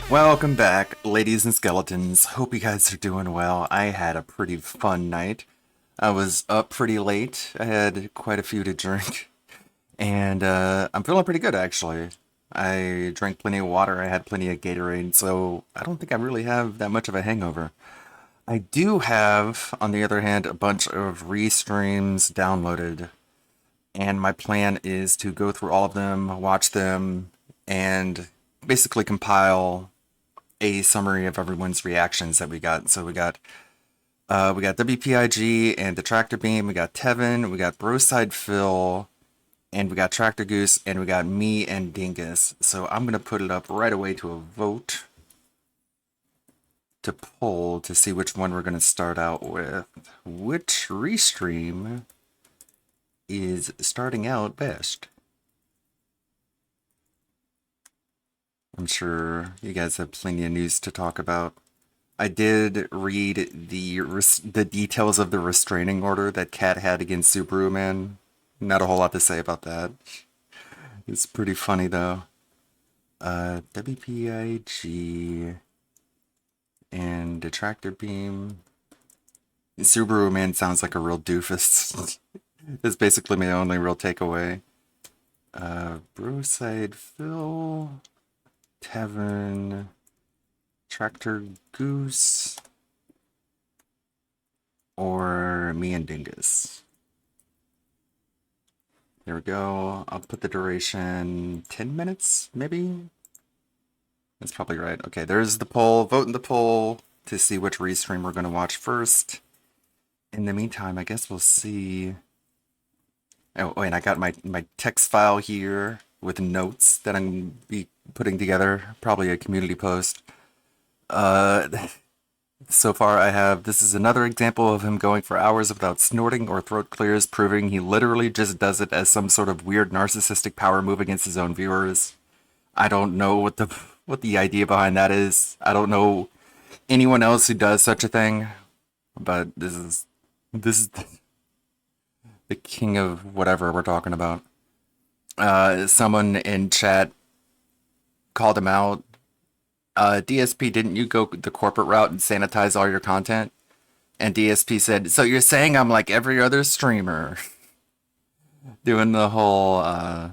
Welcome back, ladies and skeletons. Hope you guys are doing well. I had a pretty fun night. I was up pretty late. I had quite a few to drink. And I'm feeling pretty good, actually. I drank plenty of water. I had plenty of Gatorade, so I don't think I really have that much of a hangover. I do have, on the other hand, a bunch of restreams downloaded. And my plan is to go through all of them, watch them, and basically compile a summary of everyone's reactions that we got. So we got WPIG and the Tractor Beam, we got Tevin, we got Broside Phil, and we got Tractor Goose, and we got me and Dingus. So I'm gonna put it up right away to a vote to poll to see which one we're gonna start out with. Which restream is starting out best? I'm sure you guys have plenty of news to talk about. I did read the details of the restraining order that Kat had against Subaru Man. Not a whole lot to say about that. It's pretty funny though. WPIG and Detractor Beam. Subaru Man sounds like a real doofus. That's basically my only real takeaway. Broside Phil, Tevin, Tractor Goose, or me and Dingus. There we go. I'll put the duration 10 minutes, maybe? That's probably right. Okay, there's the poll. Vote in the poll to see which restream we're going to watch first. In the meantime, I guess we'll see. Oh, wait, I got my text file here with notes that I'm going to be putting together. Probably a community post. So far I have, this is another example of him going for hours without snorting or throat clears, proving he literally just does it as some sort of weird narcissistic power move against his own viewers. I don't know what the idea behind that is. I don't know anyone else who does such a thing, but this is the king of whatever we're talking about. Someone in chat called him out. DSP, didn't you go the corporate route and sanitize all your content? And DSP said, so you're saying I'm like every other streamer? Doing the whole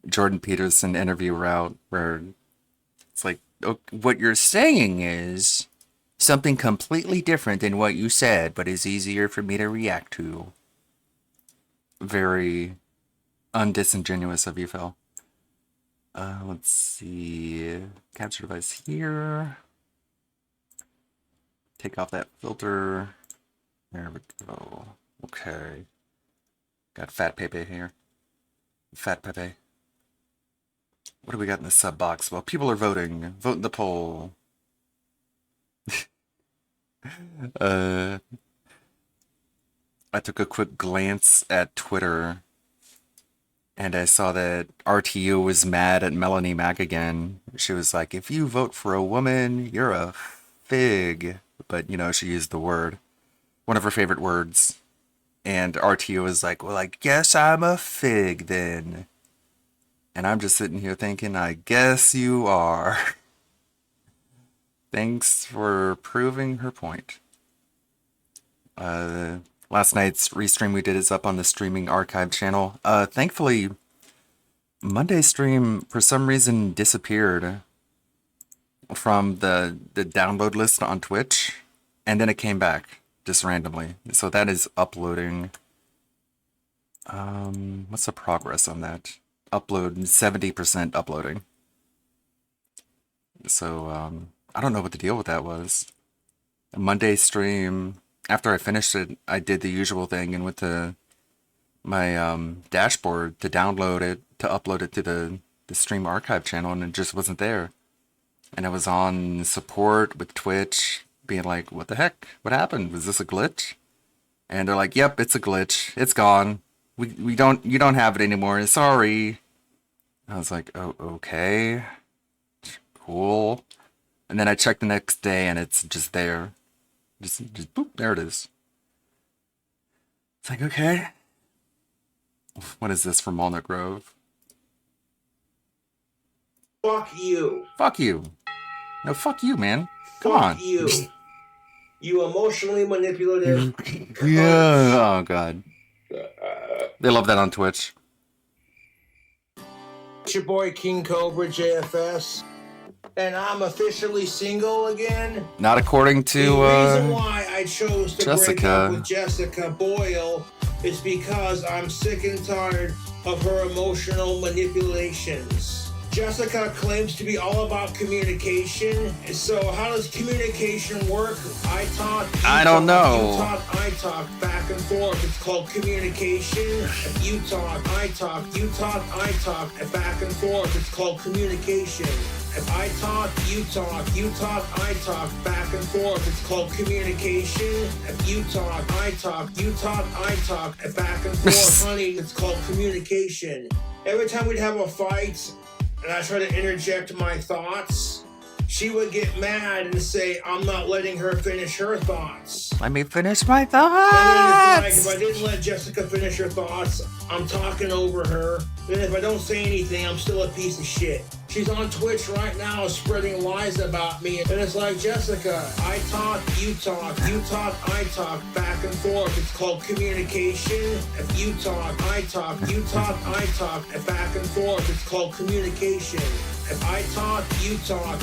Jordan Peterson interview route where it's like, oh, what you're saying is something completely different than what you said, but is easier for me to react to. very undisingenuous of you, Phil. Let's see. Capture device here. Take off that filter. There we go. Okay. Got Fat Pepe here. Fat Pepe. What do we got in the sub box? Well, people are voting. Vote in the poll. uh, I took a quick glance at Twitter and I saw that RTU was mad at Melanie Mack again. She was like, if you vote for a woman, you're a fig. But, you know, she used the word. One of her favorite words. And RTU was like, well, I guess I'm a fig then. And I'm just sitting here thinking, I guess you are. Thanks for proving her point. Last night's restream we did is up on the streaming archive channel. Thankfully, Monday's stream for some reason disappeared from the download list on Twitch, and then it came back just randomly. So that is uploading. What's the progress on that? Upload 70% uploading. So I don't know what the deal with that was. Monday stream, after I finished it, I did the usual thing and went to my dashboard to download it, to upload it to the stream archive channel, and it just wasn't there. And I was on support with Twitch, being like, what the heck? What happened? Was this a glitch? And they're like, yep, it's a glitch. It's gone. You don't have it anymore. Sorry. I was like, oh, okay. Cool. And then I checked the next day and it's just there. Just boop, there it is. It's like, okay. What is this from Walnut Grove? Fuck you. Fuck you. No, fuck you, man. Come Fuck on. you. You emotionally manipulative. Yeah. Oh, God. They love that on Twitch. It's your boy King Cobra JFS. And I'm officially single again. Not according to the reason why I chose to Jessica. break up with Jessica Boyle is because I'm sick and tired of her emotional manipulations. Jessica claims to be all about communication. So how does communication work? I talk, I don't know. You talk, I talk, back and forth. It's called communication. If you talk, I talk, you talk, I talk, and back and forth. It's called communication. If I talk, you talk, I talk, back and forth. It's called communication. If you talk, I talk, I talk, and back and forth, honey, it's called communication. Every time we'd have a fight and I try to interject my thoughts, she would get mad and say, I'm not letting her finish her thoughts. Let me finish my thoughts. And then it's like, if I didn't let Jessica finish her thoughts, I'm talking over her. And if I don't say anything, I'm still a piece of shit. She's on Twitch right now spreading lies about me. And it's like, Jessica, I talk, you talk, I talk, back and forth. It's called communication. If you talk, I talk, I talk, and back and forth. It's called communication. If I talk, you talk,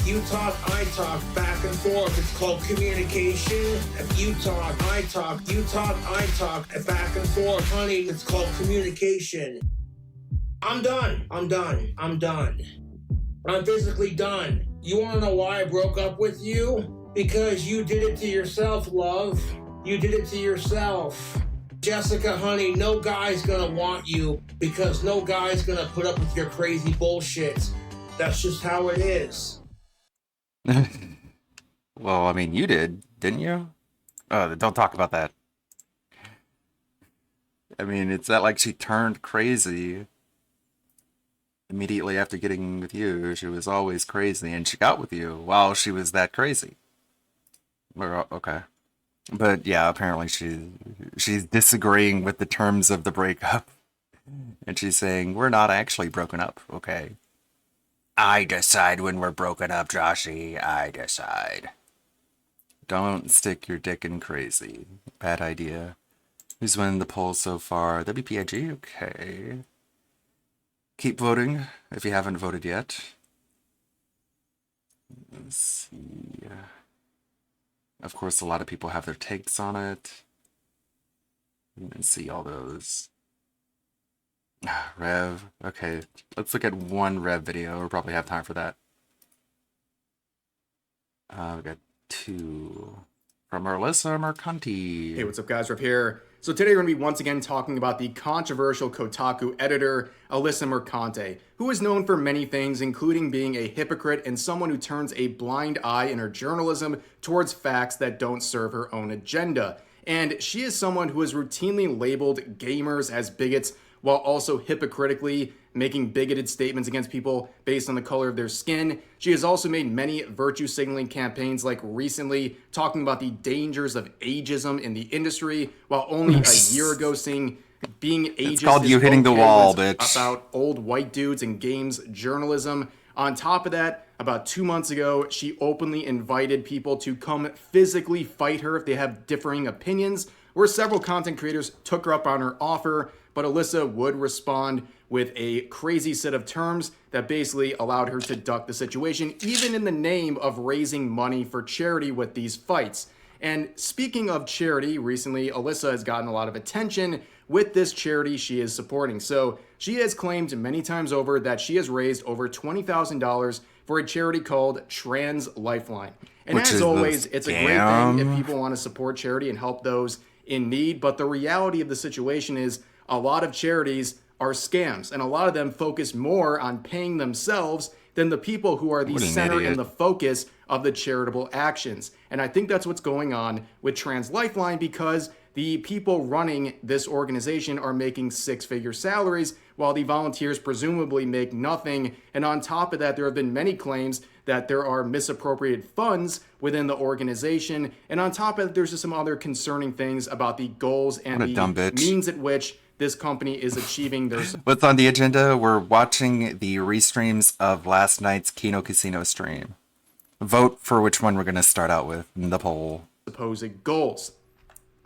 I talk, back and forth. It's called communication. If you talk, I talk, I talk, and back and forth. Honey, it's called communication. I'm done. I'm physically done. You want to know why I broke up with you? Because you did it to yourself, love. You did it to yourself. Jessica, honey, no guy's gonna want you because no guy's gonna put up with your crazy bullshit. That's just how it is. Well, I mean, you did, didn't you? Don't talk about that. I mean, it's not like she turned crazy immediately after getting with you. She was always crazy, and she got with you while she was that crazy. Okay. But yeah, apparently she's disagreeing with the terms of the breakup. And she's saying, we're not actually broken up, okay? I decide when we're broken up, Joshy. I decide. Don't stick your dick in crazy. Bad idea. Who's winning the poll so far? WPIG? Okay. Keep voting if you haven't voted yet. Let's see. Of course, a lot of people have their takes on it. Let's see all those. Rev. Okay, let's look at one Rev video. We'll probably have time for that. We got two from Alyssa Mercanti. Hey, what's up, guys? Rev here. So today we're going to be once again talking about the controversial Kotaku editor, Alyssa Mercante, who is known for many things, including being a hypocrite and someone who turns a blind eye in her journalism towards facts that don't serve her own agenda. And she is someone who has routinely labeled gamers as bigots while also hypocritically making bigoted statements against people based on the color of their skin. She has also made many virtue signaling campaigns, like recently talking about the dangers of ageism in the industry, while only a year ago saying being ageist It's called is you hitting the okay wall, when it's bitch. about old white dudes and games journalism. On top of that, about 2 months ago, she openly invited people to come physically fight her if they have differing opinions, where several content creators took her up on her offer, but Alyssa would respond with a crazy set of terms that basically allowed her to duck the situation, even in the name of raising money for charity with these fights. And speaking of charity, recently Alyssa has gotten a lot of attention with this charity she is supporting. So she has claimed many times over that she has raised over $20,000 for a charity called Trans Lifeline. And Which as is always, it's a great thing if scam. people want to support charity and help those in need. But the reality of the situation is a lot of charities are scams, and a lot of them focus more on paying themselves than the people who are the What an center idiot. and the focus of the charitable actions. And I think that's what's going on with Trans Lifeline, because the people running this organization are making six-figure salaries while the volunteers presumably make nothing. And on top of that, there have been many claims that there are misappropriated funds within the organization. And on top of that, there's just some other concerning things about the goals and What a the dumb bitch. means at which this company is achieving their. What's on the agenda? We're watching the restreams of last night's Kino Casino stream. Vote for which one we're going to start out with in the poll. Supposed goals.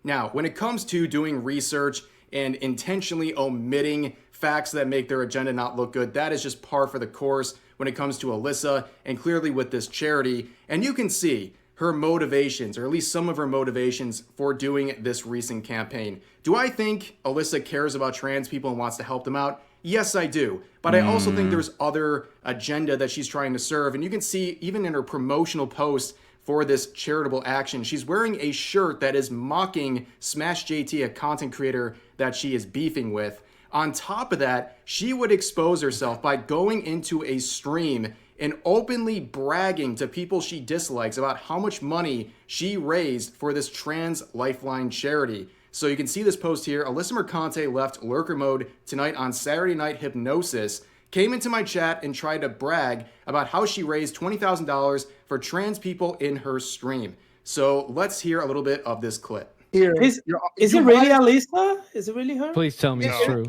Now, when it comes to doing research and intentionally omitting facts that make their agenda not look good, that is just par for the course when it comes to Alyssa, and clearly with this charity. And you can see her motivations, or at least some of her motivations for doing this recent campaign. Do I think Alyssa cares about trans people and wants to help them out? Yes, I do. But I also think there's other agenda that she's trying to serve. And you can see even in her promotional post for this charitable action, she's wearing a shirt that is mocking Smash JT, a content creator that she is beefing with. On top of that, she would expose herself by going into a stream and openly bragging to people she dislikes about how much money she raised for this Trans Lifeline charity. So you can see this post here. Alyssa Mercante left lurker mode tonight on Saturday Night Hypnosis, came into my chat and tried to brag about how she raised $20,000 for trans people in her stream. So let's hear a little bit of this clip. Here, Is it really Alisa? Is it really her? Please tell me it's true.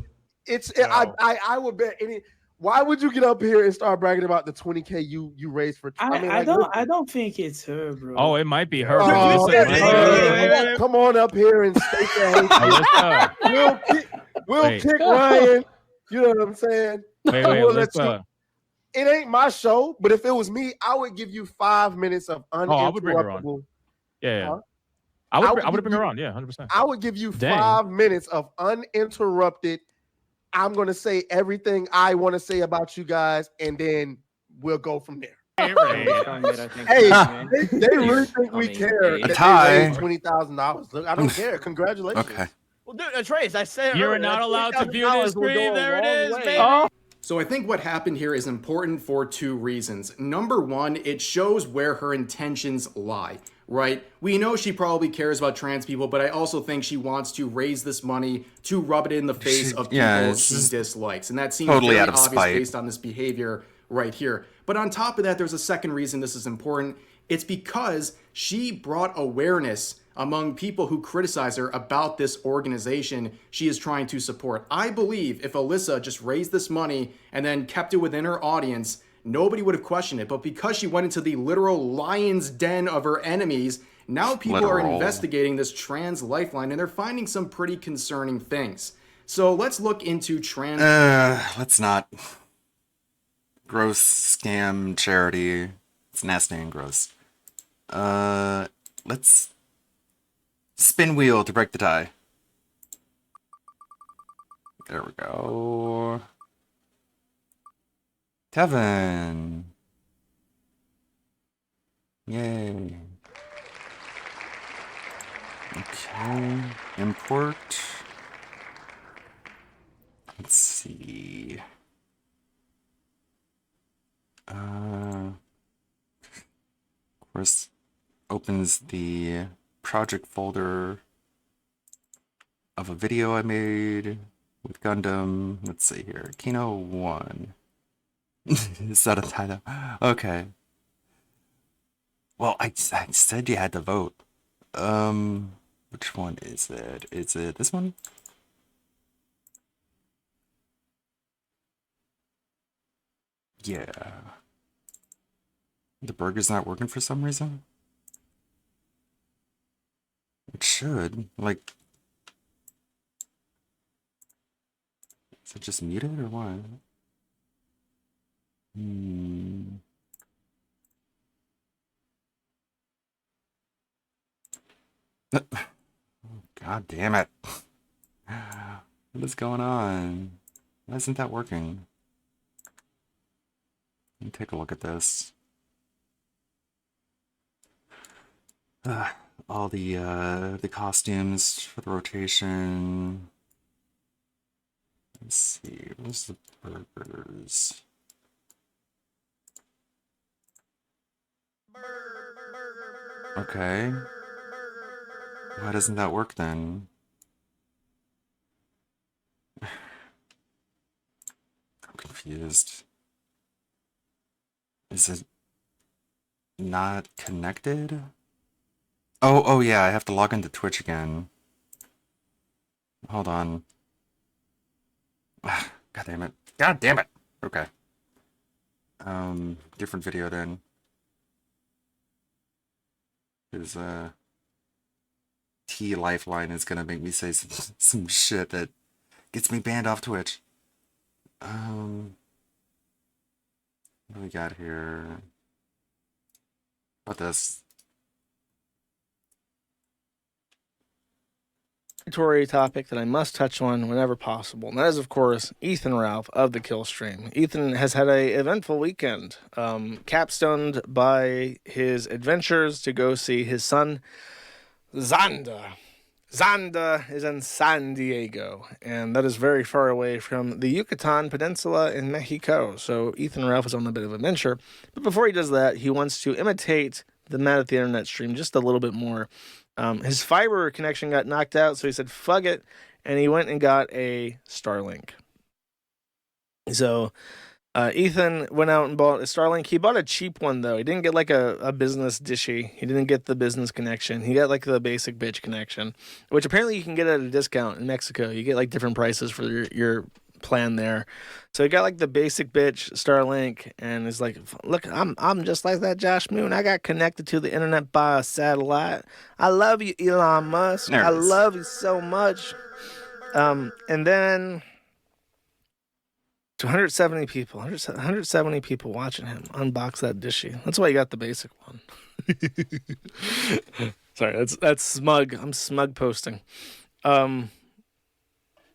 I would bet any. Why would you get up here and start bragging about the 20K you raised for? I don't think it's her, bro. Oh, it might be her. Oh, Listen, come on up here and state that. Alyssa, We'll Wait. kick Ryan. You know what I'm saying? wait, We'll let Alyssa. It ain't my show, but if it was me, I would give you 5 minutes of I would bring her on. uninterruptible. Yeah. Huh? I I would would bring her on. Yeah, 100%. I would give you Dang. 5 minutes of uninterrupted. I'm gonna say everything I want to say about you guys, and then we'll go from there. Hey, they really think we care. A That tie. They raised $20,000. Look, I don't care. Congratulations. Okay. Well, dude, Trace, I said You're earlier, not that allowed to view this $20,000 will go screen. a There it long is, way. baby. So I think what happened here is important for two reasons. Number one, it shows where her intentions lie, right? We know she probably cares about trans people, but I also think she wants to raise this money to rub it in the face of people it's she just dislikes. And that seems totally very out of obvious spite. based on this behavior right here. But on top of that, there's a second reason this is important. It's because she brought awareness among people who criticize her about this organization she is trying to support. I believe if Alyssa just raised this money and then kept it within her audience, nobody would have questioned it. But because she went into the literal lion's den of her enemies, now people are Literal. investigating this Trans Lifeline, and they're finding some pretty concerning things. So let's look into trans. Let's not. Gross scam charity. It's nasty and gross. Let's spin wheel to break the tie. There we go. Tevin. Yay. Okay. Import. Let's see. Of course, opens the project folder of a video I made with Gundam. Let's see here. Kino 1. Is that a title? Okay. Well, I said you had to vote. Which one is it? Is it this one? Yeah. The burger's not working for some reason? It should. Like, is it just muted or what? God damn it. What is going on? Why isn't that working? Let me take a look at this. All the costumes for the rotation. Let's see, where's the burgers? Okay. Why doesn't that work then? I'm confused. Is it not connected? Oh yeah, I have to log into Twitch again. Hold on. God damn it. God damn it. Okay. Different video then. Because T Lifeline is gonna make me say some shit that gets me banned off Twitch. What do we got here? What this? Topic that I must touch on whenever possible, and that is, of course, Ethan Ralph of the Kill Stream. Ethan has had a eventful weekend, capstoned by his adventures to go see his son, Xander. Xander is in San Diego, and that is very far away from the Yucatan Peninsula in Mexico. So Ethan Ralph is on a bit of a venture, but before he does that, he wants to imitate the Man at the Internet stream just a little bit more. His fiber connection got knocked out, so he said, fuck it, and he went and got a Starlink. So Ethan went out and bought a Starlink. He bought a cheap one, though. He didn't get like a business dishy. He didn't get the business connection. He got like the basic bitch connection, which apparently you can get at a discount in Mexico. You get like different prices for your plan there. So he got like the basic bitch Starlink, and is like, look, I'm just like that Josh Moon. I got connected to the internet by a satellite. I love you, Elon Musk. I love you so much. And then 170 people watching him unbox that dishy. That's why you got the basic one. Sorry, that's smug. I'm smug posting.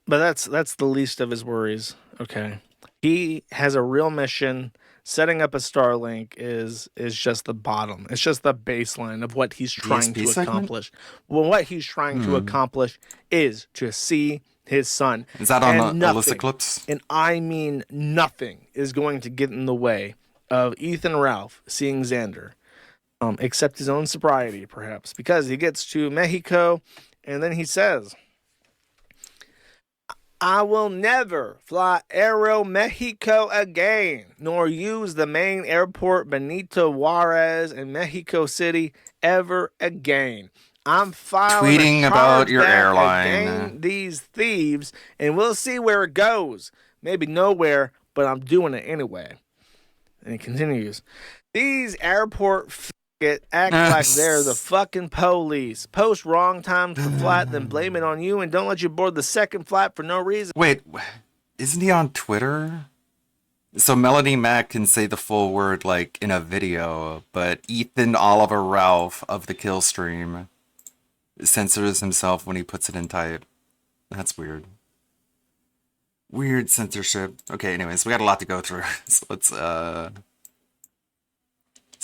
But that's the least of his worries. Okay. He has a real mission. Setting up a Starlink is just the bottom. It's just the baseline of what he's trying to accomplish. Well, what he's trying to accomplish is to see his son. Is that on the Alyssa clips? And I mean nothing is going to get in the way of Ethan Ralph seeing Xander. Except his own sobriety, perhaps. Because he gets to Mexico, and then he says, I will never fly Aeromexico again, nor use the main airport Benito Juarez in Mexico City ever again. I'm filing tweeting about your airline. These thieves, and we'll see where it goes. Maybe nowhere, but I'm doing it anyway. And he continues. These airport act like they're the fucking police. Post wrong times for flight, then blame it on you, and don't let you board the second flight for no reason. Wait, isn't he on Twitter? So Melody Mac can say the full word like in a video, but Ethan Oliver Ralph of the Kill Stream censors himself when he puts it in type. That's weird. Weird censorship. Okay, anyways, we got a lot to go through. So let's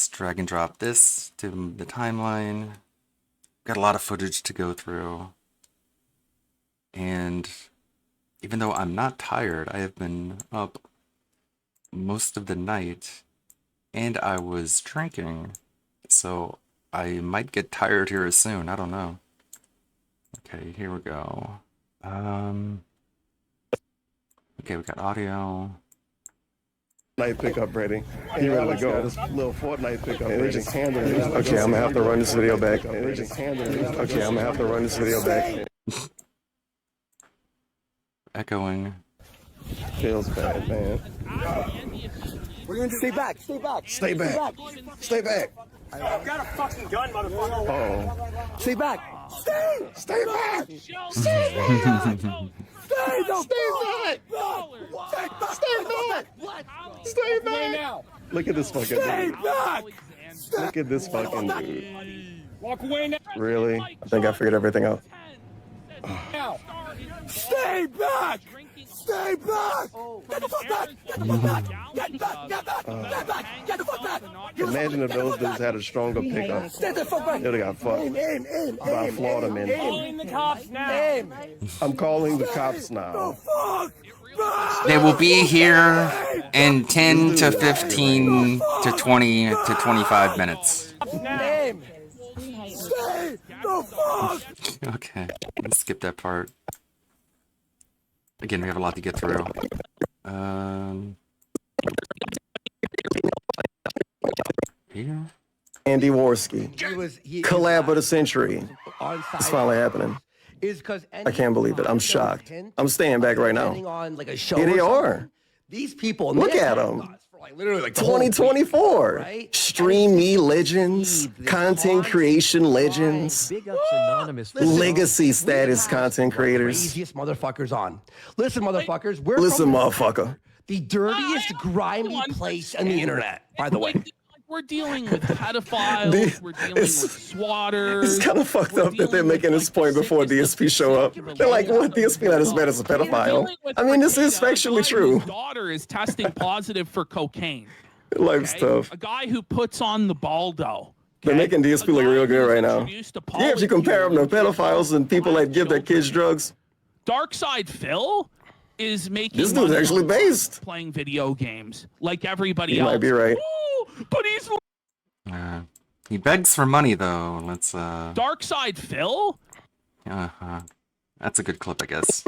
drag and drop this to the timeline. Got a lot of footage to go through. And even though I'm not tired, I have been up most of the night and I was drinking. So I might get tired here soon. I don't know. Okay, here we go. Okay, we got audio. Fortnite pickup ready. He ready to go. This little Fortnite pickup ready. They just handed it. Okay, I'm gonna have to run this video back. They just handed it. Okay, I'm gonna have to run this video back. Echoing. Feels bad, man. We're gonna stay back. Stay back. Stay back. Stay back. I've got a fucking gun, motherfucker. Oh. Stay back. Stay. Stay back. Stay back. Stay back. Stay back. What? Stay back. Now. Look at this fucking dude. back. Look at this fucking dude. Walk away now. Really? I think I figured everything out. Now. Stay back. Stay back. Get the fuck back. Get the fuck back. Get back. Get back. Get back. Get the fuck back. Imagine if those dudes had a stronger pickup. Get the fuck back. They'd have got fucked by Florida men. Calling the cops now. I'm calling the cops now. They will be here in 10 to 15 to 20 to 25 minutes. Name. Stay the fuck. Okay, let's skip that part. Again, we have a lot to get through. Here. Andy Worski, collab of the century. It's finally happening. I can't believe it. I'm shocked. I'm staying back right now. Here they are. These people, Look at them. literally like 2024. Right? Stream Me legends, content creation legends, Big ups anonymous. legacy status content creators. Craziest motherfuckers on. Listen, motherfuckers, we're Listen, from motherfucker. the dirtiest, grimy place on the internet, by the way. We're dealing with pedophiles. We're dealing with swatters. It's kind of fucked up that they're making this point before DSP show up. They're like, what? DSP not as bad as a pedophile. I mean, this is factually true. His daughter is testing positive for cocaine. Life's tough. A guy who puts on the baldo. They're making DSP look real good right now. Yeah, if you compare them to pedophiles and people that give their kids drugs. Dark Side Phil is making This dude's actually based. Playing video games like everybody You else. might be right. But he's he begs for money though. Let's Dark Side Phil? That's a good clip, I guess.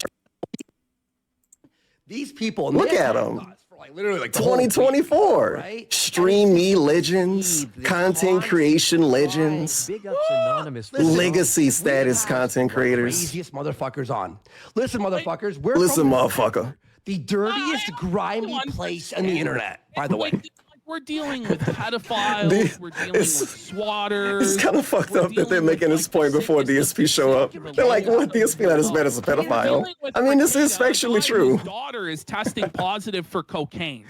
These people, look at them. Literally like 2024. Right? Stream Me legends, content creation legends, Big ups anonymous. legacy status content creators. Craziest motherfuckers on. Listen, motherfuckers, we're Listen, from motherfucker. the dirtiest, grimy place on the internet, by the way. We're dealing with pedophiles. We're dealing with swatters. It's kind of fucked up that they're making this point before DSP show up. They're like, what? DSP not as bad as a pedophile. I mean, this is factually true. His daughter is testing positive for cocaine.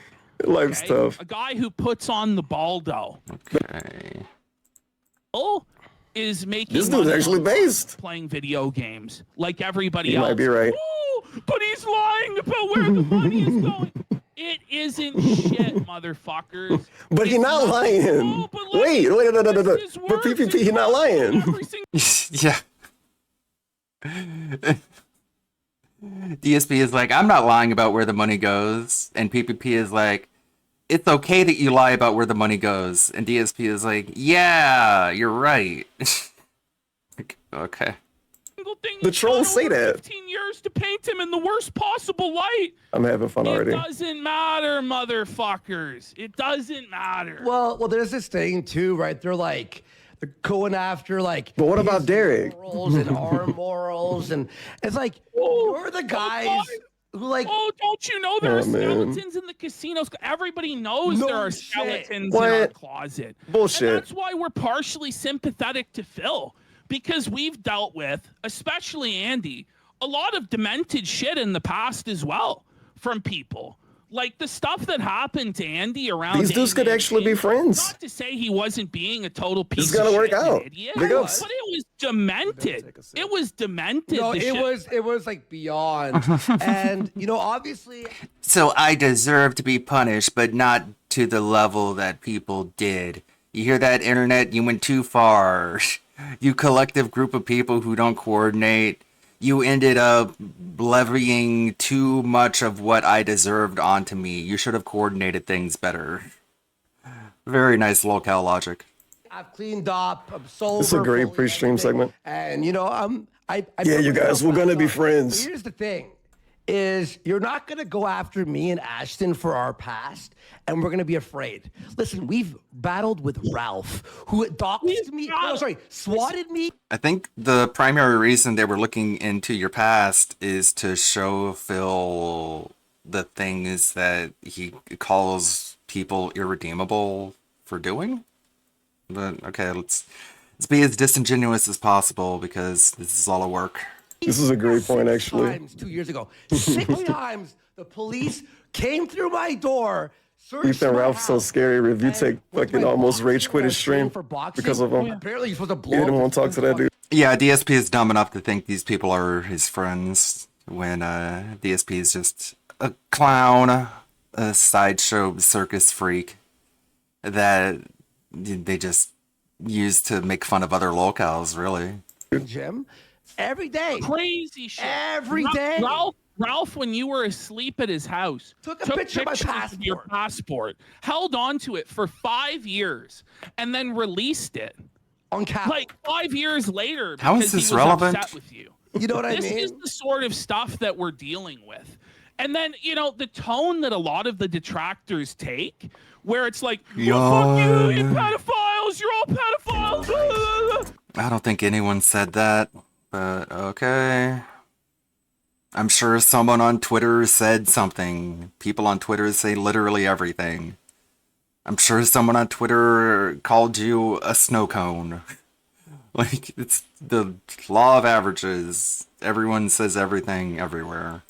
Life's tough. A guy who puts on the baldo. Okay. Is making This dude's actually based. Playing video games like everybody You else. might be right. But he's lying about where the money is going. It isn't shit, motherfuckers. But he's not lying. Wait, no. For PPP, he's not lying. Yeah. DSP is like, I'm not lying about where the money goes. And PPP is like, it's okay that you lie about where the money goes. And DSP is like, yeah, you're right. Okay. The trolls say that. 15 years to paint him in the worst possible light. I'm having fun already. It doesn't matter, motherfuckers. It doesn't matter. Well, there's this thing too, right? They're going after like. But what about Derek? Morals and our morals, and it's like you're the guys who like. Oh, don't you know there are man. skeletons in the casinos? Everybody knows there are skeletons What? in our closet. Bullshit. And that's why we're partially sympathetic to Phil. Because we've dealt with, especially Andy, a lot of demented shit in the past as well from people. Like the stuff that happened to Andy around These dudes could actually be friends. Not to say he wasn't being a total piece It's gonna of work shit and out. an idiot, Big ups. but it was demented. It was demented. No, the shit. it was like beyond. And you know, obviously, So I deserve to be punished, but not to the level that people did. You hear that, internet? You went too far. You collective group of people who don't coordinate. You ended up levying too much of what I deserved onto me. You should have coordinated things better. Very nice locale logic. I've cleaned up. I'm sober. It's a great pre-stream segment. And you know, Yeah, you guys, we're gonna be friends. But here's the thing: is you're not gonna go after me and Ashton for our past, and we're gonna be afraid. Listen, we've battled with Ralph, who doxed me. No, sorry, swatted me. I think the primary reason they were looking into your past is to show Phil the things that he calls people irredeemable for doing. But okay, let's be as disingenuous as possible because this is all a work. This is a great point, actually. 6 times 2 years ago. 6 times the police came through my door. Ethan Ralph's so scary. Review take fucking almost rage quit his stream because of him. Apparently, you're supposed to He blow. didn't want to talk to that dude. Yeah, DSP is dumb enough to think these people are his friends when DSP is just a clown, a sideshow circus freak that they just use to make fun of other locales, really. Jim, every day. Crazy shit. Every day. Ralph, when you were asleep at his house, took a picture of my pictures your passport, held on to it for 5 years, and then released it on cap. Like 5 years later. How is because he this was relevant? upset with you. You know what I mean? This is the sort of stuff that we're dealing with. And then, you know, the tone that a lot of the detractors take, where it's like, well, fuck you pedophiles, you're all pedophiles. I don't think anyone said that, but okay. I'm sure someone on Twitter said something. People on Twitter say literally everything. I'm sure someone on Twitter called you a snow cone. Like, it's the law of averages. Everyone says everything everywhere.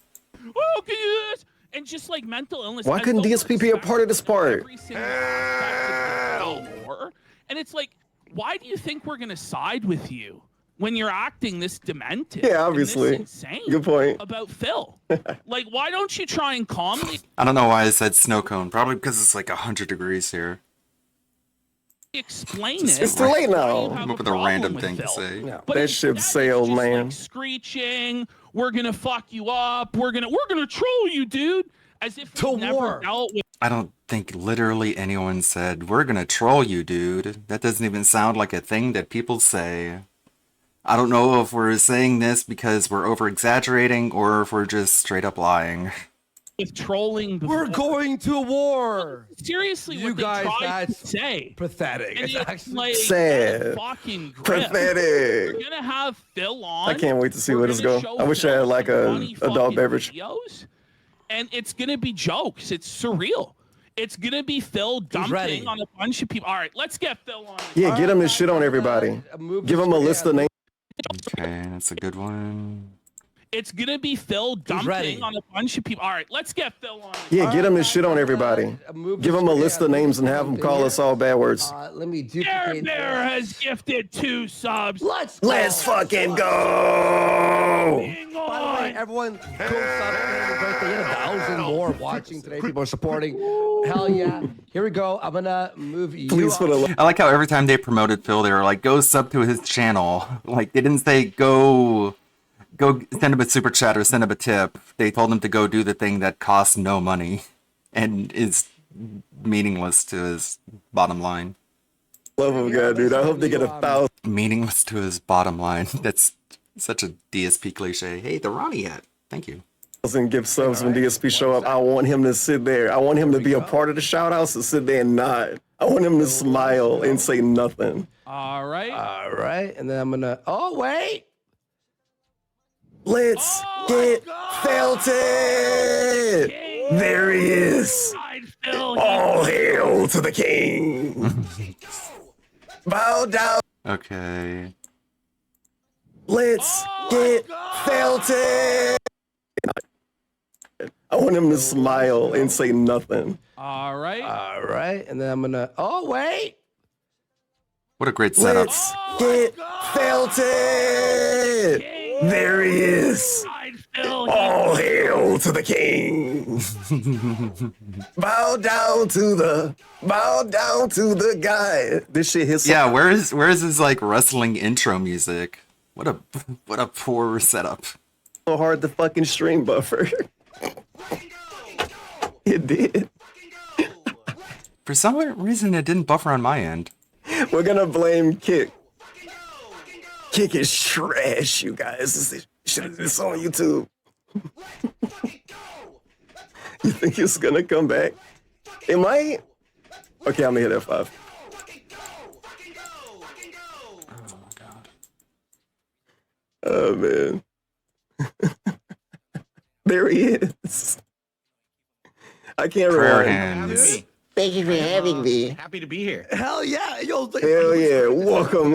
Oh, can you do this? And just like mental illness. Why couldn't DSP be a part of this part? Every single aspect of the war. And it's like, why do you think we're going to side with you when you're acting this demented? Yeah, obviously. And this insane Good point. about Phil. Like, why don't you try and calmly I don't know why I said snow cone. Probably because it's like 100 degrees here. explain it? It's too late now. Come up with a random thing to say. But That ship sailed, man. like screeching, we're gonna fuck you up, we're gonna troll you, dude. As if we never dealt with. I don't think literally anyone said, we're gonna troll you, dude. That doesn't even sound like a thing that people say. I don't know if we're saying this because we're over-exaggerating or if we're just straight up lying. With trolling before. We're going to war. Seriously, You what guys, they tried to that's say. pathetic. And It's it's actually like sad. fucking grip. Pathetic. We're gonna have Phil on. I can't wait to see We're where this gonna go. show I wish I Phil had like some a funny adult fucking beverage. videos, and it's gonna be jokes. It's surreal. It's gonna be Phil ready? dumping on a bunch of people. All right, let's get Phil on. Yeah, get him to shit on everybody. Give him a list of names. Okay, that's a good one. It's gonna be Phil ready? dumping on a bunch of people. All right, let's get Phil on. Yeah, get him to shit on everybody. Give him a list of names and have him call us all bad words. Let me Air duplicate. Bear has gifted 2 subs. Let's fucking go! Hang By the way, on. everyone, cool happy birthday. You had 1,000 more watching today. People are supporting. Hell yeah. Here we go. I'm gonna move you. Please put a I like how every time they promoted Phil, they were like, go sub to his channel. Like, they didn't say go send him a super chat or send him a tip. They told him to go do the thing that costs no money and is meaningless to his bottom line. love of God, dude. I hope they get 1,000. Meaningless to his bottom line. That's such a DSP cliche. Hey, the Ronnie hat. Thank you. Give subs when DSP show up. I want him to sit there. I want him to be a part of the shout outs and sit there and nod. I want him to smile and say nothing. All right. All right, and then I'm gonna. Oh wait. Let's get Felted! There he is! All hail to the king! Bow down! Okay. Let's get Felted! I want him to smile and say nothing. All right. All right, and then I'm gonna. Oh wait. What a great setup. Let's get Felted. There he is. All hail to the king. bow down to the guy. This shit hits. Yeah, where's his like wrestling intro music? What a poor setup. So hard to fucking stream buffer. It did. For some reason, it didn't buffer on my end. We're gonna blame Kick. Kick is trash, you guys. It's on YouTube. You think it's gonna come back? It might. Okay, I'm gonna hit F5. Oh my god. Oh man. There he is. I can't Prayer rewind. hands. Thank you for having me. Happy to be here. Hell yeah, yo. Hell yeah. Welcome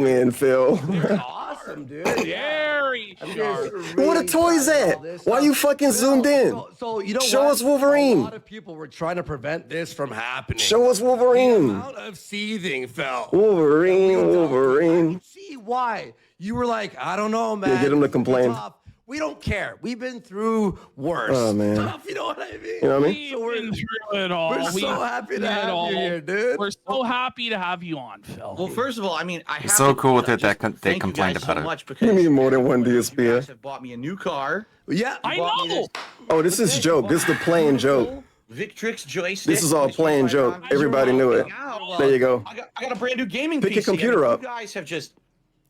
in, Phil. Awesome, dude. Very sharp. Where the toys at? Why you fucking zoomed in? So you know Show what? us Wolverine. A lot of people were trying to prevent this from happening. Show us The Wolverine. amount of seething fell. Wolverine. See why? You were like, I don't know, man. Yeah, get him to complain. Tough. We don't care. We've been through worse. Oh, man. Tough, you know what I mean? You know what I mean? So we're Been through it all. we're so happy to have you here, dude. We're so happy to have you on, Phil. Well, first of all, I mean, I have So to cool with it just that they thank you complained guys about so it. much You because need more than one you DSP. guys have bought me a new car. Yeah. I You bought me know. Oh, this is joke. This is the playing joke. Victrix joystick. This is all which playing right joke. on- Everybody knew it. Now, There you go. I got a brand new gaming Pick your PC. computer and up. You guys have just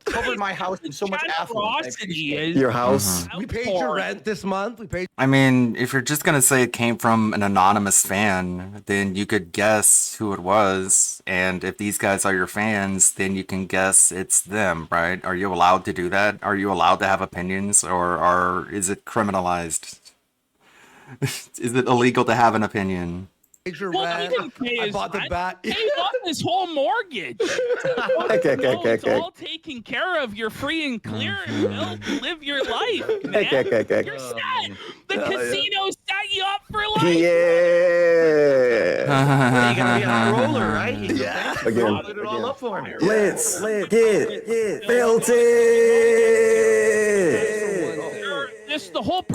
covered my house in so much affluence. Generosity is Your house. We paid your rent this month. We paid. I mean, if you're just gonna say it came from an anonymous fan, then you could guess who it was. And if these guys are your fans, then you can guess it's them, right? Are you allowed to do that? Are you allowed to have opinions, or is it criminalized? Is it illegal to have an opinion? Paid your Well, he rent. didn't pay I his bought the rent. bat. He off his whole mortgage. It's all taken care of. You're free and clear, Phil. Live your life, man. You're set. The casino set you up for life. Yeah. You gotta be a high roller, right? Yeah. Again. Modded it all up for me. Let's get Felted. This the whole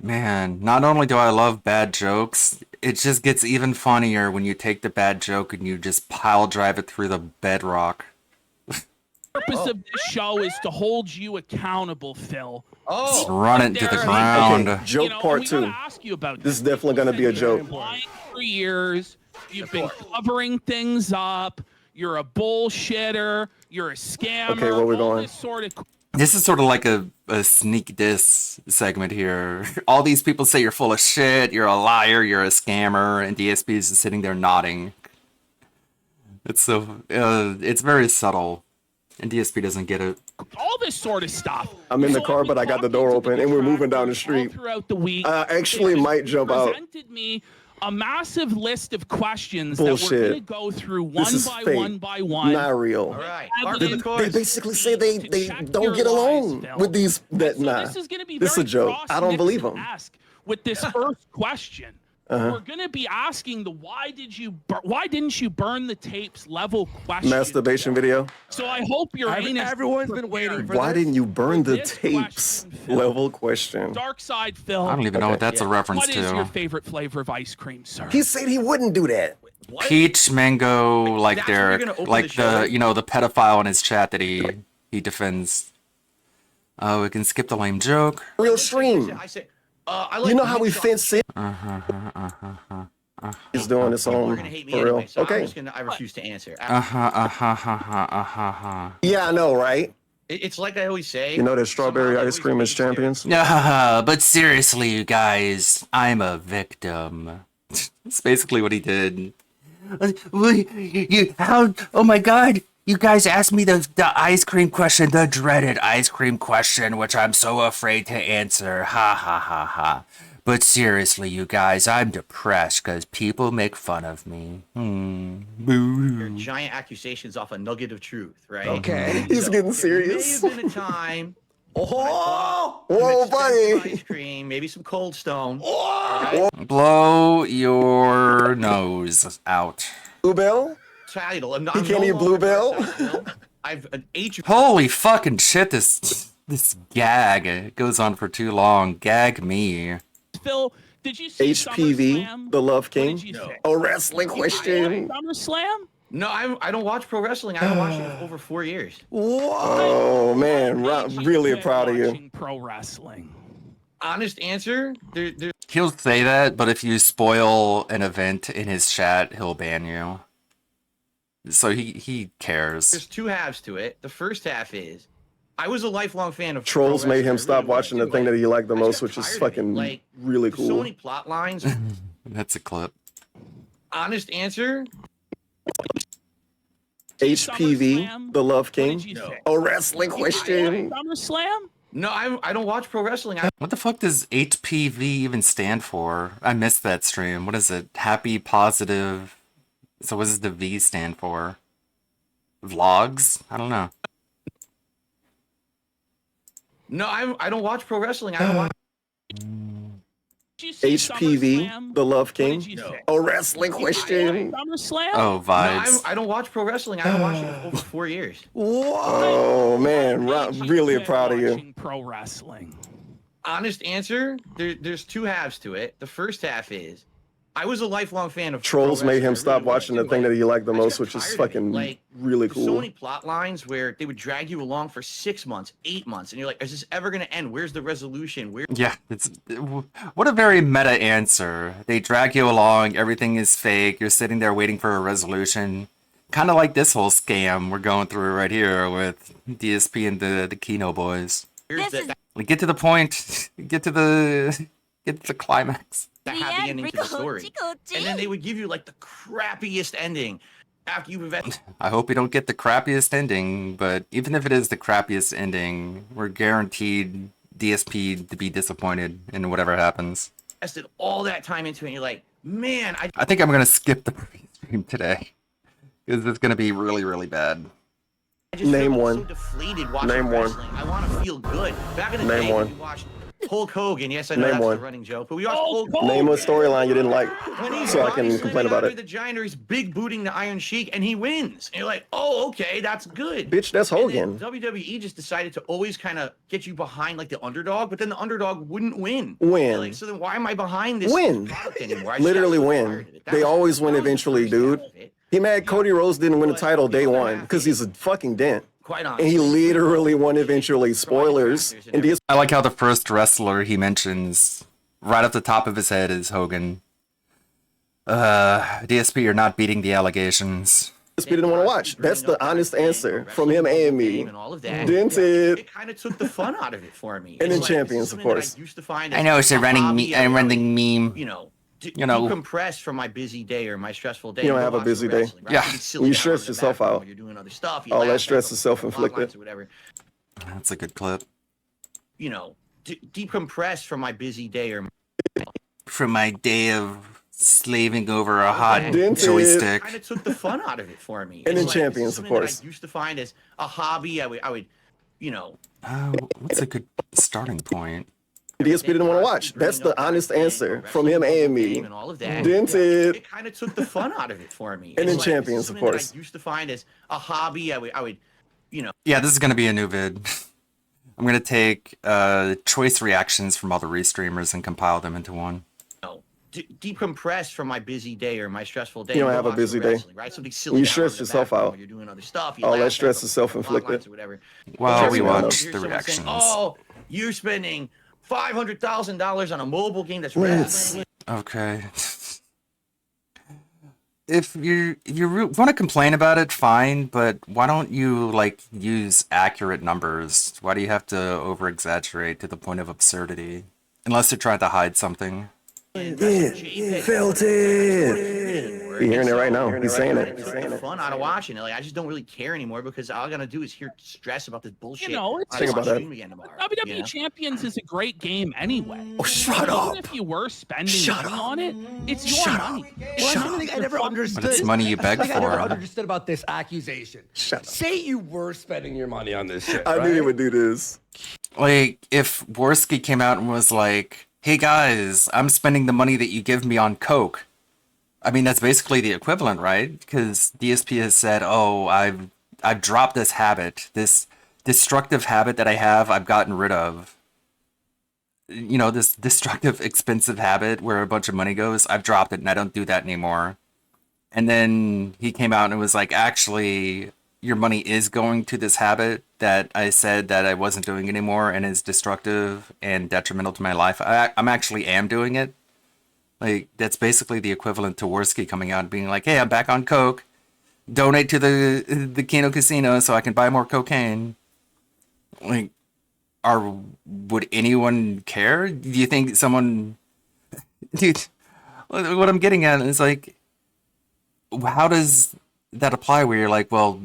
Man, not only do I love bad jokes, it just gets even funnier when you take the bad joke and you just pile drive it through the bedrock. purpose of this show is to hold you accountable, Phil. Just run it into the ground. Okay, joke part two. Ask you about This is definitely going to be a joke. lying for years. You've been covering things up. You're a bullshitter. You're a scammer. Okay, where we all going? this sort of This is sort of like a sneak diss segment here. All these people say you're full of shit, you're a liar, you're a scammer, and DSP is just sitting there nodding. It's it's very subtle, and DSP doesn't get it. all this sort of stuff. I'm in the car, but I got the door open, and we're moving down the street. Throughout the week, I actually might jump out. presented me a massive list of questions that we're Bullshit. going to go through one This is by fake. one by one. Not real. All right. They, they basically say they don't get along with these. That nah. This is going to be This is a very joke. I don't believe them. Frost-Nixon-esque with this first question. We're going to be asking the why didn't you burn the tapes level question. Masturbation video. So I hope your anus Everyone's been waiting for Why this. didn't you burn the this tapes? question, Phil. Level question. Dark Side Phil. I don't even know what that's a reference What is your to. favorite flavor of ice cream, sir? He said he wouldn't do that. Peach, mango, like That's what you're Derek, gonna open like the show with? the pedophile in his chat that he defends. Oh, we can skip the lame joke. Real stream. I say, I like You know how we mid-shot- fence it? He's doing his People are own gonna hate me for anyway, real. so Okay. I refuse to answer. Yeah, I know, right? It's like I always say. You know that strawberry ice cream is champions. But seriously, you guys, I'm a victim. That's basically what he did. Oh my god, you guys asked me the ice cream question, the dreaded ice cream question, which I'm so afraid to answer. Ha ha ha ha. But seriously, you guys, I'm depressed because people make fun of me. Your giant accusations off a nugget of truth, right? Okay. He's getting There serious. may have been a time Oh, Whoa, buddy. Ice cream, maybe some Cold Stone. Blow your nose out. Bluebell? Title. He can't eat Bluebell? I've an H. Holy fucking shit, this gag goes on for too long. Gag me. Phil, did you see HPV, SummerSlam? the Love What did King? you say? A wrestling question. SummerSlam? No, I don't watch pro wrestling. I haven't watched it for over 4 years. Oh, man. Really proud of you. Watching pro wrestling. Honest answer, there's He'll say that, but if you spoil an event in his chat, he'll ban you. So he cares. two halves to it. The first half is I was a lifelong fan of Trolls pro made wrestling. him I stop really was, watching the too. thing that he liked the I most, got which is tired of it. fucking Like, really there's so cool. many plot lines. That's a clip. Honest answer, HPV, the Love King? A wrestling question. SummerSlam? no, I don't watch pro wrestling. What the fuck does HPV even stand for? I missed that stream. What is it? Happy, positive. So what does the V stand for? Vlogs? I don't know. No, I don't watch pro wrestling. I don't watch. HPV, the Love King? A wrestling question. SummerSlam? Oh, No, vibes. I don't watch pro wrestling. I haven't watched it for over 4 years. Oh, man. Really proud of you. Watching pro wrestling. Honest answer, there's two halves to it. The first half is I was a lifelong fan of Trolls pro made wrestling. him I stop really was, watching the too. thing that he liked the I just most, got which is tired of it. fucking Like, really there's so cool. many plot lines where they would drag you along for 6 months, 8 months, and you're like, is this ever going to end? Where's the resolution? Where? Yeah, what a very meta answer. They drag you along, everything is fake, you're sitting there waiting for a resolution. Kind of like this whole scam we're going through right here with DSP and the Kino boys. Like, get to the point, get to the climax. The happy ending to the story. And then they would give you like the crappiest ending after you've invested I hope we don't get the crappiest ending, but even if it is the crappiest ending, we're guaranteed DSP to be disappointed in whatever happens. all that time into it, and you're like, man, I think I'm gonna skip the stream today because it's gonna be really, really bad. I just Name feel one. so deflated watching Name one. wrestling. I want to feel good. Back in the Name day, one. we watched Hulk Hogan. Yes, I know Name that's one. the running joke, but we watched Hulk Hogan. Name a storyline you didn't like When he's so I body can slamming complain about Andre it. the Giant, or he's big booting the Iron Sheik, and he wins. And you're like, oh, okay, that's good. Bitch, that's And Hogan. then WWE just decided to always kind of get you behind like the underdog, but then the underdog wouldn't win. Win. You're like, so then why am I behind this Win. product anymore? I just Literally got so win. tired of it. That They was- always win that was the eventually, first half dude. of it. He mad Cody Rhodes didn't win the title day one because he's a fucking dent. Quite And he honestly. literally won eventually. Spoilers. And DS I like how the first wrestler he mentions right off the top of his head is Hogan. DSP, you're not beating the allegations. didn't want to watch. That's the honest answer from him and me. And all of that. Dented. It kind of took the fun out of it for me. And It's then like, champions, this is of something that course. I used to find I know it's a running hobby. a running meme. You know, You know. decompress from my busy day or my stressful day. You don't and go have a watch busy some day. wrestling, right? Yeah. You sit You down stress in the yourself background out. while You're doing other stuff. You All that laugh, stress have is a self-inflicted. plot lines or whatever. That's a good clip. You know, decompress from my busy day or From my day of slaving over a hot Dented. joystick. kind of took the fun out of it for me. And It's then like, champions, this is of something that course. I used to find as a hobby. I would, you know, What's a good starting point? DSP didn't want to watch. That's the honest answer from him and me. and all of that. Dented. It kind of took the fun out of it for me. And then It's like, this is champions, of something that course. I used to find as a hobby. I would, you know, Yeah, this is gonna be a new vid. I'm gonna take choice reactions from all the restreamers and compile them into one. decompress from my busy day or my stressful day. You don't and have go a watch busy some day. wrestling, right? Something silly. You down stress in the yourself background out. while You're doing other stuff. You All that laugh, stress have is a plot self-inflicted. lines or whatever. While we Hear watch someone the saying, reactions. oh, you're spending $500,000 on a mobile game that's wrestling. Okay. If you want to complain about it, fine, but why don't you like use accurate numbers? Why do you have to over exaggerate to the point of absurdity? Unless you're trying to hide something. Yeah, felt it. You're hearing it right now. He's saying it. The fun out of watching it. Like I just don't really care anymore because all I gotta do is hear stress about this bullshit. You know, it's Think just about that. Again tomorrow, WWE Champions is a great game anyway. Oh, shut Even up. if you were spending money on it, it's your money. Well, that's the thing I never understood. But it's money you beg I never for. understood about this accusation. Say you were spending your money on this shit. I knew he would do this. Like, if Worski came out and was like, hey guys, I'm spending the money that you give me on Coke. I mean, that's basically the equivalent, right? Because DSP has said, oh, I've dropped this habit, this destructive habit that I have, I've gotten rid of. You know, this destructive, expensive habit where a bunch of money goes, I've dropped it and I don't do that anymore. And then he came out and was like, actually, your money is going to this habit that I said that I wasn't doing anymore and is destructive and detrimental to my life. I'm actually am doing it. Like, that's basically the equivalent to Worski coming out and being like, hey, I'm back on Coke. Donate to the Kino Casino so I can buy more cocaine. Like, would anyone care? Do you think someone... Dude, what I'm getting at is like, how does that apply where you're like, well,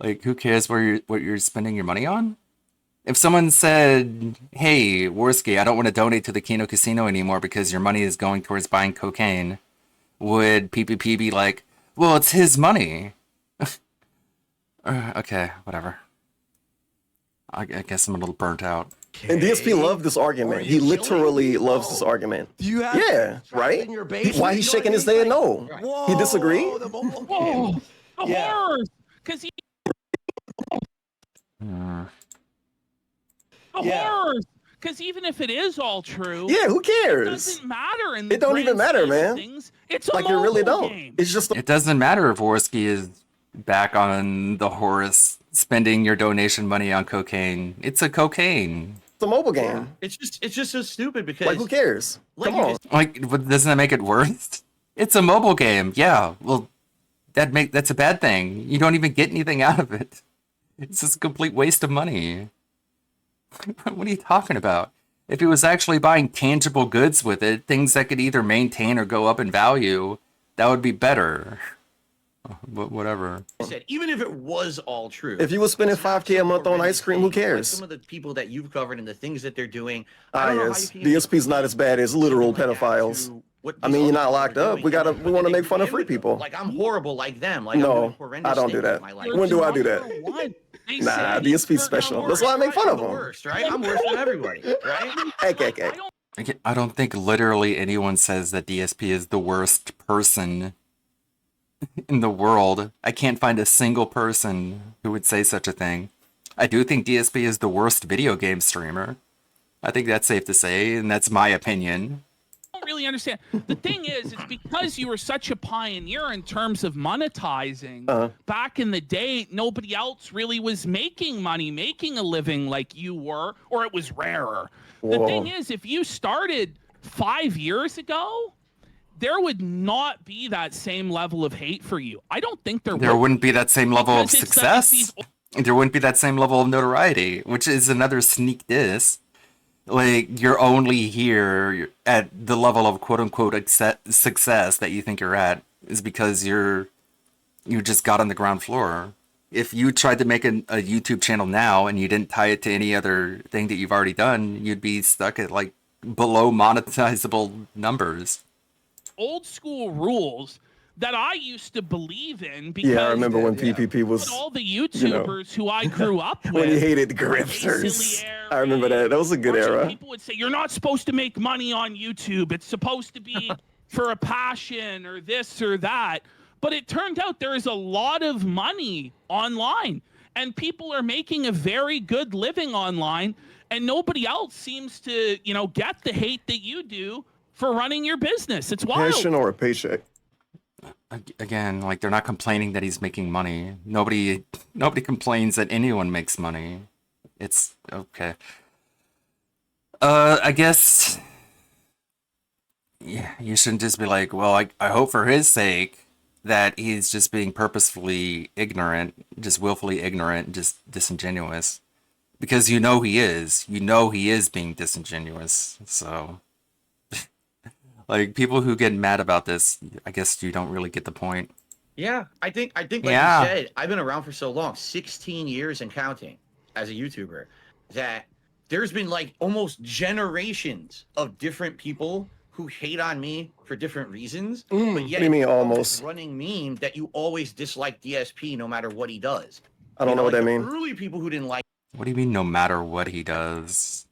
like, who cares what you're spending your money on? If someone said, hey, Worski, I don't want to donate to the Kino Casino anymore because your money is going towards buying cocaine, would PPP be like, well, it's his money? Okay, whatever. I guess I'm a little burnt out. And DSP loved this argument. He literally loves this argument. Do you have right? in your basement? Why he's shaking his head no? He disagree? Whoa, the horrors! Because he... The horrors! Because even if it is all true, yeah, who cares? It doesn't matter. In the it don't even matter, man. Things. It's a like, it really don't. Game. It's just. It doesn't matter if Worski is back on the horse spending your donation money on cocaine. It's a cocaine. It's a mobile game. It's just so stupid because like, who cares? Come on. Like, doesn't that make it worse? It's a mobile game. Yeah. Well, that's a bad thing. You don't even get anything out of it. It's just a complete waste of money. What are you talking about? If he was actually buying tangible goods with it, things that could either maintain or go up in value, that would be better. But whatever. I said, even if it was all true. If you were spending $5K a month on ice cream, who cares? Like some of the people that you've covered and the things that they're doing. Yes. DSP's not as bad as literal pedophiles. I mean, you're not locked up. We want to make fun of free people. Like, I'm horrible like them. Like, no, I don't do that. When do I do that? Nah, DSP's special. That's why I make fun of him. Worst, right? I'm worse than everybody, right? Hey. I don't think literally anyone says that DSP is the worst person in the world. I can't find a single person who would say such a thing. I do think DSP is the worst video game streamer. I think that's safe to say, and that's my opinion. I don't really understand. The thing is, it's because you were such a pioneer in terms of monetizing. Back in the day, nobody else really was making money, making a living like you were, or it was rarer. The thing is, if you started 5 years ago, there would not be that same level of hate for you. I don't think there wouldn't be that same level of success. There wouldn't be that same level of notoriety, which is another sneak diss. Like, you're only here at the level of quote-unquote success that you think you're at is because you just got on the ground floor. If you tried to make a YouTube channel now and you didn't tie it to any other thing that you've already done, you'd be stuck at, like, below monetizable numbers. Old school rules that I used to believe in because I remember when PPP was all the YouTubers who I grew up with. When you hated grifters. I remember that. That was a good era. People would say, you're not supposed to make money on YouTube. It's supposed to be for a passion or this or that. But it turned out there is a lot of money online and people are making a very good living online and nobody else seems to, get the hate that you do for running your business. It's wild. Passion or a paycheck? Again, like, they're not complaining that he's making money. Nobody complains that anyone makes money. It's okay. I guess, yeah, you shouldn't just be like, well, I hope for his sake that he's just being purposefully ignorant, just willfully ignorant, just disingenuous. Because he is. You know he is being disingenuous. So Like people who get mad about this, I guess you don't really get the point. Yeah, I think like Yeah. you said, I've been around for so long, 16 years and counting as a YouTuber, that there's been like almost generations of different people who hate on me for different reasons. But yet what do you mean almost? running meme that you always dislike DSP no matter what he does. I don't know what that means. Early people who didn't like. What do you mean no matter what he does?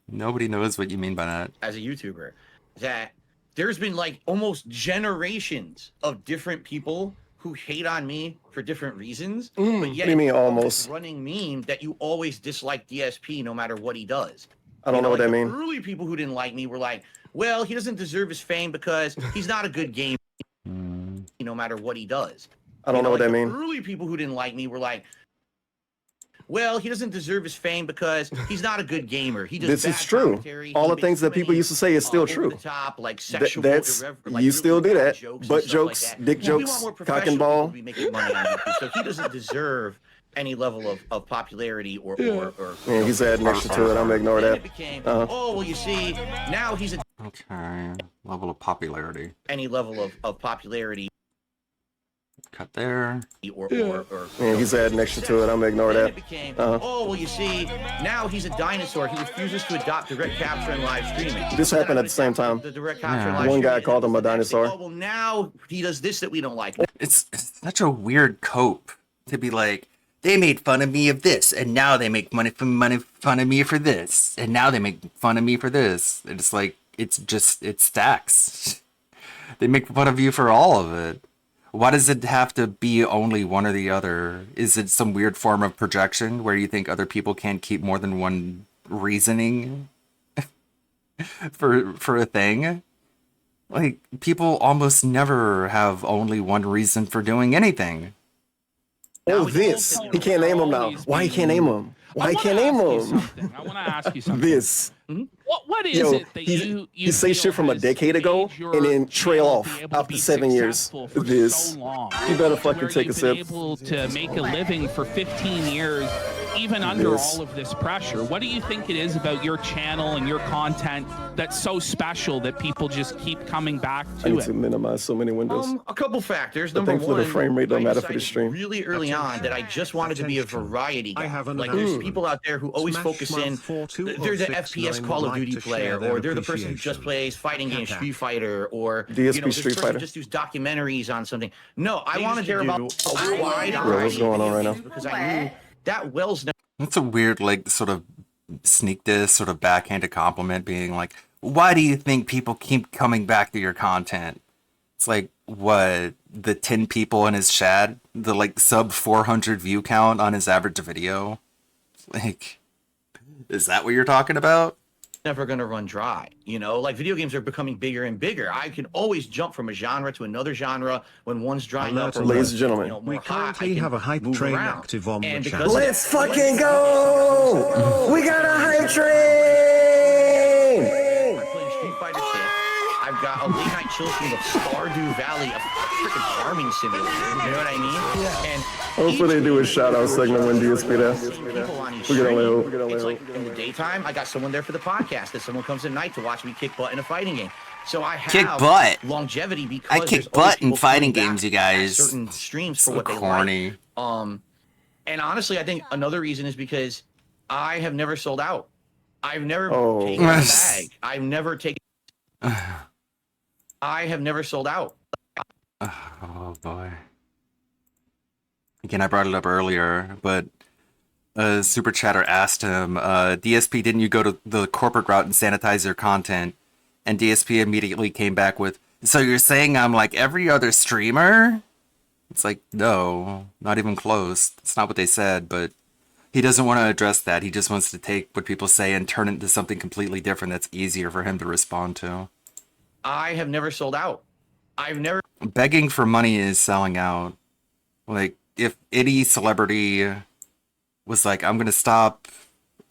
Nobody knows what you mean by that. As a YouTuber, that there's been like almost generations of different people who hate on me for different reasons. But yet what do you mean almost? running meme that you always dislike DSP no matter what he does. I don't know what that means. Early people who didn't like me were like, well, he doesn't deserve his fame because he's not a good gamer no matter what he does. I don't know what that means. Early people who didn't like me were like, well, he doesn't deserve his fame because he's not a good gamer. He does This bad is true. commentary. All He the things makes that people used to say is still over true. the top, like sexual, That's like, you really still do bad that. jokes and Butt stuff jokes, like that. dick We want jokes, more cock and professional ball. people to be making money on YouTube, so he doesn't deserve any level of popularity or Yeah, he's adding extra to it. I'm gonna ignore then that. it became, Uh-huh. oh well, you see, now he's a Okay, level of popularity. any level of popularity Cut there. or Yeah, he's adding extra to it. I'm gonna ignore then that. it became, Uh-huh. oh well, you see, now he's a dinosaur. He refuses to adopt direct capture and live streaming. This happened at the same time. The direct capture and live One guy streaming, called him a oh dinosaur. well, now he does this that we don't like. It's such a weird cope to be like, they made fun of me of this, and now they make fun of me for this, and now they make fun of me for this. It's like it stacks. They make fun of you for all of it. Why does it have to be only one or the other? Is it some weird form of projection where you think other people can't keep more than one reasoning for a thing? Like, people almost never have only one reason for doing anything. Oh, this. He can't name him now. Why he can't name him? Why he can't name him? I want to ask you something. This. What is Yo, it that you say feel shit from a has decade ago made your and then trail channel off be able to after be 7 years. successful for This. so long? You better fucking Where take a you've sip. been able to make a living for 15 years, even under This. all of this pressure. What do you think it is about your channel and your content that's so special that people just keep coming back I to need it? to minimize so many windows. A couple factors. But Number thankfully one, the frame rate don't I matter for the decided stream. really early on that I just wanted to be a variety guy. Like there's people out there who always focus in. They're the FPS Call of Duty player, or they're the person who just plays fighting games, Street Fighter, or DSP this Street person Fighter. just does documentaries on something. No, I wanted to do a wide Yo, variety what's going on right now? because I knew that Wells That's a weird, like, sort of sneak diss, sort of backhanded compliment, being like, why do you think people keep coming back to your content? It's like, what, the 10 people in his chat? The, like, sub 400 view count on his average video? Like, is that what you're talking about? never going to run dry. You know, like video games are becoming bigger and bigger. I can always jump from a genre to another genre when one's drying up. Ladies and gentlemen, we currently have a hype train active on the channel. Let's fucking go! We got a hype train! I'm playing Street Fighter 6. I've got a late night chill stream of Stardew Valley, a freaking farming simulator. You know what I mean? Yeah. And hopefully they do a shout out segment when DSP does. We can only hope. It's like in the daytime, I got someone there for the podcast, and someone comes at night to watch me kick butt in a fighting game. So I have kick butt. Longevity because I kick butt in fighting games, you guys. Certain streams for so what corny. they like. And honestly, I think another reason is because I have never sold out. I've never taken a bag. I've never taken. I have never sold out. Oh boy. Again, I brought it up earlier, but Super Chatter asked him, DSP, didn't you go to the corporate route and sanitize your content? And DSP immediately came back with, so you're saying I'm like every other streamer? It's like, no, not even close. That's not what they said, but he doesn't want to address that. He just wants to take what people say and turn it into something completely different that's easier for him to respond to. I have never sold out. I've never. Begging for money is selling out. Like, if any celebrity was like, I'm gonna stop,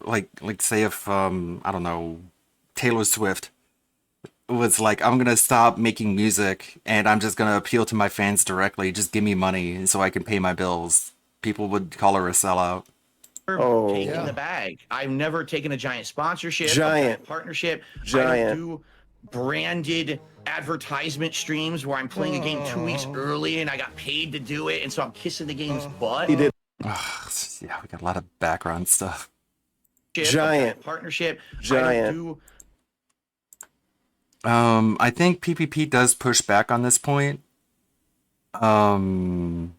like say if, I don't know, Taylor Swift was like, I'm gonna stop making music and I'm just gonna appeal to my fans directly, just give me money so I can pay my bills, people would call her a sellout. Taken the bag. I've never taken a giant sponsorship, a giant partnership. Giant. I don't do branded advertisement streams where I'm playing a game 2 weeks early and I got paid to do it, and so I'm kissing the game's butt. He did. Yeah, we got a lot of background stuff. Giant partnership. Giant. I think PPP does push back on this point. We'll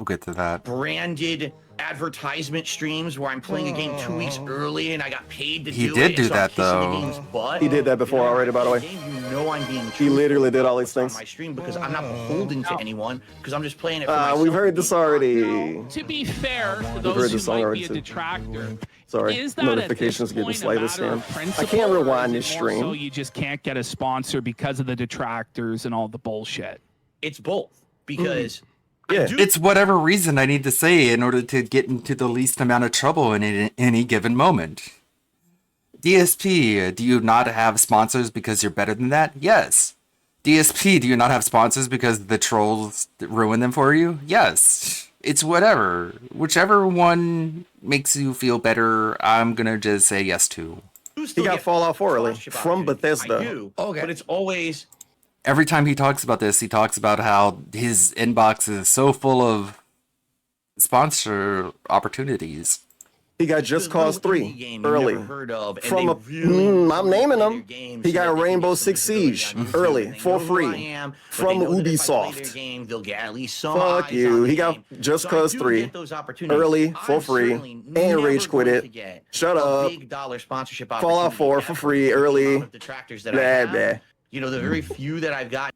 get to that. Branded advertisement streams where I'm playing a game 2 weeks early and I got paid to do it. He did do so that, I'm kissing though. The game's butt. He did that before already, by the way. You know I'm being He literally did all these on things. my stream because I'm not beholden to anyone because I'm just playing it for myself. We've heard this already. To be fair to heard those this who song might already be a too. detractor, Sorry, is that notifications at getting this slightly point a matter of scammed. I principle, can't or rewind is this it more stream. So you just can't get a sponsor because of the detractors and all the bullshit. It's both because Yeah. It's whatever reason I need to say in order to get into the least amount of trouble in any given moment. DSP, do you not have sponsors because you're better than that? Yes. DSP, do you not have sponsors because the trolls ruin them for you? Yes. It's whatever. Whichever one makes you feel better, I'm gonna just say yes to. He got Fallout 4 early from Bethesda. I do, but it's always Every time he talks about this, he talks about how his inbox is so full of sponsor opportunities. He got Just Cause 3 early. From I'm naming them. He got Rainbow Six Siege early for free from Ubisoft. Fuck you. He got Just Cause 3 early for free and rage quit it. Shut up. Fallout 4 for free early. Blah, blah. You know, the very few that I've got.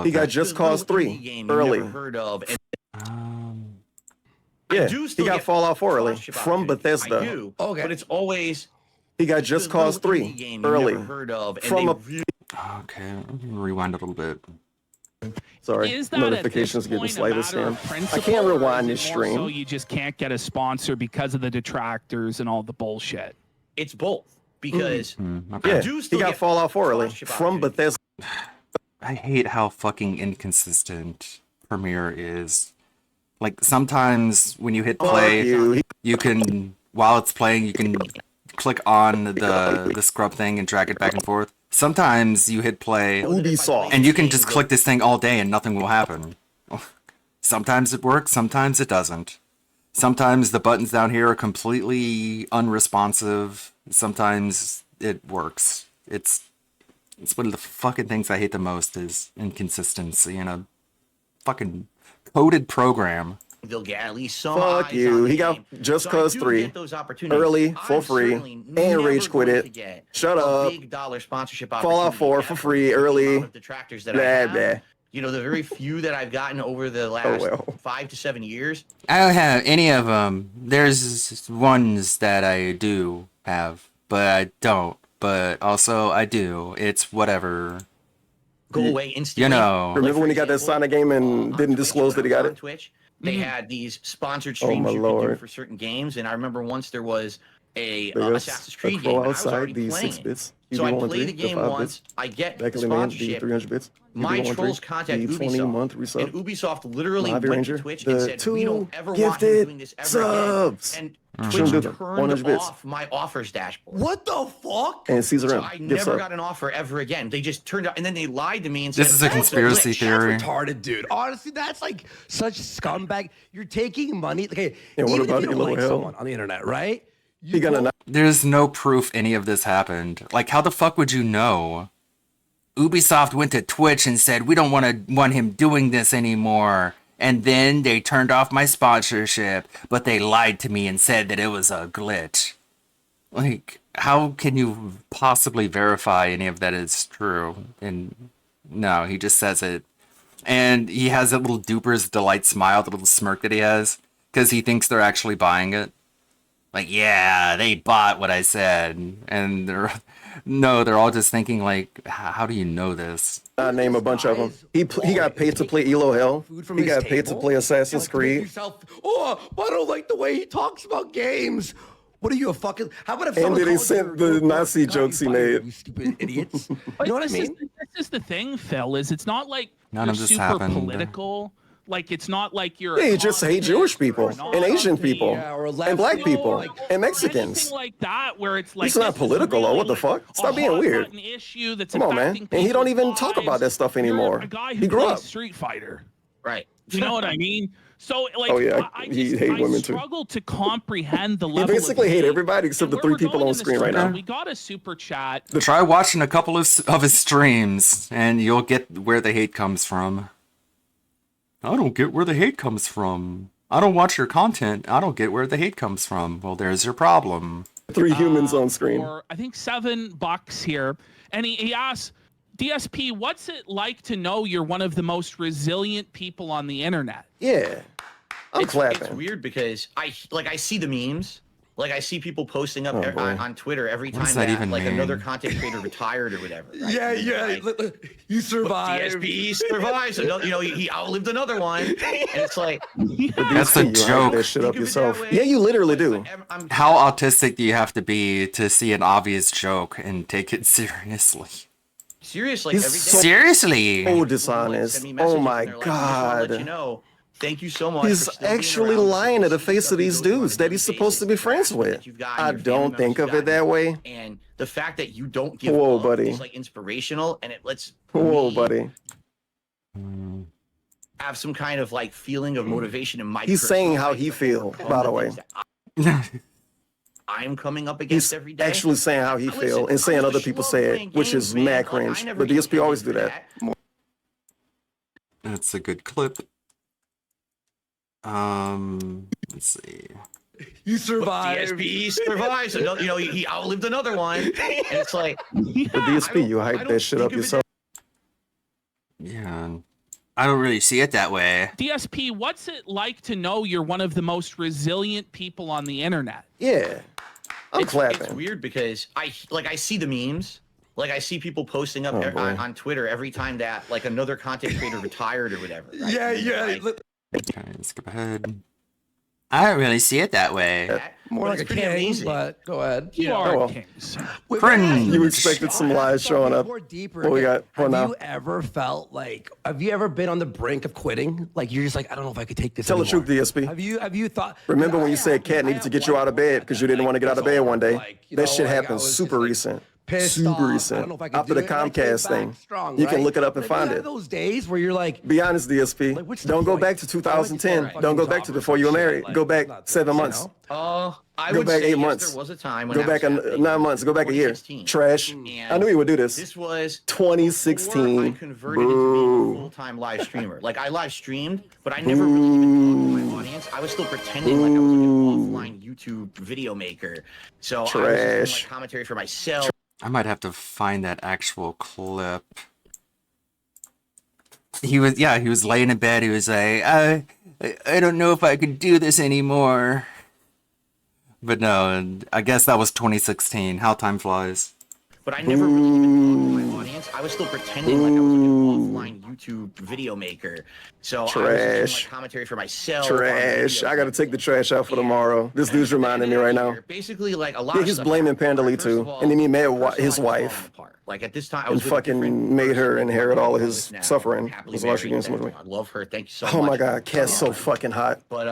He got Just Cause 3 early. Yeah, he got Fallout 4 early from Bethesda. I do, but it's always. He got Just Cause 3 early from Okay, rewind a little bit. Sorry, Is that notifications at this getting point slightly a matter of scammed. I principle, can't or rewind is this it more stream. So you just can't get a sponsor because of the detractors and all the bullshit. It's both because Okay. Yeah, I do he still got get Fallout 4 early from Bethesda. I hate how fucking inconsistent Premiere is. Like, sometimes when you hit play, you can, while it's playing, you can click on the scrub thing and drag it back and forth. Sometimes you hit play, Ubisoft. and you can just click this thing all day and nothing will happen. Sometimes it works, sometimes it doesn't. Sometimes the buttons down here are completely unresponsive. Sometimes it works. It's one of the fucking things I hate the most is inconsistency in a fucking coded program. They'll get at least some. Fuck you. He got Just Cause 3 early for free and rage quit it. Shut up. Big dollar sponsorship Fallout 4 for free early. Blah, blah. You know, the very few that I've gotten over the last 5 to 7 years. I don't have any of them. There's ones that I do have, but I don't. But also I do. It's whatever. Go away instantly. You know. Remember when he got that Sonic game and didn't disclose that he got it? Twitch, they had these sponsored Oh, streams my you could do Lord. for certain games, and I remember once there was a Look at Assassin's Creed pro game. And I was outside already the playing 6 it. bits. So I UV113, play the game 5 once, bits. I get Back of the man, the sponsorship. 300 bits. My UV113, trolls contact the 20 Ubisoft, month resub. and Ubisoft literally Mojave went to Ranger, Twitch the and said, "We don't 2 ever want him gifted doing this ever subs. again." Mhm. And Twitch Shouldn't do them. 100 turned bits. off my offers dashboard. What the fuck? And Caesar So M. I Gift never sub. got an offer ever again. They just turned out, and then they lied to me and said, This is a "Oh, it's conspiracy glitch." theory. That's retarded, dude. Honestly, that's like such scumbag. You're taking money. Okay, Yeah, what even about if you don't Elo like Hell? someone on the internet, right? He gonna There's no proof any of this happened. Like, how the fuck would you know? Ubisoft went to Twitch and said, we don't want him doing this anymore. And then they turned off my sponsorship, but they lied to me and said that it was a glitch. Like, how can you possibly verify any of that is true? And no, he just says it. And he has that little Duper's Delight smile, the little smirk that he has, because he thinks they're actually buying it. Like, yeah, they bought what I said. And they're all just thinking, like, how do you know this? I name a bunch of them. He got paid to play Elo Hell. He got paid to play Assassin's Creed. Oh, I don't like the way he talks about games. What are you, a fucking? How about if And someone then he calls sent you the Nazi jokes he made. You stupid idiots. You But know what I this mean? This is the thing, Phil. Is it's not like None they're of this super happened. political. Like it's not like you're. Yeah, you just hate Jewish people and Asian people and black people and Mexicans. Anything like that, where it's like He's not political, though. What the fuck? Stop being weird. Issue that's Come on, man. And he don't even talk about that stuff anymore. He grew up. Street Fighter. Right. You know what I mean? So like, Oh yeah, he hate women too. I struggle to comprehend the He level. basically hate everybody except the 3 people on screen right now. We got a super chat. Try watching a couple of his streams, and you'll get where the hate comes from. I don't get where the hate comes from. I don't watch your content. I don't get where the hate comes from. Well, there's your problem. 3 humans on screen. For, I think $7 here, and he asks, DSP, what's it like to know you're one of the most resilient people on the internet? Yeah, I'm clapping. It's weird because I see the memes. Like I see people posting up on Twitter every time that like another content creator retired or whatever. Right? Yeah. Like, you survived. DSP survived. So, he outlived another one. And it's like that's a joke. That shit up yourself. Yeah, you literally do. How autistic do you have to be to see an obvious joke and take it seriously? Seriously, seriously. So dishonest. Oh my god. Thank you so much. He's actually lying to the face of these dudes that he's supposed to be friends with. I don't think of it that way. And the fact that you don't give up buddy. Is like inspirational, and it lets buddy. Have some kind of like feeling of motivation in my. He's saying how he feel, by the way. I'm coming up against every day. Actually saying how he feel and saying other people say it, which is mad cringe. But DSP always do that. That's a good clip. Let's see. You survived. DSP survived. So, he outlived another one. And it's like, but DSP, you hype that shit up yourself. Yeah. I don't really see it that way. DSP, what's it like to know you're one of the most resilient people on the internet? Yeah. I'm clapping. It's weird because I see the memes. Like I see people posting up on Twitter every time that like another content creator retired or whatever. Right? Yeah. Okay, let's skip ahead. I don't really see it that way. More like a king, but go ahead. You are kings. Cringe. You expected some lies showing up. What we got for now? Have you ever felt like? Have you ever been on the brink of quitting? Like you're just like, I don't know if I could take this. Tell anymore. the truth, DSP. Have you thought? Remember when you said Cat needed to get you out of bed because you didn't want to get out of bed one day? That shit happened super recent. Super recent. After the Comcast thing, you can look it up and find it. Those days where you're like, be honest, DSP. Don't go back to 2010. Don't go back to before you were married. Go back 7 months. Go back 8 months. There was a time when go back 9 months. Go back a year. Trash. I knew you would do this. This was 2016. I converted into being a full-time live streamer. Like I live streamed, but I never really even talked to my audience. I was still pretending like I was an offline YouTube video maker. So I was just doing like commentary for myself. I might have to find that actual clip. He was laying in bed. He was like, I don't know if I can do this anymore. But no, I guess that was 2016. How time flies. But I never really even talked to my audience. I was still pretending like I was an offline YouTube video maker. So I was just doing like commentary for myself. Trash. I gotta take the trash out for tomorrow. This dude's reminding me right now. Basically, like a lot of he's stuff blaming Pandali too, and then he made his wife. Like at this time, I and was fucking made her inherit all of his suffering. That's why she getting I love her. Thank you so much. Oh my god, Cat's so fucking hot. But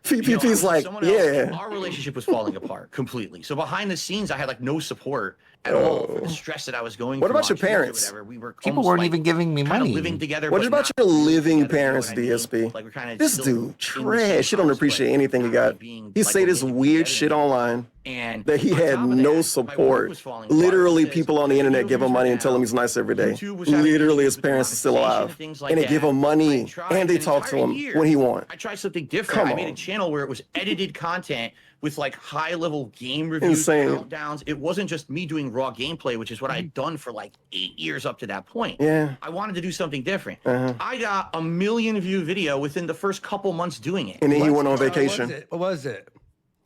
PPP's like, yeah. Our relationship was falling apart completely. So behind the scenes, I had like no support at all for the stress that I was going through. What about your parents? We were people weren't even giving me money. Living together. What about your living parents, DSP? Like this dude, trash. He don't appreciate anything he got. He say this weird shit online. And that he had no support. Literally, people on the internet give him money and tell him he's nice every day. Literally, his parents are still alive, and they give him money and they talk to him when he wants. I tried something different. I made a channel where it was edited content with like high-level game reviews, countdowns. It wasn't just me doing raw gameplay, which is what I had done for like 8 years up to that point. Yeah, I wanted to do something different. I got a 1 million view video within the first couple months doing it. And then he went on vacation. What was it?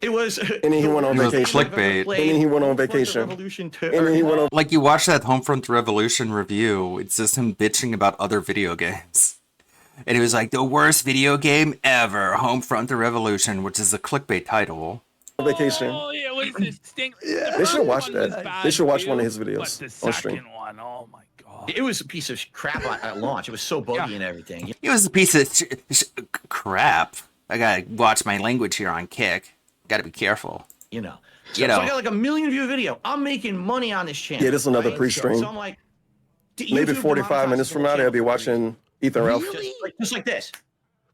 It was. And then he went on vacation. Clickbait. And then he went on vacation. And then he went on. Like you watch that Homefront Revolution review, it's just him bitching about other video games. And it was like the worst video game ever, Homefront the Revolution, which is a clickbait title. Vacation. Oh, yeah, what is this stink? The They should first watch one was that. bad They should watch too, one of his but videos the on stream. second one, oh my god. It was a piece of crap at launch. It was so buggy and everything. It was a piece of crap. I gotta watch my language here on Kick. Gotta be careful. You know. You So know. I got like 1 million view video. I'm making money on this channel. Yeah, this is another right? pre-stream. So I'm like, Maybe 45 minutes from now, they'll be watching Ethan Ralph. Just like this.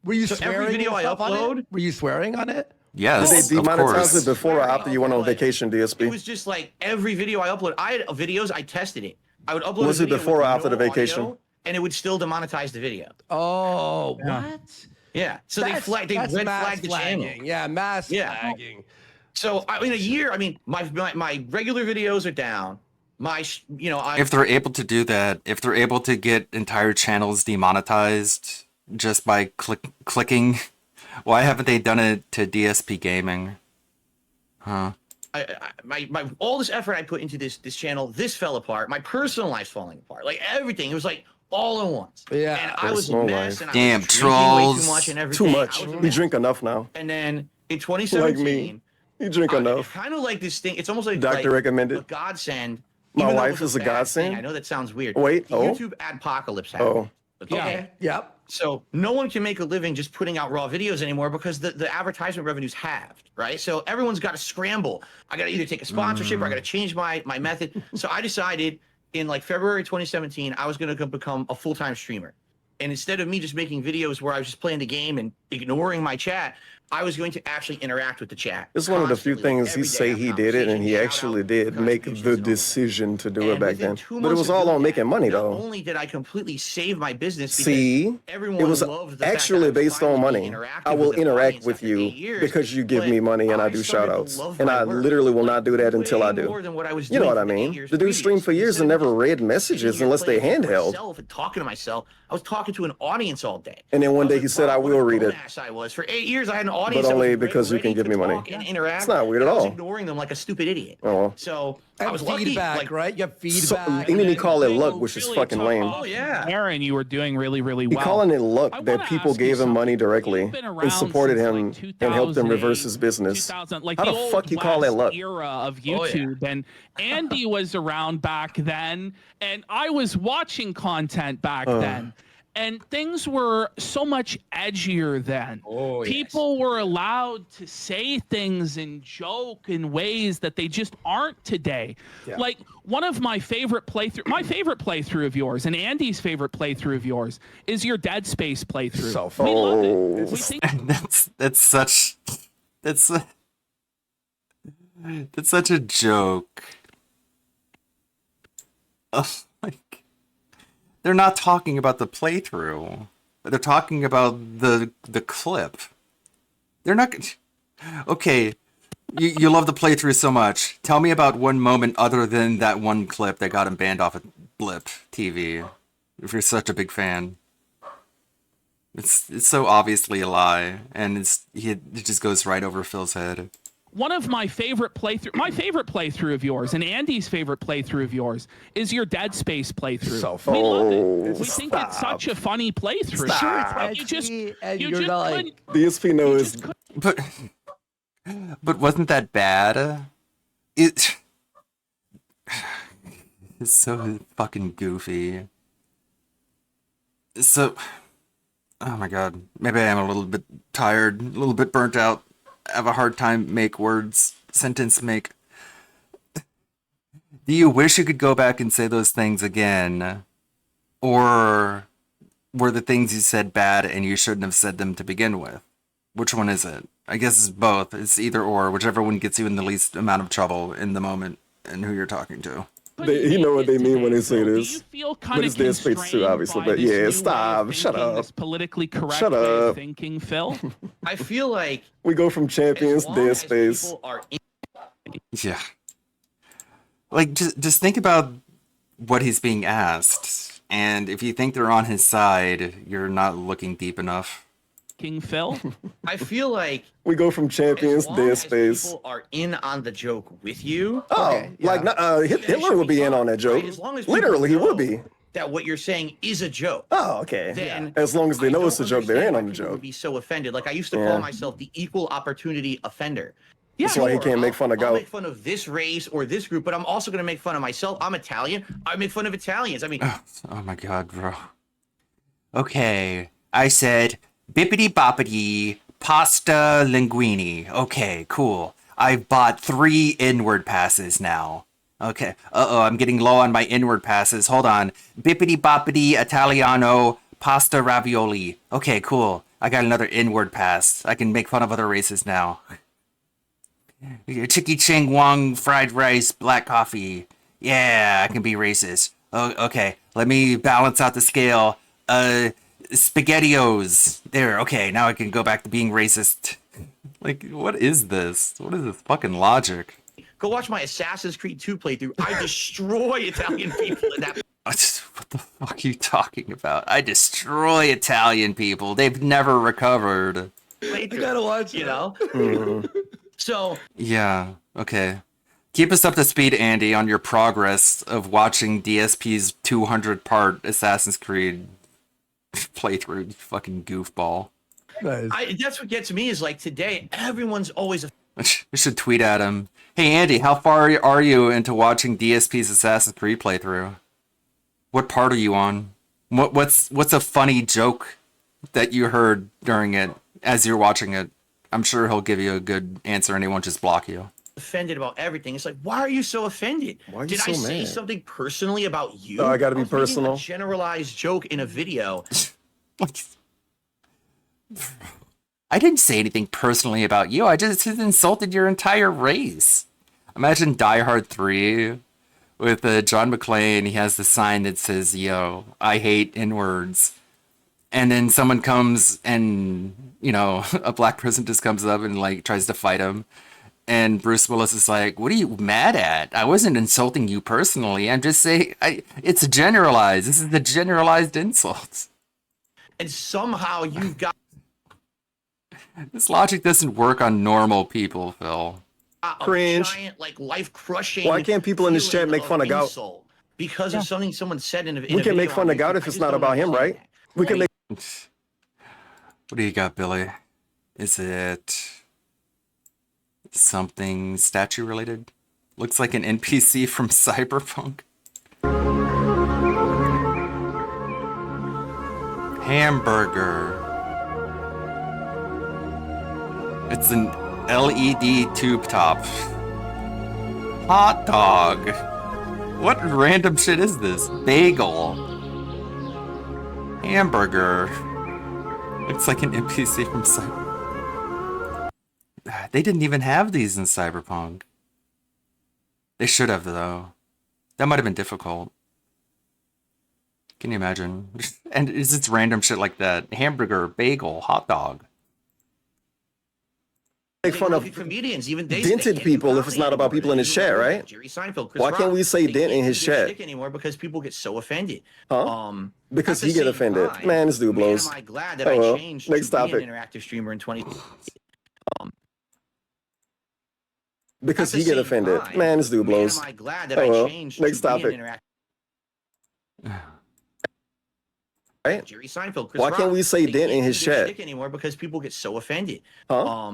Were you So swearing? every video I and stuff on it? upload, Were you swearing on it? Yes, Did they of demonetize course. it before or after you went on vacation, it DSP? was just like every video I upload. I had videos, I tested it. I would upload Was a it video before with or after no the vacation? audio, and it would still demonetize the video. Oh, what? Yeah. So That's they mass red flagged the channel. flagging. Yeah, mass flagging. So in a year, I mean, my regular videos are down. If they're able to do that, if they're able to get entire channels demonetized just by clicking, why haven't they done it to DSP Gaming? Huh? My all this effort I put into this channel, this fell apart. My personal life's falling apart. Like everything, it was like all at once. Yeah. And I was a Personal mess. life. And I Damn was drinking way trolls. too much and everything. Too I much. was a We mess. drink enough now. And then in 2017, Like me. You drink enough. kind of like this thing. It's almost like Doctor recommended. a godsend. My even though it wife was is a bad godsend? thing. I know that sounds weird. Wait, The YouTube adpocalypse happened. Okay. Yep. So no one can make a living just putting out raw videos anymore because the advertisement revenue's halved, right? So everyone's got to scramble. I got to either take a sponsorship or I got to change my method. So I decided in like February 2017, I was going to become a full-time streamer. And instead of me just making videos where I was just playing the game and ignoring my chat, I was going to actually interact with the chat. It's one of the few things he say he did it, and he actually did make the decision to do it back then. But it was all on making money, Not though. only did I completely save my business, because See, everyone it was loved the fact that actually I was based on finally money. interactive I will with an interact audience with after you 8 years, because you give but me money and I I do started to shout-outs. love And my I work literally will not do that until I way do. more than what I was You know doing what I for 8 mean? years The dude streamed for years and never read messages unless they handheld. And talking to myself, I was talking to an audience all day. And then one day he said, I will read it. I was for 8 years. I had an audience, But that was only because you ready can give to me money. talk and interact. It's not weird at I was all. ignoring them like a stupid idiot. Oh. So I was lucky. feedback, Like, right? You have So, feedback. and then he called it luck, which is fucking lame. oh yeah. Aaron, you were doing really, really He well. calling it luck I that wanna people ask you gave him money something. directly You've been and around supported since, him like, and helped him 2008, reverse his business. 2000, like How the the old fuck you call that West luck? era of Oh, yeah. YouTube, and Andy was around back then, and I was watching content back then. And things were so much edgier then. Oh, yes. People were allowed to say things and joke in ways that they just aren't today. Like one of my favorite playthrough of yours, and Andy's favorite playthrough of yours, is your Dead Space playthrough. So we love it. Oh. We think That's such a joke. Oh, like, they're not talking about the playthrough. They're talking about the clip. They're not. Okay, you love the playthrough so much. Tell me about one moment other than that one clip that got him banned off of Blip TV. If you're such a big fan. It's so obviously a lie, and it just goes right over Phil's head. one of my favorite playthrough of yours, and Andy's favorite playthrough of yours, is your Dead Space playthrough. So we love Oh, it. We think it's such a funny playthrough. Sure, it's You just, edgy, and you you're just not couldn't. DSP knows. But wasn't that bad? It's so fucking goofy. So, oh my god, maybe I am a little bit tired, a little bit burnt out. I have a hard time sentence make. Do you wish you could go back and say those things again? Or were the things you said bad and you shouldn't have said them to begin with? Which one is it? I guess it's both. It's either or, whichever one gets you in the least amount of trouble in the moment and who you're talking to. You know what they mean when they say this. Feel But it's Dead Space too, obviously. But yeah, stop. Shut up. This politically correct Shut way of up. thinking, Phil. I feel like We go from champions, as long Dead as Space. people are in Yeah. Like, just think about what he's being asked. And if you think they're on his side, you're not looking deep enough. King Phil. I feel like We go from champions, as long Dead as Space. people are in on the joke with you, Oh, like Hitler would be in on that joke. As long as people Literally, he know would be. that what you're saying is a joke. Oh, okay. Then As long as they know I it's a don't joke, they're in understand on why the people would joke. be so offended. Like I used to Yeah. call myself the equal opportunity offender. Yeah, That's why he sure, can't make fun of I'll gout. make fun of this race or this group, but I'm also going to make fun of myself. I'm Italian. I make fun of Italians. I mean, Oh my god, bro. Okay, I said bippity boppity pasta linguine. Okay, cool. I've bought 3 inward passes now. Okay. Uh-oh, I'm getting low on my inward passes. Hold on. Bippity boppity Italiano pasta ravioli. Okay, cool. I got another inward pass. I can make fun of other races now. Chicky Ching Wong fried rice, black coffee. Yeah, I can be racist. Oh, okay. Let me balance out the scale. SpaghettiOs. There, okay, now I can go back to being racist. Like, what is this? What is this fucking logic? go watch my Assassin's Creed 2 playthrough. I destroy Italian people in that. What the fuck are you talking about? I destroy Italian people. They've never recovered. Playthrough, you gotta watch, you know? So. Yeah, okay. Keep us up to speed, Andy, on your progress of watching DSP's 200-part Assassin's Creed playthrough, you fucking goofball. Nice. That's what gets me is like today, everyone's always a. We should tweet at him. Hey, Andy, how far are you into watching DSP's Assassin's Creed playthrough? What part are you on? What's a funny joke that you heard during it as you're watching it? I'm sure he'll give you a good answer and he won't just block you. Offended about everything. It's like, why are you so offended? Why are you Did so I say mad? something personally about you? Oh, I gotta be was making personal. A generalized joke in a video. I didn't say anything personally about you. I just insulted your entire race. Imagine Die Hard 3 with John McClane. He has the sign that says, yo, I hate N-words. And then someone comes and, you know, a black person just comes up and like tries to fight him. And Bruce Willis is like, what are you mad at? I wasn't insulting you personally. I'm just saying, it's generalized. This is the generalized insult. And somehow you've got This logic doesn't work on normal people, Phil. a Cringe. giant, like life-crushing. Why can't people in this chat feeling make fun of gout? insult because of something someone said in a We video can make fun on of gout YouTube. if I it's just not don't about him, understand right? that. We can make. What do you got, Billy? Is it something statue related? Looks like an NPC from Cyberpunk. Hamburger. It's an LED tube top. Hot dog. What random shit is this? Bagel. Hamburger. Looks like an NPC from Cyberpunk. They didn't even have these in Cyberpunk. They should have, though. That might have been difficult. Can you imagine? And it's random shit like that. Hamburger, bagel, hot dog. Make fun of comedians, even they dented can't people do if it's not comedy about people in his anymore. chat, right? Jerry Seinfeld, Chris Why can't Rock, we say they dent in can't his do their chat? shtick anymore because people get so offended. Huh? Because at he the get same offended. time, Man, this dude man, blows. am I glad that Oh, I well. changed Next to be topic. an interactive streamer in 20. Because At he the get same offended. time, Man, this dude man, blows. am I glad that Oh, I well. changed Next to be topic. an interactive. Right? Jerry Seinfeld, Chris Why Rock, can't we say they dent in can't his do their chat? shtick anymore because people get so offended. Huh?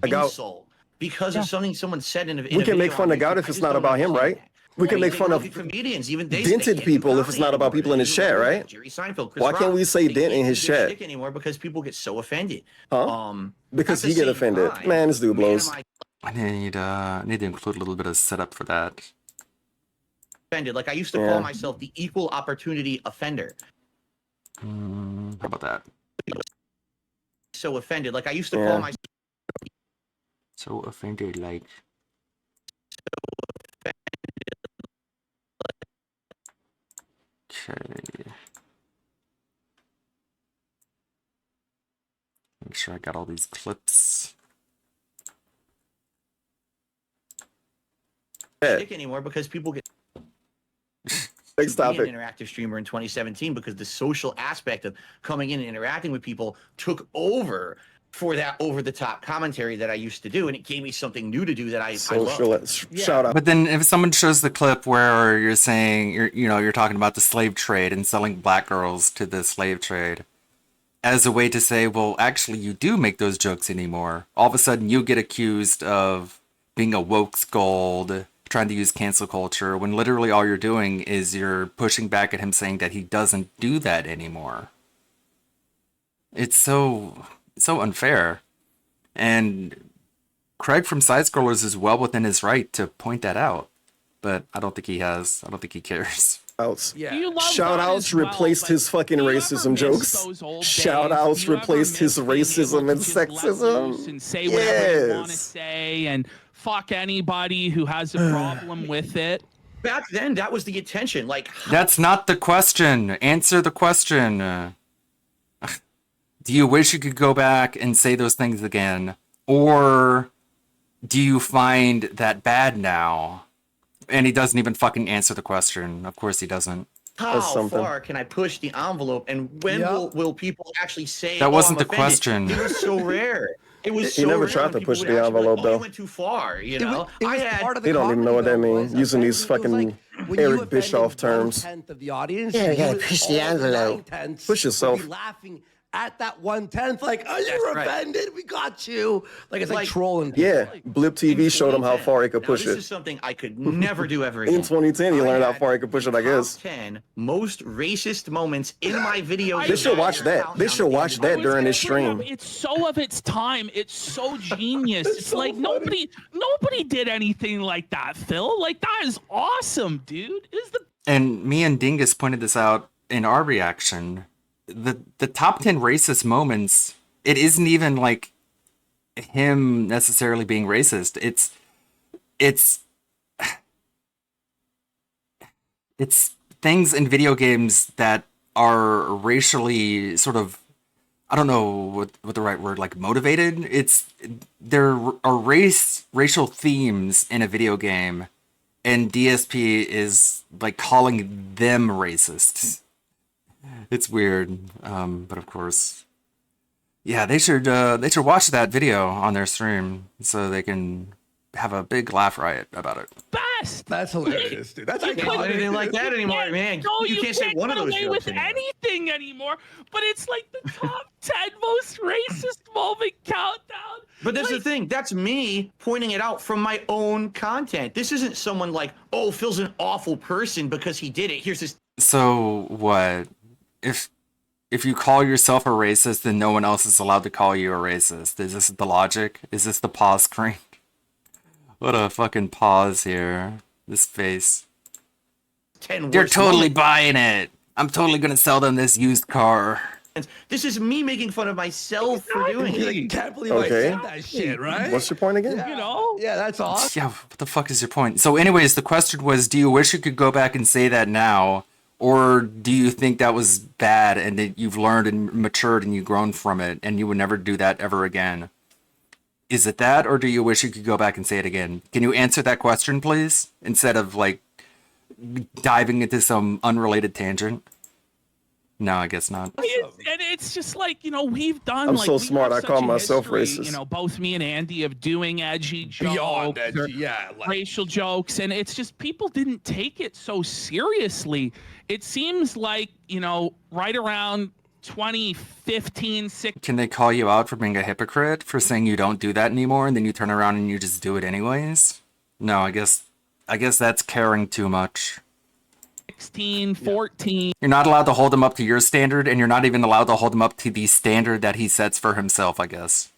I got. Insult because of something someone said in a We video can make fun on of gout YouTube. if I it's just not don't about him, understand right? that. We can I make mean, fun they of look at comedians, even they dented can't do people if comedy it's not about anymore. people in his They chat, do right? Jerry Seinfeld, Chris Why Rock, can't we say they dent can't in his do their chat? shtick anymore because people get so offended. Huh? Because at he the get same offended. time, Man, this dude man, blows. am I need to include a little bit of setup for that. offended. Like I used to Yeah. call myself the equal opportunity offender. How about that? So offended. Like I used to Yeah. call myself. So offended, like. Okay. Make sure I got all these clips. Shtick anymore because people get Next to be topic. an interactive streamer in 2017 because the social aspect of coming in and interacting with people took over for that over-the-top commentary that I used to do, and it gave me something new to do that I Social. love. Shout out. But then if someone shows the clip where you're saying you're talking about the slave trade and selling black girls to the slave trade, as a way to say, well, actually, you do make those jokes anymore. All of a sudden, you get accused of being a woke scold, trying to use cancel culture, when literally all you're doing is you're pushing back at him saying that he doesn't do that anymore. It's so unfair. And Craig from Side Scrollers is well within his right to point that out. But I don't think he has. I don't think he cares. Yeah. Shout outs replaced his fucking racism jokes. Shout outs replaced his racism and sexism. And say whatever you want to say and fuck anybody who has a problem with it. Back then, that was the intention. Like, that's not the question. Answer the question. Do you wish you could go back and say those things again? Or do you find that bad now? And he doesn't even fucking answer the question. Of course he doesn't. How far can I push the envelope? And when will people actually say that wasn't I'm the offended? question? It was so rare. It was He so never rare tried when to people push would the actually be envelope, like, though. you went too far, you know? They don't even know what that means. Using these fucking Eric Bischoff terms. Of the audience, Yeah, you gotta would push the all envelope. 9/10 Push yourself. would be laughing at that 1/10, like, oh, you're right. offended. We got you. Like it's like trolling. Yeah, Blip TV showed him how far he could Now, push this it. is something I could never do ever In again. 2010, he learned how had far he could push it, I guess. Top 10 most racist moments in my videos. They should watch that. They should watch that during this stream. It's so of its time. It's so genius. It's so like nobody did anything like that, Phil. Like that is awesome, dude. And me and Dingus pointed this out in our reaction. The top 10 racist moments, it isn't even like him necessarily being racist. It's things in video games that are racially sort of, I don't know what the right word, like motivated. There are racial themes in a video game, and DSP is like calling them racist. It's weird, but of course, yeah, they should watch that video on their stream so they can have a big laugh riot about it. Best. That's hilarious, dude. That's I can't do anything like that anymore, man. No, you can't say one of get those away jokes with anymore. anything anymore. But it's like the top 10 most racist moment countdown. But that's the thing. That's me pointing it out from my own content. This isn't someone like, oh, Phil's an awful person because he did it. Here's this. So what? If you call yourself a racist, then no one else is allowed to call you a racist. Is this the logic? Is this the pause screen? What a fucking pause here. This face. 10 They're worst totally moments. buying it. I'm totally gonna sell them this used car. This is me making fun of myself for doing I it. can't believe I said that shit, right? What's your point again? You know? Yeah, that's awesome. Yeah, what the fuck is your point? So anyways, the question was, do you wish you could go back and say that now? Or do you think that was bad and that you've learned and matured and you've grown from it and you would never do that ever again? Is it that, or do you wish you could go back and say it again? Can you answer that question, please? Instead of, like, diving into some unrelated tangent? No, I guess not. And it's just like, you know, we've done. I'm like, so we smart, have I call such a myself history, racist. You know, both me and Andy of doing edgy jokes, Beyond edgy, or yeah, like- racial jokes, and it's just people didn't take it so seriously. It seems like, you know, right around 2015, 16. Can they call you out for being a hypocrite for saying you don't do that anymore and then you turn around and you just do it anyways? No, I guess that's caring too much. 16, 14. You're not allowed to hold him up to your standard, and you're not even allowed to hold him up to the standard that he sets for himself, I guess.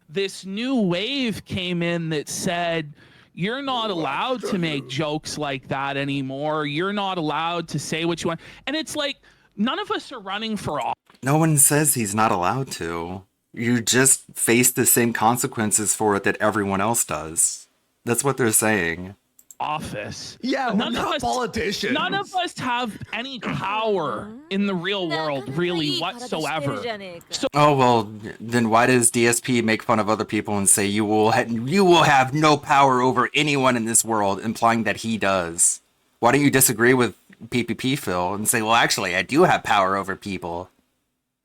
This new wave came in that said, you're not allowed to make jokes like that anymore. You're not allowed to say what you want. And it's like, none of us are running for office. No one says he's not allowed to. You just face the same consequences for it that everyone else does. That's what they're saying. Office. Yeah, we're not politicians. None of us have any power in the real world, really, whatsoever. So, Oh, well, then why does DSP make fun of other people and say you will have no power over anyone in this world, implying that he does? Why don't you disagree with PPP, Phil, and say, well, actually, I do have power over people?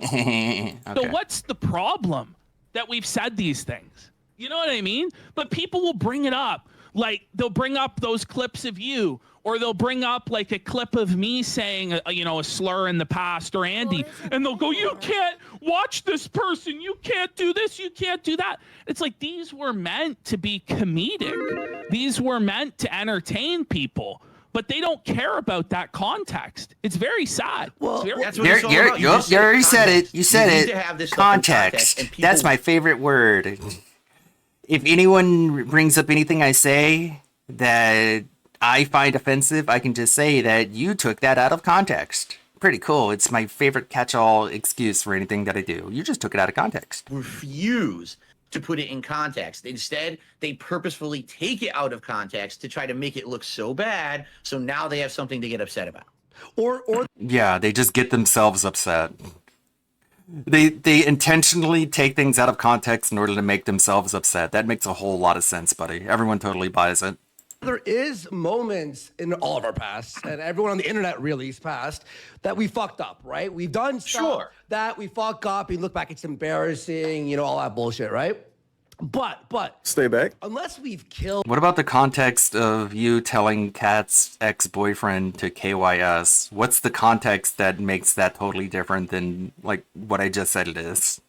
Okay. So what's the problem that we've said these things? You know what I mean? But people will bring it up. Like, they'll bring up those clips of you or they'll bring up like a clip of me saying, a slur in the past, or Andy, and they'll go, you can't watch this person. You can't do this. You can't do that. It's like, these were meant to be comedic. These were meant to entertain people, but they don't care about that context. It's very sad. Well, that's what it's all about. You already said it. You said need it. to have this stuff in Context. and people- That's my favorite word. If anyone brings up anything I say that I find offensive, I can just say that you took that out of context. Pretty cool. It's my favorite catch-all excuse for anything that I do. You just took it out of context. refuse to put it in context. Instead, they purposefully take it out of context to try to make it look so bad, so now they have something to get upset about. Or Yeah, they just get themselves upset. They intentionally take things out of context in order to make themselves upset. That makes a whole lot of sense, buddy. Everyone totally buys it. there is moments in all of our past, and everyone on the internet really's past, that we fucked up, right? We've done stuff that we fuck up. You look back, it's embarrassing, all that bullshit, right? But Stay back. unless we've killed What about the context of you telling Kat's ex-boyfriend to KYS? What's the context that makes that totally different than, like, what I just said it is?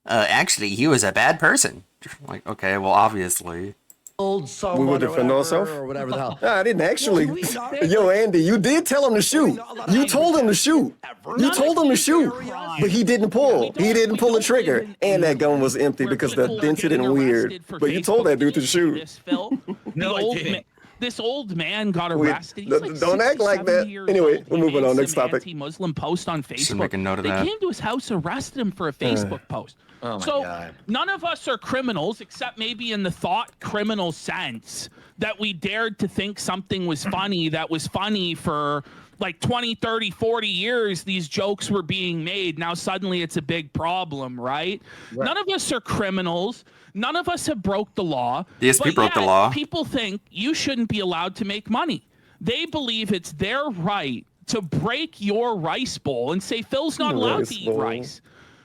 Actually, he was a bad person. Like, okay, well, obviously. someone We would or defend whatever, ourselves? or whatever the hell. Nah, I didn't actually. No, we not. Yo, Andy, you did tell him to shoot. You told him to shoot. You told him to shoot, but he didn't pull. He didn't pull the trigger, and that gun was empty because the dented and weird. But you told that dude to shoot. No, I didn't. This old man got Wait, arrested. He's like don't act like 67 that. years Anyway, old. we're He moving made on. Next some topic. Anti-Muslim post on Facebook. Should make a note of they that. came to his house, arrested him for a Facebook post. Oh my so God. none of us are criminals, except maybe in the thought criminal sense that we dared to think something was funny that was funny for like 20, 30, 40 years. These jokes were being made. Now suddenly it's a big problem, right? None of us are criminals. None of us have broke the law. DSP but broke the yet law. People think you shouldn't be allowed to make money. They believe it's their right to break your rice bowl and say Phil's not allowed Rice to eat bowl. rice.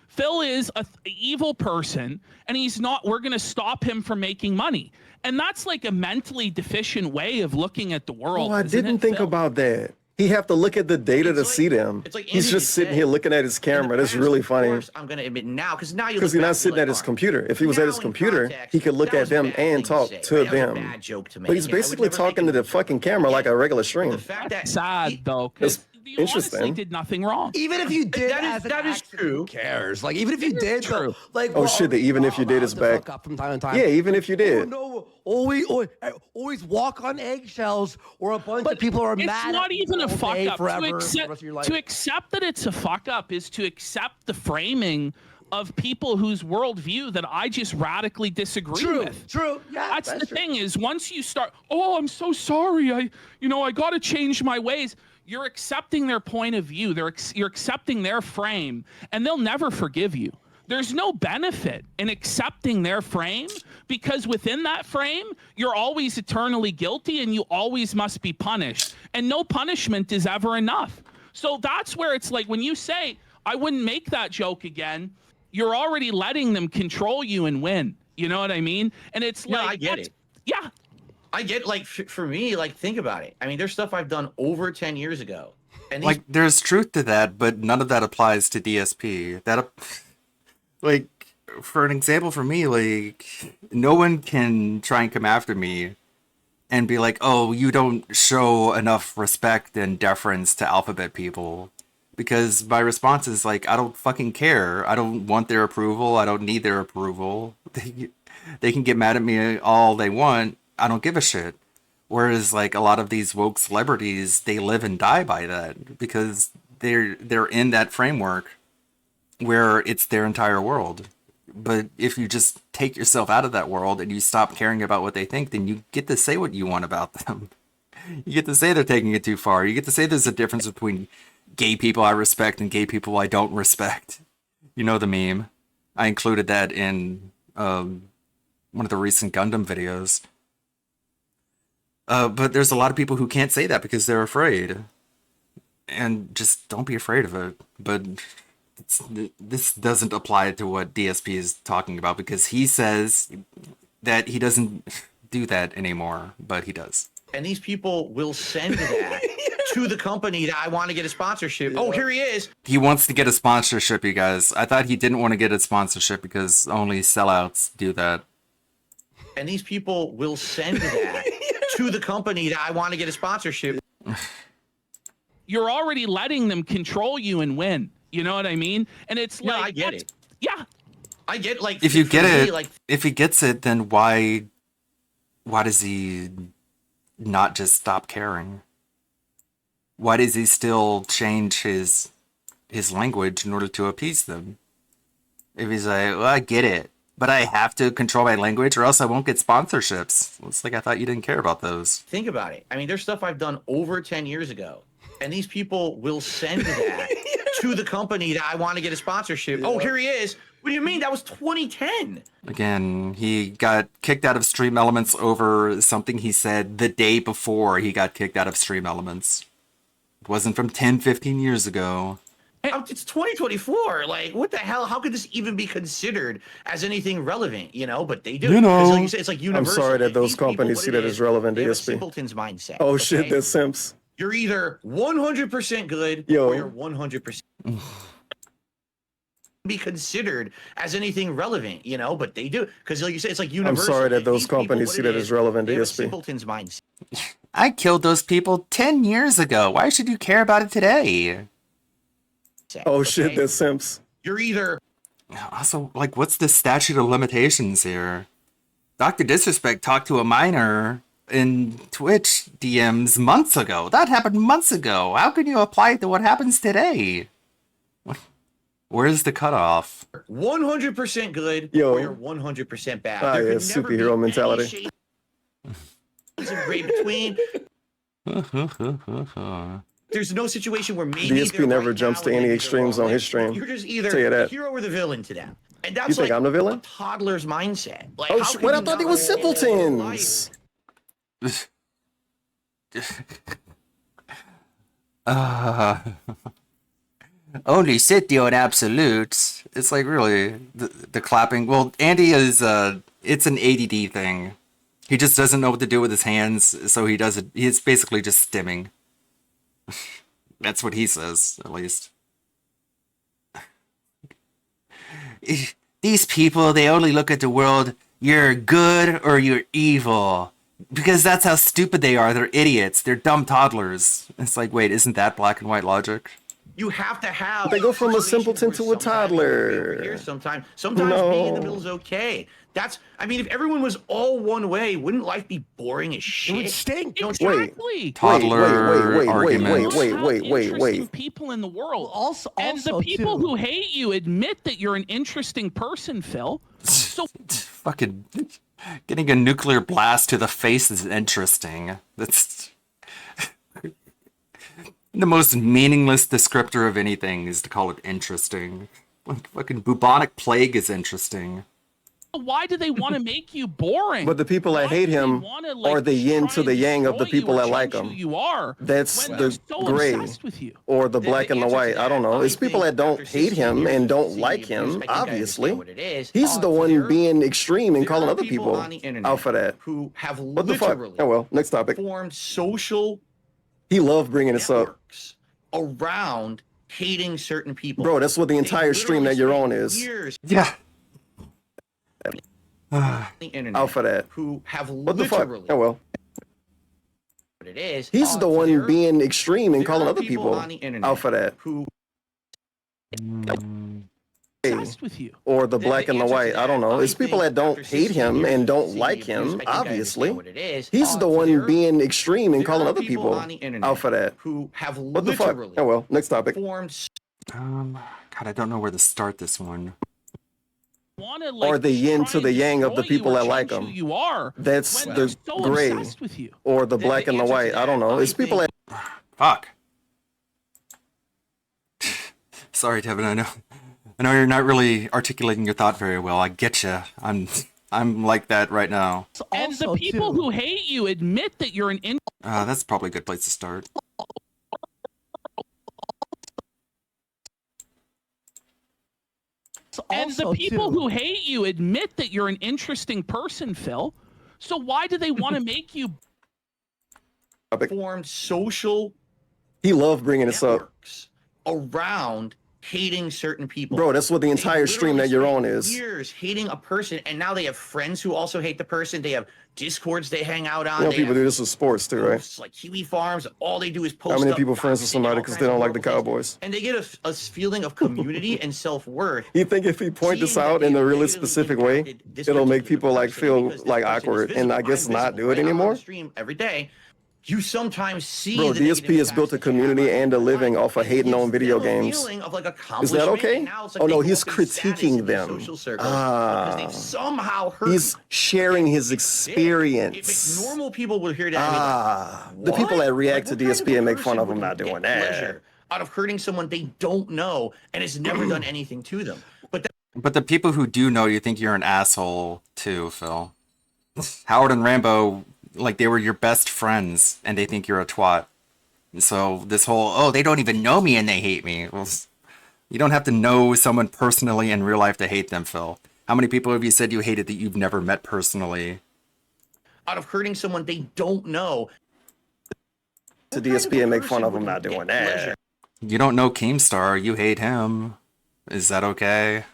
Phil is an evil person, and he's not. We're going to stop him from making money. And that's like a mentally deficient way of looking at the world. Oh, I isn't didn't it, think Phil? about that. He have to look at the data It's to like- see them. it's like He's Andy just sitting said. here looking at his In the camera. That's past, really of funny. course, I'm going to admit now, because now you Because look he's not back, sitting you're at like, his all right, computer. If he was at now his in computer, context, he could look that at was a them bad thing and talk say, to right? That was a them. bad joke to make, But he's and I would basically never talking make to a the joke. fucking camera like a regular The stream. fact that Sad though, because you honestly interesting. did nothing wrong. Even if you did, That is true. Who cares? Like, even if you did, true. like, Oh, shit, the even if you did is to back. fuck up from time to time. Yeah, even if you did. No, always walk on eggshells, or a bunch of people are It's mad. not at you even a all fuck day up. forever, To for the accept, rest of your life. to accept that it's a fuck up is to accept the framing of people whose worldview that I just radically disagree with. True. Yeah, That's the true. thing is, once you start, oh, I'm so sorry. I got to change my ways. You're accepting their point of view. You're accepting their frame, and they'll never forgive you. There's no benefit in accepting their frame, because within that frame, you're always eternally guilty and you always must be punished. And no punishment is ever enough. So that's where it's like, when you say, I wouldn't make that joke again, you're already letting them control you and win. You know what I mean? And it's No, like, I get it. Yeah. I get, like, for me, like, think about it. I mean, there's stuff I've done over 10 years ago. And these Like, there's truth to that, but none of that applies to DSP. Like, for an example for me, like, no one can try and come after me and be like, oh, you don't show enough respect and deference to alphabet people. Because my response is like, I don't fucking care. I don't want their approval. I don't need their approval. They can get mad at me all they want. I don't give a shit. Whereas like a lot of these woke celebrities, they live and die by that because they're in that framework where it's their entire world. But if you just take yourself out of that world and you stop caring about what they think, then you get to say what you want about them. You get to say they're taking it too far. You get to say there's a difference between gay people I respect and gay people I don't respect. You know the meme. I included that in one of the recent Gundam videos. But there's a lot of people who can't say that because they're afraid. And just don't be afraid of it. But this doesn't apply to what DSP is talking about because he says that he doesn't do that anymore, but he does. And these people will send that to the company that I want to get a sponsorship. Oh, here he is. He wants to get a sponsorship, you guys. I thought he didn't want to get a sponsorship because only sellouts do that. And these people will send that to the company that I want to get a sponsorship. You're already letting them control you and win. You know what I mean? And it's Yeah, like, I get it. Yeah. I get like If you for get me, it, like if he gets it, then why does he not just stop caring? Why does he still change his language in order to appease them? If he's like, well, I get it, but I have to control my language or else I won't get sponsorships. It's like, I thought you didn't care about those. think about it. I mean, there's stuff I've done over 10 years ago, and these people will send that to the company that I want to get a sponsorship. Oh, here he is. What do you mean? That was 2010. Again, he got kicked out of Stream Elements over something he said the day before he got kicked out of Stream Elements. It wasn't from 10, 15 years ago. It's 2024. Like, what the hell? How could this even be considered as anything relevant? You know, but they do. You know. 'Cause like you say, it's like I'm universal. sorry that These those people, companies what see it that is, as relevant they to have a ESP. simpleton's mindset. Oh okay? shit, that's Simps. You're either 100% good Yo. or you're 100% be considered as anything relevant, you know, but they do. Because like you say, it's like I'm universal. sorry that These those people, companies what see it that is, as relevant they to have a ESP. simpleton's mindset. I killed those people 10 years ago. Why should you care about it today? Oh shit, okay? that's Simps. You're either Also, like, what's the statute of limitations here? Dr. Disrespect talked to a minor in Twitch DMs months ago. That happened months ago. How can you apply it to what happens today? Where's the cutoff? 100% good Yo. or you're 100% bad. Ah, There yeah, could never be superhero any mentality. shades of gray between. There's no situation where maybe DSP they're never right jumps now to and any maybe they're extremes wrong. on his stream. You're just Tell either you the that. hero or the villain to them, and that's You think like I'm the villain? a toddler's mindset. Like, Oh how shit, can what? I you thought they not were live your life? simpletons. Only sit on absolutes. It's like, really, the clapping. Well, Andy is, it's an ADD thing. He just doesn't know what to do with his hands, so he does it. He's basically just stimming. That's what he says, at least. These people, they only look at the world, you're good or you're evil. Because that's how stupid they are. They're idiots. They're dumb toddlers. It's like, wait, isn't that black and white logic? You have to have. They go from a situations simpleton where to a sometimes you'll be over toddler. here, Sometimes being in the middle is okay. That's. I mean, if everyone was all one way, wouldn't life be boring as shit? It would stink. Exactly. Toddler argument. Interesting people in the world. And the Also, people too. who hate you admit that you're an interesting person, Phil. So Fucking getting a nuclear blast to the face is interesting. That's the most meaningless descriptor of anything is to call it interesting. Like, fucking bubonic plague is interesting. why do they want to make you boring? But the people that hate him are the yin to the yang of the people that like him. You are. That's when they're the so gray obsessed with you. or the black and the answer to white. I don't that, know. I It's people think that don't after hate 16 him years and of don't seeing like abuse, him, I think I obviously. understand what it is. He's the one There- being extreme and there calling are other people on the internet out for that. who have What the fuck? literally Oh well, next topic. formed social He loved bringing this up. networks around hating certain people. Bro, that's what the They entire stream that literally you're on spent is. Years Yeah. on the internet Out for that. who have What the fuck? literally Oh well. what it is. He's the one there- being extreme and there calling are other people on the internet out for that. who Obsessed with you. Or the black and the answer to white. I don't that, know. I It's people think that don't after hate 16 him years and of don't seeing like abuse, him, I think I obviously. understand what it is. He's the one there- being extreme and there calling are other people on the internet out for that. who have What the fuck? literally Oh well, next topic. formed God, I don't know where to start this one. Wanna, like, Or the yin try to and the yang of the destroy you people or that like change him. who you are. That's when the they're so gray obsessed with you. or the black and the answer to white. I don't that, know. I It's people that Fuck. Sorry, Tevin. I know you're not really articulating your thought very well. I get you. I'm like that right now. And the Also, people too. who hate you admit that you're an That's probably a good place to start. And the Also, people too. who hate you admit that you're an interesting person, Phil. So why do they want to make you topic. Formed social He loved bringing this up. networks around hating certain people. Bro, that's what the entire stream that you're on is. Years hating a person, and now they have friends who also hate the person. They have discords they hang out on. You know, They people have do this with sports too, right? posts like Kiwi Farms. All they do is post. How many up people friends with somebody because they don't like the Cowboys? and they get a feeling of community and self-worth. You think if he point this out in a really specific way, it'll make people like feel like awkward and I guess not do it anymore? Stream every day. You sometimes see. Bro, the DSP negative has built a community and a living off of hating on video games. feeling of like Is that okay? Like Oh no, they he's go up in status critiquing in their them. social circle because they've somehow heard. He's sharing his If experience. normal people would hear that, and be The like, people "What? that react Like, to what kind DSP of and make fun person of him would not get doing that. pleasure out of hurting someone they don't know and has never done anything to them. But the people who do know you think you're an asshole too, Phil. Howard and Rambo, like they were your best friends and they think you're a twat. So this whole, oh, they don't even know me and they hate me. Well, you don't have to know someone personally in real life to hate them, Phil. How many people have you said you hated that you've never met personally? Out of hurting someone they don't know. To DSP and make fun of him not doing that. You don't know Keemstar, you hate him. Is that okay?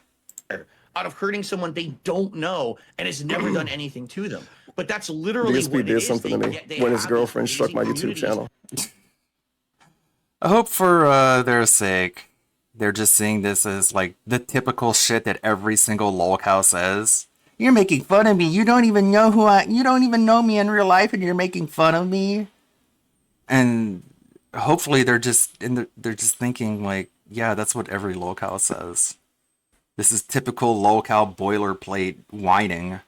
Out of hurting someone they don't know and has never done anything to them. But that's literally DSP what it did is. something to me when his girlfriend struck my YouTube channel. I hope for their sake, they're just seeing this as like the typical shit that every single lolcow says. You're making fun of me. You don't even know you don't even know me in real life and you're making fun of me. And hopefully they're just thinking like, yeah, that's what every lolcow says. This is typical lolcow boilerplate whining.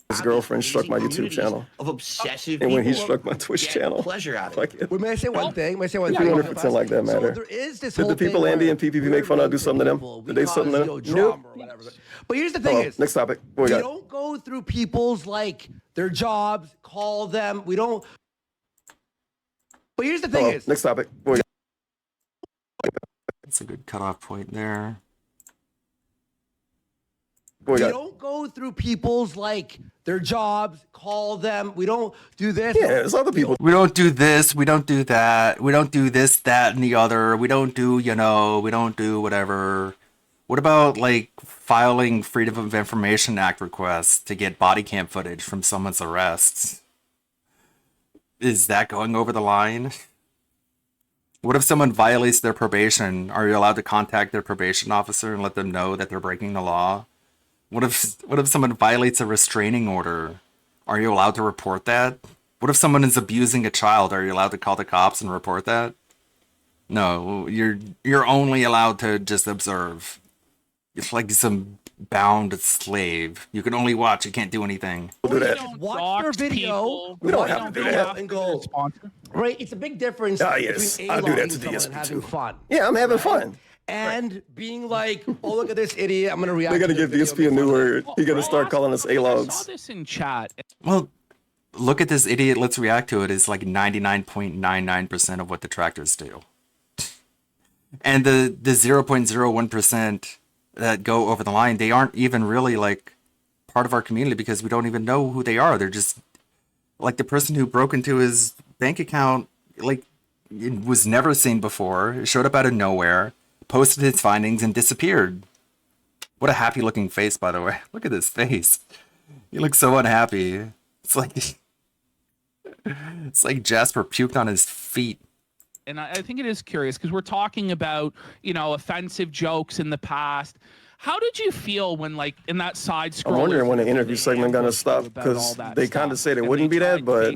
His girlfriend struck my YouTube channel. Of obsessive And when he people struck my Twitch channel. pleasure out of Like it. Wait, may I say one thing? May I say one thing? 300% like that matter. So there is this Did whole the people thing Andy where and PPP make fun of do something to them? Did they something to them? drama or whatever. But here's the thing Oh, is, next topic. What we we got? don't go through people's like their jobs, call them. We don't. But here's the thing Oh, is, next topic. What we got? That's a good cutoff point there. What we we got? don't go through people's like their jobs, call them. We don't do this. Yeah, there's other people. We don't do this, we don't do that, we don't do this, that, and the other. We don't do, we don't do whatever. What about, like, filing Freedom of Information Act requests to get body cam footage from someone's arrests? Is that going over the line? What if someone violates their probation? Are you allowed to contact their probation officer and let them know that they're breaking the law? What if someone violates a restraining order? Are you allowed to report that? What if someone is abusing a child? Are you allowed to call the cops and report that? No, you're only allowed to just observe. It's like some bound slave. You can only watch, you can't do anything. We'll do that. watch their video. We don't watch have to their do video that. And go. Right, it's a big difference Ah, yes. between I'll do that A-logging to someone and DSP having too. fun. Yeah, I'm having fun. And being like, oh, look at this idiot. I'm going to react They're to gonna this give video, DSP a make new fun of word. He's gonna start calling us I saw A-logs. this in chat. Well, look at this idiot, let's react to it is like 99.99% of what detractors do. And the 0.01% that go over the line, they aren't even really like part of our community because we don't even know who they are. They're just like the person who broke into his bank account, like it was never seen before, showed up out of nowhere, posted his findings and disappeared. What a happy looking face, by the way. Look at his face. He looks so unhappy. It's like Jasper puked on his feet. And I think it is curious because we're talking about, offensive jokes in the past. How did you feel when, like, in that side scroll? I'm wondering when the interview segment gonna stop because they kind of said it wouldn't be that, but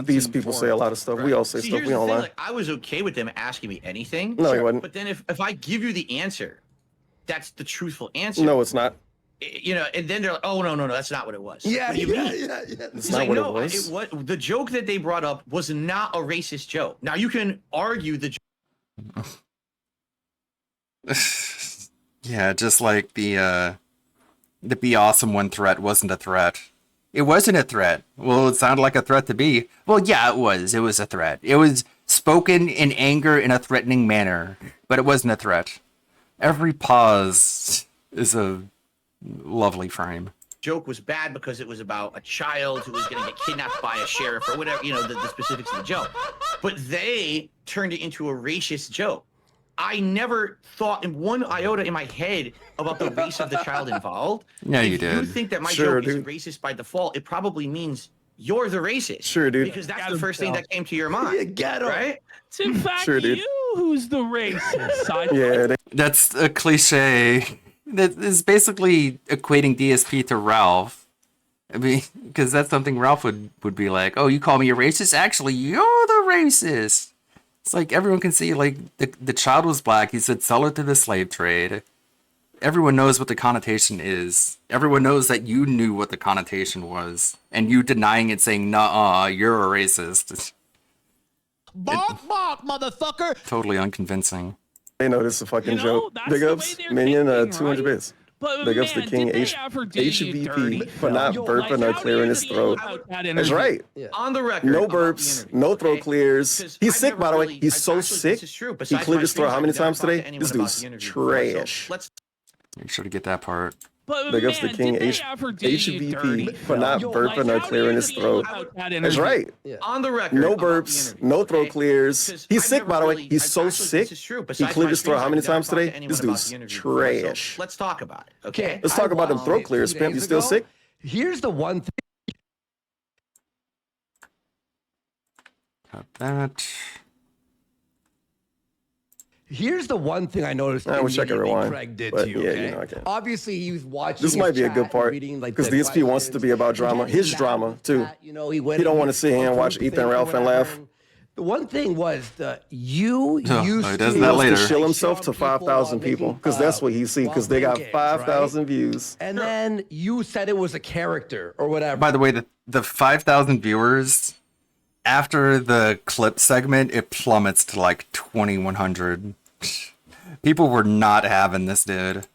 these people say a lot of stuff. We all say See, stuff here's we the don't thing, like. I was okay with them asking me anything. No, he wasn't. But then if I give you the answer, that's the truthful answer. No, it's not. And then they're like, oh, no, that's not what it was. Yeah, What do you yeah, mean? yeah. It's He's not like, what no, it was. the joke that they brought up was not a racist joke. Now, you can argue the Yeah, just like the Be Awesome One threat wasn't a threat. It wasn't a threat. Well, it sounded like a threat to be. Well, yeah, it was. It was a threat. It was spoken in anger in a threatening manner, but it wasn't a threat. Every pause is a lovely frame. joke was bad because it was about a child who was going to get kidnapped by a sheriff or whatever, you know, the specifics of the joke. But they turned it into a racist joke. I never thought in one iota in my head about the race of the child involved. Yeah, you If you did. think that my Sure, joke is dude. racist by default, it probably means you're the racist. Sure, dude. Because that's the first thing that came to your mind. Right? It's in fact Sure, dude. you who's the racist. Side Yeah, That's a cliche. That is basically equating DSP to Ralph. I mean, because that's something Ralph would be like, oh, you call me a racist? Actually, you're the racist. It's like everyone can see, like, the child was black. He said, sell it to the slave trade. Everyone knows what the connotation is. Everyone knows that you knew what the connotation was. And you denying it, saying, nuh-uh, you're a racist. Bark, bark, motherfucker. Totally unconvincing. they know this is a fucking joke. that's Big the ups, way they're Minion, thinking, 200 right? bits. But Big ups to man, King did they ever do you dirty, HVP for not Phil? burping Like, or how clearing do his you feel throat. about that That's interview? right. On the record. No about the burps, interview, no throat okay? clears. Because He's I've sick, never by the way. really- He's so actually, sick. this is true. He Besides cleared my his throat how many streams, I've times never today? talked to This anyone about dude's the interview before, so trash. let's Make sure to get that part. But Big ups to man, King did they ever do you dirty, HVP for not Phil? burping Like, or how do clearing you his feel throat. about that That's interview? right. on the record. No about the burps, interview, no throat okay? clears. Because He's I've sick, never by the way. really- He's so actually, sick. This is true. He Besides cleared my his throat how streams, many I've never times talked to today? anyone This about dude's the interview before, so trash. let's talk about it, okay? Let's talk about them throat clears, Pimp. You still sick? Here's the one thing. Got that. Here's the one thing I noticed. I wish I could immediately rewind, Craig did but to you. yeah, Okay? you know I can't. Obviously, he was watching. This his might be a chat good and part reading, like, because the DSP wants to questions. be about drama. And His getting drama back too. that, you know, he went. He don't and want to sit here and went watch through Ethan things or Ralph and whatever. laugh. The one thing was that you Oh, used he to does that He wants later. to shill like, himself shit to on people 5,000 making, people because that's what he see because they got while playing games, 5,000 views. And then you said it was a character or whatever. By the way, the 5,000 viewers, after the clip segment, it plummets to like 2,100. People were not having this, dude.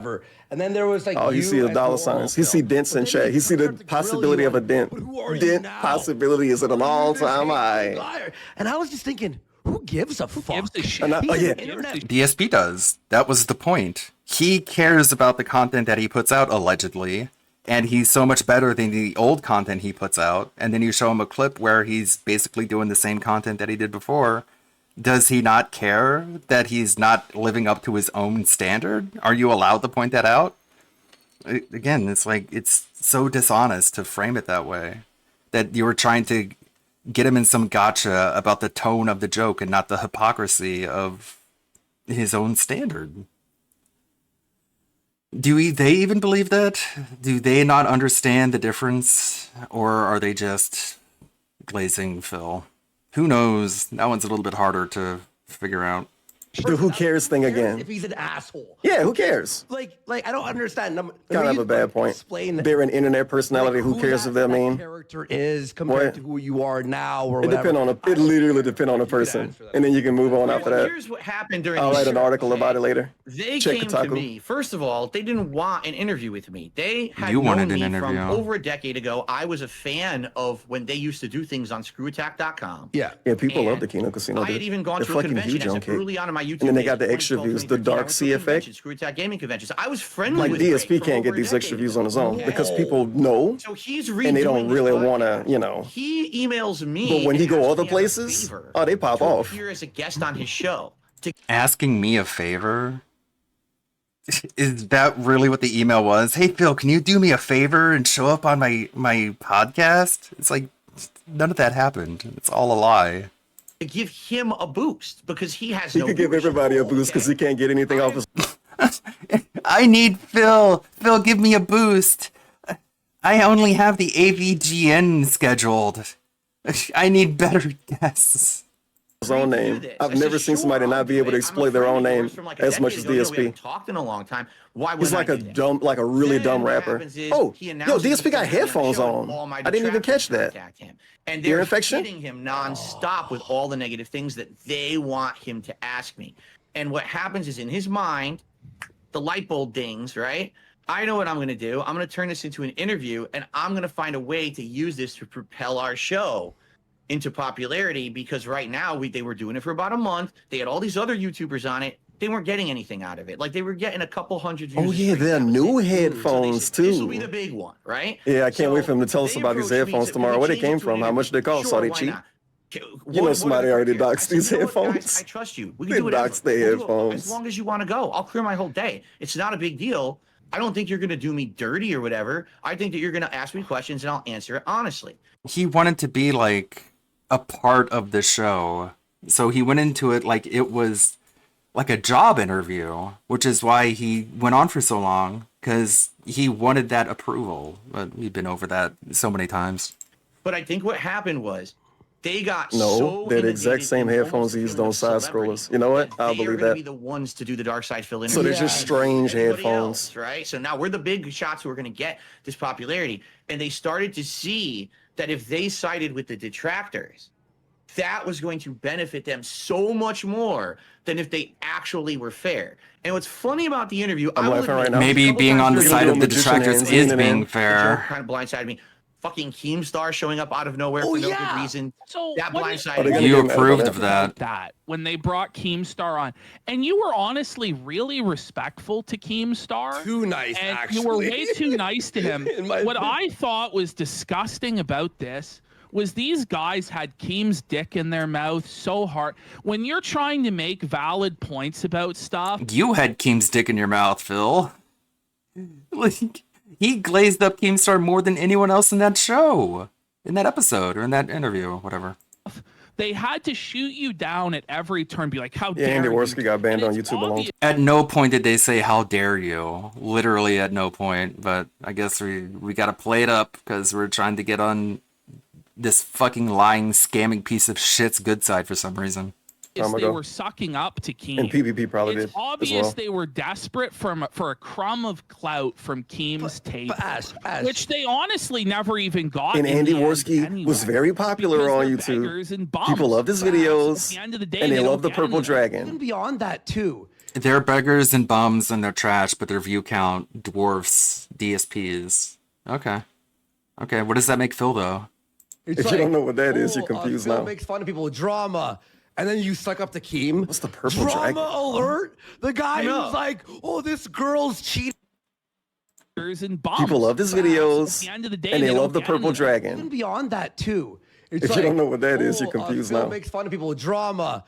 And then there was like, Oh, he see the as dollar normal, signs. He see Phil. dents in But then chat. He see the started to grill possibility you of a on, dent. "But who are you Dent now? possibility is at an all-time high. And I was just thinking, who gives a fuck? Gives a shit. And I- He's oh, an yeah. internet DSP does. That was the point. He cares about the content that he puts out, allegedly, and he's so much better than the old content he puts out. And then you show him a clip where he's basically doing the same content that he did before. Does he not care that he's not living up to his own standard? Are you allowed to point that out? Again, it's like, it's so dishonest to frame it that way. That you were trying to get him in some gotcha about the tone of the joke and not the hypocrisy of his own standard. Do they even believe that? Do they not understand the difference? Or are they just glazing Phil? Who knows? That one's a little bit harder to figure out. The who cares thing if again. he's an asshole. Yeah, who cares? Like I don't understand. Kind of have a bad point. Explain They're an internet personality. Who cares if they're that mean? character is compared What? to who you are now or It whatever. depend on it literally depend on the person, and then you can move on after that. Here's what happened during I'll the write an show, article okay? about it later. They Check came to Kotaku. me. First of all, they didn't want an interview with me. They had You known wanted an me interview. from over a decade ago. I was a fan of when they used to do things on screwattack.com. Yeah. Yeah, people love And the Kino Casino. I had dude. even gone They're to a fucking convention huge as on a Cake. early on in my YouTube And then they days, got the extra 2012, views, the 2013. I dark went to sea a effect. convention, Screwattack gaming conventions. I was friendly Like with Greg DSP for can't over get a these extra decade views ago. on his own because people know So he's and they don't redoing really this want to, podcast. you know. He emails me. But when he and go asks other me as a places, favor oh, they pop to off. appear as a guest on his show. To Asking me a favor? Is that really what the email was? Hey Phil, can you do me a favor and show up on my podcast? It's like, none of that happened. It's all a lie. give him a boost because he has He no could give viewership. everybody a boost because he can't get anything off his. I need Phil. Phil, give me a boost. I only have the AVGN scheduled. I need better guests. His own name. I've never seen somebody not be able to exploit their own name as much as We DSP. haven't talked in a long time. Why would He's like a dumb, like a really dumb rapper. Oh, yo, DSP got headphones on. I didn't even catch that. And Ear they're infection? hitting him nonstop with all the negative things that they want him to ask me. And what happens is in his mind, the light bulb dings, right? I know what I'm going to do. I'm going to turn this into an interview, and I'm going to find a way to use this to propel our show into popularity because right now they were doing it for about a month. They had all these other YouTubers on it. they weren't getting anything out of it. Like they were getting a couple hundred views. Oh yeah, they're new headphones This will be too. the big one, right? Yeah, I can't wait for him to tell us they about these approached me and headphones said, tomorrow. "Can we Where they change it came to from? an How much they cost? Sure, Are they why cheap? not? You know somebody already doxed these You know what, guys? headphones. I trust you. We They can do whatever. doxed their We'll do it headphones. as long as you want to go. I'll clear my whole day. It's not a big deal. I don't think you're going to do me dirty or whatever. I think that you're going to ask me questions and I'll answer it honestly. He wanted to be like a part of the show. So he went into it like it was like a job interview, which is why he went on for so long, because he wanted that approval. But we've been over that so many times. But I think what happened was they got No, so they're the exact inundated same in headphones almost used feeling on of side celebrity scrollers. You know what? that I'll they are believe going to that. be the ones to do the dark side fill So they're just strange Everybody headphones. else, right? So now we're the big shots who are going to get this popularity. And they started to see that if they sided with the detractors, that was going to benefit them so much more than if they actually were fair. And what's funny about the interview, I'm I will laughing admit, right now. a Maybe couple being times on the during side of the magician detractors hands is leaning being in. the joke fair. kind of blindsided me. Fucking Keemstar showing up out of nowhere Oh, for no yeah. good reason. So That what blindsided Are they gonna me. You get mad about approved that? of that. that when they brought Keemstar on, and you were honestly really respectful to Keemstar. Too nice, And actually. you were way too nice to him. In my What opinion. I thought was disgusting about this was these guys had Keem's dick in their mouth so hard. When you're trying to make valid points about stuff, You had Keem's dick in your mouth, Phil. Like, he glazed up Keemstar more than anyone else in that show, in that episode, or in that interview, whatever. they had to shoot you down at every turn, be like, how Yeah, dare Andy you? Worski got banned And on it's YouTube alone. obvious At no point did they say, how dare you? Literally at no point, but I guess we gotta play it up, because we're trying to get on this fucking lying, scamming piece of shit's good side for some reason. Time they ago. were sucking up to Keem. And PvP probably It's did as obvious well. they were desperate for a crumb of clout from Keem's table, Ash, which they honestly never even got. And in Andy the end Worski anyway, was very popular because on they're YouTube. beggars and bums. People love his At videos, the end of the day, and they don't love the get Purple anything. Even Dragon. beyond that, too. They're beggars and bums and they're trash, but their view count dwarfs DSPs. Okay. Okay, what does that make Phil, though? It's If you don't know what that is, you're confused Phil now. makes fun of people with drama, and then you suck up to Keem. What's the Purple Drama Dragon? alert! The guy know. who's like, "Oh, this girl's cheating." And bums. People love his At videos, the end of the day, and they don't love the get Purple anything. Even Dragon. beyond that, too. It's If you don't know what that is, you're confused Phil now. makes fun of people with drama.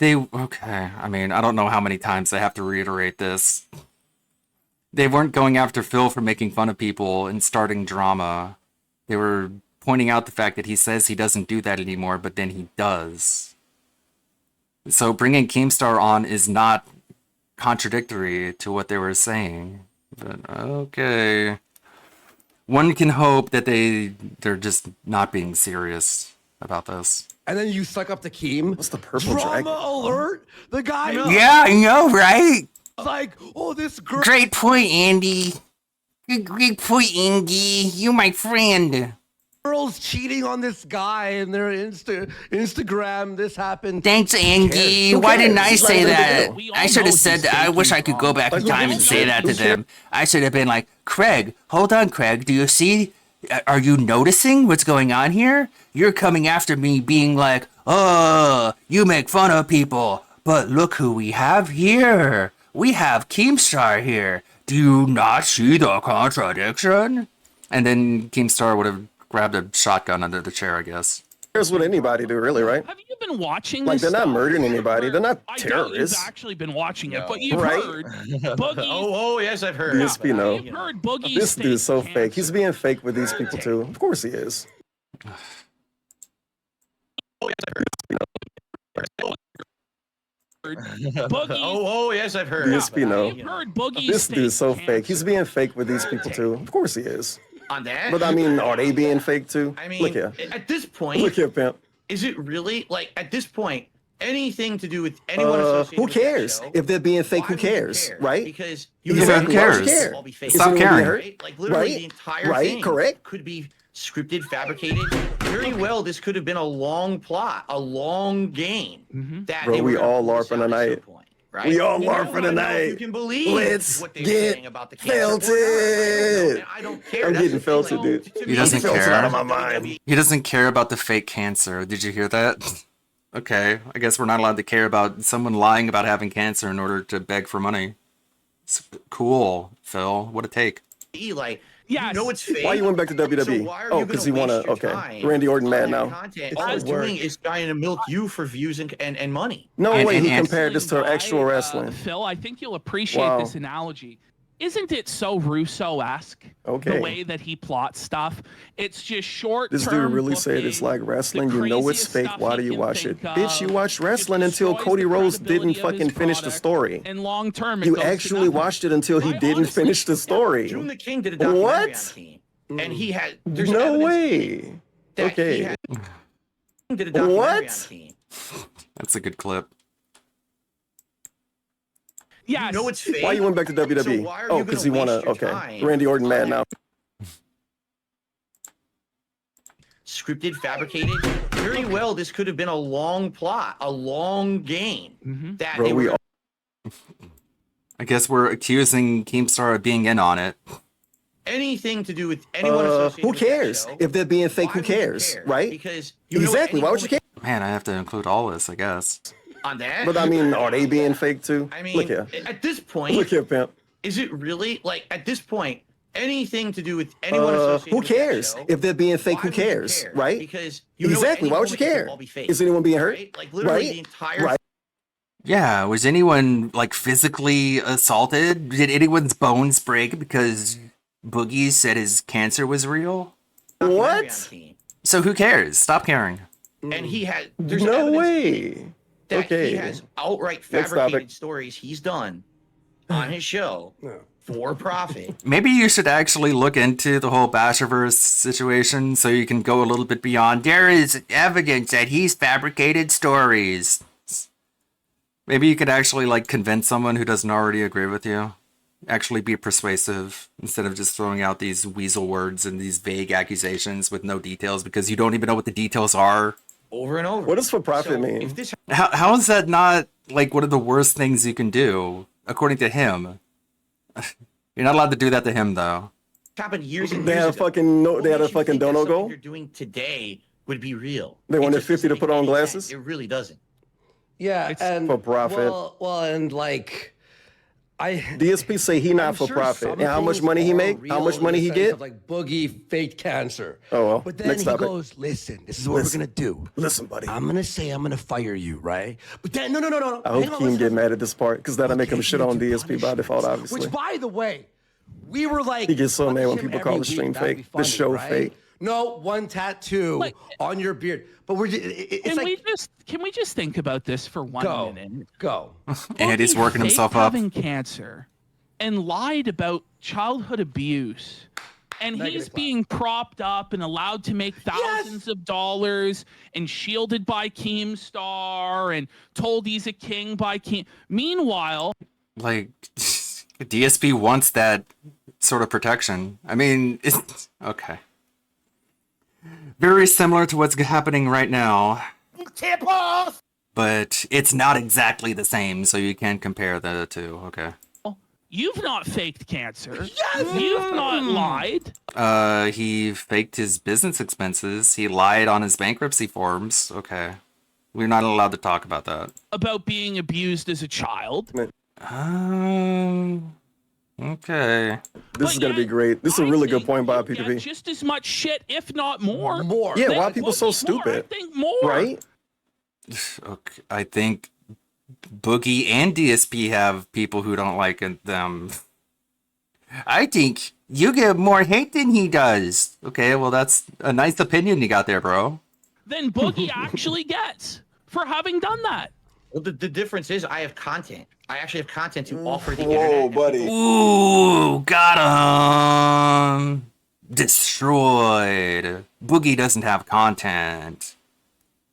Okay, I mean, I don't know how many times I have to reiterate this. They weren't going after Phil for making fun of people and starting drama. They were pointing out the fact that he says he doesn't do that anymore, but then he does. So bringing Keemstar on is not contradictory to what they were saying. But okay. One can hope that they're just not being serious about this. And then you suck up to Keem. What's the Purple Drama Dragon? alert! The guy who's Yeah, I know, right? like, "Oh, this girl." Great point, Andy. Great point, Andy. You my friend. Girls cheating on this guy and their Instagram. This happened. Thanks, Andy. Who Why didn't cares? I It's not say a big that? deal. We all I should know have said he's that. I wish I faking could go back in Like, time who and say cares? that to Who them. I should have been like, Craig, hold on, Craig. Do you see? Are you noticing what's going on here? You're coming after me being like, oh, you make fun of people. But look who we have here. We have Keemstar here. Do you not see the contradiction? And then Keemstar would have grabbed a shotgun under the chair, I guess. Here's what anybody do, really, right? Have you been watching Like, this they're not stuff? murdering anybody. They're not I doubt you've terrorists. actually been watching it, but you've Right? heard Boogie. Oh, yes, I've heard. DSP, no. You've heard Boogie's This dude's so fake fake. He's cancer. being fake with these people, too. Of course he is. Boogie. Oh, yes, I've heard. DSP, no. You've heard Boogie's This dude's so fake fake. He's cancer. being fake with these people, too. Of course he is. On that? But I mean, are they being fake, too? I mean, Look here. at this point, Look here, pimp. is it really like at this point anything to do with anyone associated Who with that cares? show, If they're being fake, why who would you cares, care? right? Because Exactly. Who Why cares? would you care? all be fake. Is Stop anyone being caring. hurt? Right? Like literally Right? the entire Right? thing Correct? could be scripted, fabricated. Very well, this could have been a long plot, a long game. That Bro, they were we gonna all pull this LARPing out at some tonight. point, right? We all You know, LARPing I don't know if tonight. You can believe Let's what they're get saying about the cancer. felted. I don't care. I'm That's getting the thing, felted, like, dude. to He me, doesn't it's care. Out of my mind. He doesn't care about the fake cancer. Did you hear that? Okay, I guess we're not allowed to care about someone lying about having cancer in order to beg for money. It's cool, Phil. What a take. Like, you know it's fake. Why you went back to WWE? So why are Oh, you because gonna he wanna. waste your Okay, time Randy Orton on mad that now. content? All it's doing is trying to milk you for views and money. No And- way and- he and- compared this to actual wrestling. Phil, I think you'll appreciate Wow. this analogy. Isn't it so Russo-esque? Okay. The way that he plots stuff. It's just short. This dude really said it's like wrestling. You know it's fake. Why do you watch it? Bitch, you watched wrestling until Cody Rhodes didn't fucking finish the story. And long term, You actually watched it until he didn't finish the story. June the King did a documentary on What? Team, and he had there's No evidence way. that he Okay. had, did a documentary on What? Team. That's a good clip. Yes. You know it's fake. Why you went back to WWE? So why are Oh, you because he gonna wanna. waste your Okay, time Randy Orton mad now. Scripted, fabricated. Very well, this could have been a long plot, a long game. That Bro, they we were I guess we're accusing Keemstar of being in on it. anything to do with anyone associated Who with that cares? show. If they're being fake, Why who would you cares, care? right? Because you know Exactly. Why would you care? Man, I have to include all this, I guess. on that? But I mean, are they being fake too? I mean, Look here. at this point, Look here, pimp. is it really like at this point anything to do with anyone associated Who with that cares? show, If they're being fake, why who would you cares, care? right? Because you know at Exactly. any Why would you moment it could care? all be fake, Is anyone being hurt? right? Like literally Right? the entire Right. Yeah, was anyone like physically assaulted? Did anyone's bones break because Boogie said his cancer was real? documentary on What? Team. So who cares? Stop caring. And he had there's No evidence way. that Okay. he has outright Next fabricated topic. stories he's done on his show for profit. Maybe you should actually look into the whole Basherverse situation so you can go a little bit beyond. There is evidence that he's fabricated stories. Maybe you could actually like convince someone who doesn't already agree with you. Actually be persuasive instead of just throwing out these weasel words and these vague accusations with no details because you don't even know what the details are. Over and over. What does for profit So mean? if this How is that not like one of the worst things you can do, according to him? You're not allowed to do that to him, though. happened years and They years had a ago, fucking no. what They had a makes you fucking think that dono something goal. you're doing today would be real? They It wanted just 50 to doesn't put make on any glasses? sense. It really doesn't. Yeah, and for profit. Well, and like, I DSP say he not I'm for sure profit. some And how much things money he are make? How real much in money the he sense get? of, like Boogie faked cancer. Oh well. But then Next he topic. goes, "Listen, this is what Listen. we're gonna do. Listen, buddy. I'm gonna say I'm gonna fire you, right? But then no. I Hang hope on, Keem listen. get mad at this part because that'll make him Okay, shit you on do DSP by default, obviously. Which, by the way, we were like, He gets so mad when punish him people call every the stream week, that'd be fake, the show right? fake. No, one tattoo on your beard. But we're just, it's like, Can we just think about this for 1 minute? Go. And he's Boogie working faked himself up. having cancer and lied about childhood abuse. And he's being propped up and allowed to make thousands of dollars and shielded by Keemstar and told he's a king by Keem. Meanwhile, Like, DSP wants that sort of protection. I mean, it's okay. Very similar to what's happening right now. Tip off! But it's not exactly the same, so you can't compare the two. Okay. you've not faked cancer. You've not lied. He faked his business expenses. He lied on his bankruptcy forms. Okay. We're not allowed to talk about that. About being abused as a child. Okay. This is gonna be great. This is a really good point by P2P. Just as much shit, if not more. Yeah, than why are people so Boogie. stupid? I think more. Right? Okay. I think Boogie and DSP have people who don't like them. I think you get more hate than he does. Okay, well, that's a nice opinion you got there, bro. Than Boogie actually gets for having done that. Well, the difference is I have content. I actually have content to offer the Whoa, internet. buddy. Ooh, got him. Destroyed. Boogie doesn't have content.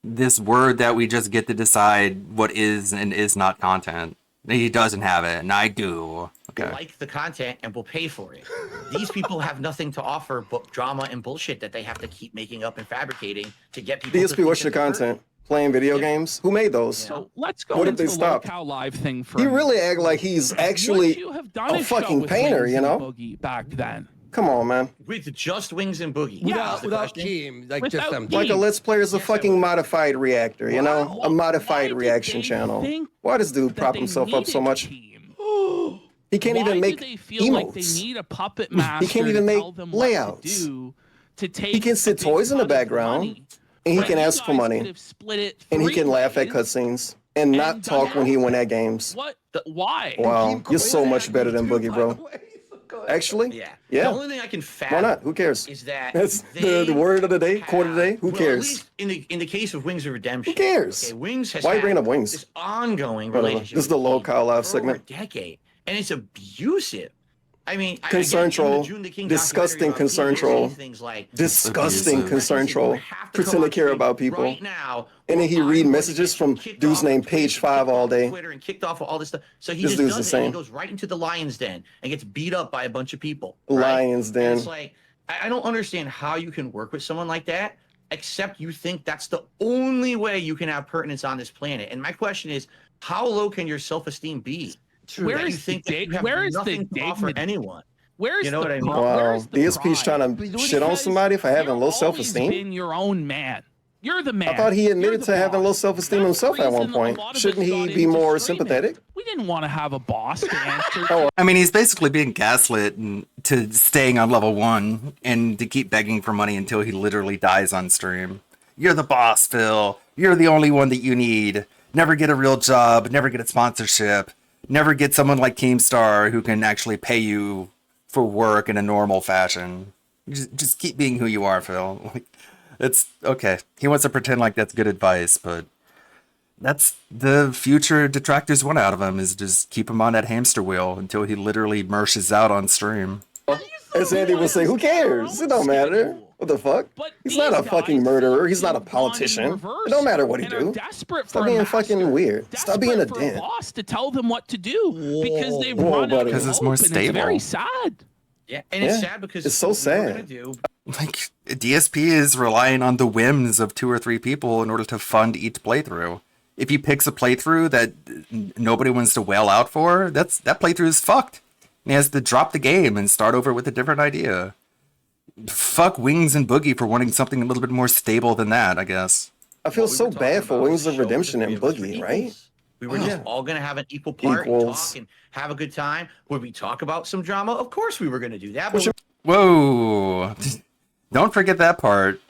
This word that we just get to decide what is and is not content. He doesn't have it, and I do. They Okay. like the content and will pay for it. These people have nothing to offer but drama and bullshit that they have to keep making up and fabricating to get people. to DSP, think what's your that they're content? Playing video games? Who made those? So let's go What if into they the stopped? Locale Live thing for He a minute. really act like he's actually Would you have done a show fucking with painter, Lindsay you know? Boogie back then? Come on, man. With just Wings and Boogie. Without team, like just them. Like a Let's Play is a fucking modified reactor, you know? A modified reaction channel. Why does dude prop himself up so much? He can't even make like they emotes. need a puppet master He can't even to make tell them what layouts. to do to take He can sit toys in the background, and he can ask for money, and he can laugh at cutscenes, and not talk when he win at games. What? Why? Wow, you're so much better than Boogie, bro. Actually, Yeah. yeah. The only thing I can fathom Why not? Who cares? is that That's the word of the day, quote of the day. Who well, at cares? least in the case of Wings of Redemption. Who cares? Okay, Wings has Why had bring up Wings? this ongoing Whatever. relationship. This is the with low King Kyle Live for over a segment. decade, and it's abusive. I mean, Concern troll. Disgusting Disgusting concern troll. Things like Disgusting abusive. concern troll. have to Pretend come to on care stream about people. right now. And then he or I'm read going to messages get from kicked dudes off named of Twitter, Page kicked 5 all off of day. Twitter and kicked off of all this stuff. So he This just dude's does it. And he insane. goes right into the lion's den and gets beat up by a bunch of people. Lions And Den. it's like I don't understand how you can work with someone like that, except you think that's the only way you can have pertinence on this planet. And my question is, how low can your self-esteem be? Where that you is the think that you have where is the nothing to offer dignity? anyone? Where's You know the what I mean? where Wow, is the DSP's pride? trying to shit on somebody for having low You've self-esteem? always been your own man. You're the man. I thought he You're admitted the to having low boss. self-esteem That's himself the at one reason a point. lot of us Shouldn't he got be into more streaming. sympathetic? We didn't want to have a boss to answer. I mean, he's basically being gaslit to staying on level 1 and to keep begging for money until he literally dies on stream. You're the boss, Phil. You're the only one that you need. Never get a real job. Never get a sponsorship. Never get someone like Keemstar who can actually pay you for work in a normal fashion. Just keep being who you are, Phil. Like, it's okay. He wants to pretend like that's good advice, but that's the future detractors want out of him, is just keep him on that hamster wheel until he literally mershes out on stream. As Andy will say, who cares? It don't matter. What the fuck? He's not a fucking murderer. He's not a politician. It don't matter what he do. Stop being fucking weird. Stop being a dick. boss to tell them what to do because they've Whoa, run out buddy. of Because it's hope, more and stable. It's very sad. Yeah, and it's Yeah, sad because it's so what we were sad. gonna do, Like, DSP is relying on the whims of 2 or 3 people in order to fund each playthrough. If he picks a playthrough that nobody wants to wail out for, that playthrough is fucked. And he has to drop the game and start over with a different idea. Fuck Wings and Boogie for wanting something a little bit more stable than that, I guess. I feel what we so were talking bad for about Wings was of show Redemption the and three of us were Boogie, right? equals. We were just all gonna have an equal part and Equals. talk and have a good time. Would we talk about some drama? Of course we were gonna do that. What But Whoa! Don't forget that part.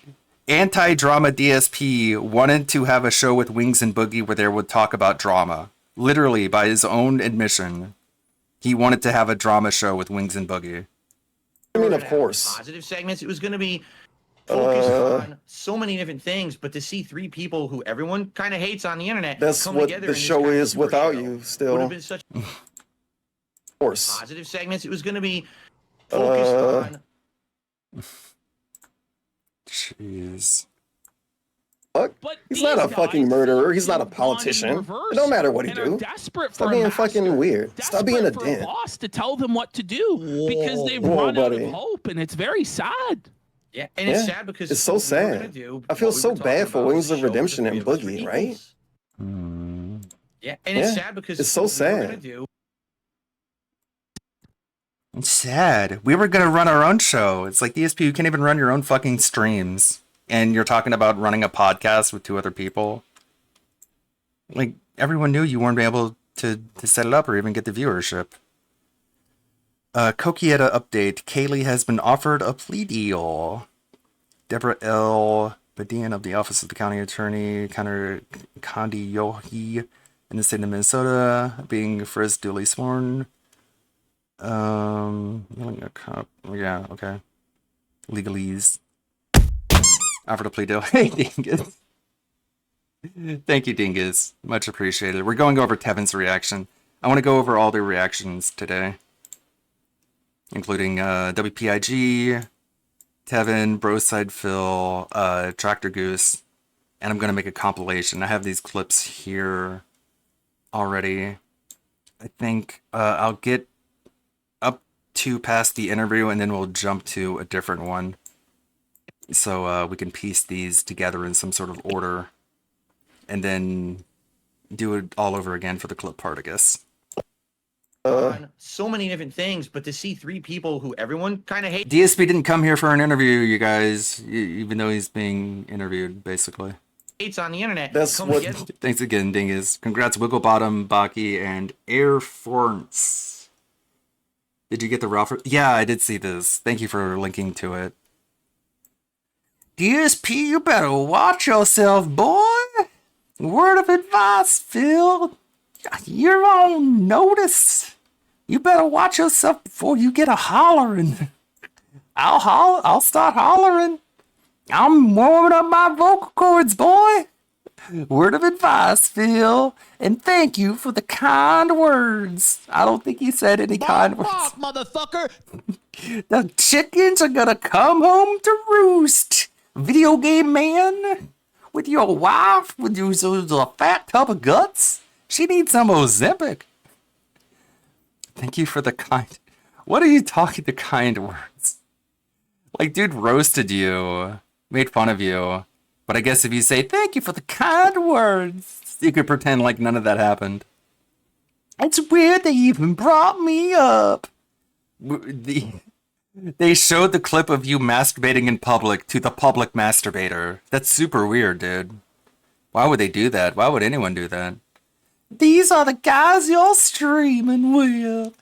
Anti-drama DSP wanted to have a show with Wings and Boogie where they would talk about drama. Literally, by his own admission, he wanted to have a drama show with Wings and Boogie. I mean, we were of gonna have course. positive segments. It was gonna be focused on so many different things, but to see 3 people who everyone kind of hates on the internet That's come what together the in this show kind of is super without show you, would still. have Of been such course. positive segments. It was gonna be focused on Jeez. Fuck. But He's not a these fucking guys murderer. He's feel not a gone in politician. reverse It don't matter what he and are do. desperate Stop for a being master, fucking weird. Stop being a desperate for dick. boss to tell them what to do because they've Whoa, run out buddy. of hope, and it's very sad. yeah, and it's Yeah, sad because it's so what we were gonna sad. do, I feel what we so were talking bad for about Wings was of show the Redemption 3 and of us were Boogie, right? equals. Hmm. Yeah, and it's Yeah, sad because it's so what we were gonna sad. do It's sad. We were gonna run our own show. It's like DSP, you can't even run your own fucking streams. And you're talking about running a podcast with 2 other people. Like, everyone knew you weren't able to set it up or even get the viewership. Koki had an update. Kaylee has been offered a plea deal. Deborah L. Badian of the Office of the County Attorney, Connor Condi Yohi, in the state of Minnesota, being first duly sworn. Yelling a cop. Yeah, okay. Legalese. Offered a plea deal. Hey, Dingus. Thank you, Dingus. Much appreciated. We're going over Tevin's reaction. I want to go over all their reactions today, including WPIG, Tevin, Broside Phil, Tractor Goose, and I'm going to make a compilation. I have these clips here already. I think I'll get up to past the interview, and then we'll jump to a different one. So we can piece these together in some sort of order, and then do it all over again for the clip part, I guess. on so many different things, but to see 3 people who everyone kind of hates. DSP didn't come here for an interview, you guys, even though he's being interviewed, basically. On the internet. That's what. Thanks again, Dingus. Congrats, Wigglebottom, Baki, and Air Force. Did you get the Ralph? Yeah, I did see this. Thank you for linking to it. DSP, you better watch yourself, boy. Word of advice, Phil. You're on notice. You better watch yourself before you get a hollering. I'll start hollering. I'm warming up my vocal cords, boy. Word of advice, Phil. And thank you for the kind words. I don't think he said any kind words. Motherfucker! The chickens are gonna come home to roost. Video game man. With your wife, with your fat tub of guts. She needs some Ozempic. Thank you for the kind. What are you talking the kind words? Like, dude roasted you. Made fun of you. But I guess if you say, thank you for the kind words, you could pretend like none of that happened. It's weird they even brought me up. They showed the clip of you masturbating in public to the public masturbator. That's super weird, dude. Why would they do that? Why would anyone do that? These are the guys you're streaming with.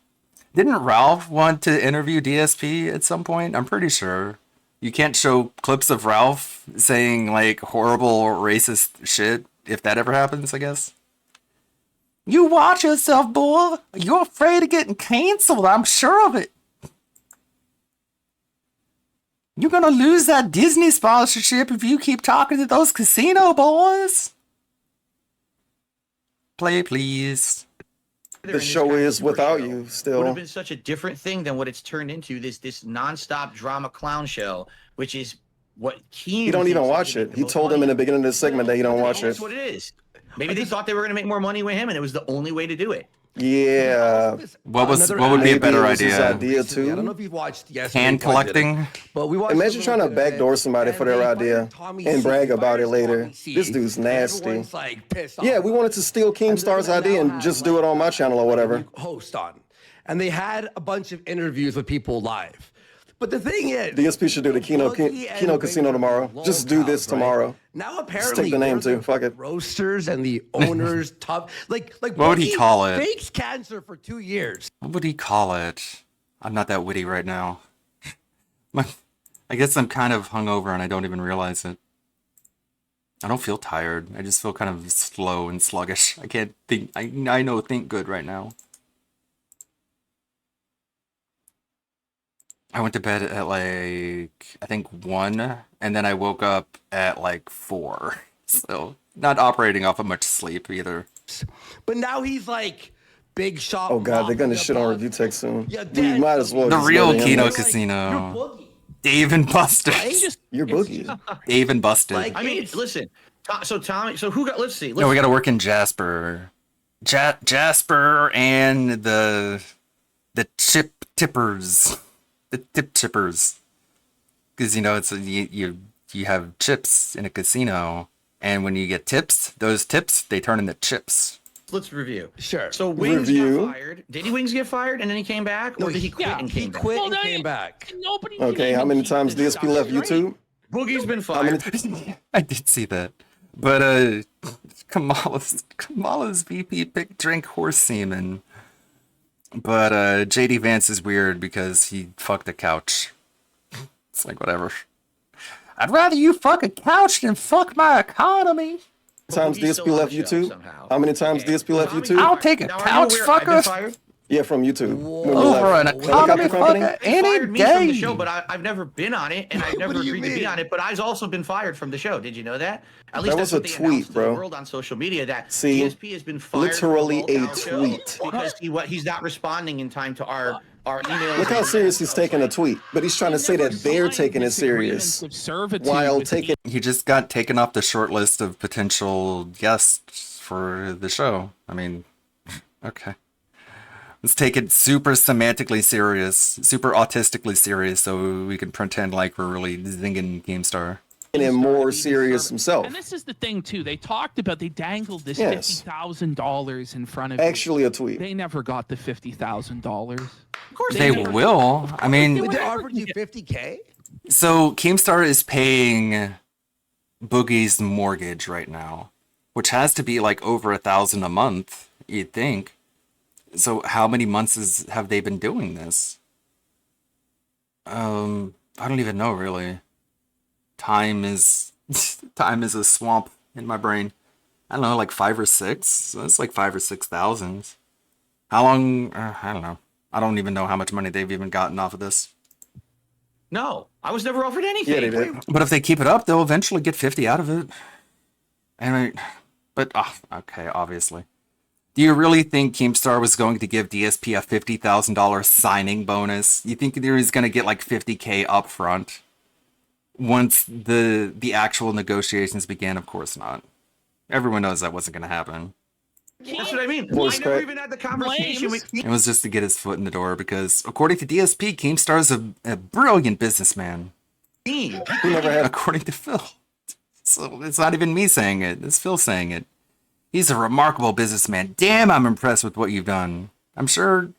Didn't Ralph want to interview DSP at some point? I'm pretty sure. You can't show clips of Ralph saying, like, horrible racist shit if that ever happens, I guess. You watch yourself, boy. You're afraid of getting canceled. I'm sure of it. You're gonna lose that Disney sponsorship if you keep talking to those casino boys. Play, please. The show is without you still. Would have been such a different thing than what it's turned into. This nonstop drama clown show, which is what he don't even watch it. He told him in the beginning of the segment that he don't watch it. That's what it is. Maybe they thought they were going to make more money with him, and it was the only way to do it. Yeah. What would be a better idea? Idea too. I don't know if you've watched hand collecting. But we watched. Imagine trying to backdoor somebody for their idea and brag about it later. This dude's nasty. Like pissed off. Yeah, we wanted to steal Keemstar's idea and just do it on my channel or whatever. Host on, and they had a bunch of interviews with people live. But the thing is, DSP should do the Kino Casino tomorrow. Just do this tomorrow. Now apparently, just take the name too. Fuck it. Roasters and the owners, tough. Like what would he call it? Fakes cancer for 2 years. What would he call it? I'm not that witty right now. I guess I'm kind of hungover and I don't even realize it. I don't feel tired. I just feel kind of slow and sluggish. I can't think. I know think good right now. I went to bed at like, I think 1, and then I woke up at like 4. So, not operating off of much sleep either. But now he's like, big shot. Oh god, they're gonna shit on review tech soon. Yeah, you might as well. The just real go to Kino him. Casino. Dave and Buster's. You're Boogie. Dave and Busted. I mean, listen. So Tommy, so who got? Let's see. No, we got to work in Jasper. Jasper and the chip tippers. The tip chippers, because you know it's you have chips in a casino, and when you get tips, those tips they turn into chips. Let's review. Sure. So Wings got fired. Did he Wings get fired and then he came back, or did he quit and came back? He quit and came back. Nobody. Okay, how many times DSP left YouTube? Boogie's been fired. I did see that, but Kamala's VP picked drink horse semen. But JD Vance is weird because he fucked a couch. It's like, whatever. I'd rather you fuck a couch than fuck my economy. How many times DSP left YouTube? How many times DSP left YouTube? I'll take a couch fucker. Yeah, from YouTube. Over an economy fucker any Me from the day. show, but I've never been on it, and I've never agreed to be on it. But I've also been fired from the show. Did you know that? At least That that's was what a they tweet, announced to the bro. world on social media. That See, DSP has been fired. literally from the a World Show tweet. because he's not responding in time to our emails. Look how serious he's taking a tweet, but he's trying to say that they're taking it serious while taking. He just got taken off the short list of potential guests for the show. I mean, okay. Let's take it super semantically serious, super autistically serious, so we can pretend like we're really zinging Keemstar. and more Keemstar serious himself. And this is the thing too. They talked about they dangled this Yes. $50,000 in front of Actually, you. a tweet. They never got the $50,000. Of course They will. I mean, They offered you 50K? so Keemstar is paying Boogie's mortgage right now, which has to be like over $1,000 a month, you'd think. So how many months have they been doing this? I don't even know really. Time is a swamp in my brain. I don't know, like 5 or 6. So it's like 5 or 6,000. How long? I don't know. I don't even know how much money they've even gotten off of this. No, I was never offered anything. Yeah, they did. But if they keep it up, they'll eventually get 50 out of it. Okay, obviously. Do you really think Keemstar was going to give DSP a $50,000 signing bonus? You think he was going to get like 50K up front? Once the actual negotiations began? Of course not. Everyone knows that wasn't going to happen. That's what I mean. Voice I never crack. even had the conversation with It was just to get his foot in the door because, according to DSP, Keemstar's a brilliant businessman. Keem. He never had. According to Phil. So it's not even me saying it. It's Phil saying it. He's a remarkable businessman. Damn, I'm impressed with what you've done. I'm sure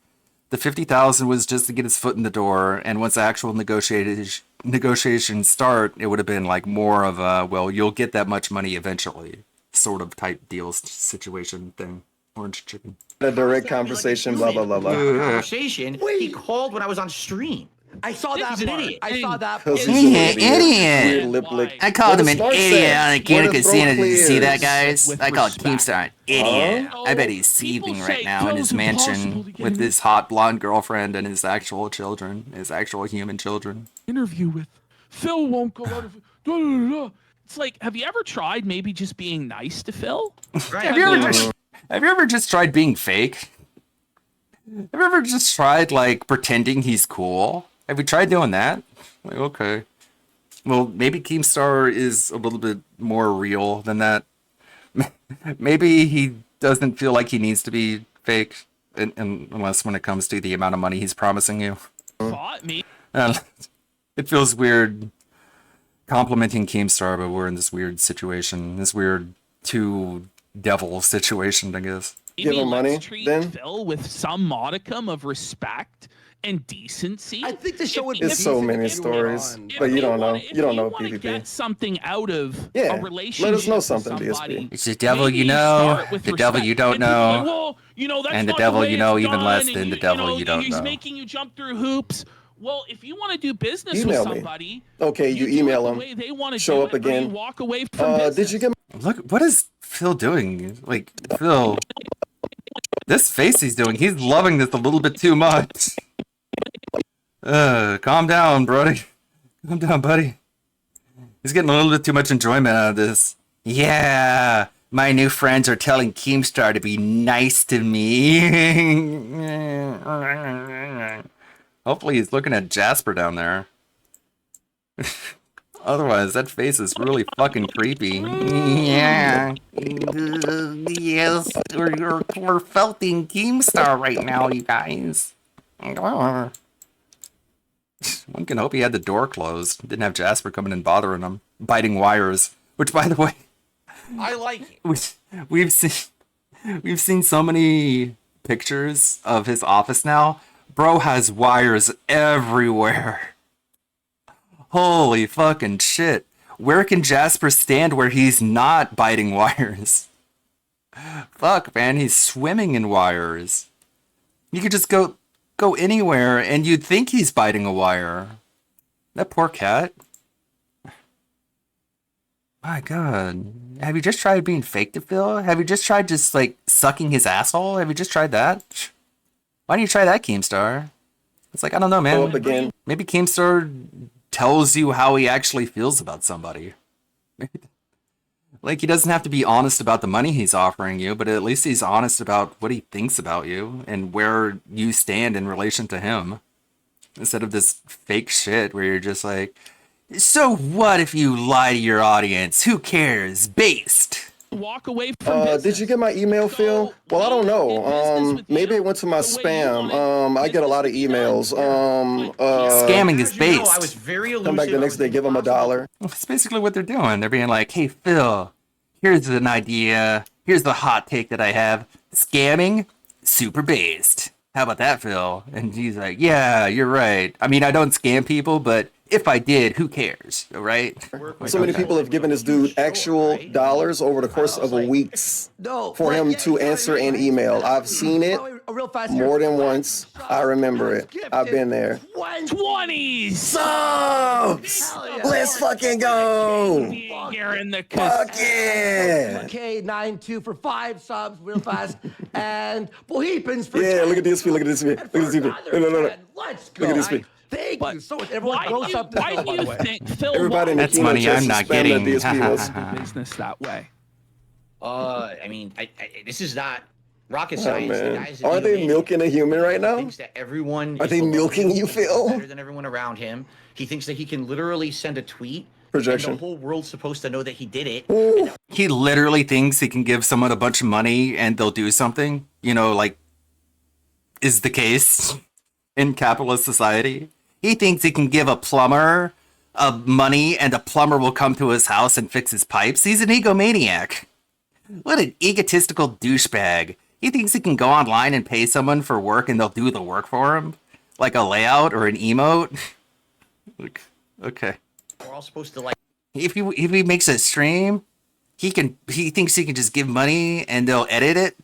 the 50,000 was just to get his foot in the door, and once the actual negotiations start, it would have been like more of a, well, you'll get that much money eventually, sort of type deal situation thing. Orange chicken. A direct conversation, blah, blah, blah, blah. Conversation. He called when I was on stream. I saw that He's an part. idiot. I saw that Because part. he's an Idiot. Weird lip lick. I called him an Smart idiot said, on the "What Canada if throat Casino. Did you see that, clears?" guys? With I called respect. Keemstar an idiot. Huh? I bet he's People seething say right now in his Phil's impossible mansion to get with in. his hot blonde girlfriend and his actual children, his actual human children. Interview with Phil won't go out of da, da, da, da. It's like, have you ever tried maybe just being nice to Phil? Right. Have you ever just tried being fake? Have you ever just tried like pretending he's cool? Have you tried doing that? Like, okay. Well, maybe Keemstar is a little bit more real than that. Maybe he doesn't feel like he needs to be fake, unless when it comes to the amount of money he's promising you. Fought me. It feels weird complimenting Keemstar, but we're in this weird situation, this weird two devil situation, I guess. Give him money, Let's treat then? Phil with some modicum of respect and decency. I think the show would It's so many stories, but you don't know. You don't know PvP. Get something out of Yeah, a relationship. let us know with something, somebody, DSP. It's the devil maybe you know, start with the devil respect. you don't And people are like, know, well, you know, that's and the not devil way you know it's even done, less and than the you devil know, you don't he's know. making you jump through hoops. Well, if you want to do business Email with me. somebody, Okay, you do it email the him. way they want to Show do up it, or you again. walk away from business. Did you get? Look, what is Phil doing? Like, Phil, this face he's doing, he's loving this a little bit too much. Calm down, buddy. Calm down, buddy. He's getting a little bit too much enjoyment out of this. Yeah, my new friends are telling Keemstar to be nice to me. Hopefully he's looking at Jasper down there. Otherwise, that face is really fucking creepy. Yeah. Yes, we're felting Keemstar right now, you guys. One can hope he had the door closed. Didn't have Jasper coming and bothering him. Biting wires. Which, by the way, I like it. we've seen so many pictures of his office now. Bro has wires everywhere. Holy fucking shit. Where can Jasper stand where he's not biting wires? Fuck, man, he's swimming in wires. You could just go anywhere and you'd think he's biting a wire. That poor cat. My god. Have you just tried being fake to Phil? Have you just tried just like sucking his asshole? Have you just tried that? Why don't you try that, Keemstar? It's like, I don't know, man. Show up again. Maybe Keemstar tells you how he actually feels about somebody. Like, he doesn't have to be honest about the money he's offering you, but at least he's honest about what he thinks about you and where you stand in relation to him. Instead of this fake shit where you're just like, so what if you lie to your audience? Who cares? Based. walk away from business. Did you get my email, Phil? Well, I don't know. Maybe it went to my spam. I get a lot of emails. Scamming is based. I was very Come back the next day, give them $1. That's basically what they're doing. They're being like, hey, Phil, here's an idea. Here's the hot take that I have. Scamming, super based. How about that, Phil? And he's like, yeah, you're right. I mean, I don't scam people, but if I did, who cares, right? So many people have given this dude actual dollars over the course of a week for him to answer an email. I've seen it more than once. I remember it. I've been there. 20 subs! Let's fucking go! You're in the Fuck yeah! Okay, 9-2 for 5 subs, real fast. And Bohemians for Yeah, 10. look at this. Look at this. Look at this. No. Let's go. Look at this. Thank you so much. Everyone goes up Why do you think Phil? Everybody in the That's money I'm not getting. Business that way. I mean, this is not rocket science. The Man. guys that Are do they it, milking a human right he now? thinks that everyone Are is they below milking him, you, Phil? better than everyone around him. He thinks that he can literally send a tweet. Projection. And the whole world's supposed to know that he did it. He literally thinks he can give someone a bunch of money and they'll do something, you know, like is the case in capitalist society. He thinks he can give a plumber money and a plumber will come to his house and fix his pipes. He's an egomaniac. What an egotistical douchebag. He thinks he can go online and pay someone for work and they'll do the work for him, like a layout or an emote. Okay. We're all supposed to like. If he makes a stream, he thinks he can just give money and they'll edit it.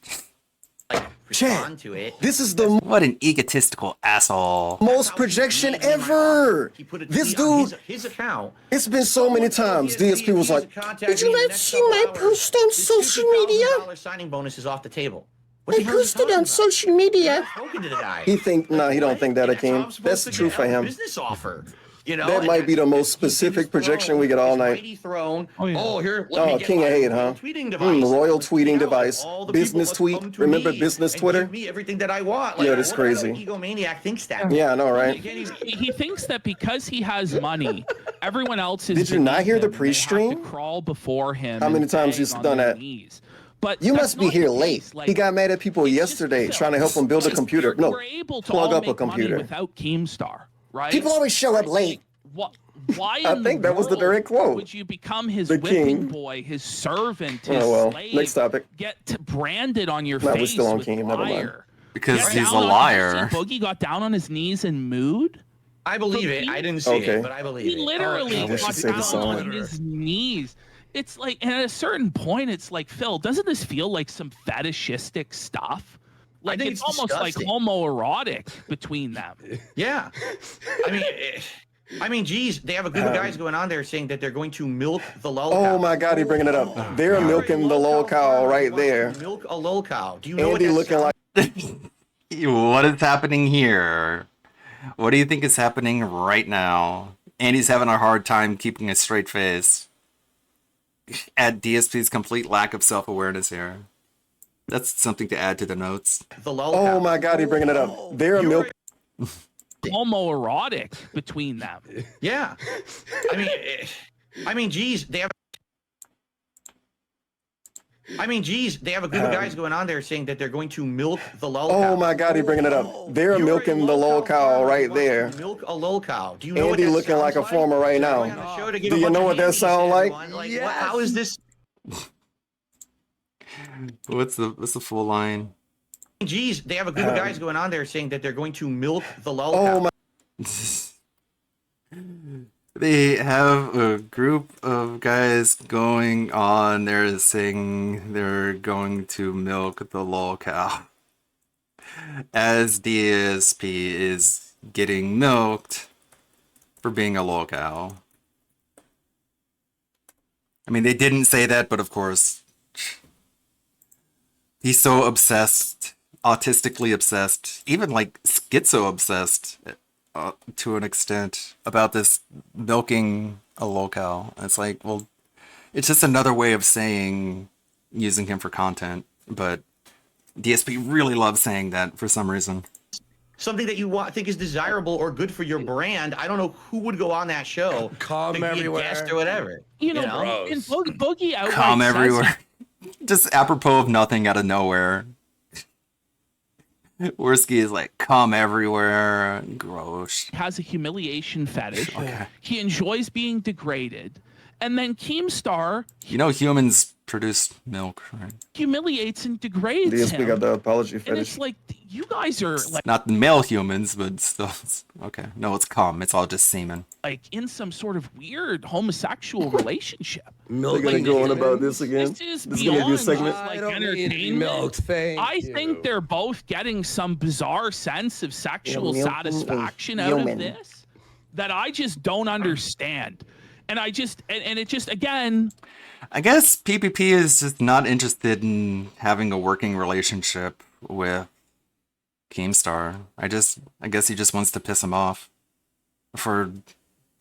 Respond to it. This is the What an egotistical asshole. most projection ever. He put a This tweet on dude, his account. it's been so many times. DSP was like, did you not see my post on social media? Signing bonus is off the table. I posted on social media. Spoken to the guy. He think, nah, he don't think that, Akeem. That's true for him. Business offer. You know, That might be the most specific projection we get all night. Throne. Oh, yeah. Oh, here. Let me Oh, get King my of Hate, royal huh? Tweeting device. Royal tweeting Now, device. all the Business people that come tweet. to Remember me business and Twitter? give me everything that I want. Yeah, that's what kind of crazy. Egomaniac thinks that. Yeah, I know, right? He thinks that because he has money, everyone else is. Did you not beneath hear the him and they have to pre-stream? Crawl before him. How many and times beg he's on done their that? knees. But You that's must be not here the late. case. Like, He got mad at people it's just yesterday Phil. trying to help him build a computer. No, We're able to plug all up a make money computer. without Keemstar, right? People always show up late. Why I in think the that was the world direct quote. would you become his The whipping king. boy, his servant, his Oh, well. slave? Next topic. Branded on your No, we're face still on with King. Never mind. liar. Because Get he's down a on- liar. Boogie got down on his knees in mood. I believe it. I didn't see Okay. it, but I believe He it. literally I wish got you said the down song. on his knees. It's like, and at a certain point, it's like, Phil, doesn't this feel like some fetishistic stuff? Like think it's it's almost like disgusting. homoerotic between them. Yeah. I mean, geez, they have a group of guys going on there saying that they're going to milk the lol cow. Oh my God, he bringing it up. They're milking the lol cow right there. Milk a lol cow. Do you know what Andy that looking sounds like What is happening here? What do you think is happening right now? Andy's having a hard time keeping a straight face. At DSP's complete lack of self-awareness here. That's something to add to the notes. the lol cow? Oh my God, he bringing it up. They're milking. Homoerotic between them. Yeah. I mean, geez, they have. geez, they have a group of guys going on there saying that they're going to milk the lol cow. Oh my God, he bringing it up. They're milking the lol cow right there. Milk a lol cow. Do you know what Andy that looking sounds like a farmer right now. Am I on a show to give Do a you bunch know of what that names sound like? what- how is this? What's the full line? Geez, they have a group of guys going on there saying that they're going to milk the lol cow. Oh my. They have a group of guys going on there saying they're going to milk the lol cow. As DSP is getting milked for being a lol cow. I mean, they didn't say that, but of course, he's so obsessed, autistically obsessed, even like schizo obsessed to an extent about this milking a lol-cow. It's like, well, it's just another way of saying using him for content, but DSP really loves saying that for some reason. Something that you think is desirable or good for your brand. I don't know who would go on that show. Come to be a everywhere. guest or whatever. You know, and Boogie outright Come says everywhere. it. Just apropos of nothing out of nowhere. Worski is like, come everywhere. Gross. Has a humiliation fetish. Okay. He enjoys being degraded. And then Keemstar You know humans produce milk, right? humiliates and degrades DSP him. got the apology And fetish. it's like, you guys are like, Not male humans, but still. Okay. No, it's cum. It's all just semen. in some sort of weird homosexual relationship. They're gonna go on about this again. This is This is gonna be a beyond segment. just, like, I don't need to be entertainment. milked, thank I you. think they're both getting some bizarre sense of sexual milk satisfaction out of this that I just don't understand. And I just, and it just, again, I guess PPP is just not interested in having a working relationship with Keemstar. I guess he just wants to piss him off for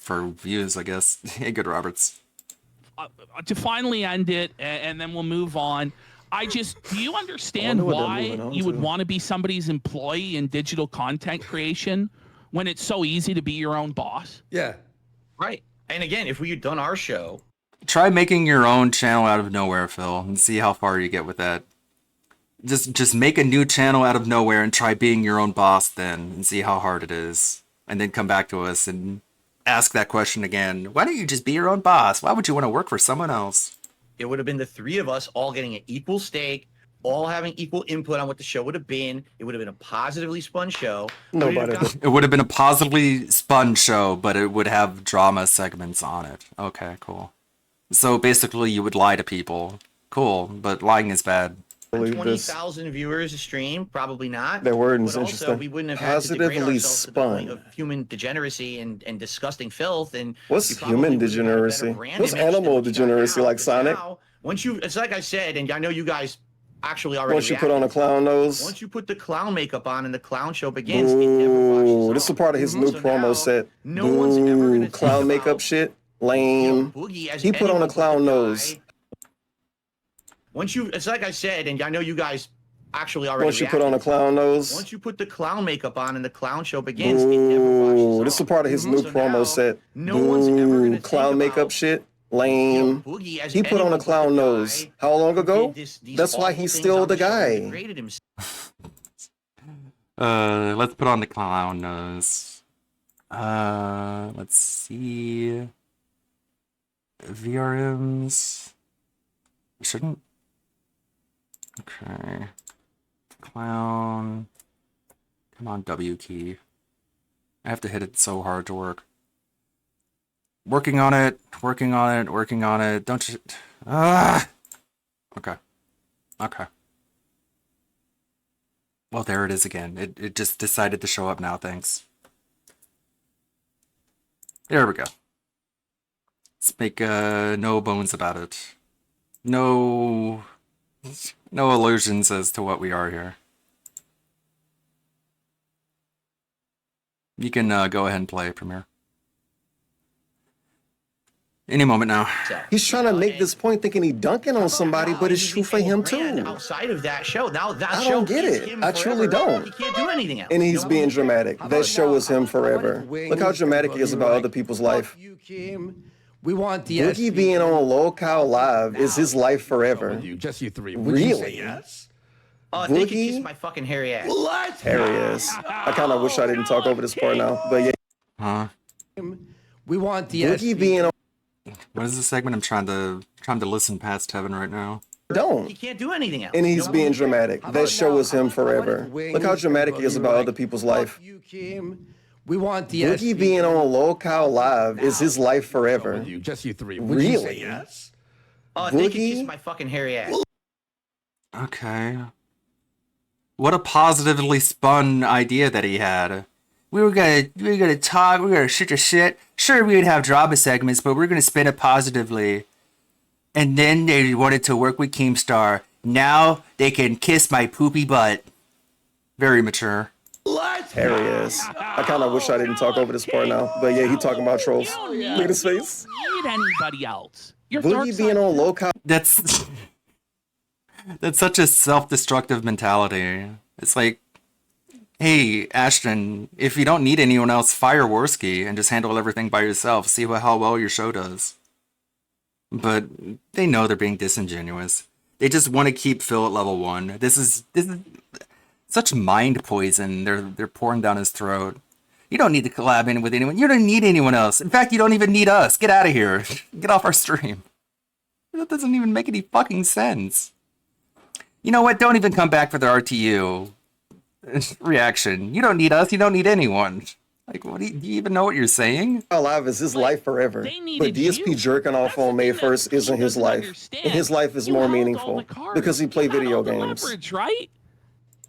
views, I guess. Hey, good Roberts. to finally end it, and then we'll move on. Do you understand what they're why moving on you would to. want to be somebody's employee in digital content creation when it's so easy to be your own boss? Yeah. Right. And again, if we had done our show, Try making your own channel out of nowhere, Phil, and see how far you get with that. Just make a new channel out of nowhere and try being your own boss then, and see how hard it is. And then come back to us and ask that question again. Why don't you just be your own boss? Why would you want to work for someone else? it would have been the three of us all getting an equal stake, all having equal input on what the show would have been. It would have been a positively spun show. Nobody. It would have been a positively spun show, but it would have drama segments on it. Okay, cool. So basically you would lie to people. Cool, but lying is bad. 20,000 viewers a stream, probably not. That word is But also, interesting. we wouldn't have had to degrade Positively ourselves to the point spun. of human degeneracy and disgusting filth. And What's we probably human would have had a better degeneracy? brand What's image than animal what we got degeneracy, now, like because Sonic? now, once you, it's like I said, and I know you guys actually already. Once you put on a reacted. clown nose. Once you put the clown makeup on and the clown show begins, it never washes Ooh, this is off. part of his new So promo now, set. no one's ever gonna Boo, think clown makeup about, shit. Lame. Boogie as He put on anyone a but clown the nose. guy. Once you, it's like I said, and I know you guys actually already. Once you put on a reacted. clown nose. Once you put the clown makeup on and the clown show begins, it never washes Ooh, off. this is part of his new So promo now, set. no one's ever gonna Boo, think clown makeup about, shit. Lame. Boogie as He put on anyone a but clown the nose. guy How long who ago? did these That's why awful he's things still on the show and guy. degraded himself. Let's put on the clown nose. Let's see. VRMs. Shouldn't. Okay. Clown. Come on, W key. I have to hit it so hard to work. Working on it. Working on it. Working on it. Don't you. Ah! Okay. Okay. Well, there it is again. It just decided to show up now, thanks. There we go. Let's make no bones about it. No illusions as to what we are here. You can go ahead and play, Premiere. Any moment now. He's trying to make this point thinking he dunking on somebody, but it's true for him too. Outside of that show, now that I show don't get is it. him I truly forever. don't. He can't do anything else. And he's being dramatic. That show is him forever. Look how dramatic he is about other people's life. We want the Boogie being on Locale Live is his life forever. Just you three. Would you say Really? yes? They could Boogie? kiss my fucking hairy ass. Let's There he is. I kind of wish I didn't talk over this part now, but yeah. Huh? We want the Boogie being on. What is this segment? I'm trying to listen past Tevin right now. Don't. He can't do anything else. And he's being dramatic. That show is him forever. Look how dramatic he is about other people's life. We want the Boogie being on Locale Live is his life forever. Just you three. Would you say Really? yes? They could kiss Boogie? my fucking hairy ass. Okay. What a positively spun idea that he had. We were gonna talk, we were gonna shoot the shit. Sure, we would have drama segments, but we're gonna spin it positively. And then they wanted to work with Keemstar. Now they can kiss my poopy butt. Very mature. There he is. I kind of wish I didn't talk over this part now, but yeah, he talking about trolls. Look at his face. Need anybody else? Your dark Boogie side- being on Locale. That's such a self-destructive mentality. It's like, hey, Ashton, if you don't need anyone else, fire Worski and just handle everything by yourself. See how well your show does. But they know they're being disingenuous. They just want to keep Phil at level 1. This is such mind poison they're pouring down his throat. You don't need to collab in with anyone. You don't need anyone else. In fact, you don't even need us. Get out of here. Get off our stream. That doesn't even make any fucking sense. You know what? Don't even come back for the RTU reaction. You don't need us. You don't need anyone. Like, what do you even know what you're saying? Alive is his life forever. But DSP jerking off on May 1st isn't his life. And his life is more meaningful because he played video games. Leverage, right?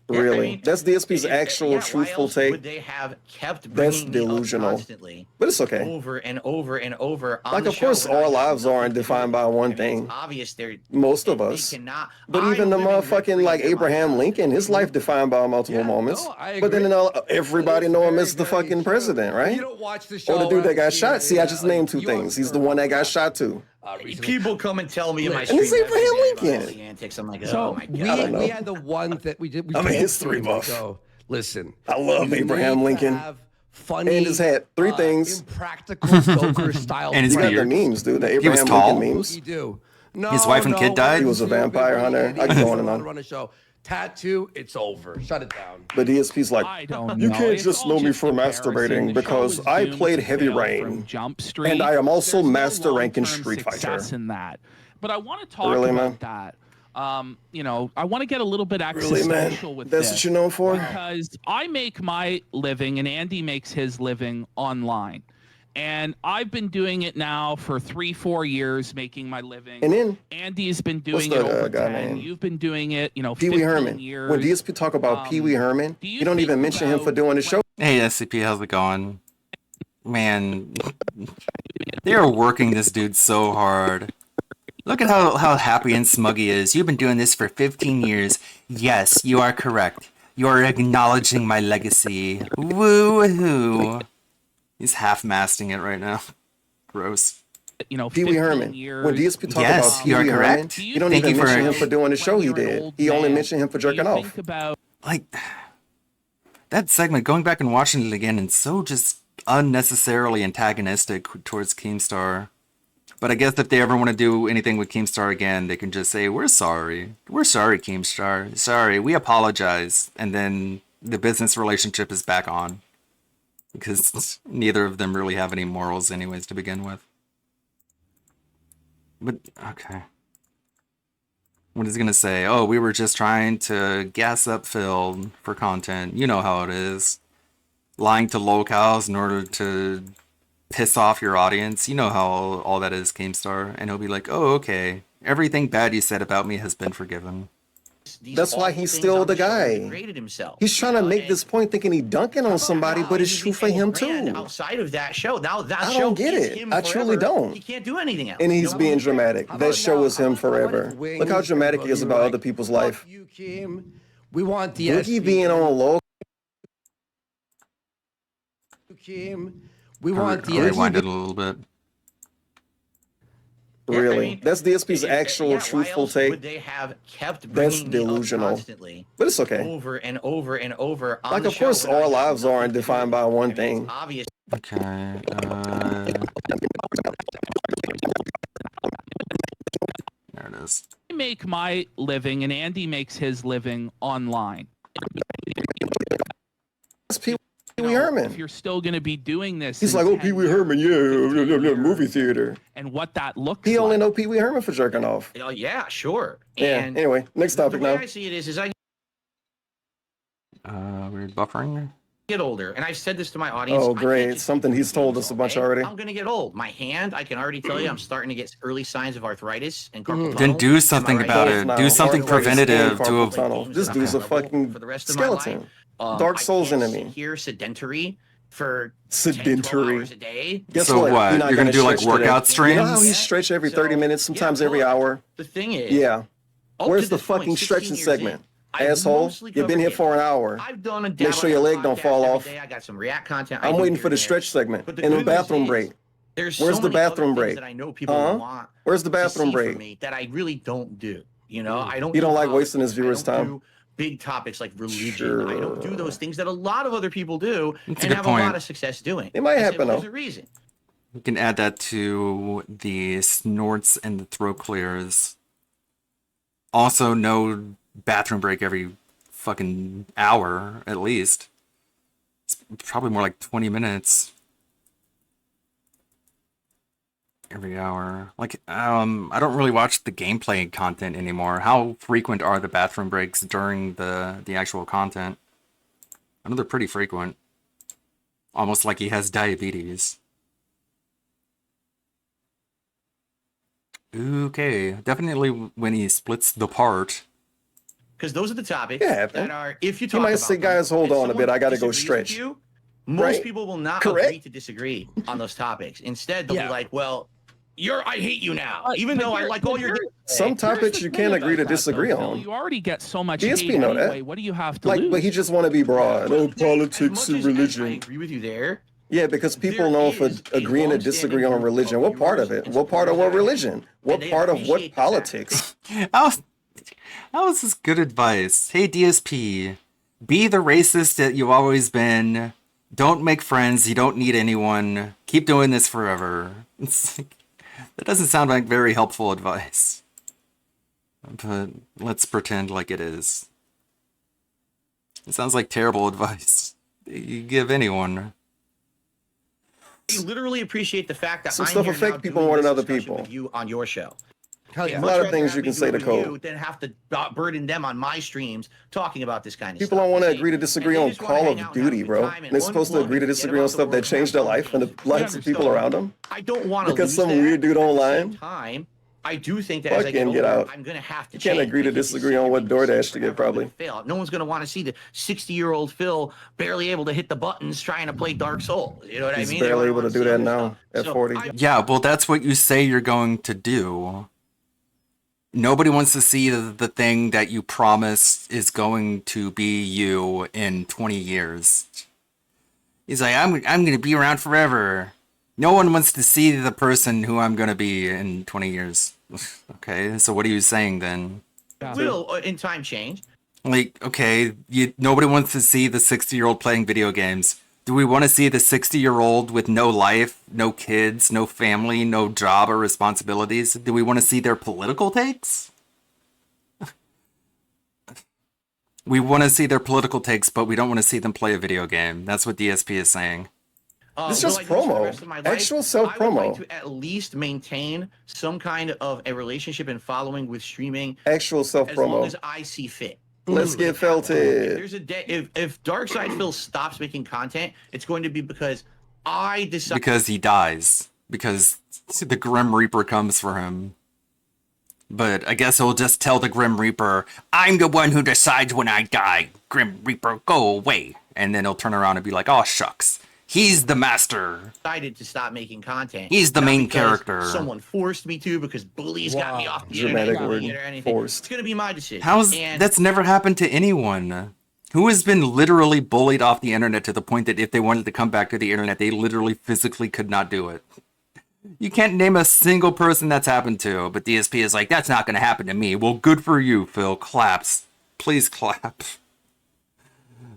Really? I mean, That's DSP's actual why truthful else take. would they have kept That's bringing me up delusional. constantly, But it's okay. over and over and over? On Like, the of course, show when I our have lives nothing aren't to do defined with by it. one I mean, thing. It's obvious they're Most of they us. cannot. But I'm even the living motherfucking, rent-free like, in my Abraham mind. Lincoln, his life defined by multiple moments. no, I But then agree. everybody know him as the fucking president, right? You don't watch the show. Or the dude that got obviously, shot. See, I just like, named two you things. He's the observe one that got shot too. recently. People come and tell me in my And stream it's Abraham every day about all Lincoln. the antics. I'm like, So oh my we, god. don't know. we had the one that we did. We I'm a told history you buff. ago, listen, I love you Abraham need to Lincoln. have funny, And his hat. Three things. impractical Joker style. And his You got the beard. memes, dude. The He was Abraham tall. Lincoln memes. You do. No, His wife and kid died? He was a vampire hunter. I can go on and on. Run a show. Tattoo, it's over. Shut it down. But DSP's like, I don't you know. can't It's just all know me just for embarrassing. masturbating The because show is I doomed played to Heavy fail Rain. from Jump Street. And I am also There's no master ranking long-term Street Fighter. success in that. But I want to talk Really, about man? that. You know, I want to get a little bit Really, man? existential with That's this. what you're known for? Because I make my living and Andy makes his living online. And I've been doing it now for 3-4 years, making my living. And then, Andy's been what's doing the it over guy 10. name? You've been doing it, you know, Pee Wee 15 Herman. years. When DSP talk about Pee Wee Herman, do you you don't think even mention him for about doing the show. Hey, SCP, how's it going? Man, they are working this dude so hard. Look at how happy and smug he is. You've been doing this for 15 years. Yes, you are correct. You are acknowledging my legacy. Woo-hoo. He's half-masting it right now. Gross. You know, Pee Wee 15 Herman. years. When DSP talk Yes, about Pee you are Wee Herman, correct. you don't Thank even you for- mention him for doing the show he when you're an did. old He only man, mentioned him for do you jerking off. think about Like, that segment, going back and watching it again, and so just unnecessarily antagonistic towards Keemstar. But I guess if they ever want to do anything with Keemstar again, they can just say, we're sorry. We're sorry, Keemstar. Sorry, we apologize. And then the business relationship is back on. Because neither of them really have any morals anyways to begin with. But, okay. What is he gonna say? Oh, we were just trying to gas up Phil for content. You know how it is. Lying to locals in order to piss off your audience. You know how all that is, Keemstar. And he'll be like, oh, okay. Everything bad you said about me has been forgiven. That's why he's still the guy. He's trying to make this point thinking he dunking on somebody, but it's true for him too. Outside of that show, now that I show don't get is it. him I truly forever. don't. He can't do anything else. And he's You know? being dramatic. That show is him forever. Wings Look how dramatic he is and about like, other people's life. "Fuck you, Kim. We want the Boogie being on low. Kim. We want the I'll rewind it a little bit. Really? That's DSP's actual why truthful else take. would they have kept That's bringing me up delusional. constantly, But it's okay. over and over and over? On Like, the of course, show when I our have lives nothing aren't to do defined with by it? one I mean, thing. It's obvious. Okay. There it is. I make my living and Andy makes his living online. That's Pee You Wee know, Herman. If you're still going to be doing this, He's in like, oh, 10 Pee Wee years, Herman, 15 yeah, movie years, theater. and what that looks He like. only know Pee Wee Herman for jerking off. Oh yeah, sure. Yeah. And Anyway, next the topic way now. I see it is I We're buffering. get older, and I've said this to my audience. Oh, I can't great. just Something do he's told things us a all bunch day. already. I'm gonna get old. My hand, I can already tell you, I'm starting to get early signs of arthritis and carpal tunnel. Then do something Am I right? about Both it. now. Do something Arthritis and preventative to carpal avoid. tunnel. This dude's a fucking for the rest of my life. skeleton. Dark I Souls can't enemy. sit here sedentary for 10, 12 Sedentary. hours a day. Guess So what? You're not You're gonna do, like, stretch today. workout You know how he streams? stretch every So, 30 minutes, sometimes yeah, every well, hour? The thing is, Yeah. up Where's to the this point, fucking 16 stretching years segment? in, I've Asshole, mostly you've been covered here it. for an hour. I've done a Make sure your leg don't fall off. Day. I got some React content. I'm waiting for the stretch segment But the and the good news bathroom is, break. There's Where's so the many other bathroom things break? that I know people Huh? want Where's the to bathroom see from break? me that I really don't do. You know, I don't. He don't do like wasting his politics. I viewers' don't time. do big topics like religion. I don't do those Sure. things that a lot of other people do That's a and good have point. a lot of success doing. It might I said, happen, well, there's though. a reason. You can add that to the snorts and the throat clears. Also, no bathroom break every fucking hour, at least. It's probably more like 20 minutes every hour. Like, I don't really watch the gameplay content anymore. How frequent are the bathroom breaks during the actual content? I know they're pretty frequent. Almost like he has diabetes. Okay, definitely when he splits the part. Because those are the topics Yeah, that are, if you He talk might about say, them, guys, hold if on a bit. someone I got to go disagrees with stretch. you, most Right. people will not Correct. agree to disagree on those topics. Instead, they'll be like, well, I hate you now, even But though I here- like but all your here- games. Some topics you can't agree to disagree on. You already get so much DSP hate know anyway. that. What do you have to Like, lose? but he just want to be broad. Oh, As politics much and as religion. I agree with you there. Yeah, because people There know for is a agreeing to long-standing disagree on group religion. of What part of viewers it? and What part of supporters what out religion? there, What and they part of what appreciate the fact politics? That was just good advice. Hey, DSP, be the racist that you've always been. Don't make friends. You don't need anyone. Keep doing this forever. It's like, that doesn't sound like very helpful advice. But let's pretend like it is. It sounds like terrible advice you give anyone. I literally appreciate the fact that Some I'm stuff here affect now people doing more than this other discussion people. with you on your show. Hell yeah. A lot of Much things rather you can have say me to do it with Cole. you than have to burden them on my streams talking about this kind of People stuff. don't want to you see? agree to disagree And they on just wanna Call hang of out and have a Duty, good bro. time and They're supposed to unplug agree to and forget disagree on about the stuff that world and changed have their fun life and games. the lives of people around them. I don't want to Because lose some that. weird dude At the online. same time, I do think that as I get Fucking get older, out. I'm going to have to You can't change. agree to I think it's disagree on what gonna be DoorDash to get, forever I'm gonna probably. fail. No one's going to want to see the 60-year-old Phil barely able to hit the buttons trying to play Dark Souls. You know what He's I mean? They barely wanna able to see do that other now stuff. at So 40. Yeah, well, that's what you say you're going to do. Nobody wants to see the thing that you promise is going to be you in 20 years. He's like, I'm going to be around forever. No one wants to see the person who I'm going to be in 20 years. Okay, so what are you saying then? will in time change. Like, okay, nobody wants to see the 60-year-old playing video games. Do we want to see the 60-year-old with no life, no kids, no family, no job or responsibilities? Do we want to see their political takes? We want to see their political takes, but we don't want to see them play a video game. That's what DSP is saying. It's Will just I do this for the promo. rest of my life? Actual I self-promo. would like to at least maintain some kind of a relationship and following with streaming Actual as long self-promo. as I see fit. Let's get If felted. there's a day, if Darkside Phil stops making content, it's going to be because I decide. Because he dies. Because the Grim Reaper comes for him. But I guess he'll just tell the Grim Reaper, I'm the one who decides when I die. Grim Reaper, go away. And then he'll turn around and be like, oh, shucks. He's the master. Decided to stop making content. He's the Not main because character. Someone forced me to because bullies got me off the Dramatic internet. word. Or anything. Forced. It's going to be my decision. And That's never happened to anyone. Who has been literally bullied off the internet to the point that if they wanted to come back to the internet, they literally physically could not do it? You can't name a single person that's happened to, but DSP is like, that's not going to happen to me. Well, good for you, Phil. Claps. Please clap.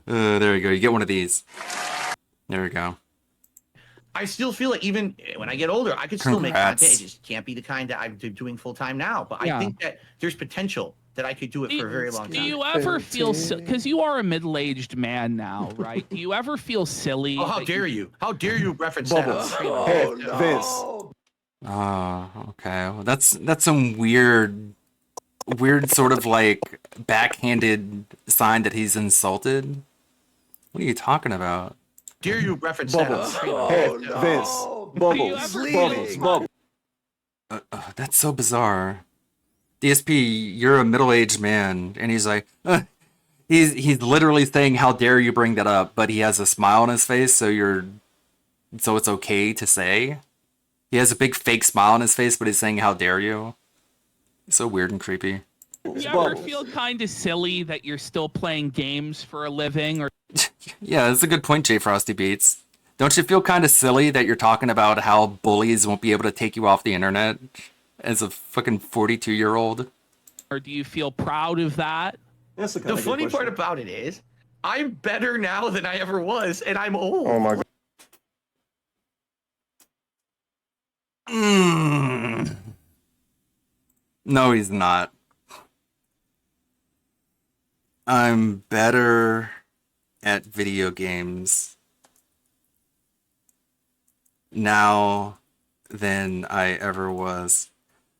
There you go. You get one of these. There you go. I still feel like even when I get older, I could still make Congrats. content. It just can't be the kind that I'm doing full time now. But Yeah. I think that there's potential that I could do it for a very long Do time. you ever feel, because you are a middle-aged man now, right? Do you ever feel silly? Oh, how that dare you? How dare you reference Bubbles. that? Hey, Vince. Oh, okay. Well, that's some weird sort of like backhanded sign that he's insulted. What are you talking about? Dare you reference Bubbles. that? Hey, Vince. Bubbles. Bubbles. That's so bizarre. DSP, you're a middle-aged man, and he's like, he's literally saying, "How dare you bring that up?" But he has a smile on his face, so it's okay to say. He has a big fake smile on his face, but he's saying, "How dare you?" It's so weird and creepy. Do you ever feel kind of silly that you're still playing games for a living, or Yeah, that's a good point, J Frosty Beats. Don't you feel kind of silly that you're talking about how bullies won't be able to take you off the internet as a fucking 42-year-old? do you feel proud of that? That's The funny part about it is, I'm better now than I ever was, and I'm old. Oh my god. No, he's not. I'm better at video games now than I ever was.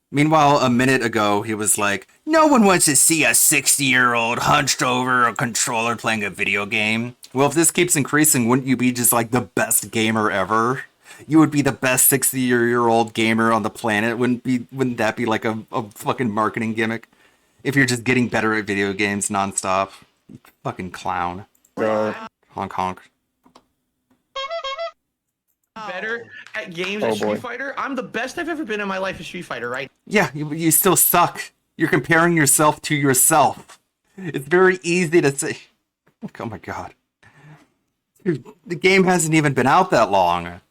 Meanwhile, a minute ago, he was like, no one wants to see a 60-year-old hunched over a controller playing a video game. Well, if this keeps increasing, wouldn't you be just like the best gamer ever? You would be the best 60-year-old gamer on the planet. Wouldn't that be like a fucking marketing gimmick? If you're just getting better at video games nonstop. You fucking clown. Honk honk. Better at games at Street Fighter. I'm the best I've ever been in my life at Street Fighter, right? Yeah, you still suck. You're comparing yourself to yourself. It's very easy to say. Oh my god. Dude, the game hasn't even been out that long.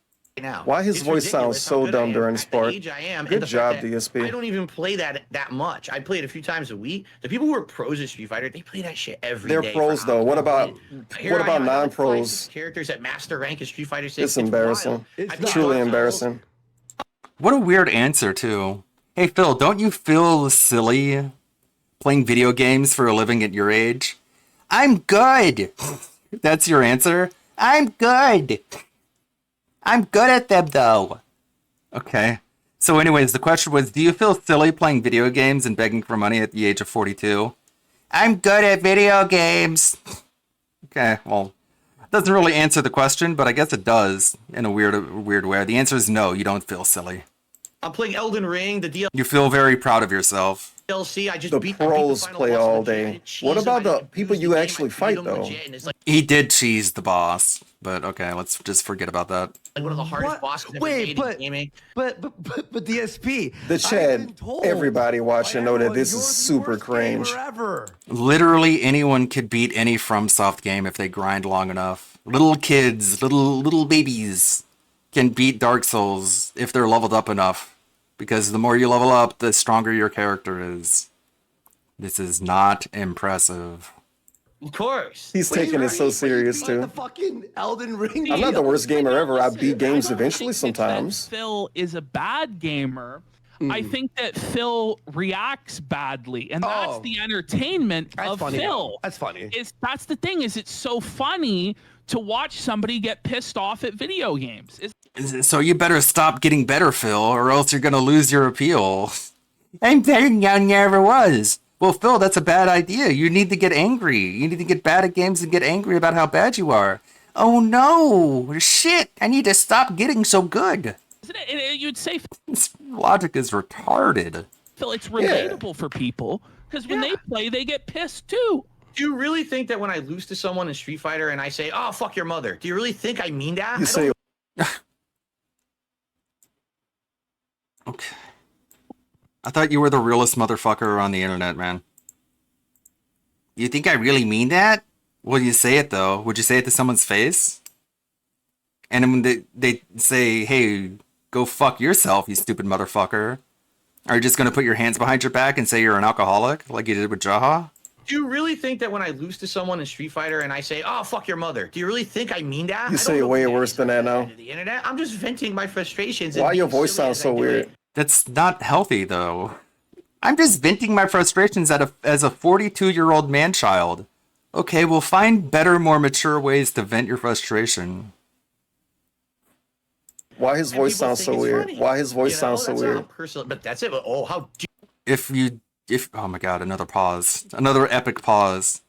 Now. Why his voice sounds so dumb during this part? Good job, I DSP. don't even play that much. I play it a few times a week. The people who are pros at Street Fighter, they play that shit every day. They're pros though. What about non-pros? Characters at master rank at Street Fighter 6. It's embarrassing. It's truly embarrassing. What a weird answer too. Hey Phil, don't you feel silly playing video games for a living at your age? I'm good. That's your answer? I'm good. I'm good at them, though. Okay. So anyways, the question was, do you feel silly playing video games and begging for money at the age of 42? I'm good at video games. Okay, well, doesn't really answer the question, but I guess it does in a weird way. The answer is no, you don't feel silly. I'm playing Elden Ring, the You feel very proud of yourself. DLC. I just the pros play all day. What about the people you actually fight, though? He did cheese the boss, but okay, let's just forget about that. Like one of the hardest bosses ever made in gaming. But DSP. The chat, everybody watching know that this is super cringe. Literally anyone could beat any FromSoft game if they grind long enough. Little kids, little babies can beat Dark Souls if they're leveled up enough. Because the more you level up, the stronger your character is. This is not impressive. Of course. He's taking it so serious, too. The fucking Elden Ring. I'm not the worst gamer ever. I beat games eventually sometimes. Phil is a bad gamer. I think that Phil reacts badly, and that's the entertainment of Phil. That's funny. That's the thing, is it's so funny to watch somebody get pissed off at video games. So you better stop getting better, Phil, or else you're gonna lose your appeal. I'm better than I never was. Well, Phil, that's a bad idea. You need to get angry. You need to get bad at games and get angry about how bad you are. Oh no, shit, I need to stop getting so good. Isn't it? You'd say this logic is retarded. Phil, it's relatable for people, because when they play, they get pissed too. Do you really think that when I lose to someone in Street Fighter and I say, oh, fuck your mother, do you really think I mean that? You say... Okay. I thought you were the realest motherfucker on the internet, man. You think I really mean that? Will you say it, though? Would you say it to someone's face? And when they say, hey, go fuck yourself, you stupid motherfucker. Are you just going to put your hands behind your back and say you're an alcoholic, like you did with Jaha? Do you really think that when I lose to someone in Street Fighter and I say, oh, fuck your mother, do you really think I mean that? You say it way worse than that now. The internet? I'm just venting my frustrations. Why your voice sounds so weird? That's not healthy, though. I'm just venting my frustrations as a 42-year-old man-child. Okay, we'll find better, more mature ways to vent your frustration. Why his voice sounds so weird? Why his voice sounds so weird? But that's it. Oh, how... Oh my god, another pause. Another epic pause.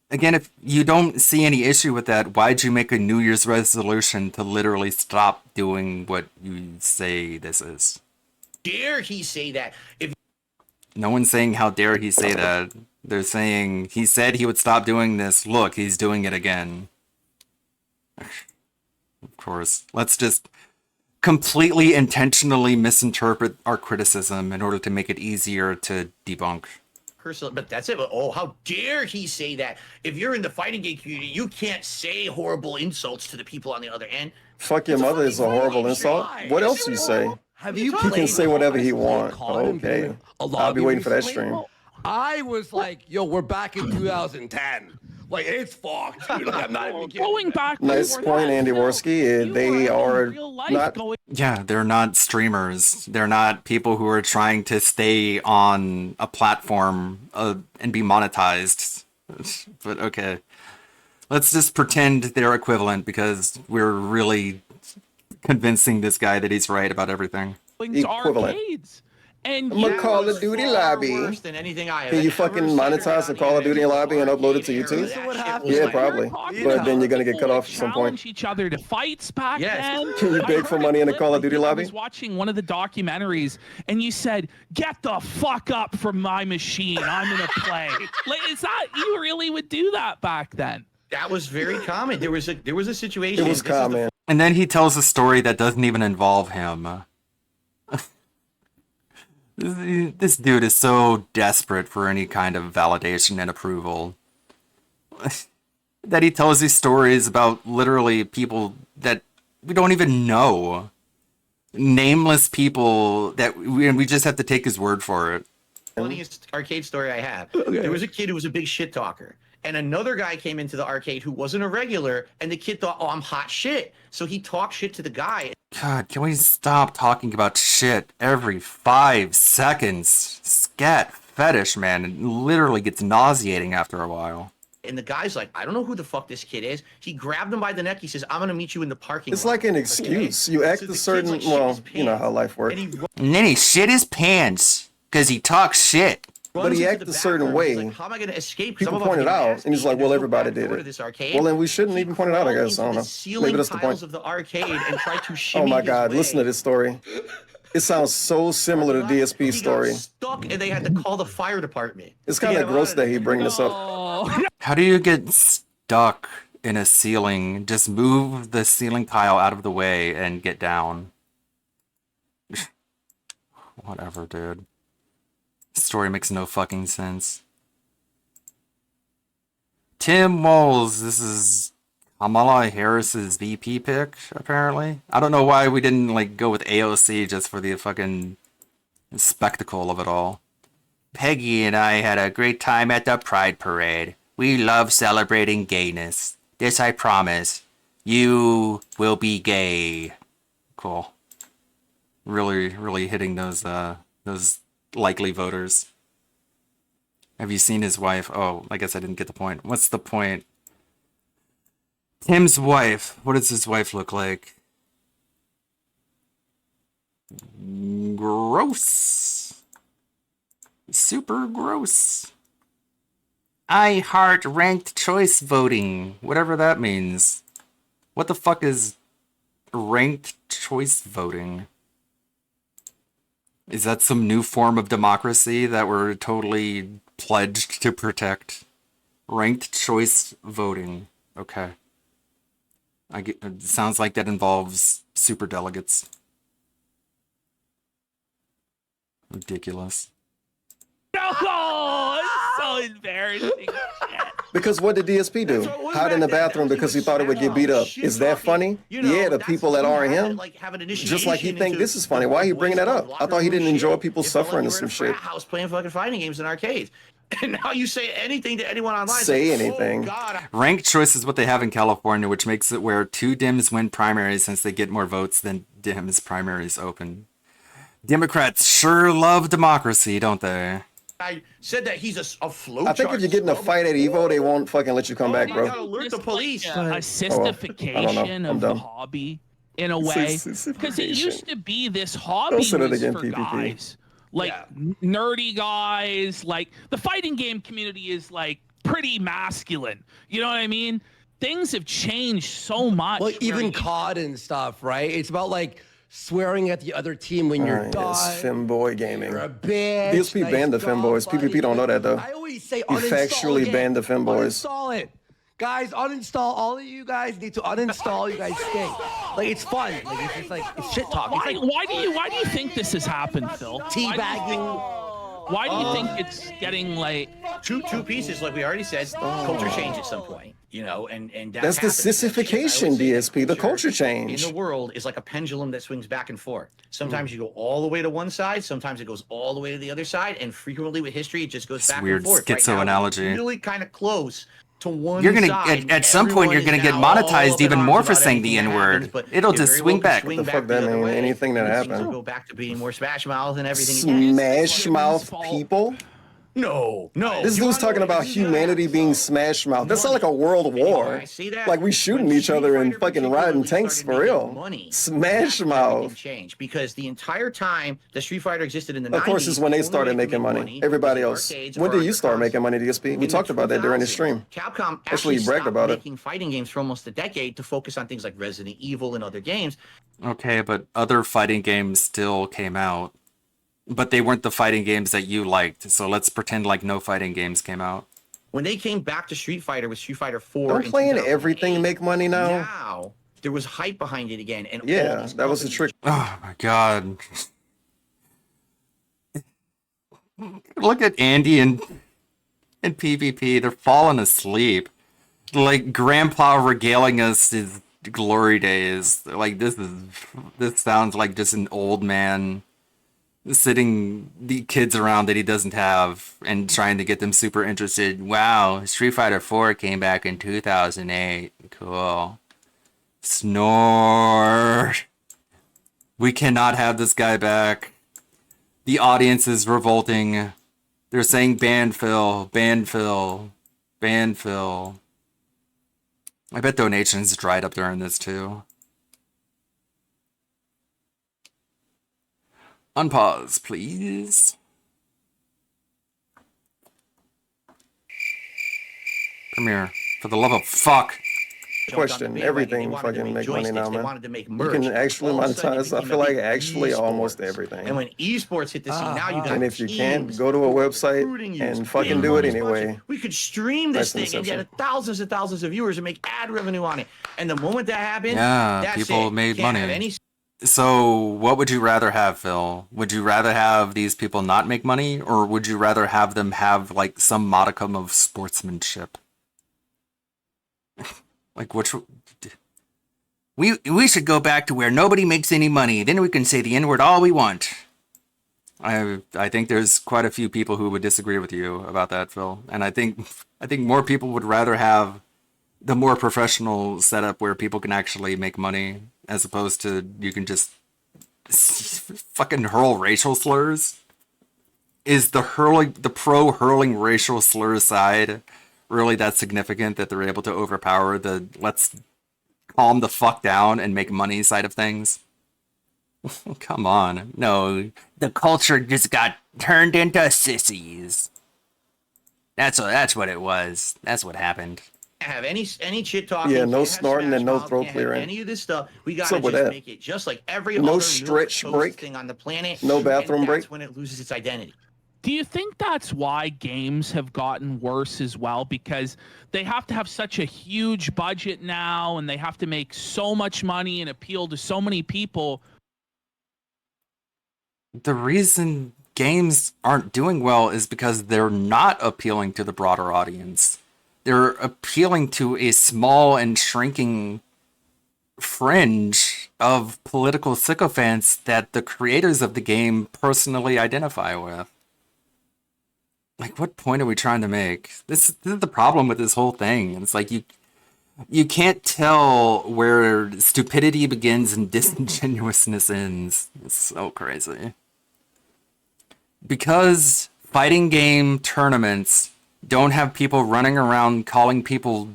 Again, if you don't see any issue with that, why'd you make a New Year's resolution to literally stop doing what you say this is? Dare he say that? No one's saying how dare he say that. They're saying he said he would stop doing this. Look, he's doing it again. Of course. Let's just completely intentionally misinterpret our criticism in order to make it easier to debunk. But that's it. Oh, how dare he say that? If you're in the fighting game community, you can't say horrible insults to the people on the other end. Fuck your mother is a horrible insult. What else do you say? He can say whatever he wants. Okay. I'll be waiting for that stream. I was like, yo, we're back in 2010. Like, it's fucked. Dude. Like, I'm not even going back. Nice point, Andy Worski. They are not... Yeah, they're not streamers. They're not people who are trying to stay on a platform and be monetized. But okay. Let's just pretend they're equivalent because we're really convincing this guy that he's right about everything. Equivalent. Arcades. And I'm a Call of Duty lobby. Worse than anything I have Can you ever fucking seen monetize a Call of Duty lobby and upload it to YouTube? Yeah, probably. But then you're gonna get cut off at some point. Challenge each other to fights back then. Can you beg for money in a Call of Duty I lobby? was watching one of the documentaries, and you said, "Get the fuck up from my machine. I'm gonna play." Like, is that you really would do that back then? That was very common. There was a situation. It was common. And then he tells a story that doesn't even involve him. This dude is so desperate for any kind of validation and approval that he tells these stories about literally people that we don't even know. Nameless people that we just have to take his word for it. Funniest arcade story I have. There was a kid who was a big shit talker. And another guy came into the arcade who wasn't a regular, and the kid thought, "Oh, I'm hot shit." So he talked shit to the guy. God, can we stop talking about shit every 5 seconds? Scat fetish, man. It literally gets nauseating after a while. And the guy's like, "I don't know who the fuck this kid is." He grabbed him by the neck. He says, "I'm gonna meet you in the parking It's lot." like an excuse. You act a certain, like, shit well, his you know how life works. And then he shit his pants because he talks shit. But he acted a certain way. Like, how am I gonna escape? People pointed out, and he's like, "Well, everybody did it." Well, then we shouldn't even point it out, I guess. I don't know. Maybe that's the point. Of the arcade and tried to Oh shimmy my his God! way. Listen to this story. It sounds so similar to DSP's story. Stuck, and they had to call the fire department. It's kind of gross that he bring this up. How do you get stuck in a ceiling? Just move the ceiling tile out of the way and get down. Whatever, dude. Story makes no fucking sense. Tim Moles, this is Kamala Harris's VP pick, apparently. I don't know why we didn't like go with AOC just for the fucking spectacle of it all. Peggy and I had a great time at the Pride Parade. We love celebrating gayness. This I promise. You will be gay. Cool. Really hitting those likely voters. Have you seen his wife? Oh, I guess I didn't get the point. What's the point? Tim's wife. What does his wife look like? Gross. Super gross. I heart ranked choice voting. Whatever that means. What the fuck is ranked choice voting? Is that some new form of democracy that we're totally pledged to protect? Ranked choice voting. Okay. It sounds like that involves super delegates. Ridiculous. Oh, it's so embarrassing. Because what did DSP do? Hide in the bathroom because he thought it would get beat up. Is that funny? Yeah, the people that aren't him. Just like he think this is funny. Why are you bringing that up? I thought he didn't enjoy people suffering and some shit. House playing fucking fighting games in arcades. And now you say anything to anyone online. Say like, anything. Oh, God. Ranked choice is what they have in California, which makes it where 2 Dems win primaries since they get more votes than Dems primaries open. Democrats sure love democracy, don't they? I said that he's a flow. I think if you get in a fight at Evo, they won't fucking let you come back, bro. Alert the police. A sistification of the hobby in a way, because it used to be this hobby was for guys, like nerdy guys. Like the fighting game community is like pretty masculine. You know what I mean? Things have changed so much. Well, even COD and stuff, right? It's about like swearing at the other team when you're done. It's femboy gaming. You're a bitch. DSP banned the femboys. PvP don't know that though. I always say he factually again. banned the femboys. Uninstall it. Guys, uninstall. All of you guys need to uninstall. You guys stink. Like, it's fun. Like, it's just like, it's shit talk. Why do you think this has happened, Phil? Teabagging. Why do you think it's getting like two pieces? Like we already said, culture change at some point, you know, and that's the sissification, DSP. The culture change in the world is like a pendulum that swings back and forth. Sometimes you go all the way to one side, sometimes it goes all the way to the other side, and frequently with history, it just goes back and forth. Weird schizo analogy. Really kind of close to one you're gonna side. at some point you're gonna get monetized even more for saying the N-word. It'll just swing back. What the fuck that mean? Anything that happened. Go back to being more smash mouth and everything. Smash mouth people. No. This dude's talking about humanity being smash mouth. That's not like a world war. Like we shooting each other and fucking riding tanks for real. Smash mouth. Change because the entire time the Street Fighter existed in the 90s, of course, is when they started making money. Everybody else. When did you start making money, DSP? We talked about that during the stream. Capcom Actually, you bragged stopped about it. making fighting games for almost a decade to focus on things like Resident Evil and other games. Okay, but other fighting games still came out. But they weren't the fighting games that you liked, so let's pretend like no fighting games came out. When they came back to Street Fighter with Street Fighter 4, Don't playing everything make money now? Now there was hype behind it again, and yeah, that was the trick. Oh my god! Look at Andy and PvP. They're falling asleep. Like Grandpa regaling us his glory days. Like this sounds like just an old man sitting the kids around that he doesn't have and trying to get them super interested. Wow, Street Fighter 4 came back in 2008. Cool. Snore. We cannot have this guy back. The audience is revolting. They're saying ban Phil, ban Phil, ban Phil. I bet donations dried up during this too. Unpause, please. Premiere, for the love of fuck. Question, everything fucking make money now, man. You can actually monetize, I feel like, actually almost everything. And when esports hit the scene, now you got and if you can't, go to a website and fucking do it anyway. We could stream this thing and get thousands and thousands of viewers and make ad revenue on it. And the moment that happened, yeah, people made money. So what would you rather have, Phil? Would you rather have these people not make money, or would you rather have them have like some modicum of sportsmanship? Like which? We should go back to where nobody makes any money. Then we can say the N-word all we want. I think there's quite a few people who would disagree with you about that, Phil. And I think more people would rather have the more professional setup where people can actually make money, as opposed to you can just fucking hurl racial slurs. Is the pro hurling racial slurs side really that significant that they're able to overpower the let's calm the fuck down and make money side of things? Come on. No, the culture just got turned into sissies. That's what it was. That's what happened. Have any shit talking. Yeah, no snorting and no throat clearing. Any of this stuff, we gotta just make it just like every other stretch break thing on the planet. No bathroom break. That's when it loses its identity. Do you think that's why games have gotten worse as well? Because they have to have such a huge budget now, and they have to make so much money and appeal to so many people. The reason games aren't doing well is because they're not appealing to the broader audience. They're appealing to a small and shrinking fringe of political sycophants that the creators of the game personally identify with. Like, what point are we trying to make? This is the problem with this whole thing. It's like you can't tell where stupidity begins and disingenuousness ends. It's so crazy. Because fighting game tournaments don't have people running around calling people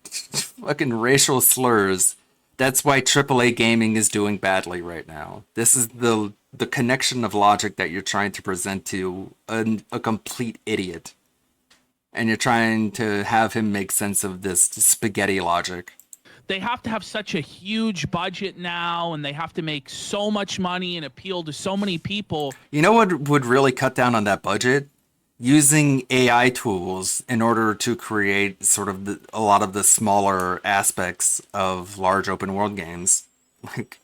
fucking racial slurs, that's why AAA gaming is doing badly right now. This is the connection of logic that you're trying to present to a complete idiot. And you're trying to have him make sense of this spaghetti logic. They have to have such a huge budget now, and they have to make so much money and appeal to so many people. You know what would really cut down on that budget? Using AI tools in order to create sort of a lot of the smaller aspects of large open world games. Like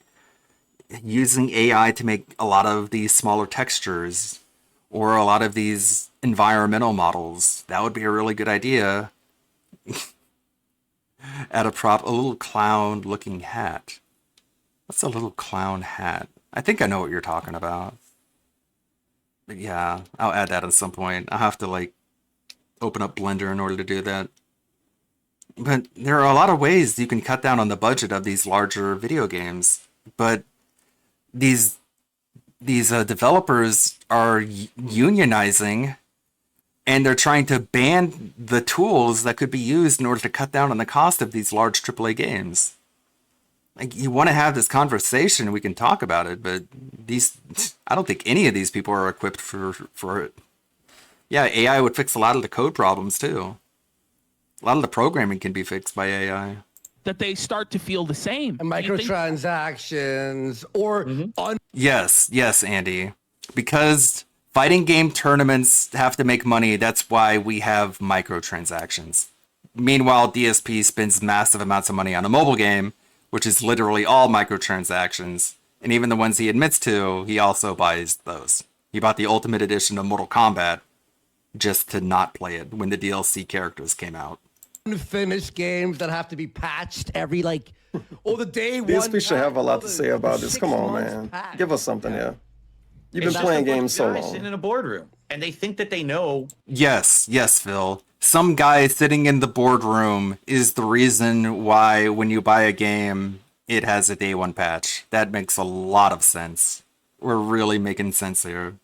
using AI to make a lot of these smaller textures or a lot of these environmental models. That would be a really good idea. Add a little clown looking hat. What's a little clown hat? I think I know what you're talking about. But yeah, I'll add that at some point. I'll have to like open up Blender in order to do that. But there are a lot of ways you can cut down on the budget of these larger video games. But these developers are unionizing And they're trying to ban the tools that could be used in order to cut down on the cost of these large AAA games. Like, you want to have this conversation, we can talk about it, but I don't think any of these people are equipped for it. Yeah, AI would fix a lot of the code problems too. A lot of the programming can be fixed by AI. That they start to feel the same. And microtransactions or Yes, Andy. Because fighting game tournaments have to make money, that's why we have microtransactions. Meanwhile, DSP spends massive amounts of money on a mobile game, which is literally all microtransactions. And even the ones he admits to, he also buys those. He bought the Ultimate Edition of Mortal Kombat just to not play it when the DLC characters came out. unfinished games that have to be patched every the day one. DSP should have a lot to say about this. Come on, man. Give us something here. You've been playing games so long. Sitting in a boardroom, and they think that they know. Yes, Phil. Some guy sitting in the boardroom is the reason why when you buy a game, it has a day one patch. That makes a lot of sense. We're really making sense here.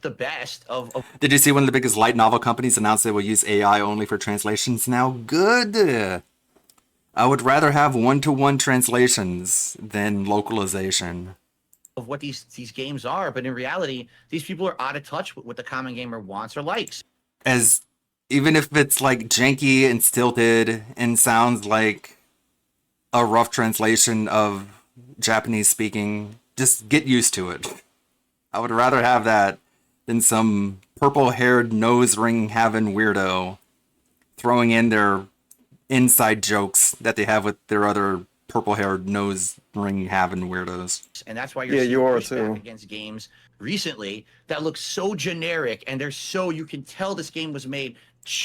The best of. Did you see one of the biggest light novel companies announce they will use AI only for translations now? Good. I would rather have one-to-one translations than localization. Of what these games are, but in reality, these people are out of touch with what the common gamer wants or likes. As even if it's like janky and stilted and sounds like a rough translation of Japanese speaking, just get used to it. I would rather have that than some purple-haired nose ring having weirdo throwing in their inside jokes that they have with their other purple-haired nose ring having weirdos. And that's why you're you are pushback too. against games recently that look so generic, and they're so, you can tell this game was made.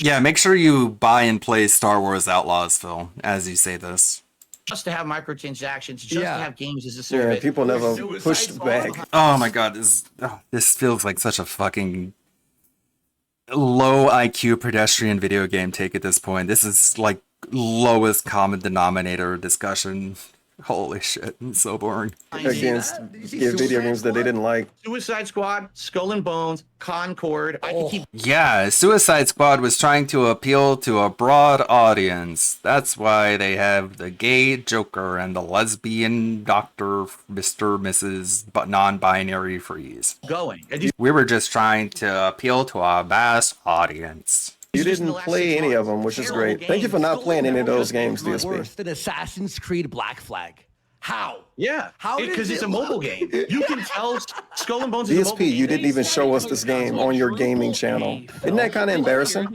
Yeah, make sure you buy and play Star Wars Outlaws, Phil, as you say this. Just to have microtransactions, just to have games as a service. Yeah, people never pushed back. Oh my god, this feels like such a fucking low IQ pedestrian video game take at this point. This is like lowest common denominator discussion. Holy shit, it's so boring. Against video games that they didn't like. Suicide Squad, Skull and Bones, Concord. I can keep. Yeah, Suicide Squad was trying to appeal to a broad audience. That's why they have the gay Joker and the lesbian Dr. Mr. Mrs. but non-binary freeze. Going. We were just trying to appeal to a vast audience. You didn't play any of them, which is great. Thank you for not playing any of those games, DSP. Worse than Assassin's Creed Black Flag. How? Yeah, How because does it's it a mobile look? game. You can tell Skull and Bones is a mobile DSP, you game. didn't even show us this game on your gaming channel. Isn't that kind of embarrassing?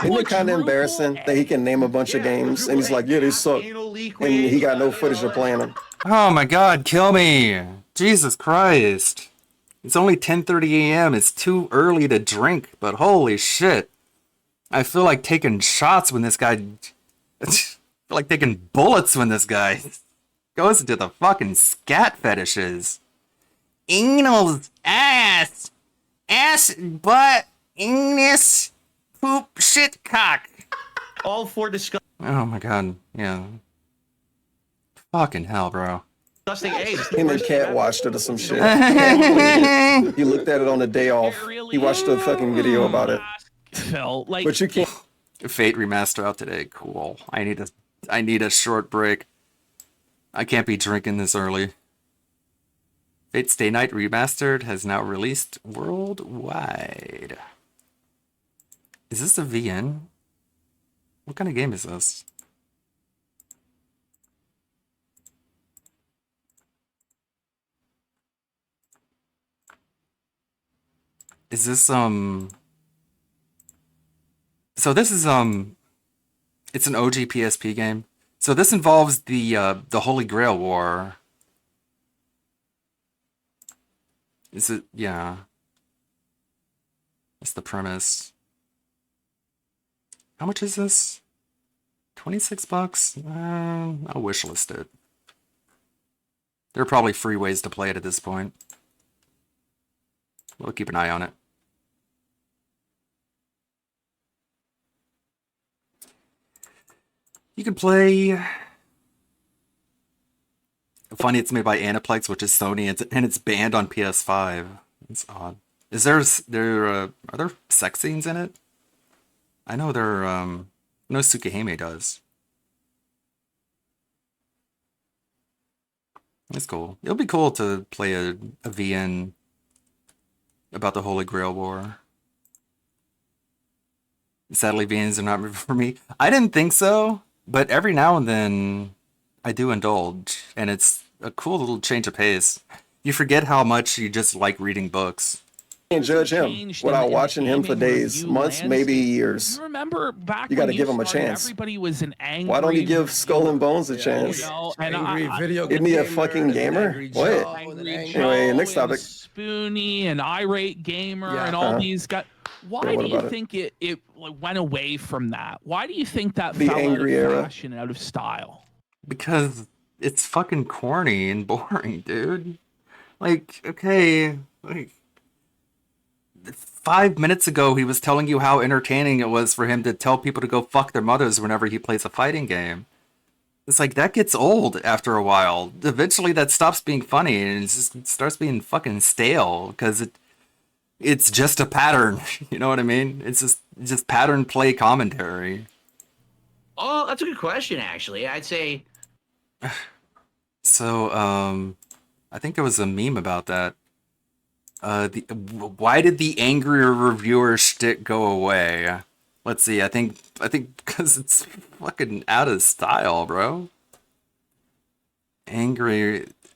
Isn't it kind of embarrassing that he can name a bunch of games and he's like, yeah, they suck, and he got no footage of playing them? Oh my god, kill me! Jesus Christ. It's only 10:30 a.m. It's too early to drink, but holy shit. I feel like taking shots when this guy... I feel like taking bullets when this guy goes into the fucking scat fetishes. Anal ass, butt, anus, poop, shit, cock. All for disgusting Oh my god, yeah. Fucking hell, bro. AIDS. Him and Cat watched it or some shit. He looked at it on the day off. He watched a fucking video about it. Phil, like, But you can't. Fate remaster out today. Cool. I need a short break. I can't be drinking this early. Fate Stay Night Remastered has now released worldwide. Is this a VN? What kind of game is this? Is this So this is it's an OG PSP game. So this involves the Holy Grail War. Is it? Yeah. That's the premise. How much is this? 26 bucks? I'll wishlist it. There are probably free ways to play it at this point. We'll keep an eye on it. You can play... Funny, it's made by Aniplex, which is Sony, and it's banned on PS5. It's odd. Is are there sex scenes in it? I know no Tsukihime does. That's cool. It'll be cool to play a VN about the Holy Grail War. Sadly, VNs are not for me. I didn't think so, but every now and then I do indulge, and it's a cool little change of pace. You forget how much you just like reading books. Can't judge him without watching him for days, months, maybe years. You remember back You got to when give him a started, chance. Everybody was an angry. Why don't you give Skull and Bones a chance? You know, and Isn't he a fucking gamer? What? Anyway, next topic. Spoonie and Irate Gamer and all these guys. Why do you think it went away from that? Why do you think that The fell angry out of era. fashion, out of style? Because it's fucking corny and boring, dude. Like, okay, like 5 minutes ago he was telling you how entertaining it was for him to tell people to go fuck their mothers whenever he plays a fighting game. It's like, that gets old after a while. Eventually that stops being funny and it starts being fucking stale because it's just a pattern. You know what I mean? It's just pattern play commentary. Oh, that's a good question, actually. I'd say. So, I think there was a meme about that. Why did the angrier reviewer shtick go away? Let's see. I think because it's fucking out of style, bro.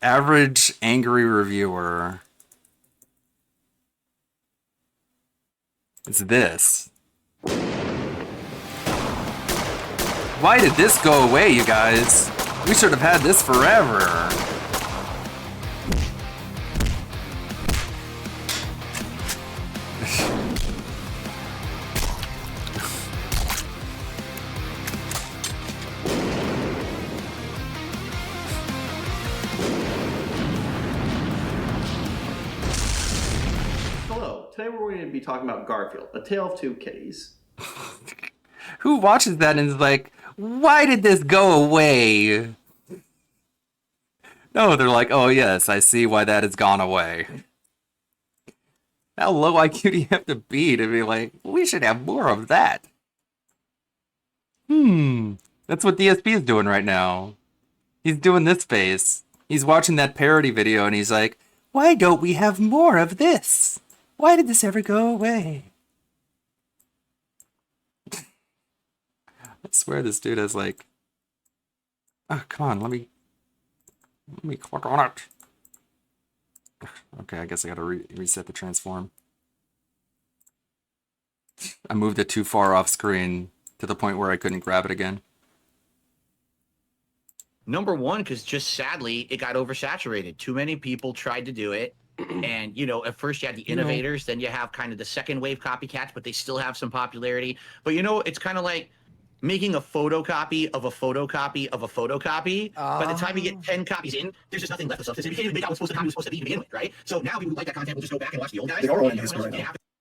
Average angry reviewer. It's this. Why did this go away, you guys? We should have had this forever. Hello, today we're going to be talking about Garfield, A Tale of Two Kitties. Who watches that and is like, why did this go away? No, they're like, oh yes, I see why that has gone away. How low IQ do you have to be like, we should have more of that? That's what DSP is doing right now. He's doing this face. He's watching that parody video and he's like, why don't we have more of this? Why did this ever go away? I swear this dude has like... Oh, come on, let me click on it. Okay, I guess I gotta reset the transform. I moved it too far off screen to the point where I couldn't grab it again. Number one, because just sadly, it got oversaturated. Too many people tried to do it. And, you know, at first you had the innovators, then you have kind of the second wave copycats, but they still have some popularity. But, you know, it's kind of like making a photocopy of a photocopy of a photocopy. By the time you get 10 copies in, there's just nothing left of substance. You can't even make out what's supposed to be to begin with, right? So now people who like that content will just go back and watch the old guys.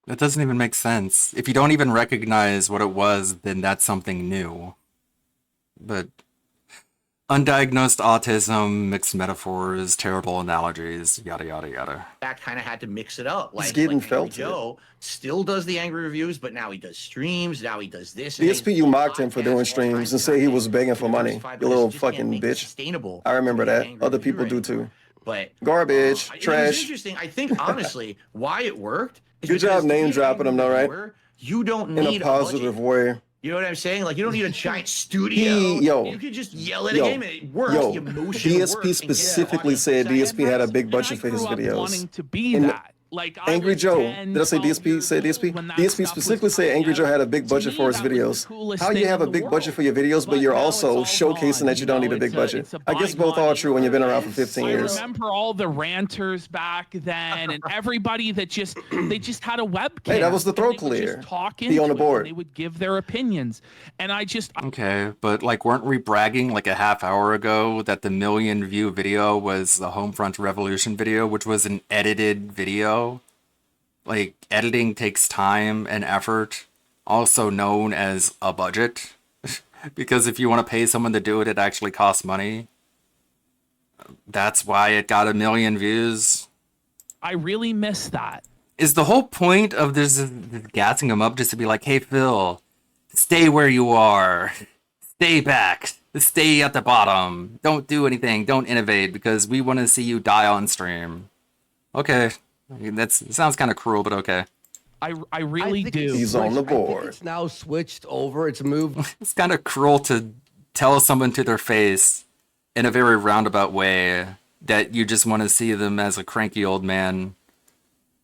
That doesn't even make sense. If you don't even recognize what it was, then that's something new. But undiagnosed autism, mixed metaphors, terrible analogies, yada yada yada. That kind of had to mix it up. It's getting like felt. Joe still does the angry reviews, but now he does streams. Now he does this. DSP, you mocked him for doing streams and say he was begging for money. You little fucking bitch. I remember that. Other people do too. But garbage, It's trash. interesting. I think honestly, why it worked. Is Good job name dropping him, though, right? You don't need in a positive way. You know what I'm saying? Like, you don't need a giant studio. You could just yell at a game and it works. The emotion DSP works specifically said DSP had a big budget for his videos. Wanting to be that. Like, Angry Joe, did I say DSP? Say DSP? DSP specifically said Angry Joe had a big budget for his videos. How you have a big budget for your videos, but you're also showcasing that you don't need a big budget? I guess both are true when you've been around for 15 years. I remember all the ranters back then and everybody that they just had a webcam. Hey, that was the throat clear. Be on the board. They would give their opinions. And Okay, but like, weren't we bragging like a half hour ago that the 1 million view video was the Homefront Revolution video, which was an edited video? Like, editing takes time and effort, also known as a budget. Because if you want to pay someone to do it, it actually costs money. That's why it got 1 million views. I really miss that. Is the whole point of this gassing him up just to be like, hey, Phil, stay where you are. Stay back. Stay at the bottom. Don't do anything. Don't innovate because we want to see you die on stream. Okay. It sounds kind of cruel, but okay. I really do. He's on the I think board. it's now switched over. It's moved. It's kind of cruel to tell someone to their face in a very roundabout way that you just want to see them as a cranky old man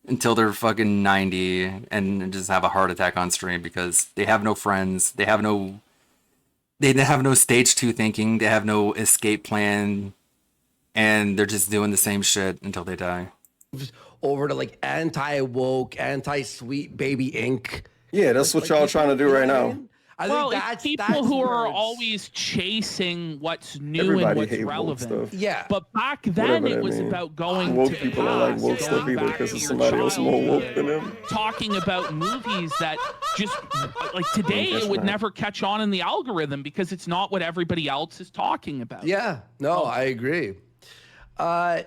until they're fucking 90 and just have a heart attack on stream because they have no friends. They have no stage 2 thinking. They have no escape plan. And they're just doing the same shit until they die. Over to like anti-woke, anti-sweet baby ink. Yeah, that's what y'all trying to do right now. Well, it's people who are always chasing what's new Everybody and what's hate woke relevant. stuff. Yeah. But back then, Whatever it that was means. about going Woke to people don't like past, woke stuff going either back because to it's your somebody else more woke than them. talking about movies that just like today That's it would right. never catch on in the algorithm because it's not what everybody else is talking about. Yeah, no, I agree.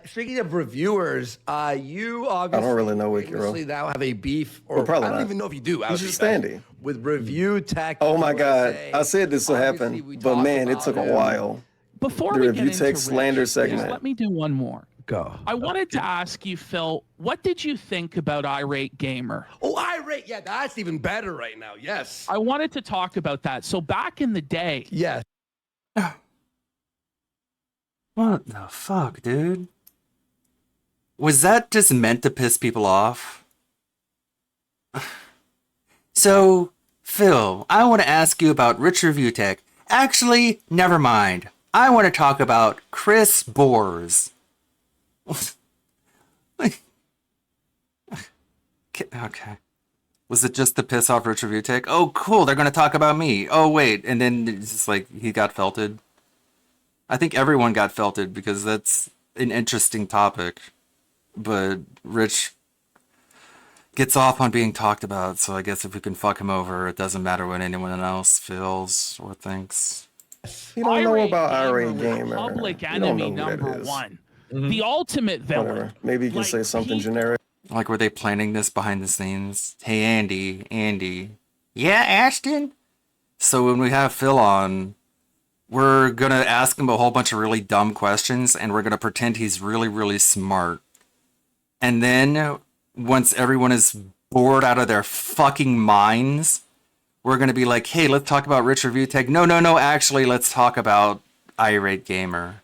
Speaking of reviewers, you obviously I don't really know Wiki famously now have a beef, or Well, probably I don't not. even know if you do. He's just standing. With Review Tech. Oh my God. USA. I said this will Obviously, happen, we but talked man, it about took a him. while. Before The we review get into text slander Rich, segment. just let me do one more. Go. I wanted to ask you, Phil, what did you think about Irate Gamer? Oh, Irate. Yeah, that's even better right now. Yes. I wanted to talk about that. So back in the day, Yes. What the fuck, dude? Was that just meant to piss people off? So, Phil, I want to ask you about Rich Review Tech. Actually, never mind. I want to talk about Chris Bors. Okay. Was it just to piss off Rich Review Tech? Oh, cool, they're going to talk about me. Oh, wait, and then it's just like he got felted. I think everyone got felted because that's an interesting topic. But Rich gets off on being talked about, so I guess if we can fuck him over, it doesn't matter what anyone else feels or thinks. You don't know about Irate Gamer, Gamer. public You don't enemy know who that number is. one, the ultimate villain. Whatever. Maybe you can say something generic. Like, were they planning this behind the scenes? Hey, Andy. Yeah, Ashton? So when we have Phil on, we're gonna ask him a whole bunch of really dumb questions, and we're gonna pretend he's really, really smart. And then, once everyone is bored out of their fucking minds, we're gonna be like, hey, let's talk about Rich Review Tech. No, actually, let's talk about Irate Gamer.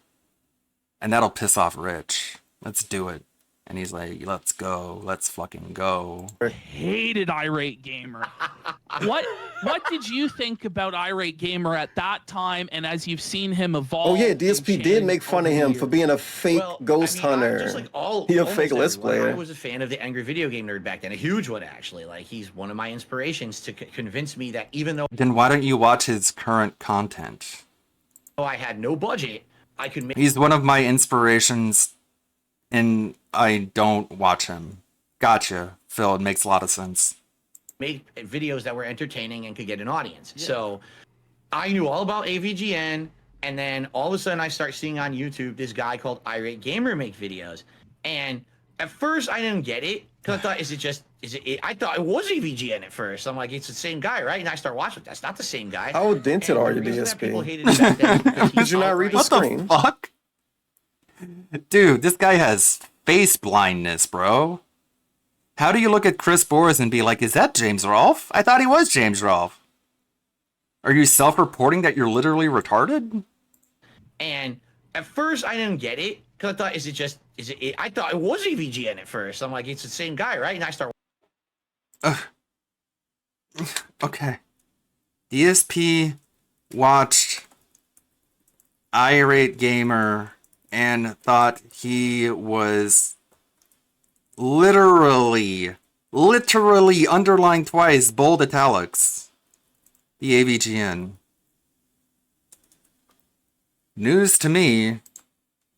And that'll piss off Rich. Let's do it. And he's like, let's go. Let's fucking go. Hated Irate Gamer. What did you think about Irate Gamer at that time and as you've seen him evolve? Oh yeah, DSP did make fun of him for being a fake ghost hunter. Just like he a almost fake let's everyone. player. I was a fan of the Angry Video Game Nerd back then, a huge one actually. Like he's one of my inspirations to convince me that even though Then why don't you watch his current content? I had no budget, I could make He's one of my inspirations, and I don't watch him. Gotcha, Phil. It makes a lot of sense. videos that were entertaining and could get an audience. Yeah. So I knew all about AVGN, and then all of a sudden I start seeing on YouTube this guy called Irate Gamer make videos. And at first I didn't get it because I thought, I thought it was AVGN at first. I'm like, it's the same guy, right? And I start watching. That's not the same guy. How dented are you, People DSP? hated it back then because Did you not read the What screen? the fuck? Dude, this guy has face blindness, bro. How do you look at Chris Bors and be like, is that James Rolfe? I thought he was James Rolfe. Are you self-reporting that you're literally retarded? And at first I didn't get it because I thought, I thought it was AVGN at first. I'm like, it's the same guy, right? And I start. Okay. DSP watched Irate Gamer and thought he was literally underlined twice, bold italics, the AVGN. News to me.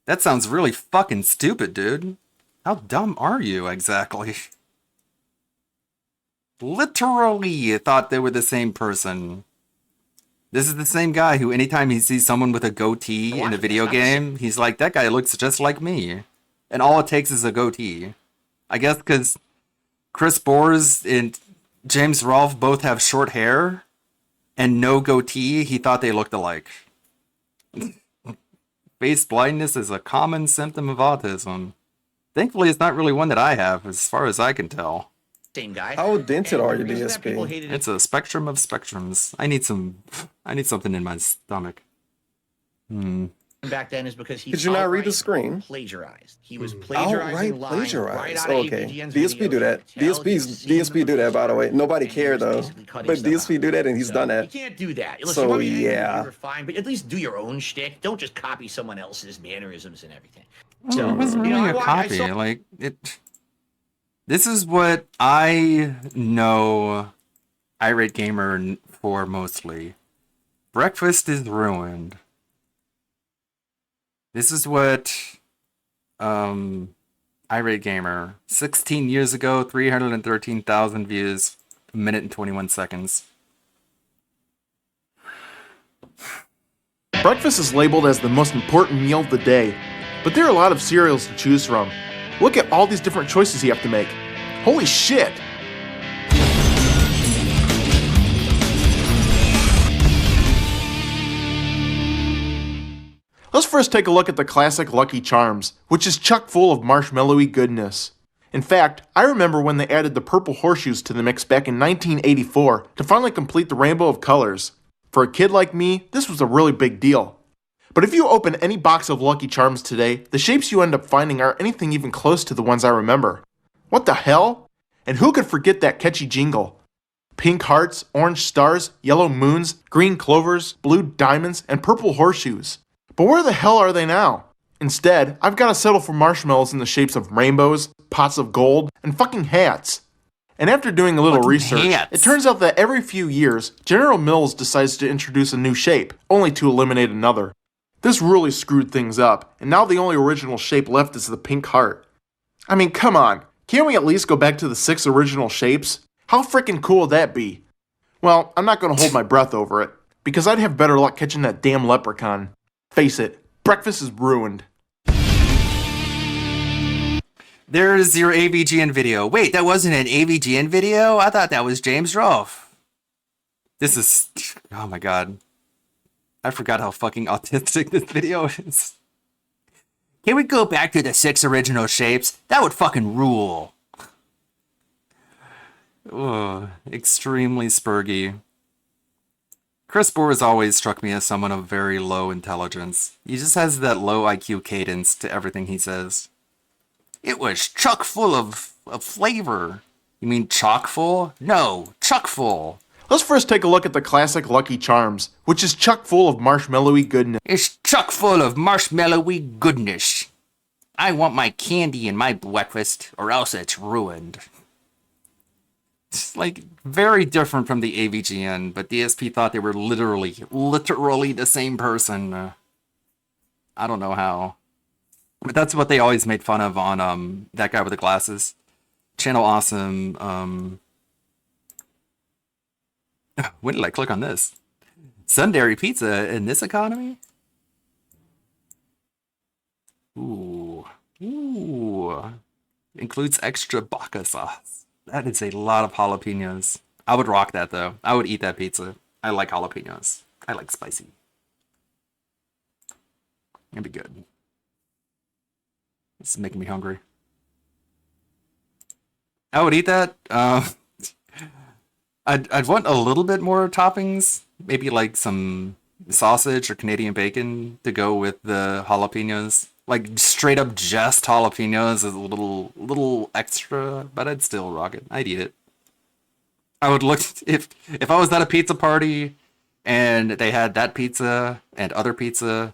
That sounds really fucking stupid, dude. How dumb are you exactly? Literally thought they were the same person. This is the same guy who anytime he sees someone with a goatee in a video game, he's like, that guy looks just like me. And all it takes is a goatee. I guess because Chris Bors and James Rolfe both have short hair and no goatee, he thought they looked alike. Face blindness is a common symptom of autism. Thankfully, it's not really one that I have, as far as I can tell. Same guy. How dented And are the you, reason that people DSP? hated It's a spectrum of spectrums. I need something in my stomach. him back then is because he Could you not read the outright screen? Plagiarized. He was plagiarizing lines right Plagiarize. out of Okay. AVGN's DSP do videos. that. You could tell he was seeing DSP do that, by the way. Nobody and he cared was though. basically cutting But stuff DSP out. do that, and he's So done that. You can't do that. Listen, So, you want to be yeah. angry, fine, but at least do your own shtick. Don't just copy someone else's mannerisms and everything. So, it wasn't you really know, a I copy. saw- Like, it. This is what I know Irate Gamer for mostly. Breakfast is ruined. This is what Irate Gamer, 16 years ago, 313,000 views, a minute and 21 seconds. Breakfast is labeled as the most important meal of the day, but there are a lot of cereals to choose from. Look at all these different choices you have to make. Holy shit! Let's first take a look at the classic Lucky Charms, which is chock full of marshmallowy goodness. In fact, I remember when they added the purple horseshoes to the mix back in 1984 to finally complete the rainbow of colors. For a kid like me, this was a really big deal. But if you open any box of Lucky Charms today, the shapes you end up finding are anything even close to the ones I remember. What the hell? And who could forget that catchy jingle? Pink hearts, orange stars, yellow moons, green clovers, blue diamonds, and purple horseshoes. But where the hell are they now? Instead, I've got to settle for marshmallows in the shapes of rainbows, pots of gold, and fucking hats. And after doing a little Fucking research, hats. it turns out that every few years, General Mills decides to introduce a new shape, only to eliminate another. This really screwed things up, and now the only original shape left is the pink heart. I mean, come on, can't we at least go back to the 6 original shapes? How freaking cool would that be? Well, I'm not gonna hold my breath over it, because I'd have better luck catching that damn leprechaun. Face it, breakfast is ruined. There's your AVGN video. Wait, that wasn't an AVGN video? I thought that was James Rolfe. This is... Oh my god. I forgot how fucking autistic this video is. Can we go back to the 6 original shapes? That would fucking rule. Ugh, extremely spurgy. Chris Bors always struck me as someone of very low intelligence. He just has that low IQ cadence to everything he says. It was chock full of flavor. You mean chock full? No, chock full. Let's first take a look at the classic Lucky Charms, which is chock full of marshmallowy goodness. It's chock full of marshmallowy goodness. I want my candy in my breakfast, or else it's ruined. It's like very different from the AVGN, but DSP thought they were literally the same person. I don't know how. But that's what they always made fun of on that guy with the glasses. Channel Awesome. When did I click on this? Sundairy pizza in this economy? Ooh. Includes extra baka sauce. That is a lot of jalapenos. I would rock that though. I would eat that pizza. I like jalapenos. I like spicy. It'd be good. This is making me hungry. I would eat that. I'd want a little bit more toppings. Maybe like some sausage or Canadian bacon to go with the jalapenos. Like straight up just jalapenos is a little extra, but I'd still rock it. I'd eat it. I would look if I was at a pizza party and they had that pizza and other pizza,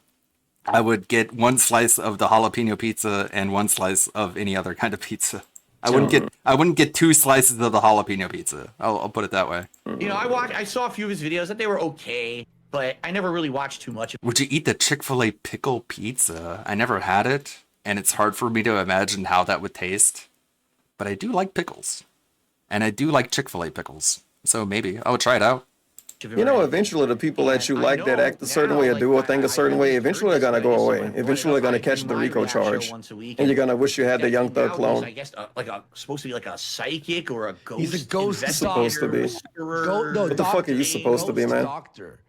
I would get one slice of the jalapeno pizza and one slice of any other kind of pizza. I wouldn't get 2 slices of the jalapeno pizza. I'll put it that way. You know, I saw a few of his videos that they were okay, but I never really watched too much of. Would you eat the Chick-fil-A pickle pizza? I never had it, and it's hard for me to imagine how that would taste. But I do like pickles. And I do like Chick-fil-A pickles. So maybe I would try it out. You know, eventually the people that you like that act a certain way or do a thing a certain way, eventually they're gonna go away. Eventually they're gonna catch the RICO charge, and you're gonna wish you had the Young Thug clone. I guess supposed to be like a psychic or a ghost. He's a ghost supposed to be. What the fuck are you supposed to be, man? Doctor.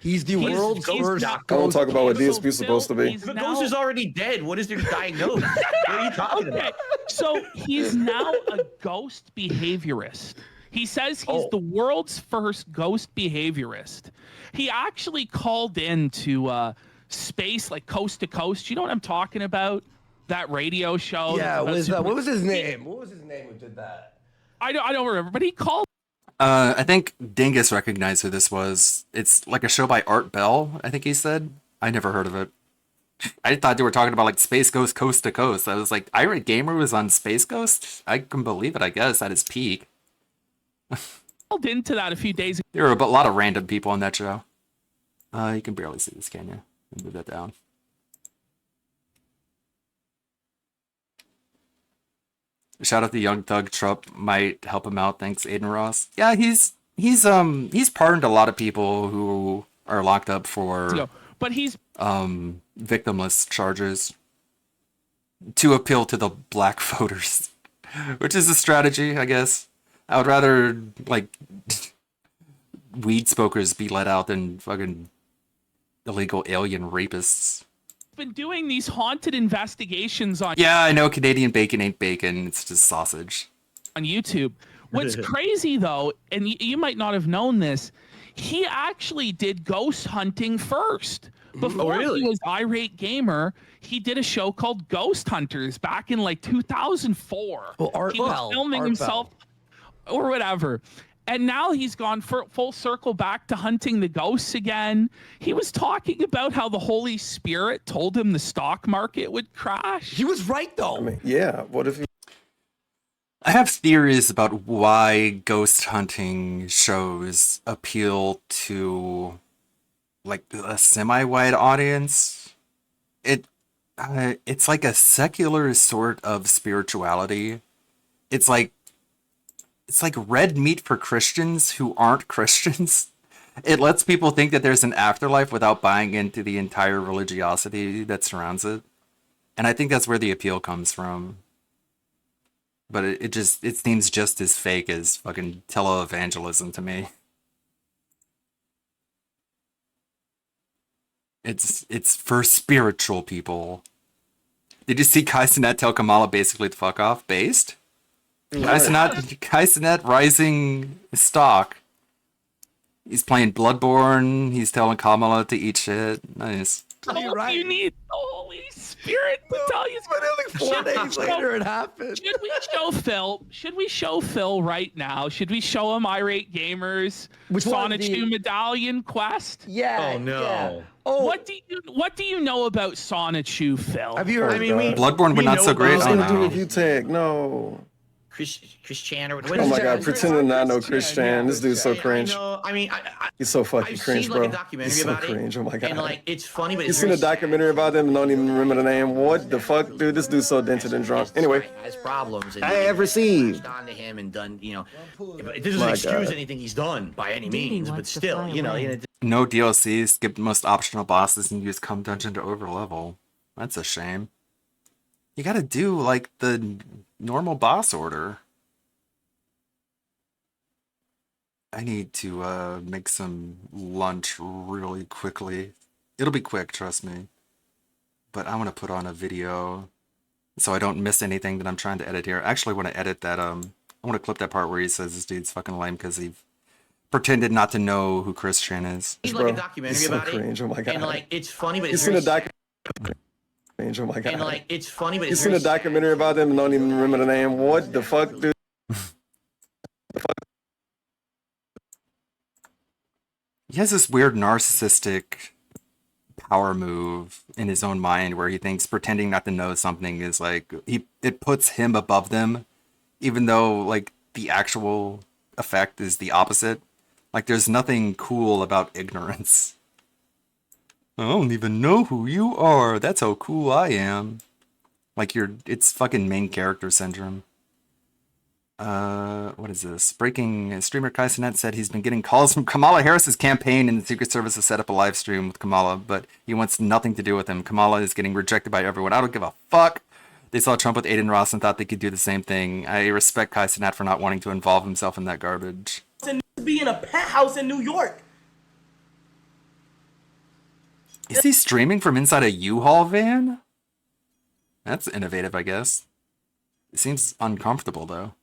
He's the world's first I don't talk about what DSP's supposed to be. The ghost is already dead. What is there to diagnose? What are you talking about? So he's now a ghost behaviorist. He says he's the world's first ghost behaviorist. He actually called in to space, like Coast to Coast. You know what I'm talking about? That radio show. Yeah, what was his name? What was his name who did that? I don't remember, but he called. I think Dingus recognized who this was. It's like a show by Art Bell, I think he said. I never heard of it. I thought they were talking about like Space Ghost Coast to Coast. I was like, Irate Gamer was on Space Ghost? I can believe it, I guess, at his peak. Called into that a few days ago. There were a lot of random people on that show. You can barely see this, can you? Move that down. Shout out to Young Thug. Trump might help him out. Thanks, Aiden Ross. Yeah, he's pardoned a lot of people who are locked up for but he's victimless charges to appeal to the black voters, which is a strategy, I guess. I would rather like weed smokers be let out than fucking illegal alien rapists. Been doing these haunted investigations on. Yeah, I know Canadian bacon ain't bacon. It's just sausage. On YouTube. What's crazy though, and you might not have known this, he actually did ghost hunting first. Before he was Irate Gamer, he did a show called Ghost Hunters back in like 2004. Well, he was filming himself or whatever. And now he's gone full circle back to hunting the ghosts again. He was talking about how the Holy Spirit told him the stock market would crash. He was right, though. I mean, yeah. What if? I have theories about why ghost hunting shows appeal to like a semi-wide audience. It's like a secular sort of spirituality. It's like red meat for Christians who aren't Christians. It lets people think that there's an afterlife without buying into the entire religiosity that surrounds it. And I think that's where the appeal comes from. But it seems just as fake as fucking televangelism to me. It's for spiritual people. Did you see Kai Cenat tell Kamala basically to fuck off? Based? Kai Cenat rising stock. He's playing Bloodborne. He's telling Kamala to eat shit. Nice. You need the Holy Spirit to tell you. Literally 4 days later, it happened. Should we show Phil? Should we show Phil right now? Should we show him Irate Gamers Sonic 2 Medallion Quest? Yeah. Oh no. Yeah. Oh. What do you know about Sonic 2, Phil? Have you heard? Bloodborne were not so great. I was gonna do a review tag. No. Christian or Oh my god, pretending to not know Christian. This dude's so cringe. I mean, He's so fucking I've cringe, seen bro. like a documentary He's so about cringe. it, Oh my god. and like it's funny, but You it's seen a very documentary about them and don't even remember the name? What the fuck, dude? This dude's so dented and drunk. Anyway, has problems. And I have received. On to him and done, it doesn't excuse anything he's done by any means, but still, No DLC, skip most optional bosses and use Cum Dungeon to overlevel. That's a shame. You gotta do like the normal boss order. I need to make some lunch really quickly. It'll be quick, trust me. But I want to put on a video so I don't miss anything that I'm trying to edit here. I actually want to edit that, I want to clip that part where he says this dude's fucking lame because he pretended not to know who Chris Chan is. He's like a documentary He's so about cringe. Oh my god. and like it's funny, but You it's seen a very documentary? Cringe. Oh my god. and like it's funny, but You it's seen very a documentary about them and don't even remember the name? What the fuck, dude? He has this weird narcissistic power move in his own mind where he thinks pretending not to know something is like it puts him above them, even though like the actual effect is the opposite. Like there's nothing cool about ignorance. I don't even know who you are. That's how cool I am. Like it's fucking main character syndrome. What is this? Breaking streamer Kaisenet said he's been getting calls from Kamala Harris's campaign and the Secret Service has set up a live stream with Kamala, but he wants nothing to do with him. Kamala is getting rejected by everyone. I don't give a fuck. They saw Trump with Aiden Ross and thought they could do the same thing. I respect Kaisenet for not wanting to involve himself in that garbage. To be in a penthouse in New York. Is he streaming from inside a U-Haul van? That's innovative, I guess. It seems uncomfortable, though.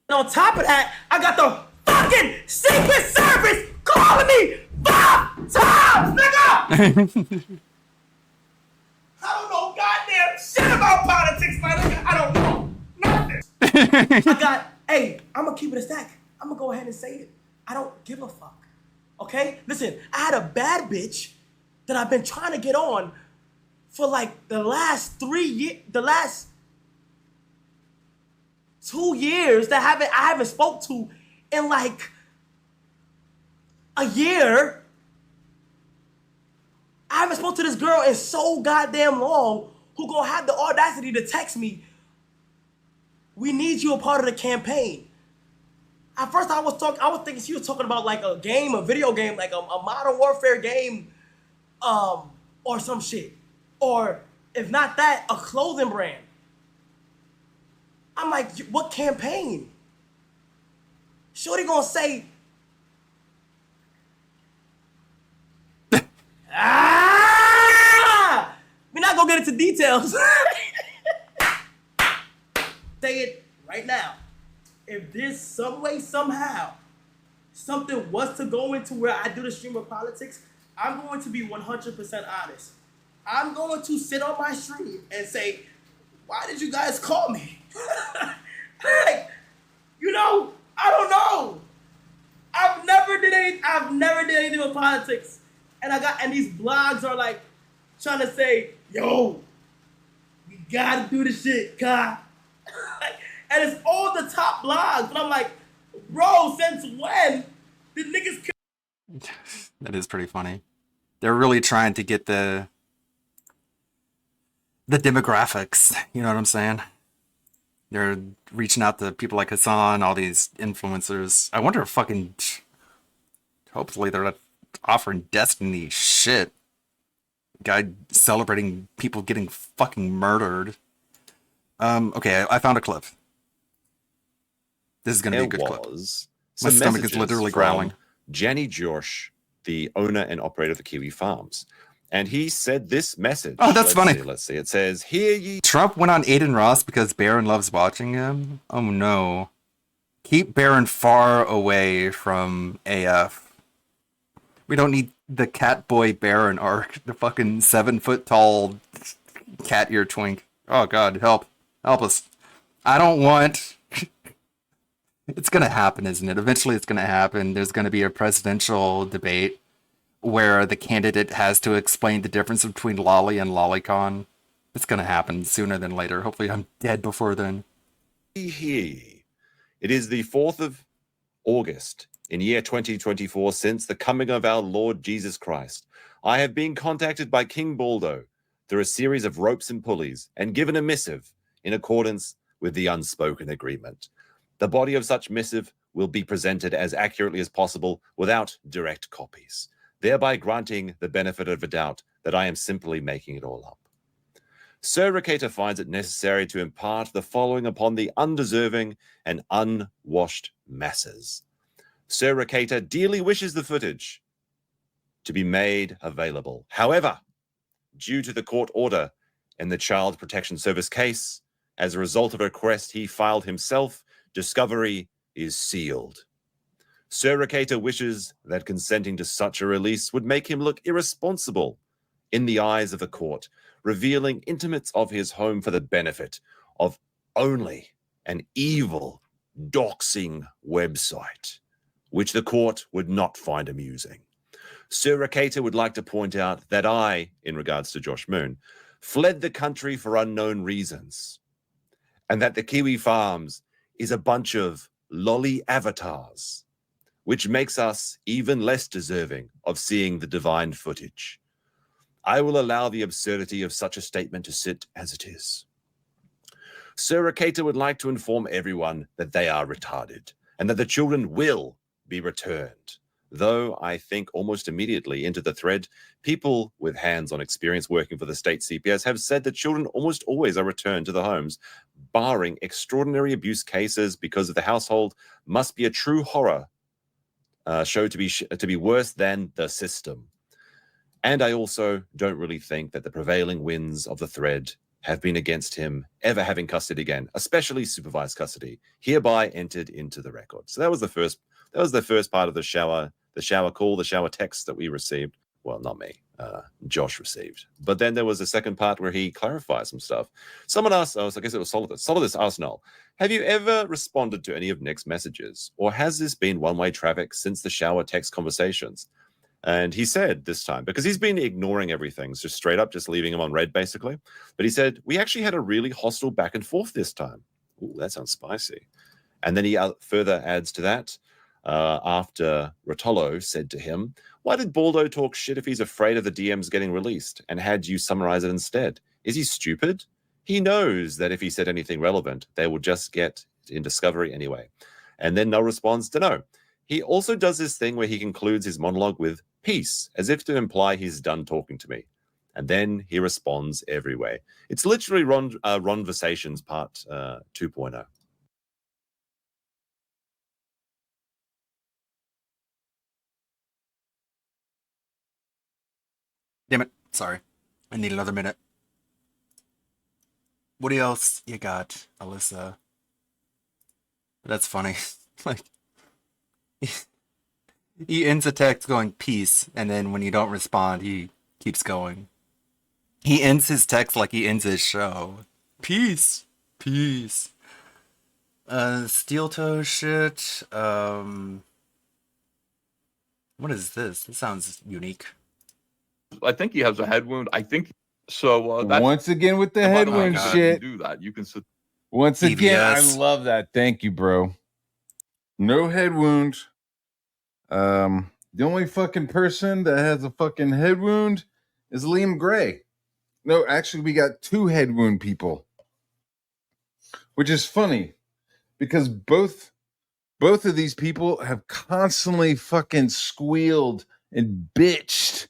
And on top of that, I got the fucking Secret Service calling me 5 times, nigga! I don't know goddamn shit about politics, my nigga. I don't know nothing. Hey, I'm gonna keep it a stack. I'm gonna go ahead and say it. I don't give a fuck. Okay? Listen, I had a bad bitch that I've been trying to get on for like the last 3 years, the last 2 years that I haven't spoke to in like a year. I haven't spoke to this girl in so goddamn long who gonna have the audacity to text me, "We need you a part of the campaign." At first I was thinking she was talking about like a game, a video game, like a Modern Warfare game, or some shit. Or if not that, a clothing brand. I'm like, what campaign? Shorty gonna say, we're not gonna get into details. Say it right now. If there's some way, somehow, something was to go into where I do the stream of politics, I'm going to be 100% honest. I'm going to sit on my stream and say, why did you guys call me? Like, I don't know. I've never did anything with politics. And these blogs are like trying to say, yo, we gotta do this shit, Kai. And it's all the top blogs. But I'm like, bro, since when did niggas... That is pretty funny. They're really trying to get the demographics. You know what I'm saying? They're reaching out to people like Hassan, all these influencers. I wonder if hopefully they're not offering Destiny shit. Guy celebrating people getting fucking murdered. Okay, I found a clip. This is going to be a good clip. My stomach is literally growling. Jenny Josh, the owner and operator of the Kiwi Farms. And he said this message. Oh, that's funny. Let's see. It says, "Hear ye." Trump went on Aiden Ross because Barron loves watching him. Oh no. Keep Barron far away from AF. We don't need the Catboy Barron arc. The fucking 7-foot-tall cat ear twink. Oh god, help. Help us. I don't want... It's gonna happen, isn't it? Eventually it's gonna happen. There's gonna be a presidential debate where the candidate has to explain the difference between Lolly and Lolicon. It's gonna happen sooner than later. Hopefully I'm dead before then. It is the 4th of August in year 2024 since the coming of our Lord Jesus Christ. I have been contacted by King Baldo through a series of ropes and pulleys and given a missive in accordance with the unspoken agreement. The body of such missive will be presented as accurately as possible without direct copies, thereby granting the benefit of a doubt that I am simply making it all up. Sir Ricata finds it necessary to impart the following upon the undeserving and unwashed masses. Sir Ricata dearly wishes the footage to be made available. However, due to the court order in the Child Protection Service case, as a result of a request he filed himself, discovery is sealed. Sir Ricata wishes that consenting to such a release would make him look irresponsible in the eyes of the court, revealing intimates of his home for the benefit of only an evil doxing website, which the court would not find amusing. Sir Ricata would like to point out that I, in regards to Josh Moon, fled the country for unknown reasons, and that the Kiwi Farms is a bunch of lolly avatars, which makes us even less deserving of seeing the divine footage. I will allow the absurdity of such a statement to sit as it is. Sir Akata would like to inform everyone that they are retarded and that the children will be returned. Though I think almost immediately into the thread, people with hands-on experience working for the state CPS have said that children almost always are returned to the homes, barring extraordinary abuse cases, because of the household must be a true horror show to be worse than the system. And I also don't really think that the prevailing winds of the thread have been against him ever having custody again, especially supervised custody, hereby entered into the record. So that was the first part of the shower call, the shower text that we received. Well, not me, Josh received. But then there was a second part where he clarified some stuff. Someone asked, I guess it was Solidus. Solidus asked Noel, have you ever responded to any of Nick's messages? Or has this been one-way traffic since the shower text conversations? And he said this time, because he's been ignoring everything, just straight up, just leaving him on red, basically. But he said, we actually had a really hostile back and forth this time. Ooh, that sounds spicy. And then he further adds to that, after Rotolo said to him, why did Baldo talk shit if he's afraid of the DMs getting released and had you summarize it instead? Is he stupid? He knows that if he said anything relevant, they will just get in Discovery anyway. And then Noel responds to no. He also does this thing where he concludes his monologue with peace, as if to imply he's done talking to me. And then he responds every way. It's literally Ronversations part 2.0. Damn it. Sorry. I need another minute. What else you got, Alyssa? That's funny. Like, he ends a text going, peace, and then when you don't respond, he keeps going. He ends his text like he ends his show. Peace. Peace. Steel toe shit. What is this? This sounds unique. I think he has a head wound. I think so. That's, once again with the head wound shit. Do that. You can sit. Once again, I EBS. love that. Thank you, bro. No head wound. The only fucking person that has a fucking head wound is Liam Gray. No, actually, we got two head wound people, which is funny because both of these people have constantly fucking squealed and bitched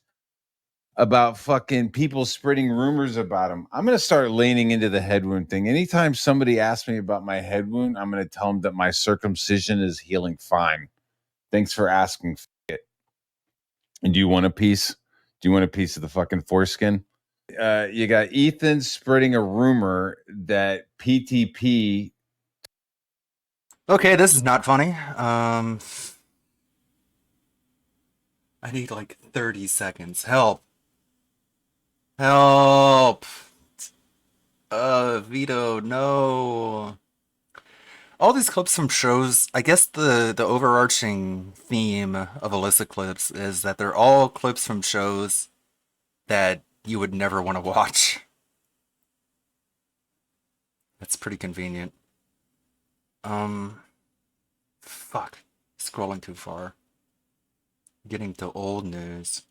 about fucking people spreading rumors about him. I'm going to start leaning into the head wound thing. Anytime somebody asks me about my head wound, I'm going to tell them that my circumcision is healing fine. Thanks for asking. And do you want a piece? Do you want a piece of the fucking foreskin? You got Ethan spreading a rumor that PTP. Okay, this is not funny. I need like 30 seconds. Help. Help. Vito, no. All these clips from shows, I guess the overarching theme of Alyssa clips is that they're all clips from shows that you would never want to watch. That's pretty convenient. Fuck. Scrolling too far. Getting to old news.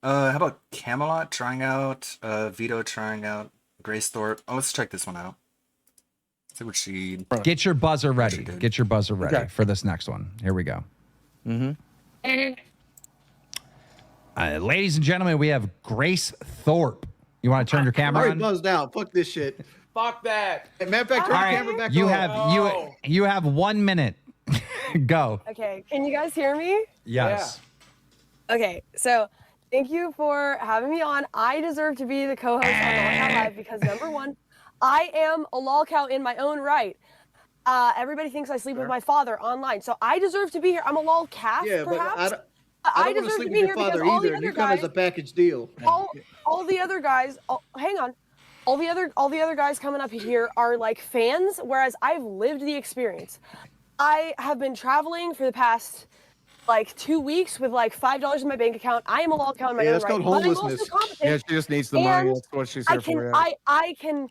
How about Camelot trying out, Vito trying out, Grace Thorpe? Oh, let's check this one out. See what she... Get your buzzer ready. Get your buzzer ready for this next one. Here we go. Ladies and gentlemen, we have Grace Thorpe. You want to turn your camera already on? buzzed out. Fuck this shit. Fuck that. Hey, matter of fact, turn All the right, camera back you on. you have 1 minute. Go. Okay, can you guys hear me? Yes. Okay, so thank you for having me on. I deserve to be the co-host on Lolcow Live because number one, I am a lolcow in my own right. Everybody thinks I sleep with my father online, so I deserve to be here. I'm a lol calf, Yeah, perhaps. but I don't want to sleep with your father either. You come as a package deal. All the other guys, hang on. All the other guys coming up here are like fans, whereas I've lived the experience. I have been traveling for the past like 2 weeks with like $5 in my bank account. I am a lolcow in my own That's right. called But I'm also homelessness. competent, Yeah, she just needs the money. That's what she's here for. Yeah. I can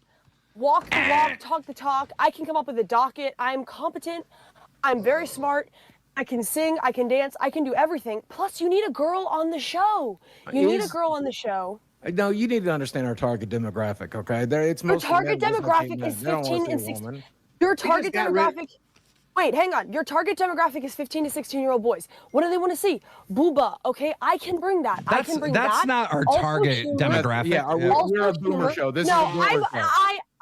walk the walk, talk the talk. I can come up with a docket. I'm competent. I'm very smart. I can sing. I can dance. I can do everything. Plus, you need a girl on the show. You need a girl on the show. No, you need to understand our target demographic, okay? It's Your mostly target men, business demographic men. is They don't wanna 15 see and a 16. woman. Your just target got rid- demographic. Wait, hang on. Your target demographic is 15 to 16-year-old boys. What do they want to see? Booba, okay? I can bring that. I can bring That's that. not our Also target humor. demographic. Yeah, Also we're a boomer humor. show. This No, is a boomer show.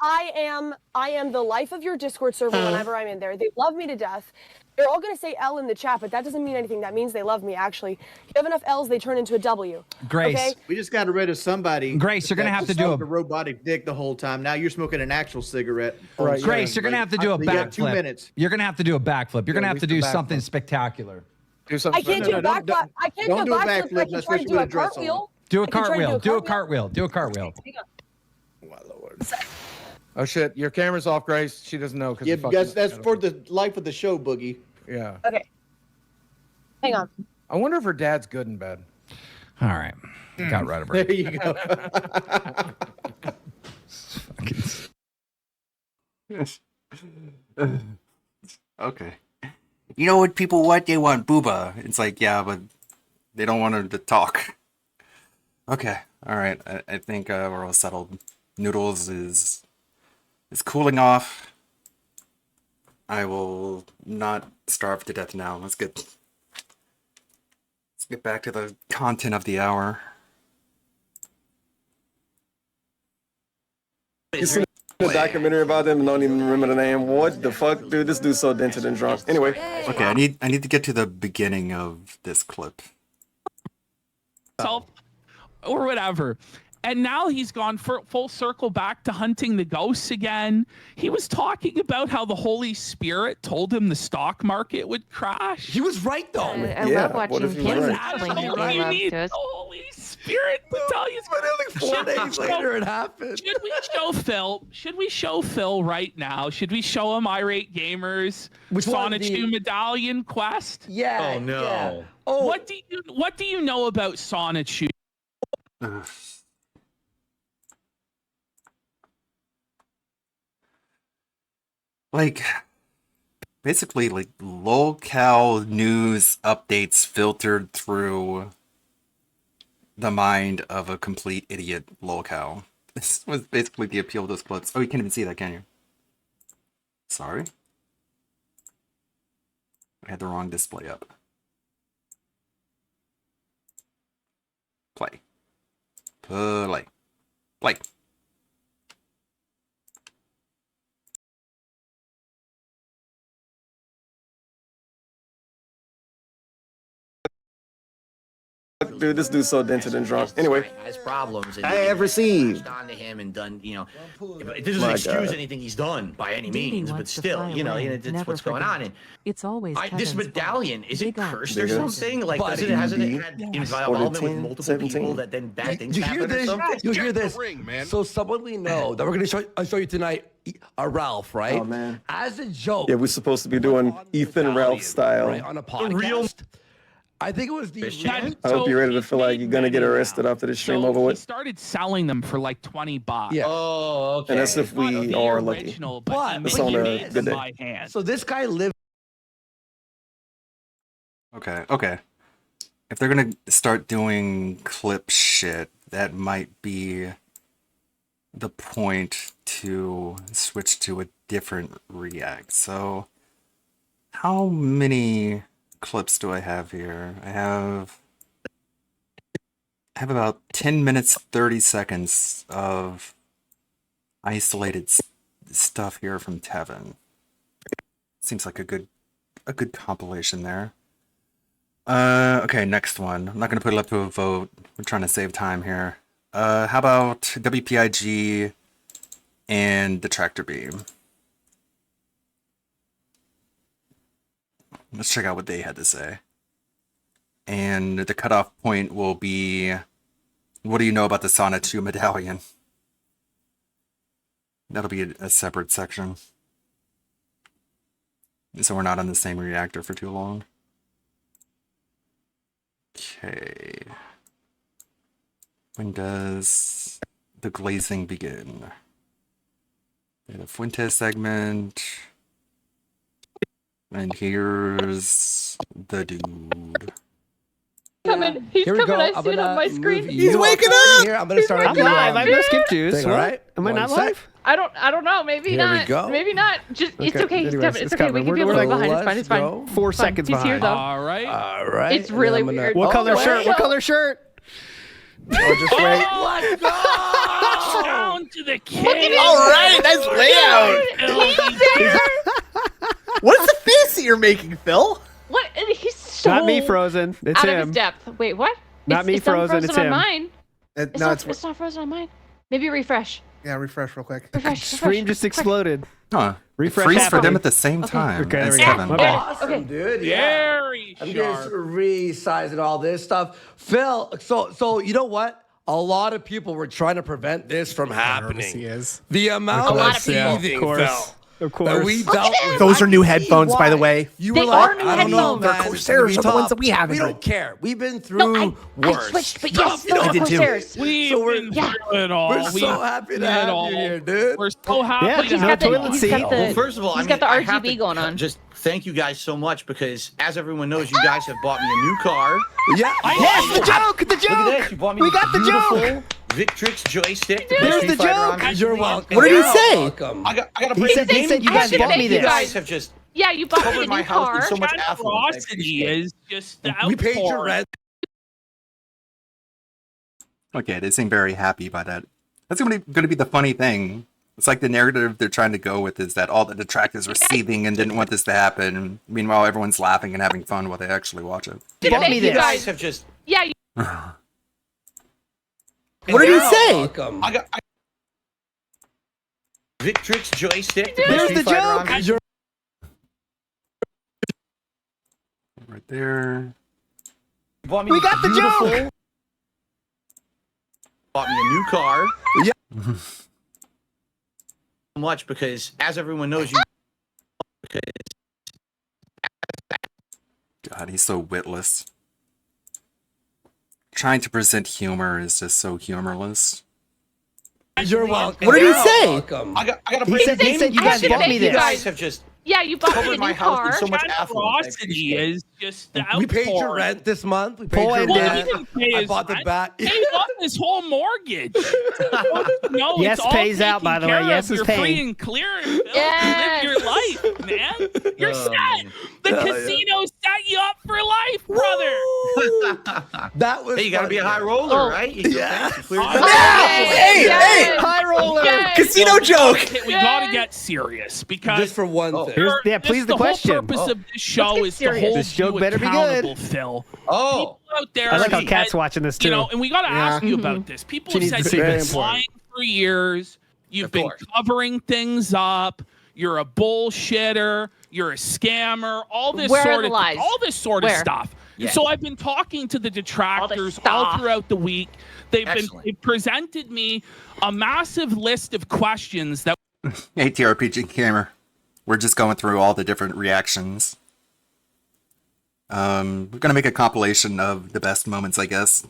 I am the life of your Discord server whenever I'm in there. They love me to death. They're all gonna say L in the chat, but that doesn't mean anything. That means they love me, actually. If you have enough L's, they turn into a W. Grace. Okay? We just got rid of somebody. Grace, you're gonna that have to just do smoked a a robotic dick the whole time. Now you're smoking an actual cigarette. Right. Grace, you're gonna have to do a You got 2 backflip. minutes. You're gonna have to do a backflip. You're gonna have to do backflip. something spectacular. Do something. I can't No, do no, a don't- backflip. I can't don't do a do a backflip. backflip, I can try to especially do with a a dress on. cartwheel. Do a I can try to cartwheel. Do a cartwheel. Do a cartwheel. Hang on. My lord. Oh shit! Your camera's off, Grace. She doesn't know because Yeah, that's for the life of the show, Boogie. Yeah. Okay. Hang on. I wonder if her dad's good and bad. All right. Got rid of her. There you go. Okay. You know what people want? They want Booba. It's like, yeah, but they don't want her to talk. Okay. All right. I think we're all settled. Noodles is cooling off. I will not starve to death now. Let's get back to the content of the hour. You seen a documentary about them and don't even remember the name. What the fuck, dude? This dude's so dented and drunk. Anyway. Okay, I need to get to the beginning of this clip. Self or whatever. And now he's gone full circle back to hunting the ghosts again. He was talking about how the Holy Spirit told him the stock market would crash. He was right though. I love watching Kim explain his You love need to the us. Holy Spirit to tell you. But only 4 days later it happened. Should we show Phil? Should we show Phil right now? Should we show him Irate Gamers Which one? Sonic 2 Medallion Quest? Yeah. Oh no. Yeah. Oh. What do you know about Sonic 2? Like, basically, like, locale news updates filtered through the mind of a complete idiot locale. This was basically the appeal of those clips. Oh, you can't even see that, can you? Sorry. I had the wrong display up. Play. Play. Play. Dude, this dude's so dented and drunk. Anyway. Has problems. And I have received. On to him and done. It doesn't My excuse God. anything he's done by any Dee Dee means, but wants to still, fly it's away, what's never going on. forget. And It's always this Kevin's fault. medallion, is it Big up. cursed or Big up. something? Like, Buddy. hasn't it Indeed. had Order involvement with 10, multiple 17. people that then bad things You hear happen or this? something? You hear this? ring, man. So someone we know that we're gonna show you tonight, Ralph, right? Oh, man. As a joke, Yeah, we're supposed to be doing Ethan Ralph style. right, on a podcast. I think it was the I hope you're ready to feel like you're gonna get arrested after this stream over He with. started selling them for like $20. Yeah. Oh, okay. And that's if Not we the are lucky. original, But- but That's he on a made good them day. by hand. So this guy lived. Okay. If they're gonna start doing clip shit, that might be the point to switch to a different react. So, how many clips do I have here? I have about 10 minutes, 30 seconds of isolated stuff here from Tevin. Seems like a good compilation there. Okay, next one. I'm not gonna put it up to a vote. We're trying to save time here. How about WPIG and the tractor beam? Let's check out what they had to say. And the cutoff point will be, what do you know about the Sonic 2 medallion? That'll be a separate section. So we're not on the same reactor for too long. Okay. When does the glazing begin? The Fuentes segment. And here's the dude. coming. He's Here we coming. go. I I'm see it on gonna my move screen. you waking up. up. Here, I'm gonna start. I'm live. I I have skip juice. All What? right. Am I One not sec. live? I don't know. Maybe Here we not. go. Maybe not. Just it's okay. He's Anyways, coming. It's it's okay. coming. We can be a We're little like, behind. It's fine. It's fine. 4 It's fine. seconds He's here behind. though. All right. All right. It's and really then I'm gonna- weird. What color wait. shirt? What color shirt? Oh, just wait. Let's go. Down to the Look king. at him. All right, nice layout. He's there. What is the face that you're making, Phil? What? He's so Not me, Frozen. It's out of him. his depth. Wait, what? Not me, it's Frozen. Not It's frozen him. on mine. It's No, not, it's not frozen on mine. Maybe refresh. Yeah, refresh real quick. Refresh. Screen just exploded. Huh. Refresh Freeze for happening. them at the same time Okay, as there we go. Kevin. My bad. Awesome, dude. Yeah. Very I'm sharp. just resizing all this stuff. Phil, so you know what? A lot of people were trying to prevent this from happening. He is. The amount A lot of of people. teething, Of course. Phil. Of course. That we dealt with. Those are new I can see headphones, by the why. way. You They were like, are new I don't know, headphones. man. They're Corsairs, are the ones that we have. We don't care. We've been through No, I worse. switched, but yes, You know, those I are did too. Corsairs. We've So we're- been yeah. through it all. We're We've so happy to been have it all. you here, dude. We're so happy Yeah, to He's have got the, you. he's got the, Well, first of all, he's I got the mean, I have RGB to going on. Just thank you guys so much because, as everyone knows, you guys have bought me a new car. Yeah. Yes, the joke. The Look at joke. this. You bought me We this got the beautiful joke. Victrix joystick. To play There's Street the Fighter joke. on. You're welcome. What did he You're say? welcome. I got to He break said- the he game. said you guys bought me You this. guys have just Yeah, you bought me covered a my new house car. with so much affluence. I Generosity appreciate it. is just the We paid your outpouring. rent. Okay, they seem very happy by that. That's going to be the funny thing. It's like the narrative they're trying to go with is that all the detractors were seething and didn't want this to happen. Meanwhile, everyone's laughing and having fun while they actually watch it. Bought me You this. guys have just. Yeah, you, What did he You're say? welcome. I got Victrix joystick. To play There's Street the Fighter joke. on. You're Right there. You bought me We this got the beautiful- joke. Bought me a new car. Yeah. So much because, as everyone knows, you. God, he's so witless. Trying to present humor is just so humorless. You're welcome. What did he You're say? welcome. I got to He break said the he game. said you guys I bought me should've You this. guys have just yeah, you bought me covered a my new house car. with so much affluence. I Generosity appreciate it. is just the We paid your outpouring. rent this month. We paid Pull your in, Well, Dad. he rent. didn't pay I his bought the rent. bat. Paid off his whole mortgage. No, Yes it's all pays out, by taken the way. care Yes of. is You're paying. free and clear. And Yes. live your life, man. You're Oh, set. man. The Yeah. casino set you up for life, brother. That was. Hey, you got to be a funny. high roller, Oh. right? You Yeah. clear Oh, the- Hey, Yes. High roller. Yes. Casino joke. We gotta get serious because Just for one thing. Here's, yeah, this- please the question. whole purpose of this show get is to serious. hold This joke you better be accountable, good. Phil. Oh, People out there, I like how that- Kat's watching this too. You know, and we gotta ask you Mm-hmm. about this. People She have needs said to see you've been this. lying for years. You've Of been course. covering things up. You're a bullshitter. You're a scammer. All this Where are sort the of lies? all this sort of Where? stuff. Yeah. So I've been talking to the detractors all stuff. throughout the week. They've Excellent. presented me a massive list of questions that Hey, TRPG Gamer. We're just going through all the different reactions. We're gonna make a compilation of the best moments, I guess.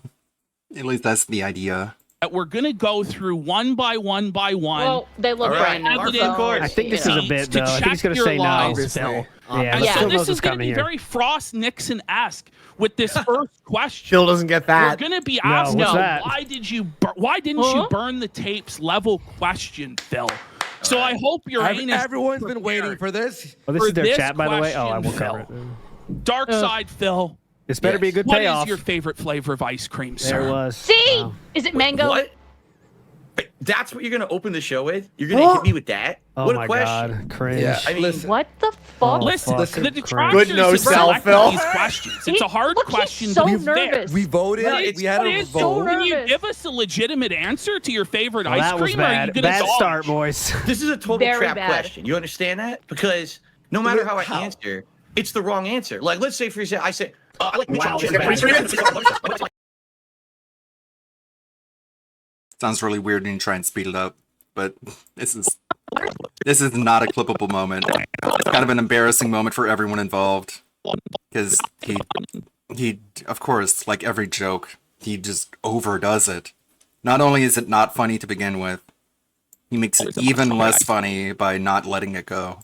At least that's the idea. we're going to go through one by one by one. Well, they look All right. brand new. Mark, so, of course. I think this is a bit, to though. I think check he's going to your say no. lies, Phil. Yeah, And but so Phil this knows is what's going to coming be here. very Frost Nixon-esque with this first question. Phil doesn't get We're that. going to be No, asking, what's that? why didn't you burn the tapes level question, Phil? So I hope your anus Everyone's been waiting for this. Oh, this for is their this chat, by the way. Oh, I question, won't cover it. Phil. Dark side, Phil. This better be a good What payoff. is your favorite flavor of ice cream, sir? There it was. See? Wow. Is it mango? What? Wait, that's what you're going to open the show with? You're going to hit me with that? Oh what my a question. God, cringe. Yeah, I mean, listen. What the fuck? Listen, fuck. the Cringe. detractors Good no have sell, selected Phil. these questions. It's a hard look, he's question so to be fair. nervous. We voted. But We had but a it's- vote. Can you nervous. give us a legitimate answer to your favorite Well, ice that was cream? Or are you bad. gonna Bad dodge? start, boys. This is a total Very trap bad. question. You understand that? Because no matter how I answer, it's the wrong answer. Like, let's say, for example, I say, I like Wow, Sounds really weird when you try and speed it up, but this is not a clippable moment. It's kind of an embarrassing moment for everyone involved because he of course, like every joke, he just overdoes it. Not only is it not funny to begin with, he makes it even less funny by not letting it go.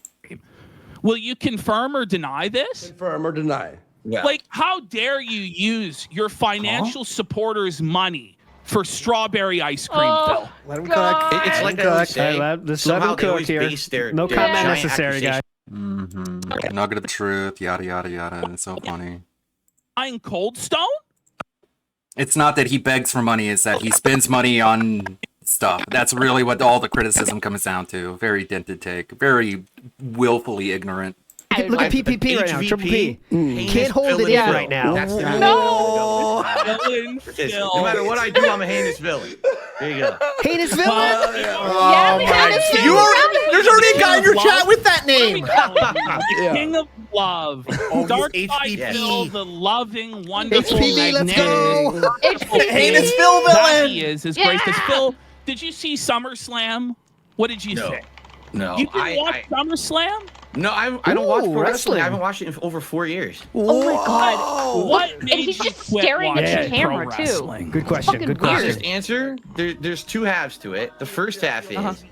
Will you confirm or deny this? Confirm or deny. Yeah. Like, how dare you use your financial supporters' money for strawberry ice cream, Phil? Let him cook. It's like I always say, Just let somehow him they cook always here. base their No comment giant necessary, guy. Nugget of truth, yada yada yada. It's so funny. Buying Cold Stone? It's not that he begs for money; it's that he spends money on stuff. That's really what all the criticism comes down to. Very dented take. Very willfully ignorant. Look at PPP right now. Triple P. Can't hold it in right now. That's the No matter what I do, I'm a heinous villain. There you go. Heinous villain? Oh my! There's already a guy in your chat with that name. The King of Love. Dark he's Side HPP. Phil, the loving, wonderful, HPP, let's go. magnetic, Heinous Phil that villain. he is Grace. Because Phil, did you see SummerSlam? What did you think? No, You didn't watch SummerSlam? No, I don't watch pro wrestling. wrestling. I haven't watched it in over 4 years. Oh my god. What And made he's you just quit staring at watching the camera, pro too. wrestling? Good question. Fucking Good weird. question. Honest answer, there's two halves to it. The first half is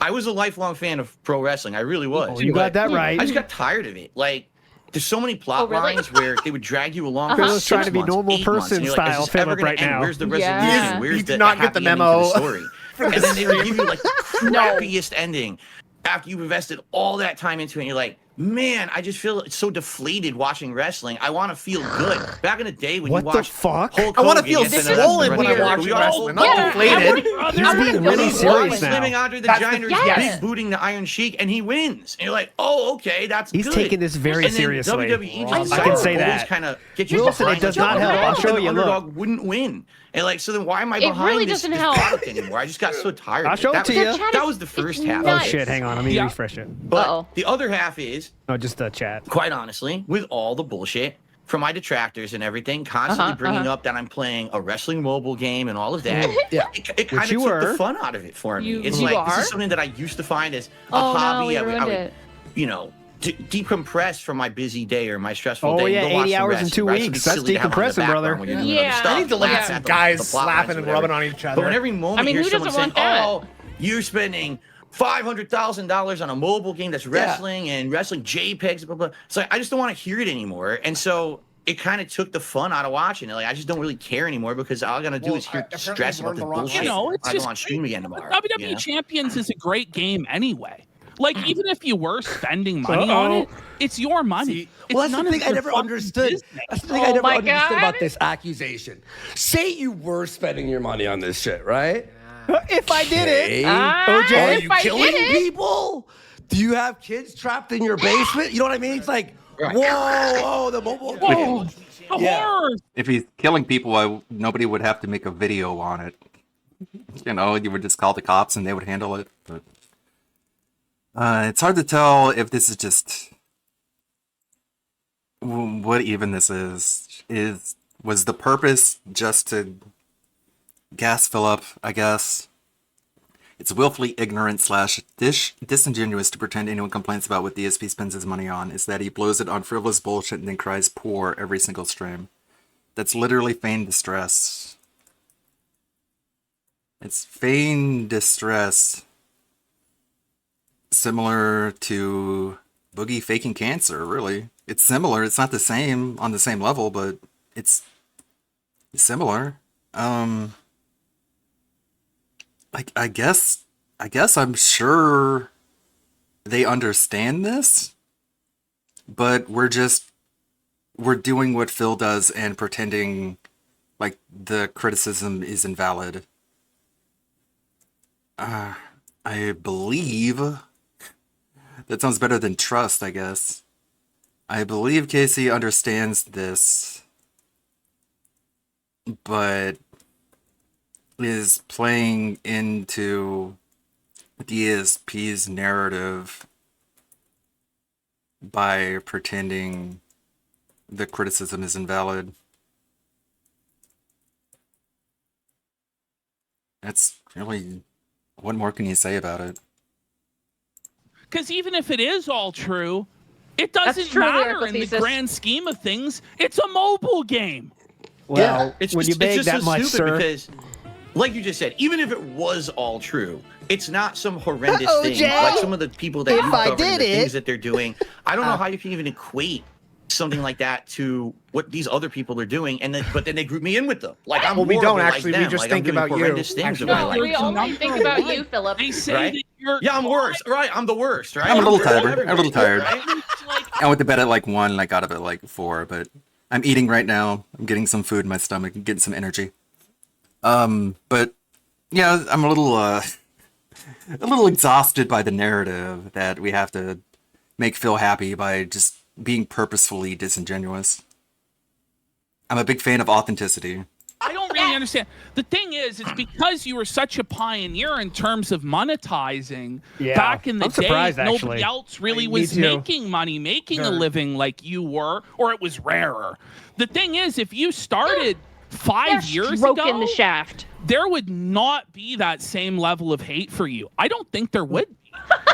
I was a lifelong fan of pro wrestling. I really was. Oh, you got that right. I just got tired of it. Like, there's so many plot really? lines where they would drag you along. For Phil's 6 trying to be months, normal 8 months, person and you're like, style is this ever Philip gonna right end? now. Where's the resolution? Yeah. Where's He the did not get happy the ending memo. to the story? And then they would give you like the crappiest ending after you've invested all that time into it. And you're like, man, I just feel so deflated watching wrestling. I want to feel good. Back in the day when What you the watched fuck? Hulk I want to Hogan feel against another swollen when I wrestler, watch we all- wrestling, not deflated. He's being really serious now. Slamming Andre the That's Giant, the- who's yes. big booting the Iron Sheik, and he wins. And you're like, oh, okay, that's He's good. taking this very and then seriously. WWE I just can say always that. kind of get you Wilson, behind it does the not help. underdog, I'll show and you, the look. underdog wouldn't win. And like, so then why am I It behind really this doesn't help. product anymore? I just got so tired. I'll of show it That to was- you. That was the first half. Oh of it. shit! Hang on, let me refresh it. But the other half is, No, just the chat. quite honestly, with all the bullshit from my detractors and everything, constantly bringing up that I'm playing a wrestling mobile game and all of that, Yeah. it kind of you took were. the fun out of it for me. You- It's you like, this are? is something that I used to find as a Oh, no, hobby. we I ruined would, it. you know, decompress from my busy day or my stressful Oh, day. yeah, and go watch 80 some hours in wrestling. 2 Wrestling's weeks. That's silly to have on the decompressing, brother. background when you're doing Yeah. other stuff. I need to look Yeah, at some the guys plot lines slapping or and whatever. rubbing on each But when other. every moment I mean, you who hear someone doesn't saying, want that? "Oh, you're spending $500,000 on a mobile game that's wrestling and wrestling JPEGs," blah blah. It's like I just don't want to hear it anymore, and so it kind of took the fun out of watching it. Like I just don't really care anymore because all I'm gonna do is hear stress about this bullshit. You know, it's when I go just on stream again tomorrow. WWE you know? Champions is a great game anyway. Like, even if you were spending money on it, it's your money. Well, It's that's none the of thing I your never fucking understood. business. That's the thing I Oh never my understood God. about this accusation. Say you were spending your money on this shit, right? If I did it, Okay. OJ, Are if you I killing did it. people? Do you have kids trapped in your basement? You know what I mean? It's like, whoa, the mobile game. Yeah. If he's killing people, nobody would have to make a video on it. You know, you would just call the cops and they would handle it. But it's hard to tell if this is just what even this is. Was the purpose just to gas Philip? I guess it's willfully ignorant / disingenuous to pretend anyone complains about what DSP spends his money on. Is that he blows it on frivolous bullshit and then cries poor every single stream. That's literally feigned distress. It's feigned distress. Similar to Boogie faking cancer, really. It's similar. It's not the same on the same level, but it's similar. Like I guess I'm sure they understand this, but we're doing what Phil does and pretending like the criticism is invalid. I believe that sounds better than trust, I guess. I believe Casey understands this, but is playing into DSP's narrative by pretending the criticism is invalid. That's really, what more can you say about it? Because even if it is all true, it That's doesn't true, matter lyrical in the thesis. grand scheme of things. It's a mobile game. Well, it's when just, you beg it's just that so much, stupid sir. because, like you just said, even if it was all true, it's not some horrendous Uh-oh, thing. Jay. Like some of the people that If you I covered and did the things it. that they're doing. I don't know how you can even equate something like that to what these other people are doing, and then but then they group me in with them. Like I'm Well, we horrible don't like actually. them. We just Like, I'm think doing about you. horrendous things in my No, life. we only think about you, Philip. They say Right? that you're Yeah, I'm worse. Right, I'm the worst. Right? I'm a little worse than tired. I'm a little tired. everybody, right? I went to bed at like 1, I got up at like 4, but I'm eating right now. I'm getting some food in my stomach and getting some energy. But yeah, I'm a little exhausted by the narrative that we have to make Phil happy by just being purposefully disingenuous. I'm a big fan of authenticity. I don't really understand. The thing is, it's because you were such a pioneer in terms of monetizing. Yeah, Back in the I'm day, surprised, nobody actually. else really Me was too. making money, making a Sure. living like you were, or it was rarer. The thing is, if you started 5 years stroking ago, the shaft. there would not be that same level of hate for you. I don't think there would be,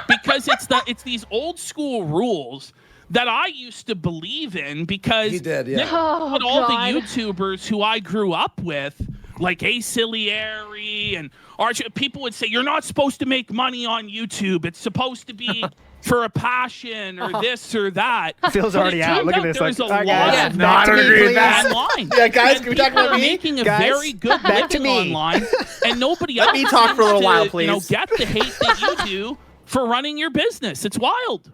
because it's these old school rules that I used to believe in, because He did, yeah. Nick, Oh, all the God. YouTubers who I grew up with, like Aciliary and Archie, people would say, you're not supposed to make money on YouTube. It's supposed to be for a passion or this or that. Phil's But already it out. turns Look at out this, There's like, a "Alright, lot guys, of no, I don't agree with that." online. Yeah, guys, And can we talk people about are me? making a Guys, very good back to living me. online, and nobody Let else me talk for a little seems while, to, you know, please. get the hate that you do for running your business. It's wild.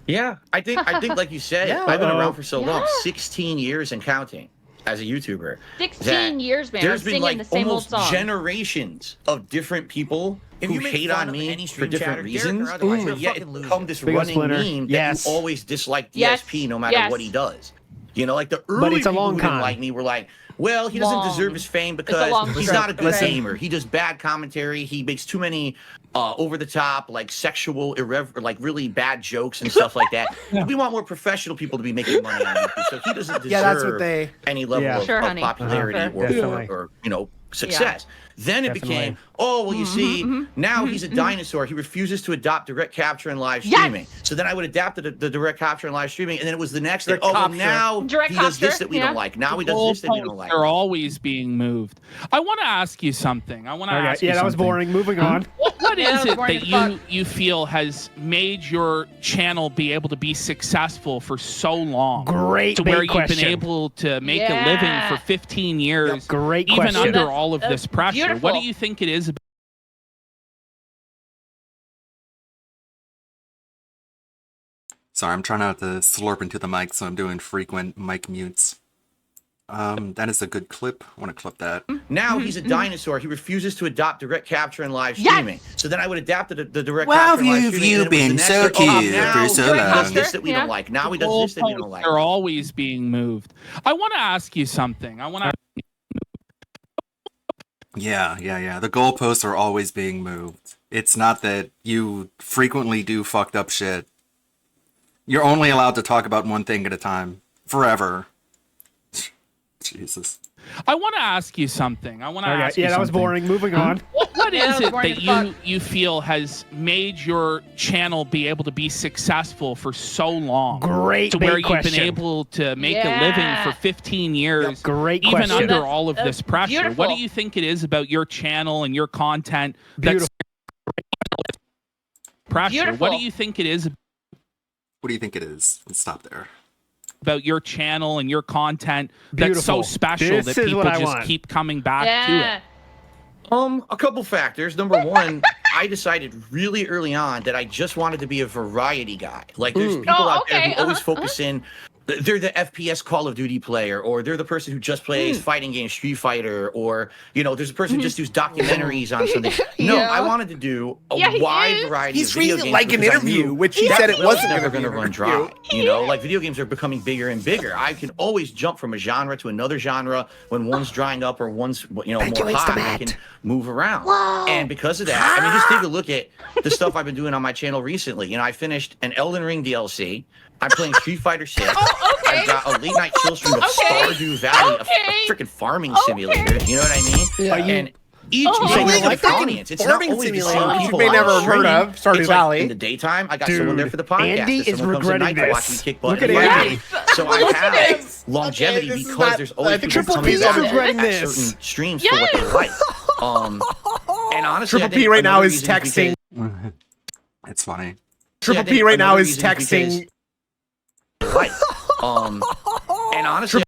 Yeah, I think like you said, Yeah. I've been around for so long, Yeah. 16 years and counting as a YouTuber. 16 that years, man. There's I'm been singing like the same old almost song. generations of different people who you make hate fun on of me any for stream different chatter, Derek reasons, or otherwise, you're a but yet fucking it's loser. become this Big old running Splinter. meme that Yes. you always dislike Yes. DSP no matter Yes. what he does. You know, like the early it's a people long who didn't con. like me were like, well, he doesn't Long. deserve his fame a because long he's con. not a good Listen. gamer. He does bad commentary. He makes too many over the top, like sexual, like really bad jokes and stuff like that. We want more professional people to be making money on YouTube, so he doesn't deserve Yeah, that's what they. any level Yeah. of, Sure, of honey. popularity Definitely. or you know success. Then it Definitely. became, oh well, you see, now he's a dinosaur. He refuses to adopt direct capture and live Yes. streaming. So then I would adapt the direct capture and live streaming, and then it was the next thing. Direct Oh well, capture. now Direct he does this capture, that we don't like. Now he does this that we don't like. They're always being moved. I want to ask you something. I want to ask Okay. you Yeah, that was something. boring. Moving on. What Yeah, is that was it boring that as fuck. you feel has made your channel be able to be successful for so long? Great to where big you've question. been able to make Yeah. a living for 15 years, Great even question. under That's- all of that's this pressure. beautiful. What do you think it is about? Sorry, I'm trying not to slurp into the mic, so I'm doing frequent mic mutes. That is a good clip. I want to clip that. Now he's a dinosaur. He refuses to adopt direct capture and live Yes. streaming. So then I would adapt the direct Well, capture and live you've streaming. and then it was been the so next thing, oh, cute now for so he does long. this that we Yeah. don't like. Now he does this that we don't like. They're always being moved. I want to ask you something. I want to. Yeah. The goalposts are always being moved. It's not that you frequently do fucked up shit. You're only allowed to talk about one thing at a time. Forever. Jesus. I want to ask you something. I want to Okay. ask you Yeah, that was something. boring. Moving on. What Yeah, is that was it boring that as you, fuck. you feel has made your channel be able to be successful for so long? Great to where big you've question. been able to make a Yeah. living for 15 years, Great even question. under That's- all of this that's pressure. What beautiful. do you think it is about your channel and your content that's pressure? What Beautiful. do you think it is What do you think it is? Let's stop there. about your channel and your content that's so Beautiful. special This that is people what I just want. keep coming back to Yeah. it? A couple factors. Number one, I decided really early on that I just wanted to be a variety guy. Like there's people Oh, out there okay, who always focus in. They're the FPS Call of Duty player, or they're the person who just plays fighting games, Street Fighter, or there's a person who just does documentaries on something. No, Yeah. I wanted to do a Yeah, he wide is. variety He's of video treating it games like an because I interview, knew which he that said it well wasn't never gonna be going to an run dry. interview. You know, like video games are becoming bigger and bigger. I can always jump from a genre to another genre when one's drying up or one's more hot. I can move around. And because of that, I mean, just take a look at the stuff I've been doing on my channel recently. You know, I finished an Elden Ring DLC. I'm playing Street Fighter 6. I've got a late night chill stream of Stardew Valley, a freaking farming simulator. You know what I mean? Yeah. And each Oh, game like has a a different fucking audience. It's not farming always the simulator, same which you people may on never have heard stream. of, Stardew It's like Valley. in the daytime, I got someone there for the podcast. Andy If is someone comes at night regretting to watch me this. kick butt. Look at anyway. Andy. So I have longevity this is because not- there's I always think people Triple coming P is back regretting at this. certain streams for what they like. And honestly, Triple I P think right now another is reason because- texting. It's funny. Triple I think P right now another is reason is texting. because- And honestly,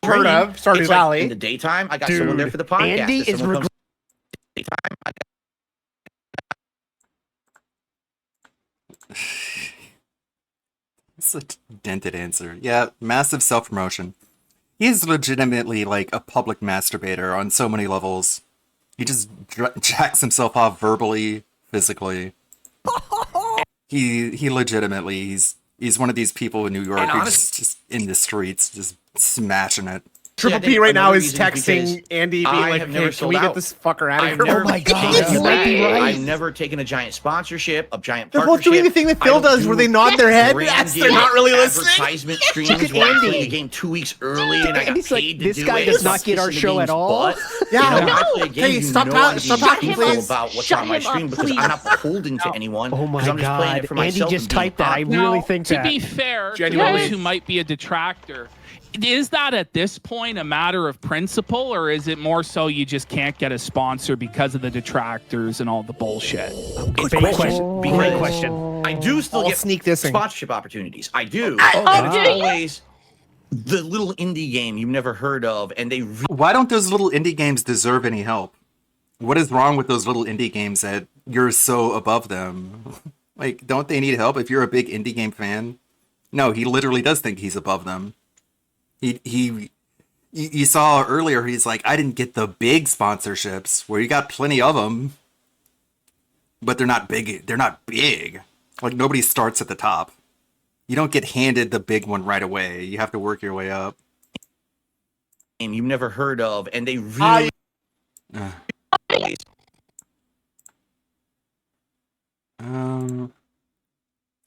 Heard of Stardew it's Valley. Like in the daytime, I got someone there for the podcast. Andy If is someone comes daytime, I got It's a dented answer. Yeah, massive self-promotion. He's legitimately like a public masturbator on so many levels. He just jacks himself off verbally, physically. He legitimately, he's one of these people in New York who's just in the streets, just smashing it. Triple P right now is texting Andy, being like, "Hey, can we get this fucker out of here?" Oh my God, you might be right. I've never taken a giant sponsorship, a giant They're partnership. both doing the thing that Phil does, where they nod their head. Yes, they're not really listening. Advertisement streams Look at where I Andy. play the game 2 weeks early, and I got Andy's paid like, to this do guy it. does It's not get our kissing the show at game's all. butt. Yeah. You know, I play a game, Hey, you stop know talking, I stop need talking, to know please. about what's Shut on my him up, stream because please. I'm not beholden to anyone. Oh my 'cause I'm just playing God. it for Andy myself. just and being typed that. I popular. really think to that. be fair, to Genuinely. those who might be a detractor, is that at this point a matter of principle, or is it more so you just can't get a sponsor because of the detractors and all the bullshit? It's Great question. because Great question. I do still I'll get sneak this in. sponsorship opportunities. I do. Oh, And do it's you? always the little indie game you've never heard of, and they Why don't those little indie games deserve any help? What is wrong with those little indie games that you're so above them? Like, don't they need help if you're a big indie game fan? No, he literally does think he's above them. You saw earlier, he's like, I didn't get the big sponsorships, where you got plenty of them, but they're not big. They're not big. Like, nobody starts at the top. You don't get handed the big one right away. You have to work your way up. game you've never heard of, and they really. Don't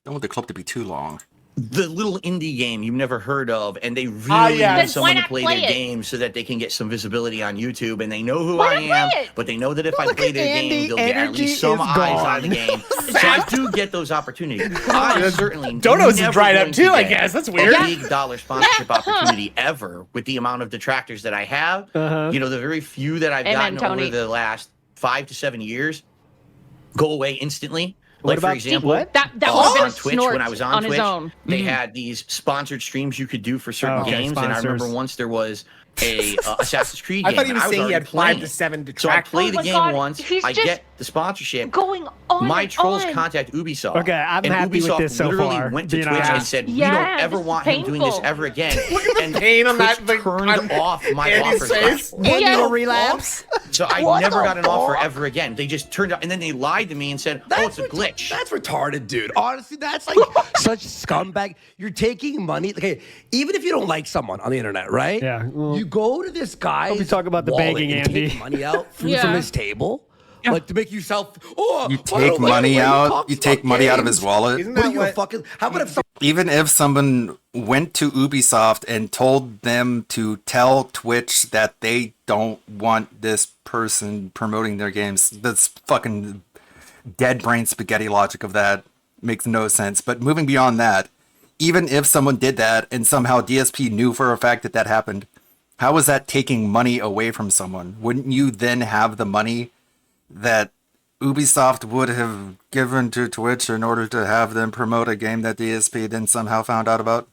want the clip to be too long. The little indie game you've never heard of, and they really yeah. need Then someone why to not play play their it? game so that they can get some visibility on YouTube, and they know who Why I not play am, it? but they know that if I Look play at their Andy. game, they'll get at Energy least some is eyes gone. on the game. So I do get those opportunities. I'm certainly Donuts is never dried up going too, to I get guess. That's a weird. big dollar sponsorship opportunity ever with the amount of detractors that I have. You know, the very few that I've Amen, gotten Tony. over the last 5 to 7 years go away instantly. What Like, for about- example, what? That would have been on a Twitch, snort when I was on on his Twitch, own. they had these sponsored streams you could do for certain Okay, games. And I remember sponsors. once there was a Assassin's Creed I game. thought he and was I saying he already had 5 playing to it. 7 So I detractors. play Oh the my game God, once, he's I just get the sponsorship. Going on My and trolls on. contact Ubisoft. Okay, I'm and happy with Ubisoft this so literally far, went to being Twitch and honest. said, we Yeah, don't ever this is want him doing this painful. ever again. And pain on Twitch that, like, turned off my Andy's offer. face. platform. One Yeah. little relapse. So I What never the got an offer fuck? ever again. They just turned out, and then they lied to me and said, "Oh, it's a glitch." That's retarded, dude. Honestly, that's like such scumbag. You're taking money. Okay, even if you don't like someone on the internet, right? Yeah, well, you go to this guy's hope you talk about the wallet begging, and Andy. take money out from Yeah. his table. Like to make yourself, oh, You I take don't like money the way he out. talks You take about money out of games. his wallet. Isn't What that are you a fucking? How about if some? Even if someone went to Ubisoft and told them to tell Twitch that they don't want this person promoting their games, that's fucking dead brain spaghetti logic of that. Makes no sense. But moving beyond that, even if someone did that and somehow DSP knew for a fact that that happened, how is that taking money away from someone? Wouldn't you then have the money that Ubisoft would have given to Twitch in order to have them promote a game that DSP then somehow found out about?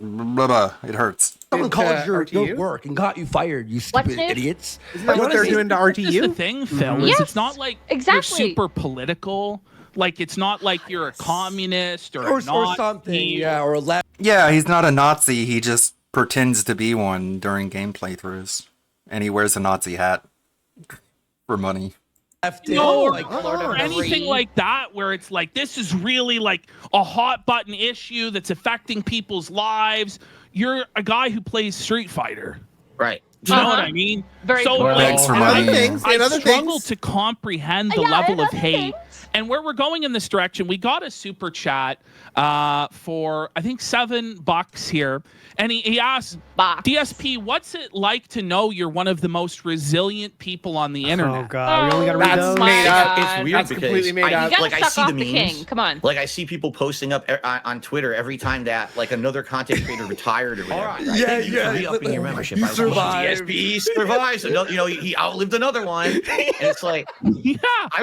Blah, blah. It hurts. Someone called your RTU? work and got you fired, you What's stupid new? idiots. Isn't that what they're doing to That's the RTU? thing, Phil. Is Yes, it's not like exactly. you're super political. Like, it's not like you're a communist or a Or Nazi. something, yeah, or a left. Yeah, he's not a Nazi. He just pretends to be one during game playthroughs. And he wears a Nazi hat for money. No, or, like, or anything like that, where it's like, this is really like a hot button issue that's affecting people's lives. You're a guy who plays Street Fighter. Right. Do you know what I mean? Very so cool. Thanks for and money. Other things, I and other struggle things. to comprehend the Yeah, level and of other hate things. And where we're going in this direction, we got a super chat for I think $7 here, and he asked DSP, "What's it like to know you're one of the most resilient people on the internet?" Oh God, we only got to read those. Made up. It's weird That's because completely made up. You like gotta I suck see off the the memes. king. Come on. Like I see people posting up on Twitter every time that like another content creator retired or whatever. Right? Yeah, Thank you yeah. for re-upping your membership. He I was like, survived. DSP survives. You know, he outlived another one, and it's like, yeah, I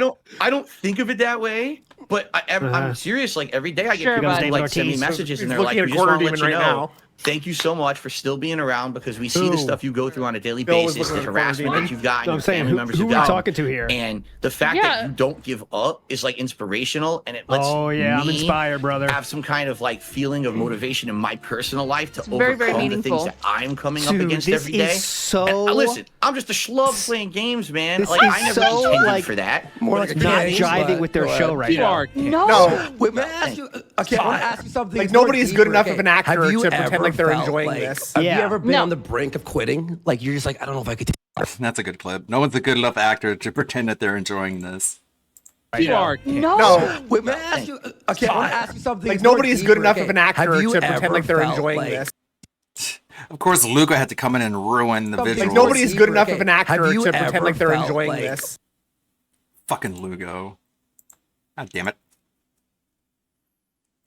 don't think of it that way. But I'm serious. Like every day I get Sure, people bud. who like send me messages, and He's they're like, looking "We at just want Quarter to let you Demon right know." now. Thank you so much for still being around because we see the stuff you go through on a daily Bill was basis, the looking at Quarter harassment Demon. that you've gotten, No, your I'm saying, family who members are have we gotten. talking to here? And the fact that you don't give up is like inspirational, and it lets Oh yeah, I'm me inspired, brother. have some kind of like feeling of motivation in my personal life to very, very overcome the meaningful. things that I'm coming up Dude, against this every day. is so. And, listen, I'm just a schlub playing games, man. This Like is I never so, intended like, for that. more But like it's not been jiving amazing. with their Go show ahead. right you now. are. No. Wait, may I ask you? Okay, I want to ask you something. Like It's more nobody's good deeper, enough okay? of an actor Have you to pretend ever like they're felt enjoying like- this. Have Yeah. you ever been No. on the brink of quitting? Like you're just like, I don't know if I could. That's a good clip. No one's a good enough actor to pretend that they're enjoying this. You are. No. Wait, may I ask you? Okay, I want to ask you something. Like It's more nobody's deeper, good enough okay? of an actor Have you to pretend ever like they're felt enjoying like- this. Of course, Luca had to come in and ruin the Something visuals. Like nobody's good enough Okay, of an actor have you to pretend ever like they're felt enjoying like- this. Fucking Lugo. God damn it.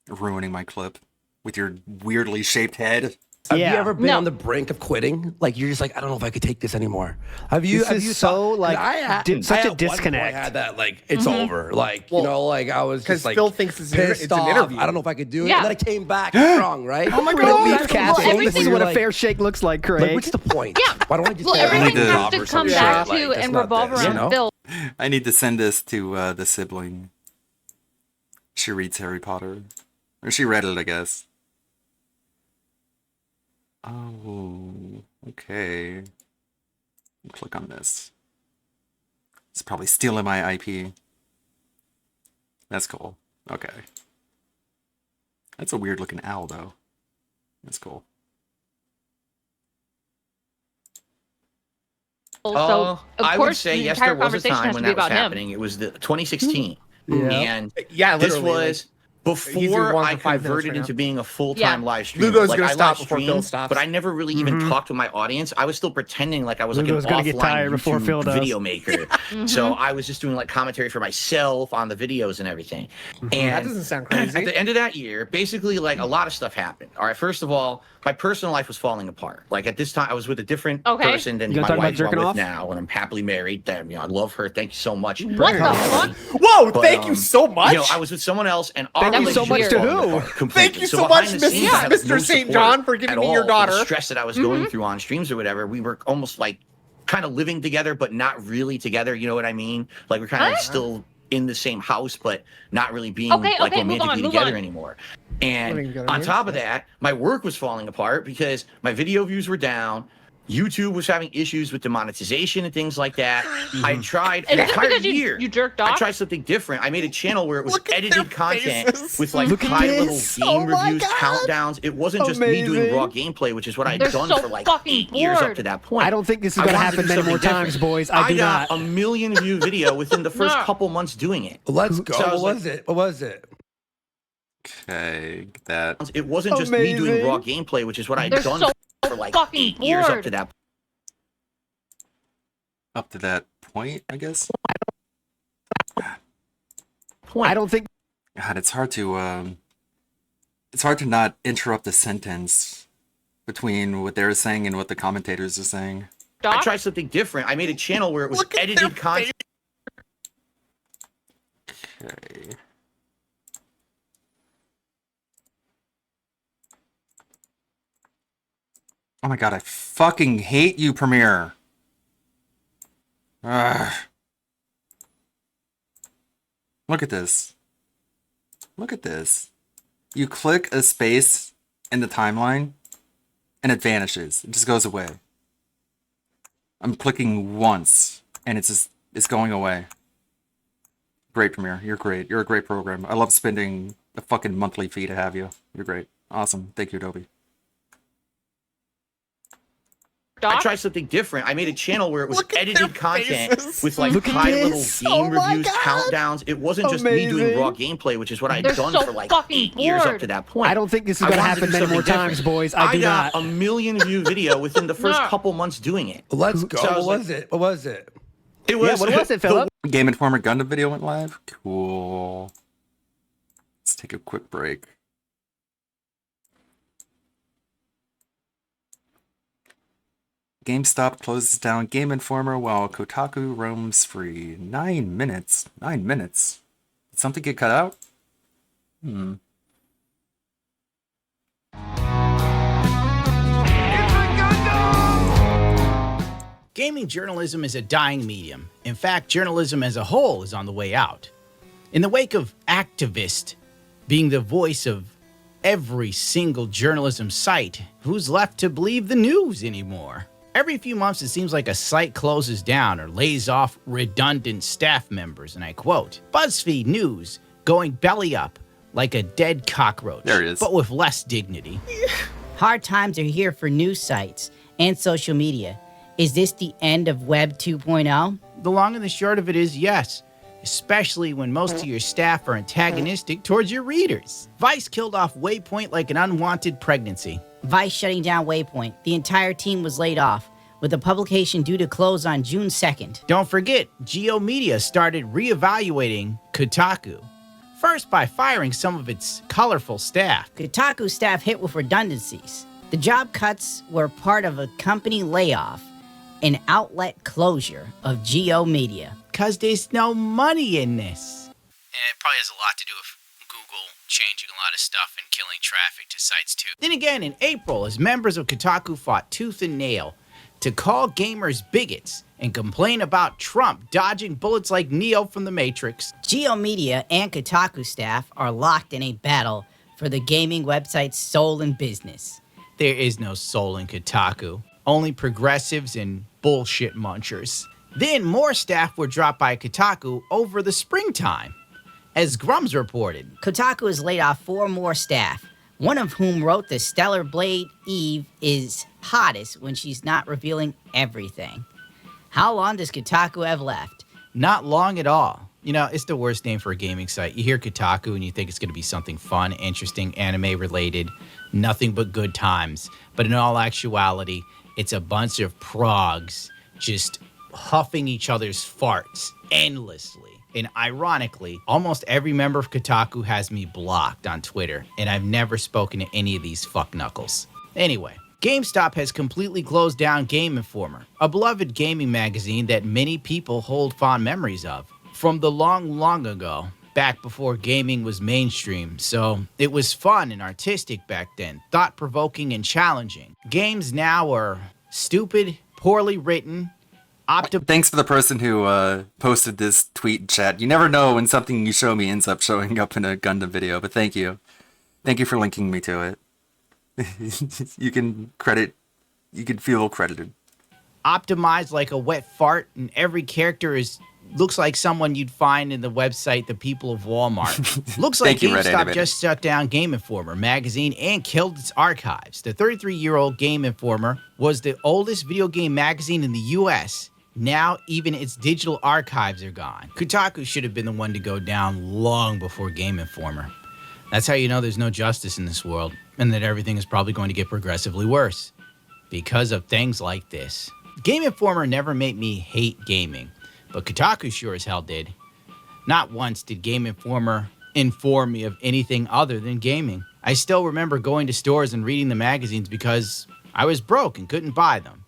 Ruining my clip with your weirdly shaped head. Have Yeah. you ever been No. on the brink of quitting? Like you're just like, I don't know if I could take this anymore. Have you? This have is you so, thought- like, I had, such I a at one point disconnect. had that like it's over. Like you know, like I was 'Cause just like Phil thinks it's pissed an off. interview. I don't know if I could do it. Yeah. And then I came back strong, right? Oh my But God. it Beef leaves Castle. some This where is you're what a like- fair shake looks like, Craig. Like, what's the point? Yeah. Why don't I just Well, go everything need to- has job to or come some back shit? Like, to that's and not revolve this, around you know? Phil. I need to send this to the sibling. She reads Harry Potter. Or she read it, I guess. Oh, okay. Click on this. It's probably stealing my IP. That's cool. Okay. That's a weird looking owl, though. That's cool. So, of I course, would say the yes, entire there was a conversation time has when to be that was about him. happening. It was the 2016, Yeah. and Yeah, this literally, was before one I for 5 minutes converted right now. into being a full-time Yeah. live streamer. Lugo's like, gonna I stop live before Phil streamed, stops. but I never really even talked to my audience. I was still pretending like I was Lugo's like an gonna get offline tired before YouTube Phil does. video maker. So I was just doing like commentary for myself on the videos and everything. And That doesn't sound at crazy. the end of that year, basically like a lot of stuff happened. All right, first of all, my personal life was falling apart. Like at this time, I was with a different Okay. person than You gonna my talk about wife who I'm jerking with off? now, and I'm happily married. Damn, I love her. Thank you so much. What the fuck? Whoa, But, thank you so much. You know, I was with someone else, and our Thank you so much relationship to was falling who? apart completely. Thank you so behind much, the scenes, Mrs. I was no Mr. St. support John, for giving at me all your for daughter. The stress that I was going through on streams or whatever, we were almost like kind of living together, but not really together. You know what I mean? Like we're kind of still in the same house, but not really being Okay, like okay, move on, romantically move together on. anymore. Living And together on means top of that, my work was falling apart because my video views were down. YouTube was having issues with the monetization and things like that. I tried Is an it entire because year. you jerked I off? tried something different. I made a channel where it was Look at their edited content faces. with like Look at high level this. game Oh my reviews, God. countdowns. It wasn't just me doing Amazing. raw gameplay, which is what I had They're done so for like fucking 8 years up bored. to that point. I don't think this is I going to wanted happen do many more something times, different. boys. I do got not. a million view video within the first No. couple months doing it. Let's go. So I What was was it? What was it? Okay, get that. It wasn't just me doing Amazing. raw gameplay, which is what I had They're done so for like fucking 8 years up bored. to that Up to that point, I guess. point. I don't think. God, it's hard to not interrupt a sentence between what they're saying and what the commentators are saying. I Doc? tried something different. I made a channel where it was Look at their edited content. Okay. Oh my god, I fucking hate you, Premiere. Ugh. Look at this. Look at this. You click a space in the timeline and it vanishes. It just goes away. I'm clicking once and it's going away. Great, Premiere. You're great. You're a great program. I love spending a fucking monthly fee to have you. You're great. Awesome. Thank you, Adobe. I tried something different. I made a channel where it was edited content with like Look at high little this. game Oh my reviews, God. countdowns. It wasn't just me doing Amazing. raw gameplay, which is what I'd They're done so for like fucking 8 years up bored. to that point. I don't think this is I going to wanted happen do many more something times, different. boys. I do got not. a million view video within the first No. couple months doing it. Let's go. So I What was was it? What was it? It was. what was it, Philip? Game Informer Gundam video went live. Cool. Let's take a quick break. GameStop closes down Game Informer while Kotaku roams free. 9 minutes. 9 minutes. Did something get cut out? Gaming journalism is a dying medium. In fact, journalism as a whole is on the way out. In the wake of activist being the voice of every single journalism site, who's left to believe the news anymore? Every few months, it seems like a site closes down or lays off redundant staff members, and I quote, BuzzFeed News going belly up like a dead cockroach, There it is. but with less dignity. Hard times are here for news sites and social media. Is this the end of Web 2.0? The long and the short of it is yes, especially when most of your staff are antagonistic towards your readers. Vice killed off Waypoint like an unwanted pregnancy. Vice shutting down Waypoint. The entire team was laid off, with the publication due to close on June 2nd. Don't forget, Geo Media started reevaluating Kotaku. First by firing some of its colorful staff. Kotaku staff hit with redundancies. The job cuts were part of a company layoff, an outlet closure of Geo Media. Because there's no money in this. And it probably has a lot to do with Google changing a lot of stuff and killing traffic to sites too. Then again, in April, as members of Kotaku fought tooth and nail to call gamers bigots and complain about Trump dodging bullets like Neo from the Matrix. Geo Media and Kotaku staff are locked in a battle for the gaming website's soul and business. There is no soul in Kotaku, only progressives and bullshit munchers. Then more staff were dropped by Kotaku over the springtime, as Grums reported. Kotaku has laid off 4 more staff, one of whom wrote the Stellar Blade Eve is hottest when she's not revealing everything. How long does Kotaku have left? Not long at all. You know, it's the worst name for a gaming site. You hear Kotaku and you think it's going to be something fun, interesting, anime-related, nothing but good times. But in all actuality, it's a bunch of progs just huffing each other's farts endlessly. And ironically, almost every member of Kotaku has me blocked on Twitter, and I've never spoken to any of these fuckknuckles. Anyway, GameStop has completely closed down Game Informer, a beloved gaming magazine that many people hold fond memories of. From the long ago, back before gaming was mainstream, so it was fun and artistic back then, thought-provoking and challenging. Games now are stupid, poorly written, Thanks for the person who posted this tweet in chat. You never know when something you show me ends up showing up in a Gundam video, but thank you. Thank you for linking me to it. You can feel credited. optimized like a wet fart, and every character looks like someone you'd find in the website The People of Walmart. Looks like GameStop just shut down Game Informer magazine and killed its archives. The 33-year-old Game Informer was the oldest video game magazine in the U.S. Now, even its digital archives are gone. Kotaku should have been the one to go down long before Game Informer. That's how you know there's no justice in this world, and that everything is probably going to get progressively worse. Because of things like this. Game Informer never made me hate gaming, but Kotaku sure as hell did. Not once did Game Informer inform me of anything other than gaming. I still remember going to stores and reading the magazines because I was broke and couldn't buy them.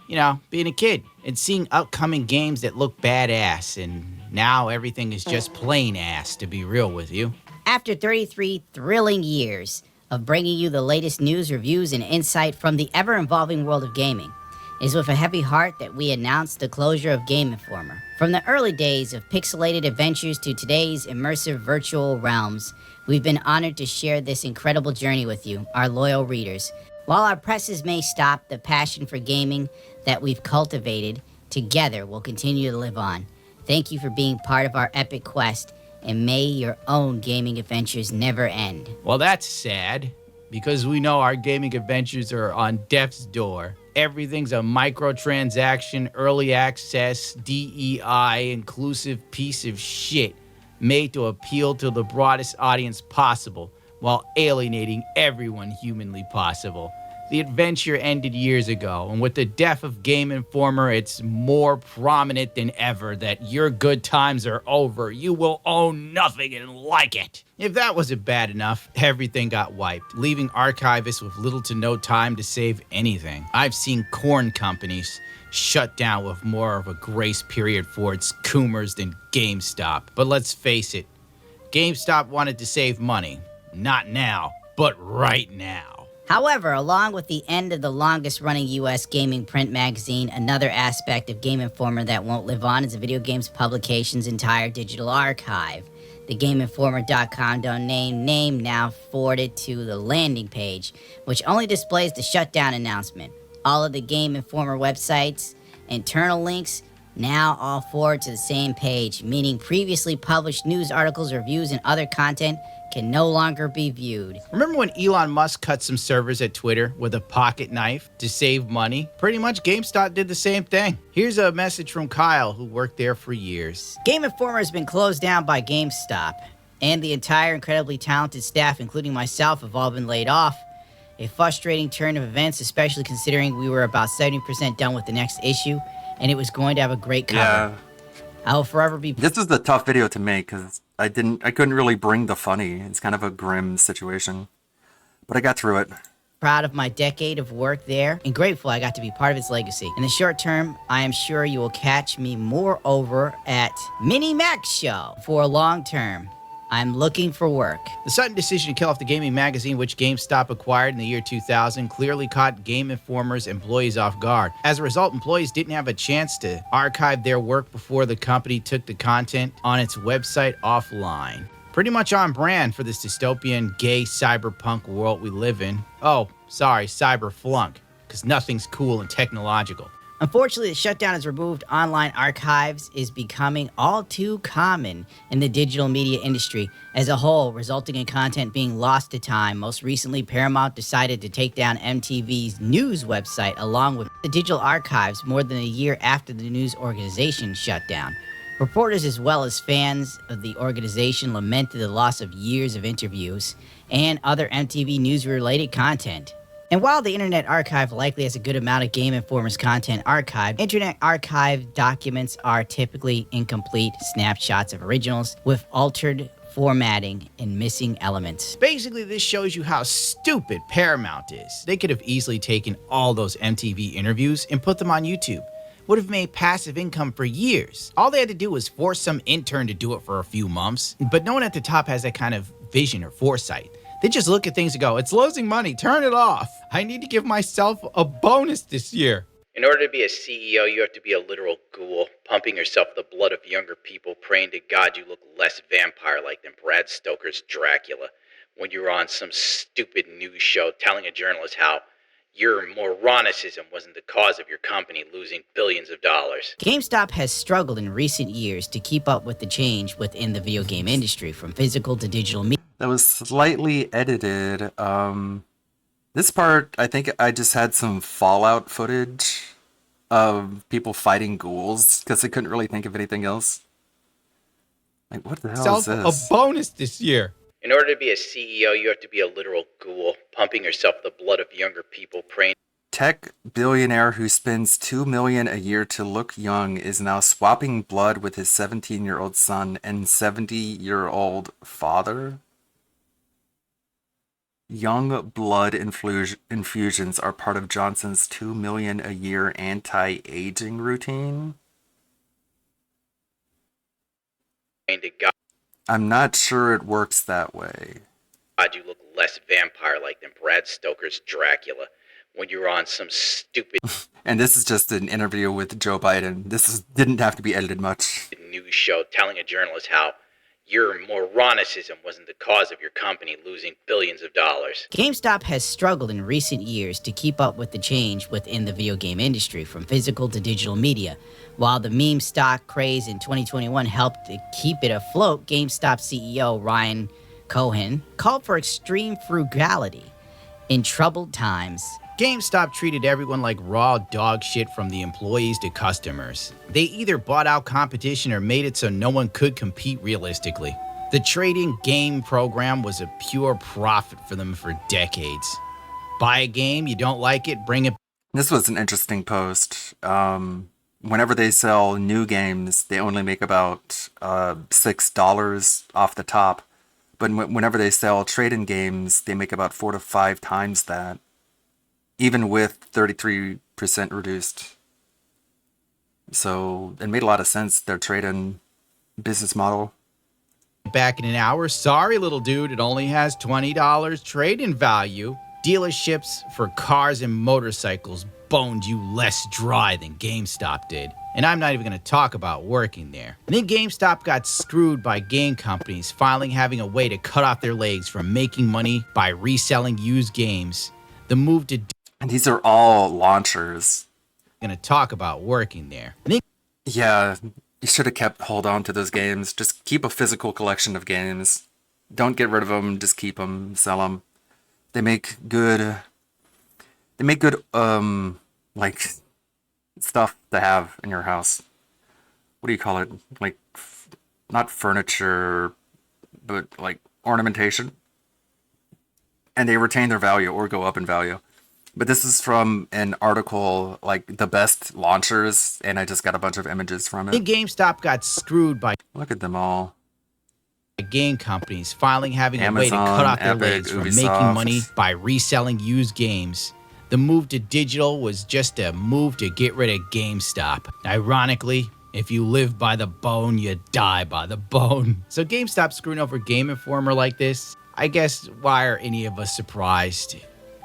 You know, being a kid and seeing upcoming games that look badass, and now everything is just plain ass, to be real with you. After 33 thrilling years of bringing you the latest news, reviews, and insight from the ever-evolving world of gaming, it is with a heavy heart that we announce the closure of Game Informer. From the early days of pixelated adventures to today's immersive virtual realms, we've been honored to share this incredible journey with you, our loyal readers. While our presses may stop, the passion for gaming that we've cultivated together will continue to live on. Thank you for being part of our epic quest, and may your own gaming adventures never end. Well, that's sad, because we know our gaming adventures are on death's door everything's a microtransaction, early access, DEI, inclusive piece of shit made to appeal to the broadest audience possible while alienating everyone humanly possible. The adventure ended years ago, and with the death of Game Informer, it's more prominent than ever that your good times are over. You will own nothing and like it. If that wasn't bad enough, everything got wiped, leaving archivists with little to no time to save anything. I've seen corn companies shut down with more of a grace period for its coomers than GameStop. But let's face it, GameStop wanted to save money. Not now, but right now. However, along with the end of the longest-running U.S. gaming print magazine, another aspect of Game Informer that won't live on is the video games publication's entire digital archive. The GameInformer.com domain name now forwarded to the landing page, which only displays the shutdown announcement. All of the Game Informer websites, internal links, now all forward to the same page, meaning previously published news articles, reviews, and other content can no longer be viewed. Remember when Elon Musk cut some servers at Twitter with a pocket knife to save money? Pretty much GameStop did the same thing. Here's a message from Kyle, who worked there for years. Game Informer has been closed down by GameStop, and the entire incredibly talented staff, including myself, have all been laid off. A frustrating turn of events, especially considering we were about 70% done with the next issue, and it was going to have a great cover. Yeah. I will forever be... This was the tough video to make because I couldn't really bring the funny. It's kind of a grim situation, but I got through it. Proud of my decade of work there and grateful I got to be part of its legacy. In the short term, I am sure you will catch me more over at Mini Max Show. For long term, I'm looking for work. The sudden decision to kill off the gaming magazine, which GameStop acquired in the year 2000, clearly caught Game Informer's employees off guard. As a result, employees didn't have a chance to archive their work before the company took the content on its website offline. Pretty much on brand for this dystopian, gay, cyberpunk world we live in. Oh, sorry, cyberflunk, because nothing's cool and technological. Unfortunately, the shutdown has removed online archives is becoming all too common in the digital media industry as a whole, resulting in content being lost to time. Most recently, Paramount decided to take down MTV's news website along with the digital archives more than a year after the news organization shut down. Reporters as well as fans of the organization lamented the loss of years of interviews and other MTV news-related content. And while the Internet Archive likely has a good amount of Game Informer's content archived, Internet Archive documents are typically incomplete snapshots of originals with altered formatting and missing elements. Basically, this shows you how stupid Paramount is. They could have easily taken all those MTV interviews and put them on YouTube. Would have made passive income for years. All they had to do was force some intern to do it for a few months, but no one at the top has that kind of vision or foresight. They just look at things and go, it's losing money, turn it off. I need to give myself a bonus this year. In order to be a CEO, you have to be a literal ghoul, pumping yourself with the blood of younger people, praying to God you look less vampire-like than Brad Stoker's Dracula, when you're on some stupid news show telling a journalist how your moronicism wasn't the cause of your company losing billions of dollars. GameStop has struggled in recent years to keep up with the change within the video game industry, from physical to digital media. That was slightly edited. This part, I think I just had some Fallout footage of people fighting ghouls because I couldn't really think of anything else. Like, what the hell is this? A bonus this year. In order to be a CEO, you have to be a literal ghoul, pumping yourself with the blood of younger people, praying. Tech billionaire who spends $2 million a year to look young is now swapping blood with his 17-year-old son and 70-year-old father. Young blood infusions are part of Johnson's $2 million a year anti-aging routine. I'm not sure it works that way. God, you look less vampire-like than Brad Stoker's Dracula, when you're on some stupid And this is just an interview with Joe Biden. Didn't have to be edited much. News show telling a journalist how your moronicism wasn't the cause of your company losing billions of dollars. GameStop has struggled in recent years to keep up with the change within the video game industry, from physical to digital media. While the meme stock craze in 2021 helped to keep it afloat, GameStop CEO Ryan Cohen called for extreme frugality. In troubled times, GameStop treated everyone like raw dog shit from the employees to customers. They either bought out competition or made it so no one could compete realistically. The trading game program was a pure profit for them for decades. Buy a game, you don't like it, bring it. This was an interesting post. Whenever they sell new games, they only make about $6 off the top. But whenever they sell trade-in games, they make about 4 to 5 times that, even with 33% reduced. So it made a lot of sense, their trade-in business model. Back in an hour. Sorry, little dude, it only has $20 trade-in value. Dealerships for cars and motorcycles boned you less dry than GameStop did. And I'm not even going to talk about working there. And then GameStop got screwed by game companies finally having a way to cut off their legs from making money by reselling used games. The move to... And these are all launchers. Going to talk about working there. And then... Yeah, you should have hold on to those games. Just keep a physical collection of games. Don't get rid of them, just keep them, sell them. They make good, like, stuff to have in your house. What do you call it? Like, not furniture, but like ornamentation. And they retain their value or go up in value. But this is from an article, like, the best launchers, and I just got a bunch of images from it. Then GameStop got screwed by... Look at them all. Game companies finally having Amazon, a way to cut off their Epic, legs from Ubisoft. making money by reselling used games. The move to digital was just a move to get rid of GameStop. Ironically, if you live by the bone, you die by the bone. So GameStop screwing over Game Informer like this, I guess why are any of us surprised?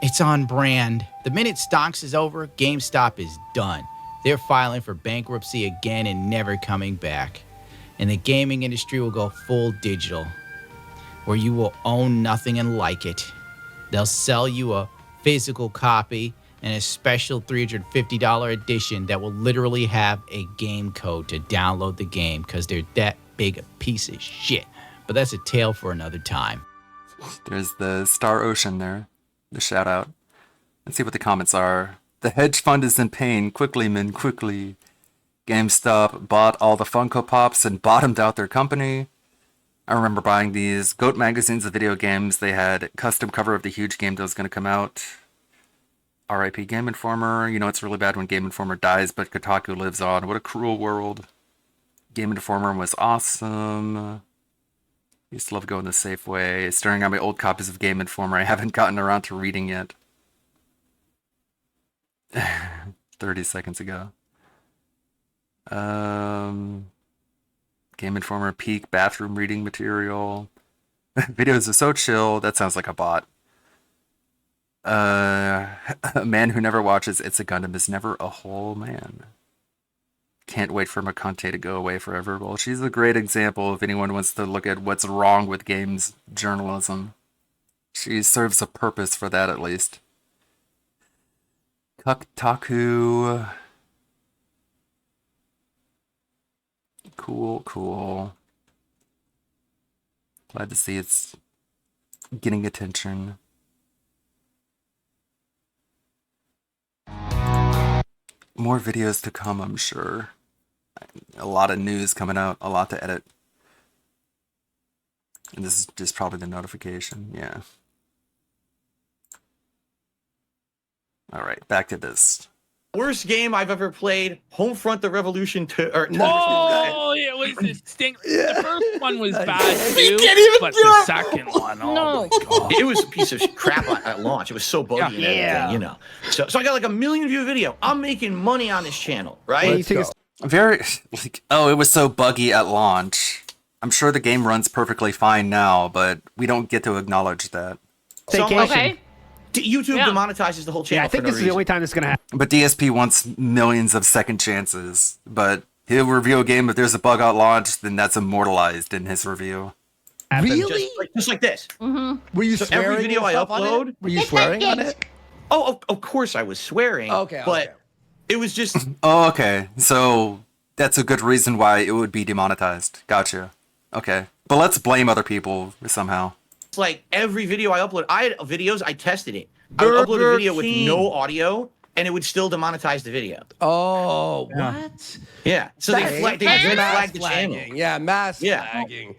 It's on brand. The minute Stonks is over, GameStop is done. They're filing for bankruptcy again and never coming back. And the gaming industry will go full digital, where you will own nothing and like it. They'll sell you a physical copy and a special $350 edition that will literally have a game code to download the game because they're that big a piece of shit. But that's a tale for another time. There's the Star Ocean there, the shout out. Let's see what the comments are. The hedge fund is in pain. Quickly, men, quickly. GameStop bought all the Funko Pops and bottomed out their company. I remember buying these GOAT magazines of video games. They had a custom cover of the huge game that was going to come out. RIP Game Informer. You know it's really bad when Game Informer dies, but Kotaku lives on. What a cruel world. Game Informer was awesome. Used to love going the safe way. Staring at my old copies of Game Informer I haven't gotten around to reading yet. 30 seconds ago. Game Informer peak bathroom reading material. Videos are so chill. That sounds like a bot. A man who never watches It's a Gundam is never a whole man. Can't wait for Makante to go away forever. Well, she's a great example if anyone wants to look at what's wrong with games journalism. She serves a purpose for that, at least. Kotaku. Cool. Glad to see it's getting attention. More videos to come, I'm sure. A lot of news coming out, a lot to edit. And this is just probably the notification, yeah. Alright, back to this. Worst game I've ever played, Homefront: The Revolution 2. Oh, it was a stink. The first one was bad too, but do the it. second one, oh No. my god. It was a piece of crap at launch. It was so buggy and everything, you know. So I got like 1 million view video. I'm making money on this channel, right? Very, like, oh, it was so buggy at launch. I'm sure the game runs perfectly fine now, but we don't get to acknowledge that. Okay. YouTube demonetizes the whole channel. Yeah, I think this is the only time this is going to happen. But DSP wants millions of second chances. But he'll review a game if there's a bug at launch, then that's immortalized in his review. Really? Just like this. Mm-hmm. Were you So swearing every video I and stuff on upload. it? Were you swearing on it? Oh, of course I was swearing. Okay, but it was just. Oh, okay. So that's a good reason why it would be demonetized. Gotcha. Okay. But let's blame other people somehow. It's like every video I upload, I had videos, I tested it. I would upload a video with no audio, and it would still demonetize the video. Oh, what? Yeah. So they flagged the channel. Yeah, mass flagging.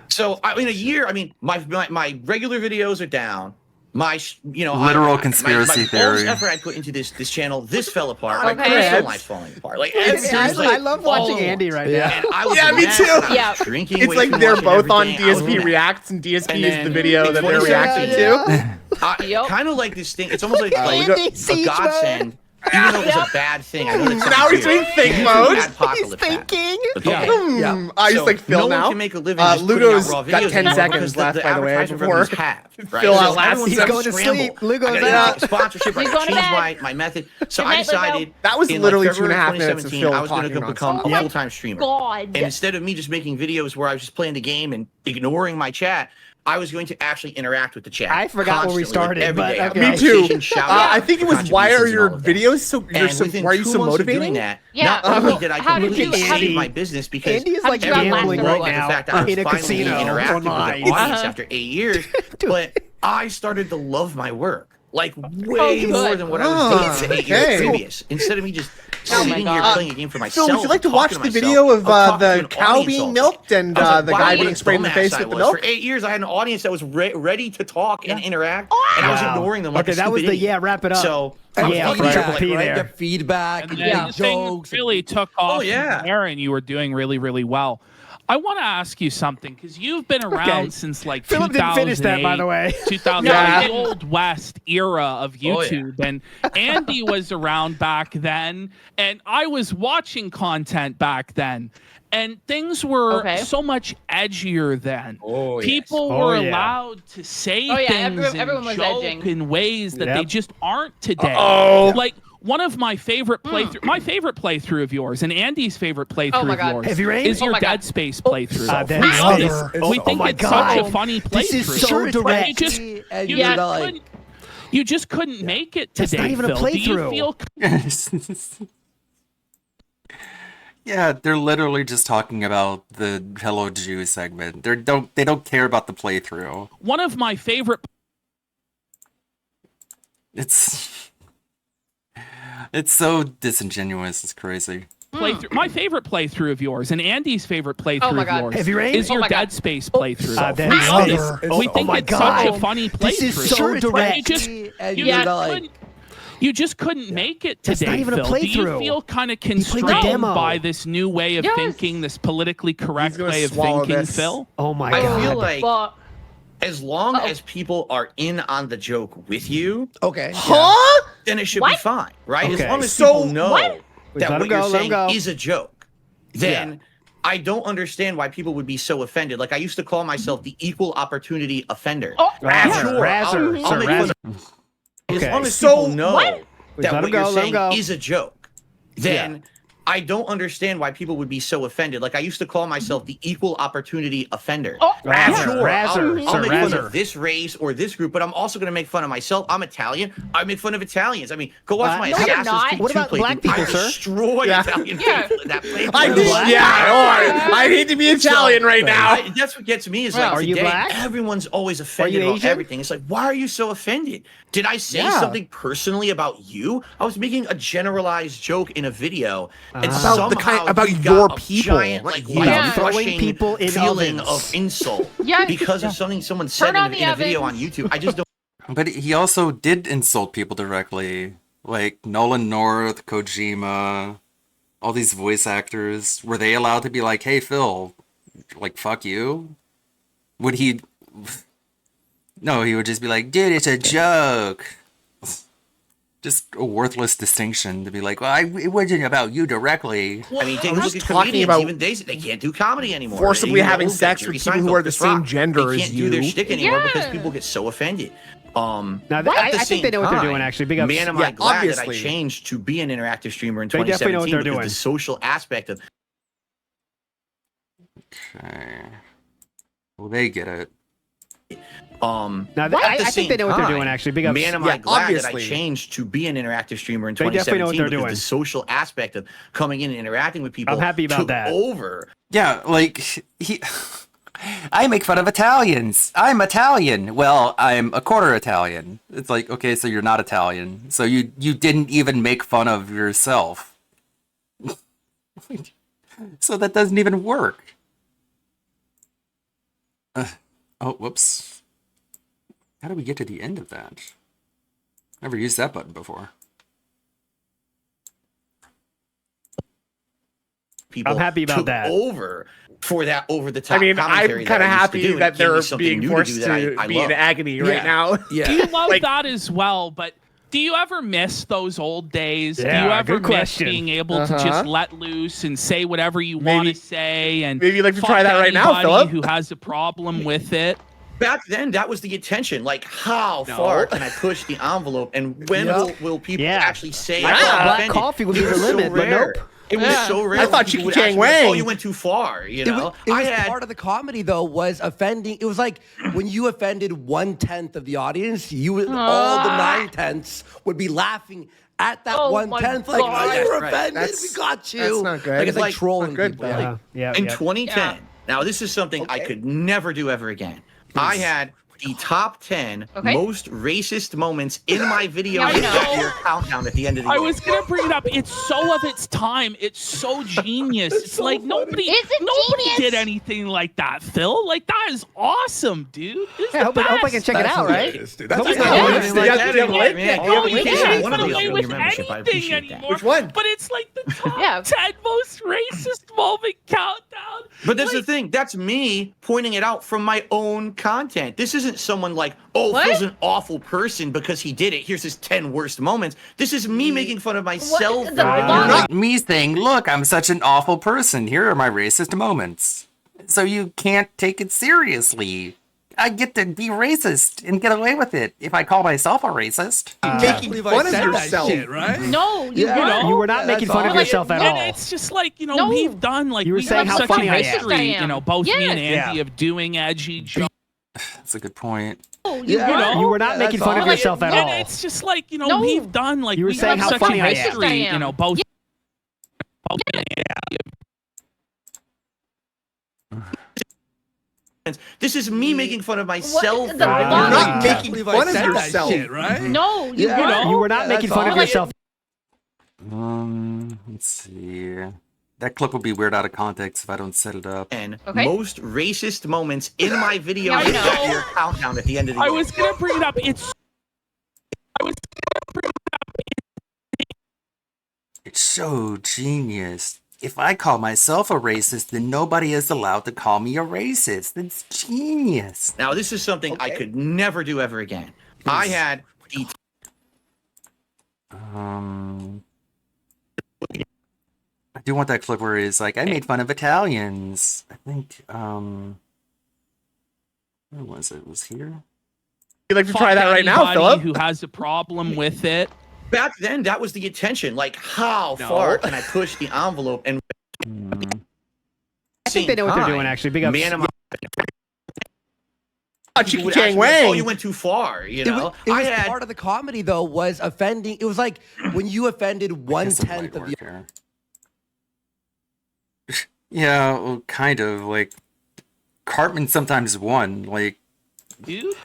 So in a year, I mean, my regular videos are down. My literal conspiracy my theory. All this effort I put into this channel, this fell apart. Okay. My personal life's falling apart. Like I love watching Andy right now. And I was Yeah, me mad, too. and I was Yeah. drinking It's way like too they're much both and on everything. I was DSP mad. Reacts, and DSP And is then the video that they're reacting to. Kind of like this thing. It's almost like Andy a Siege godsend. Even though it was a bad thing, I know that Now he's doing think mode. He's thinking. I just like Phil no now. one can make a living just putting Ludo's out raw got videos 10 anymore seconds because left, by the way, advertisement before revenues halved, right? Phil So out last. everyone's He's got going to scramble. sleep. Lugo's I gotta out. get sponsorship. I He's gotta going to change bed. my method. So Good I night, Lugo. decided That was in literally February 2.5 minutes of 2017, Phil I was going to talking become nonsense. a full-time streamer. God. And instead of me just making videos where I was just playing the game and ignoring my chat, I was going to actually interact with the chat. I forgot where we constantly, started, every but day. okay. Me too. Conversation, shout-outs, I think it was why are your videos so? and Why are you so doing motivating? that? Yeah. Not only did I How did completely you- how save did- my business because Andy is like Everyone gambling loved right the now fact that I was in a finally casino interacting with online. the audience after 8 years, but I started to love my work. Like way good. more than what I was doing 8 years okay. previous. Instead of me just Oh my sitting here God. playing a game for myself. Phil, would you like to watch talking the myself, video of I was talking to the an cow audience being all day. milked and I was like, the wow, guy what being a sprayed in the dumbass face I with the was. milk? For 8 years, I had an audience that was ready to talk and interact, and I was Wow. ignoring them. Like Okay, that was the wrap it up. So Yeah, I'm right. like, P there. Get feedback, And make then the thing jokes. really took off. Oh, yeah. From there, and you were doing really, really well. I want to ask you something because you've been around Okay. since like Philip didn't finish that, by the 2008, way. 2000, Yeah. the old West era of YouTube, and Andy was around back then, and I was watching content back then, and things were Okay. so much edgier then. Oh, yes. People Oh, were yeah. allowed to say Oh, yeah, things everyone and was joke edging. in ways that they Yep. just aren't today. Uh-oh. Like one of my favorite playthrough, my favorite playthrough of yours, and Andy's favorite playthrough Oh my of God. yours Heavy Rain? is Oh your my God. Dead Space playthrough. Dead We Space. think Oh my it's such a God. funny playthrough. This is so You direct. just, And you you're just like, couldn't, you just couldn't make it That's today, not even a Phil. Do you playthrough. feel Yeah, they're literally just talking about the Hello Jew segment. They don't care about the playthrough. one of my favorite It's so disingenuous. It's crazy. playthrough, my favorite playthrough of yours, and Andy's favorite playthrough Oh my of God. yours Heavy Rain? is Oh your my God. Dead Space playthrough. Dead we Space. we think my it's such a God. funny playthrough. This is so You direct. just, and you you're just like, couldn't, you just couldn't make it That's today, not even a Phil. Do you playthrough. feel kind of played the constrained demo. by this new way of Yes. thinking, this politically correct gonna way of swallow thinking, this. Phil? Oh my I God. feel like But as long as people are in on the joke with you, okay. Huh? then it should be What? fine, right? Okay. As long as So- people know What? that Let what him go, you're let him saying go. is a joke, then I don't understand why people would be so offended. Like I used to call myself the equal opportunity offender. Oh, Razzer, Sure, Razzer, I'll Sir make fun Razzer. of- As Okay. long as So- people know What? that Let what him go, you're let him saying go. is a joke, then I don't understand why people would be so offended. Like I used to call myself the equal opportunity offender. Oh, Razzer, Sure, Razzer, I'll Sir make fun Razzer. of this race or this group, but I'm also going to make fun of myself. I'm Italian. I make fun of Italians. I mean, go watch my no, you're Assassin's not. Creed What 2 about playthrough. black people, I sir? destroy Yeah. Italian Yeah. people in that playthrough. I think, I hate to be Italian right now. That's what gets me is Well, like are you today, black? everyone's always offended about Asian? everything. It's like, why are you so offended? Did I say Yeah. something personally about you? I was making a generalized joke in a video, and About the somehow kind- about you your got a people. giant, like, Yeah. crushing Throwing people in feeling ovens. of insult Yeah. because of something someone said Turn on in the a video on ovens. YouTube. I just don't. But he also did insult people directly, like Nolan North, Kojima, all these voice actors. Were they allowed to be like, "Hey, Phil, like fuck you"? Would he? No, he would just be like, "Dude, it's a joke." Just a worthless distinction to be like, "Well, it wasn't about you directly." I mean, take a I'm look just at talking comedians. about Even they can't do comedy anymore. forcibly Even having those sex Jerry with people who are Seinfeld, the Chris same Rock, gender they as can't do their you. shtick anymore because Yeah. people get so offended. Now, At I the think same they know what they're time, doing, actually. Big ups. Man, am Yeah, I glad that I obviously. changed to be an interactive streamer in They definitely know what 2017 they're because doing. the social aspect of Okay. Well, they get it. Now, at I the think same they know what they're time, doing, actually. Big ups. Man, am Yeah, I glad that I obviously. changed to be an interactive streamer in They definitely know what 2017 they're because doing. the social aspect of coming in and interacting with people I'm happy about took that. over. Yeah, like he. I make fun of Italians. I'm Italian. Well, I'm a quarter Italian. It's like, okay, so you're not Italian. So you didn't even make fun of yourself. So that doesn't even work. Oh, whoops. How do we get to the end of that? Never used that button before. People I'm happy about took that. over for that over the top. I mean, I'm kind of happy that they're being new forced do to that be in agony right now. Do you love that as well? But do you ever miss those old days? Yeah, do you ever good miss question. being able to just let loose and say whatever you want to say? And maybe you'd like to fuck try that right now, anybody Philip. who has a problem with it? Back then, that was the intention. Like, how far can I push the envelope, and when will people actually say? I thought black offended? coffee would It be the was so limit, but rare. nope. It was so rare. I thought when people Chicky would Chang actually be like, Wang. Oh, you went too far. You It know, was part of the comedy though, was offending. It was like when you offended 1/10 of the audience, all the 9/10 would be laughing at that 1/10. Like, oh, you were offended. We got you. That's not good. Like it's like trolling people. In 2010. Now, this is something I could never do ever again. I had the top 10 most racist moments in my video year countdown at the end of the year. I was gonna bring it up. It's so of its time. It's so genius. It's like nobody did anything like that, Phil. Like that is awesome, dude. It's I hope I can check it out, right? Dude, that's just Which one? But it's like the top 10 most racist moment countdown. But that's the thing. That's me pointing it out from my own content. This isn't someone like, oh, Phil's an awful person because he did it. Here's his 10 worst moments. This is me making fun of myself. Not me saying, look, I'm such an awful person. Here are my racist moments. So you can't take it seriously. I get to be racist and get away with it if I call myself a racist. Making fun of yourself, right? No, you You were not making fun of yourself at all. And it's just like, we've done like You were we saying have how such funny a I am. history, both me and Andy Yeah. of doing edgy jokes. That's a good point. You You were not making fun of yourself at all. And it's just like, we've done like You were we saying have how such funny a I am. history, both. This is me making fun of myself. You're not making fun of yourself, right? No, You were not making fun of yourself. Let's see. That clip will be weird out of context if I don't set it up. And most racist moments in my video year countdown at the end of the year. I was gonna bring it up. It's so genius. If I call myself a racist, then nobody is allowed to call me a racist. That's genius. Now, this is something I could never do ever again. I had the I do want that clip where he's like, I made fun of Italians. I think, where was it? It was here? You'd like to try that right now, Anybody Philip? who has a problem with it. Back then, that was the intention. Like, how far can I push the envelope? And I think they know what they're doing, actually. Big ups. Man, am Chicky Chang Wang. Oh, you went too far. You know, It was part of the comedy though, was offending. It was like when you offended 1/10 of the. Yeah, well, kind of. Like, Cartman sometimes won. Like, dude,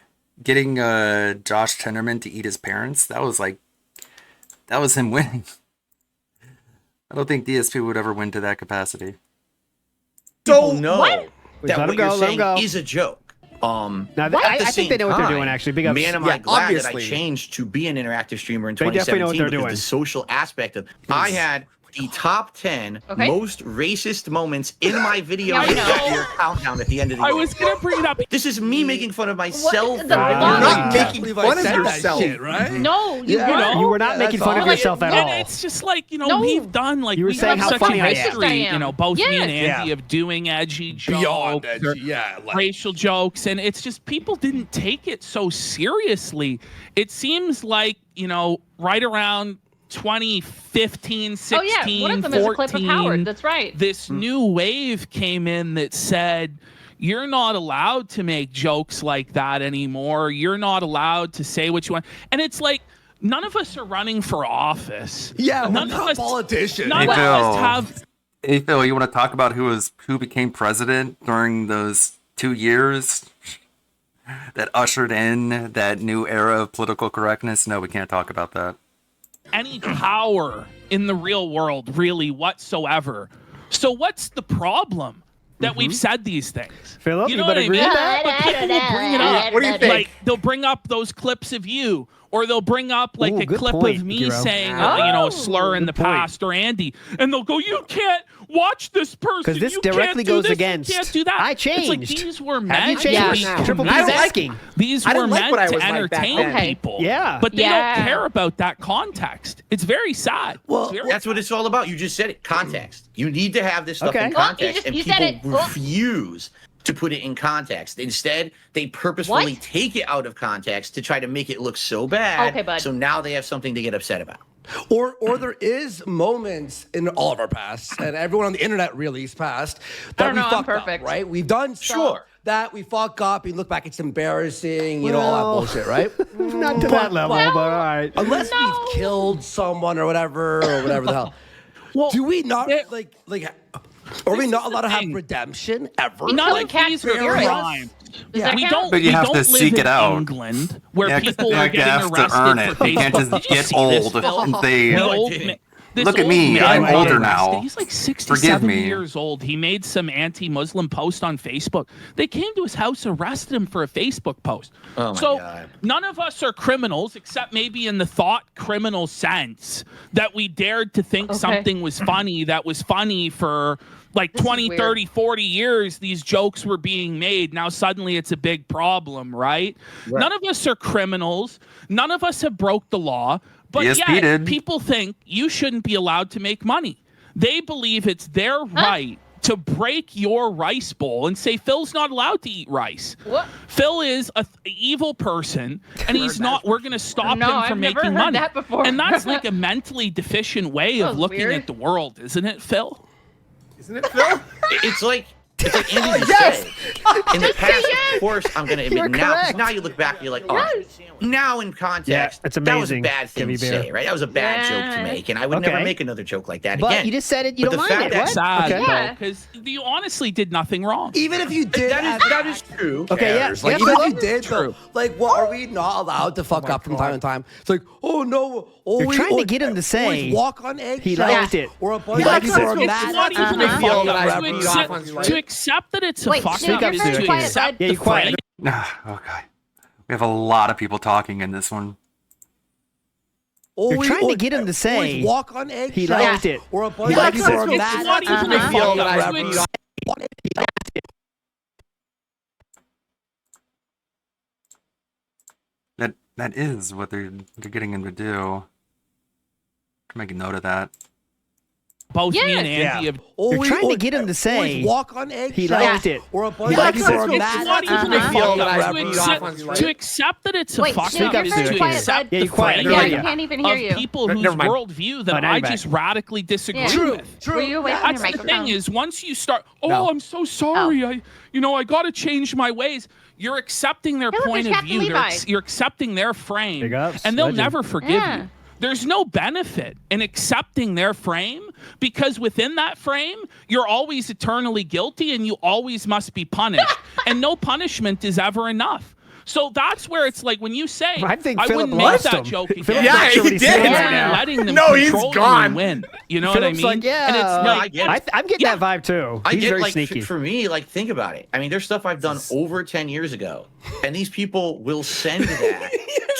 getting Josh Tenderman to eat his parents, that was him winning. I don't think DSP would ever win to that capacity. So no, Let that him what go, you're let him saying go. is a joke. Now, at I the think same they know what they're time, doing, actually. Big ups. Man, am I glad that I changed to be an interactive streamer in They definitely know what 2017 they're because doing. the social aspect of I had the top 10 most racist moments in my video year countdown at the end of the year. I was gonna bring it up. This is me making fun of myself. You're not making fun of yourself, right? No, You were not making fun of yourself at and all. it's just like, we've done like You were we saying have how such funny a I am. history, both me and Yes. Andy of doing edgy jokes, Beyond or edgy, yeah. racial jokes, and it's just people didn't take it so seriously. It seems like, right around 2015, 16, one of them is a clip of 14, Howard. That's right. this new wave came in that said, you're not allowed to make jokes like that anymore. You're not allowed to say what you want. And it's like, none of us are running for office. Yeah, we're not politicians. None of us have. Hey Phil, you want to talk about who became president during those 2 years that ushered in that new era of political correctness. No, we can't talk about that. Any power in the real world, really, whatsoever. So what's the problem that we've said these things? Philip, you know you what better I agree mean? with that? But people will bring it up. What do you think? Like, they'll bring up those clips of you, or they'll bring up like a good clip point, of me Giro. saying, a slur in the past, or Andy, and they'll go, "You can't watch this person 'Cause this you directly can't do goes this, you against, can't do that." I It's like changed. these were Have meant you to changed? be Triple I B's don't like- asking. These I were didn't like meant what I to was like back entertain then. people. Yeah. But they Yeah. don't care about that context. It's very sad. Well, It's very that's what it's all about. You just said it. Context. You need to have this stuff Okay. in Well, context, and you said people it. Well- refuse to put it in context. Instead, they purposefully take it out of context to try to make it look so bad. Okay, bud. So now they have something to get upset about. Or there is moments in all of our past, and everyone on the internet really is past, I that don't we know, I'm fucked up, perfect. right? We've done stuff Sure. that we fuck up, you look back, it's embarrassing, you know, all that Well, bullshit, right? Not to that level, but all right. Unless we've killed someone or whatever the hell. Well, do we not, are we not allowed to have thing. redemption ever? None Like, of these are fair enough? crimes. Yeah. We don't. But you we have don't to live seek in it out. England, where Yeah, 'cause people you are getting have to arrested earn it. for You can't Facebook. just Did you get see this, old Phil? and say, The No, I old didn't. ma- this look at old me, man I'm got older arrested. now. He's like Forgive 67 me. years old. He made some anti-Muslim post on Facebook. They came to his house, arrested him for a Facebook post. Oh my so God. none of us are criminals, except maybe in the thought criminal sense that we dared to think something was funny that was funny for like 20, 30, 40 years. These jokes were being made. Now suddenly it's a big problem, right? None of us are criminals. None of us have broke the law. But DSP yet, did. people think you shouldn't be allowed to make money. They believe it's their right to break your rice bowl and say Phil's not allowed to eat rice. What? Phil is an evil person, and he's not. We're going to stop No, him I've from never making heard money. that before. And that's like a mentally deficient way That of was looking weird. at the world, isn't it, Phil? Isn't it, Phil? It's like Andy just said. In the past, of course, I'm going to admit You're now. 'Cause correct. now you look back and you're like, oh, now in context, Yeah, that's that was a amazing, bad thing Gibby to Bear. say, right? That was a bad joke to make, and I would never Okay. make another joke like that But again. you just said it, you But don't the mind fact it, that- what? Sad, Okay. Yeah. because you honestly did nothing wrong. Even if you did, That is true. Okay, yeah. Like, yeah, even Philip. if you did, though, like, what are we not allowed to fuck up from time to time? It's like, oh no, You're trying to get him to say always walk on eggshells. he liked it. Or a bunch He of likes people it. are It's mad not at even you a for feel yelling that at to you. accept, to accept that it's a Wait, fuck speak up up, is Stu, to quiet, accept bud. Yeah, the you quiet. frame. Okay. We have a lot of people talking in this one. You're trying to get him to always say walk on eggshells. he liked it. Or a bunch He of likes people it. are It's mad not at you even for a fuck yelling up. at To you. accept- That is what they're getting him to do. To make a note of that. Both me and Yes. Andy have. You're trying to get him to always say walk on eggshells. he liked it. Or a bunch He of likes people it. are It's mad not at you even for a fuck yelling up. at To you. accept, to accept that it's a Wait, fuck speak up up, is sir. to Quiet, accept bud. Yeah, the you quiet. frame Yeah, I can't even hear of you. people Never whose mind. worldview that Oh, now I you're just back. radically disagree Yeah. with. Were you away from your That's the microphone? thing is, once you start, oh, No. I'm so sorry. I got to change my ways. You're accepting their Hey, look, point there's of Captain view. Levi. You're accepting their frame, Big ups. and they'll Legend. never forgive Yeah. you. There's no benefit in accepting their frame because within that frame, you're always eternally guilty and you always must be punished. And no punishment is ever enough. So that's where it's like when you say, I think I Philip wouldn't make lost that him. joke again. Philip's Yeah, not sure what he he's did. saying It's right now. letting them No, he's control you gone. and win. You know Philip's what I mean? like, yeah. And it's No, like, I get it. I'm getting that vibe too. I He's get very like sneaky. for me, like think about it. I mean, there's stuff I've done over 10 years ago, and these people will send that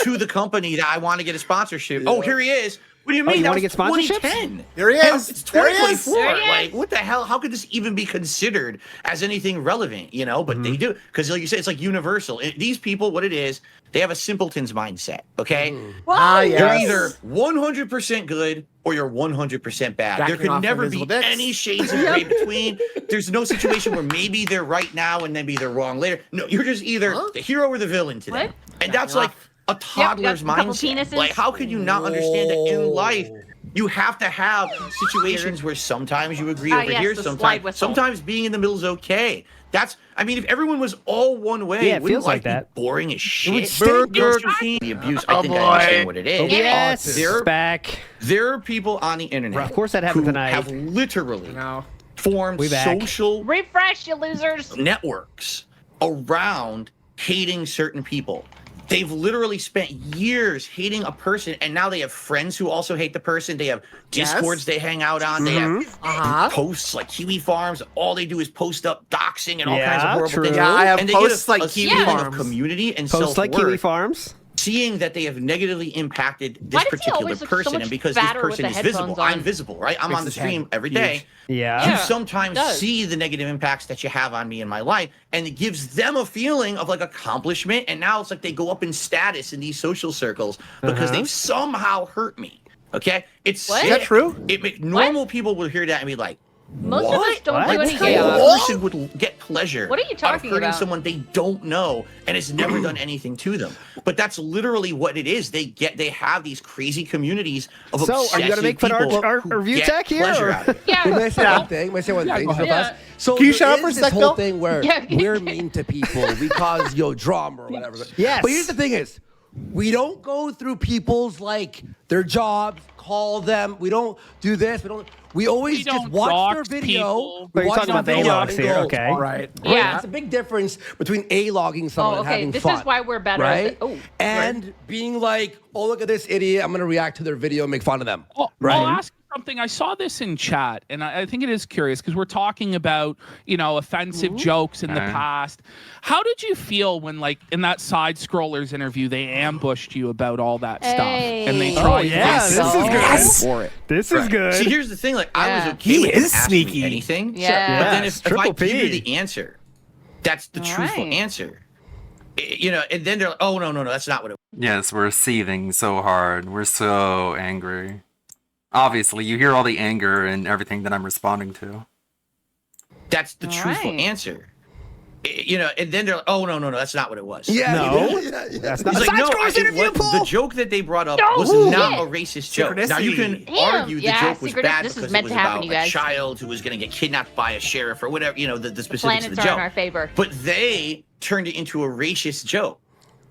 to the company that I want to get a sponsorship. Oh, here he is. What do you mean? you That wanna was get sponsorships? 2010. There he is. It's There he is. 2024. There he is. Like, what the hell? How could this even be considered as anything relevant? You know, but they do because, like you say, it's like universal. These people, what it is, they have a simpleton's mindset. Okay, Ah, you're yes. either 100% good or you're 100% bad. Backing There off could never be invisible dicks. any shades of gray between. There's no situation where maybe they're right now and maybe they're wrong later. No, you're just either the hero or the villain to them. What? And that's Backing like a toddler's got a couple mindset. penises. Like, how could you not understand that in life? You have to have situations where sometimes you agree over yes, here, the slide sometimes whistle. sometimes being in the middle is okay. That's I mean, if everyone was all one way, Yeah, it wouldn't feels like life be that. boring as shit? would stink. The abuse. I think I understand what it is. Yes, There, back. there are people on the internet. Of course that happened who tonight. Have literally No. formed We back. social Refresh, you losers. networks around hating certain people. They've literally spent years hating a person, and now they have friends who also hate the person. They have Discords they hang out on. They have posts like Kiwi Farms. All they do is post up doxing and all kinds of horrible things. Yeah, I have and they posts get like a Kiwi feeling Farms. of community and Posts like Kiwi self-worth, Farms. seeing that they have negatively impacted this Why does he particular always look so person, much and because this fatter with person the is headphones visible, on? I'm visible, right? I'm Makes on the his head stream every huge. day. Yeah. You sometimes does. see the negative impacts that you have on me in my life, and it gives them a feeling of like accomplishment. And now it's like they go up in status in these social circles because they've somehow hurt me. Okay, it's What? sick. Is that true? Normal people will hear that and be like, Most what? of us don't do What any kind of chaos. person would get pleasure What are you out of talking hurting about? someone they don't know and has never done anything to them? But that's literally what it is. They have these crazy communities of So, are you obsessive gonna make fun of people our who review get tech here, pleasure or- out of it. Yeah. May I say Yeah. one thing? May I say one thing? go So ahead. fast? So Can you there shut up for a is sec, this whole Bill? thing where Yeah. we're mean to people. We cause drama or whatever. Yes. But here's the thing: is we don't go through people's like their jobs, call them. We don't do this. We always We just don't watch their dox video. people. We You're watch talking their about the video A-logs and here, go, okay. Right. Yeah. It's a big difference between logging someone Oh, and okay. having This fun. is why we're better right? at the, and being like, oh, look at this idiot. I'm going to react to their video and make fun of them. Well, Right. I'll ask you something. I saw this in chat, and I think it is curious because we're talking about, offensive jokes in the past. How did you feel when, like, in that side scrollers interview, they ambushed you about all that stuff, and they Hey. tried? Oh, yeah, to this is good. Yes. For it. This is good. See, here's the thing. Like, I was Yeah. okay He with them is asking me sneaky. anything. Yeah. But then Yes, if I Triple give you P. the answer, that's the truthful right. answer. And then they're like, oh, no, that's not what it was. Yes, we're seething so hard. We're so angry. Obviously, you hear all the anger and everything that I'm responding to. That's the All truthful right. answer. And then they're like, oh, no, that's not what it was. Yeah. No. Yeah. That's not He's like, no, the joke that they brought up was not a racist joke. Now, you can argue the joke was bad This because is meant it was to happen, about you a guys. child who was going to get kidnapped by a sheriff or whatever, the specifics of Planets the are in joke. our favor. But they turned it into a racist joke.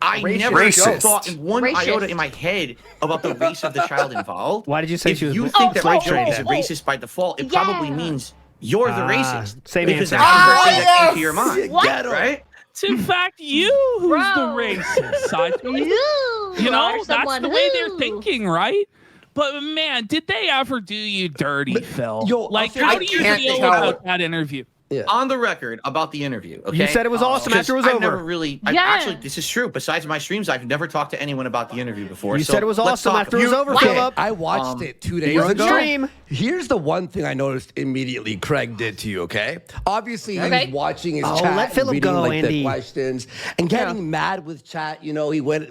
I Racist never joke. thought in one Racist. iota in my head about the race of the child involved. Why did you say If she was you think that my slave joke is trained? racist by default, it probably Yeah. means you're the racist. same because answer. that's the first thing that came yes! to your mind. What? Get 'em. Right? It's in fact you who's Bro. the racist side. You That's are someone the way who- they're thinking, right? But man, did they ever do you dirty, Phil? yo, Like, I'll how say- do you I can't feel tell. about that interview? On the record about the interview, okay? You said it was awesome Because after it was I've over. never really, Yeah. actually, this is true. Besides my streams, I've never talked to anyone about the interview before. You so said it was let's awesome talk after it was about over, Philip. I watched it 2 days You're on ago. stream. Here's the one thing I noticed immediately Craig did to you, okay? Obviously, he Okay. was watching his Oh, chat, let Philip reading go, like Andy. the questions, and getting mad with chat. He went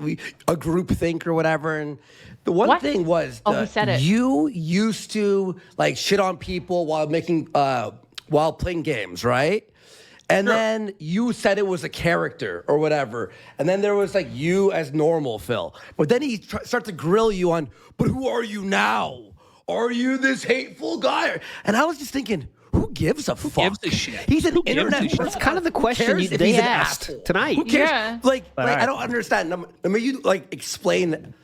a group think or whatever. And the one What? thing was, Oh, he said it. you used to like shit on people while playing games, right? And then you said it was a character or whatever. And then there was like you as normal, Phil. But then he starts to grill you on, but who are you now? Are you this hateful guy? And I was just thinking, who gives a fuck? gives a shit? He's an Who gives a internet. shit? That's kind of the Who question cares if they he's an asked asshole? tonight. Who cares? Yeah. Like Alright. I don't understand. I mean, you like explain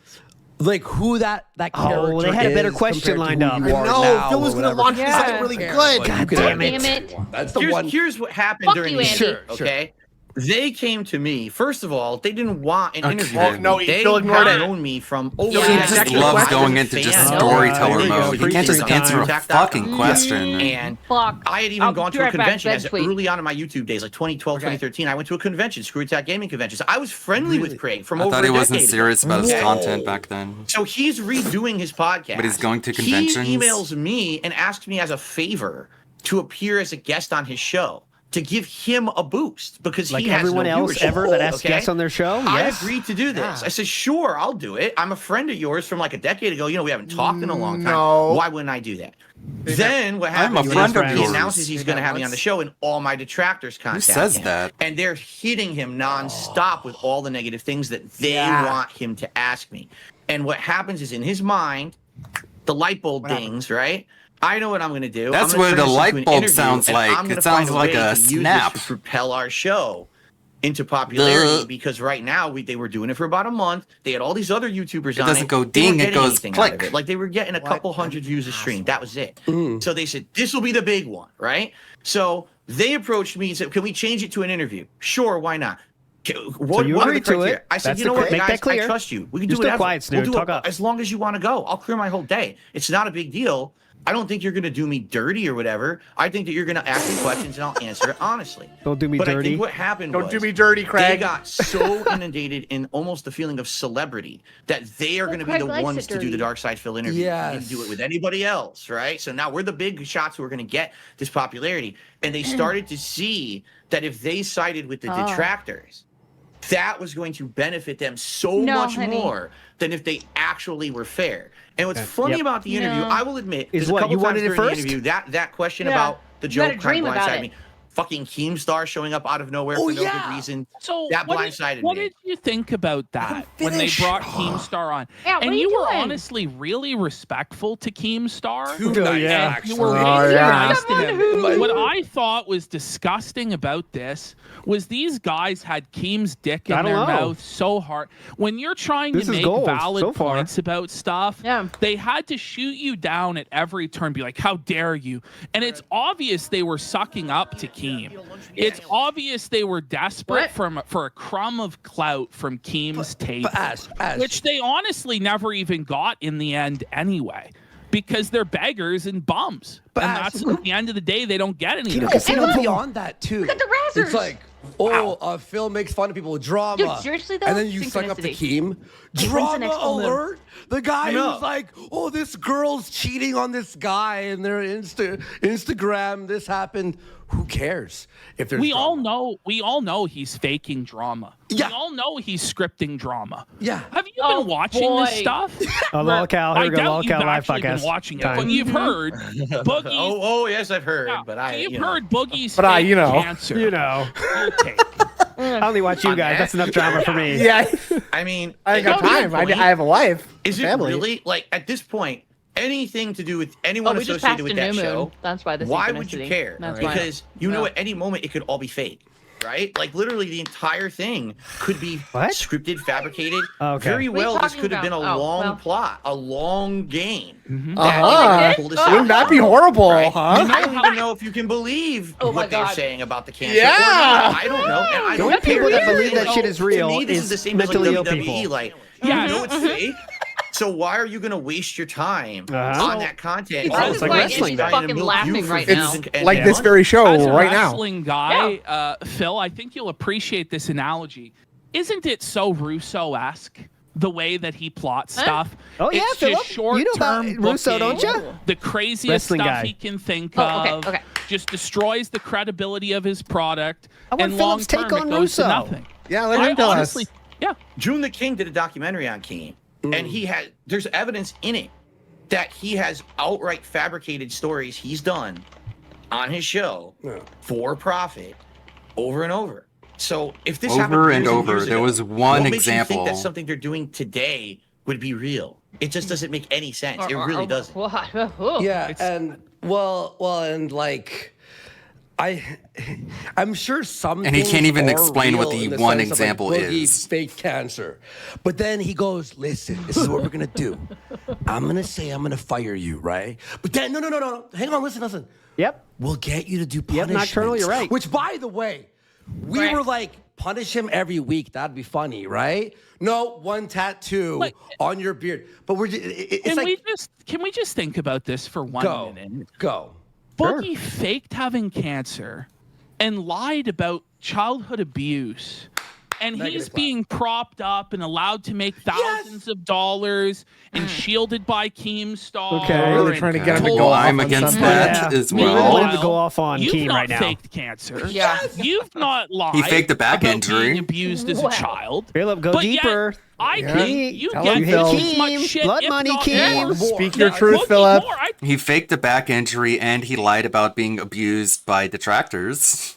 like who that character Oh, they had a better is question compared lined to up. who you are No, now Phil or was going to whatever. launch into Yeah. something really Who cares? good. Like, God you could damn have- it. That's the here's, one. here's what happened Fuck during you, the Andy. interview, okay? They came to me. First of all, they didn't want an interview. Oh, with no, me. he They still ignored had it. known me from over Yeah. He Yeah. just Exactly. loves Question. going into just Fan. storyteller Yeah. mode. He can't just Appreciate answer a time. fucking Mm. question. And Fuck. I had even I'll gone be to a right back, convention bed as tweet. early on in my YouTube days, like 2012, 2013. I went to a convention, Screw Attack Gaming convention. So I was friendly with Craig from I over thought he a wasn't decade serious ago. about his Whoa. content back then. So he's redoing his podcast. But he's going to conventions? He emails me and asks me as a favor to appear as a guest on his show to give him a boost because Like he has everyone no else viewership, ever that asks okay? guests on their show? I Yes. agreed to do this. I said, sure, I'll do it. I'm a friend of yours from like a decade ago. We haven't talked in a long time. No. Why wouldn't I do that? Then what I'm a happens friend is of he yours. announces he's going to have me on the show, and all my detractors contact says him. that? And they're hitting him nonstop with all the negative things that they want him to ask me. And what happens is in his mind, the light bulb dings, right? I know what I'm going to do. That's I'm gonna what turn a this light into an bulb interview, sounds and like. I'm gonna It sounds find like way a to use this snap. to propel our show into popularity Duh. because right now they were doing it for about a month. They had all these other YouTubers It on doesn't go They weren't ding, it getting goes anything out of click. it. Like they were getting a couple hundred views a stream. That was it. Mm. So they said this will be the big one, right? So They approached me and said, "Can we change it to an interview?" Sure, why not? What you are the agreed to criteria? it. I said, That's you know the- what, make that guys, I clear. trust you. We can You're do still whatever. quiet, Snood. We'll do Talk it up. as long as you want to go. I'll clear my whole day. It's not a big deal. I don't think you're going to do me dirty or whatever. I think that you're going to ask me questions and I'll answer it honestly. Don't do me but dirty. I think what happened Don't was do me dirty, they Craig. got so inundated in almost the feeling of celebrity that they are going to be Craig the likes ones it to do the dirty. Dark Side Phil interview. Yes. They didn't do it with anybody else, right? So now we're the big shots who are going to get this popularity. And they started to see that if they sided with the Oh. detractors, that was going to benefit them so No, much honey. more than if they actually were fair. And what's funny Yep. about the interview, No. I will admit, Is there's a what, couple you times wanted it during the first? interview that question Yeah. about the You had a joke kind dream of about blindsided it. me. Fucking Keemstar showing up out of nowhere for no good reason. So That what blindsided did, what me. did you think about that when they brought Keemstar on? Yeah, what and are you you were doing? honestly really respectful to Keemstar. Too nice, yeah. You were actually. way too yeah. nice to him. Someone What I thought was disgusting about this was these guys had Keem's dick in I don't their know. mouth so hard. When you're trying This to is make gold valid so far. points about stuff, Yeah. they had to shoot you down at every turn, be like, how dare you? And it's obvious they were sucking up to Keem. It's obvious they were desperate for a crumb of clout from Keem's table, Ash, which they honestly never even got in the end anyway, because they're beggars and bums. But and Ash, that's at the end of the day, they don't get anything. It's even beyond that too. Look at the razzers. It's like, Phil makes fun of people with drama. Dude, seriously, though? And then you suck up to Synchronicity. Keem. When's the Drama next full moon? alert. The guy I know. who's like, oh, this girl's cheating on this guy and their Instagram, this happened. Who cares if there's We drama? all know he's faking drama. Yeah. We all know he's scripting drama. Yeah. Have you been watching this stuff? Oh, lolcow. Here I we go. doubt you've Lolcow live actually been podcast. watching it, Time. but you've heard Boogie. Oh, yes, I've heard, Yeah, but I, you've you know. heard Boogie's But I, fake you know. cancer. You know. Your take. I only watch you guys. That's enough drama for me. Yeah, I mean, I ain't got at this time. I point, have a wife. Is it family. really like at this point anything to do with anyone we just passed associated with a that new show? moon. That's why the Why would you synchronicity. care? That's why. Because you know Yeah. at any moment it could all be fake, right? Like literally the entire thing could be scripted, fabricated. Okay. Very What are you well, this talking could have been a about? Oh, long well. plot, a long game. Uh-huh. Pull this out. Wouldn't that be horrible, huh? I don't even know if you can believe Oh my what they're God. saying about the cancer. Yeah. Or not. I don't know. And I The only don't care. people that That's the believe thing, that shit though. is real To me, this is is the same as like mentally ill WWE. people. Like, Mm-hmm. you know it's fake. So why are you going to waste your time Uh-huh. on that content? It's almost like wrestling, He's though. fucking laughing right It's now. like this very show As a right now. wrestling guy, Phil, I think you'll appreciate this analogy. Isn't it so Russo-esque? The way that he plots stuff. Oh, yeah, it's Philip. just short-term You know about Russo, don't booking, ya? The craziest Wrestling stuff guy. he can think Oh, okay, of. okay. Just destroys the credibility of his product. I want and Philip's long-term, take it on goes to Russo. nothing. Yeah, let I him tell honestly, us. yeah. June the King did a documentary on Keem, and he had there's evidence in it that he has outright fabricated stories he's done on his show for profit over and over. So if this happened Over years and over. years There ago, was one what makes you example. think that something they're doing today would be real? It just doesn't make any sense. It really doesn't. What? Yeah, and and like I'm sure some And he things can't even are explain what real the in one sense of, like, example Boogie is. fake cancer. But then he goes, listen, this is what we're gonna do. I'm gonna say I'm gonna fire you, right? But then no. Hang on, listen. Yep. We'll get you to do Yep, punishments. Nocturnal, you're right. Which, by the way, we were like, punish him every week. That'd be funny, right? No, one tattoo on your beard. But we're just, it's like Can we just think about this for 1 minute? Go. Boogie faked having cancer and lied about childhood abuse. And he's being propped up and allowed to make thousands of dollars and shielded by Keemstar. Okay. Really trying to get him to told- go off I'm on against something. that as We well. really want him to go off on You've Keem not right now. faked cancer. Yeah. You've not lied. He faked a back about injury. Being abused as a child. Philip, go But yet, deeper. I Yeah. think you Tell get him, just Phil. as much Keem, shit, blood if money, not Keem. more. Speak your Now, truth, Boogie Philip. more, I He faked a back injury and he lied about being abused by detractors.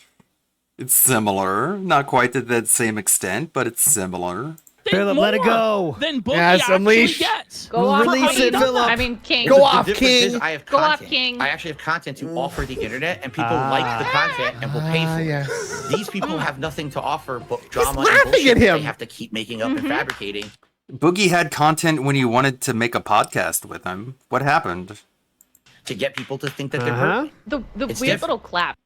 It's similar. Not quite to that same extent, but it's similar. think Philip, let it more go. Than Boogie Yes, actually unleash. gets. Go off, Release King. it, Philip. I mean, King. Go The off, difference is King. I have Go off, content. King. I actually have content to offer the internet, and people like the content and will pay for it. Yes. These people have nothing to offer but drama and laughing bullshit at him. They have to keep making up and fabricating. Boogie had content when you wanted to make a podcast with him. What happened? To get people to think that they're Uh-huh. hurt. The It's weird different. little clap.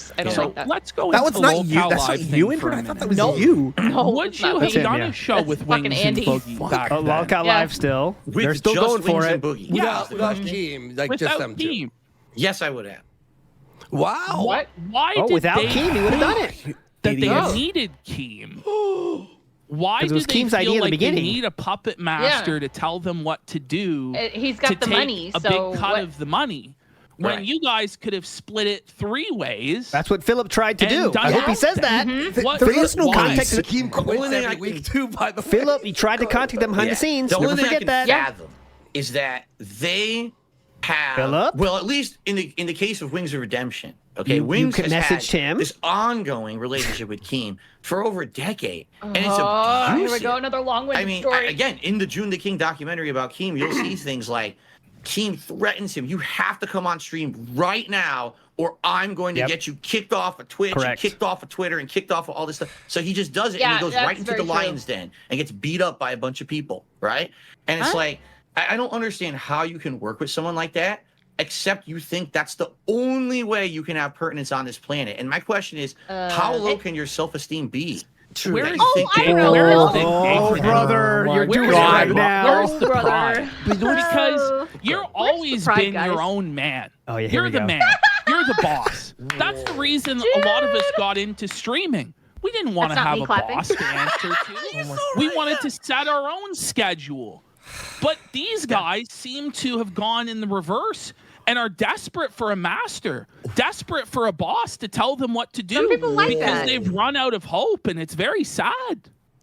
laughs. I don't So like that. let's go That into was the not you. locale That's not live you, thing for Ingrid. a I thought that minute. was you. No, Would it's you not have me. done a show That's with fucking Wings and Andy. Boogie back then? Lockout Yeah. Live still. With They're still just going for Wings it. and Boogie. Without Keem, like just Without them two. Keem. Yes, I would have. Wow. What? Why Oh, did without they Keem, he would have done it. that Idiots. they needed Keem? Why 'Cause it did was they Keem's feel idea in the like they beginning. need a puppet master to tell them what to do? He's got to the take money, a so big cut what- of the money. When Right. you guys could have split it 3 ways. That's what Philip tried to And do. done I hope he it. says that. What- There is no why? context. Keem quits every week too, by the way. Philip, he tried to contact them behind the scenes. The Never only thing I forget can that. fathom is that they have, Philip? well, at least in the case of Wings of Redemption, okay, You Wings could has message had him. this ongoing relationship with Keem for over a decade, and it's Oh, here we abusive. go, another long-winded I mean, story. again, in the June the King documentary about Keem, you'll see things like Keem threatens him. You have to come on stream right now, or I'm going to get you kicked off of Twitch, and kicked off of Twitter, and kicked off of all this stuff. So he just does it, and Yeah, he goes that's right into the very true. lion's den and gets beat up by a bunch of people, right? And it's like, I don't understand how you can work with someone like that, except you think that's the only way you can have pertinence on this planet. And my question is, how low can your self-esteem be? Where that is you think I they- don't know. Where is Oh, the Abraham? brother, you're Where's doing the- it right now. Where's the brother. pride? Because you're always pride, been guys? your own man. Oh, yeah, here You're we the go. man. You're the boss. That's the reason a lot of us got into streaming. We didn't want to That's not have me a clapping. boss to answer to. We wanted to set our own schedule. But these guys seem to have gone in the reverse and are desperate for a master, desperate for a boss to tell them what to do. Some people like because that. they've run out of hope, and it's very sad.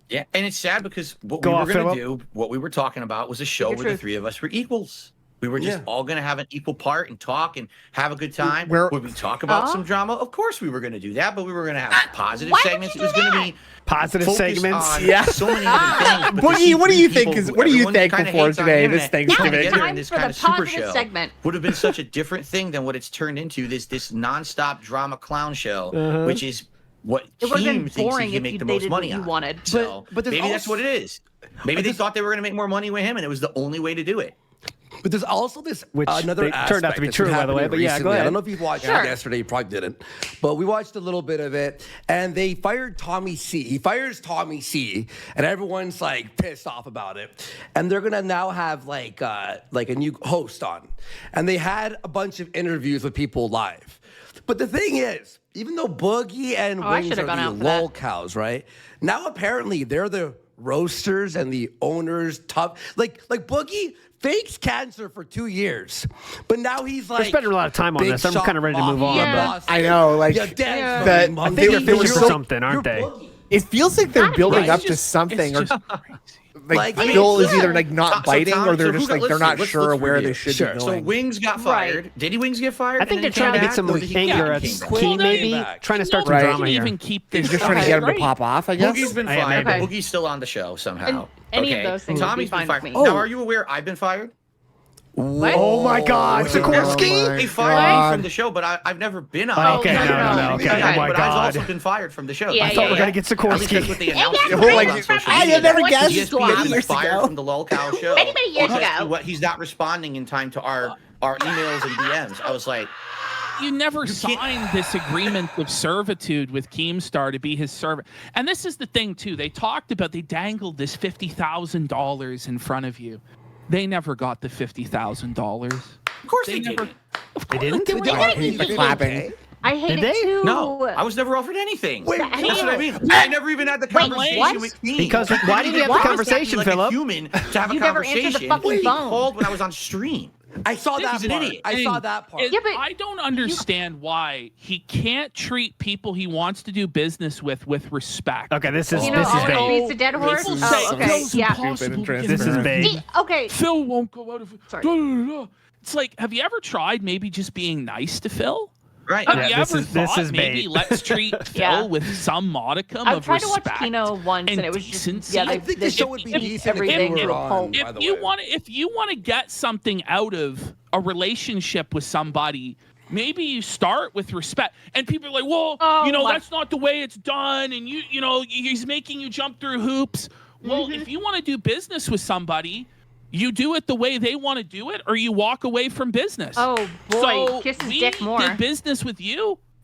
Yeah, and it's sad because what Go we were off, going to Philip. do, what we were talking about, was a show Speak where your the truth. 3 of us were equals. We were just all going to have an equal part and talk and have a good time. Where- Would we talk about some drama? Of course we were going to do that, but we were going to have positive segments. It was going to be Positive focused segments. on Yeah. so many different things. but to Boogie, see what do 3 you think people is- who what are you everyone thankful kinda for hates on today, the this internet Thanksgiving? come together in Time this for kind the of super positive show segment. would have been such a different thing than what it's turned into, this nonstop drama clown show, which is what It would've been Keem thinks boring he can if make you the most did money what you on. wanted. So But there's maybe that's also- what it is. Maybe they thought they were going to make more money with him, and it was the only way to do it. But there's also this Which another they turned out to be aspect that's true, been by the way, happening but yeah, go recently. I ahead. don't know if you've watched it yesterday. You probably didn't. But we watched a little bit of it, and they fired Tommy C. He fires Tommy C, and everyone's like pissed off about it. And they're gonna now have like a new host on, and they had a bunch of interviews with people live. But the thing is, even though Boogie and I Wings should've are gone the out for that. lol cows, right? Now apparently they're the roasters and the owners. Like Boogie fakes cancer for 2 years, but now he's like We're spending a lot of time on big this. I'm shot kind of ready to move on. mafia But I know, like, Yeah, dance that- fucking I monkey. think they're they were finished for so- something, aren't they? It feels like they're Not building right. up It's to just- something, or it's like I mean, Phil is yeah. either like not So biting, Tom- or they're so who just got- like they're not let's sure where review. they should Sure. be So going. Wings got fired. Did he Wings get fired? I think and they're then trying to came get back? some Or did he anger came at back? Keem, maybe back. trying to start some Right. drama Didn't here. even keep They're this. just trying to get him to Right. pop off, I guess. Boogie's been Yeah, fired, maybe. but Boogie's still on the show somehow. Any of Okay. those things would be Tommy's been fine fired. with me. Now, are you aware I've been fired? Oh my God, Sikorsky! They fired me from the show, but I've never been on. Oh, okay, no, no. Okay, Yeah, oh my but I've God. also been fired from the show. Yeah, I thought we were gonna get At least that's Sikorsky. what they announced. Yeah, on like, social I media. had never What's guessed his ESPN job? was years fired ago. from the Lol Cow show. Many years Because ago. he's not responding in time to our emails and DMs. I was like, You never signed this agreement of servitude with Keemstar to be his servant. And this is the thing, too. They dangled this $50,000 in front of you. They never got the $50,000. of course they never. didn't. They didn't? Oh, I hate the clapping. I hate Did it they? too. No, I was never offered anything. Wait, That's what I mean. What? I never even had the conversation what? with Keem. Because why didn't you have the What? conversation, Like a Philip? human to have a You never answered the conversation. fucking He phone. called when I was on stream. I saw that He's an part. idiot. I saw that part. Yeah, but I don't understand why he can't treat people he wants to do business with respect. Okay, this is You know, this is always bait. beats a dead horse. People Oh, say okay. Phil's Yeah. impossible to get This is around. bait. See, okay. Phil won't go out of it. Sorry. Da, da, da, da. It's like, have you ever tried maybe just being nice to Phil? Right. Have Yeah, you this ever is- this thought is maybe bait. let's treat Phil Yeah. with some modicum I've of tried to watch respect Kino once, and it was just decency? yeah. I think the show would be decent if everything you to were a on, pulp. by the If you way. want to get something out of a relationship with somebody, maybe you start with respect. And people are like, well, that's not the way it's done, and you know he's making you jump through hoops. Well, if you want to do business with somebody, you do it the way they want to do it, or you walk away from business. Oh boy, So kiss his we dick more. did business with you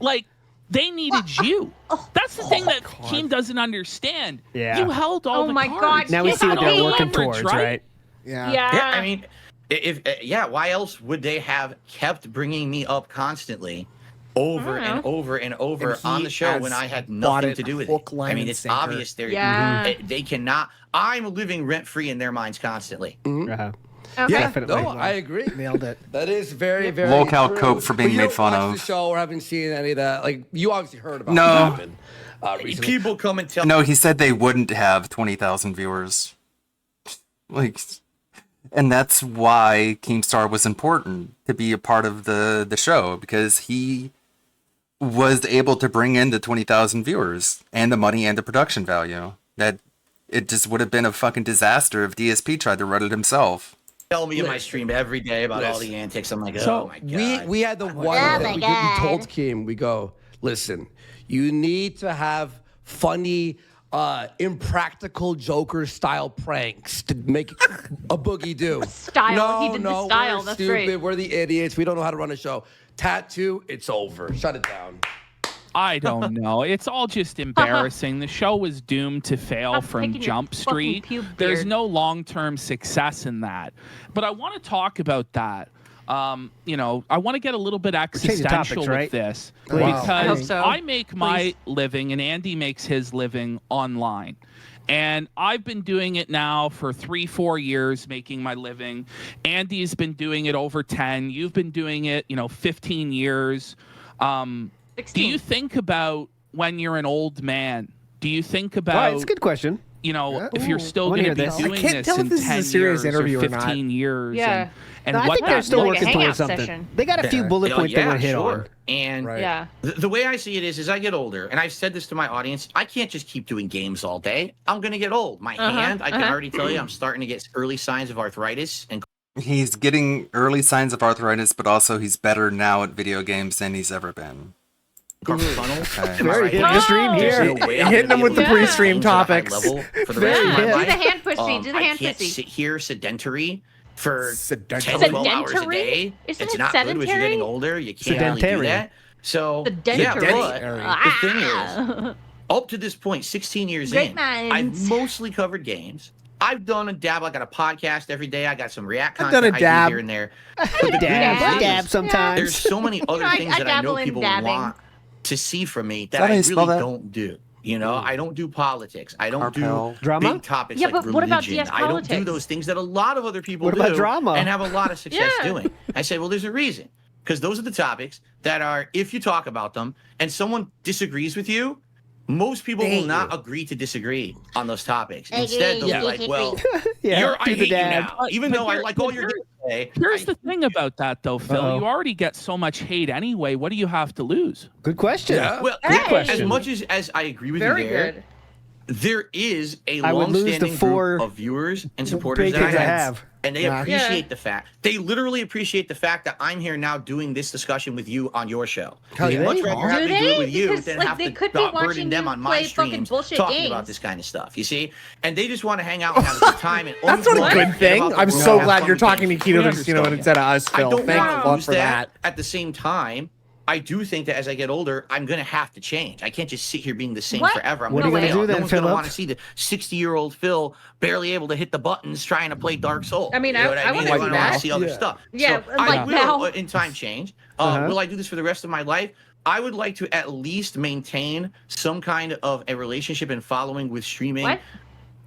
Like, they needed you. That's the thing that Keem doesn't understand. Yeah. You held all the my cards. God. Now we You see had what they're all the working leverage, towards, right? Yeah. I mean, if why else would they have kept bringing me up constantly, over and over and over on the show when I had nothing to do with it? I mean, it's obvious they cannot. I'm living rent free in their minds constantly. Yeah, no, I agree. Nailed it. That is very, very Locale true. cope for being But you made don't fun watch of. the show or haven't seen any of that. Like, you obviously heard about No. what happened recently. People come and tell No, he said they wouldn't have 20,000 viewers. Like, and that's why Keemstar was important to be a part of the show, because he was able to bring in the 20,000 viewers and the money and the production value. That it just would have been a fucking disaster if DSP tried to run it himself. Tell me in my stream every day about all the antics. I'm like, oh my god. We had the one that we told Keem, we go, listen, you need to have funny, impractical Joker style pranks to make a boogie do. Style. He did the style. We're That's stupid. great. We're the idiots. We don't know how to run a show. Tattoo, it's over. Shut it down. I don't know. It's all just embarrassing. The show was doomed to fail from picking your Jump fucking Street. pube There's beard. no long-term success in that. But I want to talk about that. You know, I want to get a little bit existential topics, right? with this Please. because I hope so. I make my Please. living and Andy makes his living online. And I've been doing it now for 3-4 years, making my living. Andy's been doing it over 10. You've been doing it, 15 years. 16. Do you think about when you're an old man? Do you think about? Right, it's a good question. If you're still I going to wanna be hear this. doing I can't this tell in if this is 10 a serious years interview or or not. 15 years. Yeah. And No, I what think they're that still looks working like a towards hangout something. session. They got a few bullet points they want to hit on. And Yeah. the way I see it is I get older, and I've said this to my audience, I can't just keep doing games all day. I'm going to get old. My hand, I can already tell you, I'm starting to get early signs of arthritis and He's getting early signs of arthritis, but also he's better now at video games than he's ever been. carpal tunnel. Okay. Am I right? hitting the stream There's here. no way I'm Hitting gonna them be with able the to do pre-stream things at a high topics. level for the Very rest of my hit. life. Do the hand pussy. Do the I hand can't pussy. sit here sedentary for 10 Sedentary. 12 hours a Sedentary? day. Isn't It's it not good as you're sedentary? getting older. You can't really do Sedentary. that. So, yeah, Sedentary. but the thing is, up to this point, 16 years Great in, minds. I've mostly covered games. I've done a dab. I got a podcast every day. I got some React I've content done a I dab. do here and there. Dab sometimes. There's so many other I things that I know dabble in people dabbing. want to see from me that that how I you really spell that? don't do. You know, I don't do politics. I don't Carpel. do Drama? big topics Yeah, like but religion. what about DS I don't do politics? those things that a lot of other people What do about drama? and have a lot of success Yeah. doing. I say, well, there's a reason. Because those are the topics that are, if you talk about them and someone disagrees with you, most people will not agree to disagree on those topics. Instead, they'll be like, well, Yeah, I do hate the you dab. now. Even But though I here- like all but your here- games today. Here's the thing about that, though, Phil. Uh-oh. You already get so much hate anyway. What do you have to lose? Good question. Yeah. Well, Good as question. much as I agree with Very you there, good. there is a I would lose the long-standing four group of viewers and supporters that patrons I I have, have. and they Yeah. appreciate the fact. They literally appreciate the fact that I'm here now doing this discussion with you on your show. Hell They'd yeah. much rather have Do me do it they? with you Because, than like, have they to could be burden watching them you on my play fucking streams bullshit talking about games. this kind of stuff. You see, and they just want to hang out and have a good time. And That's only not a want to good care thing. about the I'm world so and have glad fun you're with talking to games. Keto, We understand. instead of us, I Phil. don't Thank want to God lose for that. At the same time, I do think that as I get older, I'm going to have to change. I can't just sit here being the same What? forever. I'm What are gonna you gonna fail. do then, No one's going to Philip? want to see the 60-year-old Phil barely able to hit the buttons trying to play Dark Souls. I mean, you know I- what I I mean? wanna They're do gonna want that. to see other Yeah. stuff. Yeah, so I like will, now. in time, change. Uh-huh. Will I do this for the rest of my life? I would like to at least maintain some kind of a relationship and following with streaming. What?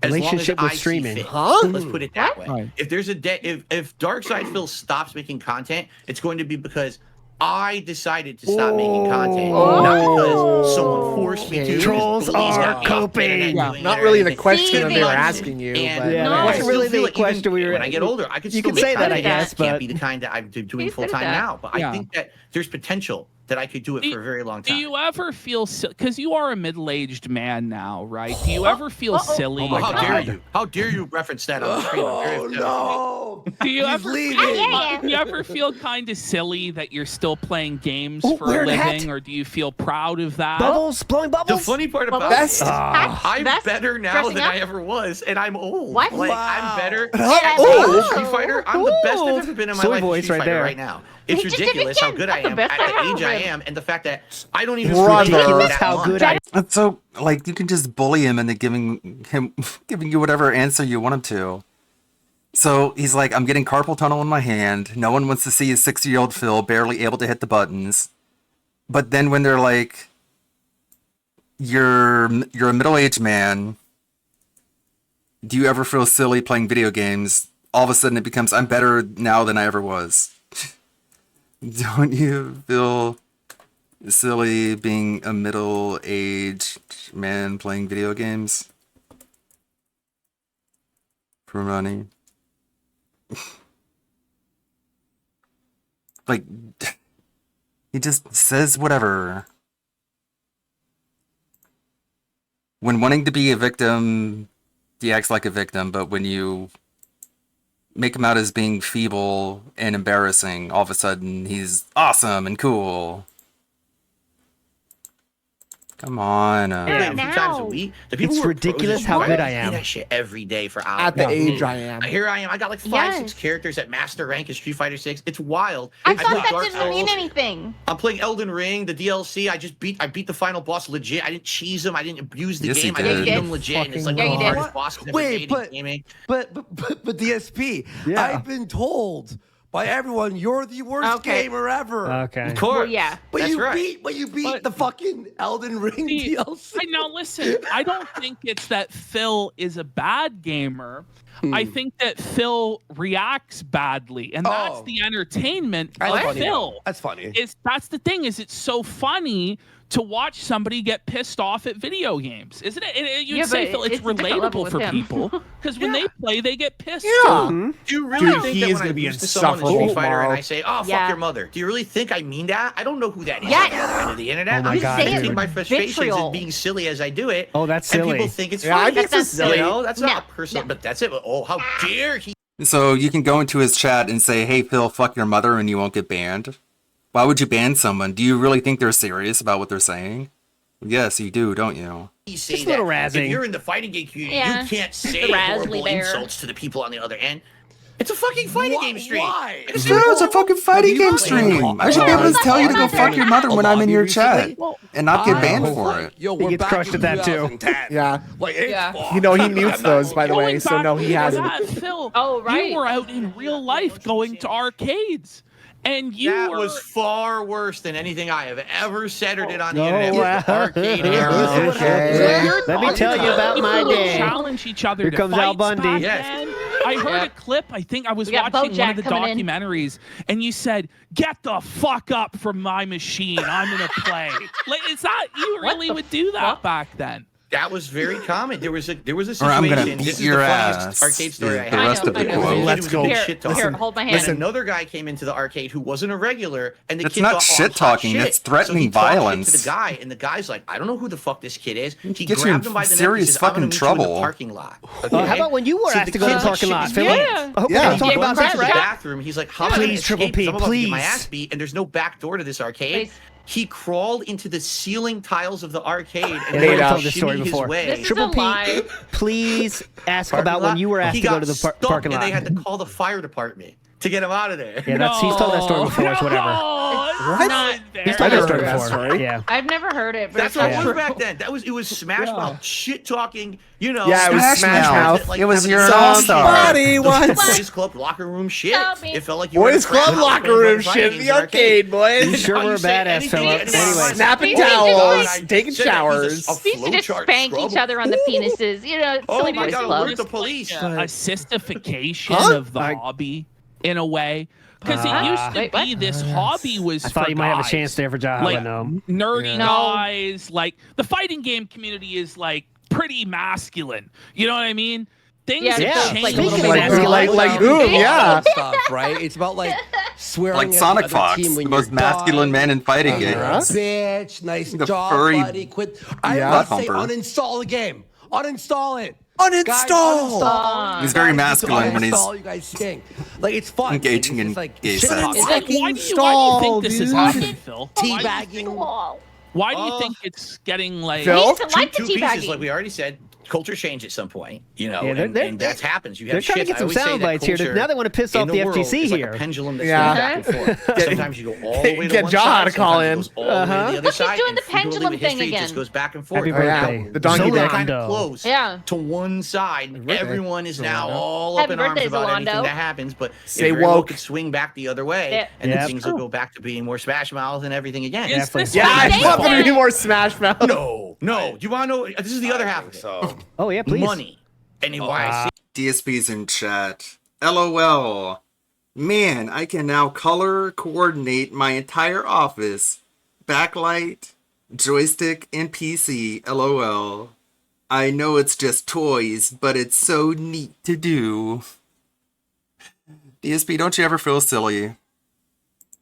As long Relationship as with I see streaming. fit. Huh? Let's put it that What? way. Right. If there's a day, if Darkside Phil stops making content, it's going to be because I decided to stop making content, not because someone forced me to. Trolls because Blee's are got me off the internet coping. doing Not their really the thing. question that they were And- asking you, and but Yeah, I that wasn't still really feel the like question we were. when I get older, I could You still can make say that, I content. guess, It just can't but be the kind that I'm doing He's full good at time that. now. But Yeah. I think that there's potential that I could do it for a very long Do time. you ever feel because you are a middle-aged man now, right? Do you ever feel silly? Oh, how dare you? How dare you reference that on the stream? Oh, no. Do you He's ever leaving. do you ever feel kind of silly that you're still playing games Oh, for a weird living, hat. or do you feel proud of that? Bubbles, blowing The bubbles. funny part about Best. it, I'm Best better now dressing than up? I ever was, and I'm old. What? Like, Wow. I'm better. How At Street Fighter, I'm the best I've ever been in my Soy life. in voice Street right Fighter there. right now. It's Just ridiculous how again, good I that's the am best at I've the age ever I been. am, and the fact that I don't even Brother. really Ridiculous that how much. good I. That's so, like, you can just bully him into giving you whatever answer you want him to. So he's like, I'm getting carpal tunnel in my hand. No one wants to see a 6-year-old Phil barely able to hit the buttons. But then when they're like, you're a middle-aged man. Do you ever feel silly playing video games? All of a sudden it becomes, I'm better now than I ever was. Don't you feel silly being a middle-aged man playing video games? For money? Like, he just says whatever. When wanting to be a victim, he acts like a victim, but when you make him out as being feeble and embarrassing, all of a sudden he's awesome and cool. Come on. A few times a week. The people It's who are ridiculous pros how play good I am. that shit every day for hours. At the age I am. Here I am. I got like 5-6 characters at master rank in Street Fighter 6. It's wild. I played thought that Dark didn't mean Souls. anything. I'm playing Elden Ring, the DLC. I beat the final boss legit. I didn't cheese him. I didn't abuse the Yes, game. you I did. beat him legit. And it's like one of the hardest bosses ever made in gaming. But DSP, I've been told by everyone you're the worst gamer ever. Okay. Of course. Well, yeah. But That's you right. beat the fucking Elden Ring DLC. Now listen, I don't think it's that Phil is a bad gamer. I think that Phil reacts badly, and that's the entertainment of Phil. That's funny. That's the thing. Is it's so funny to watch somebody get pissed off at video games, isn't it? You'd say, Phil, it's a different level relatable with for him. people because when they play, they get pissed. Yeah. Too. Do you really Dude, think he that is when I gonna be lose to someone in insufferable Street Fighter tomorrow. and I say, "Oh, fuck your mother," do you really think I mean that? I don't know who that is Yeah. on the other end of the internet. Oh my I'm God, just dude. taking my frustrations Vitriol. and being silly as I do it. Oh, that's And silly. people think it's Yeah, I funny. think That's it's not silly. You know, that's No. not personal, but that's it. Oh, how dare he? So you can go into his chat and say, hey, Phil, fuck your mother, and you won't get banned. Why would you ban someone? Do you really think they're serious about what they're saying? Yes, you do, don't you? Say Just a little that razzing. if you're in the fighting game community, Yeah. you can't say The razzly horrible bear. insults to the people on the other end. It's a fucking fighting game stream. Why? It's Dude, it's a fucking fighting game played stream. I should be able to tell you to go fuck your mother when I'm in your chat and not get banned for it. Yo, He we're gets back crushed in at that too. 2010. Yeah. Like, it's Yeah. fucked. You know he mutes those, by the way, Going so back no, he to hasn't. that, Phil, Oh, right. you were out in real life going to arcades. And you That were was far worse than anything I have ever said or did on the Oh, internet. wow. The arcade era. Okay. Let me tell you about my People would day. challenge each other Here to comes Al fights Bundy. back Yes. then. I heard a clip. I think I was We got watching one Bojack of the coming in. documentaries, and you said, "Get the fuck up from my machine. I'm gonna play." Like, it's not you really would do that back then. That was very common. There was a Or situation. I'm gonna This beat is your the ass. funniest arcade story is I the had. rest of the I know. quote. Let's go. Here, hold my hand. And another guy came into the arcade who wasn't a regular, and the That's kid not got shit on hot talking, shit. that's threatening so he talked shit violence. to the guy, and the guy's like, "I don't know who the fuck this kid is." He Gets you grabbed in him by the neck. serious He says, "I'm gonna fucking meet you in trouble. the parking lot." How about when you were So asked the to go to the kid's like, parking lot, shit, Phil? Yeah. I hope Yeah. we don't talk He about goes that, to the right? bathroom. He's like, "How am I gonna Please, Triple escape? P, I'm about to get my please. ass beat, and there's no back door to this arcade." Please. He crawled into the ceiling tiles of the arcade and Yeah, made we've a told this story shimmy his before. way. This is Triple a P, lie. please ask Parking about when lot. you were asked He to go got to the stuck, parking and lot. they had to call the fire department to get him out of there. Yeah, he's told that story before. It's whatever. What? Not He's told that story heard that before. story. Yeah. I've never heard it, but That's it's what not it true. was back then. It was Smash Mouth shit talking. You know, Yeah, it was Smash Mouth. Like, It was having your some all-star. Somebody once. Boys Club locker room shit. Stop me. It felt like you were in Boys a frat Club house locker playing room fighting shit in games the arcade, boys. You sure Now were you a say badass, anything fella. anyone Anyway. wants. Snapping Maybe towels, just taking said that he's showers. a We used to just flowchart spank scrubber. each other on the penises. You know, Oh silly my boys God, club. alert the police. A sistification Huh? of the hobby in a way. Because it used to Wait, be what? this hobby was I thought for you might have a guys. chance there for Jaha, Like, but no. nerdy No. guys. Like, the fighting game community is, like, pretty masculine. You know what I mean? Things Yeah, have yeah. changed. Like, a little speaking bit. of Like who? Yeah. Stuff, right? It's about like swearing Like at Sonic the Fox, other team the when most you're masculine done. man in fighting games. Bitch, nice The job, furry buddy. Quit. I Yeah. must say, humper. uninstall the game. Uninstall it. Uninstall. Guys, uninstall. He's very You guys need to masculine when he's uninstall, you guys stink. Like it's fun. engaging It's in like gay shit sex. talking. Why do you think this is happening, Phil? Teabagging. Why do you think it's getting like... Phil? We used to like the Two pieces, teabagging. like we already said. culture change at some point, you know, Yeah, and that happens. You They're have trying to shifts. get I some always say sound that bites here. culture Now they want to piss in off the world FTC is like here. a pendulum that Yeah. swings back and forth. Sometimes you go all the way to Get one Jaha side, to call sometimes it in. goes all the way to the other Look, he's side. doing and the if you believe pendulum in thing history, it again. just goes back and forth. Happy Oh, yeah. birthday. The donkey So we're day. kind of Zalando. close Yeah. to one side. birthday, Everyone is now Zalando. all up Happy in arms birthday, about anything Zalando. that happens, but Stay it very well woke. could swing back the other way, Yeah. and then Yep. things will go back to being more Smash Mouth and everything again. Is this Yeah, what I'd you love want? to be more Smash Mouth. No. Do you want to know? This is the other half of it. So Oh yeah, please. Money. And why I see DSP's in chat. LOL. Man, I can now color coordinate my entire office. Backlight, joystick, and PC. LOL. I know it's just toys, but it's so neat to do. DSP, don't you ever feel silly?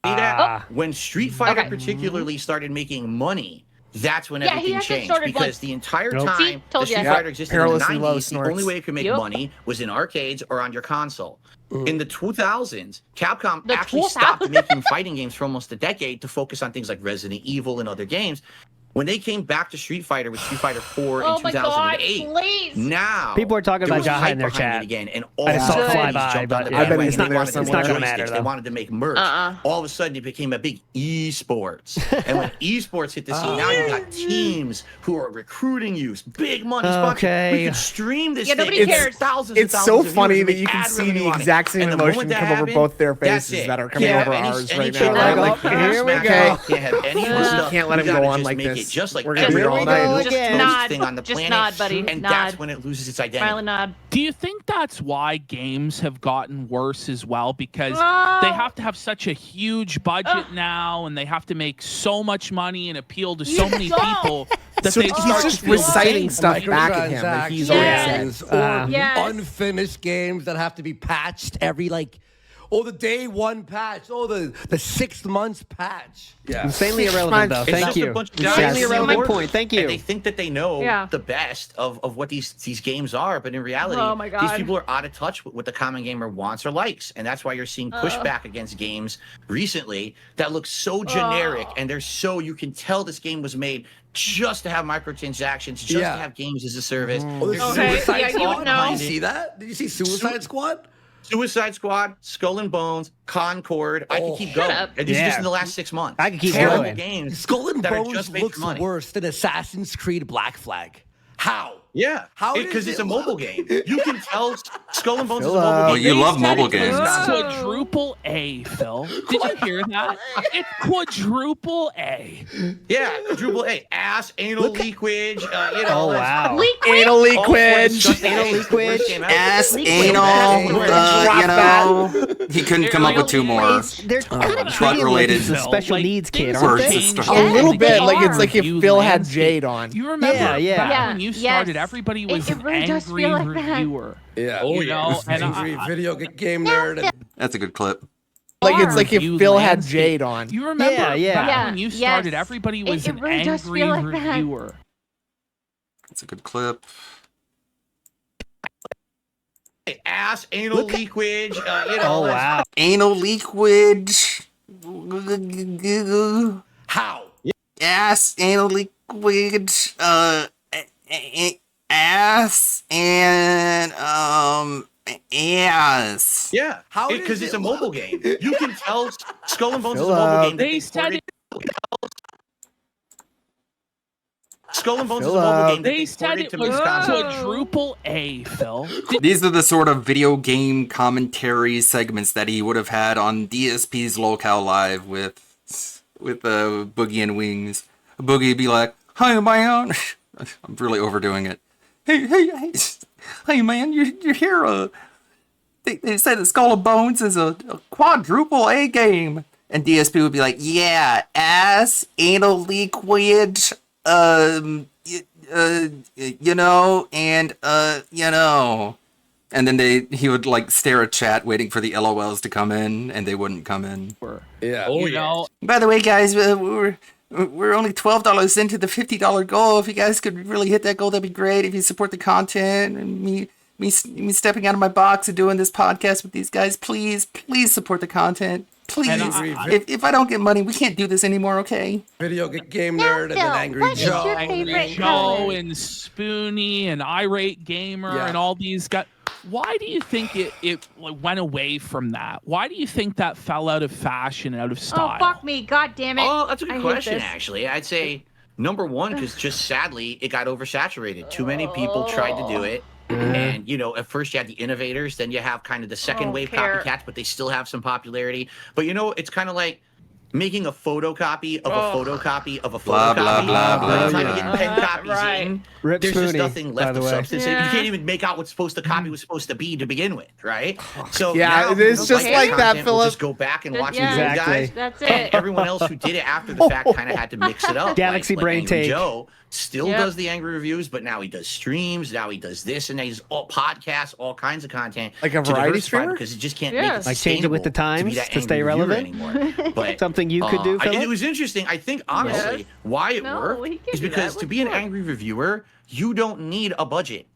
that when Street Fighter Okay. particularly started making money. That's when Yeah, he everything actually changed started because one. the entire Nope. time See? Told the ya. Street Yep. Fighter existed in the Perilously low 90s, the snorts. only way it could make Yep. money was in arcades or on your console. In the 2000s, Capcom The actually 2000s? stopped making fighting games for almost a decade to focus on things like Resident Evil and other games. When they came back to Street Fighter with Street Fighter 4 Oh in my God, 2008, please. now People are talking there about was Jaha hype in their behind chat. it again, and all I just saw it the fly companies by, jumped but on the yeah. I bet bandwagon. he's not They there wanted to somewhere. make It's not gonna matter, joysticks. They though. wanted to make merch. All of a sudden, it became a big esports. And when esports hit the scene, now you got teams who are recruiting you. It's big money. Okay. We could stream this Yeah, thing. nobody cares. Thousands It's and so thousands of funny viewers that and you make can ad see revenue the on it. exact same And the emotion moment that come over happened, both their that's faces it. that are coming Can't over have any- ours any right chicken now. nugget, Like, can't have here we Smash go. Mouth, can't have any of this stuff. Can't let We him go gotta on just like make this. it just like We're gonna every be here all other night. most Just nod. thing on the Just planet, nod, buddy. and Nod. that's when it loses its identity. Smile and nod. Do you think that's why games have gotten worse as well? Because Oh. they have to have such a huge budget now, and they have to make so much money and appeal to so many people that So they he's start just to feel reciting the same. stuff back at him that he's already said. Or Yes. unfinished games that have to be patched every the day one patch, the 6 months patch. Yeah. Insanely irrelevant, though. It's Thank just you. a bunch of guys Insanely who irrelevant work, point. Thank you. And they think that they know Yeah. the best of what these games are, but in reality, Oh my these God. people are out of touch with what the common gamer wants or likes, and that's why you're seeing pushback against games recently that look so generic, and they're so you can tell this game was made just to have microtransactions, just to have games as a service. There's Okay, Suicide yeah, you Squad would know. behind Did you it. see that? Did you see Suicide Squad? Suicide Squad, Skull and Bones, Concord. I could keep Shut going. up. And this is just Yeah. in the last 6 months. I could keep Terrible going. games Skull and that are Bones just made looks for money. worse than Assassin's Creed Black Flag. How? Yeah, How because does it's it a mobile look? game. You can tell Skull and Bones is a Phil, mobile Oh, game. you They love said mobile it was games. Quadruple A, Phil. Did you hear that? It's quadruple A. Yeah, quadruple A, ass, anal leakage. Oh, wow. Anal leakage. Anal leakage. Ass, Liquid. anal, Drop you know. He couldn't come up with two more. They're kind of butt treating him like related. he's a special needs kid, things aren't Words they? and changed. stuff. A little bit, like it's Are like if viewed Phil had landscape. Jade on. You remember Yeah. back when you Yes. started, everybody was It an really does angry feel like that. reviewer. Yeah. You know, and Angry video game nerd. And That's a good clip. Like it's like if Review Phil had landscape. Jade on. You remember Yeah. back when you started, Yes. everybody was It an really does angry feel like that. reviewer. That's a good clip. Ass, anal leakage. Oh, wow. Anal leakage. How? Ass, anal leakage. Ass and ass. Yeah, How does because it's it a mobile game. You can tell Skull and Bones is a Phil, mobile game. that They said it. Skull and Bones is a Phil, mobile game. that They said ported it to was Moose console. quadruple A, Phil. These are the sort of video game commentary segments that he would have had on DSP's Locale Live with Boogie and Wings. Boogie would be like, "Hi, man." I'm really overdoing it. Hey, man, you're here. They said that Skull and Bones is a quadruple A game. And DSP would be like, "Yeah, ass, anal leakage, you know, and, you know." And then he would like stare at chat waiting for the LOLs to come in, and they wouldn't come in. Yeah. You know, By the way, guys, we're only $12 into the $50 goal. If you guys could really hit that goal, that'd be great. If you support the content and me stepping out of my box and doing this podcast with these guys, please support the content. Please, And if I don't get money, we can't do this anymore, okay? Video game nerd and then Angry what is Joe. your Angry favorite Joe color? and Spoonie and Irate Gamer Yeah. and all these guys. Why do you think it like, went away from that? Why do you think that fell out of fashion, out of style? Oh, fuck me. God damn it. Oh, that's a I good hate question, this. actually. I'd say number one, because just sadly, it got oversaturated. Too many people tried to do it. And, you know, at first you had the innovators, then you have kind of the second wave copycats, but they still have some popularity. But, you know, it's kind of like making a photocopy of a photocopy of a Blah, blah, photocopy. blah, By blah, the time blah. you get 10 copies in, Rip there's just Spoonie, nothing by left the of way. substance. Yeah. You can't even make out what's supposed the copy was supposed to be to begin with, right? So Yeah, now it is people just like like that, content will Philip. just go back and watch Yeah. these old Exactly. guys. That's And it. everyone else who did it after the fact kind of had to mix it up. Galaxy Brain Angry Take. Joe still Yep. does the angry reviews, but now he does streams. Now he does this, and now he's all podcasts, all kinds of content. Like a to variety diversify streamer? because he just can't Yeah. make it Like change it with the sustainable to be times that to stay angry reviewer relevant? anymore. But Something you could do, Philip? it was interesting. I think honestly, Yes. why it No, worked he can is do because that. to be an angry reviewer, you don't need a budget.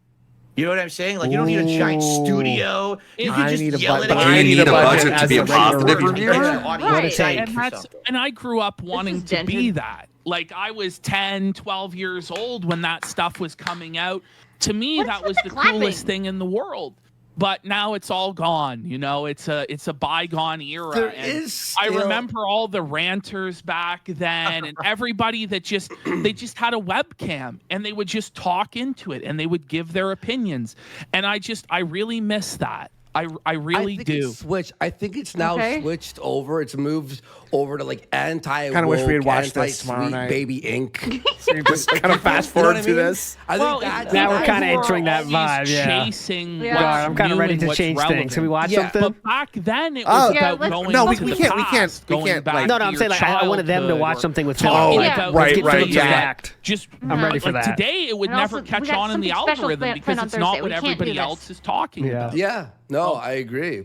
You know what I'm saying? Like you don't need a giant studio. You can I just need a yell at budget. a Do you game need a budget as to be a a regular positive reviewer. reviewer? Audience What a to take. like And for that's something. and I grew up wanting is to be dented. that. Like I was 10, 12 years old when that stuff was coming out. To me, What's that with was the the clapping? coolest thing in the world. But now it's all gone. You know, it's a bygone era. There and is I still- remember all the ranters back then and everybody that they just had a webcam and they would just talk into it and they would give their opinions. And I really miss that. I really I think do. It's switched. I think it's now Okay. switched over. It's moved over to like anti. Kinda wish we had watched this tomorrow anti-sweet night. baby Inc. So you just kind of fast You know forward what I to mean? this. I think it's- Now we're people kinda who are entering that always vibe, yeah. Chasing Yeah. what's God, I'm kind of new ready and to what's change things. Can we watch relevant. something? But back then it was Yeah, about let's- going no, we to the can't- we past, can't- we going can't, back like- No, to I'm your saying like I wanted them to childhood watch or something with Philip. talking Yeah. about Right, different right, things yeah. that Just I'm ready for like that. today, it would And never also, we catch got on in the something special algorithm planned because on it's not Thursday. what We can't do everybody this. else is talking Yeah. about. Yeah, no, I agree.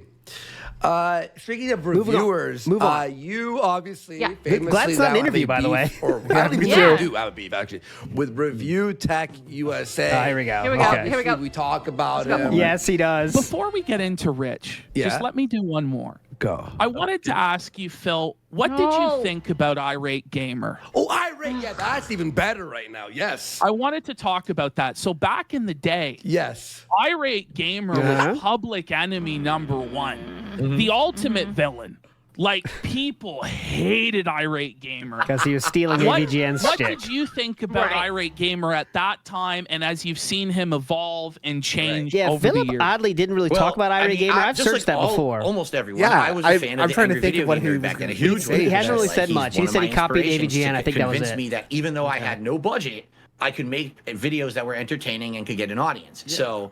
Speaking of Moving on. reviewers, Move on. you obviously Yeah. famously Glad it's not an now have interview, a by the way. beef, Or Yeah, we me too. do have a beef actually with Review Tech USA. Here we go. Here we go. Okay. Here we go. We talk about him. Yes, he does. Before we get into Rich, Yeah. just let me do one more. Go. I wanted to ask you, Phil, what did No. you think about Irate Gamer? Oh, Irate. Yeah, that's even better right now. Yes. I wanted to talk about that. So back in the day, Yes. Irate Gamer Yeah. was public enemy number one, the ultimate villain. Like people hated Irate Gamer Because he was stealing AVGN's what shtick. did you think about Right. Irate Gamer at that time, and as you've seen him evolve and change Yeah, over the Philip years? oddly didn't really Well, talk about I Irate mean, Gamer. I've just searched like that before. Almost everyone. Yeah, I was a fan I'm of the trying to angry think of video what gamer he back was then. A gonna huge say. one. He hasn't really Like, said he's much. He one of said my he copied inspirations AVGN. to I think that was convince it. me that even though I had no budget, I could make videos that were entertaining and could get an audience. So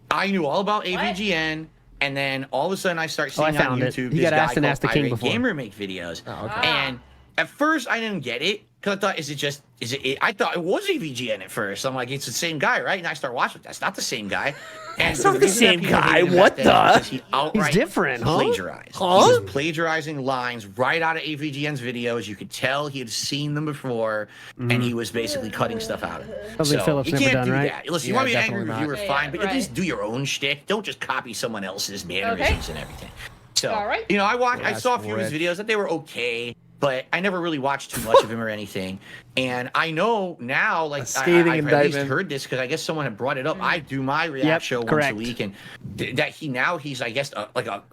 I knew all about AVGN. And then all of a sudden, I start Oh, I seeing on found it. YouTube You this got guy asked and called asked the king Irate before. Gamer make videos. And at first, I didn't get it because I thought, is it? I thought it was AVGN at first. I'm like, it's the same guy, right? And I start watching. That's not the same guy. And That's not the reason that same people guy. hated him What back then the? is he outright He's different, huh? plagiarized. Huh? He was plagiarizing lines right out of AVGN's videos. You could tell he had seen them before, and he was basically cutting stuff out of it. Something So Philip's you never can't done, do right? that. Listen, you Yeah, want to be an angry definitely reviewer, not. fine, but Right. at least do your own shtick. Don't just copy someone else's mannerisms and everything. So, All right. you know, I saw a few of his rich. videos that they were okay, but I never really watched too much of him or anything. And I know now, like, scathing I've at least indictment. heard this because I guess someone had brought it up. I do my react show correct. once a week, and that he's I guess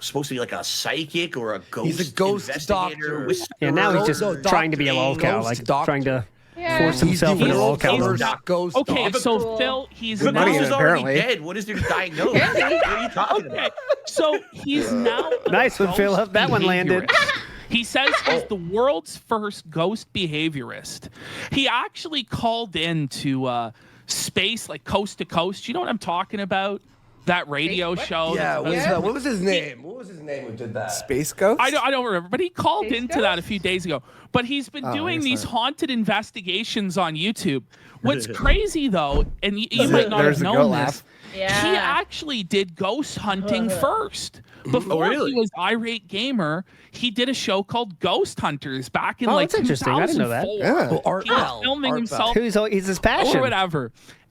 supposed to be like a psychic or a ghost. He's a ghost investigator, doctor. whisperer. Yeah, now he's just No, trying to be a doctor. lolcow, Ghost like doctor. trying to Yeah. force He's himself the into world's lolcow. first doc- ghost Okay, doctor. so Cool. Phil, he's Good now money He in was it, already apparently. dead. What is there to diagnose? What are you talking about? So he's now a Nice one, ghost Philip. That one landed. behaviorist. He says he's the world's first ghost behaviorist. He actually called in to space, like Coast to Coast. You know what I'm talking about? That radio show. Yeah, that's- what was his name? What was his name who did that? Space Ghost? I don't remember, but he called Space into Ghost? that a few days ago. But he's been Oh, I doing guess these not. haunted investigations on YouTube. What's crazy though, and you might not There's have the goat known laugh. this, Yeah. he actually did ghost hunting first. Before really? he was Irate Gamer, he did a show called Ghost Hunters back in Oh, like that's interesting. I didn't know that. 2004. Yeah. Well, Art He was Bell. filming Art himself Bell. He's his passion. or whatever.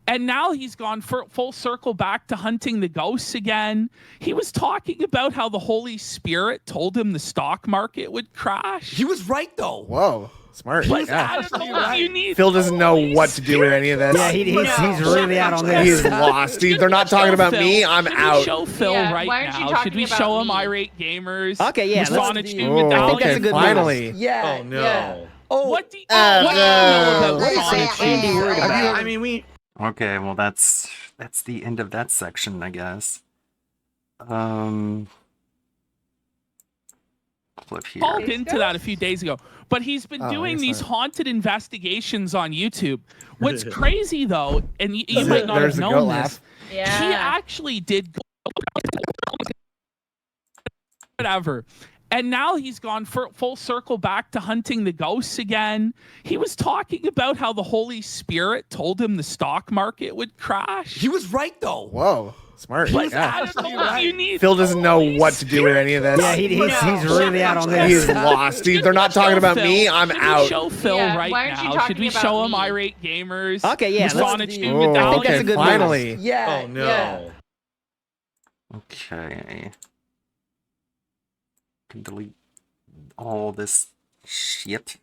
And now he's gone full circle back to hunting the ghosts again. He was talking about how the Holy Spirit told him the stock market would crash. He was right, though. Whoa, smart. But Yeah. I don't know what you need. Phil doesn't know what to do with any of this. Yeah, he's really out on this. He's lost. They're not talking about me. I'm out. Show Phil right why aren't you now. talking Should we about show him me? irate gamers? Okay, yeah, let's Masonic do- student Oh, medallion? think that's a good move. finally. Yeah. Oh no. Yeah. Oh, What do you know about Masonic Andy student? worried about? I mean, we. Okay, well that's the end of that section, I guess. Clip here. Called into that a few days ago, but he's been doing these haunted investigations on YouTube. What's crazy though, and you might not There's have a goat known laugh. this, Yeah. he actually did whatever. And now he's gone full circle back to hunting the ghosts again. He was talking about how the Holy Spirit told him the stock market would crash. he was right, though. Whoa, smart. But Yeah. I don't know what you need. Phil doesn't know what to do with any of this. Yeah, he's really out on this. He's lost. They're not talking about me. I'm Should out. we show Phil Yeah, right why aren't you now? talking Should we about show him me? irate gamers? Okay, yeah, let's Masonic do- student Oh, medallion? I think that's a good move. finally. Yeah. Oh no. Yeah. Okay. Can delete all this shit.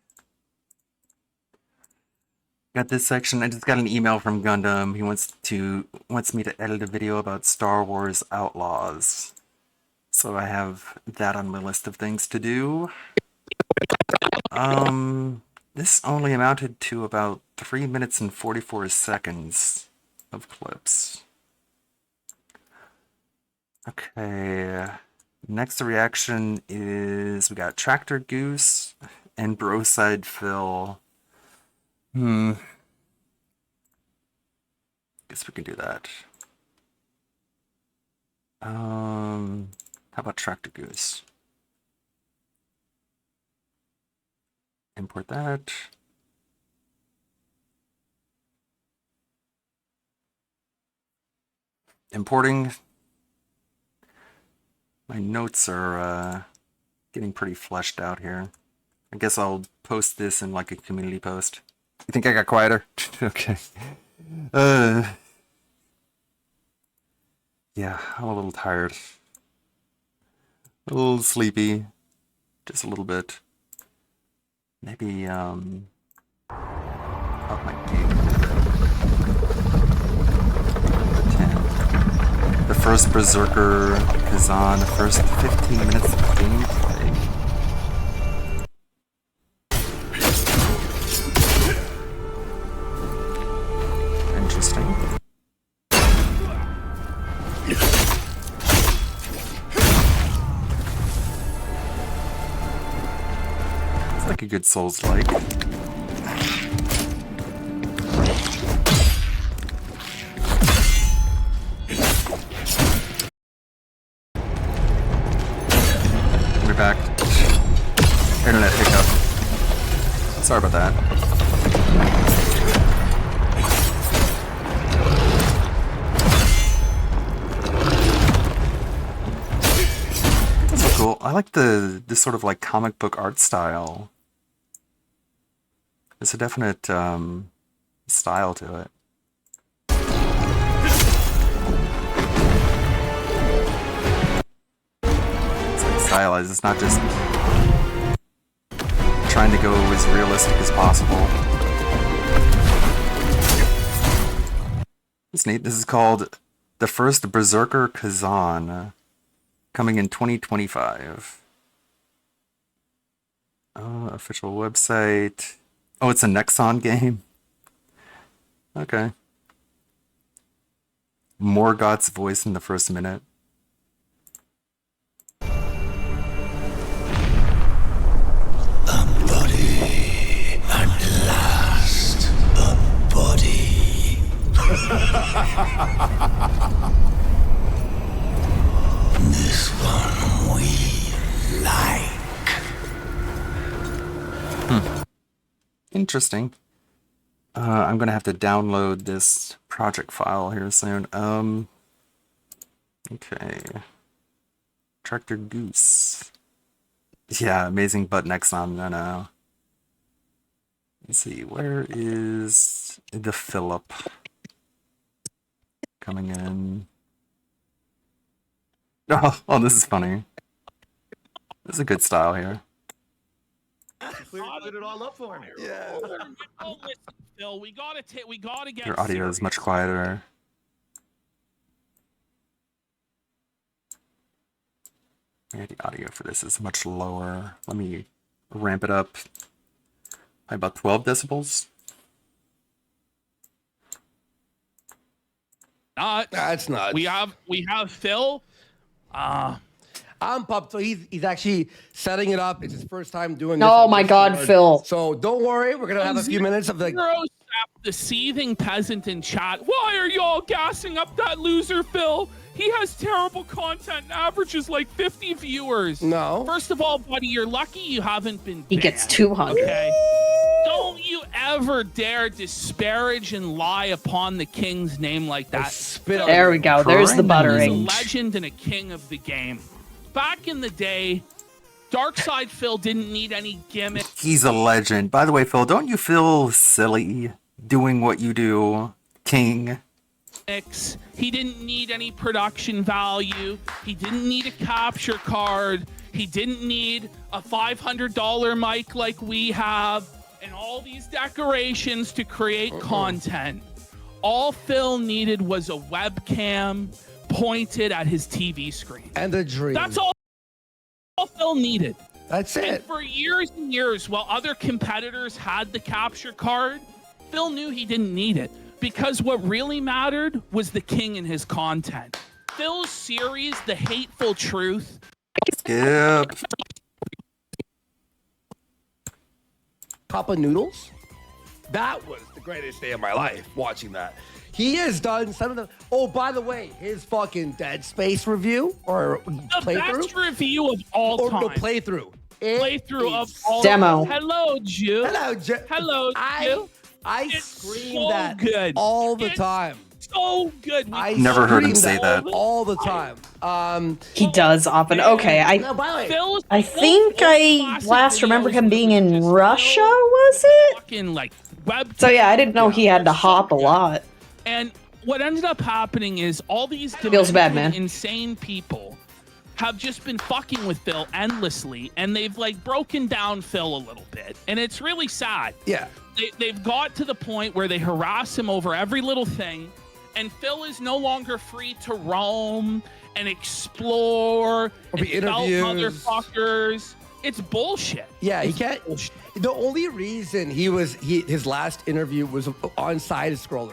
Got this section. I just got an email from Gundam. He wants me to edit a video about Star Wars Outlaws. So I have that on my list of things to do. This only amounted to about 3 minutes and 44 seconds of clips. Okay. Next reaction is we got Tractor Goose and Broside Phil. Guess we can do that. How about Tractor Goose? Import that. Importing. My notes are getting pretty fleshed out here. I guess I'll post this in like a community post. You think I got quieter? Okay. Yeah, I'm a little tired. A little sleepy. Just a little bit. Maybe, up my game. 10. The first Berserker Kazan, the first 15 minutes of gameplay. Interesting. It's like a good Souls-like. We're back. Internet hiccup. Sorry about that. Those are cool. I like this sort of like comic book art style. There's a definite style to it. It's like stylized. It's not just trying to go as realistic as possible. It's neat. This is called The First Berserker Kazan, coming in 2025. Official website. Oh, it's a Nexon game. Okay. Morgoth's voice in the first minute. This one we like. Interesting. I'm gonna have to download this project file here soon. Okay. Tractor Goose. Yeah, amazing butt Nexon. No. Let's see, where is the Phillip? coming in. Oh, this is funny. This is a good style here. Cleared it all up for me. Yeah. Oh, listen, Phil, we gotta get Your audio is much serious. quieter. Yeah, the audio for this is much lower. Let me ramp it up by about 12 decibels. That's nuts. We have Phil. I'm pumped. So he's actually setting it up. It's his first time doing this. Oh my God, Phil. So don't worry. We're going to have a few minutes of The seething peasant in chat. Why are y'all gassing up that loser, Phil? He has terrible content and averages like 50 viewers. No. First of all, buddy, you're lucky you haven't been He banned, gets 200. Okay? Don't you ever dare disparage and lie upon the king's name like that. There we go. There's the buttering. He's a legend and a king of the game. Back in the day, Darkside Phil didn't need any gimmick. He's a legend. By the way, Phil, don't you feel silly doing what you do, King? He didn't need any production value. He didn't need a capture card. He didn't need a $500 mic like we have and all these decorations to create content. All Phil needed was a webcam pointed at his TV screen. And a dream. That's all Phil needed. That's it. And for years and years, while other competitors had the capture card, Phil knew he didn't need it because what really mattered was the king and his content. Phil's series, The Hateful Truth. Yep. Cup of noodles. That was the greatest day of my life watching that. He has done some of the. Oh, by the way, his fucking Dead Space review or The playthrough. best review of all time. No, playthrough. Playthrough of all Demo. Hello, Jew. Hello, Jew. Hello, Jew. I It's scream so that good. all the It's time. So good. I Never heard him scream say that. all the time. He does often. Okay, No, by the way, Phil's I think I last remember him being in Russia, was it? fucking like web. So yeah, I didn't know he had to hop a lot. And what ended up happening is all these Feels bad, man. insane people have just been fucking with Phil endlessly, and they've like broken down Phil a little bit, and it's really sad. Yeah. They've got to the point where they harass him over every little thing, and Phil is no longer free to roam and explore Or be and belt interviewed. motherfuckers. It's bullshit. Yeah, he It's can't. bullshit. The only reason his last interview was on side scrollers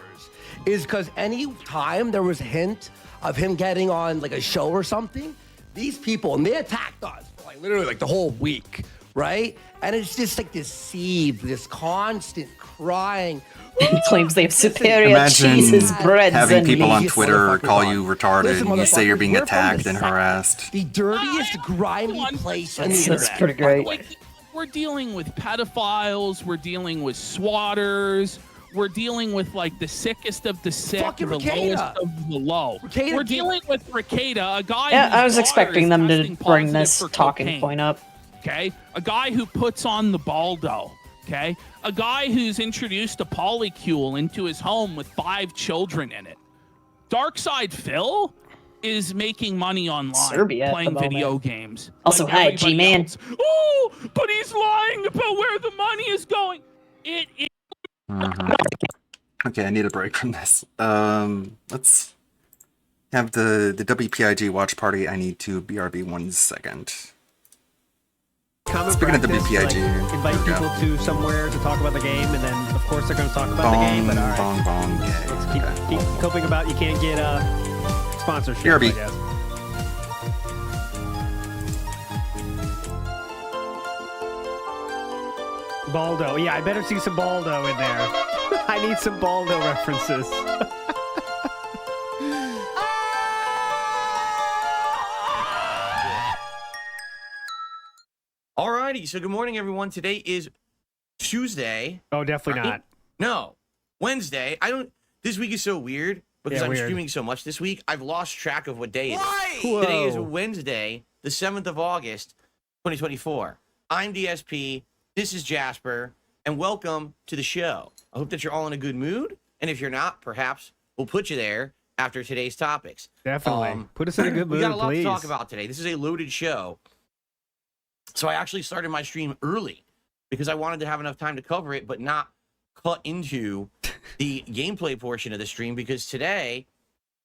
is because any time there was a hint of him getting on like a show or something, these people, and they attacked us for like literally like the whole week, right? And it's just like this seed, this constant crying. He claims they have superior Imagine cheeses, breads, having and people on meats. Twitter call you retarded Listen, and you say you're being motherfuckers, we're from attacked the and South. harassed. The dirtiest, grimy place on the That's internet. pretty great. Like, we're dealing with pedophiles. We're dealing with swatters. We're dealing with like the sickest of the sick, Fucking the Ricada. lowest of the low. Ricada We're did- dealing with Ricada, a guy. Yeah, whose I was daughter expecting is them to testing bring positive this for talking cocaine. point up. Okay, a guy who puts on the baldo. Okay, a guy who's introduced a polycule into his home with 5 children in it. Darkside Phil is making money online, Serbia at the playing video moment. games. Also, hi, everybody G-Man. else. Oh, but he's lying about where the money is going. It is. Okay, I need a break from this. Let's have the WPIG watch party. I need to BRB 1 second. Common Speaking of practice, WPIG, like, invite here we go. people to somewhere to talk about the game, and then of course they're going to talk about the game. But all right, bong, bong, yay. let's keep coping about. You can't get sponsorship. BRB. I guess. Baldo, yeah, I better see some Baldo in there. I need some Baldo references. Alrighty, so good morning, everyone. Today is Tuesday. Oh, definitely not. No, Wednesday. This week is so weird because Yeah, I'm weird. streaming so much this week. I've lost track of what day it is. Whoa. Today is Wednesday, the 7th of August, 2024. I'm DSP. This is Jasper, and welcome to the show. I hope that you're all in a good mood, and if you're not, perhaps we'll put you there after today's topics. Definitely. Put us in a good mood, We got a lot please. to talk about today. This is a loaded show. So I actually started my stream early because I wanted to have enough time to cover it, but not cut into the gameplay portion of the stream, because today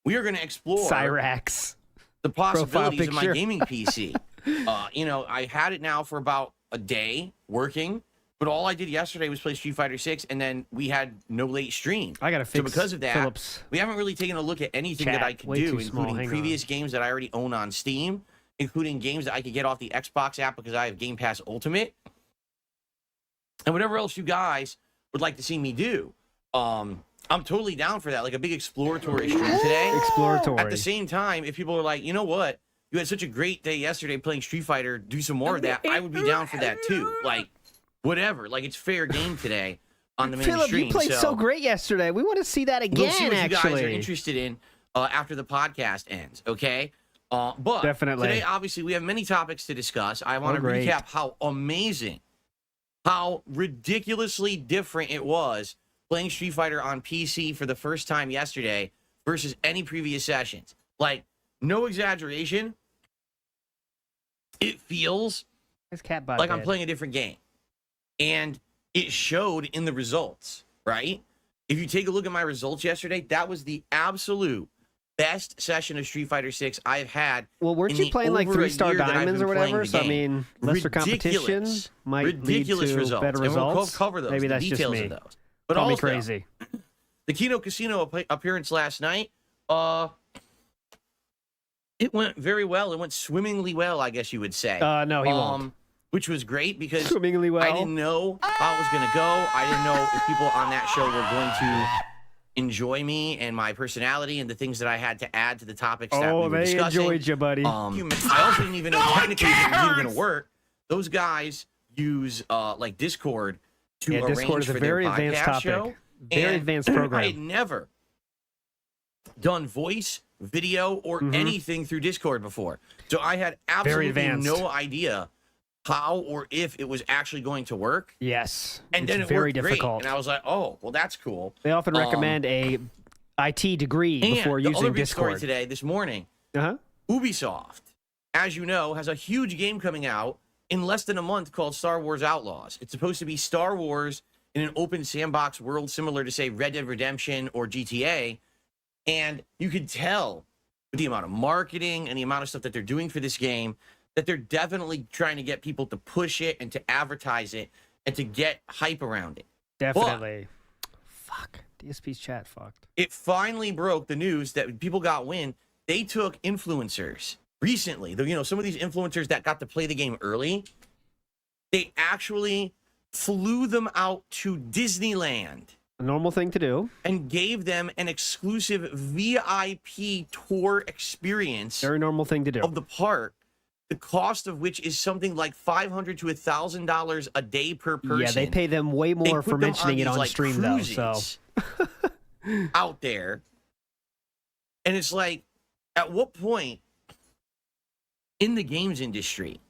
we are going to explore Cyrax. the possibilities of my picture. gaming PC. I had it now for about a day working, but all I did yesterday was play Street Fighter 6, and then we had no late stream. I got to fix So because of that, Phillips. we haven't really taken a look at anything Chat, that I could way do, too small. including Hang previous games that I already own on Steam, including games that I could get off the Xbox app because I have Game Pass Ultimate, and whatever else you guys would like to see me do. I'm totally down for that, like a big exploratory stream today. Exploratory. At the same time, if people are like, you know what, you had such a great day yesterday playing Street Fighter, do some more of that, I would be down for that too. Like, whatever. Like, it's fair game today on the main Philip, stream. you played so great yesterday. We want to see that again, We'll see what you guys are actually. interested in after the podcast ends, okay? But Definitely. today, obviously, we have many topics to discuss. I want to great. recap how amazing, how ridiculously different it was playing Street Fighter on PC for the first time yesterday versus any previous sessions. Like, no exaggeration, it feels like I'm playing a different game. And it showed in the results, right? If you take a look at my results yesterday, that was the absolute best session of Street Fighter 6 I've had. Well, weren't in you the playing like over a 3-star year that I've diamonds been or playing whatever? the So, I game. mean, lesser competition Ridiculous. might Ridiculous lead to results. better And we'll results. cover those, Maybe the that's just details me. of those. But Call me also, crazy. the Kino Casino appearance last night, it went very well. It went swimmingly well, I guess you would say. No, he won't. Which was great because Swimmingly well. I didn't know how it was going to go. I didn't know if people on that show were going to enjoy me and my personality and the things that I had to add to the topics that we were they discussing. enjoyed you, buddy. I also didn't even know technically if it was even going to work. Those guys use like Discord to arrange Discord is a for very their advanced podcast topic. show. Very And advanced I program. had never done voice, video, or anything through Discord before. So I had absolutely advanced. no idea how or if it was actually going to work. Yes. And it's then it very worked great. difficult. And I was like, oh, well, that's cool. They often recommend a IT degree before and the using other big story Discord. today, this morning, Uh-huh. Ubisoft, as you know, has a huge game coming out in less than a month called Star Wars Outlaws. It's supposed to be Star Wars in an open sandbox world similar to, say, Red Dead Redemption or GTA. And you could tell with the amount of marketing and the amount of stuff that they're doing for this game that they're definitely trying to get people to push it and to advertise it and to get hype around it. Definitely. Fuck. DSP's chat fucked. It finally broke the news that people got wind. They took influencers recently. Some of these influencers that got to play the game early, they actually flew them out to Disneyland. A normal thing to do. And gave them an exclusive VIP tour experience. Very normal thing to do. Of the park, the cost of which is something like $500 to $1,000 a day per person. Yeah, they pay them way They more put for them mentioning these, it on like, stream, though. So cruises out there. And it's like, at what point in the games industry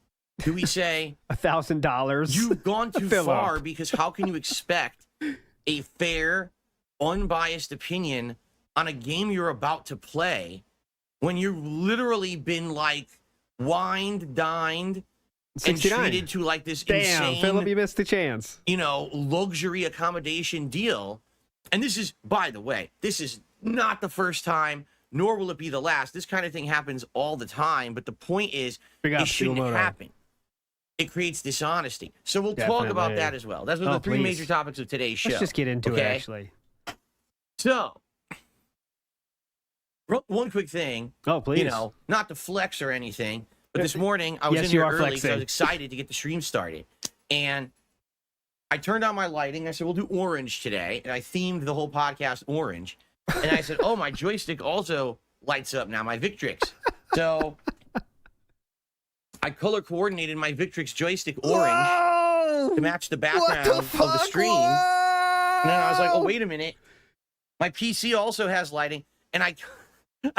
do we say $1,000? you've gone too Philip. far? Because how can you expect a fair, unbiased opinion on a game you're about to play when you've literally been like wined, dined, and 69. treated to like this Damn, insane, Philip, you missed the chance. luxury accommodation deal. And this is, by the way, this is not the first time, nor will it be the last. This kind of thing happens all the time. But the point is, Big up, it shouldn't Sumoto. happen. It creates dishonesty. So we'll talk about Definitely. that as well. Those are the three please. major topics of today's show. Let's just get into it, okay? actually. So, one quick thing. Oh, please. Not to flex or anything, but this morning I was Yes, in you here are early because I flexing. was excited to get the stream started. And I turned on my lighting. I said, we'll do orange today. And I themed the whole podcast orange. And I said, oh, my joystick also lights up now, my Victrix. So I color coordinated my Victrix joystick orange to match the background of the stream. And then I was like, oh, wait a minute. My PC also has lighting. And I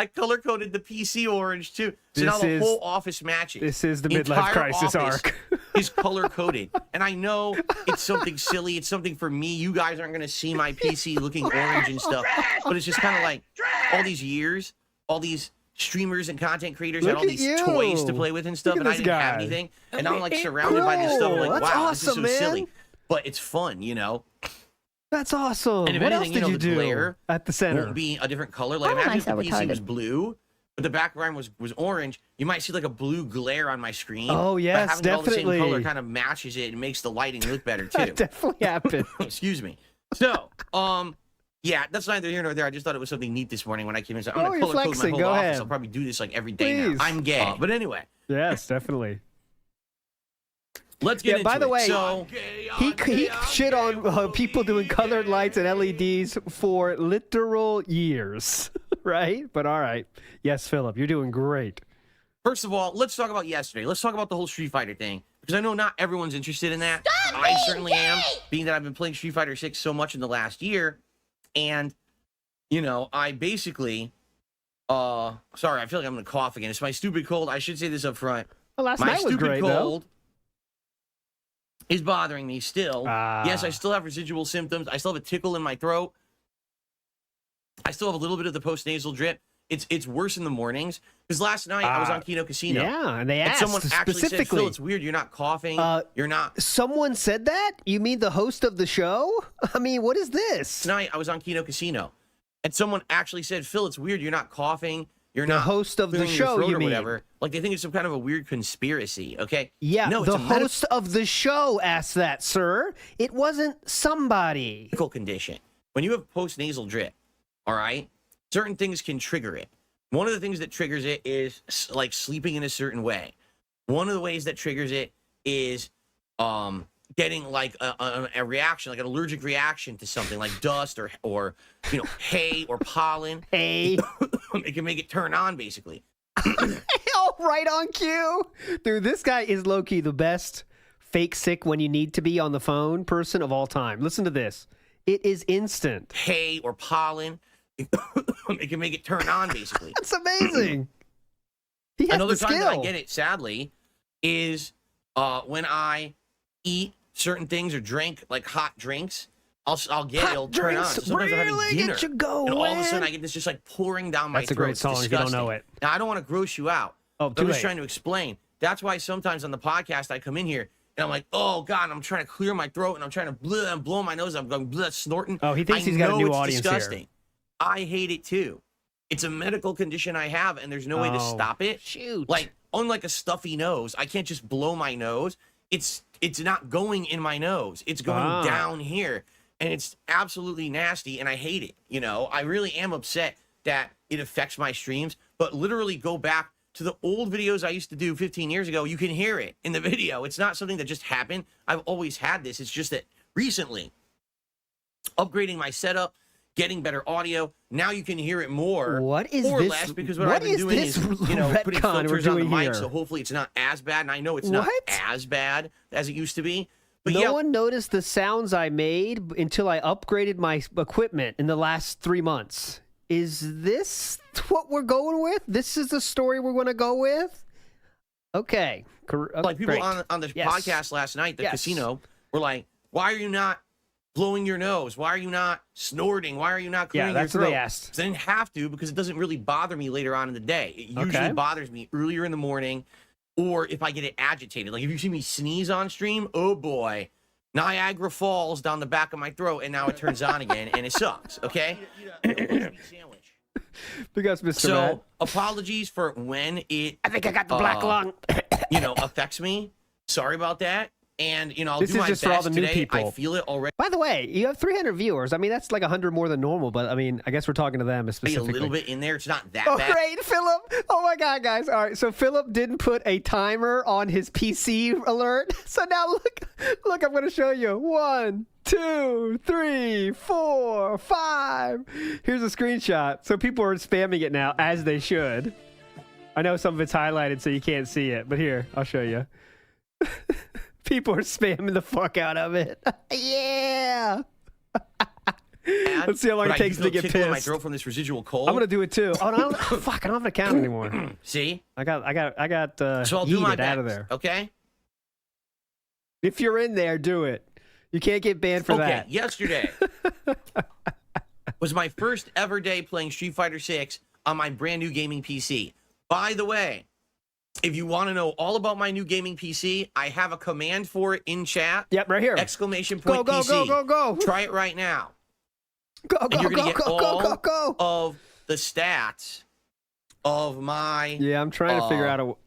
color coded the PC orange too. So now the whole office matches. This is the midlife entire crisis office arc. is color coded. And I know it's something silly. It's something for me. You guys aren't going to see my PC looking orange and stuff. But it's just kind of like, all these years, all these streamers and content creators had Look all at these you. toys to play with and stuff, Look at and I this didn't have guy. anything. And now I'm like surrounded by this stuff. I'm like, That's wow, awesome, this is so man. silly. But it's fun, you know? That's awesome. And if What anything, else did you know, the do glare at the center? won't be a different color. Like Oh, imagine nice, if the how PC was retarded. blue, but the background was orange. You might see like a blue glare on my screen. Oh, yes, but having it all the definitely. same color kind of matches it and makes the lighting look better too. That definitely happened. Excuse me. So, yeah, that's neither here nor there. I just thought it was something neat this morning when I came in. So I'm Oh, gonna you're color code my flexing. whole Go office. ahead. I'll probably do this like every day Please. now. I'm gay, but anyway, Yes, definitely. let's get into by the it. way, So, he shit on people doing colored lights and LEDs for literal years, right? But all right. Yes, Philip, you're doing great. first of all, let's talk about yesterday. Let's talk about the whole Street Fighter thing because I know not everyone's interested in that. I certainly am, being that I've been playing Street Fighter 6 so much in the last year, and you know, I basically, sorry, I feel like I'm gonna cough again. It's my stupid cold. I should say this up front. Well, last My night was stupid great, cold is bothering me still. Ah. Yes, I still have residual symptoms. I still have a tickle in my throat. I still have a little bit of the post-nasal drip. It's worse in the mornings. Because last night I was on Kino Casino. Yeah, and they asked someone actually said, specifically. Phil, it's weird. You're not coughing. You're not. Someone said that? You mean the host of the show? I mean, what is this? Tonight I was on Kino Casino. And someone actually said, Phil, it's weird. You're not coughing. You're The not host of the clearing your show, throat you or mean? whatever. Like they think it's some kind of a weird conspiracy. Okay. Yeah, No, it's the a medical host of the show asked that, sir. It wasn't somebody. condition. When you have post-nasal drip, all right, certain things can trigger it. One of the things that triggers it is like sleeping in a certain way. One of the ways that triggers it is getting like a reaction, like an allergic reaction to something like dust or you know, hay or pollen. Hay. It can make it turn on basically. Oh, right on cue. Dude, this guy is low-key the best fake sick when you need to be on the phone person of all time. Listen to this. It is instant. Hay or pollen. It can make it turn on basically. That's amazing. He has Another the time that I skill. get it, sadly, is when I eat certain things or drink like hot drinks. I'll get Hot it'll turn on. drinks So sometimes I'm really having dinner, get you going. and all of a sudden I get this just like pouring down my That's a throat. great It's song if you don't know disgusting. it. Now I don't want to gross you out. Oh, but I'm too just late. trying to explain. That's why sometimes on the podcast I come in here and I'm like, oh God, I'm trying to clear my throat and I'm trying to blow my nose. I'm going snorting. Oh, he thinks I he's got a know new it's audience disgusting. here. I hate it too. It's a medical condition I have, and there's no way to Oh, stop it. shoot. Like, unlike a stuffy nose, I can't just blow my nose. It's not going in my nose. It's going down here, and it's absolutely nasty, and I hate it. You know, I really am upset that it affects my streams. But literally, go back to the old videos I used to do 15 years ago. You can hear it in the video. It's not something that just happened. I've always had this. It's just that recently, upgrading my setup, getting better audio. Now you can hear it more. What is or this? less because what What I've been is doing this is, you know, putting retcon we're filters on the doing mic, here? so hopefully it's not as bad. And I know it's not What? as bad as it used to be. But No yeah, one noticed the sounds I made until I upgraded my equipment in the last 3 months. Is this what we're going with? This is the story we're going to go with? Okay. like people great. on the Yes. podcast last night, the Yes. casino, were like, "Why are you not blowing your nose? Why are you not snorting? Why are you not clearing that's your what throat?" they asked. So I didn't have to because it doesn't really bother me later on in the day. It usually Okay. bothers me earlier in the morning, or if I get it agitated. Like if you see me sneeze on stream, oh boy, Niagara Falls down the back of my throat, and now it turns on again, and it sucks. Okay. Because Mr. So Matt. apologies for when it. I think I got the black lung. You know, affects me. Sorry about that. And you know, I'll This do is my just best for all the new today. people. I feel it already. By the way, you have 300 viewers. I mean, that's like 100 more than normal, but I mean, I guess we're talking to them A specifically. little bit in there. It's not that Oh, bad. great, Philip. Oh, my God, guys. All right, so Philip didn't put a timer on his PC alert. So now look, I'm going to show you. 1, 2, 3, 4, 5. Here's a screenshot. So people are spamming it now, as they should. I know some of it's highlighted so you can't see it, but here, I'll show you. People are spamming the fuck out of it. Yeah. Let's see how long But it takes I to get tickle in my pissed. throat from this residual cold. I'm gonna do it too. Oh no! Fuck! I don't have an account anymore. See? I got. So I'll do my yeeted best. out of there. Okay. If you're in there, do it. You can't get banned for Okay. that. Yesterday. was my first ever day playing Street Fighter 6 on my brand new gaming PC. By the way, if you want to know all about my new gaming PC, I have a command for it in chat. Yep, right here. Exclamation Go, point go, PC. go. Try it right now. Go, And you're going to get all go. of the stats of my... Yeah, I'm trying to figure out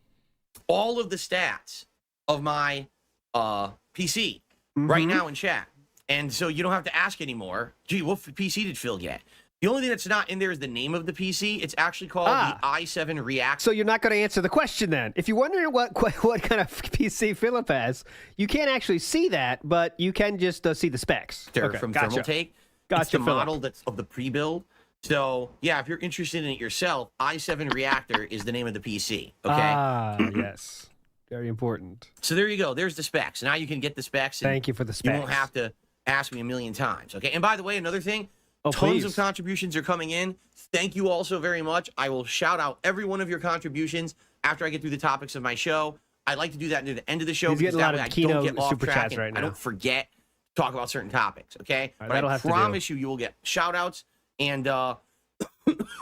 all of the stats of my PC right now in chat. And so you don't have to ask anymore, gee, what PC did Phil get? The only thing that's not in there is the name of the PC. It's actually called the i7 React. So you're not going to answer the question then. If you're wondering what kind of PC Philip has, you can't actually see that, but you can just see the specs. They're from Thermaltake. Gotcha, it's the Philip. model that's of the pre-build. So, yeah, if you're interested in it yourself, i7 Reactor is the name of the PC, okay? Yes. Very important. So there you go. There's the specs. Now you can get the specs. And Thank you for the specs. You won't have to ask me a million times, okay? And by the way, another thing, tons please. of contributions are coming in. Thank you all so very much. I will shout out every one of your contributions after I get through the topics of my show. I like to do that near the end of the show He's because getting a that lot way of I don't Kino get off super track chats and right I now. don't forget to talk about certain topics, okay? All right, But that'll I have to do. promise you will get shout outs and,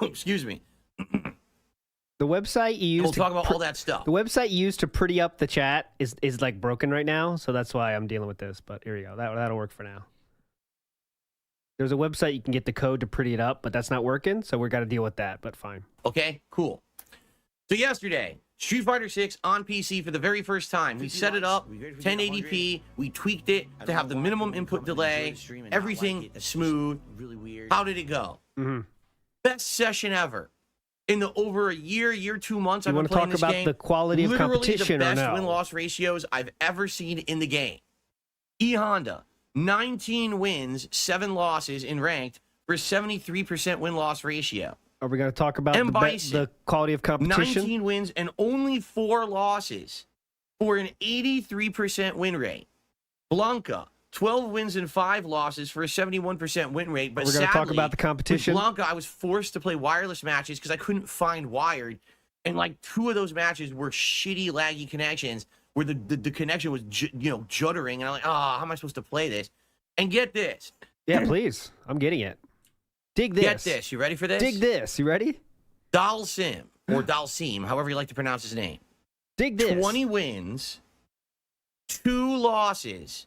excuse me. The website you used We'll talk about all that stuff. The website you used to pretty up the chat is like broken right now, so that's why I'm dealing with this. But here we go. That'll work for now. There's a website you can get the code to pretty it up, but that's not working, so we got to deal with that. But fine. Okay, cool. So yesterday, Street Fighter 6 on PC for the very first time. We set it up 1080p. We tweaked it to have the minimum input delay. Everything smooth. Really weird. How did it go? Best session ever. In the over a year, 2 months I've been playing this game. You want to talk about the quality of competition or no? Literally the best win-loss ratios I've ever seen in the game. E Honda, 19 wins, 7 losses in ranked for 73% win-loss ratio. Are we going to talk about the quality of competition? 19 wins and only 4 losses for an 83% win rate. Blanca, 12 wins and 5 losses for a 71% win rate. But we're going to talk about the with competition. Blanca, I was forced to play wireless matches because I couldn't find wired. And like 2 of those matches were shitty, laggy connections where the connection was, juddering. And I'm like, how am I supposed to play this? And get this. Yeah, please. I'm getting it. Dig this. Get this. You ready for this? Dig this. You ready? Dalsim, or Dalsim, however you like to pronounce his name. Dig this. 20 wins, 2 losses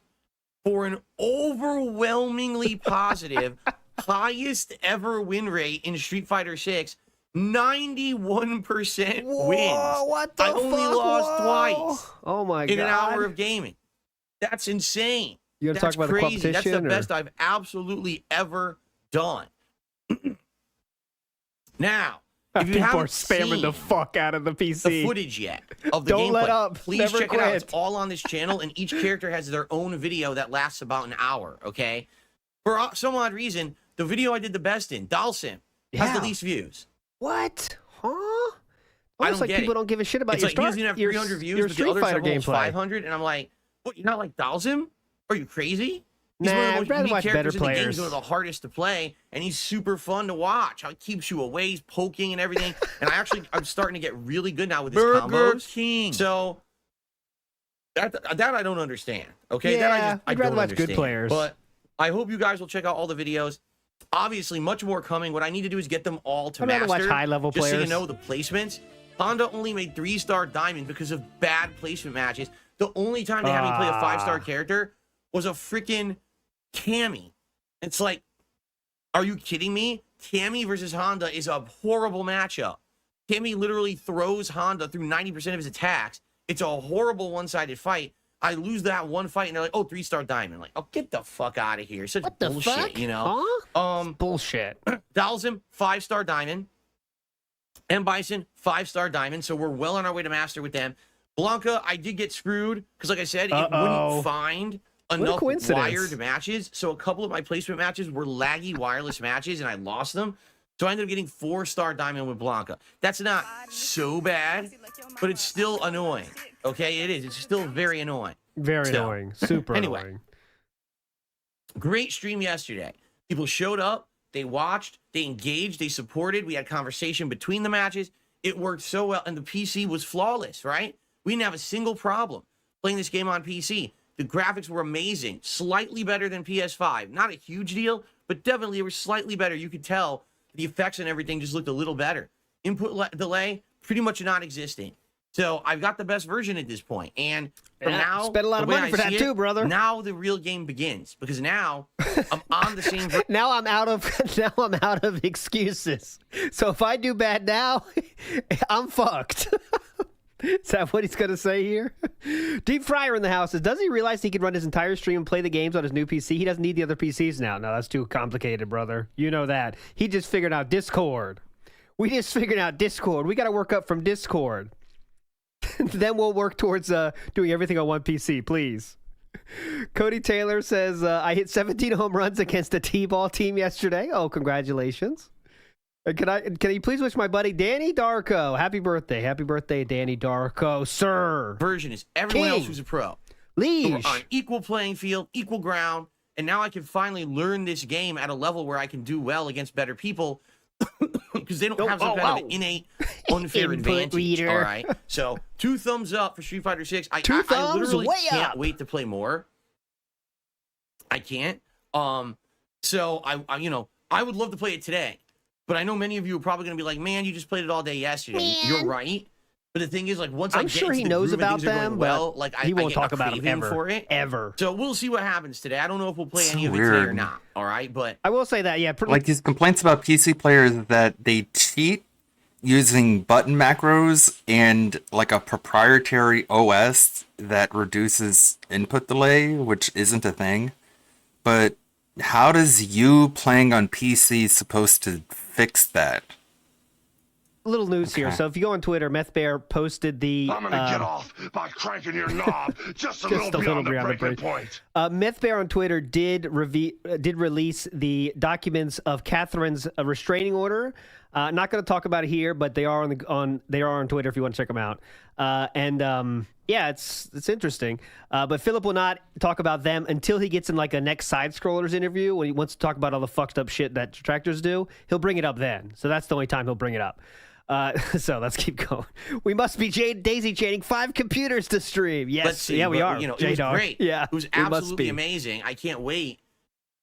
for an overwhelmingly positive, highest ever win rate in Street Fighter 6. 91% wins. What the I only lost twice. Oh my god! In an hour of gaming. That's insane. You want to talk about crazy. the competition? That's the best I've absolutely ever done. Now, if you People are haven't spamming seen the fuck out of the PC. the footage yet of the Don't gameplay, let up. please Never check it out. It's quit. all on this channel, and each character has their own video that lasts about an hour, okay? For some odd reason, the video I did the best in, Dalsim, has the least views. What? Huh? I Almost don't like get people it. don't give a shit about It's your like he doesn't have 300 views, but the Street others Fighter have almost gameplay. 500, and I'm like, what, you're not like Dalsim? Are you crazy? He's Nah, one of I'd the most rather unique watch better characters in the game. players. He's one of the hardest to play, and he's super fun to watch. How he keeps you away, he's poking and everything. And I'm starting to get really good now with his combos. King. So that I don't understand. Okay, Yeah, I I'd rather don't watch good understand. players. But I hope you guys will check out all the videos. Obviously, much more coming. What I need to do is get them all to I'd rather master. watch high-level just so you players. know the placements. Honda only made 3-star diamond because of bad placement matches. The only time they had me play a 5-star character was a freaking Cammy. It's like, are you kidding me? Cammy versus Honda is a horrible matchup. Cammy literally throws Honda through 90% of his attacks. It's a horrible one-sided fight. I lose that one fight, and they're like, oh, 3-star diamond. Like, oh, get the fuck out of here. Such bullshit, fuck? you know? Bullshit. Dalsim, 5-star diamond. M. Bison, 5-star diamond. So we're well on our way to master with them. Blanca, I did get screwed because, like I said, it wouldn't find enough wired matches. So a couple of my placement matches were laggy wireless matches, and I lost them. So I ended up getting 4-star diamond with Blanca. That's not so bad, but it's still annoying. Okay, it is. It's still very annoying. Very annoying. Super anyway, annoying. Great stream yesterday. People showed up. They watched. They engaged. They supported. We had conversation between the matches. It worked so well, and the PC was flawless, right? We didn't have a single problem playing this game on PC. The graphics were amazing, slightly better than PS5. Not a huge deal, but definitely they were slightly better. You could tell the effects and everything just looked a little better. Input delay, pretty much non-existent. So I've got the best version at this point. And from now, spent a lot of money for that too, brother. Now the real game begins because now I'm on the same. Now I'm out of excuses. So if I do bad now, I'm fucked. Is that what he's going to say here? Deep Fryer in the house says, does he realize he can run his entire stream and play the games on his new PC? He doesn't need the other PCs now. No, that's too complicated, brother. You know that. He just figured out Discord. We just figured out Discord. We got to work up from Discord. Then we'll work towards doing everything on one PC, please. Cody Taylor says, I hit 17 home runs against a T-ball team yesterday. Oh, congratulations. Can you please wish my buddy Danny Darko happy birthday? Happy birthday, Danny Darko, sir. Version is everyone else who's a pro. Leash. We're on equal playing field, equal ground, and now I can finally learn this game at a level where I can do well against better people because they don't have some kind of innate unfair advantage. Reader. All right. So 2 thumbs up for Street Fighter 6. I literally can't wait to play more. I can't. So I would love to play it today. But I know many of you are probably going to be like, man, you just played it all day yesterday. Man. You're right. But the thing is, like, once I get sure into he the knows groove about and things are them, going well, like, he won't I get talk a about them craving ever. for it. Ever. So we'll see what happens today. I don't know if we'll play any of it weird. today or not. All right, but I will say that, yeah. Like these complaints about PC players that they cheat using button macros and like a proprietary OS that reduces input delay, which isn't a thing. But how does you playing on PC supposed to fix that? Little news here. So if you go on Twitter, Meth Bear posted the. I'm gonna get off by cranking your knob just a little beyond the breaking point. Meth Bear on Twitter did release the documents of Catherine's restraining order. Not going to talk about it here, but they are on Twitter if you want to check them out. Yeah, it's interesting. But Philip will not talk about them until he gets in like a next Side Scrollers interview when he wants to talk about all the fucked up shit that detractors do. He'll bring it up then. So that's the only time he'll bring it up. So let's keep going. We must be daisy chaining 5 computers to stream. Yes, let's see. Yeah, we are. You know, it was great. Yeah, it was absolutely amazing. I can't wait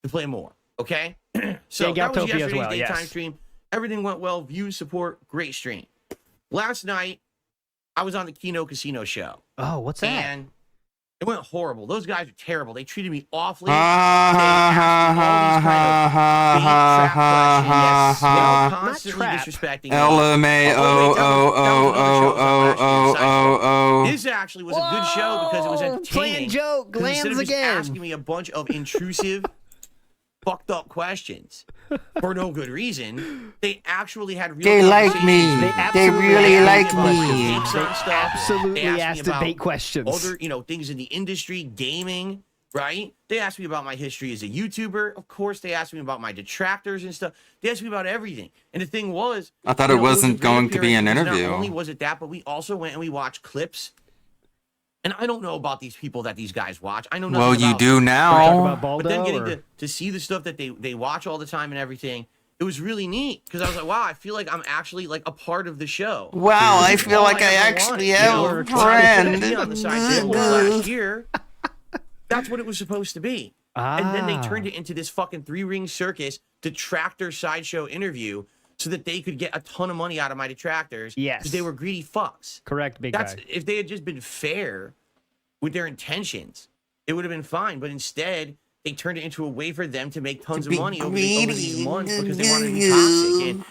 to play more. Okay, so that was yesterday's daytime stream. Everything went well. Views, support, great stream. Last night, I was on the Kino Casino show. Oh, what's that? And it went horrible. Those guys are terrible. They treated me awfully. They asked me all these kind of constantly disrespecting me. This actually was a good show because it was entertaining. Playing joke lands instead of just again. asking me a bunch of intrusive, fucked up questions for no good reason, they actually had real. They like me. They really like me. They absolutely asked about debate questions. Other, things in the industry, gaming, right? They asked me about my history as a YouTuber. Of course, they asked me about my detractors and stuff. They asked me about everything. And the thing was, I thought it wasn't going to be an interview. Not only was it that, but we also went and we watched clips. And I don't know about these people that these guys watch. I know nothing well, about you do them. now. But then getting to see the stuff that they watch all the time and everything, it was really neat because I was like, wow, I feel like I'm actually like a part of the show. Wow, I feel like I actually have a friend. On the side table last year, that's what it was supposed to be. And then they turned it into this fucking 3-ring circus detractor sideshow interview so that they could get a ton of money out of my detractors. Yes. Because they were greedy fucks. Correct, big guy. If they had just been fair with their intentions, it would have been fine. But instead, they turned it into a way for them to make tons of money over these months because they wanted to be toxic. And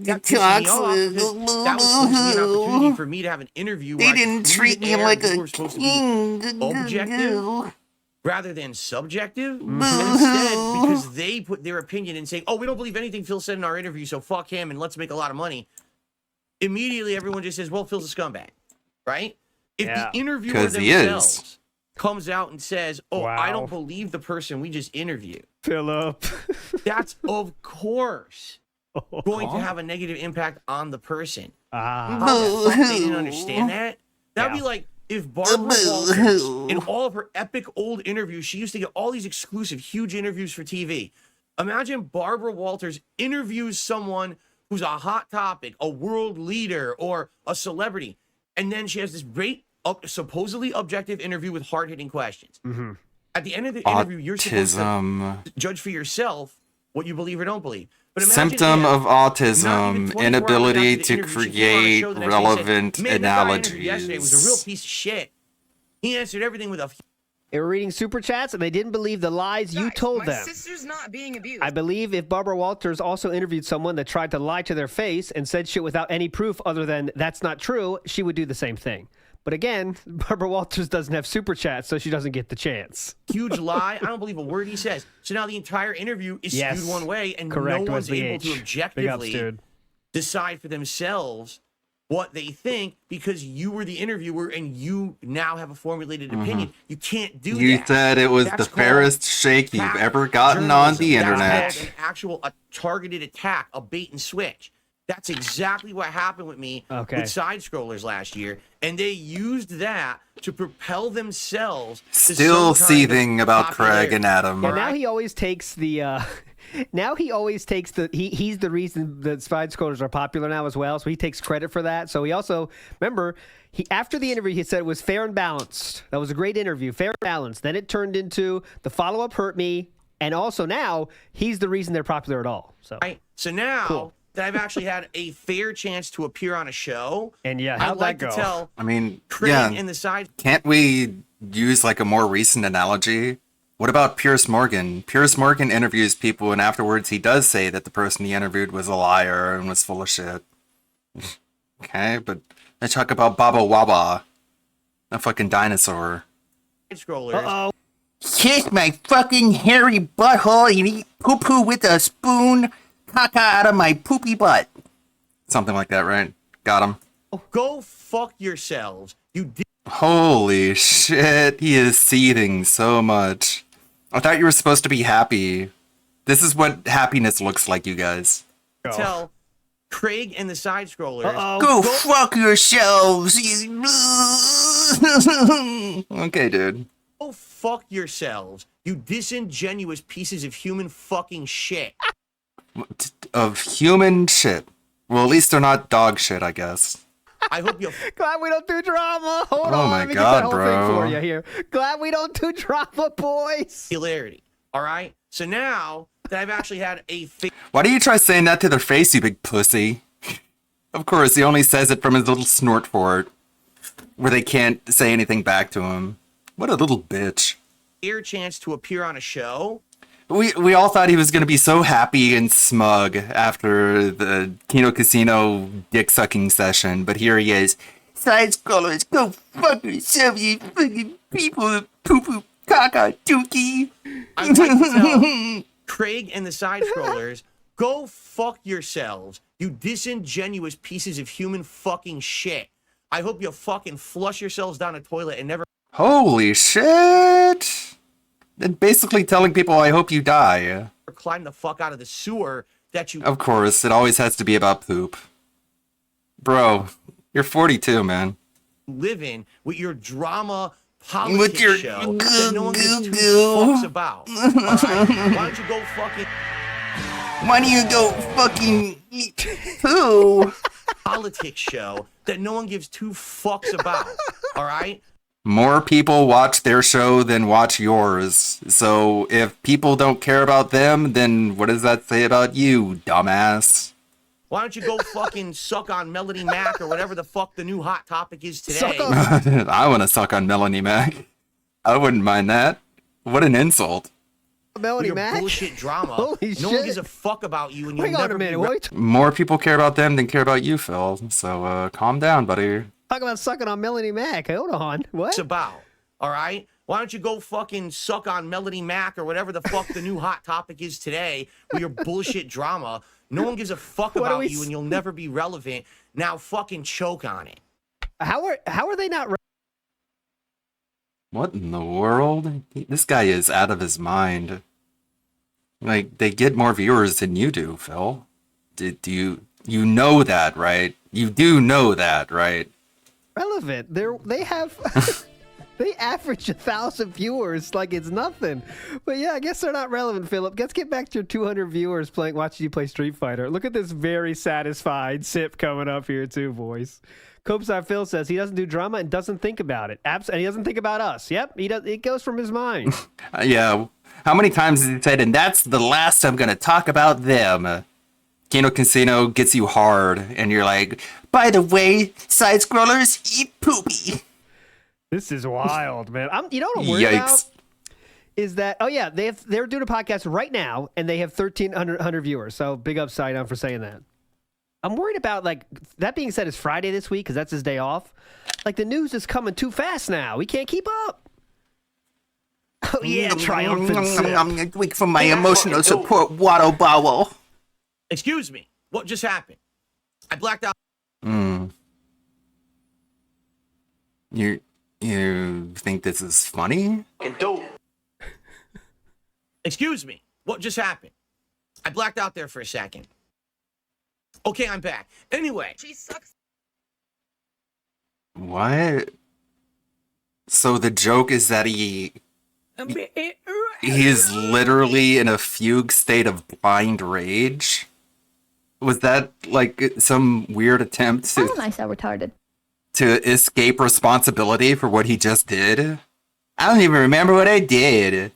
that pissed me off because that was supposed to be an opportunity for me to have an interview where they didn't treat me like a king. Objective rather than subjective. And instead, because they put their opinion in saying, oh, we don't believe anything Phil said in our interview, so fuck him and let's make a lot of money. Immediately, everyone just says, well, Phil's a scumbag, right? If the interviewer themselves comes out and says, oh, I don't believe the person we just interviewed. Philip. That's, of course, going to have a negative impact on the person. How the fuck they didn't understand that? That'd be like, if Barbara Walters, in all of her epic old interviews, she used to get all these exclusive, huge interviews for TV. Imagine Barbara Walters interviews someone who's a hot topic, a world leader, or a celebrity. And then she has this great supposedly objective interview with hard-hitting questions. Mm-hmm. At the end of the interview, you're supposed to judge for yourself what you believe or don't believe. But symptom of autism, inability to create relevant analogies. Yesterday was a real piece of shit. He answered everything with a. They were reading super chats and they didn't believe the lies you told them. My sister's not being abused. I believe if Barbara Walters also interviewed someone that tried to lie to their face and said shit without any proof other than that's not true, she would do the same thing. But again, Barbara Walters doesn't have super chats, so she doesn't get the chance. Huge lie. I don't believe a word he says. So now the entire interview is skewed one way, and no one's able to objectively decide for themselves what they think because you were the interviewer and you now have a formulated opinion. You can't do that. You said it was the fairest shake you've ever gotten on the internet. That's an actual targeted attack, a bait and switch. That's exactly what happened with me with side scrollers last year, and they used that to propel themselves. Still seething about Craig and Adam. Yeah, now he always takes the. He's the reason that side scrollers are popular now as well. So he takes credit for that. So he also remember after the interview he said it was fair and balanced. That was a great interview, fair and balanced. Then it turned into the follow up hurt me, and also now he's the reason they're popular at all. So so now. That I've actually had a fair chance to appear on a show. And how'd that go? To tell I mean, Craig and the side. Can't we use like a more recent analogy? What about Piers Morgan? Piers Morgan interviews people and afterwards he does say that the person he interviewed was a liar and was full of shit. Okay, but let's talk about Baba Waba, a fucking dinosaur. Scrollers. Kiss my fucking hairy butthole and eat poo-poo with a spoon. Caca out of my poopy butt. Something like that, right? Got him. Go fuck yourselves. Holy shit, he is seething so much. I thought you were supposed to be happy. This is what happiness looks like, you guys. Tell Craig and the side scrollers. Go fuck yourselves. Okay, dude. Go fuck yourselves, you disingenuous pieces of human fucking shit. Of human shit. Well, at least they're not dog shit, I guess. I hope you. Glad we don't do drama. Hold on, my let me God, get that whole bro. thing for you here. Glad we don't do drama, boys. Hilarity. All right. So now that I've actually had a. Why do you try saying that to their face, you big pussy? Of course, he only says it from his little snort fort, where they can't say anything back to him. What a little bitch. Fair chance to appear on a show. We all thought he was going to be so happy and smug after the Kino Casino dick-sucking session, but here he is. Side scrollers, go fuck yourself, you fucking people, poo-poo, caca, dookie. I'd like to tell Craig and the side scrollers, go fuck yourselves, you disingenuous pieces of human fucking shit. I hope you fucking flush yourselves down a toilet and never. Holy shit! And basically telling people, I hope you die. Climb the fuck out of the sewer that you. Of course, it always has to be about poop. Bro, you're 42, man. Live in with your drama politics show that no one gives two fucks about. All right? Why don't you go fucking. Why don't you go fucking eat poo? Politics show that no one gives two fucks about. All right? More people watch their show than watch yours. So if people don't care about them, then what does that say about you, dumbass? Why don't you go fucking suck on Melody Mac or whatever the fuck the new hot topic is today? I want to suck on Melanie Mac. I wouldn't mind that. What an insult. Melody Mac? Bullshit drama. Holy no shit. one gives a fuck about you and you'll Hang on never a minute. be Wait. More people care about them than care about you, Phil. So calm down, buddy. Talk about sucking on Melanie Mac. Hold on. What? It's about. All right? Why don't you go fucking suck on Melody Mac or whatever the fuck the new hot topic is today with your bullshit drama? No one gives a fuck about you and you'll never be relevant. Now fucking choke on it. How are they not? What in the world? This guy is out of his mind. Like, they get more viewers than you do, Phil. Do you know that, right? You do know that, right? Relevant. They have they average 1,000 viewers like it's nothing. But yeah, I guess they're not relevant, Philip. Let's get back to your 200 viewers watching you play Street Fighter. Look at this very satisfied sip coming up here too, boys. Copestar Phil says he doesn't do drama and doesn't think about it. And he doesn't think about us. Yep, he does. It goes from his mind. Yeah. How many times has he said, and that's the last I'm going to talk about them? Kino Casino gets you hard, and you're like, by the way, side-scrollers eat poopy. This is wild, man. You know what I'm worried about? Is that, they're doing a podcast right now, and they have 1,300 viewers. So big up Sidon for saying that. I'm worried about, like, that being said, it's Friday this week because that's his day off. Like, the news is coming too fast now. We can't keep up. Oh, yeah, triumphant sip. I'm weak from my emotional support, Waddle Bowel. Excuse me. What just happened? I blacked out. You think this is funny? Excuse me. What just happened? I blacked out there for a second. Okay, I'm back. Anyway. She sucks. What? So the joke is that he is literally in a fugue state of blind rage? Was that like some weird attempt to... Oh, nice, I'm retarded. To escape responsibility for what he just did? I don't even remember what I did.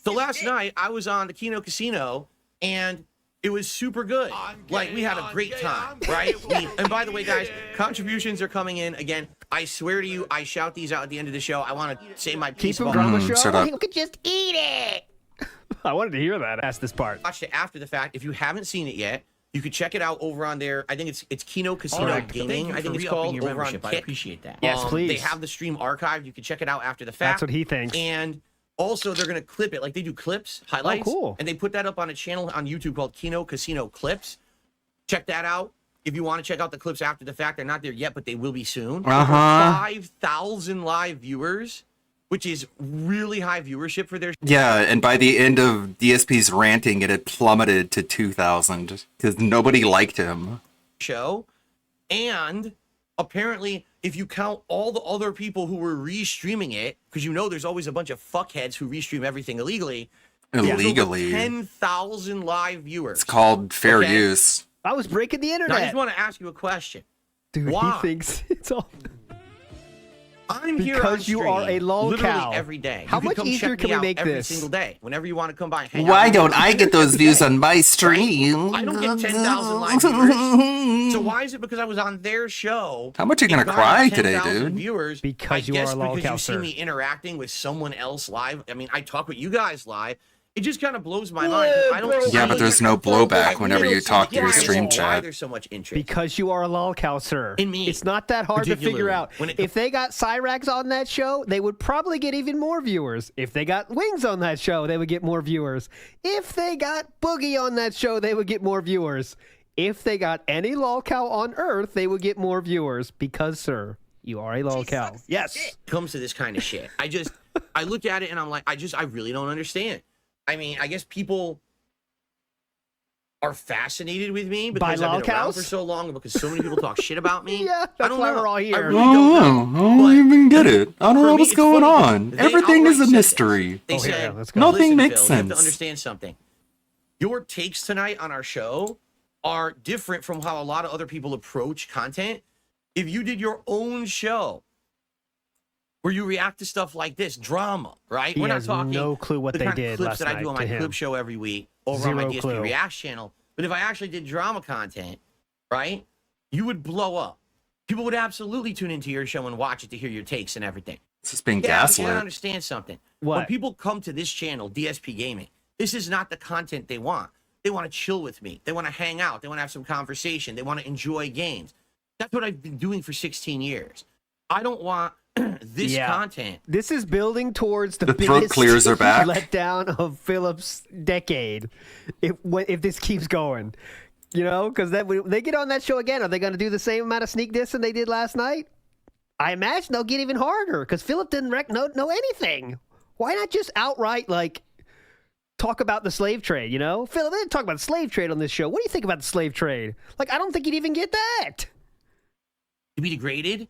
So last night, I was on the Kino Casino, and it was super good. Like, we had a great time, right? And by the way, guys, contributions are coming in. Again, I swear to you, I shout these out at the end of the show. I want to say my piece. Keep him drama show. Shut up. You could just eat it. I wanted to hear that. Ask this part. Watched it after the fact. If you haven't seen it yet, you could check it out over on their, I think it's Kino Casino Gaming, I think it's called, your over on membership. I Kick. appreciate that. Yes, please. They have the stream archived. You can check it out after the fact. That's what he thinks. And also, they're going to clip it. Like, they do clips, highlights. Oh, cool. And they put that up on a channel on YouTube called Kino Casino Clips. Check that out. If you want to check out the clips after the fact, they're not there yet, but they will be soon. 5,000 live viewers, which is really high viewership for their... Yeah, and by the end of DSP's ranting, it had plummeted to 2,000 because nobody liked him. Show. And apparently, if you count all the other people who were restreaming it, because you know there's always a bunch of fuckheads who restream everything illegally. Illegally. 10,000 live viewers. It's called fair use. I was breaking the internet. Now, I just want to ask you a question. Dude, Why? he thinks it's all... I'm here on Because you stream are a lol literally cow. every day. How You can much come easier check can me we out make every this? single day, whenever you want to come by and hang out. Why don't I get those views on my stream? I don't get 10,000 live viewers. So why is it because I was on their show? How much are you gonna it got cry today, 10,000 dude? Viewers. Because I you guess are a lol because cow, you see sir. me interacting with someone else live. I mean, I talk with you guys live. It just kind of blows my mind. I don't. Yeah, but there's no blowback I whenever really you don't talk see to your why stream there's- Why chat. there's so much interest? Because you are a lol cow, sir. In me. It's not that hard to figure Particularly. out. When it- If they got Cyrax on that show, they would probably get even more viewers. If they got Wings on that show, they would get more viewers. If they got Boogie on that show, they would get more viewers. If they got any lol cow on Earth, they would get more viewers. Because, sir, you are a lol cow. Yes. Comes to this kind of shit. I look at it and I'm like, I really don't understand. I mean, I guess people are fascinated with me because I've been around for so long, because so many people talk shit about me. Yeah, I don't why know. we're all here. I I really don't don't know. I don't even get it. I don't For know me, what's it's going funny. on. They Everything is a outright said mystery. They Oh, said, yeah, let's go. Nothing "Listen, makes Phil, you have to sense." understand something. Your takes tonight on our show are different from how a lot of other people approach content. If you did your own show where you react to stuff like this, drama, right? He We're not has talking no clue what the they kind of did clips last that I do night on my to him. clip show every week over on my Zero DSP clue. React channel. But if I actually did drama content, right, you would blow up. People would absolutely tune into your show and watch it to hear your takes and everything. It's just being Yeah, but you gaslit. gotta understand something. When What? people come to this channel, DSP Gaming, this is not the content they want. They want to chill with me. They want to hang out. They want to have some conversation. They want to enjoy games. That's what I've been doing for 16 years. I don't want this content. This is building towards the The throat biggest clears are back. letdown of Philip's decade. If this keeps going, you know, because when they get on that show again, are they going to do the same amount of sneak dissing they did last night? I imagine they'll get even harder because Philip didn't know anything. Why not just outright talk about the slave trade? You know, Philip, they didn't talk about the slave trade on this show. What do you think about the slave trade? Like, I don't think he'd even get that. To be degraded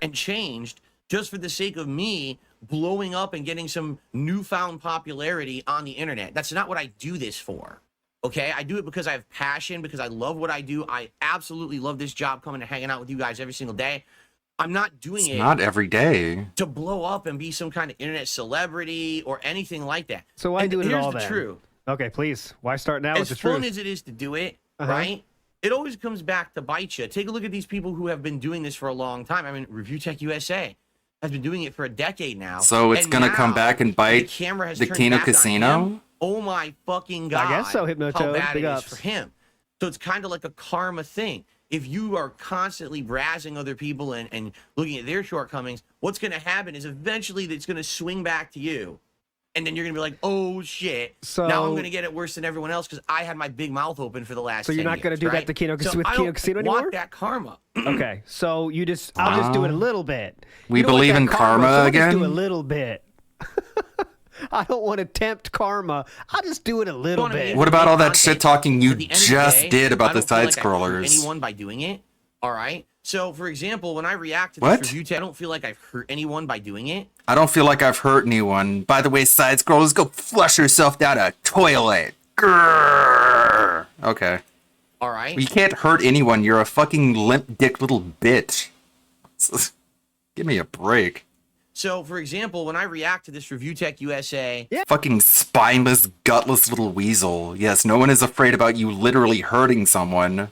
and changed just for the sake of me blowing up and getting some newfound popularity on the internet. That's not what I do this for. Okay, I do it because I have passion, because I love what I do. I absolutely love this job, coming and hanging out with you guys every single day. I'm not doing it not every day to blow up and be some kind of internet celebrity or anything like that. So why do it at all then? then? Truth. Okay, please. Why start now with the truth? As fun as it is to do it, right? It always comes back to bite you. Take a look at these people who have been doing this for a long time. I mean, Review Tech USA has been doing it for a decade now. So it's going to come back and bite the Kino Casino? Oh my fucking God. I guess so, Hypnotoad. How bad Big it ups. is for him. So it's kind of like a karma thing. If you are constantly brazzing other people and looking at their shortcomings, what's going to happen is eventually it's going to swing back to you. And then you're going to be like, oh, shit. So, now I'm going to get it worse than everyone else because I had my big mouth open for the last 10 So you're not going to do that to Kino Casino anymore? I want that karma. Okay, so I'll just do it a little bit. We You don't believe want in that karma so I'll again? Just do a little bit. I don't want to tempt karma. I'll just do it a little bit. What about all that shit talking you At the end of the just day, did about I the don't feel side like I hurt scrollers? anyone by doing it. All right. So, for example, when I react to What? this review, I don't feel like I've hurt anyone by doing it. I don't feel like I've hurt anyone. By the way, side scrollers, go flush yourself down a toilet. Grrr. Okay. All right. You can't hurt anyone. You're a fucking limp dick little bitch. Give me a break. So, for example, when I react to this Review Tech USA, Fucking spineless, gutless little weasel. Yes, no one is afraid about you literally hurting someone.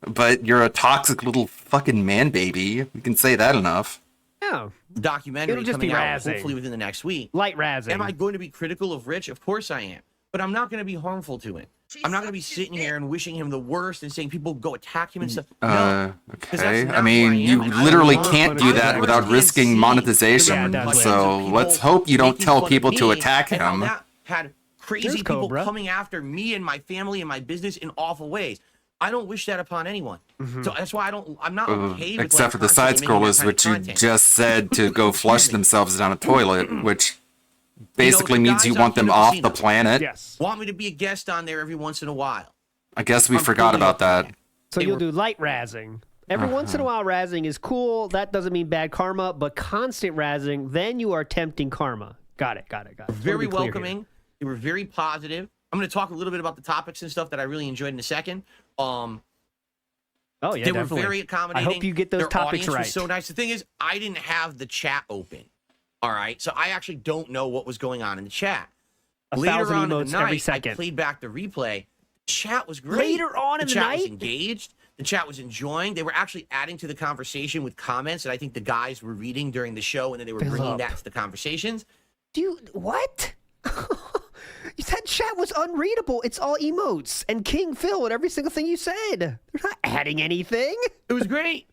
But you're a toxic little fucking man baby. We can say that enough. Yeah. documentary It'll just coming be out razzing. hopefully within the next week. Light razzing. Am I going to be critical of Rich? Of course I am. But I'm not going to be harmful to him. I'm not going to be sitting here and wishing him the worst and saying people go attack him and stuff. No, 'cause that's Okay. not I who mean, am, you and I literally don't can't want do to that hurt without him. risking monetization. So let's hope you don't tell people to attack And how him. that had crazy There's people Cobra. coming after me and my family and my business in awful ways. I don't wish that upon anyone. So that's why I'm not okay with Except for the side constantly making that scrollers, kind of which you content. just said to go flush themselves down a toilet, which basically the means you guys want on them Kino off Casino the planet. Want me to be a guest on there every once in a while. I guess we forgot about that. So you'll do light razzing. Every once in a while, razzing is cool. That doesn't mean bad karma, but constant razzing, then you are tempting karma. Got it. Very welcoming. They were very positive. I'm going to talk a little bit about the topics and stuff that I really enjoyed in a second. Oh, yeah, they definitely. were very accommodating. I hope you get those Their topics audience right. was so nice. The thing is, I didn't have the chat open. All right, so I actually don't know what was going on in the chat. 1,000 Later on in emotes the every night, second. I played back the replay. The chat was great. Later on in the chat was night? engaged. The chat was enjoying. They were actually adding to the conversation with comments that I think the guys were reading during the show, and then they were bringing Philip. that to the conversations. Dude, what? That chat was unreadable. It's all emotes and King Phil and every single thing you said. They're not adding anything. It was great.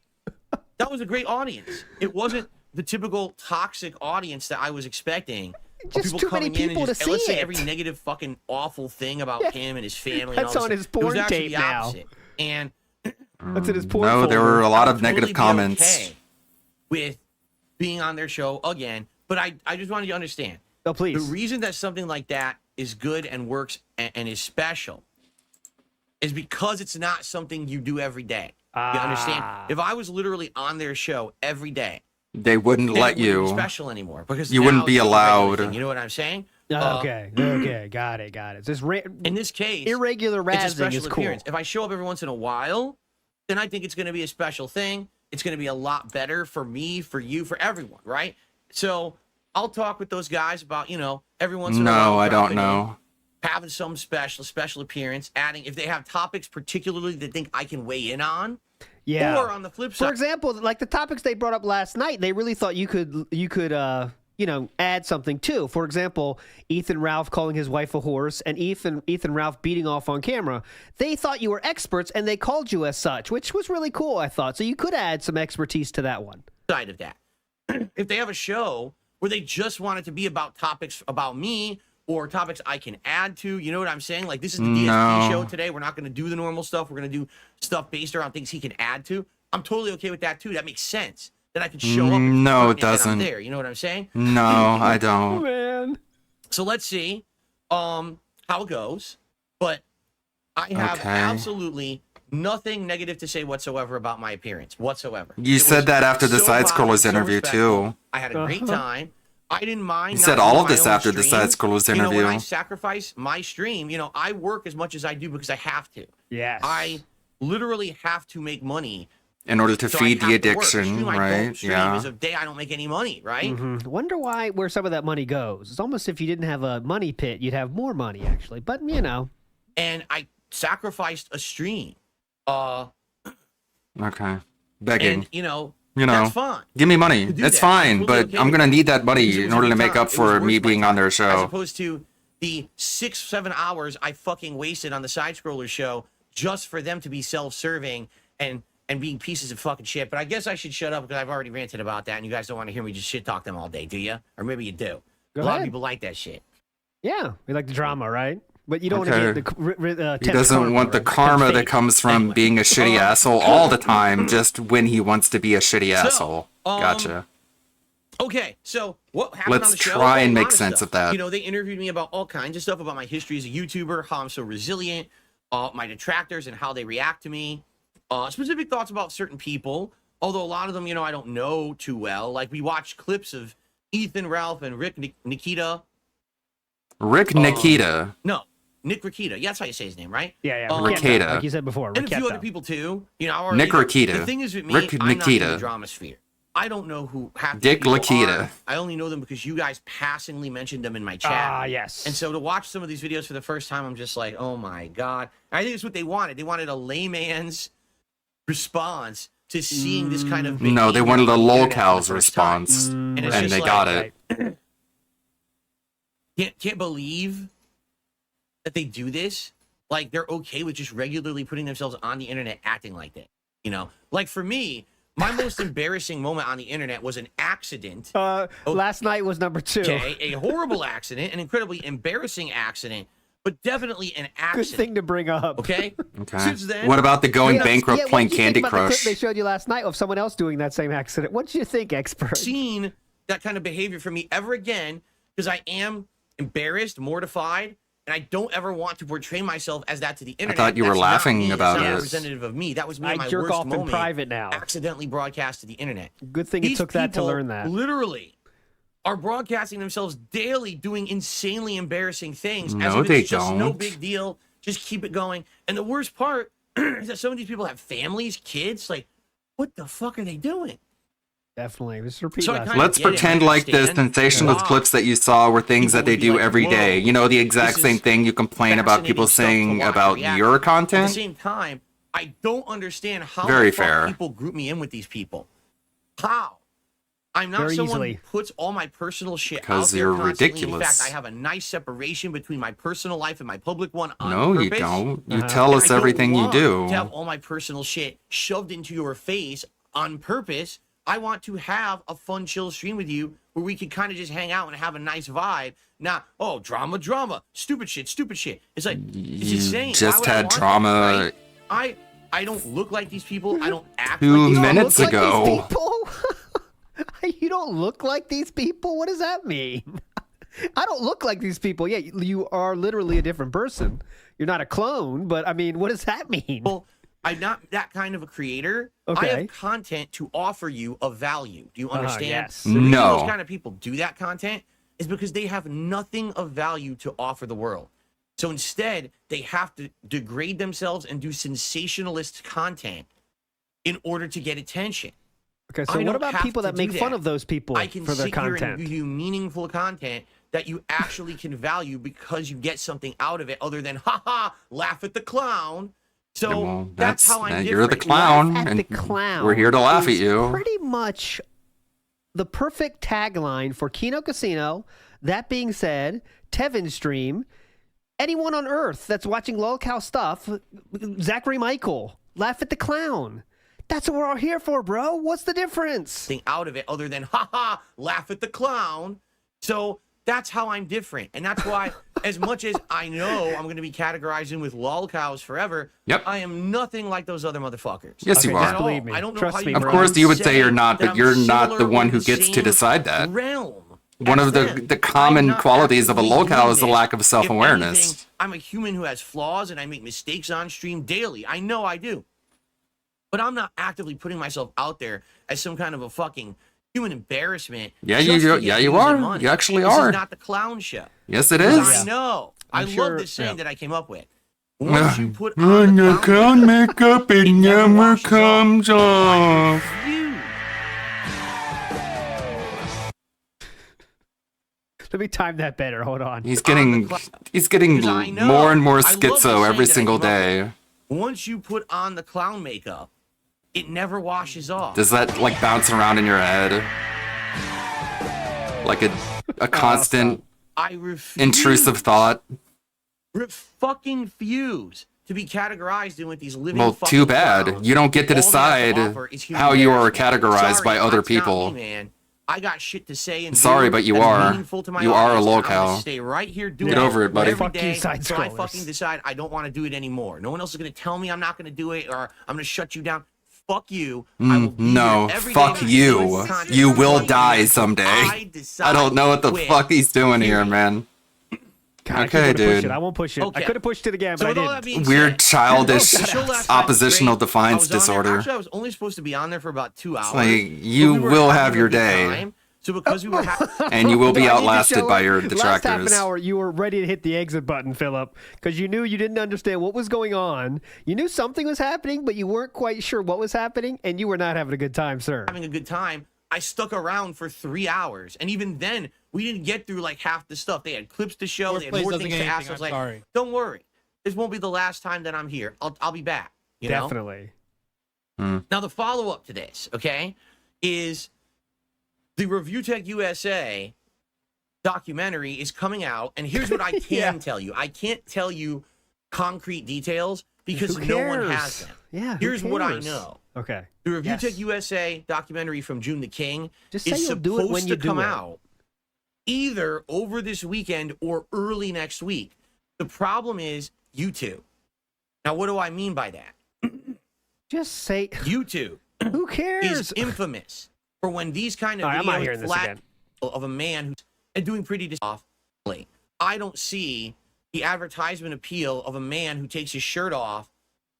That was a great audience. It wasn't the typical toxic audience that I was expecting. Just too many people to see let's say it. every negative fucking awful thing about him and his family. That's and all on this his stuff. It was porn actually tape the now. opposite. And That's in his porn No, there folder. were a lot I of would negative totally be comments. okay with being on their show again, but I just wanted you to understand. Oh, please. The reason that something like that is good and works and is special is because it's not something you do every day. You understand? If I was literally on their show every day, They wouldn't then let it wouldn't be you. special anymore because You now wouldn't be it's just a regular allowed. thing. You know what I'm saying? Okay, got it. Just in this case, irregular it's a razzing special is cool. appearance. If I show up every once in a while, then I think it's going to be a special thing. It's going to be a lot better for me, for you, for everyone, right? So I'll talk with those guys about, every once in a while. No, I don't dropping in, know. having some special appearance, adding if they have topics particularly that think I can weigh in on. Yeah. Or on the flip side, For example, like the topics they brought up last night, they really thought you could add something too. For example, Ethan Ralph calling his wife a horse and Ethan Ralph beating off on camera. They thought you were experts and they called you as such, which was really cool, I thought. So you could add some expertise to that one. side of that. If they have a show where they just want it to be about topics about me or topics I can add to, you know what I'm saying? Like this is the DSP No. show today. We're not going to do the normal stuff. We're going to do stuff based around things he can add to. I'm totally okay with that too. That makes sense. That I can show up. and No, it that I'm doesn't. there. You know what I'm saying? No, I Oh, don't. man. So let's see how it goes. But I have Okay. absolutely nothing negative to say whatsoever about my appearance whatsoever. You It said was that after the so side positive, scrollers so interview respectful. too. I had a great time. I didn't mind. You said all of this after the Side Scrollers interview. When I sacrifice my stream, I work as much as I do because I have to. Yes. I literally have to make money in order to feed the addiction, right? Yeah. Is a day I don't make any money, right? Wonder where some of that money goes. It's almost if you didn't have a money pit, you'd have more money actually. But And I sacrificed a stream. Okay. Begging. And that's fine. Give me money. It's fine, but I'm gonna need that money in order to make up for me being on their show. As opposed to the 6-7 hours I fucking wasted on the Side Scroller show just for them to be self-serving and being pieces of fucking shit. But I guess I should shut up because I've already ranted about that, and you guys don't want to hear me just shit talk them all day, do you? Or maybe you do. A lot of people like that shit. Yeah, we like the drama, right? But you don't want to get the he doesn't want the karma that comes from being a shitty asshole all the time, just when he wants to be a shitty asshole. Gotcha. Okay, so what happened Let's on the show? try and make sense of that. They interviewed me about all kinds of stuff, about my history as a YouTuber, how I'm so resilient, my detractors and how they react to me, specific thoughts about certain people, although a lot of them, I don't know too well. Like, we watched clips of Ethan, Ralph, and Rick Nikita. Rick Nikita? No, Nick Rakita. Yeah, that's how you say his name, right? Yeah, Rakita. Like you said before. And a few other people, too. Nick Rakita. The thing is with me, Rick I'm not in Nikita. the drama sphere. I don't know who half Dick the people Lakita. are. I only know them because you guys passingly mentioned them in my chat. Yes. And so to watch some of these videos for the first time, I'm just like, oh my God. And I think it's what they wanted. They wanted a layman's response to seeing this kind of behavior. No, they wanted a lolcow's response, and they got it. Can't believe that they do this. Like, they're okay with just regularly putting themselves on the internet acting like that. Like, for me, my most embarrassing moment on the internet was an accident. Last night was number 2. Okay, a horrible accident, an incredibly embarrassing accident, but definitely an accident. Good thing to bring up. Okay. Okay. What about the going bankrupt playing Candy Crush? Crush? The clip they showed you last night of someone else doing that same accident. What did you think, expert? Seen that kind of behavior from me ever again, because I am embarrassed, mortified, and I don't ever want to portray myself as that to the internet. I thought you were laughing about it. it. Representative of me. That was me. I my jerk worst off moment, in private now. Accidentally broadcast to the internet. Good thing it took that to learn that. Literally are broadcasting themselves daily doing insanely embarrassing things. No, as if they it's just no don't. big deal. Just keep it going. And the worst part is that some of these people have families, kids. Like, what the fuck are they doing? Definitely. Let's repeat So that. Let's pretend like the sensationalist clips that you saw were things that they do every day. The exact same thing you complain about people saying about your At the content. same time, I don't understand how Very the fuck fair. people group me in with these people. How? I'm not Very someone easily. who puts all my personal shit Because out there you're constantly. ridiculous. In fact, I have a nice separation between my personal life and my public one on No, you purpose. don't. You tell us I don't everything you want do. to have all my personal shit shoved into your face on purpose. I want to have a fun, chill stream with you where we can kind of just hang out and have a nice vibe. Not, drama, stupid shit. It's like, it's insane. Why just would I had want drama that, right? I don't look like these people. I don't act 2 like these minutes people. ago. You don't look like these people? What does that mean? I don't look like these people. Yeah, you are literally a different person. You're not a clone, but I mean, what does that mean? Well, I'm not that kind of a creator. Okay. I have content to offer you of value. Do you understand? Yes. The reason No. those kind of people do that content is because they have nothing of value to offer the world. So instead, they have to degrade themselves and do sensationalist content in order to get attention. Okay, so I what don't about have people to that make do fun that. of those people I can for their sit here and content? give you meaningful content that you actually can value because you get something out of it other than, laugh at the clown. So Well, that's how I'm you're the different. clown, Laugh at and the clown we're here to laugh at is you. Pretty much the perfect tagline for Kino Casino. That being said, Tevin's stream, anyone on Earth that's watching lolcow stuff, Zachary Michael, laugh at the clown. That's what we're all here for, bro. What's the difference? Thing out of it other than laugh at the clown. So that's how I'm different. And that's why, as much as I know I'm going to be categorized in with lolcows forever, Yep. I am nothing like those other motherfuckers. Yes, you are. At all. Believe me. I don't know Trust how me, you Of bro. course, you would say you're say not, that but I'm you're not the similar one or who the gets to same decide that. Realm. One of That's the them. common I'm not qualities of a actively lolcow doing is the this. lack of If self-awareness. anything, I'm a human who has flaws and I make mistakes on stream daily. I know I do. But I'm not actively putting myself out there as some kind of a fucking human embarrassment. Yeah, you are. Money. You actually This are. is not the clown show. Yes, it is. I know. I love this saying that I came up with. Once you put on the clown makeup, it never comes off. Let me time that better. Hold on. He's getting more and more schizo every single day. Once you put on the clown makeup, it never washes off. Does that like bounce around in your head? Like a constant intrusive thought? Fucking refuse to be categorized in with these living. Well, too bad. Clowns. You don't get to decide how you are categorized by other people. Man. I got shit to say and sorry, but you are. You are a lolcow. Stay right here doing Get over it, buddy. Every day until I fucking decide I don't want to do it anymore. No one else is going to tell me I'm not going to do it, or I'm going to shut you down. Fuck you. No, fuck you. You will die someday. I don't know what the fuck he's doing here, man. God, okay, dude. I won't push it. I could have pushed it again, but I didn't. Weird, childish, oppositional defiance disorder. Actually, I was only supposed to be on there for about 2 hours. Like, you will have your day. So because we were and you will be outlasted by your detractors. Last half an hour, you were ready to hit the exit button, Philip, because you knew you didn't understand what was going on. You knew something was happening, but you weren't quite sure what was happening, and you were not having a good time, sir. Having a good time. I stuck around for 3 hours, and even then, we didn't get through like half the stuff. They had clips to show, they had more things to ask. I was like, don't worry, this won't be the last time that I'm here. I'll be back. You know? Definitely. Now the follow-up to this, okay, is the Review Tech USA documentary is coming out, and here's what I can tell you. I can't tell you concrete details because no one has them. Yeah. Here's what I know. Okay. The Review Tech USA documentary from June the King Just say is you'll do it when supposed you to do come it. out either over this weekend or early next week. The problem is YouTube. Now, what do I mean by that? Just say YouTube. Who cares? Is infamous for when these kind of I'm not hearing videos this flat again. of a man who's and doing pretty softly. I don't see the advertisement appeal of a man who takes his shirt off,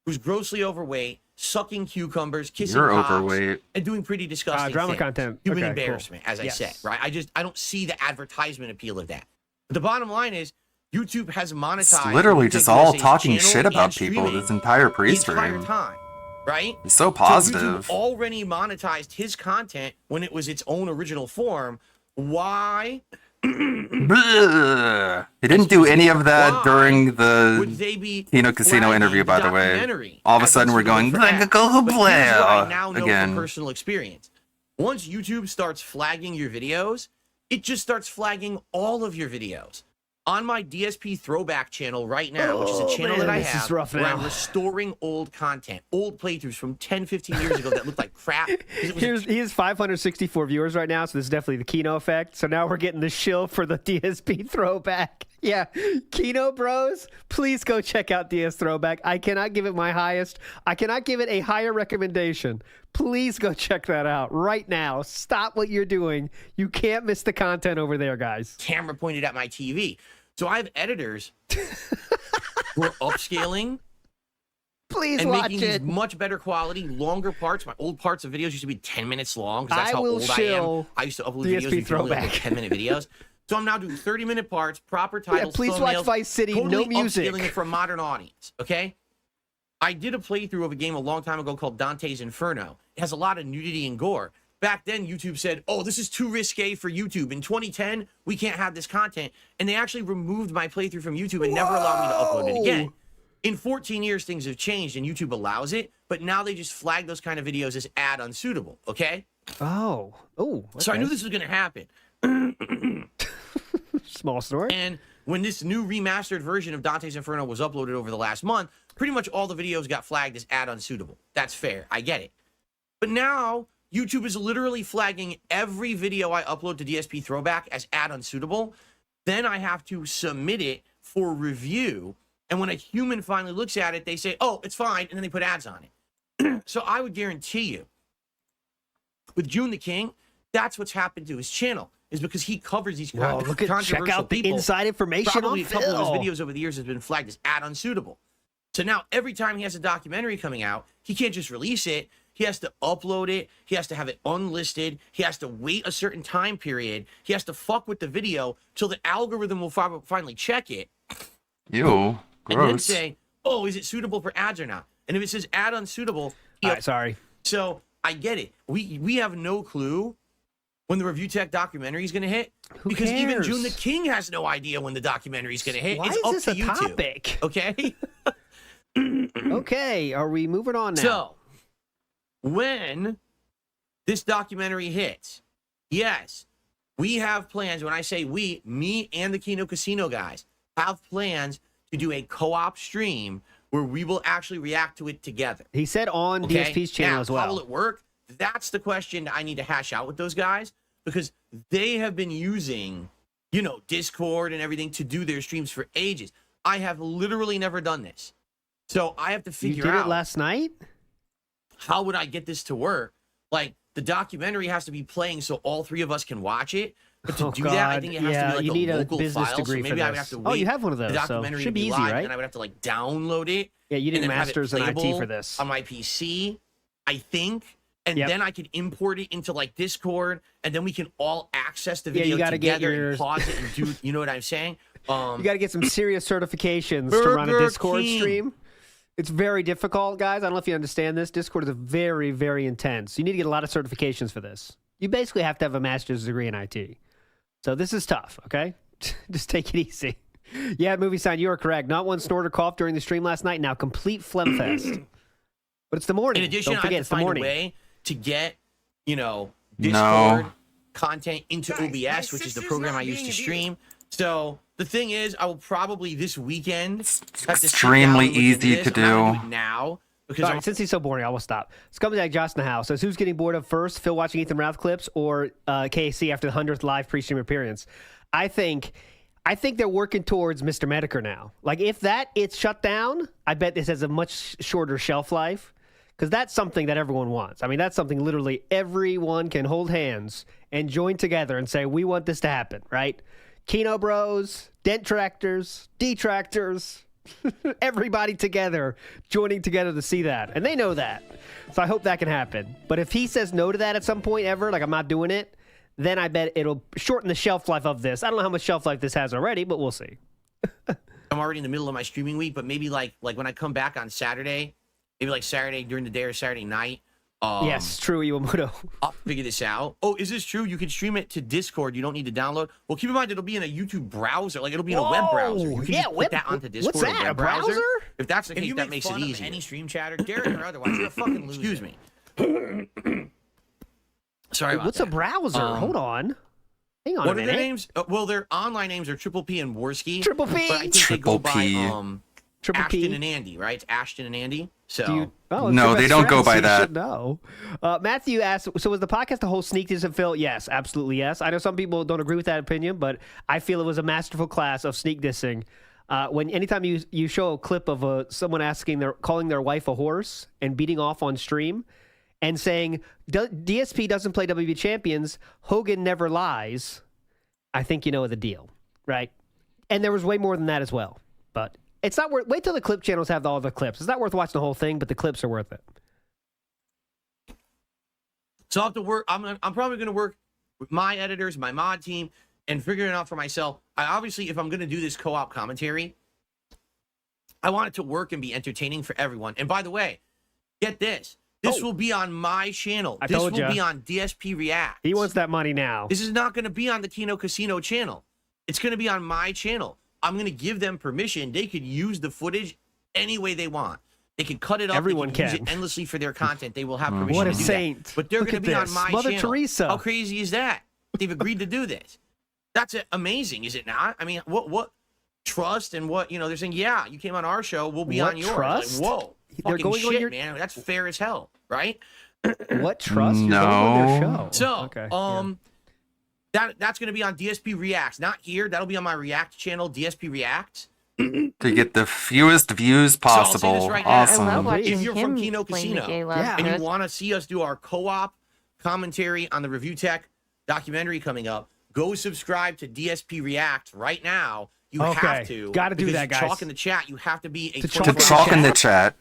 who's grossly overweight, sucking cucumbers, kissing cocks, overweight. and doing pretty disgusting drama things. content. Human Okay, embarrassment, cool. as I Yes. said, right? I don't see the advertisement appeal of that. But the bottom line is, YouTube has monetized. It's literally just all USA's talking channel shit about and people streaming this entire the pre-stream. entire time, right? He's so So positive. YouTube already monetized his content when it was its own original form. Why? Bleh. He didn't do any of that during Would the they be Kino Casino flagging interview, by the way. documentary All of a as sudden, we're going, for that? But here's what I now know from again. personal experience. Once YouTube starts flagging your videos, it just starts flagging all of your videos. On my DSP Throwback channel right now, which is a channel that I this is have, rough where I'm now. restoring old content, old playthroughs from 10, 15 years ago that looked like crap. 'cause it was He has 564 viewers right now, so this is definitely the Kino effect. So now we're getting the shill for the DSP throwback. Yeah, Kino bros, please go check out DS Throwback. I cannot give it my highest. I cannot give it a higher recommendation. Please go check that out right now. Stop what you're doing. You can't miss the content over there, guys. camera pointed at my TV. So I have editors who are upscaling Please and watch making these it. much better quality, longer parts. My old parts of videos used to be 10 minutes long because that's I how will old I am. shill I used to upload DSP videos with only Throwback. 10-minute videos. So I'm now doing 30-minute parts, proper titles, please watch thumbnails, Vice City, totally no music. upscaling it for a modern audience, okay? I did a playthrough of a game a long time ago called Dante's Inferno. It has a lot of nudity and gore. Back then, YouTube said, oh, this is too risque for YouTube. In 2010, we can't have this content. And they actually removed my playthrough from YouTube and never allowed me to upload it again. In 14 years, things have changed and YouTube allows it, but now they just flag those kind of videos as ad unsuitable, okay? Oh. Oh. So I knew this was going to happen. Small story. And when this new remastered version of Dante's Inferno was uploaded over the last month, pretty much all the videos got flagged as ad unsuitable. That's fair. I get it. But now YouTube is literally flagging every video I upload to DSP Throwback as ad unsuitable. Then I have to submit it for review. And when a human finally looks at it, they say, oh, it's fine. And then they put ads on it. So I would guarantee you, with June the King, that's what's happened to his channel. Is because he covers these Whoa, look at- controversial check out the people. inside information Probably on a couple of Phil. his videos over the years has been flagged as ad unsuitable. So now every time he has a documentary coming out, he can't just release it. He has to upload it. He has to have it unlisted. He has to wait a certain time period. He has to fuck with the video till the algorithm will finally check it. Ew, and then gross. say, oh, is it suitable for ads or not? And if it says ad unsuitable, All right, sorry. So I get it. We have no clue when the Review Tech documentary is going to hit. Because even cares? June the King has no idea when the documentary is going to hit. Why it's is up this to a you two. topic? Okay? Okay, are we moving on now? So, when this documentary hits, yes, we have plans. When I say we, me and the Kino Casino guys have plans to do a co-op stream where we will actually react to it together. He said on DSP's channel now, as well. How will it work? That's the question I need to hash out with those guys because they have been using, Discord and everything to do their streams for ages. I have literally never done this. So I have to figure out. You did it last night? How would I get this to work? Like, the documentary has to be playing so all three of us can watch it. But to do that, I think it has to be like you a need local business file. degree so maybe for I would this. have to wait. Oh, you have one of those, The so documentary should to be easy, live, right? And I would have to download it. Yeah, you did and then have masters in IT playable for this. on my PC, I think. And then I could import it into Discord, and then we can all access the video you gotta get together your... and pause it and do. You know what I'm saying? You got to get some serious certifications to run a Discord stream. It's very difficult, guys. I don't know if you understand this. Discord is very, very intense. You need to get a lot of certifications for this. You basically have to have a master's degree in IT. So this is tough, okay? Just take it easy. Yeah, Movie Sign, you are correct. Not one snort or cough during the stream last night. Now, complete phlegm fest. But it's the morning. In addition, don't forget, I have it's to the find morning. a way to get, Discord content into OBS, which is the program I use to stream. So the thing is, I will probably this weekend have to sit Extremely down and look into easy this. to I'm not gonna do. it now because All right, since he's so boring, I will stop. Scumbag Josh in the house says, who's getting bored of first, Phil watching Ethan Ralph clips or KC after the 100th live pre-stream appearance? I think they're working towards Mr. Medicare now. Like, if it's shut down, I bet this has a much shorter shelf life because that's something that everyone wants. I mean, that's something literally everyone can hold hands and join together and say, we want this to happen, right? Kino Bros, Dentractors, Detractors, everybody together joining together to see that. And they know that. So I hope that can happen. But if he says no to that at some point ever, like I'm not doing it, then I bet it'll shorten the shelf life of this. I don't know how much shelf life this has already, but we'll see. I'm already in the middle of my streaming week. But maybe like when I come back on Saturday, maybe like Saturday during the day or Saturday night. Yes, true, Iwamoto. I'll figure this out. Oh, is this true? You can stream it to Discord. You don't need to download. Well, keep in mind it'll be in a YouTube browser. Like it'll be in a web browser. You can just put that onto Discord. What's that? A a browser? If that's the If case, you that make makes fun it of easier. any stream chatter, Derek or otherwise, you're a fucking loser. Excuse me. Sorry about What's that. a browser? Hold on. Hang on What a are minute. their names? Well, their online names are Triple P and Worski. Triple P. But I think Triple they go P. by Triple Ashton P. and Andy, right? It's Ashton and Andy. So Do you, oh, No, it's they your don't best go friends, by so you that. should know. Matthew asked, so was the podcast a whole sneak diss of Phil? Yes, absolutely yes. I know some people don't agree with that opinion, but I feel it was a masterful class of sneak dissing. Anytime you show a clip of someone calling their wife a horse and beating off on stream and saying DSP doesn't play WB Champions, Hogan never lies, I think you know the deal, right? And there was way more than that as well, but it's not worth. Wait till the clip channels have all the clips. It's not worth watching the whole thing, but the clips are worth it. So I'll have to work. I'm probably going to work with my editors, my mod team, and figure it out for myself. Obviously, if I'm going to do this co-op commentary, I want it to work and be entertaining for everyone. And by the way, get this. This will be on my channel. I This told will ya. be on DSP React. He wants that money now. This is not going to be on the Kino Casino channel. It's going to be on my channel. I'm going to give them permission. They could use the footage any way they want. They can cut it up. Everyone they can use can. it endlessly for their content. They will have permission What a to do saint. that. But they're Look going to at be on this. my Mother channel. Teresa. How crazy is that? They've agreed to do this. That's amazing, is it not? I mean, what trust and what, they're saying, yeah, you came on our show, we'll be What on yours. trust? Like, whoa. They're Fucking going on shit, your- man. That's fair as hell, right? What trust? You're going on their show. So, Okay, that's going to be on DSP Reacts. Not here. That'll be on my React channel, DSP Reacts. To get the fewest views possible. So I'll say this right Awesome. now. I love watching If you're from him Kino playing the Casino gay love and you fest. want to see us do our co-op commentary on the Review Tech documentary coming up, go subscribe to DSP React right now. You Okay. have to. Gotta do because that, guys. Chalk in the chat. You have to be a To talk in the chat.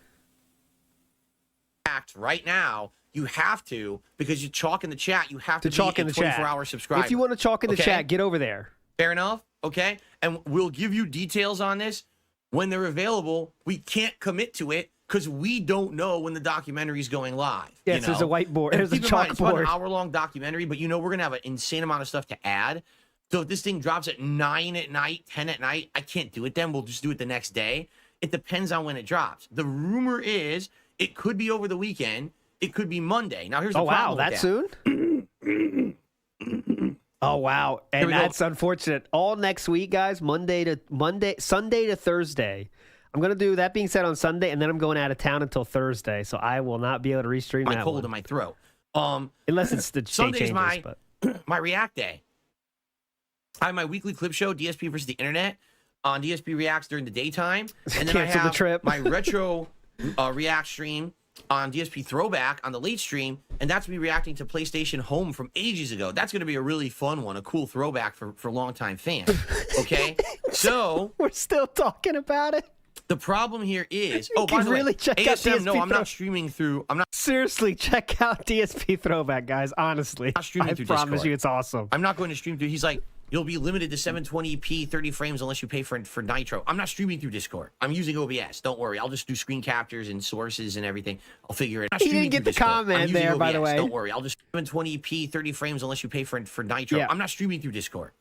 React right now. you have to, because you chalk in the chat, you have to chalk be in a the chat. 24-hour subscriber. If you want to chalk in the Okay? chat, get over there. Fair enough. Okay. And we'll give you details on this when they're available. We can't commit to it because we don't know when the documentary is going live. Yes, there's a whiteboard. And There's a keep in mind, it's about an chalkboard. hour-long documentary, but we're going to have an insane amount of stuff to add. So if this thing drops at 9 at night, 10 at night, I can't do it then. We'll just do it the next day. It depends on when it drops. The rumor is it could be over the weekend. It could be Monday. Now, here's the problem with that soon? Oh wow, Here and we go. that's unfortunate. All next week, guys. Sunday to Thursday. I'm gonna do that. Being said, on Sunday, and then I'm going out of town until Thursday, so I will not be able to restream My that cold one. in my throat. Unless it's the Sunday's changes, but my React day. I have my weekly clip show, DSP versus the Internet, on DSP Reacts during the daytime, and then I Cancel the have trip. my retro React stream on DSP Throwback on the late stream, and that's me reacting to PlayStation Home from ages ago. That's going to be a really fun one, a cool throwback for longtime fans. Okay, so we're still talking about it. The problem here is, You by can the really way, check out ASM. No, DSP I'm not streaming through. I'm not seriously check out DSP Throwback, guys. Honestly, streaming I through promise Discord. you, it's awesome. I'm not going to stream through. He's like, you'll be limited to 720p 30 frames unless you pay for Nitro. I'm not streaming through Discord. I'm using OBS. Don't worry. I'll just do screen captures and sources and everything. I'll figure it out. He didn't get the comment there, by the way. Don't worry. I'll just 720p 30 frames unless you pay for Nitro. Yeah. I'm not streaming through Discord.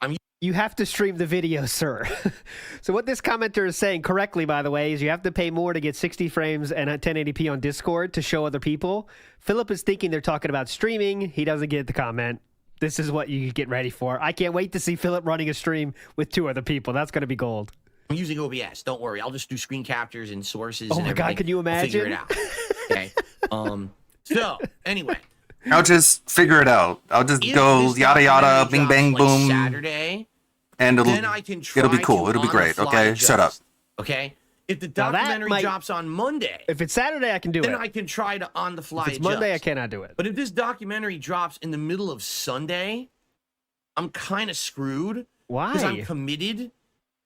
You have to stream the video, sir. So what this commenter is saying correctly, by the way, is you have to pay more to get 60 frames and 1080p on Discord to show other people. Philip is thinking they're talking about streaming. He doesn't get the comment. This is what you get ready for. I can't wait to see Philip running a stream with 2 other people. That's going to be gold. I'm using OBS. Don't worry. I'll just do screen captures and sources. Oh and my God, everything. can you I'll figure it imagine? out. Okay. So anyway, I'll just figure it out. I'll just if go this yada yada, documentary bing bang drops, like, boom, Saturday, and then I can try it'll be cool. to It'll be on the great. fly Okay, shut up. adjust. Okay. If the Now that documentary might- drops on Monday, If it's Saturday, I can do then it. I can try to on the fly If it's adjust. Monday, I cannot do it. But if this documentary drops in the middle of Sunday, I'm kind of screwed. Why? Because I'm committed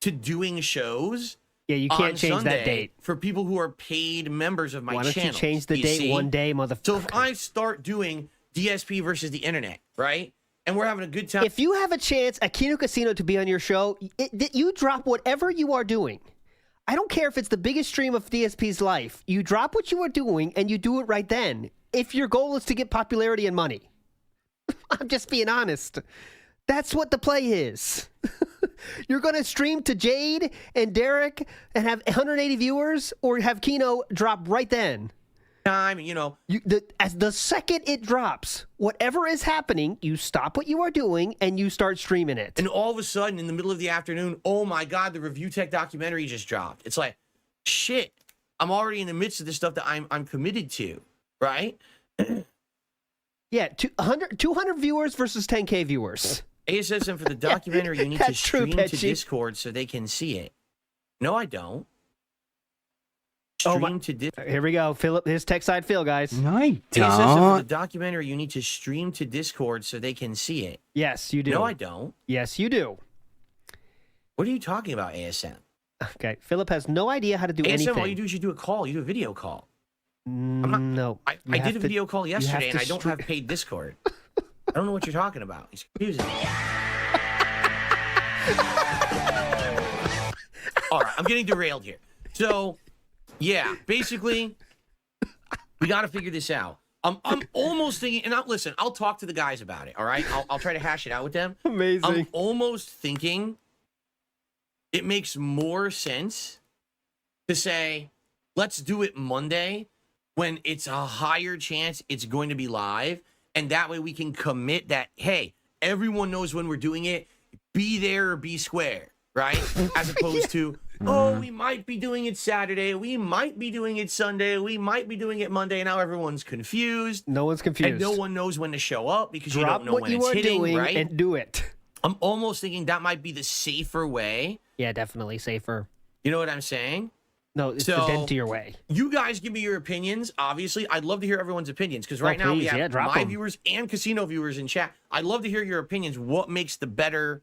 to doing shows. Yeah, you on can't change that Sunday date. for people who are paid members of my Why don't channel. you change the date see? one day, motherfucker? So if I start doing DSP versus the Internet, right, and we're having a good time. If you have a chance at Kino Casino to be on your show, you drop whatever you are doing. I don't care if it's the biggest stream of DSP's life. You drop what you are doing and you do it right then. If your goal is to get popularity and money. I'm just being honest. That's what the play is. You're going to stream to Jade and Derek and have 180 viewers, or have Kino drop right then. Time, as the second it drops, whatever is happening, you stop what you are doing and you start streaming it. And all of a sudden, in the middle of the afternoon, oh my God, the Review Tech documentary just dropped. It's like, shit, I'm already in the midst of this stuff that I'm committed to, right? Yeah, 200 viewers versus 10K viewers. ASSM for the documentary, you need to that's true, stream to Petchy. Discord so they can see it. No, I don't. Oh, Stream to Discord. Here we go. Philip, his tech side Phil, guys. I ASSM for the documentary, you need to stream to Discord so they can see it. Yes, you do. No, I don't. Yes, you do. What are you talking about, ASM? Okay, Philip has no idea how to do ASM, anything. all you do is you do a call. You do a video call. No. I You did have a to- video call you have yesterday, to and I don't have paid Discord. I don't know what you're talking about. It's confusing. All right, I'm getting derailed here. So, yeah, basically, we got to figure this out. I'm almost thinking, and listen, I'll talk to the guys about it. All right, I'll try to hash it out with them. Amazing. I'm almost thinking it makes more sense to say, let's do it Monday when it's a higher chance it's going to be live. And that way we can commit that, hey, everyone knows when we're doing it. Be there or be square, right? As opposed to, oh, we might be doing it Saturday. We might be doing it Sunday. We might be doing it Monday. And now everyone's confused. No one's confused. And no one knows when to show up because Drop you don't know what when you it's are hitting, doing right? and do it. I'm almost thinking that might be the safer way. Yeah, definitely safer. You know what I'm saying? No, it's the dentier way. You guys give me your opinions. Obviously, I'd love to hear everyone's opinions because right now we please, have yeah, drop my 'em. viewers and casino viewers in chat. I'd love to hear your opinions. What makes the better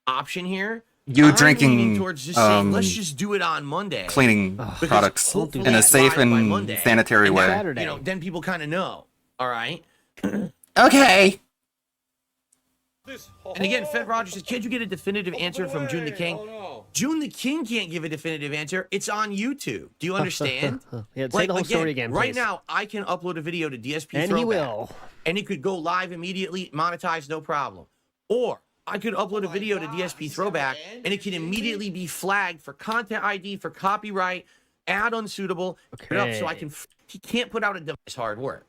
option here? you I'm drinking leaning towards just saying, let's just do it on Monday. cleaning Because products hopefully in a it's safe live by and Monday. sanitary And way. then, you know, then people kind of know. All right. Okay. And again, Fed Rogers says, can't you get a definitive answer from June the King? June the King can't give a definitive answer. It's on YouTube. Do you understand? Yeah, say the whole story again, Right please. now, I can upload a video to DSP And Throwback. he will. And it could go live immediately, monetized, no problem. Or I could upload a video to DSP Throwback, and it can immediately be flagged for content ID, for copyright, ad unsuitable. Okay. So he can't put out a device hard work.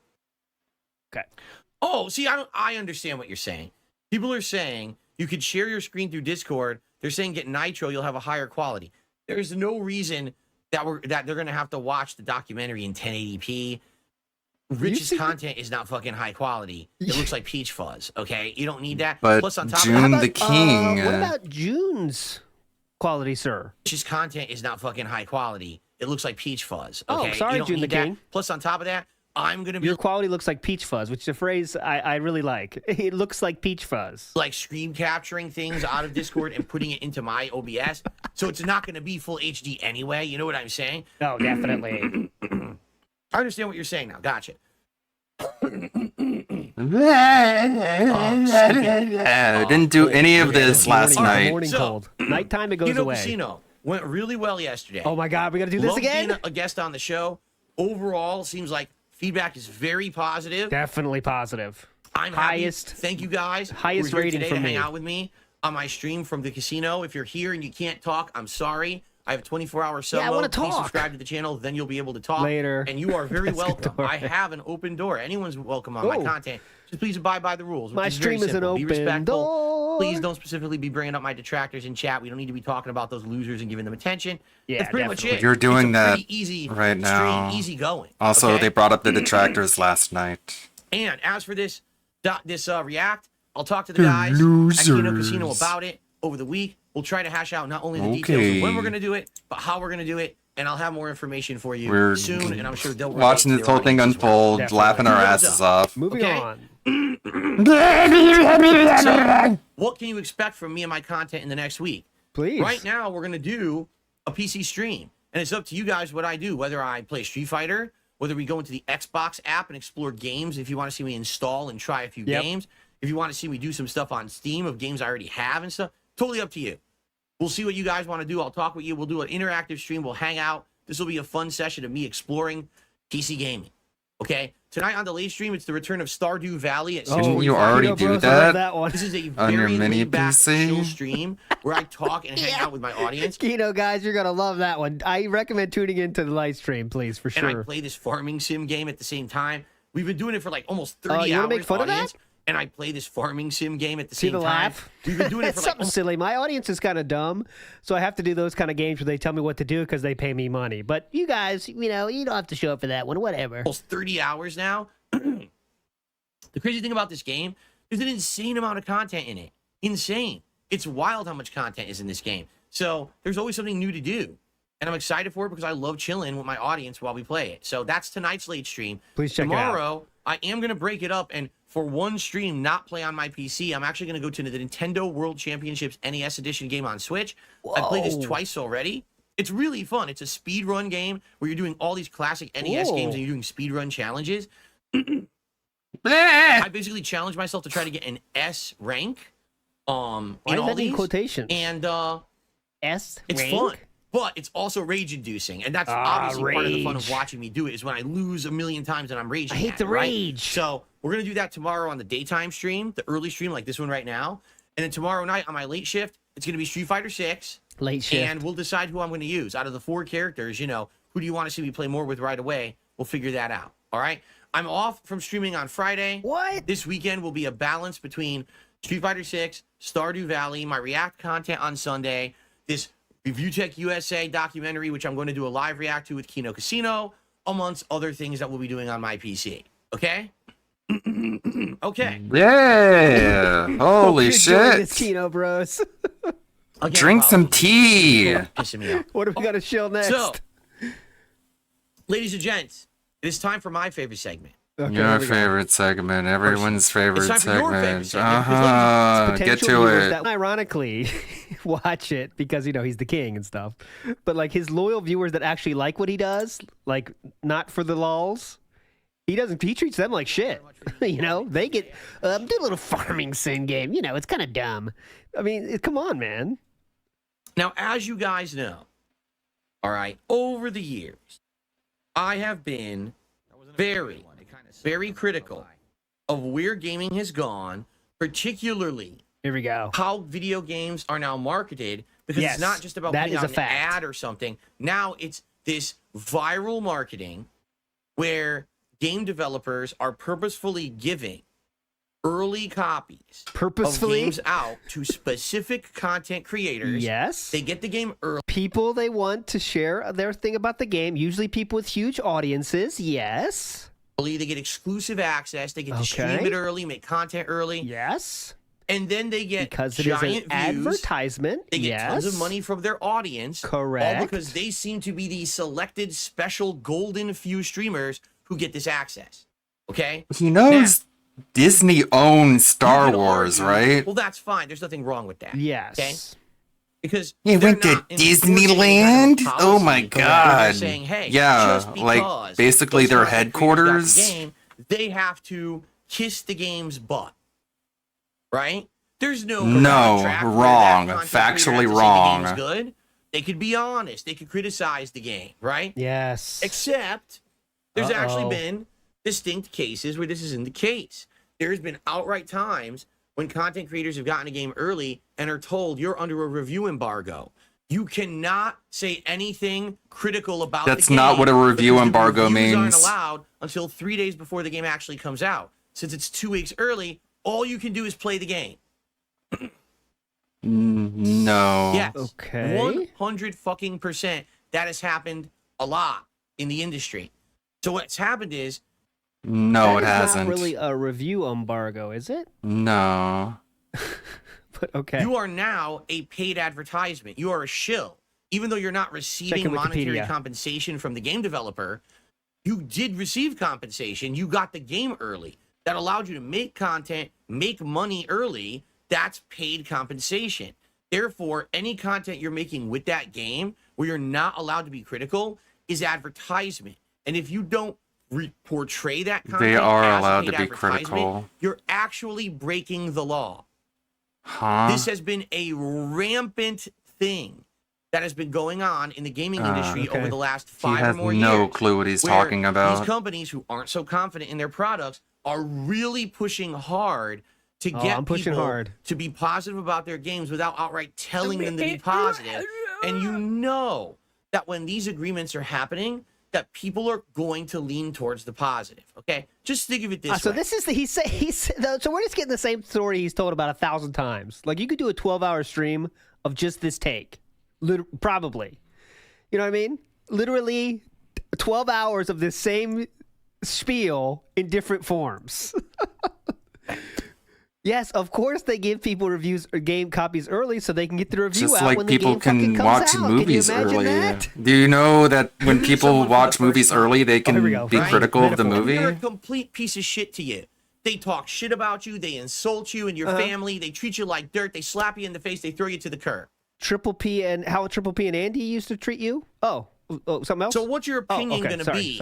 Okay. Oh, see, I understand what you're saying. People are saying you could share your screen through Discord. They're saying get Nitro, you'll have a higher quality. There's no reason that they're gonna have to watch the documentary in 1080p. Rich's content is not fucking high quality. It looks like peach fuzz. Okay, you don't need that. But Plus, on top June of the that, King. What about June's quality, sir? Rich's content is not fucking high quality. It looks like peach fuzz. Oh, Okay, sorry, you don't June the need that. King. Plus, on top of that, I'm gonna be Your quality looks like peach fuzz, which is a phrase I really like. It looks like peach fuzz. like screen capturing things out of Discord and putting it into my OBS. So it's not going to be full HD anyway. You know what I'm saying? Oh, definitely. I understand what you're saying now. Gotcha. Didn't do any of this last night. Morning cold. Nighttime, it goes Kino away. Casino went really well yesterday. Oh my God, we got to do this Love again? being a guest on the show. Overall, seems like feedback is very positive. Definitely positive. I'm highest. Happy. Thank you guys. Highest who were here rating today from to hang me. out with me on my stream from the casino. If you're here and you can't talk, I'm sorry. I have 24-hour sub Yeah, I wanna mode. Please talk. subscribe to the channel, then you'll be able to talk. Later. And you are very That's welcome. good. I have an open door. Anyone's welcome on my Oh. content. Just please abide by the rules. My which is very stream is an simple. Be open respectful. door. Please don't specifically be bringing up my detractors in chat. We don't need to be talking about those losers and giving them attention. Yeah, That's pretty much it. You're doing It's a that pretty easy right now. stream, easy going. Also, okay? they brought up the detractors last night. And as for this React, I'll talk to the guys at Kino Casino about it over the week. We'll try to hash out not only the details of when we're going to do it, but how we're going to do it. And I'll have more information for you We're soon. And I'm sure they'll watching this whole thing unfold, laughing our asses off. Moving on. So, what can you expect from me and my content in the next week? Please. Right now, we're going to do a PC stream. And it's up to you guys what I do, whether I play Street Fighter, whether we go into the Xbox app and explore games, if you want to see me install and try a few games, if you want to see me do some stuff on Steam of games I already have and stuff, totally up to you. We'll see what you guys want to do. I'll talk with you. We'll do an interactive stream. We'll hang out. This will be a fun session of me exploring PC gaming. Okay? Tonight on the late stream, it's the return of Stardew Valley at 6:45. Didn't you already do that This is a on your very mini laid-back, PC? chill stream where I talk and hang out with my audience. Kino, guys, you're going to love that one. I recommend tuning into the live stream, please, for And I sure. play this farming sim game at the same time. We've been doing it for like almost 30 you hours. wanna make fun of that? audience, And I play this farming sim game at the See same the time. laugh? We've been doing it It's for like something silly. My audience is kind of dumb, so I have to do those kind of games where they tell me what to do because they pay me money. But you guys, you know, you don't have to show up for that one, whatever. almost 30 hours now. The crazy thing about this game, there's an insane amount of content in it. Insane. It's wild how much content is in this game. So there's always something new to do. And I'm excited for it because I love chilling with my audience while we play it. So that's tonight's late stream. Please check it out. Tomorrow, I am going to break it up and for one stream, not play on my PC. I'm actually going to go to the Nintendo World Championships NES Edition game on Switch. I played this twice already. It's really fun. It's a speed run game where you're doing all these classic NES games and you're doing speed run challenges. I basically challenged myself to try to get an S rank. In all these quotations. And S it's rank? fun, but it's also rage inducing, and that's obviously part of the fun of rage. watching me do it. Is when I lose a million times and I'm raging. I hate at the it, right? rage. So we're gonna do that tomorrow on the daytime stream, the early stream like this one right now, and then tomorrow night on my late shift, it's gonna be Street Fighter 6. Late shift. And we'll decide who I'm going to use out of the 4 characters. You know, who do you want to see me play more with right away? We'll figure that out. All right. I'm off from streaming on Friday. What? This weekend will be a balance between Street Fighter 6, Stardew Valley, my React content on Sunday, this Review Tech USA documentary, which I'm going to do a live react to with Kino Casino, amongst other things that we'll be doing on my PC. Okay? Okay. Yeah. Holy You're doing this, shit. Kino Bros. Again, Drink some tea. pissing me off. What do we got to show next? So, ladies and gents, it is time for my favorite segment. Okay, Your here we go. favorite segment, everyone's favorite It's time for your favorite segment. segment, because Get Potential to viewers it. That, ironically, watch it because he's the king and stuff. But like his loyal viewers that actually like what he does, like not for the lulz, he treats them like shit. They get do a little farming sim game. It's kind of dumb. I mean, come on, man. Now, as you guys know, all right, over the years, I have been very, very critical of where gaming has gone, particularly here we go. How video games are now marketed, because it's not just about putting out an ad or something. Now it's this viral marketing where game developers are purposefully giving early copies of games out to specific content creators. Yes. They get the game early. People they want to share their thing about the game, usually people with huge audiences. Yes. They get exclusive access. They get to stream it early, make content early. Yes. And then they get because it giant is an views. Advertisement. They get tons of money from their audience. Correct. All because they seem to be the selected special golden few streamers who get this access. Okay? He knows Disney owns Star Wars, right? Well, that's fine. There's nothing wrong with that. Yes. Okay? Because he went to Disneyland? Oh my god. Saying, hey, yeah, like basically their headquarters. They have to kiss the game's butt. Right? There's no wrong. Factually wrong. The good. They could be honest. They could criticize the game, right? Yes. Except there's actually been distinct cases where this isn't the case. There's been outright times when content creators have gotten a game early and are told you're under a review embargo. You cannot say anything critical about the game. That's not what a review embargo means. Reviews aren't allowed until 3 days before the game actually comes out. Since it's 2 weeks early, all you can do is play the game. No. Yes. Okay. 100% that has happened a lot in the industry. So what's happened is it hasn't. Not really a review embargo, is it? No. But okay. You are now a paid advertisement. You are a shill. Even though you're not receiving monetary compensation from the game developer, you did receive compensation. You got the game early. That allowed you to make content, make money early. That's paid compensation. Therefore, any content you're making with that game where you're not allowed to be critical is advertisement. And if you don't portray that content, they are as allowed paid to be critical. You're actually breaking the law. Huh? This has been a rampant thing that has been going on in the gaming industry over the last 5 or more years. He has no clue what he's talking about. These companies who aren't so confident in their products are really pushing hard to get people to be positive about their games without outright telling them to be positive. And you know that when these agreements are happening, that people are going to lean towards the positive. Okay, just think of it this way. So this is so we're just getting the same story he's told about 1,000 times. Like you could do a 12-hour stream of just this take, probably. You know what I mean? Literally 12 hours of this same spiel in different forms. Yes, of course they give people reviews or game copies early so they can get the review just out like when the people game can watch comes out. movies Can you early. that? Do you know that when people watch movies early, they can be critical of the movie? They're a complete piece of shit to you. They talk shit about you. They insult you and your family. They treat you like dirt. They slap you in the face. They throw you to the curb. Triple P and Andy used to treat you? Oh, something else? So what's your opinion going to be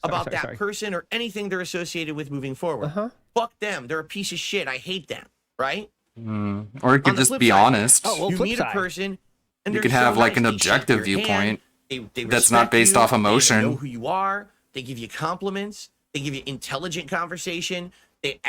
about that sorry. person or anything they're associated with moving forward? Fuck them. They're a piece of shit. I hate them. Right? Or you could just be honest. You meet a person, and you can have like an objective viewpoint that's not based off emotion. They know who you are. They give you compliments. They give you intelligent conversation. They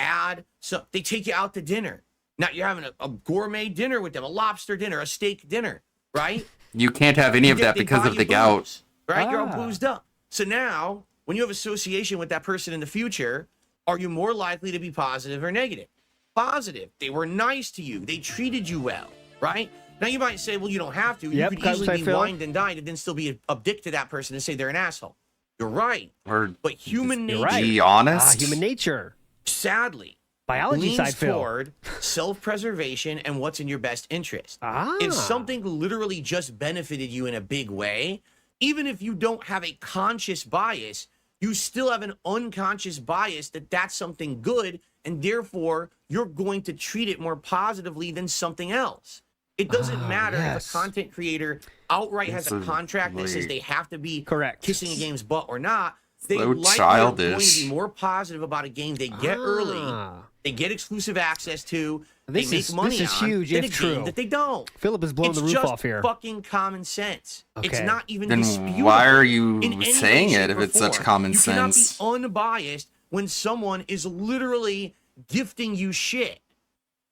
they take you out to dinner. Now you're having a gourmet dinner with them, a lobster dinner, a steak dinner, right? You can't have any of that because of the gout. Right? You're all boozed up. So now, when you have association with that person in the future, are you more likely to be positive or negative? Positive. They were nice to you. They treated you well, right? Now you might say, well, you don't have to. You could easily be wined and dined and then still be a dick to that person and say they're an asshole. You're right. But human nature. Be honest. Human nature. Sadly, biology leans toward self-preservation and what's in your best interest. If something literally just benefited you in a big way, even if you don't have a conscious bias, you still have an unconscious bias that that's something good, and therefore you're going to treat it more positively than something else. It doesn't matter if a content creator outright has a contract that says they have to be kissing a game's butt or not. They likely are going to be more positive about a game they get early, they get exclusive access to, they make money this is on, huge than if a true. game that they don't. Philip is blowing the roof off here. It's just fucking common sense. It's Okay. not even Then disputable. why are you in any saying way, it shape, if or it's such form. common you sense? cannot be unbiased when someone is literally gifting you shit.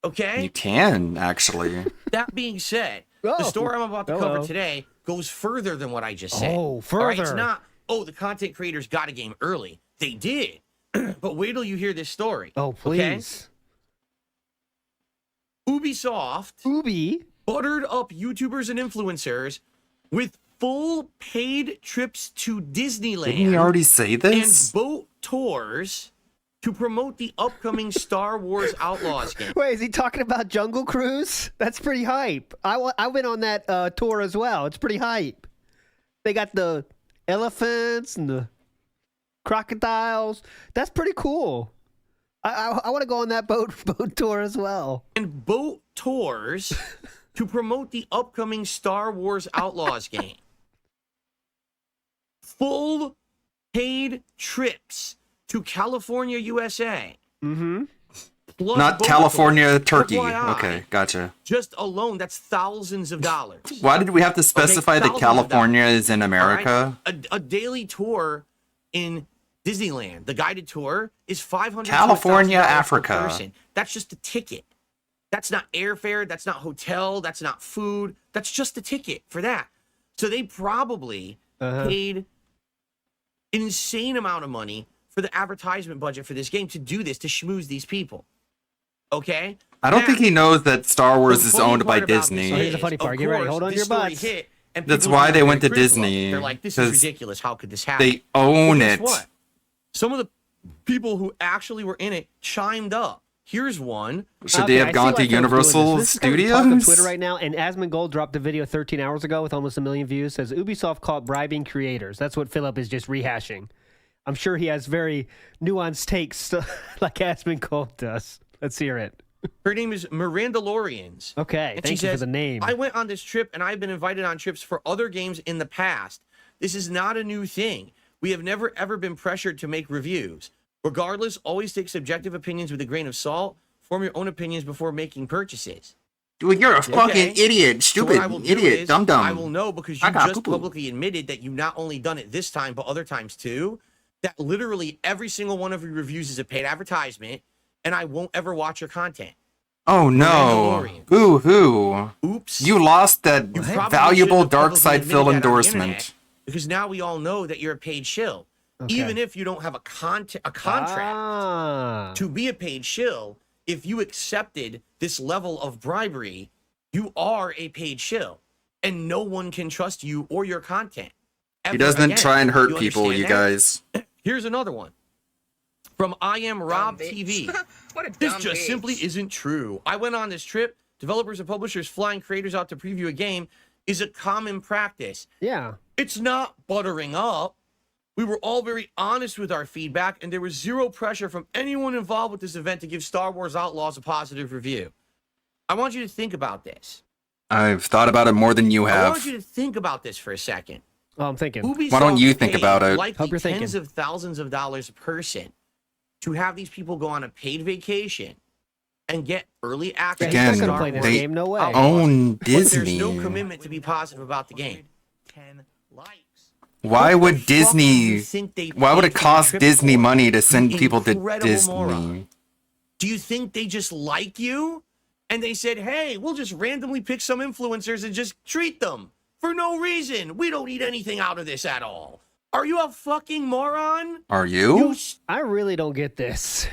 Okay? You can, actually. That being said, the story I'm about to cover today goes further than what I just said. Oh, All right? It's further. not, the content creators got a game early. They did. But wait till you hear this story. Oh, please. Okay? Ubisoft buttered up YouTubers and influencers with full paid trips to Disneyland. Didn't he already say this? And boat tours to promote the upcoming Star Wars Outlaws game. Wait, is he talking about Jungle Cruise? That's pretty hype. I went on that tour as well. It's pretty hype. They got the elephants and the crocodiles. That's pretty cool. I want to go on that boat tour as well. And boat tours to promote the upcoming Star Wars Outlaws game. Full paid trips to California, USA. Mm-hmm. Not California, Turkey. FYI, Okay, gotcha. Just alone, that's thousands of dollars. Why did we have to specify that thousands of California is in All America? right? A daily tour in Disneyland, the guided tour, is $500 California, to $1,000 per Africa. person. That's just a ticket. That's not airfare. That's not hotel. That's not food. That's just a ticket for that. So they probably paid an insane amount of money for the advertisement budget for this game to do this, to schmooze these people. Okay? I don't think he knows that Star Wars is owned by Disney. Here's the funny part. Get ready. Hold on to your butts. That's why they went to Disney. They're like, this is 'cause ridiculous. How could this happen? They own Well, it. guess what? Some of the people who actually were in it chimed up. Here's one. Should they have gone to Universal This is kind of talk on Studios? Twitter right now, and Asmongold dropped a video 13 hours ago with almost 1 million views. Says Ubisoft caught bribing creators. That's what Philip is just rehashing. I'm sure he has very nuanced takes like Asmongold does. Let's hear it. Her name is Mirandalorians. Okay, And thank she you for says, the name. I went on this trip and I've been invited on trips for other games in the past. This is not a new thing. We have never ever been pressured to make reviews. Regardless, always take subjective opinions with a grain of salt. Form your own opinions before making purchases. Dude, you're a fucking idiot, So stupid what I will do idiot, is, dum dum. I will know because you just publicly admitted that you not only done it this time, but other times too. That literally every single one of your reviews is a paid advertisement, and I won't ever watch your content. Oh no. Boo hoo. Oops. You lost that You probably valuable shouldn't have Dark publicly Side admitted Phil that on the endorsement. internet, because now we all know that you're a paid shill. Okay. Even if you don't have a contract to be a paid shill, if you accepted this level of bribery, you are a paid shill, and no one can trust you or your content. He ever doesn't again. try and hurt You people, understand you that? guys. Here's another one from I Am Rob TV. This just simply isn't true. I went on this trip. Developers and publishers flying creators out to preview a game is a common practice. Yeah. It's not buttering up. We were all very honest with our feedback, and there was zero pressure from anyone involved with this event to give Star Wars Outlaws a positive review. I want you to think about this. I've thought about it more than you I want have. you to think about this for a second. Oh, I'm thinking. Why don't you think paid about it? Likely Hope you're tens thinking. of thousands of dollars a person to have these people go on a paid vacation and get early access Again, to Star Wars they Outlaws, own but there's Disney. no commitment to be positive about the game. Why What would the fuck do you Disney? think they Why would paid it for the cost trip Disney for? money to send people to Incredible Disney? moron. Do you think they just like you? And they said, hey, we'll just randomly pick some influencers and just treat them for no reason. We don't need anything out of this at all. Are you a fucking moron? Are you? I really don't get this.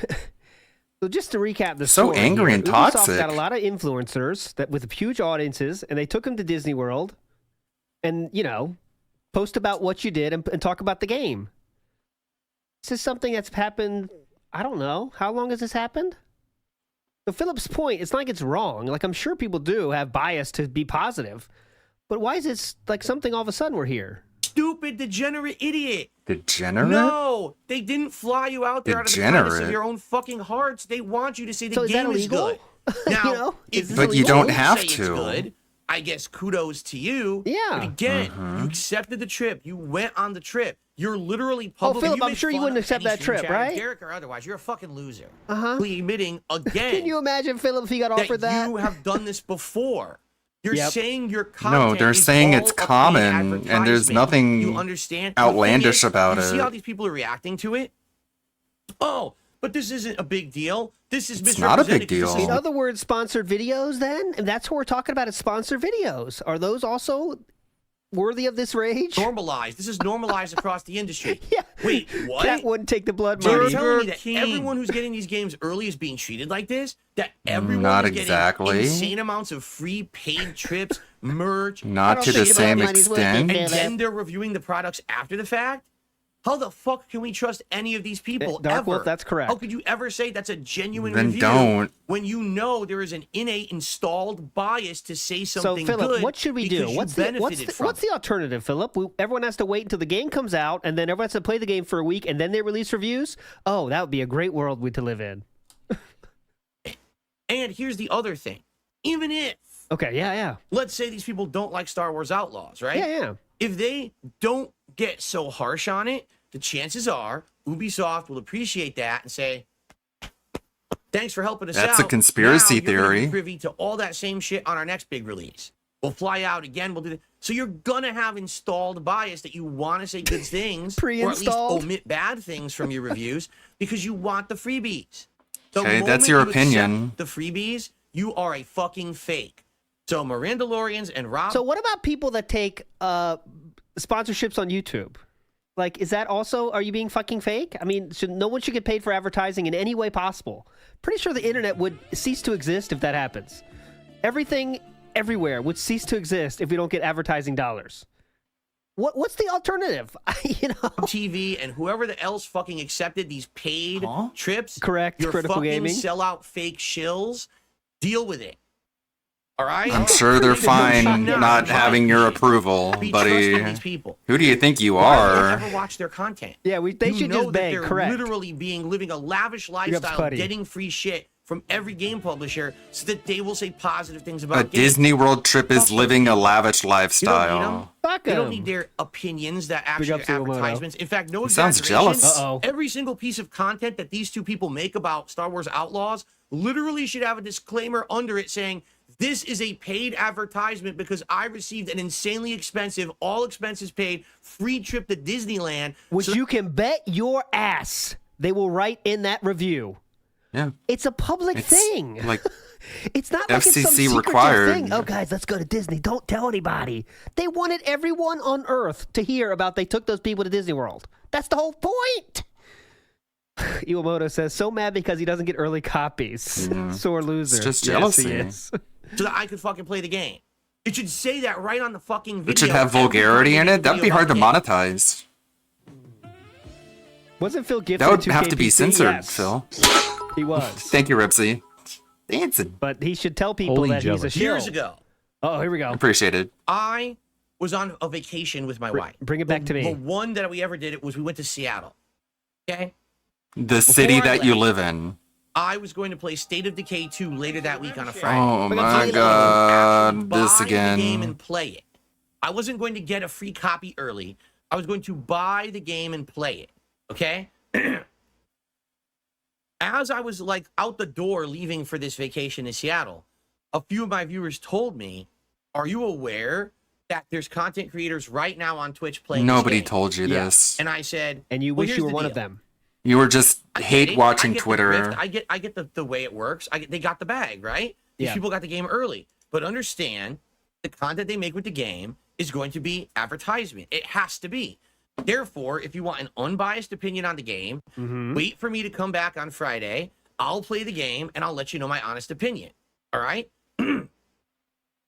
So just to recap the So story angry here, and Ubisoft toxic. got a lot of influencers that with huge audiences, and they took them to Disney World, and post about what you did and talk about the game. This is something that's happened. I don't know how long has this happened. So Philip's point, it's not like it's wrong. Like I'm sure people do have bias to be positive, but why is this like something all of a sudden we're here? Stupid, degenerate idiot. Degenerate? No, they didn't fly you out there out of the kindness of Degenerate? your own fucking hearts. They want you to say the So is that game is illegal? good. Now, if But you don't say have it's to. good, I guess kudos to you. Yeah. But again, you accepted the trip. You went on the trip. You're literally public. Philip, I'm sure you wouldn't accept that trip, right? Derek or otherwise, you're a fucking loser. Uh-huh. Admitting again. Can you imagine, Philip, if he got offered that? You have done this before. You're saying your content No, they're is saying all it's a paid common, and there's advertisement. nothing You understand? outlandish The thing is, about you see it. how these people are reacting to it? Oh, but this isn't a big deal. This is It's not a big misrepresented 'cause this deal. is In other words, sponsored videos then? And that's what we're talking about is sponsored videos. Are those also worthy of this rage? normalized. This is normalized across the industry. Yeah. Wait, what? That wouldn't take the blood So you're money. telling me that everyone who's getting these games early is being treated like this? That everyone Not is exactly. getting insane amounts of free paid trips, merch, Not to the same extent. and then they're reviewing the products after the fact? How the fuck can we trust any of these people Dark ever? Wolf, that's correct. How could you ever say that's a genuine Then review don't. when you know there is an innate installed bias to say So, something Philip, good? what should we because do? you What's benefited from the alternative, Philip? Everyone has to wait until the game comes out, and then everyone has to play the game for a week, and then they release reviews? Oh, that would be a great world to live in. And here's the other thing. Even if, Okay, yeah. let's say these people don't like Star Wars Outlaws, right? Yeah. If they don't get so harsh on it, the chances are Ubisoft will appreciate that and say, thanks for helping us out. That's a conspiracy Now you're gonna be theory. privy to all that same shit on our next big release. We'll fly out again. We'll do that. So you're gonna have installed bias that you want to say good things, or at least Pre-installed? omit bad things from your reviews because you want the freebies. The Okay, that's moment your you accept opinion. The freebies, you are a fucking fake. So Mirandalorians and Rob. So what about people that take sponsorships on YouTube? Like, is that also, are you being fucking fake? I mean, no one should get paid for advertising in any way possible. Pretty sure the internet would cease to exist if that happens. Everything, everywhere, would cease to exist if we don't get advertising dollars. What's the alternative? TV and whoever the else fucking accepted these paid trips. Correct, You're Critical fucking Gaming. sellout fake shills. Deal with it. All right? I'm sure they're fine not having your approval, Be buddy. trusting these people. Who do you think you Why would I are? ever watch their content? Yeah, they You should know just that beg, they're correct. literally living a lavish up, lifestyle, Spuddy. getting free shit from every game publisher so that they will say positive things about A games. Disney World trip is living a lavish You don't need lifestyle. them. Fuck They don't 'em. need their opinions that actually up are to Yamamoto. advertisements. In fact, no He sounds exaggeration, jealous. Uh-oh. every single piece of content that these two people make about Star Wars Outlaws literally should have a disclaimer under it saying, this is a paid advertisement because I received an insanely expensive, all expenses paid, free trip to Disneyland. Which you can bet your ass they will write in that review. Yeah. It's a public It's thing. like It's not like it's some FCC secretive required. thing. Oh, guys, let's go to Disney. Don't tell anybody. They wanted everyone on Earth to hear about they took those people to Disney World. That's the whole point. Iwamoto says, so mad because he doesn't get early copies. Sore loser. It's just Yes, jealousy. he is. So that I could fucking play the game. It should say that right on the fucking video. It should have vulgarity in it. That'd be hard to monetize. Wasn't Phil gifted That would 2K have to be PC? censored, Yes, Phil. He was. Thank you, Ripsy. Dancing. But he should tell people Holy that he's a jealous. shill. Years ago, Oh, here we go. Appreciate it. I was on a vacation with my wife. Bring it back to me. The one that we ever did it was we went to Seattle. Okay? The city Before I that you left, live in. I was going to play State of Decay 2 later that week on a Friday. Oh We're gonna my play it god, alone, this buy the game again. and play it. I wasn't going to get a free copy early. I was going to buy the game and play it. Okay? As I was like out the door leaving for this vacation in Seattle, a few of my viewers told me, "Are you aware that there's content creators right now on Twitch playing this Nobody game?" told you this. And I said, And you well, wish here's you were the one of deal. them. You were just I get hate it. watching I get the Twitter. grift. I get the way it works. They got the bag, right? These Yeah. people got the game early. But understand, the content they make with the game is going to be advertisement. It has to be. Therefore, if you want an unbiased opinion on the game, wait for me to come back on Friday. I'll play the game and I'll let you know my honest opinion. All right?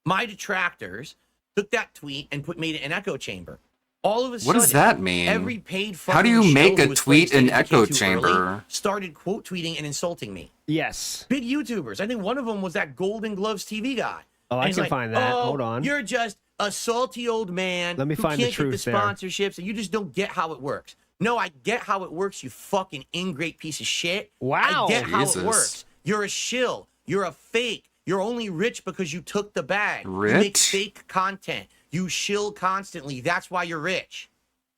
My detractors took that tweet and made it an echo chamber. All of a sudden, What does that mean? every paid How do you fucking make shill a who was tweet playing an State of echo Decay 2 early chamber? started quote tweeting and insulting me. Yes. Big YouTubers. I think one of them was that Golden Gloves TV guy. Oh, And I he's can like, find that. "Oh, Hold on. You're just a salty old man Let me who find the can't truth get the there. sponsorships, and you just don't get how it works." No, I get how it works, you fucking ingrate piece of shit. Wow. I get how Jesus. it works. You're a shill. You're a fake. You're only rich because you took the bag. You make Rich? fake content. You shill constantly. That's why you're rich.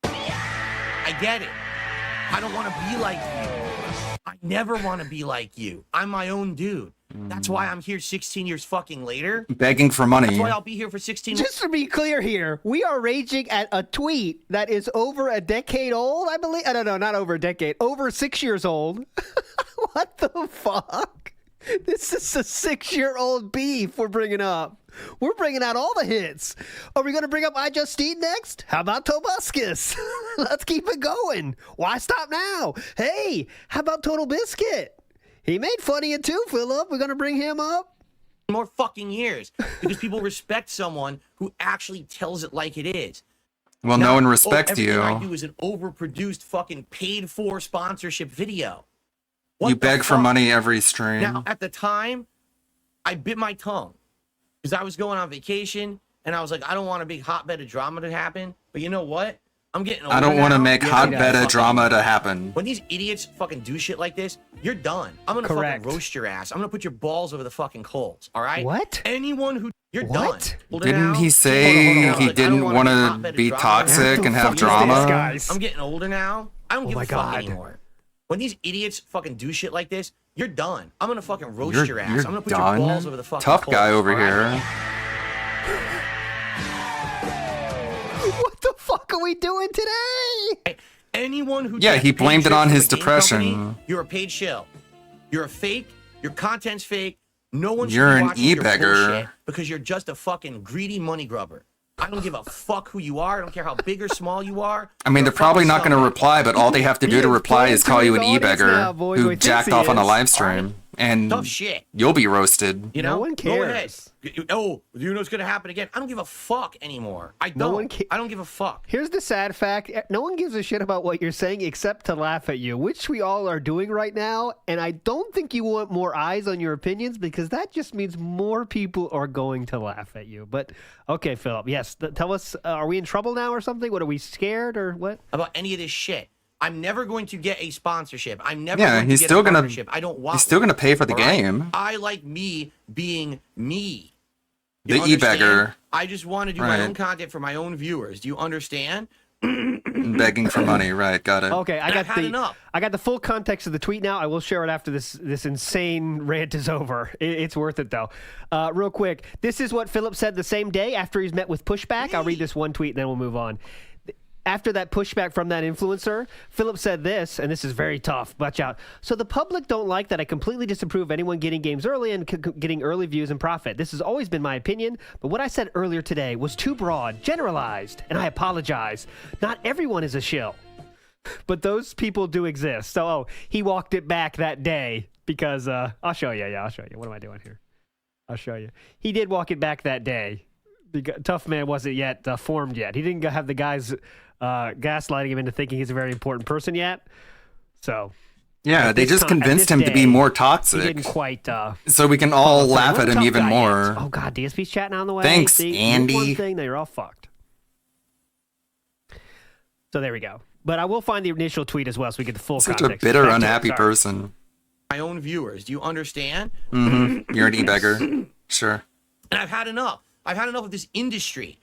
I get it. I don't want to be like you. I never want to be like you. I'm my own dude. That's why I'm here 16 years fucking later. Begging for money. That's why I'll be here for 16 years. Just to be clear here, we are raging at a tweet that is over a decade old, I believe. I don't know, not over a decade, over 6 years old. What the fuck? This is a 6-year-old beef we're bringing up. We're bringing out all the hits. Are we going to bring up I Just Eat next? How about Tobuscus? Let's keep it going. Why stop now? Hey, how about Total Biscuit? He made fun of you too, Philip. We're going to bring him up. More fucking years because people respect someone who actually tells it like it is. Well, no one respects everything you. I do is an overproduced fucking paid for sponsorship video. You beg for money every stream. Now, at the time, I bit my tongue because I was going on vacation and I was like, I don't want a big hotbed of drama to happen. But you know what? I'm getting older I don't want to now. make hotbed of drama to happen. When these idiots fucking do shit like this, you're done. I'm gonna fucking roast your ass. I'm gonna put your balls over the fucking coals. All right? What? Anyone who you're done. Didn't he say he didn't want to be toxic and have drama? I'm getting older now. I don't give a fuck anymore. When these idiots fucking do shit like this, you're done. I'm gonna fucking roast your ass. I'm gonna put your balls over the fucking Tough coals, guy over all right? here. What the fuck are we doing today? Anyone who Yeah, gets he paid blamed it shit on from his a game depression. company, you're a paid shill. You're a fake. Your content's fake. No one should You're be an watching your e-beggar. bullshit because you're just a fucking greedy money grubber. I don't give a fuck who you are. I don't care how big or small you are. I mean, they're probably not going to reply, but all they have to do to reply is call you an e-beggar who jacked off on a live stream. And Tough shit. you'll be roasted. You know, No one Go ahead. cares. Oh, you know what's gonna happen again? I don't give a fuck anymore. I don't. No one I don't give a fuck. Here's the sad fact. No one gives a shit about what you're saying except to laugh at you, which we all are doing right now. And I don't think you want more eyes on your opinions because that just means more people are going to laugh at you. But, okay, Philip, yes. Tell us, are we in trouble now or something? What, are we scared or what? About any of this shit. I'm never going to get a sponsorship. I'm never Yeah, going to he's get still a gonna. partnership. I don't want He's still one, gonna pay for the all right? game. I like me being me. The You understand? e-beggar. I just want to do my Right. own content for my own viewers. Do you understand? Begging for money, right? Got it. Okay, And I've had enough. I got the full context of the tweet now. I will share it after this insane rant is over. It's worth it though. Real quick, this is what Philip said the same day after he's met with pushback. I'll read this one tweet and then we'll move on. After that pushback from that influencer, Philip said this, and this is very tough. Watch out. So the public don't like that I completely disapprove anyone getting games early and getting early views and profit. This has always been my opinion, but what I said earlier today was too broad, generalized, and I apologize. Not everyone is a shill, but those people do exist. So he walked it back that day because I'll show you. Yeah, I'll show you. What am I doing here? I'll show you. He did walk it back that day. Tough Man wasn't yet formed yet. He didn't have the guys gaslighting him into thinking he's a very important person yet. So Yeah, they just convinced him to be more he toxic. didn't quite. So we can all laugh at him even more. Oh God, DSP's chatting on the way. Thanks, See, Andy. One thing, now you're all fucked. So there we go. But I will find the initial tweet as well, so we get the full Such a context. bitter, Back to it, unhappy sorry. person. My own viewers. Do you understand? Mm-hmm. You're an e-beggar. Sure. And I've had enough. I've had enough of this industry.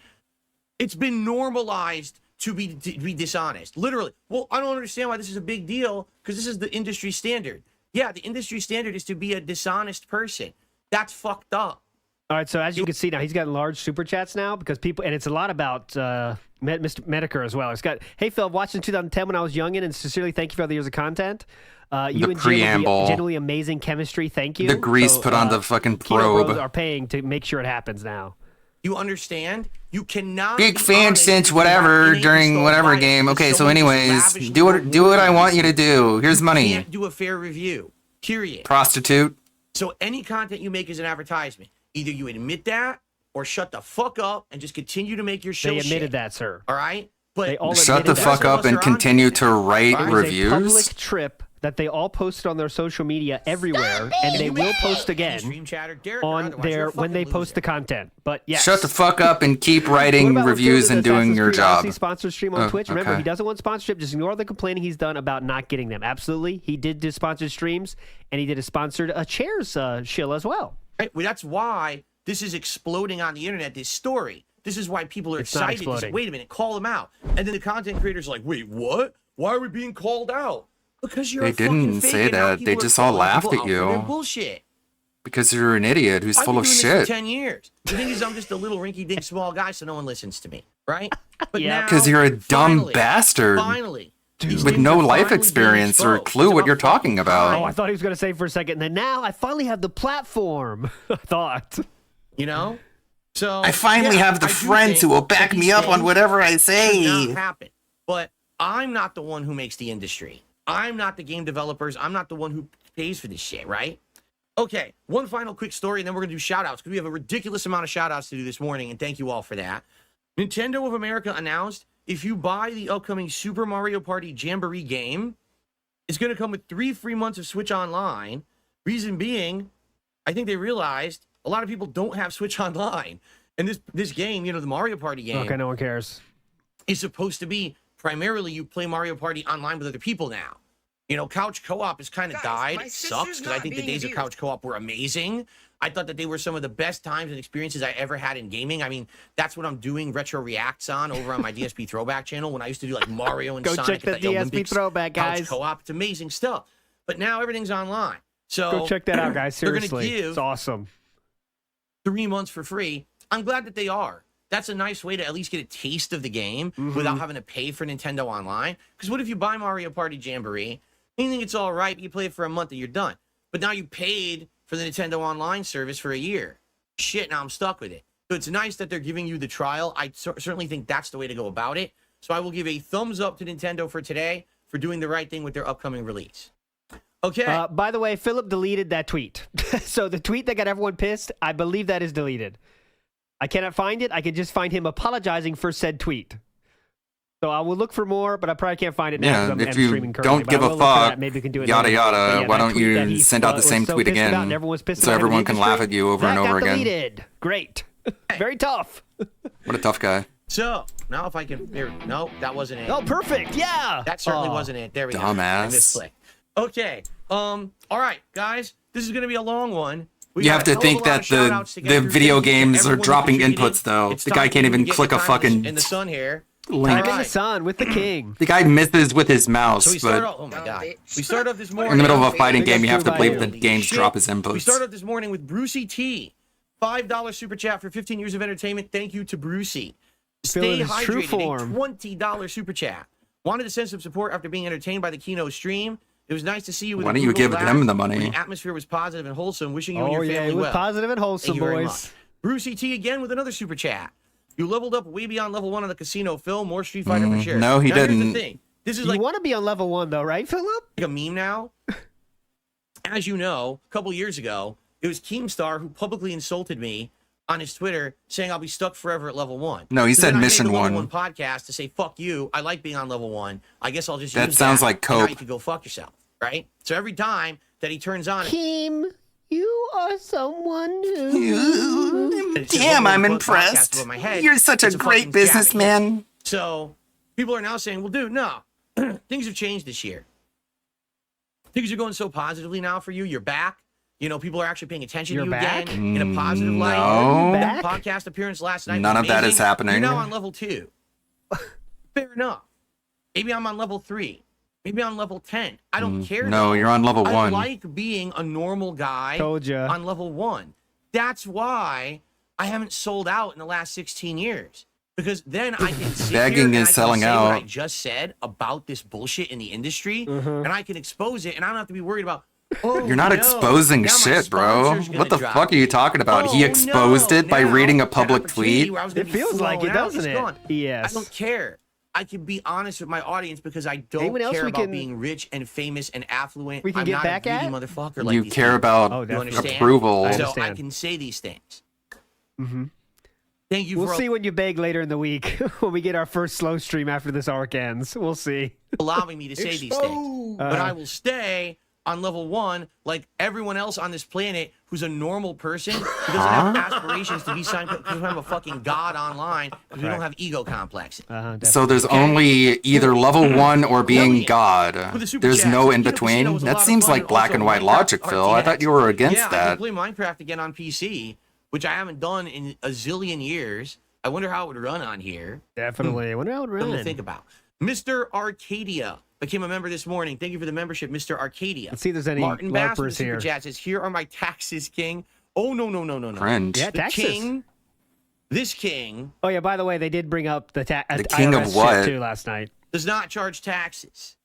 It's been normalized to be dishonest. Literally. Well, I don't understand why this is a big deal because this is the industry standard. Yeah, the industry standard is to be a dishonest person. That's fucked up. All right, so as you can see now, he's got large super chats now because people, and it's a lot about Mr. Medicare as well. It's got, hey Phil, watching 2010 when I was youngin, and sincerely thank you for all the years of content. You and preamble. genuinely amazing chemistry. Thank you. The grease So, put on the fucking Kino probe. Bros are paying to make sure it happens now. You understand? You cannot Big be fan honest since if you whatever have during installed whatever bias game. because Okay, so someone just anyways, lavished do what I want you to do. Here's You money. can't do a fair review. Period. Prostitute. So any content you make is an advertisement. Either you admit that or shut the fuck up and just continue to make your show. They admitted shit. that, sir. All right? But They all Shut the admitted that. fuck up and continue to write It was reviews. a public trip that they all posted on their social media everywhere, and they will post again on their when they post the content. But yes, Shut the fuck up and keep What writing about reviews Phil and does doing Assassin's your Creed job. Odyssey sponsored stream on Oh, Twitch. Remember, okay. he doesn't want sponsorship. Just ignore the complaining he's done about not getting them. Absolutely, he did do sponsored streams, and he did a sponsored chairs shill as well. Right? Well, that's why this is exploding on the internet, this story. This is why people are excited. To say, wait a minute, call them out. And then the content creators are like, wait, what? Why are we being called out? Because you're They didn't say that. They just all laughed at you. Bullshit. Because you're an idiot who's full of I've been doing shit. this for 10 years. The thing is, I'm just a little rinky-dink small guy, so no one listens to me, right? But Yeah, now, because you're a dumb finally, bastard Finally. with no life experience or clue what you're talking Oh, about. I thought he was going to say for a second. Then now I finally have the platform. I thought. You know? So I finally have the friends who will back me up on whatever I Should say. not happen. But I'm not the one who makes the industry. I'm not the game developers. I'm not the one who pays for this shit, right? Okay, one final quick story, and then we're going to do shout-outs, because we have a ridiculous amount of shout-outs to do this morning, and thank you all for that. Nintendo of America announced if you buy the upcoming Super Mario Party Jamboree game, it's going to come with 3 free months of Switch Online. Reason being, I think they realized a lot of people don't have Switch Online. And this game, you know, the Mario Party game. Okay, no one cares. Is supposed to be primarily you play Mario Party online with other people now. You know, couch co-op has kind of died. It sucks because I think the days of couch co-op were amazing. I thought that they were some of the best times and experiences I ever had in gaming. I mean, that's what I'm doing retro reacts on over on my DSP Throwback channel when I used to do like Mario and Go Sonic check at the the DSP Olympics. Throwback, guys. Couch co-op, it's amazing stuff. But now everything's online. So Go check that out, guys. Seriously, they're gonna give it's awesome. 3 months for free. I'm glad that they are. That's a nice way to at least get a taste of the game Mm-hmm. without having to pay for Nintendo Online. Because what if you buy Mario Party Jamboree, and you think it's all right, you play it for a month and you're done. But now you paid for the Nintendo Online service for a year. Shit, now I'm stuck with it. So it's nice that they're giving you the trial. I certainly think that's the way to go about it. So I will give a thumbs up to Nintendo for today for doing the right thing with their upcoming release. Okay. By the way, Philip deleted that tweet. So the tweet that got everyone pissed, I believe that is deleted. I cannot find it. I can just find him apologizing for said tweet. So I will look for more, but I probably can't find it now. Yeah, 'Cause I'm if you streaming currently, don't but give I a will look for that. fuck, Maybe we can do it yada later. yada, But yeah, why that don't tweet that you he send out the was same so tweet pissed about again and everyone was pissed so about in the everyone can laugh industry? at you over That and over got again? deleted. Great. Very tough. What a tough guy. So now if I can, no, that wasn't it. Oh, perfect. Yeah. That certainly wasn't it. There we go. Dumbass. I misclicked. Okay. All right, guys. This is going to be a long one. You have to think that the video games are dropping inputs though. The guy can't even click a fucking in the sun here. link. I'm in the sun with the king. The guy misses with his mouse, So we start but off. Oh my god. We start off this morning in the middle of a fighting game, you have to by believe you. that games Shit. drop his We inputs. start off this morning with Brucey T. $5 super chat for 15 years of entertainment. Thank you to Brucey. Feeling Stay his true hydrated. form. A $20 super chat. Wanted to send some support after being entertained by the Kino stream. It was nice to see you with Why a don't you Google give laugh them the when money? The atmosphere was positive and wholesome. Wishing you and Oh, your yeah, family it was well. positive and wholesome, Thank you very boys. much. Brucey T again with another super chat. You leveled up way beyond level 1 on the casino film. More Street Fighter for sure. no, he Now, here's didn't. the thing. This is You like want to be on level 1, though, right, Philip? a meme now. As you know, a couple years ago, it was Keemstar who publicly insulted me on his Twitter, saying I'll be stuck forever at level 1. No, he So said then I made mission the level 1. 1 podcast to say fuck you. I like being on level 1. I guess I'll just That use sounds that, like and now cope. you can go fuck yourself, right? So every time that he turns on, Kim, you are someone new. it's just Damn, one I'm little podcast impressed. above my head. You're such a It's great fucking jacket. businessman. So people are now saying, well, dude, no, things have changed this year. Things are going so positively now for you. You're back. You know, people are actually paying attention You're to you back? again in a positive light. No. That podcast appearance last night. None was of that is amazing. happening. You're now on level 2. Fair enough. Maybe I'm on level 3. Maybe I'm level 10. I don't care. No, though. you're on level 1. I like being a normal guy Told ya. on level 1. That's why I haven't sold out in the last 16 years. Because then I can sit Begging here and is I selling can say what I out. just said about this bullshit in the industry, Mm-hmm. and I can expose it, and I don't have to be worried about. Oh, You're not no, exposing now my shit, bro. sponsor's gonna What the drop fuck are you me. talking about? He Oh, exposed no, it by now reading a that public opportunity tweet? where I was gonna It be feels like it, flowing out, doesn't it's it? gone. Yes. I don't care. I can be honest with my audience because I don't Anyone else care we about can- being rich and famous and affluent. we can I'm get not back a greedy at? motherfucker like You these care people. about Oh, You definitely. understand? approval. I So I understand. can say these things. Mm-hmm. Thank you We'll for see when you beg later in the week when we get our first slow stream after this arc ends. We'll see. allowing me to say these things. But I will stay on level 1 like everyone else on this planet who's a normal person who doesn't have aspirations to be signed because I'm a fucking god online because we don't have ego complexes. So there's only either level 1 or being God. There's no in between. That seems like black and white logic, Phil. I thought you were against I that. can play Minecraft again on PC, which I haven't done in a zillion years. I wonder how it would run on here. Definitely. I wonder how it would run. Something to think about. Mr. Arcadia became a member this morning. Thank you for the membership, Mr. Arcadia. Let's see if there's any Martin Bass with LARPers the super here. chat says, here are my taxes, king. Oh, no. Friend. Yeah, The taxes. king, this king, Oh yeah. By the way, they did bring up the king IRS of shit what? too last night. does not charge taxes.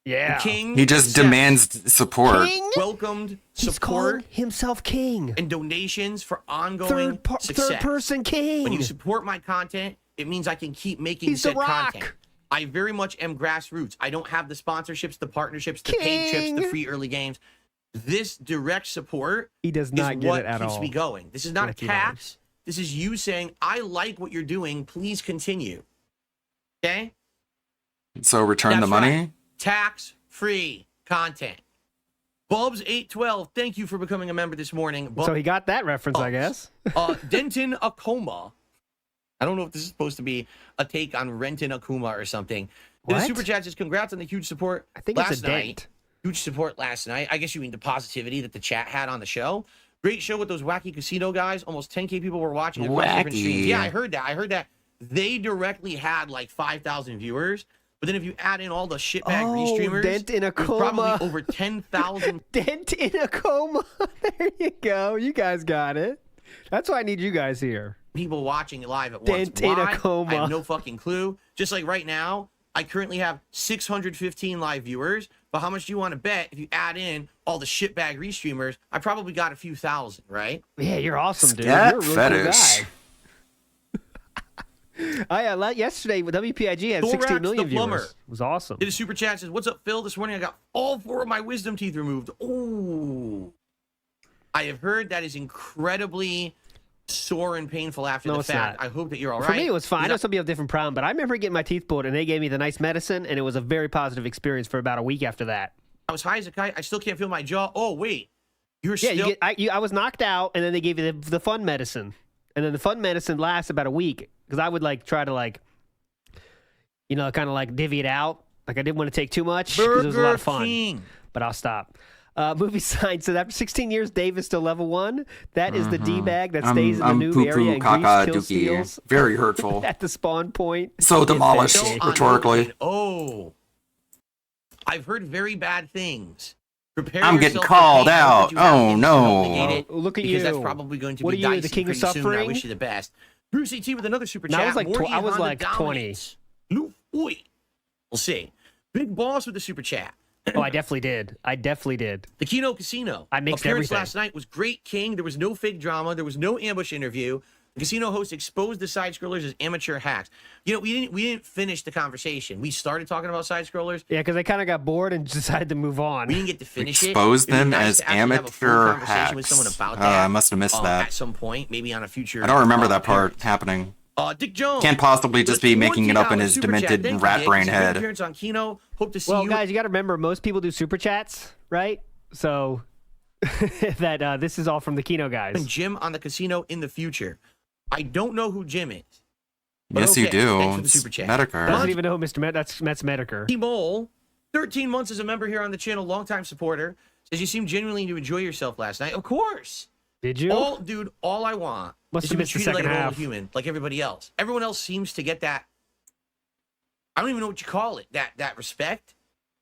Yeah. The king He just accepts demands support. welcomed He's calling support himself king. and donations for ongoing success. Third person king. When you support my content, it means I can keep making He's The said Rock. content. I very much am grassroots. I don't have the sponsorships, the partnerships, the paid trips, the King. free early games. This direct support He does is not get what it at keeps all. me going. This is not Yes, a he tax. This is you saying, I like what you're doing. Please continue. Okay? So return the That's money? right. Tax-free content. Bubs812, thank you for becoming a member this morning. So he got that reference, I guess. Denton Akoma. I don't know if this is supposed to be a take on Renton Akuma or something. The What? super chat says, congrats on the huge support I think last it's a night. date. Huge support last night. I guess you mean the positivity that the chat had on the show. Great show with those wacky casino guys. Almost 10K people were watching across different streams. Wacky. Yeah, I heard that. They directly had like 5,000 viewers. But then if you add in all the shitbag restreamers, Dent in a there's coma. probably over 10,000 Dent in a coma. There you go. You guys got it. That's why I need you guys here. people watching it live at once. Dent in a Why? coma. I have no fucking clue. Just like right now, I currently have 615 live viewers. But how much do you want to bet if you add in all the shitbag restreamers? I probably got a few thousand, right? Yeah, you're awesome, dude. Scat You're a really fetish. cool guy. Yesterday with WPIG had Thorax 16 million the plumber. viewers. It was awesome. Did a super chat, says, "What's up, Phil? This morning I got all 4 of my wisdom teeth removed." Oh, I have heard that is incredibly sore and painful after the it's fact. not. I hope that you're all right. For me, it was fine. I know Because some people have different problem, but I remember getting my teeth pulled, and they gave me the nice medicine, and it was a very positive experience for about a week after that. I was high as a kite. I still can't feel my jaw. Oh wait, you're Yeah, still. I was knocked out, and then they gave you the fun medicine, and then the fun medicine lasts about a week because I would try to kind of divvy it out. I didn't want to take too much because it was a lot of fun. King. But I'll stop. Movie sign says after 16 years, Dave is still level 1. That is the D-bag that stays in the noob area and caca, kills dookie. steals Very hurtful. at the spawn point. So demolished Infected. rhetorically. Oh, I've heard very bad things. Prepare I'm getting yourself for called pain. I hope out. that you have Oh, things to no. help negate it, Look at because you. that's probably going to What be are you, the dicey king of pretty soon. I suffering? wish you the best. Brucey T with another super No, chat. I was Morty I was Honda like 20. dominates. Ooh, We'll see. Big Boss with the super chat. Oh, I definitely did. The Kino Casino. I mixed Appearance everything. last night was great, King. There was no fake drama. There was no ambush interview. The casino host exposed the side scrollers as amateur hacks. We didn't finish the conversation. We started talking about side scrollers. Yeah, because I kind of got bored and decided to move on. We didn't get to finish Expose it. It'd be them nice as to actually have a full amateur conversation with someone hacks. about Oh, that. I must have missed that. At some point, maybe on a future. I don't remember that part happening. Dick Jones Can't possibly just be making it up in his super chat. demented Thank you, rat Dick. brain It's a great head. appearance on Kino. Hope to see Well, you. guys, you got to remember, most people do super chats, right? So that this is all from the Kino guys. And Jim on the casino in the future. I don't know who Jim is. But Yes, you okay, do. thanks for the It's super chat. Medicare. Doesn't even know who Mr. That's Medicare. T-Mole, 13 months as a member here on the channel, longtime supporter, says you seemed genuinely to enjoy yourself last night. Of course. Did you? All I want Must is have to be missed the treated like second a normal half. human, like everybody else. Everyone else seems to get that. I don't even know what you call it. That respect,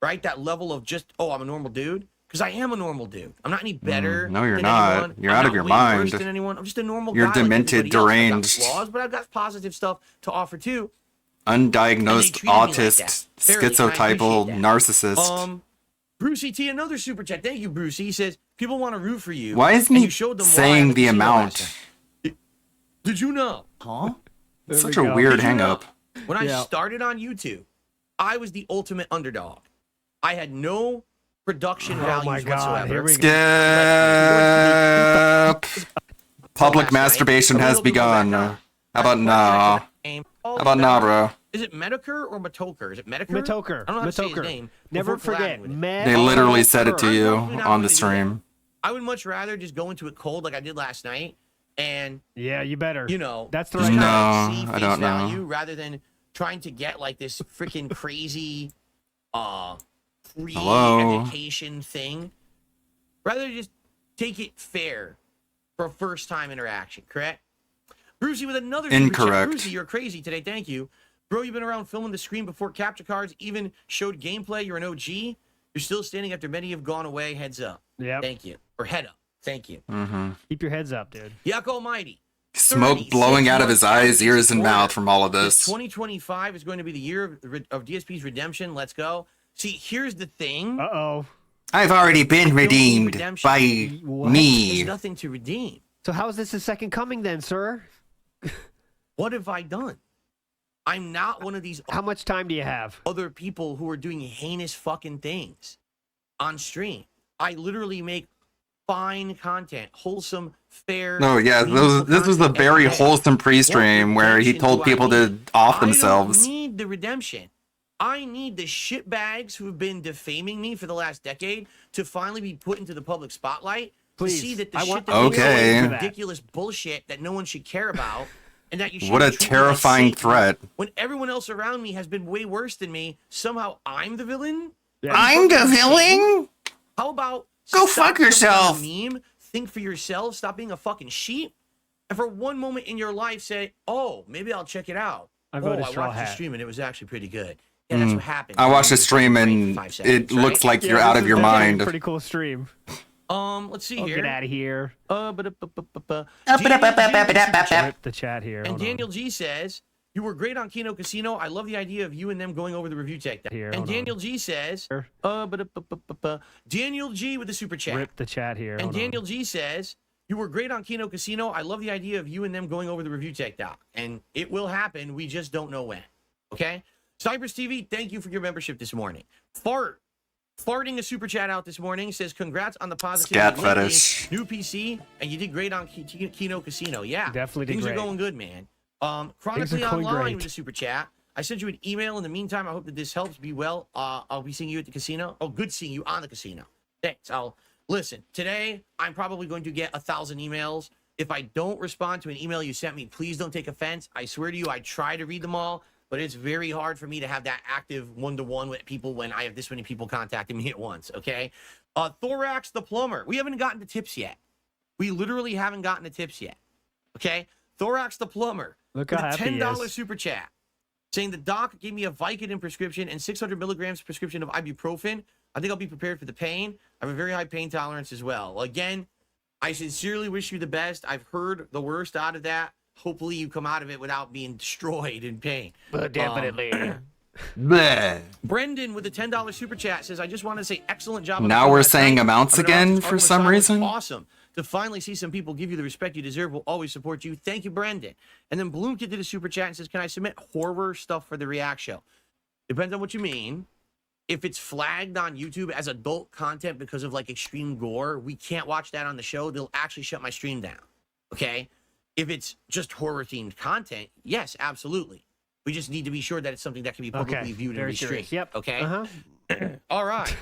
right? That level of just, I'm a normal dude. Because I am a normal dude. I'm not any better. No, you're than not. anyone. You're I'm out not of your way mind. worse than anyone. I'm just a normal You're guy. demented, like everybody else. deranged. I've got flaws, but I've got positive stuff to offer too. Undiagnosed treated me like autist, that. Fairly, and I schizotypal appreciate that. narcissist. Brucey T, another super chat. Thank you, Brucey. He says people want to root for you. Why isn't and he you showed them why saying at the casino amount? last night. Did you know? Huh? There Such we a go. weird Did you hang know? up. When I Yeah. started on YouTube, I was the ultimate underdog. I had no production values my God, whatsoever. here we Skip. Public masturbation has begun. How about now? How about now, bro? Is it Metokur or Matoker? Is it Metokur? Matoker. I don't know how to say his Matoker. name. Never forget. They literally said it to you on the stream. I would much rather just go into it cold like I did last night, and yeah, you better. You know, that's the just right. kinda see I face don't know. value rather than trying to get like this freaking crazy free Hello? education thing. Rather just take it fair for a first time interaction, correct? Brucey with another super chat. Incorrect. Brucey, you're crazy today. Thank you. Bro, you've been around filming the screen before capture cards even showed gameplay. You're an OG. You're still standing after many have gone away. Heads up. Yeah. Thank you. Or head up. Thank you. Keep your heads up, dude. Yuck Almighty. Smoke blowing out of his eyes, ears, and mouth from all of If this. 2025 is going to be the year of DSP's redemption. Let's go. See, here's the thing. Uh-oh. I've already been redeemed by There's me. nothing to redeem. So how is this the second coming then, sir? What have I done? I'm not one of these. How much time do you have? Other people who are doing heinous fucking things on stream. I literally make fine content, wholesome, fair. No, yeah, this was a very wholesome pre-stream where he told people to off themselves. I don't need the redemption. I need the shitbags who have been defaming me for the last decade to finally be put into the public spotlight. Please. To see that the I shit want- that they say is Okay. ridiculous bullshit that no one should care about, and that you should What a treat me like terrifying Satan. threat. When everyone else around me has been way worse than me, somehow I'm the villain. I'm the villain? How about Go stop fuck yourself. becoming a meme, think for yourself, stop being a fucking sheep, and for one moment in your life say, "Oh, maybe I'll check it out." I Oh, voted I straw watched the hat. stream and it was actually pretty good. Yeah, that's what happened. I watched the stream and 5 seconds, it looks right? like you're out of your mind. Pretty cool stream. Let's see here. Get out of here. Rip the chat here. And Hold on. Daniel G says, "You were great on Kino Casino. I love the idea of you and them going over the review tech." Here, And hold Daniel G says, Daniel G with the super chat. Rip the chat here. And Hold on. Daniel G says, "You were great on Kino Casino. I love the idea of you and them going over the review tech doc. And it will happen. We just don't know when." Okay? Cypress TV, thank you for your membership this morning. Farting a super chat out this morning says, "Congrats on the positivity Scat lately. fetish. New PC, and you did great on Kino Casino." Yeah, Definitely did things great. are going good, man. Things Chronically are going Online great. with the super chat. I sent you an email. In the meantime, I hope that this helps. Be well. I'll be seeing you at the casino. Oh, good seeing you on the casino. Thanks. Listen, today I'm probably going to get 1,000 emails. If I don't respond to an email you sent me, please don't take offense. I swear to you, I try to read them all, but it's very hard for me to have that active one-to-one with people when I have this many people contacting me at once, okay? Thorax the Plumber. We haven't gotten to tips yet. We literally haven't gotten to tips yet, okay? Thorax the Plumber. Look with how a happy he $10 is. super chat saying the doc gave me a Vicodin prescription and 600 milligrams prescription of ibuprofen. I think I'll be prepared for the pain. I have a very high pain tolerance as well. Again, I sincerely wish you the best. I've heard the worst out of that. Hopefully you come out of it without being destroyed in pain. Definitely. Bleh. Brendan with a $10 super chat says, "I just want to say excellent job." on the Now show we're last saying night. amounts I've been around again since for Arkham some Asylum. reason? Awesome to finally see some people give you the respect you deserve. Will always support you. Thank you, Brendan. And then Bloomkid did a super chat and says, "Can I submit horror stuff for the React show?" Depends on what you mean. If it's flagged on YouTube as adult content because of like extreme gore, we can't watch that on the show. They'll actually shut my stream down. Okay? If it's just horror themed content, yes, absolutely. We just need to be sure that it's something that can be publicly viewed and Very restrained. serious. Yep. Okay? Uh-huh. All right.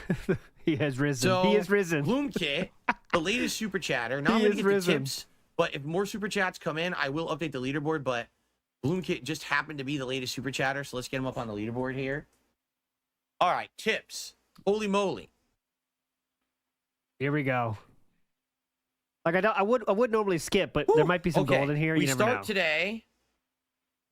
He has risen. So, He has risen. Bloomkit, the latest super chatter. Now I'm He going to has get risen. the tips, but if more super chats come in, I will update the leaderboard. But Bloomkit just happened to be the latest super chatter, so let's get him up on the leaderboard here. All right, tips. Holy moly. Here we go. Like I would normally skip, but there might be some gold in here. We You never start know. today.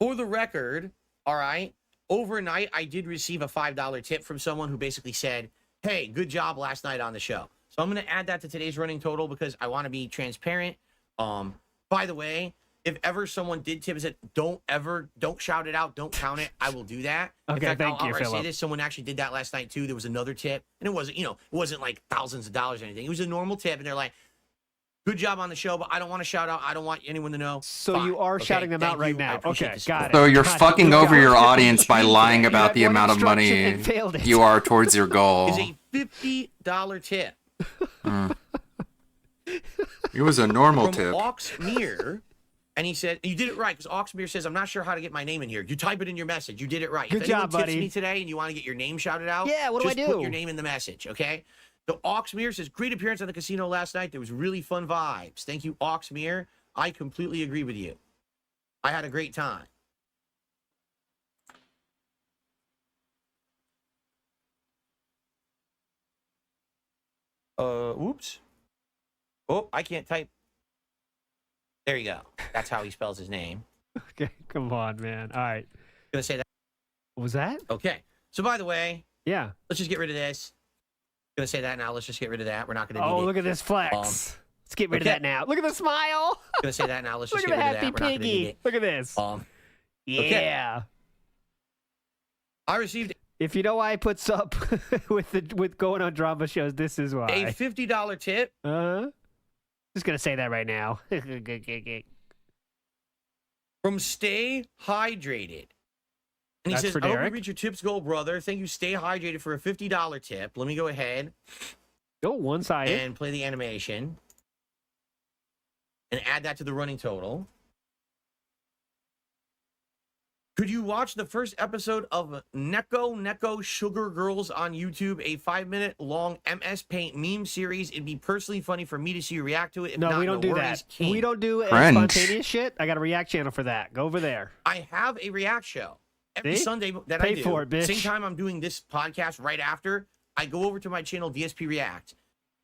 For the record, all right, overnight, I did receive a $5 tip from someone who basically said, "Hey, good job last night on the show." So I'm going to add that to today's running total because I want to be transparent. By the way, if ever someone did tip and said, don't shout it out, don't count it, I will do that. Okay, In fact, thank I'll you, outright say Philip. this. Someone actually did that last night too. There was another tip, and it wasn't, it wasn't like thousands of dollars or anything. It was a normal tip, and they're like, "Good job on the show, but I don't want to shout out. I don't want anyone to know." So you are shouting them out right now. Okay, got it. So you're Got it. fucking Good over job. your audience by lying about the You had one amount of money instruction and failed it. you are towards your goal. Is a $50 tip. It was a normal From tip. Oxmere. And he said, you did it right, because Oxmere says, I'm not sure how to get my name in here. You type it in your message. You did it right. Good if job, anyone tips buddy. me today and you want to get your name shouted out, Yeah, what do I just put do? your name in the message, okay? So Oxmere says, great appearance on the casino last night. There was really fun vibes. Thank you, Oxmere. I completely agree with you. I had a great time. Oops. Oh, I can't type. There you go. That's how he spells his name. Okay, come on, man. All right. Gonna say that. What was that? Okay. So by the way, Yeah. let's just get rid of this. Gonna say that now. Let's just get rid of that. We're not gonna. Oh, need look it. at this flex. Let's get rid of okay. that now. Look at the smile. Gonna say that now. Let's Look just at get the rid of that. happy We're not gonna need piggy. it. Look at this. Yeah. I received If you know why I put sub with going on drama shows, this is why. a $50 tip. Just gonna say that right now. From Stay Hydrated. And he That's says, for I hope you Derek. reach your tips goal, brother. Thank you, Stay Hydrated, for a $50 tip. Let me go ahead Go one-sided. and play the animation and add that to the running total. Could you watch the first episode of Neko Sugar Girls on YouTube, a 5-minute long MS Paint meme series? It'd be personally funny for me to see you react to it. If No, not, we don't do worries, that. King. We don't do Cringe. spontaneous shit. I got a React channel for that. Go over there. I have a React show every See? Sunday that Pay I do. for it, bitch. Same time I'm doing this podcast right after, I go over to my channel, DSP React.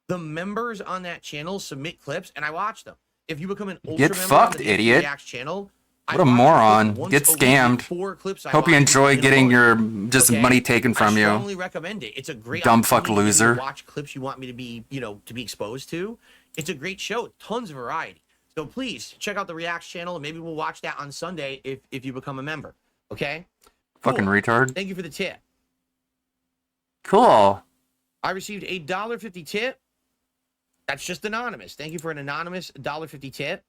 The members on that channel submit clips, and I watch them. If you become an ultra Get member fucked, on the DSP idiot. React channel, What a moron. Get scammed. I Hope you watch enjoy in a getting row. your just Okay? money taken from I you. strongly recommend it. It's a great Dumb fuck opportunity for me to loser. watch clips you want me to be, to be exposed to. It's a great show. Tons of variety. So please check out the Reacts channel, and maybe we'll watch that on Sunday if you become a member. Okay? Fucking retard. Thank you for the tip. Cool. I received a $1.50 tip. That's just anonymous. Thank you for an anonymous $1.50 tip.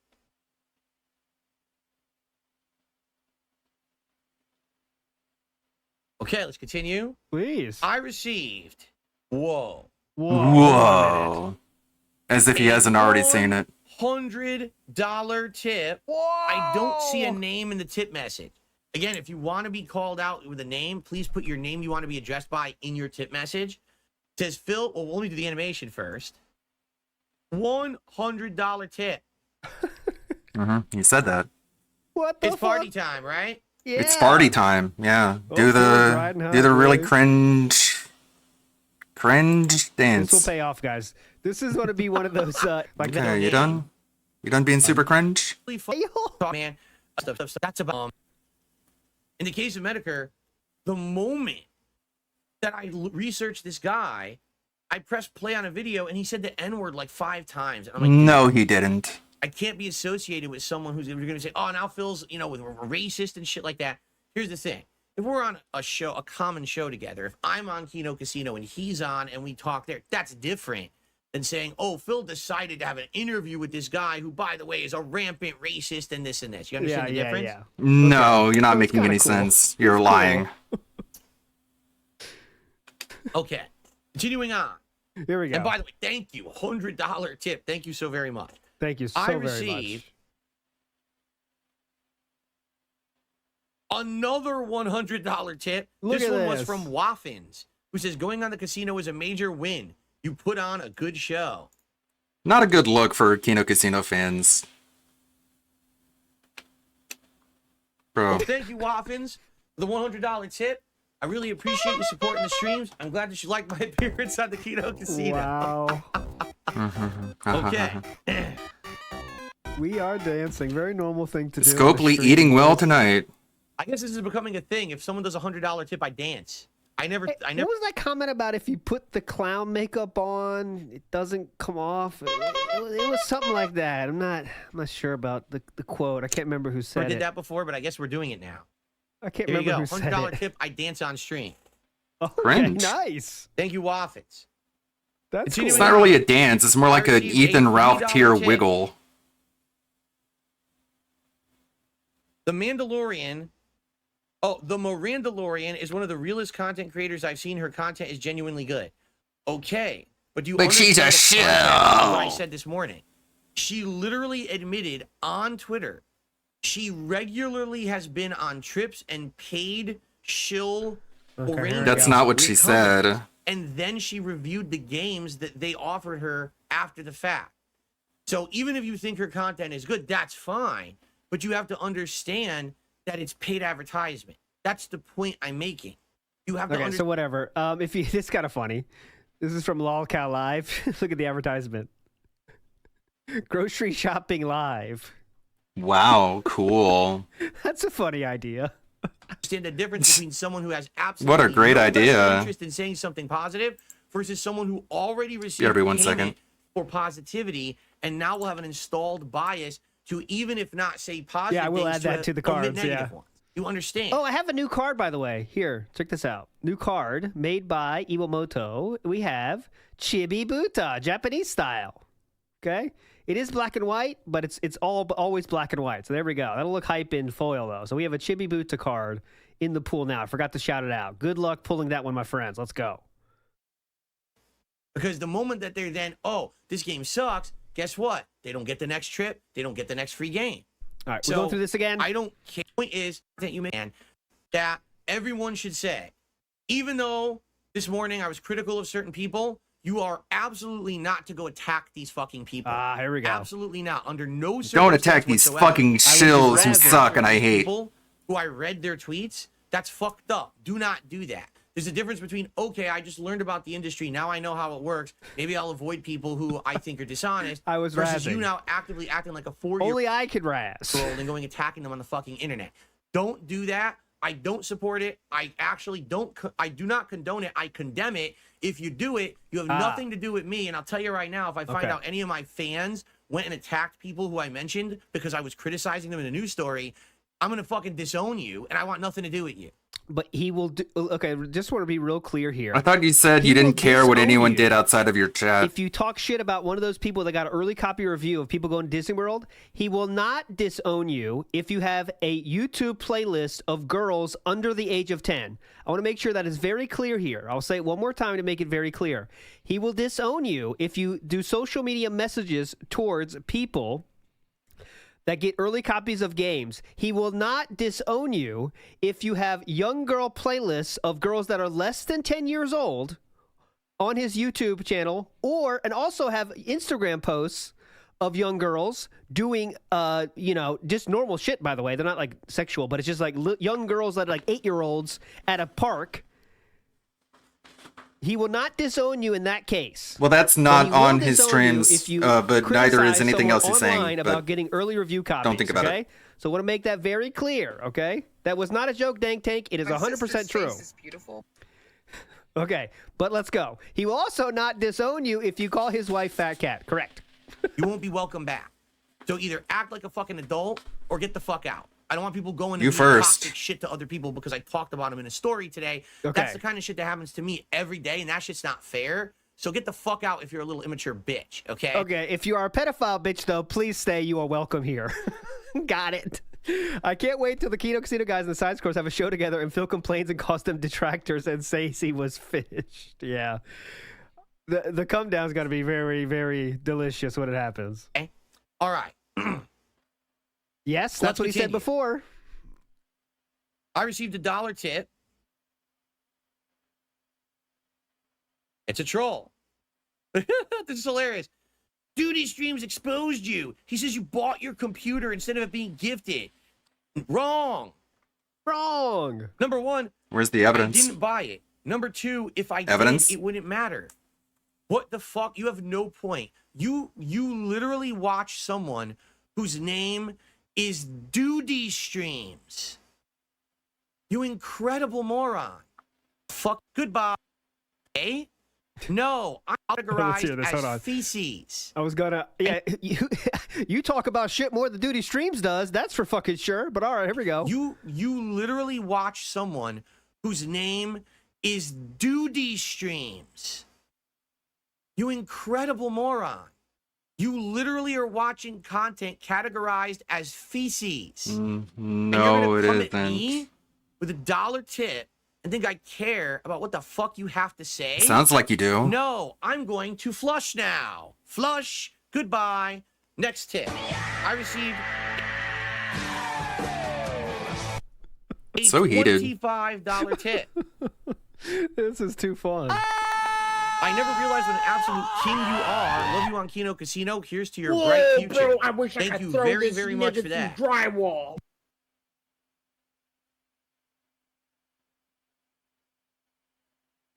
Okay, let's continue. Please. I received. Whoa. Whoa. As if he hasn't already seen it. $100 tip. I don't see a name in the tip message. Again, if you want to be called out with a name, please put your name you want to be addressed by in your tip message. It says Phil. Well, let me do the animation first. $100 tip. You said that. What the It's party time, right? Yeah. It's party time. Yeah. Do riding the high, really boys. cringe dance. This will pay off, guys. This is going to be one of those. Okay, you done? You done being super cringe? Man, stuff. That's about. In the case of Medicare, the moment that I researched this guy, I pressed play on a video and he said the N-word like 5 times. And I'm like, No, he didn't. I can't be associated with someone who's going to say, oh, now Phil's, with racist and shit like that. Here's the thing. If we're on a show, a common show together, if I'm on Kino Casino and he's on and we talk there, that's different than saying, oh, Phil decided to have an interview with this guy who, by the way, is a rampant racist and this and this. You understand the difference? Yeah. No, you're not making any sense. You're lying. Okay. Continuing on. Here we go. And by the way, thank you. $100 tip. Thank you so very much. Thank you so I very received much. another $100 tip. Look This at one was this. from Waffins, who says, going on the casino is a major win. You put on a good show. Not a good look for Kino Casino fans. Bro. Well, thank you, Waffins, for the $100 tip. I really appreciate you supporting the streams. I'm glad that you liked my appearance on the Kino Casino. Wow. Okay. We are dancing. Very normal thing to do. Scopely eating well tonight. I guess this is becoming a thing. If someone does a $100 tip, I dance. I never. What was that comment about if you put the clown makeup on, it doesn't come off? It was something like that. I'm not sure about the quote. I can't remember who said I did it. that before, but I guess we're doing it now. I can't Here you remember go. who said $100 it. tip. I dance on stream. Okay, Cringe. nice. Thank you, Waffins. That's cool. It's not really a dance. It's more like an Ethan Ralph tier tip. wiggle. The Mandalorian. Oh, the Mirandalorian is one of the realest content creators I've seen. Her content is genuinely good. Okay, but do you But she's a understand the context of what I shell. said this morning? She literally admitted on Twitter She regularly has been on trips and paid shill arrangements. That's not what with she companies, said. And then she reviewed the games that they offered her after the fact. So even if you think her content is good, that's fine. But you have to understand that it's paid advertisement. That's the point I'm making. You have to Okay, so whatever. If you, this is kind of funny. This is from LOLCal Live. Look at the advertisement. Grocery shopping live. Wow, cool. That's a funny idea. Understand the difference between someone who has absolutely What a great no idea. interest in saying something positive versus someone who already received Gotta be 1 payment second. for positivity and now will have an installed bias to, even if not say positive, Yeah, I will things, add that to the omit cards. negative Yeah. ones. You understand? Oh, I have a new card, by the way. Here, check this out. New card made by Iwamoto. We have Chibi Buta, Japanese style. Okay, it is black and white, but it's always black and white. So there we go. That'll look hype in foil though. So we have a Chibi Buta card in the pool now. I forgot to shout it out. Good luck pulling that one, my friends. Let's go. Because the moment that they're then, oh, this game sucks, guess what? They don't get the next trip. They don't get the next free game. All right, we're going through this again. I don't care. The point is that that everyone should say, even though this morning I was critical of certain people, you are absolutely not to go attack these fucking people. Ah, here we go. Absolutely not. Under no circumstance Don't attack these whatsoever. fucking shills who suck and I hate. People who I read their tweets, that's fucked up. Do not do that. There's a difference between, okay, I just learned about the industry. Now I know how it works. Maybe I'll avoid people who I think are dishonest. I was versus razzing. you now actively acting like a 4-year-old Only I could razz. and going attacking them on the fucking internet. Don't do that. I don't support it. I actually don't. I do not condone it. I condemn it. If you do it, you have nothing to do with me. And I'll tell you right now, if I find out any of my fans went and attacked people who I mentioned because I was criticizing them in a news story, I'm gonna fucking disown you, and I want nothing to do with you. But he will do. Okay, just want to be real clear here. I thought you said you didn't care what anyone did outside of your chat. If you talk shit about one of those people that got an early copy review of people going to Disney World, he will not disown you if you have a YouTube playlist of girls under the age of 10. I want to make sure that is very clear here. I'll say it one more time to make it very clear. He will disown you if you do social media messages towards people that get early copies of games. He will not disown you if you have young girl playlists of girls that are less than 10 years old on his YouTube channel, and also have Instagram posts of young girls doing, just normal shit, by the way. They're not like sexual, but it's just like young girls that are like 8-year-olds at a park. He will not disown you in that case. Well, that's not on his streams, but neither is anything else he's saying. About getting early review copies. Don't think about okay? it. So I want to make that very clear, okay? That was not a joke, Dank Tank. It is 100% true. Face is beautiful. Okay, but let's go. He will also not disown you if you call his wife Fat Cat. Correct. You won't be welcome back. So either act like a fucking adult or get the fuck out. I don't want people going and doing toxic shit to other people because I talked about them in a story today. Okay. That's the kind of shit that happens to me every day, and that shit's not fair. So get the fuck out if you're a little immature bitch, okay? Okay, if you are a pedophile bitch, though, please stay. You are welcome here. Got it. I can't wait till the Kino Casino guys and the Side Scores have a show together and Phil complains and calls them detractors and says he was finished. Yeah. The come down's got to be very, very delicious when it happens. Okay. All right. Yes, that's what he said before. I received $1 tip. It's a troll. This is hilarious. Duty Streams exposed you. He says you bought your computer instead of it being gifted. Wrong. Wrong. Number one, where's the evidence? I didn't buy it. Number two, if I Evidence? did, it wouldn't matter. What the fuck? You have no point. You literally watch someone whose name is Duty Streams. You incredible moron. Fuck. Goodbye. Eh? No, I'm categorized as feces. I was gonna, you talk about shit more than Duty Streams does. That's for fucking sure. But all right, here we go. You literally watch someone whose name is Duty Streams. You incredible moron. You literally are watching content categorized as feces. No, it isn't. isn't. With $1 tip and think I care about what the fuck you have to say? Sounds like you do. No, I'm going to flush now. Flush. Goodbye. Next tip. I received So heated. $25 tip. This is too fun. I never realized what an absolute king you are. Love you on Kino Casino. Here's to your Whoa, bright future. bro, I wish I Thank could you throw very, this very much nigga for that. through drywall.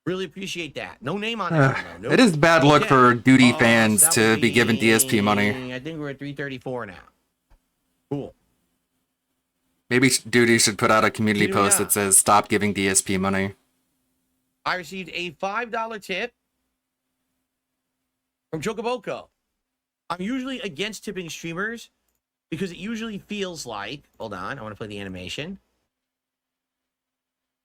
Really appreciate that. No name on that one, though. It is bad luck Okay. for Duty So fans that to would be given DSP money. I think we're at 334 now. Cool. Maybe Duty should put out a community Duty, post yeah. that says stop giving DSP money. I received a $5 tip from Chocoboko. I'm usually against tipping streamers because it usually feels like, hold on, I want to play the animation.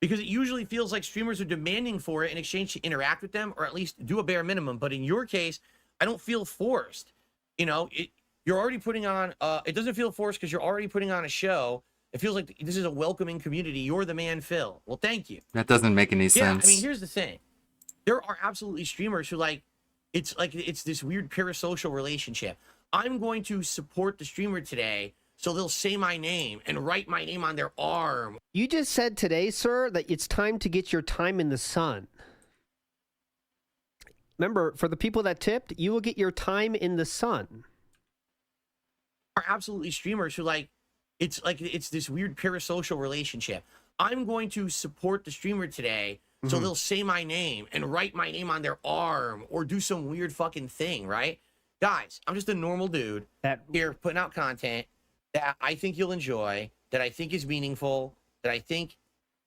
Because it usually feels like streamers are demanding for it in exchange to interact with them or at least do a bare minimum. But in your case, I don't feel forced. You know, you're already putting on, it doesn't feel forced because you're already putting on a show. It feels like this is a welcoming community. You're the man, Phil. Well, thank you. That doesn't make any Yeah, sense. I mean, here's the thing. There are absolutely streamers who it's this weird parasocial relationship. I'm going to support the streamer today, so they'll say my name and write my name on their arm. You just said today, sir, that it's time to get your time in the sun. Remember, for the people that tipped, you will get your time in the sun. Are absolutely streamers who it's this weird parasocial relationship. I'm going to support the streamer today, so they'll say my name and write my name on their arm or do some weird fucking thing, right? Guys, I'm just a normal dude here putting out content that I think you'll enjoy, that I think is meaningful, that I think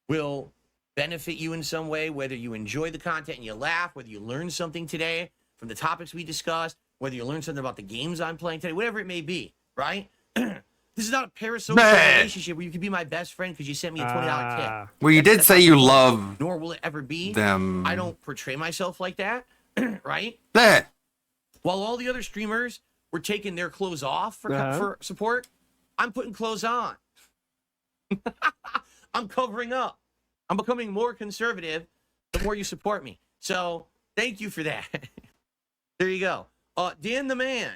will benefit you in some way, whether you enjoy the content and you laugh, whether you learn something today from the topics we discussed, whether you learn something about the games I'm playing today, whatever it may be, right? This is not a parasocial relationship where you can be my best friend because you sent me a $20 tip. Well, you did say you love Nor will it ever be. them. I don't portray myself like that, right? That. While all the other streamers were taking their clothes off for support, I'm putting clothes on. I'm covering up. I'm becoming more conservative the more you support me. So thank you for that. There you go. Dan the Man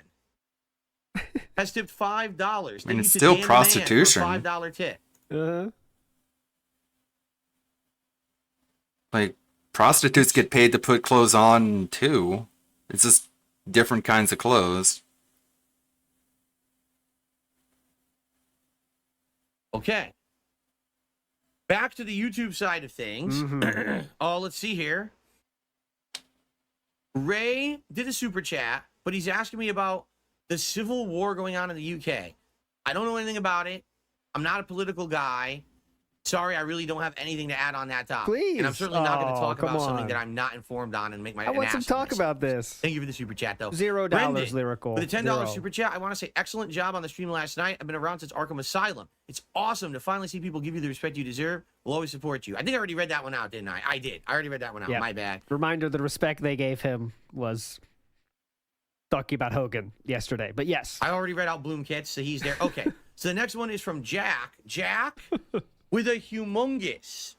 has tipped $5. I mean, it's still prostitution. $5 tip. Like, prostitutes get paid to put clothes on, too. It's just different kinds of clothes. Okay. Back to the YouTube side of things. Let's see here. Ray did a super chat, but he's asking me about the civil war going on in the UK. I don't know anything about it. I'm not a political guy. Sorry, I really don't have anything to add on that topic. Please. And I'm certainly not going to talk come about something on. that I'm not informed on and make my I want some ass of talk myself. about this. Thank you for the super chat, though. $0 Brendan, lyrical. With a $10 Zero. super chat, I want to say excellent job on the stream last night. I've been around since Arkham Asylum. It's awesome to finally see people give you the respect you deserve. We'll always support you. I think I already read that one out, didn't I? I did. I already read that one out. Yeah. My bad. Reminder, the respect they gave him was talking about Hogan yesterday. But yes. I already read out Bloom Kits, so he's there. Okay. So the next one is from Jack. Jack with a humongous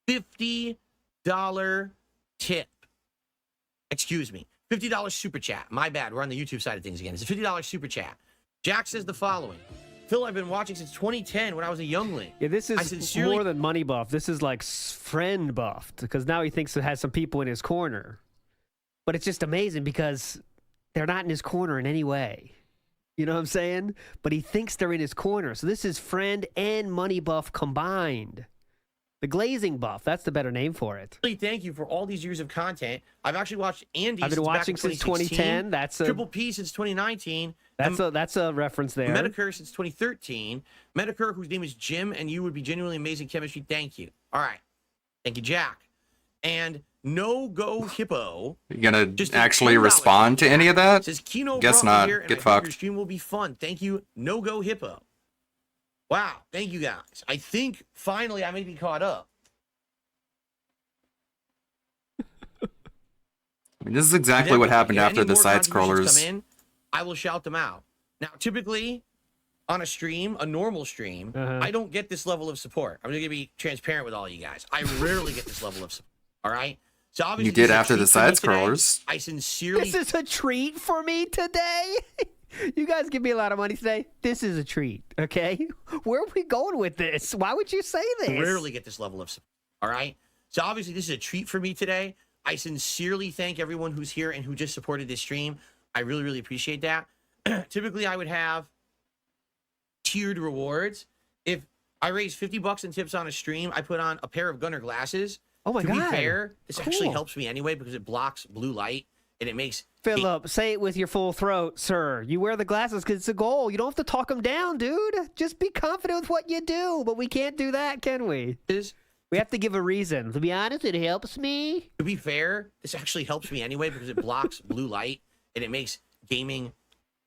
$50 tip. Excuse me. $50 super chat. My bad. We're on the YouTube side of things again. It's a $50 super chat. Jack says the following. Phil, I've been watching since 2010 when I was a youngling. Yeah, this is sincerely... more than money buff. This is like friend buffed because now he thinks it has some people in his corner. But it's just amazing because they're not in his corner in any way. You know what I'm saying? But he thinks they're in his corner. So this is friend and money buff combined. The glazing buff. That's the better name for it. Thank you for all these years of content. I've actually watched Andy. I've been watching since 2010. That's a Triple P since 2019. That's a reference there. Medicare since 2013. Medicare, whose name is Jim, and you would be genuinely amazing chemistry. Thank you. All right. Thank you, Jack. And No Go Hippo. You gonna actually respond to any of that? Says Kino Guess brought me not. here, and Get I hope fucked. Your stream will be fun. Thank you, No Go Hippo. Wow. Thank you guys. I think finally I may be caught up. I mean, this is exactly what happened after the side scrollers. Come in, I will shout them out. Now, typically, on a stream, a normal stream, I don't get this level of support. I'm going to be transparent with all you guys. I rarely get this level of support. All right? So obviously, You did this is a after the treat for me side today. scrollers. I sincerely... This is a treat for me today. You guys give me a lot of money today. This is a treat, okay? Where are we going with this? Why would you say this? Rarely get this level of support. All right. So obviously this is a treat for me today. I sincerely thank everyone who's here and who just supported this stream. I really, really appreciate that. Typically, I would have tiered rewards. If I raise $50 in tips on a stream, I put on a pair of Gunner glasses. Oh my God. To be fair, this actually Cool. helps me anyway because it blocks blue light and it makes Philip, say it with your full throat, sir. You wear the glasses because it's a goal. You don't have to talk them down, dude. Just be confident with what you do. But we can't do that, can we? We have to give a reason. To be honest, it helps me. To be fair, this actually helps me anyway because it blocks blue light and it makes gaming,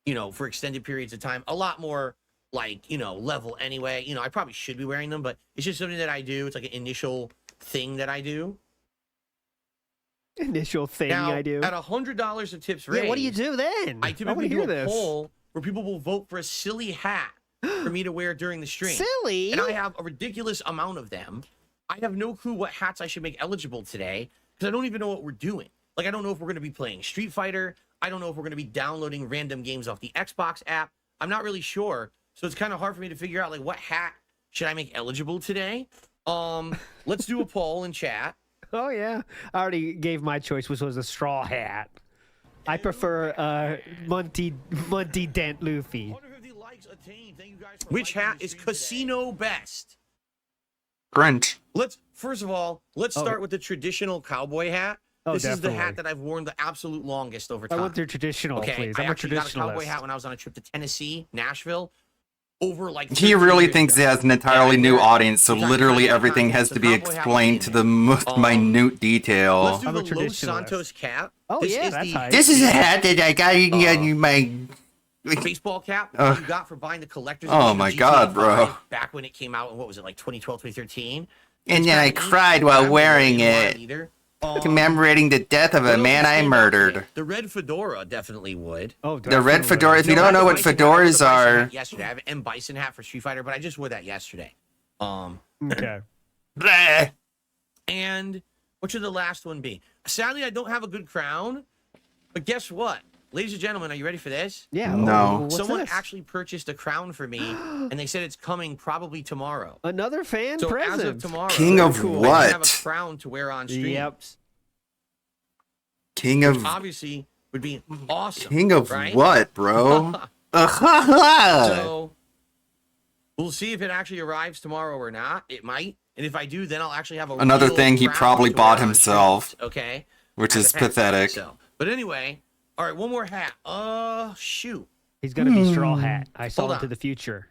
you know, for extended periods of time a lot more like, you know, level anyway. You know, I probably should be wearing them, but it's just something that I do. It's like an initial thing that I do. Initial thing Now, I do. At $100 of tips raised, Yeah, what do you do then? I typically do hear a this. poll where people will vote for a silly hat for me to wear during the stream. Silly? And I have a ridiculous amount of them. I have no clue what hats I should make eligible today because I don't even know what we're doing. Like, I don't know if we're going to be playing Street Fighter. I don't know if we're going to be downloading random games off the Xbox app. I'm not really sure. So it's kind of hard for me to figure out, like, what hat should I make eligible today? Let's do a poll in chat. Oh, yeah. I already gave my choice, which was a straw hat. I prefer Monty Dent Luffy. Which hat is casino best? Grinch. First of all, let's start with the traditional cowboy hat. Oh, This is the definitely. hat that I've worn the absolute longest over time. I went through traditional, Okay, please. I I'm a actually got a cowboy traditionalist. hat when I was on a trip to Tennessee, Nashville, over like. He 13 really years thinks ago. he has an entirely new audience, so Exactly. literally everything has to be Cowboy hat explained to the most minute detail. Let's do the Los Santos cap. Oh, This yeah, is that's the hype. This is a hat that I got in my. baseball cap Uh, you got for buying the collector's oh edition my of GTA God, bro. 5 back when it came out in, what was it, like 2012, 2013? And then I cried while wearing it, commemorating the death of a man I murdered. The red fedora definitely would. Oh, The red fedora. If you don't know what fedoras are, Yesterday, I have an M Bison hat for Street Fighter, but I just wore that yesterday. Okay. bleh. And what should the last one be? Sadly, I don't have a good crown, but guess what? Ladies and gentlemen, are you ready for this? Yeah. No. What's Someone this? actually purchased a crown for me, and they said it's coming probably tomorrow. Another fan So present. as of tomorrow, King of I have a what? crown to wear on streams. Yep. King Which of obviously would be awesome. King of right? what, bro? So we'll see if it actually arrives tomorrow or not. It might, and if I do, then I'll actually have a Another real thing he crown probably to bought wear on himself, streams, okay, which As is a hat. pathetic. So, but anyway, all right, one more hat. Shoot. He's gonna be straw hat. I saw Hold into on. the future.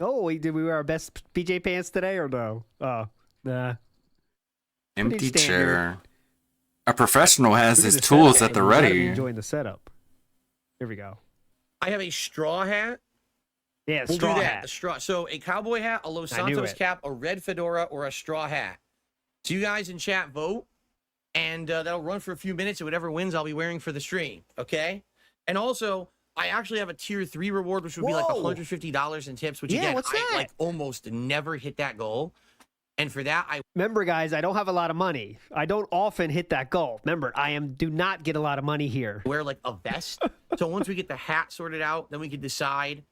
Oh, did we wear our best BJ pants today or no? Oh, nah. Empty standard. chair. A professional has Look his the tools setup. at the You gotta be ready. enjoying the setup. Here we go. I have a straw hat. Yeah, We'll straw do that. hat. A straw. So a cowboy hat, a Los I knew Santos it. cap, a red fedora, or a straw hat. So you guys in chat vote, and that'll run for a few minutes. And whatever wins, I'll be wearing for the stream. Okay. And also, I actually have a tier 3 reward, which would be like Whoa. $150 in tips. Which Yeah, again, what's I that? like almost never hit that goal. And for that, I Remember, guys, I don't have a lot of money. I don't often hit that goal. Remember, do not get a lot of money here. wear like a vest. So once we get the hat sorted out, then we can decide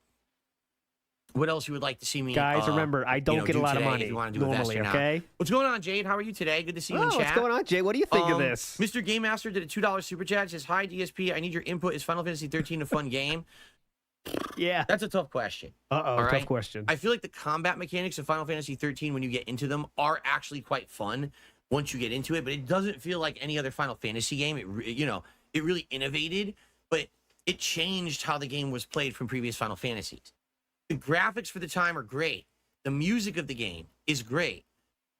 what else you would like to see me. Guys, remember, I don't you know, get a do lot of today, money if you want to do a vest normally, or not. okay? What's going on, Jade? How are you today? Good to see you in Oh, chat. what's going on, Jay? What do you think of this? Mr. Game Master did a $2 super chat. Says, "Hi DSP, I need your input. Is Final Fantasy 13 a fun game?" Yeah. That's a tough question. Uh-oh, All tough right? question. I feel like the combat mechanics of Final Fantasy 13, when you get into them, are actually quite fun once you get into it. But it doesn't feel like any other Final Fantasy game. It really innovated, but it changed how the game was played from previous Final Fantasies. The graphics for the time are great. The music of the game is great,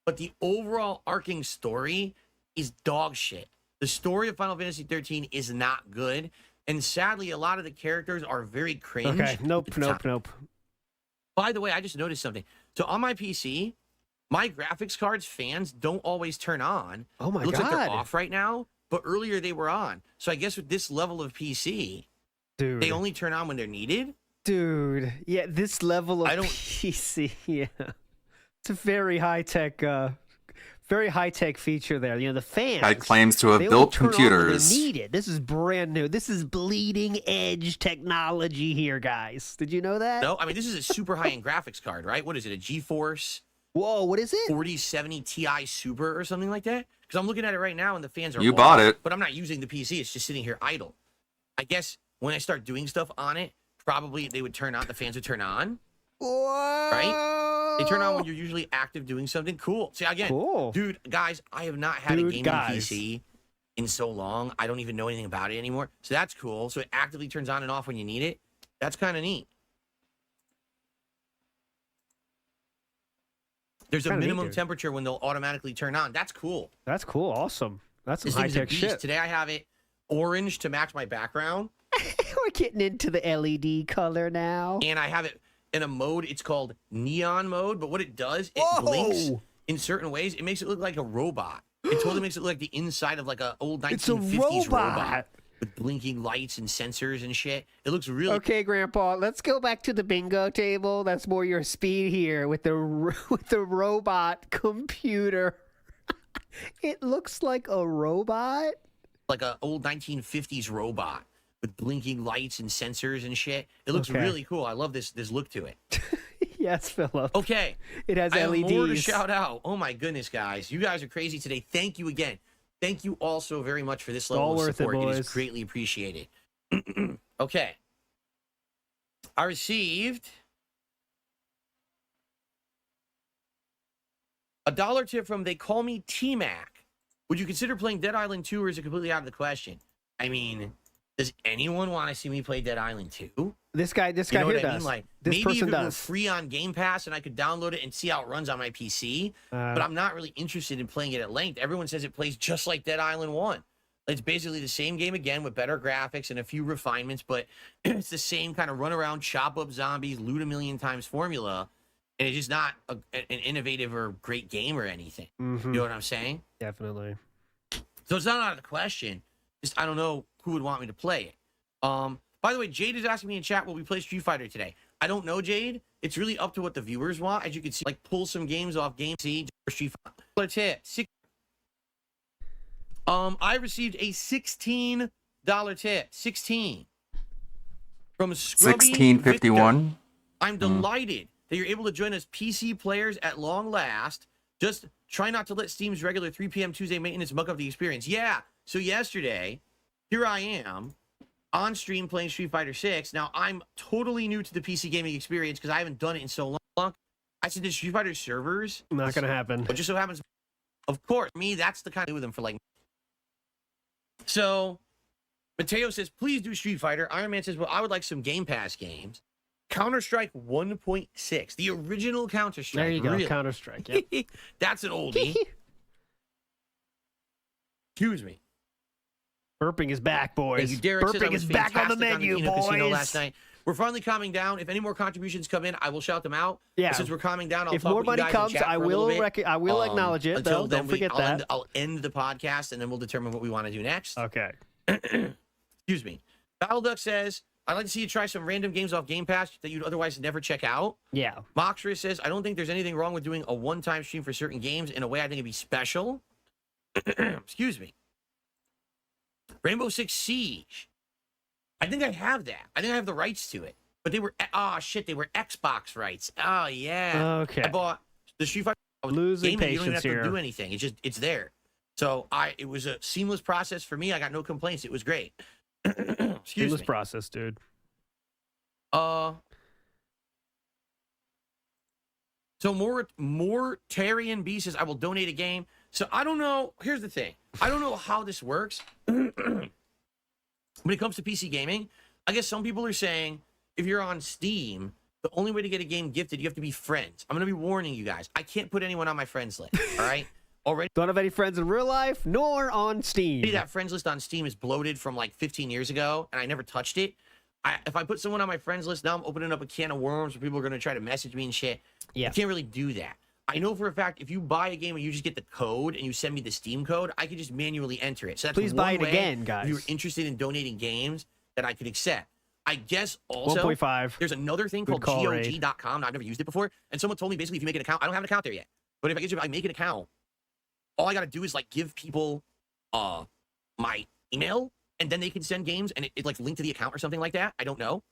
but the overall arcing story is dog shit. The story of Final Fantasy 13 is not good. And sadly, a lot of the characters are very cringe. Okay, nope. By the way, I just noticed something. So on my PC, my graphics cards fans don't always turn on. Oh my It looks like they're God. off right now, but earlier they were on. So I guess with this level of PC, Dude. they only turn on when they're needed. Dude, yeah, this level of PC, yeah. It's a very high-tech Very high-tech feature there. You know, the fans. Guy claims to have they built only turn on when computers. they need it. This is brand new. This is bleeding edge technology here, guys. Did you know that? No, I mean, this is a super high-end graphics card, right? What is it, a GeForce? Whoa, what is it? 4070 Ti Super or something like that? Because I'm looking at it right now and the fans are You off, bought it. But I'm not using the PC. It's just sitting here idle. I guess when I start doing stuff on it, probably they would turn on, the fans would turn on. Whoa. Right? They turn on when you're usually active doing something. Cool. See, again, dude, guys, I have not had a gaming PC in so long. I don't even know anything about it anymore. So that's cool. So it actively turns on and off when you need it. That's kind of neat. There's a minimum temperature when they'll automatically turn on. That's cool. That's cool. Awesome. That's some This thing's a high-tech beast. shit. Today I have it orange to match my background. We're getting into the LED color now. And I have it in a mode, it's called neon mode, but what it does, it blinks in certain ways. It makes it look like a robot. It totally makes it look like the inside of like an old 1950s robot with blinking lights and sensors and shit. It looks really Okay, Grandpa, let's go back to the bingo table. That's more your speed here with the robot computer. It looks like a robot? like an old 1950s robot with blinking lights and sensors and shit. It looks really cool. I love this look to it. Yes, Philip. Okay. It has I have LEDs. more to shout out. Oh my goodness, guys. You guys are crazy today. Thank you again. Thank you all so very much for this level of support. It is greatly appreciated. Okay. I received a $1 tip from They Call Me T-Mac. Would you consider playing Dead Island 2 or is it completely out of the question? I mean, does anyone want to see me play Dead Island 2? This guy You know here what I does. mean? Like, This maybe if person it were does. free on Game Pass and I could download it and see how it runs on my PC, but I'm not really interested in playing it at length. Everyone says it plays just like Dead Island 1. It's basically the same game again with better graphics and a few refinements, but it's the same kind of run around, chop up zombies, loot a million times formula, and it's just not an innovative or great game or anything. You know what I'm saying? Definitely. So it's not out of the question. Just I don't know who would want me to play it. By the way, Jade is asking me in chat, will we play Street Fighter today? I don't know, Jade. It's really up to what the viewers want. As you can see, like pull some games off Game C or Street Fighter. Tip. I received a $16 tip. 16 from Scrubby 1651. Victor. I'm delighted that you're able to join us PC players at long last. Just try not to let Steam's regular 3 p.m. Tuesday maintenance muck up the experience. Yeah. So yesterday, here I am on stream playing Street Fighter 6. Now, I'm totally new to the PC gaming experience because I haven't done it in so long. I said, Street Fighter servers? Not going to happen. But just so happens, of course, me, that's the kind of do with them for like. So, Mateo says, please do Street Fighter. Iron Man says, well, I would like some Game Pass games. Counter-Strike 1.6, the original Counter-Strike. There you go, really. Counter-Strike. Yep. That's an oldie. Excuse me. Burping is back, boys. Thank you, Derek. Burping is back on the menu, Kino Casino boys. last night. We're finally calming down. If any more contributions come in, I will shout them out. Yeah. But since we're calming down, I'll If talk more with money you guys in comes, chat I for a little will bit. I will acknowledge it. Until Though. then, Don't forget that. I'll end the podcast, and then we'll determine what we want to do next. Okay. Excuse me. Battleduck says, I'd like to see you try some random games off Game Pass that you'd otherwise never check out. Yeah. Moxra says, I don't think there's anything wrong with doing a one-time stream for certain games. In a way, I think it'd be special. Excuse me. Rainbow Six Siege. I think I have that. I think I have the rights to it. But they were, they were Xbox rights. Oh, yeah. Okay. I bought the Street Fighter. Losing gaming, you don't even patience have here. to do anything. It's there. So it was a seamless process for me. I got no complaints. It was great. Excuse Seamless me. process, dude. So more Terry and B says, I will donate a game. So I don't know. Here's the thing. I don't know how this works. When it comes to PC gaming, I guess some people are saying if you're on Steam, the only way to get a game gifted, you have to be friends. I'm going to be warning you guys. I can't put anyone on my friends list. All right? Already. Don't have any friends in real life, nor on Steam. That friends list on Steam is bloated from like 15 years ago, and I never touched it. If I put someone on my friends list, now I'm opening up a can of worms where people are going to try to message me and shit. Yeah. I can't really do that. I know for a fact if you buy a game and you just get the code and you send me the Steam code, I can just manually enter it. So that's Please one buy it way again, guys. If you're interested in donating games that I could accept. I guess also 1.5. there's another thing Good called call, Raid. GOG.com. I've never used it before. And someone told me basically if you make an account, I don't have an account there yet. But if I make an account all I got to do is like give people my email, and then they can send games, and it like link to the account or something like that. I don't know.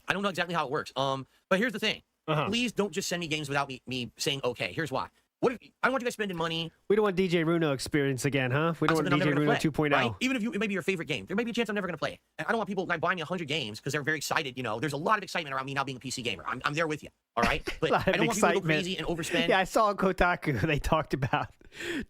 I don't know exactly how it works. But here's the thing. Please don't just send me games without me saying okay. Here's why. What if I don't want you guys spending money? We don't want DJ Runo experience again, huh? We don't want DJ Runo 2.0. Right? Even if it may be your favorite game, there may be a chance I'm never going to play it. And I don't want people like buying me 100 games because they're very excited. You know, there's a lot of excitement around me now being a PC gamer. I'm there with you. All right, but I don't want people to go crazy and overspend. Yeah, I saw on Kotaku they talked about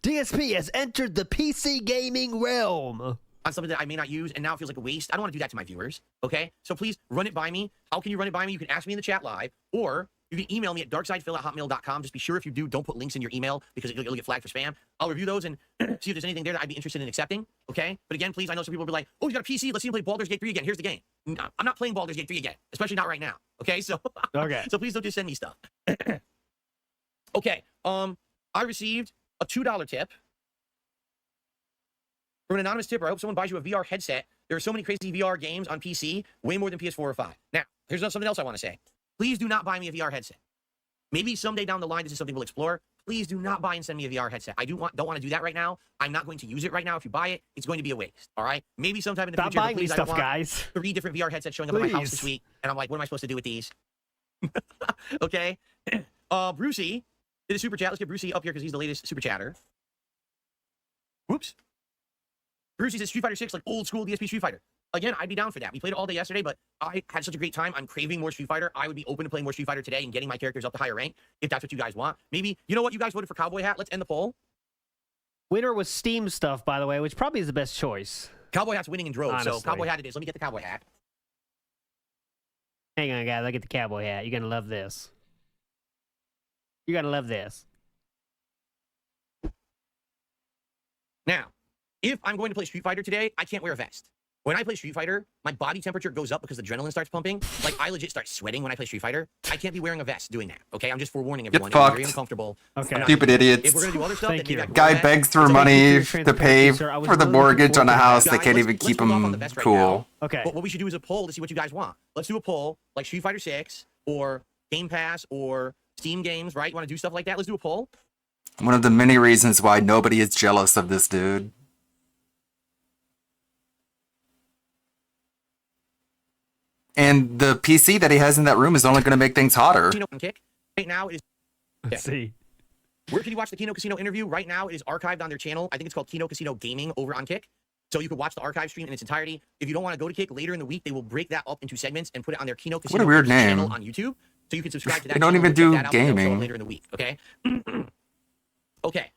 DSP has entered the PC gaming realm. On something that I may not use, and now it feels like a waste. I don't want to do that to my viewers, okay? So please run it by me. How can you run it by me? You can ask me in the chat live, or you can email me at darksidefil@hotmail.com. Just be sure if you don't put links in your email because it'll get flagged for spam. I'll review those and see if there's anything there that I'd be interested in accepting, okay? But again, please, I know some people will be like, oh, he's got a PC. Let's see him play Baldur's Gate 3 again. Here's the game. No, I'm not playing Baldur's Gate 3 again, especially not right now, okay? So, so please don't just send me stuff. Okay, I received a $2 tip from an anonymous tipper. I hope someone buys you a VR headset. There are so many crazy VR games on PC, way more than PS4 or 5. Now, here's something else I want to say. Please do not buy me a VR headset. Maybe someday down the line, this is something we'll explore. Please do not buy and send me a VR headset. I don't want to do that right now. I'm not going to use it right now. If you buy it, it's going to be a waste. All right? Maybe sometime in the Stop future. buying Please, me I don't stuff, want guys. 3 different VR headsets showing up at my house this week, and I'm like, what am I supposed to do with these? Okay. Brucey did a super chat. Let's get Brucey up here because he's the latest super chatter. Whoops. Brucey says Street Fighter 6, like old school DSP Street Fighter. Again, I'd be down for that. We played it all day yesterday, but I had such a great time. I'm craving more Street Fighter. I would be open to playing more Street Fighter today and getting my characters up to higher rank if that's what you guys want. Maybe, you know what? You guys voted for Cowboy Hat. Let's end the poll. Winner was Steam stuff, by the way, which probably is the best choice. Cowboy Hat's winning in droves, honestly. so Cowboy Hat it is. Let me get the Cowboy Hat. Hang on, guys. Look at the Cowboy Hat. You're going to love this. You're going to love this. Now, if I'm going to play Street Fighter today, I can't wear a vest. When I play Street Fighter, my body temperature goes up because the adrenaline starts pumping. Like, I legit start sweating when I play Street Fighter. I can't be wearing a vest doing that, okay? I'm just forewarning everyone. Get fucked. It's very uncomfortable. Okay. Stupid idiots. If we're going to do other stuff, Thank you. Guy begs for money to pay for the mortgage on a house that can't even keep him cool. Okay. But what we should do is a poll to see what you guys want. Let's do a poll, like Street Fighter 6 or Game Pass or Steam games, right? You want to do stuff like that? Let's do a poll. One of the many reasons why nobody is jealous of this dude. And the PC that he has in that room is only going to make things hotter. Kick. Right now, it is. Let's see. Where can you watch the Kino Casino interview? Right now, it is archived on their channel. I think it's called Kino Casino Gaming over on Kick. So you can watch the archive stream in its entirety. If you don't want to go to Kick later in the week, they will break that up into segments and put it on their Kino Casino What a weird name. channel on YouTube. So you can subscribe to that. They don't channel even and do check that out, and they'll show it gaming. later in the week. Okay. Okay.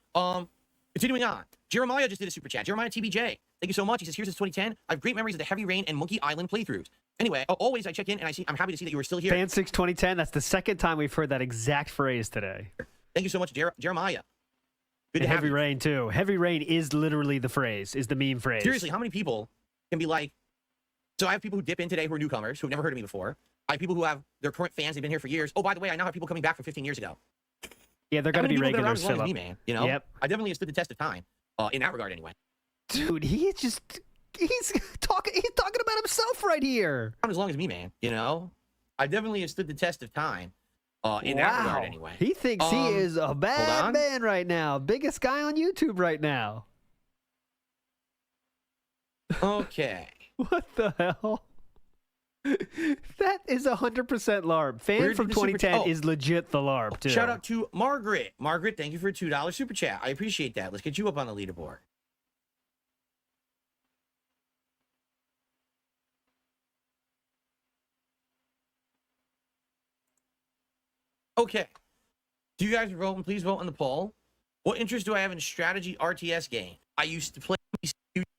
Continuing on. Jeremiah just did a super chat. Jeremiah TBJ. Thank you so much. He says, here's his 2010. I have great memories of the Heavy Rain and Monkey Island playthroughs. Anyway, always I check in and I'm happy to see that you were still here. Fan 6 2010, that's the second time we've heard that exact phrase today. Thank you so much, Jeremiah. Good to And have Heavy you. Rain, too. Heavy Rain is literally the phrase, is the meme phrase. Seriously, how many people can be like, so I have people who dip in today who are newcomers, who have never heard of me before. I have people who have their current fans, they've been here for years. Oh, by the way, I now have people coming back from 15 years ago. Yeah, they're going to be regulars, as long as Philip. me, man. You know? Yep. I definitely have stood the test of time, in that regard anyway. Dude, he's talking about himself right here. Not as long as me, man. You know? I definitely have stood the test of time, in that regard anyway. He thinks he is a bad man right now. Biggest guy on YouTube right now. Okay. What the hell? That is 100% LARP. Fan from 2010 is legit the LARP, too. Shout out to Margaret. Margaret, thank you for a $2 super chat. I appreciate that. Let's get you up on the leaderboard. Okay. Do you guys vote? And please vote on the poll. What interest do I have in strategy RTS game? I used to play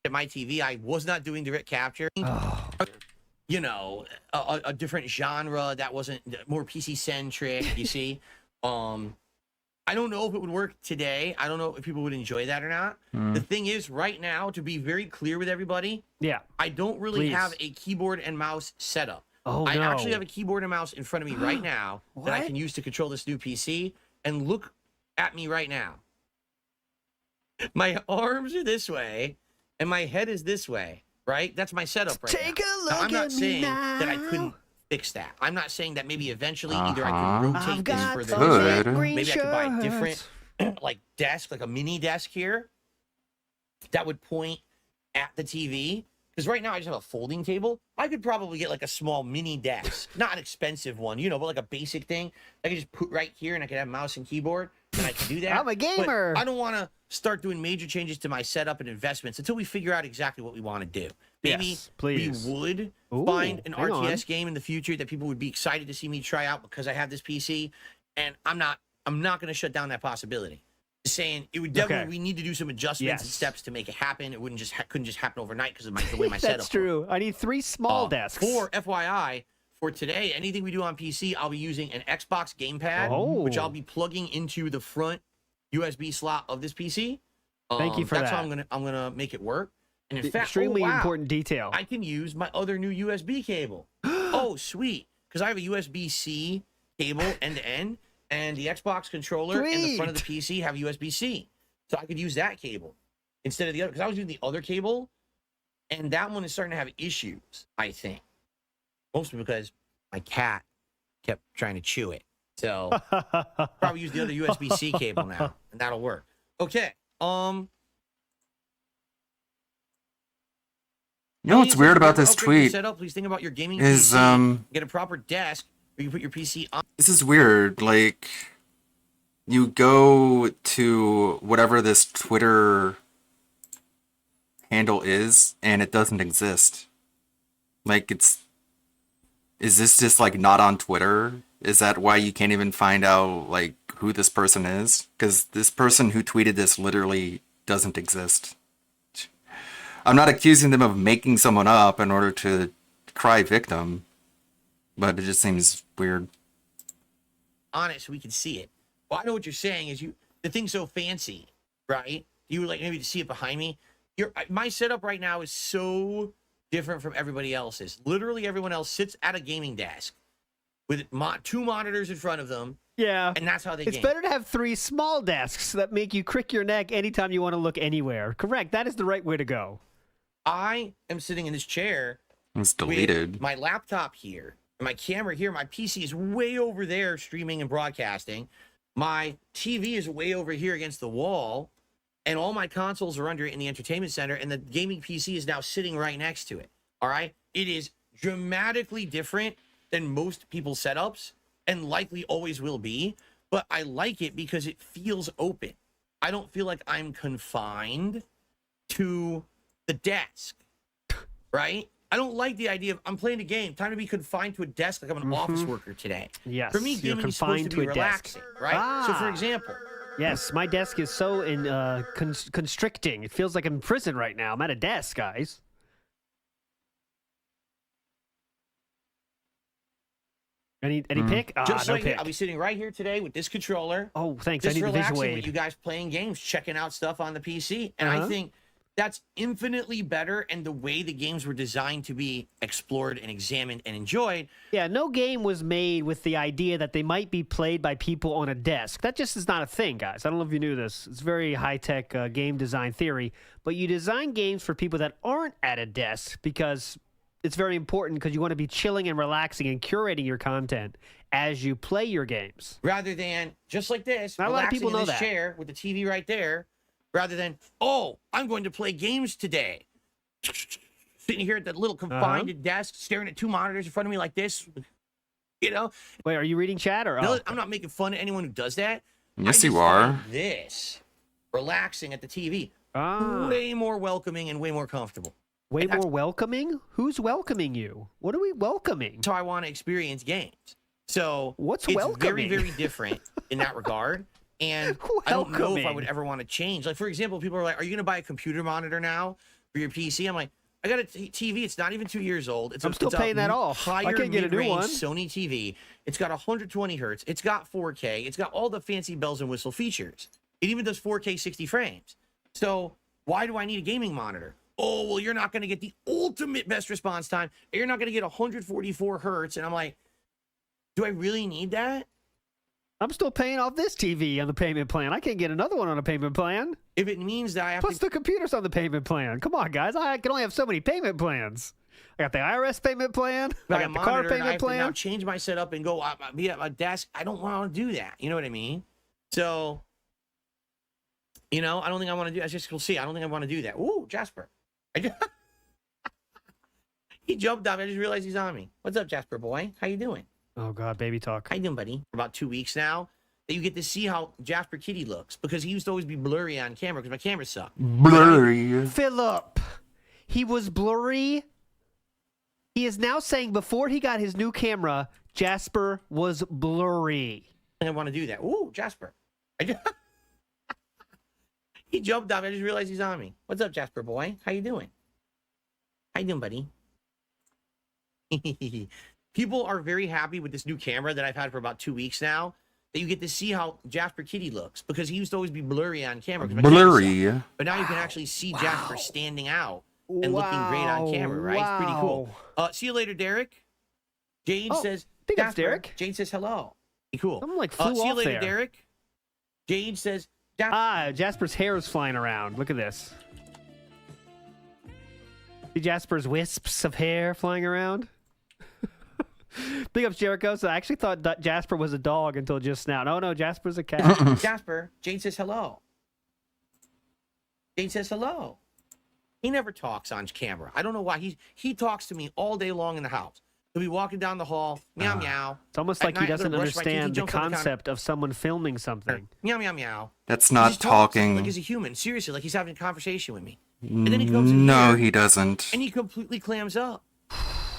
at my TV. I was not doing direct capture. You know, a different genre that wasn't more PC centric. You see, I don't know if it would work today. I don't know if people would enjoy that or not. The thing is, right now, to be very clear with everybody, I don't really have a keyboard and mouse setup. I actually have a keyboard and mouse in front of me right now that I can use to control this new PC. And look at me right now. My arms are this way, and my head is this way. Right? That's my setup right Take now. a look Now, I'm not at me saying now. that I couldn't fix that. I'm not saying that maybe eventually either I could rotate this further those this way, green maybe I could buy a different like desk, like a mini desk here that would point at the TV. Because right now I just have a folding table. I could probably get like a small mini desk, not an expensive one, you know, but like a basic thing. I could just put right here and I could have mouse and keyboard and I could do that. I'm a gamer. But I don't want to start doing major changes to my setup and investments until we figure out exactly what we want to do. Maybe Yes, please. we would Ooh, find an hang RTS on. game in the future that people would be excited to see me try out because I have this PC, and I'm not going to shut down that possibility. Just saying it would definitely we need to do some adjustments and Yes. steps to make it happen. It couldn't just happen overnight because of the way my setup. That's true. I need 3 small desks. For FYI, for today, anything we do on PC, I'll be using an Xbox gamepad, which Oh. I'll be plugging into the front USB slot of this PC. Thank you for that's that. how I'm gonna make it work. And in fact, Extremely oh, wow, important detail. I can use my other new USB cable. Oh, sweet. Because I have a USB-C cable end to end, and the Xbox controller and the front of the PC have USB-C. So I could use that cable instead of the other. Because I was using the other cable, and that one is starting to have issues, I think. Mostly because my cat kept trying to chew it. So probably use the other USB-C cable now, and that'll work. Okay. You know what's weird about this tweet Setup, please think about your gaming is PC. Get a proper desk where you put your PC on. this is weird. Like, you go to whatever this Twitter handle is, and it doesn't exist. Like, is this just like not on Twitter? Is that why you can't even find out like who this person is? Because this person who tweeted this literally doesn't exist. I'm not accusing them of making someone up in order to cry victim, but it just seems weird. On it so we can see it. Well, I know what you're saying is the thing's so fancy, right? You like maybe to see it behind me. My setup right now is so different from everybody else's. Literally everyone else sits at a gaming desk with 2 monitors in front of them. Yeah. And that's how they It's game. better to have 3 small desks that make you crick your neck anytime you want to look anywhere. Correct. That is the right way to go. I am sitting in this chair. It's deleted. With my laptop here, and my camera here. My PC is way over there streaming and broadcasting. My TV is way over here against the wall, and all my consoles are under it in the entertainment center, and the gaming PC is now sitting right next to it. All right? It is dramatically different than most people's setups, and likely always will be, but I like it because it feels open. I don't feel like I'm confined to the desk, right? I don't like the idea of I'm playing a game, time to be confined to a desk like I'm an office worker today. Yes. For me, you're gaming is supposed to confined be to a desk. relaxing, right? So for example, Yes, my desk is so constricting. It feels like I'm in prison right now. I'm at a desk, guys. Any pick? just No like pick. I'll be sitting right here today with this controller. Oh, thanks. I Just need the relaxing visual with aid. you guys playing games, checking out stuff on the PC, and I Uh-huh. think that's infinitely better. And the way the games were designed to be explored and examined and enjoyed. Yeah, no game was made with the idea that they might be played by people on a desk. That just is not a thing, guys. I don't know if you knew this. It's very high-tech game design theory. But you design games for people that aren't at a desk because it's very important because you want to be chilling and relaxing and curating your content as you play your games. Rather than just like this, Not a lot of relaxing people in know this that. chair with the TV right there, rather than, oh, I'm going to play games today. Sitting here at that little confined desk, staring at 2 monitors in front of me like this, you know? Wait, are you reading chat or? No, Oh. I'm not making fun of anyone who does that. Yes, I you just are. find this, relaxing at the TV, Ah. way more welcoming and way more comfortable. Way more welcoming? Who's welcoming you? What are we welcoming? So I want to experience games. So What's it's welcoming? very, very different in that regard. And I don't know if I Welcoming. would ever want to change. Like, for example, people are like, are you going to buy a computer monitor now for your PC? I'm like, I got a TV. It's not even 2 years old. I'm still paying that off. Higher I can't get a new mid-range one. Sony TV. It's got 120 hertz. It's got 4K. It's got all the fancy bells and whistle features. It even does 4K 60 frames. So why do I need a gaming monitor? Oh, well, you're not going to get the ultimate best response time. You're not going to get 144 hertz. And I'm like, do I really need that? I'm still paying off this TV on the payment plan. I can't get another one on a payment plan. If it means that I have Plus the computer's on the payment plan. Come on, guys. I can only have so many payment plans. I got the IRS payment plan. I buy a got the car monitor and I payment have to now plan. change my setup and go be at my desk. I don't want to do that. You know what I mean? So You know, I don't think I want to do. As you'll see, I don't think I want to do that. Ooh, Jasper. He jumped on me. I just realized he's on me. What's up, Jasper boy? How you doing? Oh God, baby talk. How you doing, buddy? For about 2 weeks now, that you get to see how Jasper Kitty looks because he used to always be blurry on camera because my camera sucked. Blurry. Philip, he was blurry. He is now saying before he got his new camera, Jasper was blurry. I want to do that. Ooh, Jasper. He jumped on me. I just realized he's on me. What's up, Jasper boy? How you doing? How you doing, buddy? People are very happy with this new camera that I've had for about 2 weeks now. That you get to see how Jasper Kitty looks because he used to always be blurry on camera. Blurry. But now you can actually see Jasper standing out and looking great on camera, right? It's pretty cool. See you later, Derek. Jade says, big ups, Derek. Jade says hello. Pretty cool. I'm like flew see you off later, there. Derek. Jade says, Jasper's hair is flying around. Look at this. See Jasper's wisps of hair flying around? Big ups, Jericho. So I actually thought that Jasper was a dog until just now. No, Jasper's a cat. Jasper, Jade says hello. Jade says hello. He never talks on camera. I don't know why. He talks to me all day long in the house. He'll be walking down the hall, meow, meow. It's almost like he doesn't understand the concept of someone filming something. Meow, meow, meow. That's not talking. Like he's a human. Seriously, like he's having a conversation with me. And then he comes in No, here, he doesn't. and he completely clams up.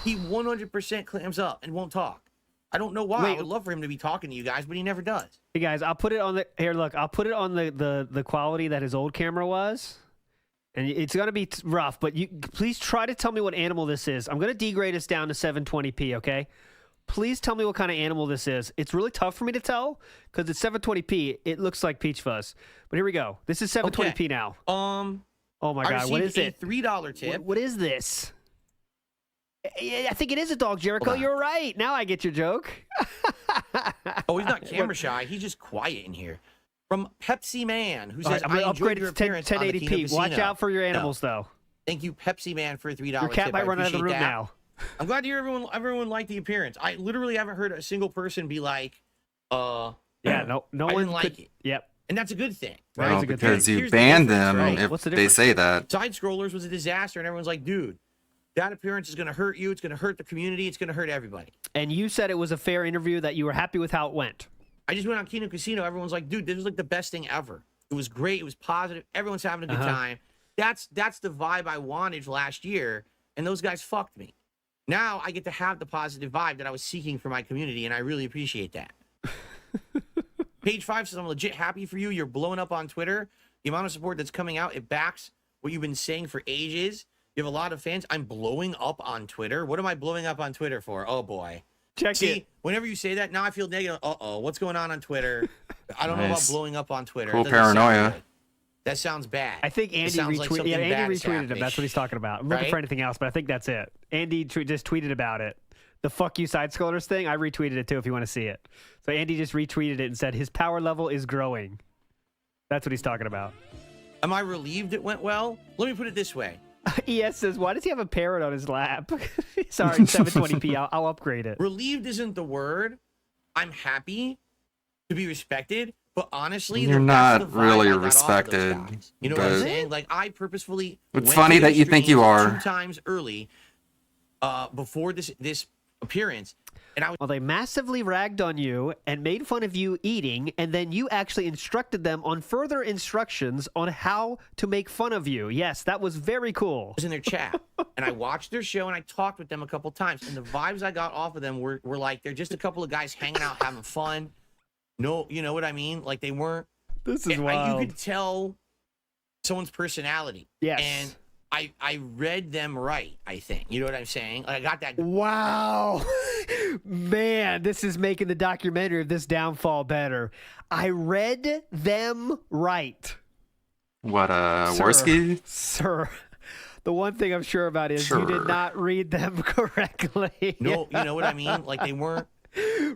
He 100% clams up and won't talk. I don't know why. I would love for him to be talking to you guys, but he never does. Hey guys, I'll put it on the here. Look, I'll put it on the quality that his old camera was, and it's gonna be rough. But you please try to tell me what animal this is. I'm gonna degrade us down to 720p. Okay, please tell me what kind of animal this is. It's really tough for me to tell because it's 720p. It looks like Peach Fuzz, but here we go. This is 720p now. Oh my God, what is it? $3 tip. What is this? I think it is a dog, Jericho. You're right. Now I get your joke. Oh, he's not camera shy. He's just quiet in here. From Pepsi Man, who says, I'm going to I upgrade enjoyed your it to appearance on the King of 1080p. Watch Casino." out for your animals, though. Thank you, Pepsi Man, for a $3 Your cat tip. might I run out of the room appreciate that. now. I'm glad to hear everyone liked the appearance. I literally haven't heard a single person be like, yeah, no I one didn't like could, it. Yep. And that's a good thing. Right? Right? No, because you Here's the banned difference, them right? if What's the they difference? say that. Side Scrollers was a disaster, and everyone's like, dude, that appearance is going to hurt you. It's going to hurt the community. It's going to hurt everybody. And you said it was a fair interview, that you were happy with how it went. I just went on King of Casino. Everyone's like, dude, this was like the best thing ever. It was great. It was positive. Everyone's having a good time. That's the vibe I wanted last year, and those guys fucked me. Now I get to have the positive vibe that I was seeking for my community, and I really appreciate that. Page 5 says, I'm legit happy for you. You're blowing up on Twitter. The amount of support that's coming out, it backs what you've been saying for ages. You have a lot of fans. I'm blowing up on Twitter. What am I blowing up on Twitter for? Oh, boy. See, whenever you say that, now I feel negative. Uh-oh, what's going on Twitter? I don't know about blowing up on Twitter. Cool paranoia. That sounds bad. I think Andy retweeted. Yeah, Andy retweeted him. That's what he's talking about. I'm looking for anything else, but I think that's it. Andy just tweeted about it. The fuck you side scrollers thing. I retweeted it too if you want to see it. So Andy just retweeted it and said his power level is growing. That's what he's talking about. Am I relieved it went well? Let me put it this way. ES says, why does he have a parrot on his lap? Sorry, 720p. I'll upgrade it. Relieved isn't the word. I'm happy to be respected, but honestly, You're not really respected. You know what I'm saying? Like, I purposefully. It's funny that you think you are. 2 times early, before this appearance. And Well, they massively ragged on you and made fun of you eating, and then you actually instructed them on further instructions on how to make fun of you. Yes, that was very cool. I was in their chat, and I watched their show, and I talked with them a couple times, and the vibes I got off of them were like, they're just a couple of guys hanging out, having fun. No, you know what I mean? Like, they weren't. This is wild. You could tell someone's personality. Yes. And I read them right, I think. You know what I'm saying? I got that. Wow. Man, this is making the documentary of this downfall better. I read them right. What, Worski? Sir, the one thing I'm sure about is you did not read them correctly. No, you know what I mean? Like, they weren't.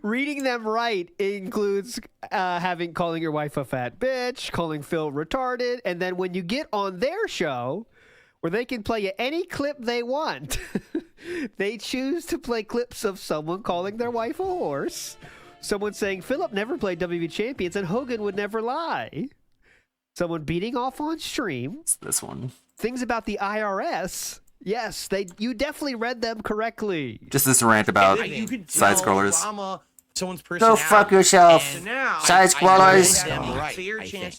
Reading them right includes calling your wife a fat bitch, calling Phil retarded, and then when you get on their show, where they can play you any clip they want, they choose to play clips of someone calling their wife a horse, someone saying Philip never played WWE Champions and Hogan would never lie. Someone beating off on stream. It's this one. Things about the IRS. Yes, you definitely read them correctly. Just this rant about side scrollers. Someone's Go fuck yourself, side scrollers.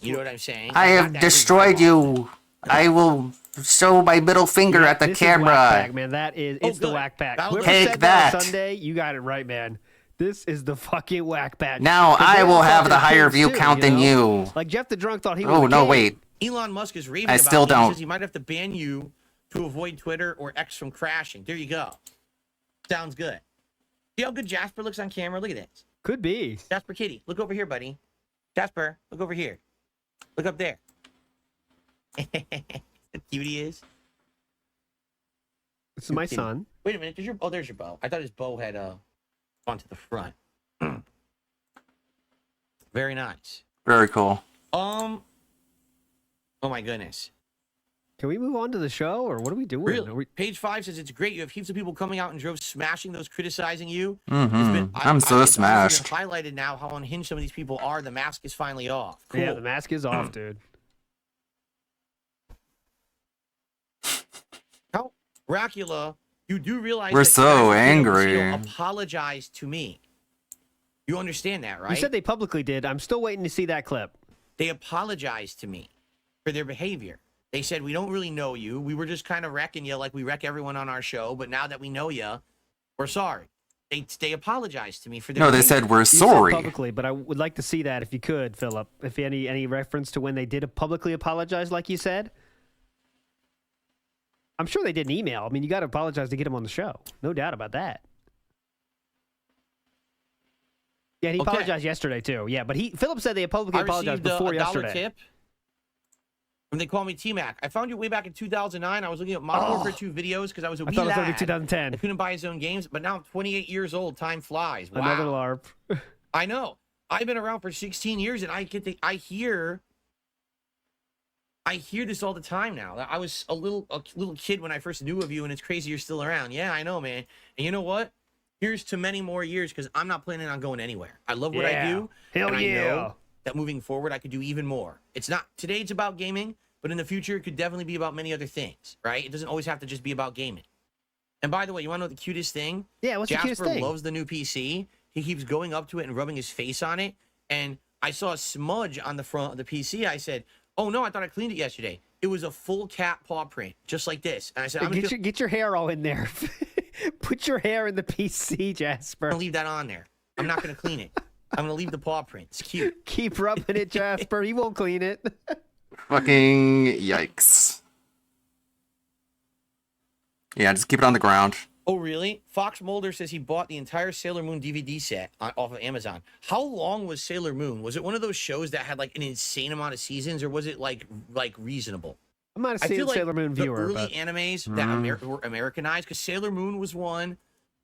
You know what I'm saying? I have destroyed you. I will show my middle finger at the this camera. Is whack pack, man. That is, it's the whack pack. Whoever Take said that. On Sunday, you got it right, man. This is the fucking whack pack. Now I will have the higher view count than you. Like Jeff the Drunk thought he was. Oh no, wait. Elon Musk is raving I about still it. He don't. says he might have to ban you to avoid Twitter or X from crashing. There you go. Sounds good. See how good Jasper looks on camera? Look at this. Could be. Jasper Kitty, look over here, buddy. Jasper, look over here. Look up there. How cute he is. This is my son. Wait a minute. There's your bow. I thought his bow had gone to the front. Very nice. Very cool. Oh my goodness. Can we move on to the show, or what are we doing? Really? Page 5 says it's great. You have heaps of people coming out in droves, smashing those criticizing you. I'm so smashed. It's highlighted now how unhinged some of these people are. The mask is finally off. Cool. Yeah, the mask is off, dude. How Dracula, you do realize We're that so Dracula angry. apologized to me. You understand that, right? You said they publicly did. I'm still waiting to see that clip. They apologized to me for their behavior. They said, we don't really know you. We were just kind of wrecking you like we wreck everyone on our show. But now that we know you, we're sorry. They apologized to me for their No, they behavior. said we're You sorry. said publicly, but I would like to see that if you could, Philip. If any reference to when they did publicly apologize, like you said. I'm sure they did an email. I mean, you got to apologize to get him on the show. No doubt about that. Yeah, he apologized yesterday too. Yeah, but Philip said they publicly apologized before a yesterday. $1 tip when they call me T-Mac. I found you way back in 2009. I was looking at Modern Warfare 2 videos because I was a wee thought it was lad. gonna be 2010. I couldn't buy his own games, but now I'm 28 years old. Time flies. Wow. Another LARP. I know. I've been around for 16 years, and I hear this all the time now. I was a little kid when I first knew of you, and it's crazy you're still around. Yeah, I know, man. And you know what? Here's to many more years because I'm not planning on going anywhere. I love what I do. Hell and I yeah. know that moving forward, I could do even more. It's not today. It's about gaming, but in the future, it could definitely be about many other things. Right? It doesn't always have to just be about gaming. And by the way, you want to know the cutest thing? Yeah, what's the cutest Jasper thing? loves the new PC. He keeps going up to it and rubbing his face on it. And I saw a smudge on the front of the PC. I said, "Oh no, I thought I cleaned it yesterday." It was a full cat paw print, just like this. And I said, Get your hair all in there. Put your hair in the PC, Jasper. I'm gonna leave that on there. I'm not gonna clean it. I'm gonna leave the paw print. It's cute. Keep rubbing it, Jasper. He won't clean it. Fucking yikes. Yeah, just keep it on the ground. Oh, really? Fox Mulder says he bought the entire Sailor Moon DVD set off of Amazon. How long was Sailor Moon? Was it one of those shows that had like an insane amount of seasons, or was it like reasonable? I'm not a Sailor Moon viewer. The early but... animes that were Americanized, because Sailor Moon was one.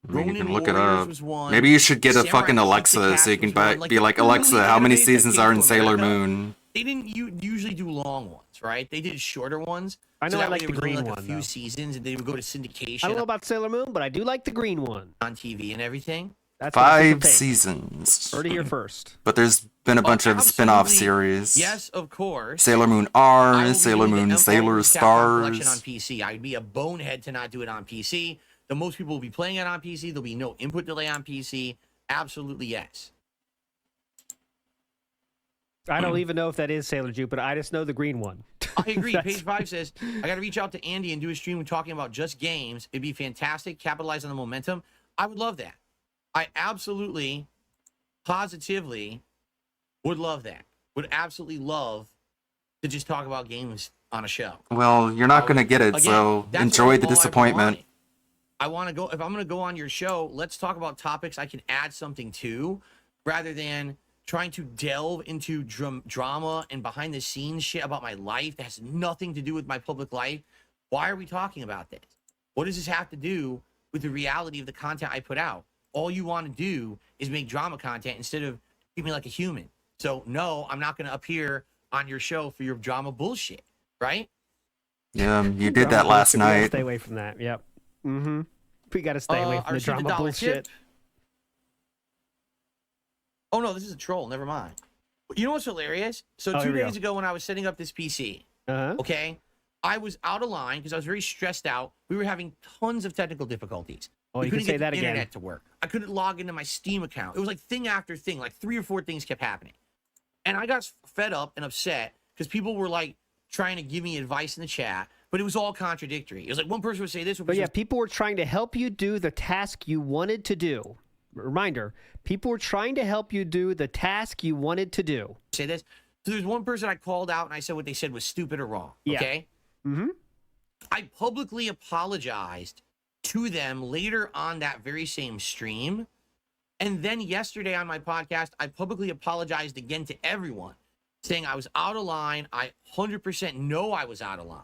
I mean, you Ronin can look it Warriors up. was one. Maybe you should get a Samurai fucking X Alexa so you can be like, early Alexa, how many animes that seasons came are to in Sailor America, Moon? They didn't usually do long ones, right? They did shorter ones. I know so I that way like there the was only green like one, a few though. seasons, and they would go to syndication I don't know about Sailor Moon, but I do like the green one. on TV and everything. That's my official 5 take. seasons. Heard it here first. But there's been a bunch of spin-off absolutely. series. Yes, of course. Sailor Moon I will R, be Sailor doing the Moon Empire Sailor Capcom collection on Stars. PC. I'd be a bonehead to not do it on PC. The most people will be playing it on PC. There'll be no input delay on PC. Absolutely yes. I don't even know if that is Sailor Jupiter. I just know the green one. I agree. Page 5 says, I got to reach out to Andy and do a stream talking about just games. It'd be fantastic. Capitalize on the momentum. I would love that. I absolutely, positively would love that. Would absolutely love to just talk about games on a show. Well, you're not going to get it, Again, so that's enjoy all the I ever disappointment. wanted. I want to go, if I'm going to go on your show, let's talk about topics I can add something to, rather than trying to delve into drama and behind the scenes shit about my life that has nothing to do with my public life. Why are we talking about this? What does this have to do with the reality of the content I put out? All you want to do is make drama content instead of treat me like a human. So no, I'm not going to appear on your show for your drama bullshit, right? Yeah, you did that last We gotta night. stay away from that. Yep. Mm-hmm. We got to stay away I from the received a drama $1 bullshit. tip. Oh no, this is a troll. Never mind. You know what's hilarious? So 2 days ago when I was setting up this PC, okay, I was out of line because I was very stressed out. We were having tons of technical difficulties. Oh, I you can couldn't say get that the again. internet to work. I couldn't log into my Steam account. It was like thing after thing, like 3 or 4 things kept happening. And I got fed up and upset because people were like trying to give me advice in the chat, but it was all contradictory. It was like one person would say this, But yeah, people were trying to help you do the task you wanted to do. Reminder, people were trying to help you do the task you wanted to do. Say this. So there's one person I called out and I said what they said was stupid or wrong. Yeah. Okay? Mm-hmm. I publicly apologized to them later on that very same stream. And then yesterday on my podcast, I publicly apologized again to everyone, saying I was out of line. I 100% know I was out of line.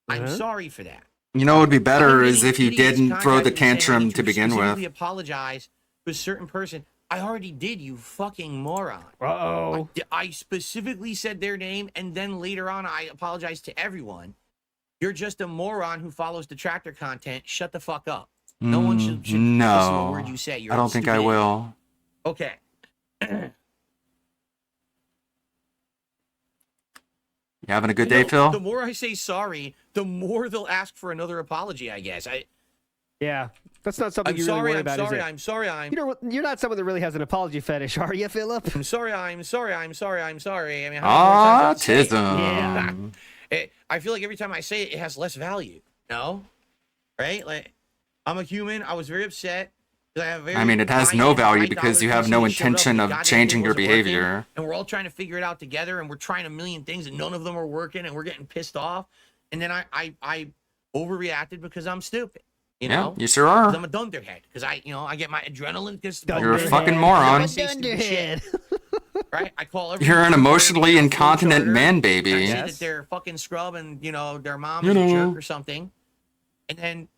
I'm sorry for that. You know what would be better is if you didn't throw the tantrum to begin with. Specifically apologize to a certain person. I already did, you fucking moron. Uh-oh. I specifically said their name, and then later on, I apologized to everyone. You're just a moron who follows detractor content. Shut the fuck up. No one should listen to a word you say. You're I don't think I will. Okay. You having a good day, Phil? The more I say sorry, the more they'll ask for another apology, I guess. Yeah, that's not something you really worry about, is it? I'm sorry. You're not someone that really has an apology fetish, are you, Philip? I'm sorry. I mean, Autism. I feel like every time I say it, it has less value. No? Right? Like, I'm a human. I was very upset. I mean, it has no value because you have no intention of changing your behavior. And we're all trying to figure it out together, and we're trying a million things, and none of them are working, and we're getting pissed off. And then I overreacted because I'm stupid. You know? You sure are. 'Cause I'm a dunderhead. Because I get my adrenaline. Because You're a fucking moron. Dunderhead. Right? I call everyone. You're an emotionally incontinent man baby. I say that they're fucking scrub and, their mom is a jerk or something. And then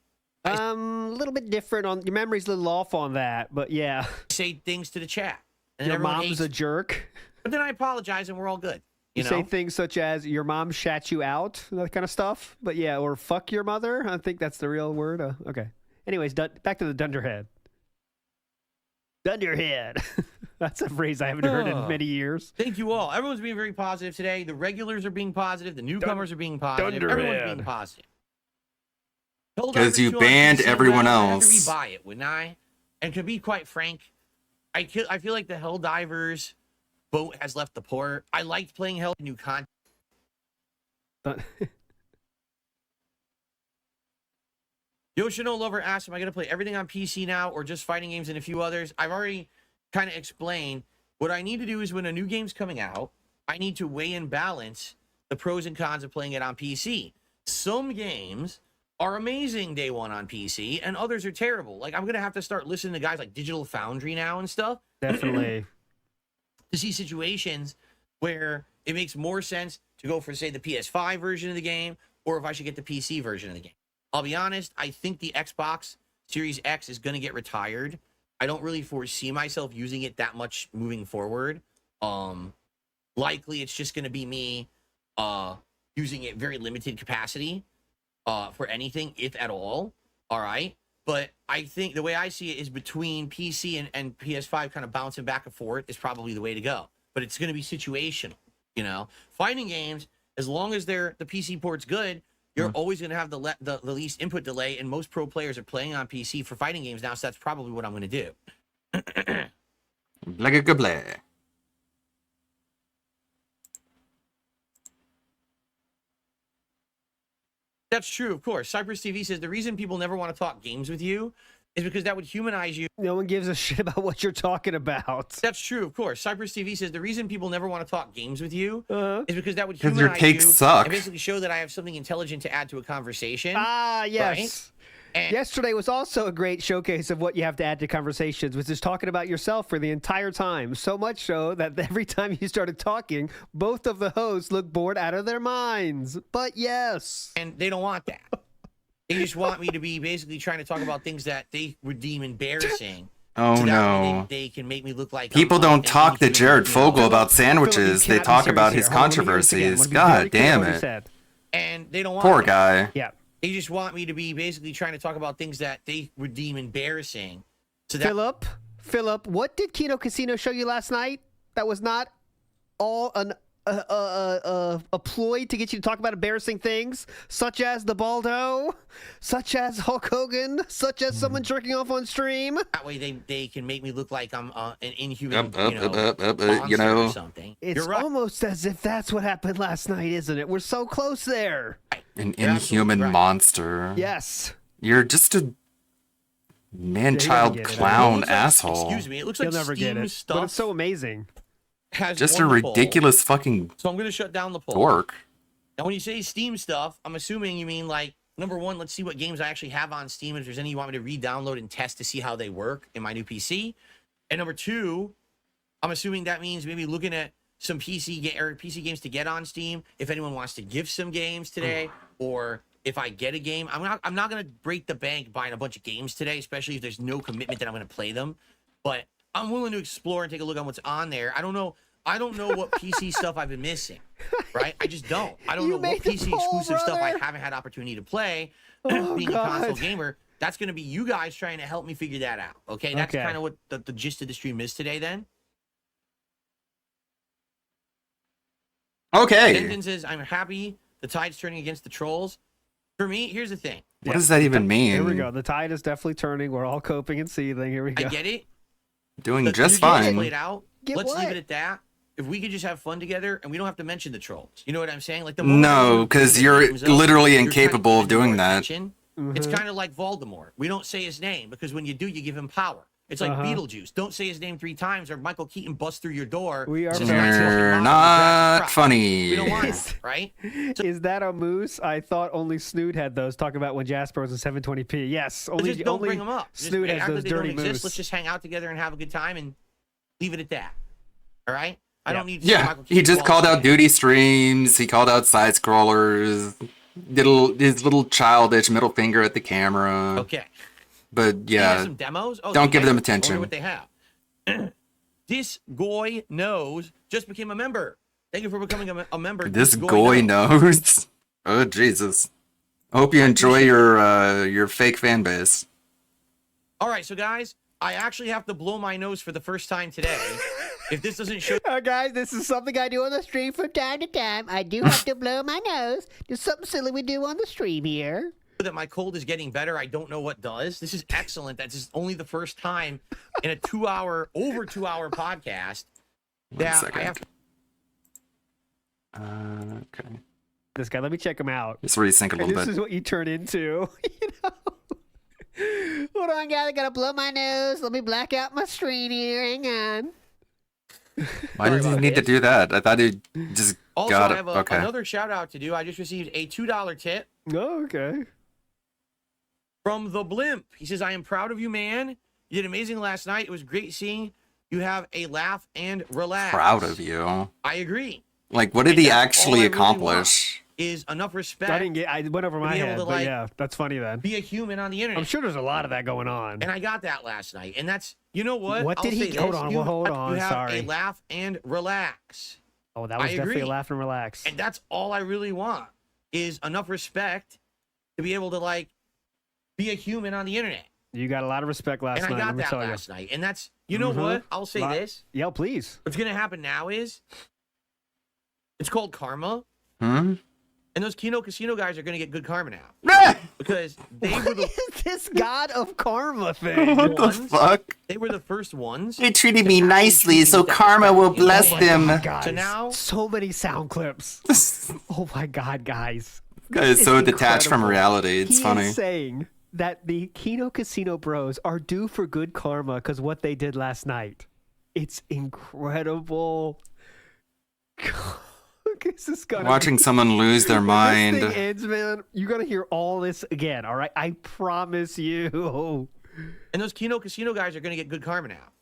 a little bit different on your memory's a little off on that, but yeah. Say things to the chat. And your mom's a jerk. But then I apologize and we're all good. You say things such as your mom shat you out, that kind of stuff. But yeah, or fuck your mother. I think that's the real word. Okay. Anyways, back to the dunderhead. Dunderhead. That's a phrase I haven't heard in many years. Thank you all. Everyone's being very positive today. The regulars are being positive. The newcomers are being positive. Everyone's being positive. Because you banned everyone else. I'd rebuy it, wouldn't I? And to be quite frank, I feel like the Helldivers boat has left the port. I liked playing Hell new content. Yoshino Lover asks, am I going to play everything on PC now or just fighting games and a few others? I've already kind of explained. What I need to do is when a new game's coming out, I need to weigh and balance the pros and cons of playing it on PC. Some games are amazing day one on PC, and others are terrible. Like, I'm going to have to start listening to guys like Digital Foundry now and stuff. Definitely. To see situations where it makes more sense to go for, say, the PS5 version of the game, or if I should get the PC version of the game. I'll be honest, I think the Xbox Series X is going to get retired. I don't really foresee myself using it that much moving forward. Likely it's just going to be me using it very limited capacity for anything, if at all. All right. But I think the way I see it is between PC and PS5 kind of bouncing back and forth is probably the way to go. But it's going to be situational, Fighting games, as long as the PC port's good, you're always going to have the least input delay, and most pro players are playing on PC for fighting games now, so that's probably what I'm going to do. Like a good play. That's true, of course. Cypress TV says the reason people never want to talk games with you is because that would humanize you. No one gives a shit about what you're talking about. That's true, of course. Cypress TV says the reason people never want to talk games with you is because that would Because humanize your takes you suck. and basically show that I have something intelligent to add to a conversation. Ah, yes. Right? And yesterday was also a great showcase of what you have to add to conversations, which is talking about yourself for the entire time. So much so that every time you started talking, both of the hosts looked bored out of their minds. But yes. And they don't want that. They just want me to be basically trying to talk about things that they would deem embarrassing. Oh, so that no. they can make me look like People don't talk to Jared Fogle about sandwiches. They talk about his controversies. God damn it. And they don't want Poor that. guy. Yeah. They just want me to be basically trying to talk about things that they would deem embarrassing. So that Philip, what did Kino Casino show you last night that was not all a ploy to get you to talk about embarrassing things, such as the Baldo, such as Hulk Hogan, such as someone jerking off on stream. That way they can make me look like I'm an inhuman, you know, or something. It's almost as if that's what happened last night, isn't it? We're so close there. An inhuman monster. Yes. You're just a man-child clown asshole. Excuse me. It looks like You'll never get Steam it, stuff. but it's so amazing. Just a ridiculous fucking So I'm going to shut down the poll. dork. Now, when you say Steam stuff, I'm assuming you mean like, number one, let's see what games I actually have on Steam. If there's any you want me to re-download and test to see how they work in my new PC. And number two, I'm assuming that means maybe looking at some PC games to get on Steam. If anyone wants to give some games today, or if I get a game, I'm not going to break the bank buying a bunch of games today, especially if there's no commitment that I'm going to play them. But I'm willing to explore and take a look on what's on there. I don't know what PC stuff I've been missing, right? I just don't. I don't know what PC exclusive stuff I haven't had opportunity to play. Being a console gamer, that's going to be you guys trying to help me figure that out. Okay, that's kind of what the gist of the stream is today. Then. Okay. Denton says, "I'm happy the tide's turning against the trolls." For me, here's the thing. What does that even mean? Here we go. The tide is definitely turning. We're all coping and seething. Here we go. I get it. Doing just fine. Played out. Let's leave it at that. If we could just have fun together and we don't have to mention the trolls. You know what I'm saying? Like no, because you're literally incapable of doing that. It's kind of like Voldemort. We don't say his name because when you do, you give him power. It's like Beetlejuice. Don't say his name 3 times or Michael Keaton busts through your door. You're not funny. We don't want it, right? Is that a moose? I thought only Snood had those. Talk about when Jasper was in 720p. Yes, only just don't bring them up. Snood has those dirty moose. Let's just hang out together and have a good time and leave it at that. All right? I don't need. Yeah, he just called out duty streams. He called out side scrollers. His little childish middle finger at the camera. Okay. But yeah, some demos? Oh, don't give them I attention. wonder what they have. This Goy Knows just became a member. Thank you for becoming a member. This Goy knows. Oh Jesus! I hope you enjoy your fake fan base. All right, so guys, I actually have to blow my nose for the first time today. If this doesn't show, guys, this is something I do on the stream from time to time. I do have to blow my nose. There's something silly we do on the stream here. That my cold is getting better. I don't know what does. This is excellent. That's just only the first time in a over 2 hour podcast that I have. Okay. This guy, let me check him out. Just resync a little bit. This is what you turn into. You know? Hold on, guys. I gotta blow my nose. Let me black out my screen here. Hang on. Why did you need to do that? I thought he just also, got I it. have another shout out to do. I just received a $2 tip. Oh, okay. From the Blimp. He says, "I am proud of you, man. You did amazing last night. It was great seeing you have a laugh and relax." Proud of you. I agree. Like, what did he actually accomplish? Is enough respect. I went over my head, but yeah, that's funny then. Be a human on the internet. I'm sure there's a lot of that going on. And I got that last night. And that's, you know what? What did he? Hold on, You have sorry. a laugh and relax. Oh, that was definitely a laugh and relax. And that's all I really want is enough respect to be able to like be a human on the internet. You got a lot of respect last night. And I got that last night. And that's, you know what? I'll say this. Yeah, please. What's going to happen now is it's called karma. And those Kino Casino guys are going to get good karma now. Because they were the... What is this god of karma thing? What the fuck? They were the first ones. They treated me nicely, so karma will bless them. Guys, so now... So many sound clips. Oh my god, guys. This guy is so detached from reality. It's funny. He is saying that the Kino Casino bros are due for good karma because what they did last night. It's incredible. This is Watching someone lose their mind. This thing ends, man, you're gonna hear all this again. All right, I promise you. And those Kino Casino guys are gonna get good karma now,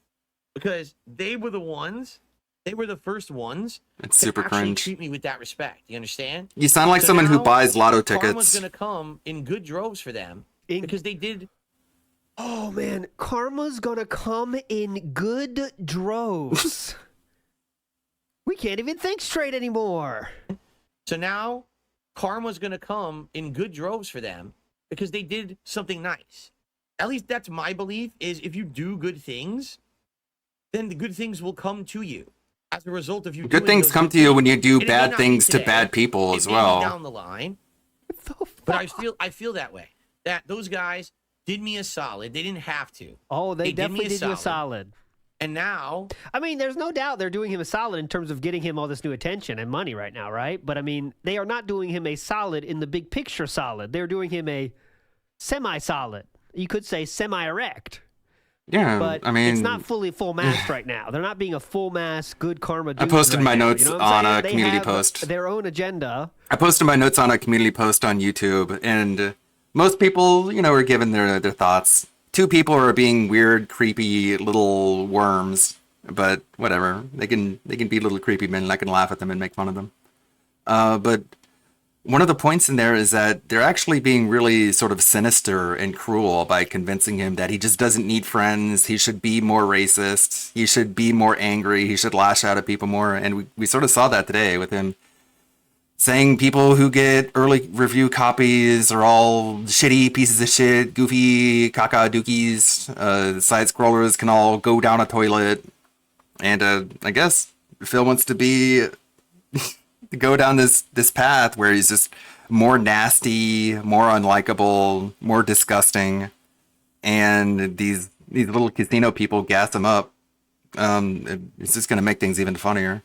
because they were the ones. They were the first ones. It's super cringe. Treat me with that respect. You understand? You sound like someone who buys lotto tickets. Karma's gonna come in good droves for them because they did. Oh man, karma's gonna come in good droves. We can't even think straight anymore. So now, karma's going to come in good droves for them because they did something nice. At least that's my belief, is if you do good things, then the good things will come to you. as a result of you. Good things come to you when you do bad things to bad people as well. Down the line, but I feel that way. That those guys did me a solid. They didn't have to. Oh, they definitely did you a solid. And now, I mean, there's no doubt they're doing him a solid in terms of getting him all this new attention and money right now, right? But I mean, they are not doing him a solid in the big picture solid. They're doing him a semi-solid. You could say semi-erect. Yeah, but I mean, it's not fully full mass right now. They're not being a full mass good karma. I posted right my now, notes you know on a they community have post. Their own agenda. I posted my notes on a community post on YouTube, and most people, are giving their thoughts. 2 people are being weird, creepy little worms, but whatever. They can be little creepy men, and I can laugh at them and make fun of them. But one of the points in there is that they're actually being really sort of sinister and cruel by convincing him that he just doesn't need friends. He should be more racist. He should be more angry. He should lash out at people more. And we sort of saw that today with him saying people who get early review copies are all shitty pieces of shit, goofy caca dookies. Side scrollers can all go down a toilet. And I guess Phil wants to be to go down this path where he's just more nasty, more unlikable, more disgusting, and these little casino people gas him up. It's just going to make things even funnier.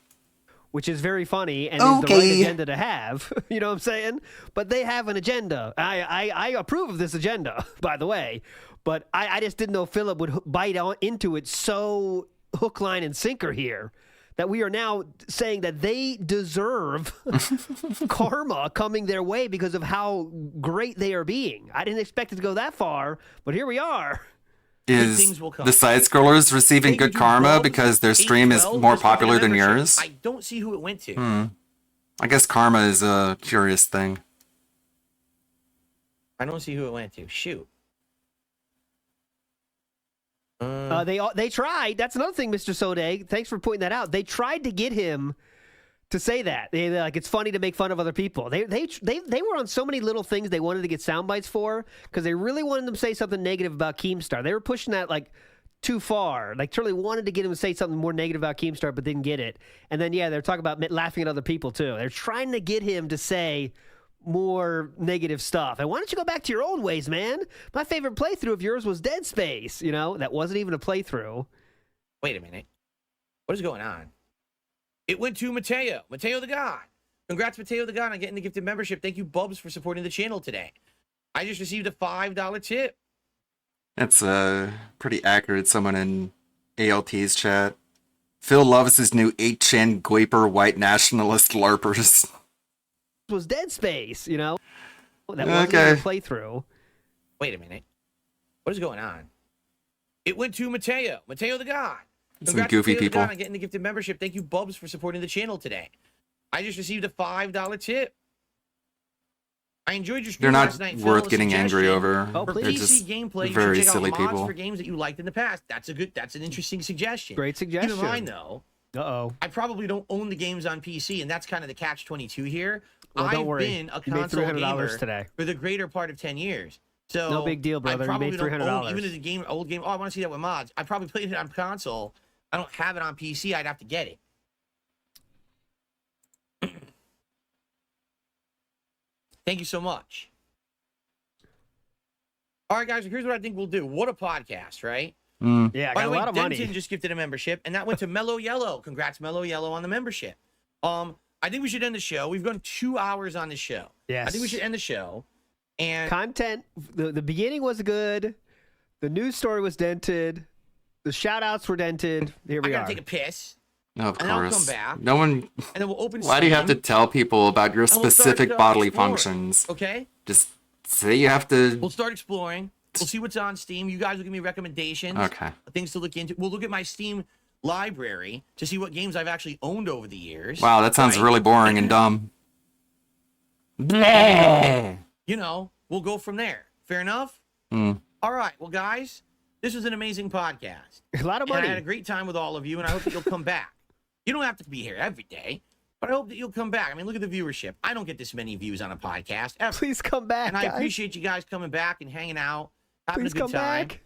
Which is very funny and is the right agenda to have. You know what I'm saying? But they have an agenda. I approve of this agenda, by the way. But I just didn't know Philip would bite into it so hook, line, and sinker here that we are now saying that they deserve karma coming their way because of how great they are being. I didn't expect it to go that far, but here we are. Is the side scrollers receiving good karma because their stream is more popular than yours? I don't see who it went to. I guess karma is a curious thing. I don't see who it went to. Shoot. They tried. That's another thing, Mr. Sode. Thanks for pointing that out. They tried to get him to say that. They're like, it's funny to make fun of other people. They were on so many little things they wanted to get sound bites for because they really wanted them to say something negative about Keemstar. They were pushing that like too far. Like Turley wanted to get him to say something more negative about Keemstar, but didn't get it. And then they're talking about laughing at other people too. They're trying to get him to say more negative stuff. And why don't you go back to your old ways, man? My favorite playthrough of yours was Dead Space. That wasn't even a playthrough. Wait a minute. What is going on? It went to Mateo the God. Congrats, Mateo the God, on getting the gifted membership. Thank you, Bubs, for supporting the channel today. I just received a $5 tip. That's pretty accurate. Someone in ALT's chat. Phil loves his new 8chan Guiper white nationalist LARPers. Was Dead Space, that wasn't even a playthrough. Wait a minute. What is going on? It went to Mateo the God. Some goofy people. On getting the gifted membership. Thank you, Bubs, for supporting the channel today. I just received a $5 tip. I enjoyed your stream last night. They're not worth getting angry over. For They're just gameplay, very you should check silly out mods people. for games that you liked in the past. That's an interesting suggestion. Great suggestion. Keep in mind, though, I probably don't own the games on PC, and that's kind of the catch-22 here. Well, don't worry. I've been a You made console $300 gamer today. for the greater part of 10 years. So no big deal, brother. You made $300. Even as a old game. Oh, I want to see that with mods. I probably played it on console. I don't have it on PC. I'd have to get it. Thank you so much. All right, guys. Here's what I think we'll do. What a podcast, right? Yeah, I By got the a way, lot of Denton money. just gifted a membership, and that went to Mellow Yellow. Congrats, Mellow Yellow, on the membership. I think we should end the show. We've gone 2 hours on the show. Yes. I think we should end the show. And content. The beginning was good. The news story was dented. The shout outs were dented. Here we I are. gotta take a piss. Of and I'll course. come back. No one. And then we'll open. Why do you have to Steam, tell people about your and we'll start, specific bodily exploring, functions? Okay. Just say you have to. We'll start exploring. We'll see what's on Steam. You guys will give me recommendations. Okay. Things to look into. We'll look at my Steam library to see what games I've actually owned over the years. Wow, that sounds really boring and dumb. You know, we'll go from there. Fair enough? All right. Well, guys, this was an amazing podcast. A lot of And money. I had a great time with all of you, and I hope that you'll come back. You don't have to be here every day, but I hope that you'll come back. I mean, look at the viewership. I don't get this many views on a podcast ever. Please come back, And I guys. appreciate you guys coming back and hanging out, having Please a good come time. back.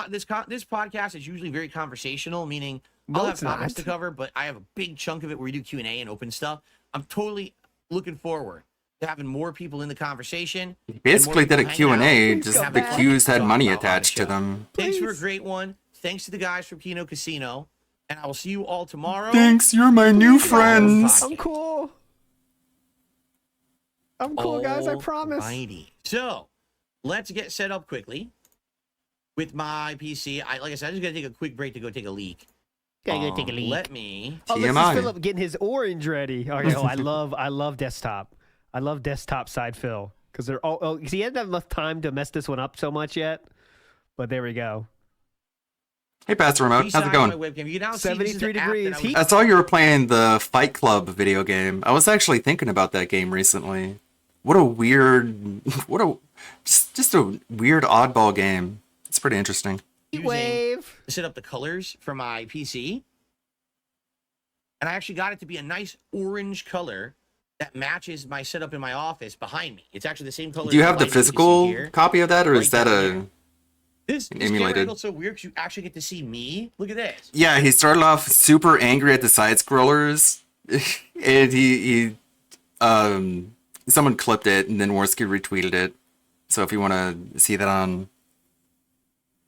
This podcast is usually very conversational, meaning No, I'll have it's topics not. to cover, but I have a big chunk of it where we do Q&A and open stuff. I'm totally looking forward to having more people in the conversation. He basically did a Q&A, just the Qs had money talk about on the attached to show. them. Thanks for a great one. Thanks to the guys from Kino Casino. And I will see you all tomorrow. Thanks, you're my new friends. I'm cool. I'm cool, guys. I promise. Alrighty. So, let's get set up quickly with my PC. Like I said, I'm just gonna take a quick break to go take a leak. Gotta go take a leak. Let me. Oh, this is Philip getting his orange ready. Okay, I love desktop. I love desktop side fill because they're all. Oh, 'cause he hasn't had enough time to mess this one up so much yet. But there we go. Hey, Pastor Remote, how's it going? 73 degrees. I saw you were playing the Fight Club video game. I was actually thinking about that game recently. What a weird, just a weird oddball game. It's pretty interesting. Wave. To set up the colors for my PC. And I actually got it to be a nice orange color that matches my setup in my office behind me. It's actually the same color. Do you have the physical copy of that, or is that this camera emulated? angle's so weird because you actually get to see me. Look at this. Yeah, he started off super angry at the side scrollers, and he someone clipped it, and then Worski retweeted it. So if you want to see that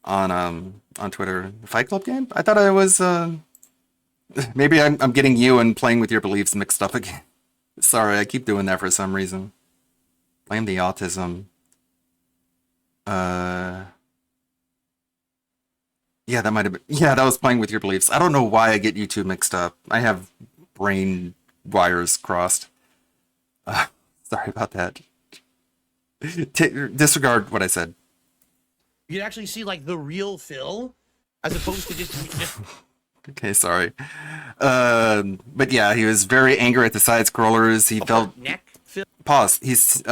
on Twitter, the Fight Club game, I thought I was maybe I'm getting you and playing with your beliefs mixed up again. Sorry, I keep doing that for some reason. Blame the autism. Yeah, that might have been. Yeah, that was playing with your beliefs. I don't know why I get you two mixed up. I have brain wires crossed. Sorry about that. Disregard what I said. You can actually see like the real Phil as opposed to just Okay, sorry. But yeah, he was very angry at the side scrollers. He felt pause. He's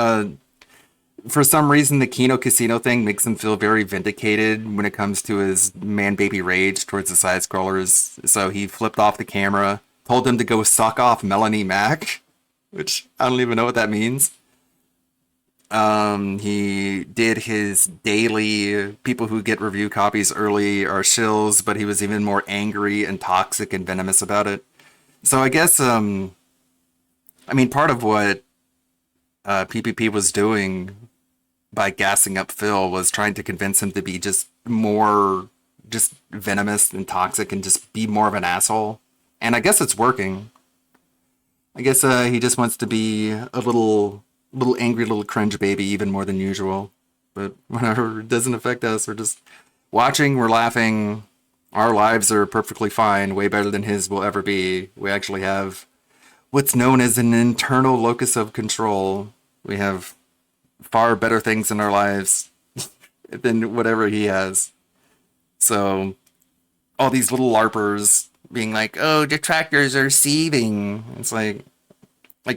for some reason the Kino Casino thing makes him feel very vindicated when it comes to his man baby rage towards the side scrollers. So he flipped off the camera, told them to go suck off Melanie Mac, which I don't even know what that means. He did his daily people who get review copies early are shills, but he was even more angry and toxic and venomous about it. So I guess, I mean, part of what PPP was doing by gassing up Phil was trying to convince him to be just more just venomous and toxic and just be more of an asshole. And I guess it's working. I guess he just wants to be a little angry little cringe baby even more than usual. But whatever, it doesn't affect us. We're just watching, we're laughing. Our lives are perfectly fine, way better than his will ever be. We actually have what's known as an internal locus of control. We have far better things in our lives than whatever he has. So all these little LARPers being like, oh, detractors are seething. It's like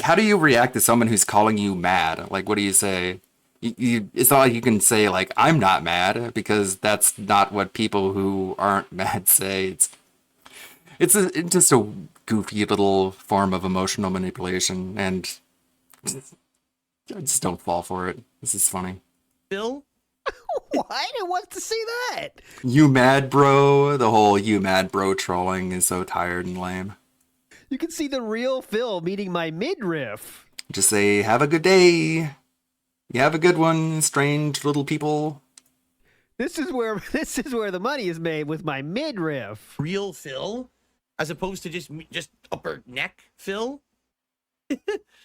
how do you react to someone who's calling you mad? Like, what do you say? It's not like you can say, like, I'm not mad, because that's not what people who aren't mad say. It's just a goofy little form of emotional manipulation, and I just don't fall for it. This is funny. Phil? What? Who wants to see that? You mad, bro? The whole you mad, bro trolling is so tired and lame. You can see the real Phil meeting my midriff. Just say, have a good day. You have a good one, strange little people. This is where the money is made, with my midriff. Real Phil, as opposed to just upper neck Phil.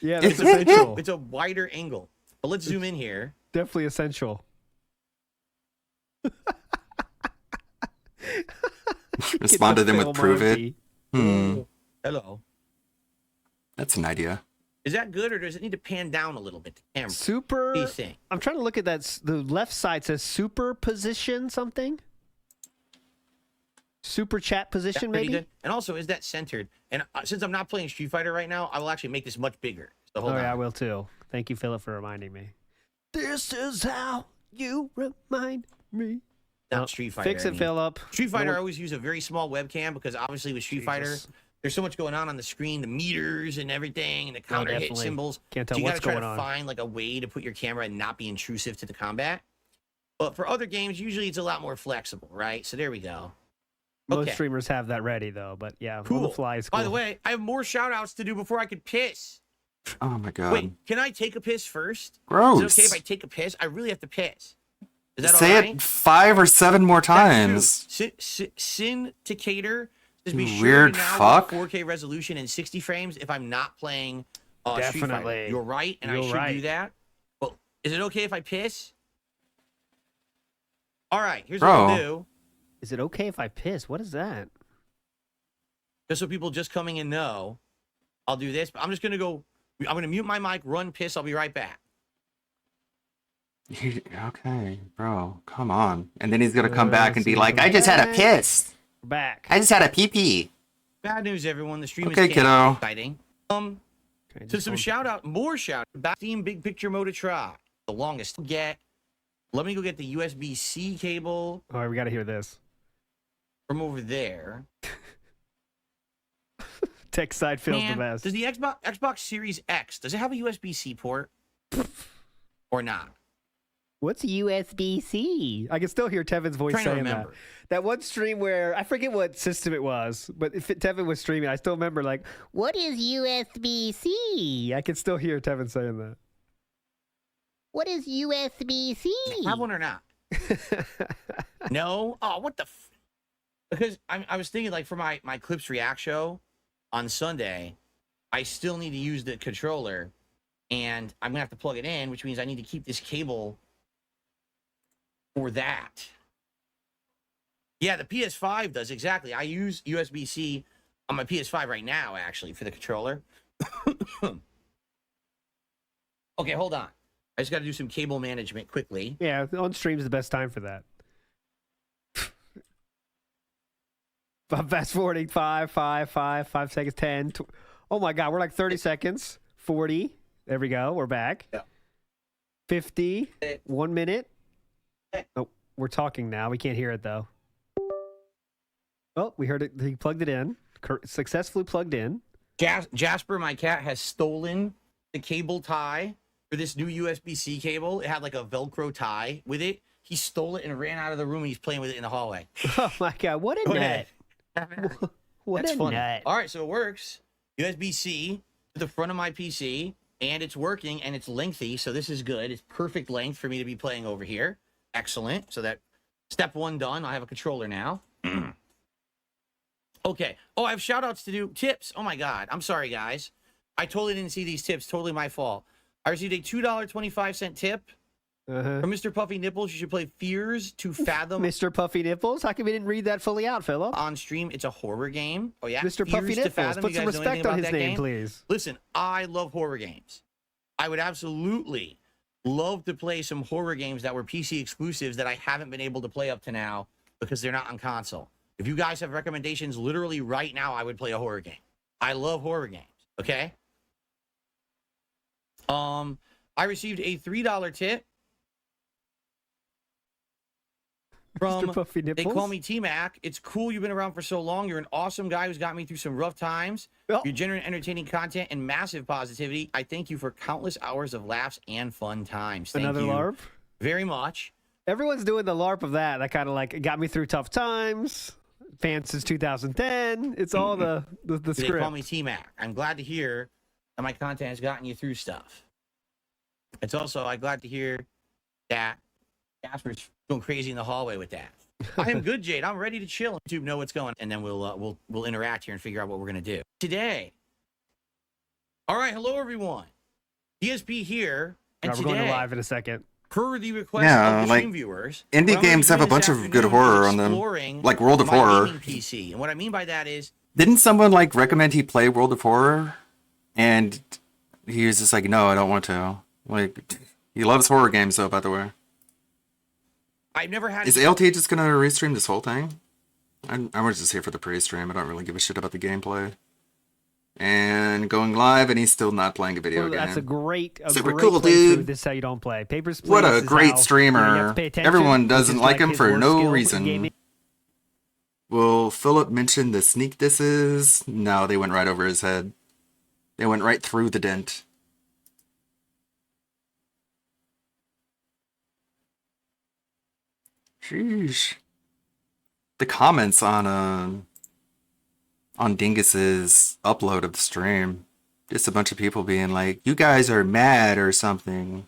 Yeah, that's essential. It's a wider angle. But let's zoom in here. Definitely essential. Respond to them with prove it. Hello. That's an idea. Is that good, or does it need to pan down a little bit? Camera. Super. What do you think? I'm trying to look at that. The left side says superposition something. Super chat position, maybe. Good. And also, is that centered? And since I'm not playing Street Fighter right now, I will actually make this much bigger. So yeah, I will too. Thank you, Philip, for reminding me. This is how you remind me. Not Street Fighter. Fix it, Philip. Street Fighter, I always use a very small webcam because obviously with Street Fighter, there's so much going on the screen, the meters and everything, and the counter hit symbols. Can't tell so you what's gotta going on. Find like a way to put your camera and not be intrusive to the combat. But for other games, usually it's a lot more flexible, right? So there we go. Most Okay. streamers have that ready though, but yeah, on the Cool. fly is cool. By the way, I have more shout outs to do before I could piss. Oh my god. Wait, can I take a piss first? Gross. Is it okay if I take a piss? I really have to piss. Is that Say all right? it 5 or 7 more times. Syndicator says be You sure weird to now fuck. 4K resolution and 60 frames if I'm not playing Street Fighter. Definitely. You're right, and I You're should right. do that. Well, is it okay if I piss? All right, here's what Bro. I'll do. Is it okay if I piss? What is that? Just so people just coming in know, I'll do this. But I'm just gonna go. I'm gonna mute my mic, run piss. I'll be right back. Okay, bro, come on. And then he's gonna come back and be like, I just had a piss. We're back. I just had a pee-pee. Bad news, everyone. The stream Okay, is kiddo. exciting. So some more shout out about Steam Big Picture Mode to try. The longest get. Let me go get the USB-C cable All right, we got to hear this. from over there. Tech side feels Man, the best. does the Xbox Series X, does it have a USB-C port? Or not? What's USB-C? I can still hear Tevin's voice Trying to saying that. remember. That one stream where I forget what system it was, but if Tevin was streaming, I still remember like, "What is USB-C?" I can still hear Tevin saying that. What is USB-C? Have one or not? No? Oh, what the Because I was thinking, like, for my Clips React show on Sunday, I still need to use the controller, and I'm going to have to plug it in, which means I need to keep this cable for that. Yeah, the PS5 does, exactly. I use USB-C on my PS5 right now, actually, for the controller. Okay, hold on. I just got to do some cable management quickly. Yeah, on stream is the best time for that. Fast forwarding 5 seconds, 10. Oh my God, we're like 30 seconds. 40. There we go. We're back. Yeah. 50. 1 minute. Oh, we're talking now. We can't hear it though. Oh, we heard it. He plugged it in. Successfully plugged in. Jasper, my cat, has stolen the cable tie for this new USB-C cable. It had like a Velcro tie with it. He stole it and ran out of the room, and he's playing with it in the hallway. Oh my God, what a nut. What That's a funny. nut. All right, so it works. USB-C to the front of my PC, and it's working, and it's lengthy, so this is good. It's perfect length for me to be playing over here. Excellent. So that step one done. I have a controller now. Okay. Oh, I have shout-outs to do. Tips. Oh, my God. I'm sorry, guys. I totally didn't see these tips. Totally my fault. I received a $2.25 tip from Mr. Puffy Nipples. You should play Fears to Fathom. Mr. Puffy Nipples? How come we didn't read that fully out, Philip? On stream, it's a horror game. Oh, yeah. Mr. Fears Puffy to Nipples. Fathom. Put You some guys know anything respect on about his that name, game? please. Listen, I love horror games. I would absolutely love to play some horror games that were PC exclusives that I haven't been able to play up to now because they're not on console. If you guys have recommendations literally right now, I would play a horror game. I love horror games, okay? I received a $3 tip from Mr. Puffy They Nipples? Call Me T-Mac. It's cool you've been around for so long. You're an awesome guy who's got me through some rough times. Your genuine entertaining content and massive positivity. I thank you for countless hours of laughs and fun times. Thank Another you LARP? very much. Everyone's doing the LARP of that. That kind of like got me through tough times. Fan since 2010. It's all the They script. call me T-Mac. I'm glad to hear that my content has gotten you through stuff. It's also, I'm glad to hear that Jasper's going crazy in the hallway with that. I am good, Jade. I'm ready to chill. YouTube know what's going on, and then we'll interact here and figure out what we're gonna do today. All right, hello everyone. DSP here, and We're today, going to live in a second. per the request Yeah, of the like, stream viewers, indie what I'm gonna games be have a doing bunch this of good afternoon horror is on them. exploring Like World of my Horror. gaming PC, and what I mean by that is Didn't someone like recommend he play World of Horror? And he was just like, no, I don't want to. Like, he loves horror games though, by the way. I've never had. Is LT just gonna restream this whole thing? I was just here for the pre-stream. I don't really give a shit about the gameplay. And going live, and he's still not playing a video Well, game. that's a great Super great cool, playthrough. dude. This is how you don't play. Papers, Please What a is great how, streamer. you have to pay attention, Everyone which doesn't is like him his for worst no skill in reason. gaming. Will Philip mention the sneak disses? No, they went right over his head. They went right through the dent. Sheesh. the comments on Dingus's upload of the stream. Just a bunch of people being like, "You guys are mad or something.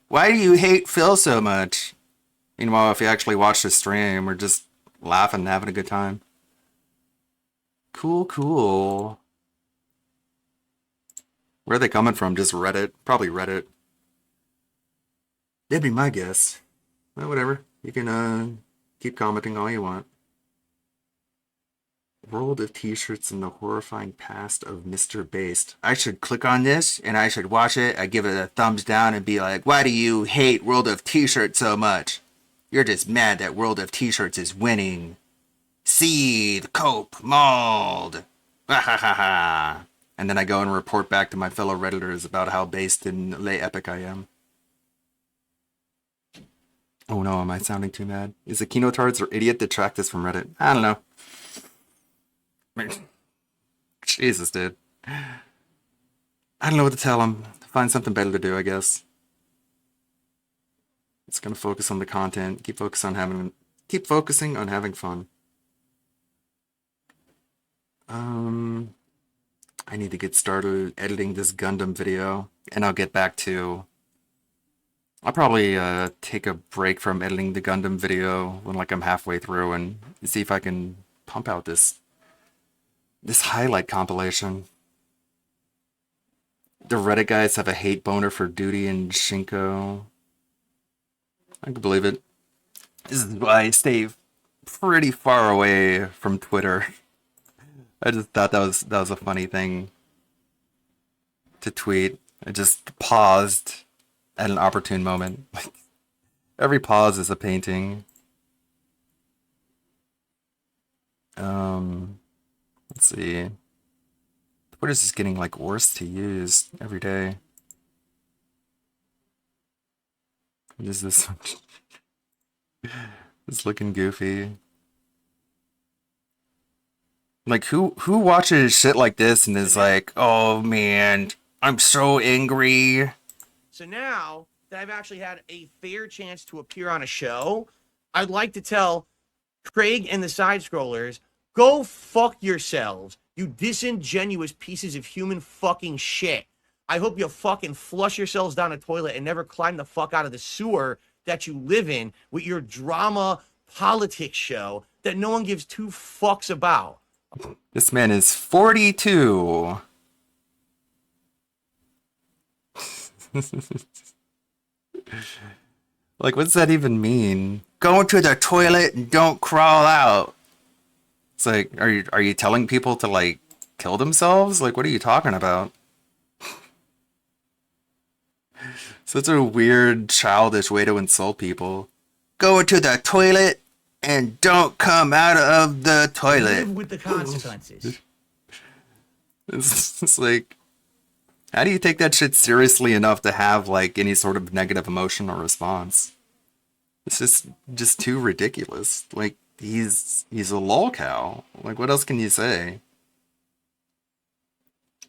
Why do you hate Phil so much?" Meanwhile, if you actually watch the stream, we're just laughing and having a good time. Cool, cool. Where are they coming from? Just Reddit? Probably Reddit. That'd be my guess. Well, whatever. You can keep commenting all you want. World of T-shirts and the horrifying past of Mr. Based. I should click on this and I should watch it. I give it a thumbs down and be like, "Why do you hate World of T-shirts so much? You're just mad that World of T-shirts is winning. Seethe, cope, mauled. Ha ha ha ha." And then I go and report back to my fellow Redditors about how based and lay epic I am. Oh no, am I sounding too mad? Is the Kinotards or idiot detract this from Reddit? I don't know. Jesus, dude. I don't know what to tell him. Find something better to do, I guess. It's gonna focus on the content. Keep focusing on having fun. I need to get started editing this Gundam video, and I'll get back to. I'll probably take a break from editing the Gundam video when I'm halfway through and see if I can pump out this highlight compilation. The Reddit guys have a hate boner for Duty and Shinko. I can believe it. This is why I stay pretty far away from Twitter. I just thought that was a funny thing to tweet. I just paused at an opportune moment. Every pause is a painting. Let's see. Twitter's just getting worse to use every day. What is this? It's looking goofy. Who watches shit like this and is like, "Oh man, I'm so angry." So now that I've actually had a fair chance to appear on a show, I'd like to tell Craig and the side scrollers, go fuck yourselves, you disingenuous pieces of human fucking shit. I hope you fucking flush yourselves down a toilet and never climb the fuck out of the sewer that you live in with your drama politics show that no one gives two fucks about. This man is 42. What's that even mean? Go into the toilet and don't crawl out. It's are you telling people to kill themselves? What are you talking about? Such a weird, childish way to insult people. Go into the toilet and don't come out of the toilet. Live with the consequences. It's how do you take that shit seriously enough to have any sort of negative emotion or response? It's just too ridiculous. He's a lolcow. What else can you say?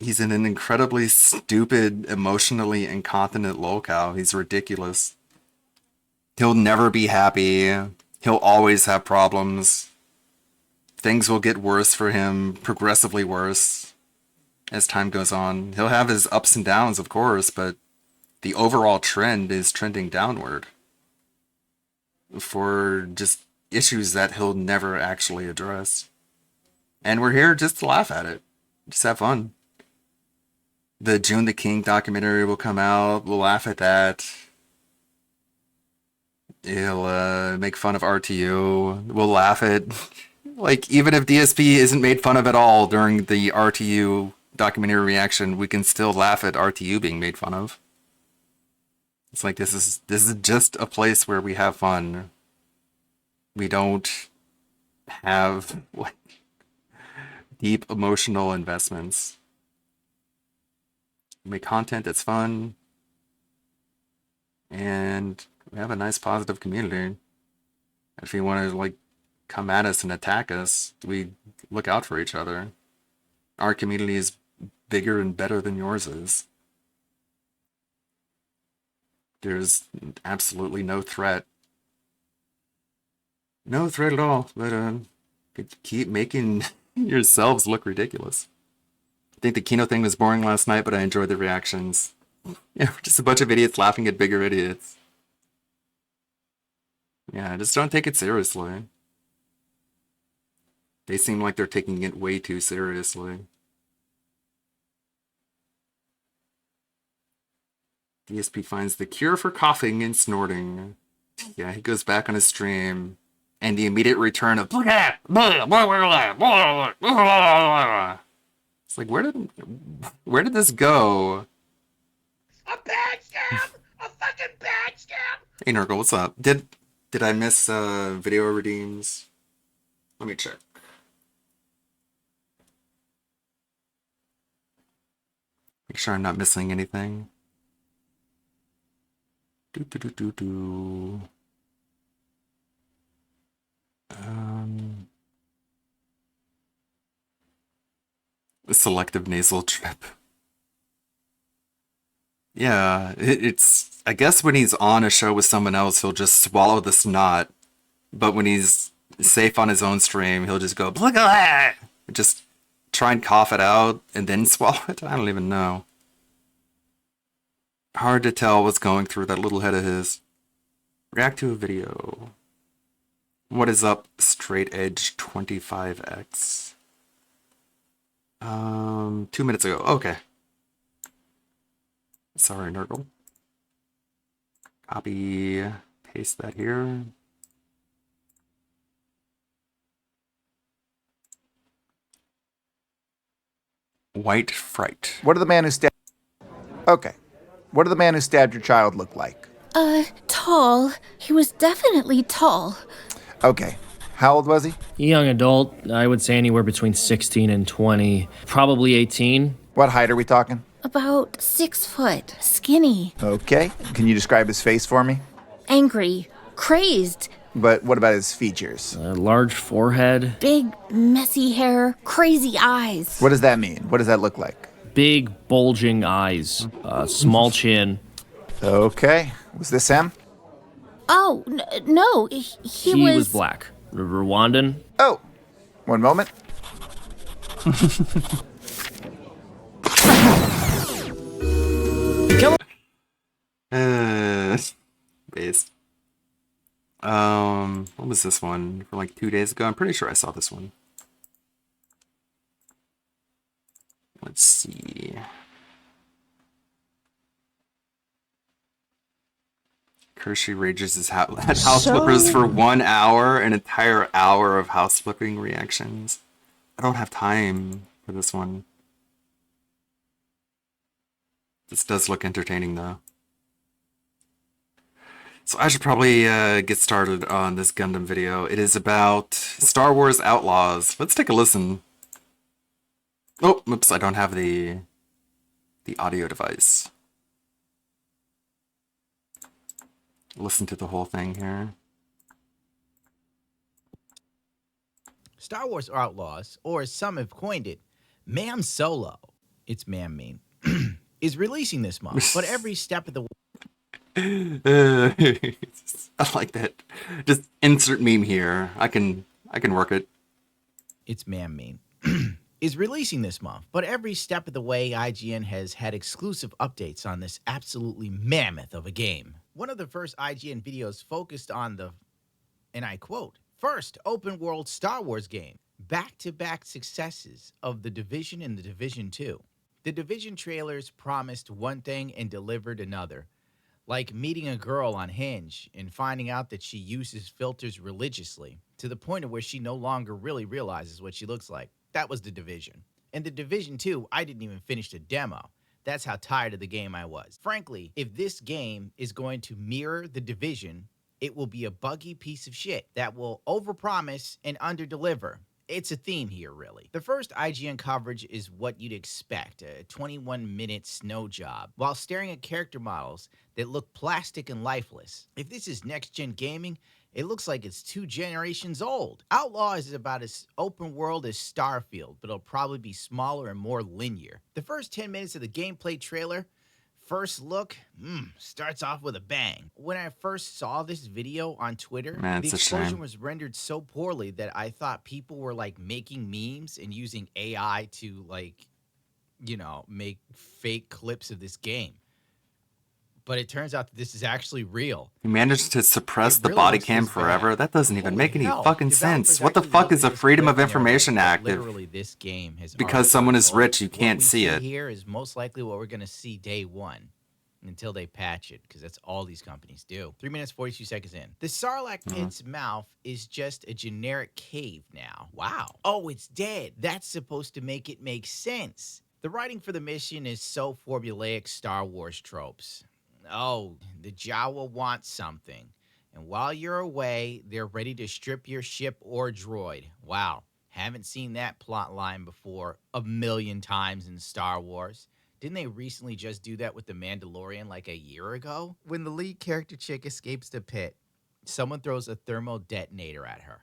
He's an incredibly stupid, emotionally incontinent lolcow. He's ridiculous. He'll never be happy. He'll always have problems. Things will get worse for him, progressively worse, as time goes on. He'll have his ups and downs, of course, but the overall trend is trending downward for just issues that he'll never actually address. And we're here just to laugh at it. Just have fun. The June the King documentary will come out. We'll laugh at that. He'll make fun of RTU. We'll laugh at... even if DSP isn't made fun of at all during the RTU documentary reaction, we can still laugh at RTU being made fun of. It's this is just a place where we have fun. We don't have deep emotional investments. We make content that's fun, and we have a nice positive community. If you want to come at us and attack us, we look out for each other. Our community is bigger and better than yours is. There's absolutely no threat No threat at all, but keep making yourselves look ridiculous. I think the Kino thing was boring last night, but I enjoyed the reactions. Yeah, we're just a bunch of idiots laughing at bigger idiots. Yeah, just don't take it seriously. They seem like they're taking it way too seriously. DSP finds the cure for coughing and snorting. Yeah, he goes back on his stream, and the immediate return of it's like, where did this go? A backstab! A fucking backstab! Hey Nurgle, what's up? Did I miss video redeems? Let me check. Make sure I'm not missing anything. The selective nasal trip. Yeah, it's. I guess when he's on a show with someone else, he'll just swallow the snot. But when he's safe on his own stream, he'll just go, blah, just try and cough it out and then swallow it. I don't even know. Hard to tell what's going through that little head of his. React to a video. What is up, Straight Edge 25X? 2 minutes ago. Okay. Sorry, Nurgle. Copy, paste that here. White fright. What did the man who stabbed... Okay. What did the man who stabbed your child look like? Tall. He was definitely tall. Okay. How old was he? Young adult. I would say anywhere between 16 and 20. Probably 18. What height are we talking? About 6 foot. Skinny. Okay. Can you describe his face for me? Angry. Crazed. But what about his features? Large forehead. Big, messy hair. Crazy eyes. What does that mean? What does that look like? Big, bulging eyes. Small chin. Okay. Was this him? Oh, no. He was black. Rwandan. Oh. One moment. Based. What was this one? From like 2 days ago? I'm pretty sure I saw this one. Let's see. Kershey rages his at house flippers for 1 hour, an entire hour of house flipping reactions. I don't have time for this one. This does look entertaining though. So I should probably get started on this Gundam video. It is about Star Wars Outlaws. Let's take a listen. Oh, oops, I don't have the audio device. Listen to the whole thing here. Star Wars Outlaws, or as some have coined it, Ma'am Solo, it's ma'am mean, is releasing this month, but every step of the way. I like that. Just insert meme here. I can work it. It's ma'am mean. Is releasing this month, but every step of the way IGN has had exclusive updates on this absolutely mammoth of a game. One of the first IGN videos focused on the, and I quote, first open world Star Wars game, back-to-back successes of The Division and The Division 2. The Division trailers promised one thing and delivered another. Like meeting a girl on Hinge and finding out that she uses filters religiously to the point of where she no longer really realizes what she looks like. That was The Division. And The Division 2, I didn't even finish the demo. That's how tired of the game I was. Frankly, if this game is going to mirror The Division, it will be a buggy piece of shit that will overpromise and underdeliver. It's a theme here, really. The first IGN coverage is what you'd expect, a 21-minute snow job, while staring at character models that look plastic and lifeless. If this is next-gen gaming, it looks like it's 2 generations old. Outlaw is about as open world as Starfield, but it'll probably be smaller and more linear. The first 10 minutes of the gameplay trailer First look, starts off with a bang. When I first saw this video on Twitter, Man, the it's a explosion shame. was rendered so poorly that I thought people were like making memes and using AI to like, make fake clips of this game. But it turns out that this is actually real. You managed to suppress It the really body looks cam this forever? bad. That doesn't even Holy make any hell, fucking developers sense. What the actually fuck looked is at a this Freedom clip of and they're like, Information "But Act literally, this game has because already someone been is built." rich, you What can't we see it? Here is most likely what we're going to see day one until they patch it, because that's all these companies do. 3 minutes, 42 seconds in. The Sarlacc pit's mouth is just a generic cave now. Wow. Oh, it's dead. That's supposed to make it make sense. The writing for the mission is so formulaic Star Wars tropes. Oh, the Jawa wants something. And while you're away, they're ready to strip your ship or droid. Wow. Haven't seen that plot line before a million times in Star Wars. Didn't they recently just do that with The Mandalorian like a year ago? When the lead character chick escapes the pit, someone throws a thermal detonator at her.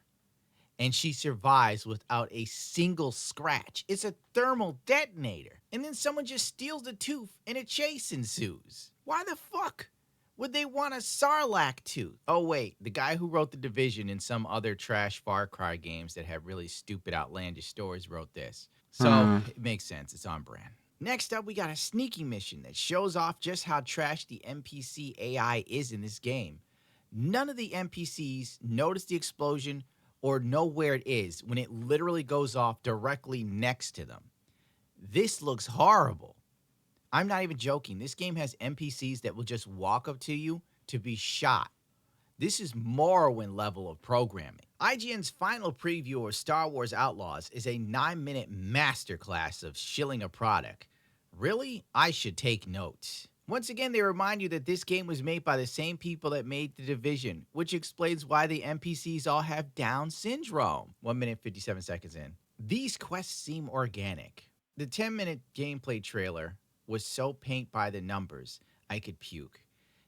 And she survives without a single scratch. It's a thermal detonator. And then someone just steals the tooth and a chase ensues. Why the fuck would they want a Sarlacc tooth? Oh, wait, the guy who wrote The Division and some other trash Far Cry games that have really stupid, outlandish stories wrote this. So it makes sense. It's on brand. Next up, we got a sneaky mission that shows off just how trash the NPC AI is in this game. None of the NPCs notice the explosion or know where it is when it literally goes off directly next to them. This looks horrible. I'm not even joking. This game has NPCs that will just walk up to you to be shot. This is Morrowind level of programming. IGN's final preview of Star Wars Outlaws is a 9-minute masterclass of shilling a product. Really? I should take notes. Once again, they remind you that this game was made by the same people that made The Division, which explains why the NPCs all have Down syndrome. 1 minute, 57 seconds in. These quests seem organic. The 10-minute gameplay trailer was so paint by the numbers, I could puke.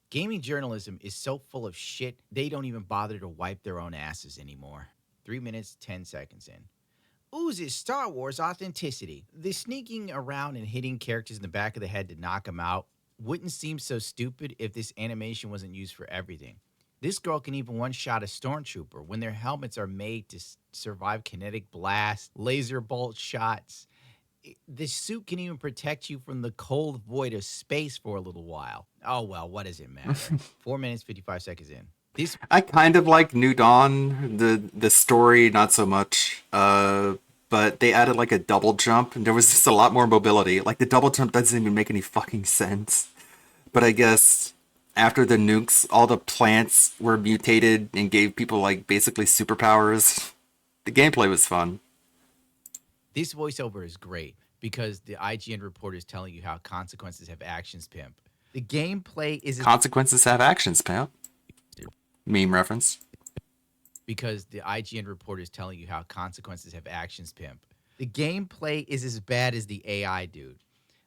Gaming journalism is so full of shit, they don't even bother to wipe their own asses anymore. 3 minutes, 10 seconds in. Oozes Star Wars authenticity. The sneaking around and hitting characters in the back of the head to knock them out wouldn't seem so stupid if this animation wasn't used for everything. This girl can even one-shot a stormtrooper when their helmets are made to survive kinetic blasts, laser bolt shots. The suit can even protect you from the cold void of space for a little while. Oh, well, what does it matter? 4 minutes, 55 seconds in. I kind of like New Dawn, the story, not so much. But they added like a double jump, and there was just a lot more mobility. Like the double jump doesn't even make any fucking sense. But I guess after the nukes, all the plants were mutated and gave people like basically superpowers. The gameplay was fun. This voiceover is great because the IGN reporter is telling you how consequences have actions, pimp. The gameplay is... Consequences have actions, pimp. Meme reference. Because the IGN reporter is telling you how consequences have actions, pimp. The gameplay is as bad as the AI dude.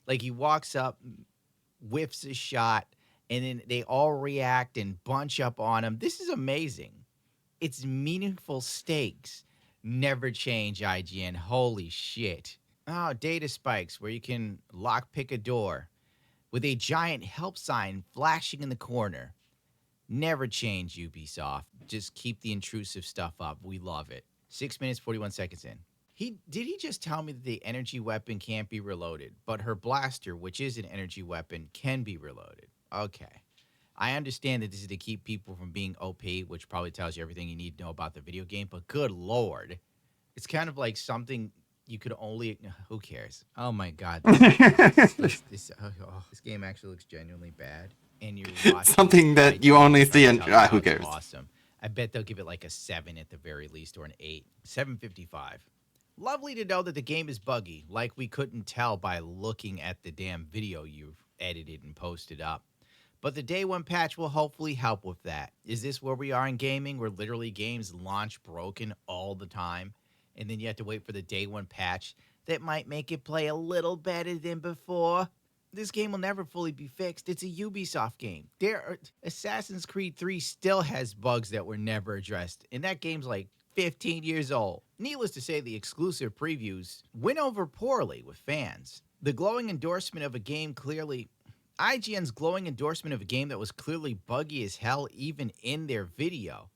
Like he walks up, whiffs a shot, and then they all react and bunch up on him. This is amazing. It's meaningful stakes. Never change, IGN. Holy shit. Oh, data spikes where you can lockpick a door with a giant help sign flashing in the corner. Never change, Ubisoft. Just keep the intrusive stuff up. We love it. 6 minutes, 41 seconds in. Did he just tell me that the energy weapon can't be reloaded, but her blaster, which is an energy weapon, can be reloaded? Okay. I understand that this is to keep people from being OP, which probably tells you everything you need to know about the video game, but good lord. It's kind of like something you could only... Who cares? Oh my god. This game actually looks genuinely bad. And you're watching something that you only see in... who cares? Awesome. I bet they'll give it like a 7 at the very least, or an 8. 7.55. Lovely to know that the game is buggy, like we couldn't tell by looking at the damn video you've edited and posted up. But the day one patch will hopefully help with that. Is this where we are in gaming, where literally games launch broken all the time, and then you have to wait for the day one patch that might make it play a little better than before? This game will never fully be fixed. It's a Ubisoft game. Assassin's Creed 3 still has bugs that were never addressed, and that game's like 15 years old. Needless to say, the exclusive previews went over poorly with fans. The glowing endorsement of a game clearly IGN's glowing endorsement of a game that was clearly buggy as hell even in their video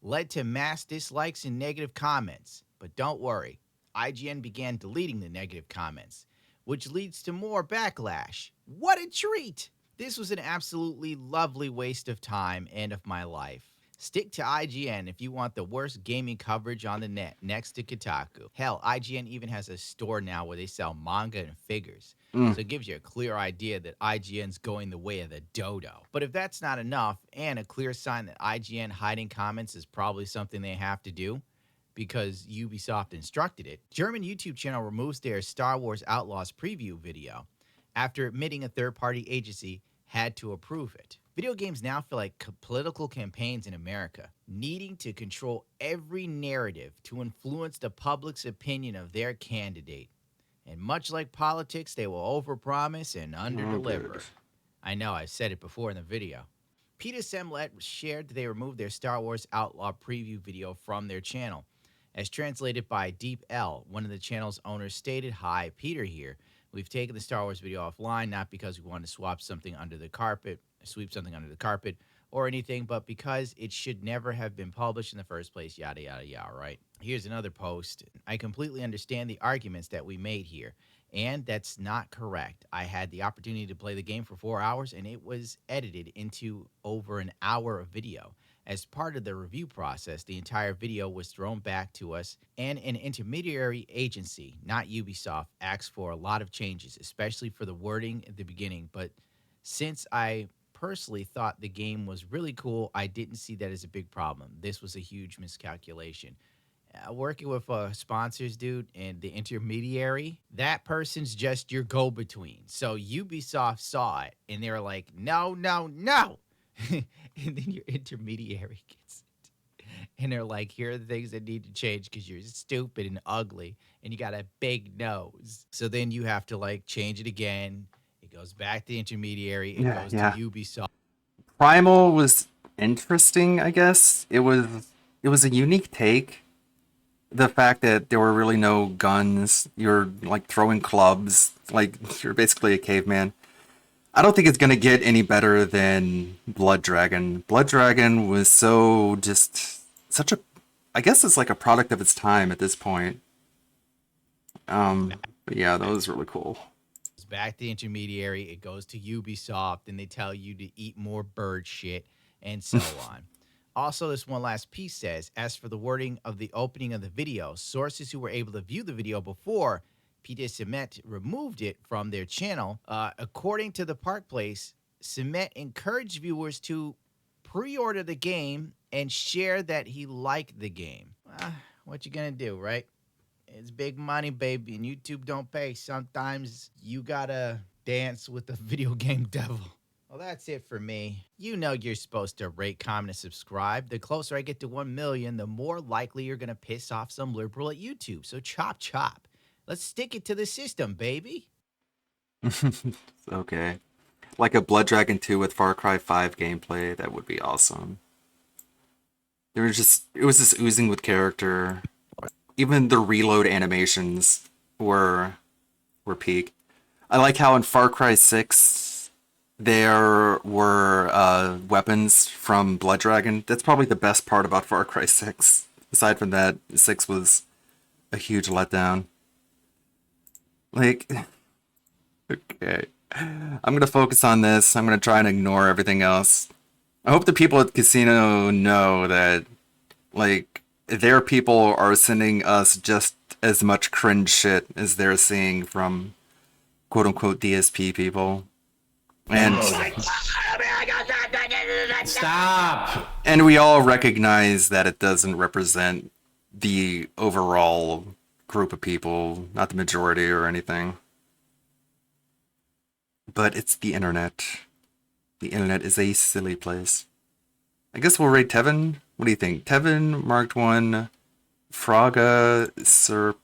led to mass dislikes and negative comments. But don't worry, IGN began deleting the negative comments, which leads to more backlash. What a treat! This was an absolutely lovely waste of time and of my life. Stick to IGN if you want the worst gaming coverage on the net, next to Kotaku. Hell, IGN even has a store now where they sell manga and figures. So it gives you a clear idea that IGN's going the way of the dodo. But if that's not enough, and a clear sign that IGN hiding comments is probably something they have to do, because Ubisoft instructed it, German YouTube channel removes their Star Wars Outlaws preview video after admitting a third-party agency had to approve it. Video games now feel like political campaigns in America, needing to control every narrative to influence the public's opinion of their candidate. And much like politics, they will overpromise and underdeliver. I know, I've said it before in the video. Peter Semlet shared that they removed their Star Wars Outlaw preview video from their channel. As translated by Deep L, one of the channel's owners stated, "Hi, Peter here. We've taken the Star Wars video offline, not because we want to sweep something under the carpet, or anything, but because it should never have been published in the first place, yada, yada, yada, right?" Here's another post. "I completely understand the arguments that we made here, and that's not correct. I had the opportunity to play the game for 4 hours, and it was edited into over an hour of video. As part of the review process, the entire video was thrown back to us, and an intermediary agency, not Ubisoft, asked for a lot of changes, especially for the wording at the beginning. But since I personally thought the game was really cool, I didn't see that as a big problem. This was a huge miscalculation." Working with sponsors, dude, and the intermediary, that person's just your go-between. So Ubisoft saw it, and they were like, no, no, no. And then your intermediary gets it. And they're like, here are the things that need to change because you're stupid and ugly, and you got a big nose. So then you have to, like, change it again. It goes back to the intermediary. It goes to Ubisoft. Primal was interesting, I guess. It was a unique take. The fact that there were really no guns, you're like throwing clubs, like you're basically a caveman. I don't think it's gonna get any better than Blood Dragon. Blood Dragon was such a, I guess it's like a product of its time at this point. But yeah, that was really cool. It's back to the intermediary. It goes to Ubisoft, and they tell you to eat more bird shit, and so on. Also, this one last piece says, as for the wording of the opening of the video, sources who were able to view the video before Peter Semet removed it from their channel, according to the Park Place, Semet encouraged viewers to pre-order the game and share that he liked the game. What you gonna do, right? It's big money, baby, and YouTube don't pay. Sometimes you gotta dance with the video game devil. Well, that's it for me. You know you're supposed to rate, comment, and subscribe. The closer I get to 1 million, the more likely you're going to piss off some liberal at YouTube. So chop, chop. Let's stick it to the system, baby. Okay. Like a Blood Dragon 2 with Far Cry 5 gameplay, that would be awesome. It was just oozing with character. Even the reload animations were peak. I like how in Far Cry 6... there were weapons from Blood Dragon. That's probably the best part about Far Cry 6. Aside from that, 6 was a huge letdown. Like, okay. I'm going to focus on this. I'm going to try and ignore everything else. I hope the people at the casino know that, like, their people are sending us just as much cringe shit as they're seeing from quote-unquote DSP people. And stop. And we all recognize that it doesn't represent the overall group of people, not the majority or anything. But it's the internet. The internet is a silly place. I guess we'll rate Tevin. What do you think? Tevin, Marked 1, Fraga, Serp,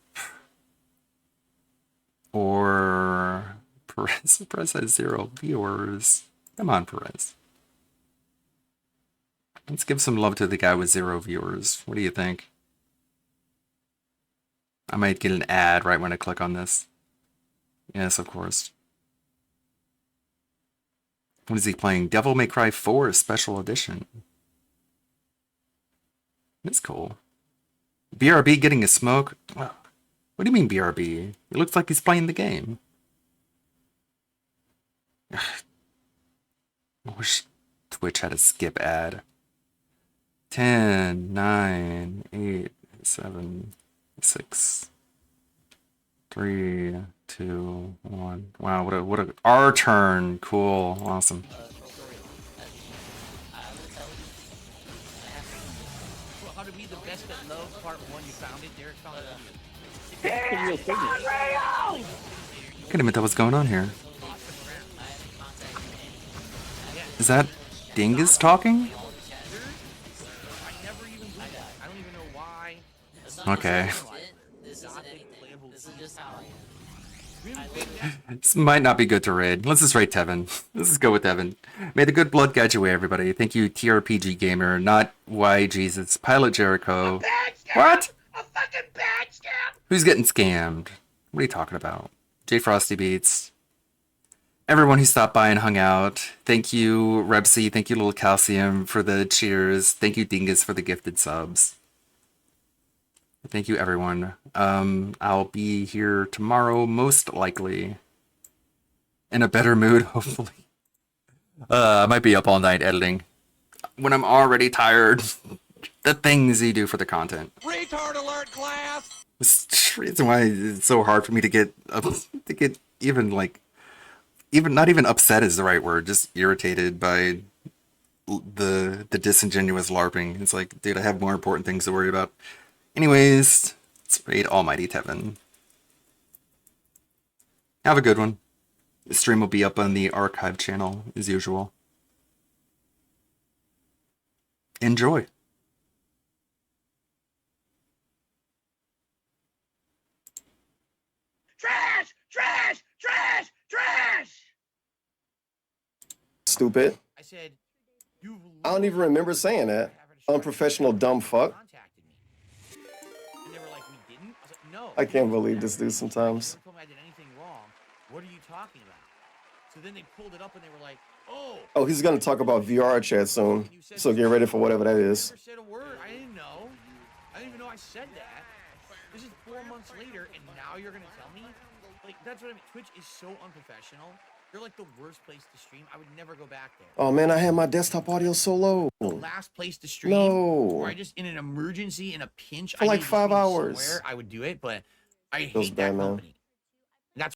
or Perez? Perez has 0 viewers. Come on, Perez. Let's give some love to the guy with 0 viewers. What do you think? I might get an ad right when I click on this. Yes, of course. What is he playing? Devil May Cry 4 Special Edition. That's cool. BRB getting a smoke? What do you mean BRB? It looks like he's playing the game. I wish Twitch had a skip ad. 10, 9, 8, 7, 6, 3, 2, 1. Wow, what a our turn. Cool. Awesome. How to be the best at love, part 1. You found it. Derek found it. Couldn't admit that what's going on here. Is that Dingus talking? Okay. This might not be good to raid. Let's just raid Tevin. Let's just go with Tevin. May the good blood guide your way, everybody. Thank you, TRPG Gamer, not Why Jesus, Pilot Jericho. What? A fucking bad scam! Who's getting scammed? What are you talking about? J Frosty Beats. Everyone who stopped by and hung out. Thank you, Rebsy. Thank you, Little Calcium, for the cheers. Thank you, Dingus, for the gifted subs. Thank you, everyone. I'll be here tomorrow, most likely. In a better mood, hopefully. I might be up all night editing. When I'm already tired. The things you do for the content. Retard alert, class! It's the reason why it's so hard for me to get even like, not even upset is the right word, just irritated by the disingenuous LARPing. It's like, dude, I have more important things to worry about. Anyways, let's raid Almighty Tevin. Have a good one. The stream will be up on the archive channel as usual. Enjoy. Trash! Trash! Trash! Trash! Stupid. I said, I don't even remember saying that. Unprofessional dumb fuck. And they were like, we didn't? I was like, no. I can't believe this dude sometimes. You told me I did anything wrong. What are you talking about? So then they pulled it up and they were like, oh. Oh, he's gonna talk about VR chat soon. So get ready for whatever that is. I never said a word. I didn't know. I didn't even know I said that. This is 4 months later, and now you're gonna tell me? Like, that's what I mean. Twitch is so unprofessional. They're like the worst place to stream. I would never go back there. Oh man, I had my desktop audio so low. The last place to stream. No. Or I just, in an emergency, in a pinch, For like 5 hours. Somewhere, I would do it, but I Feels hate bad, that man. company.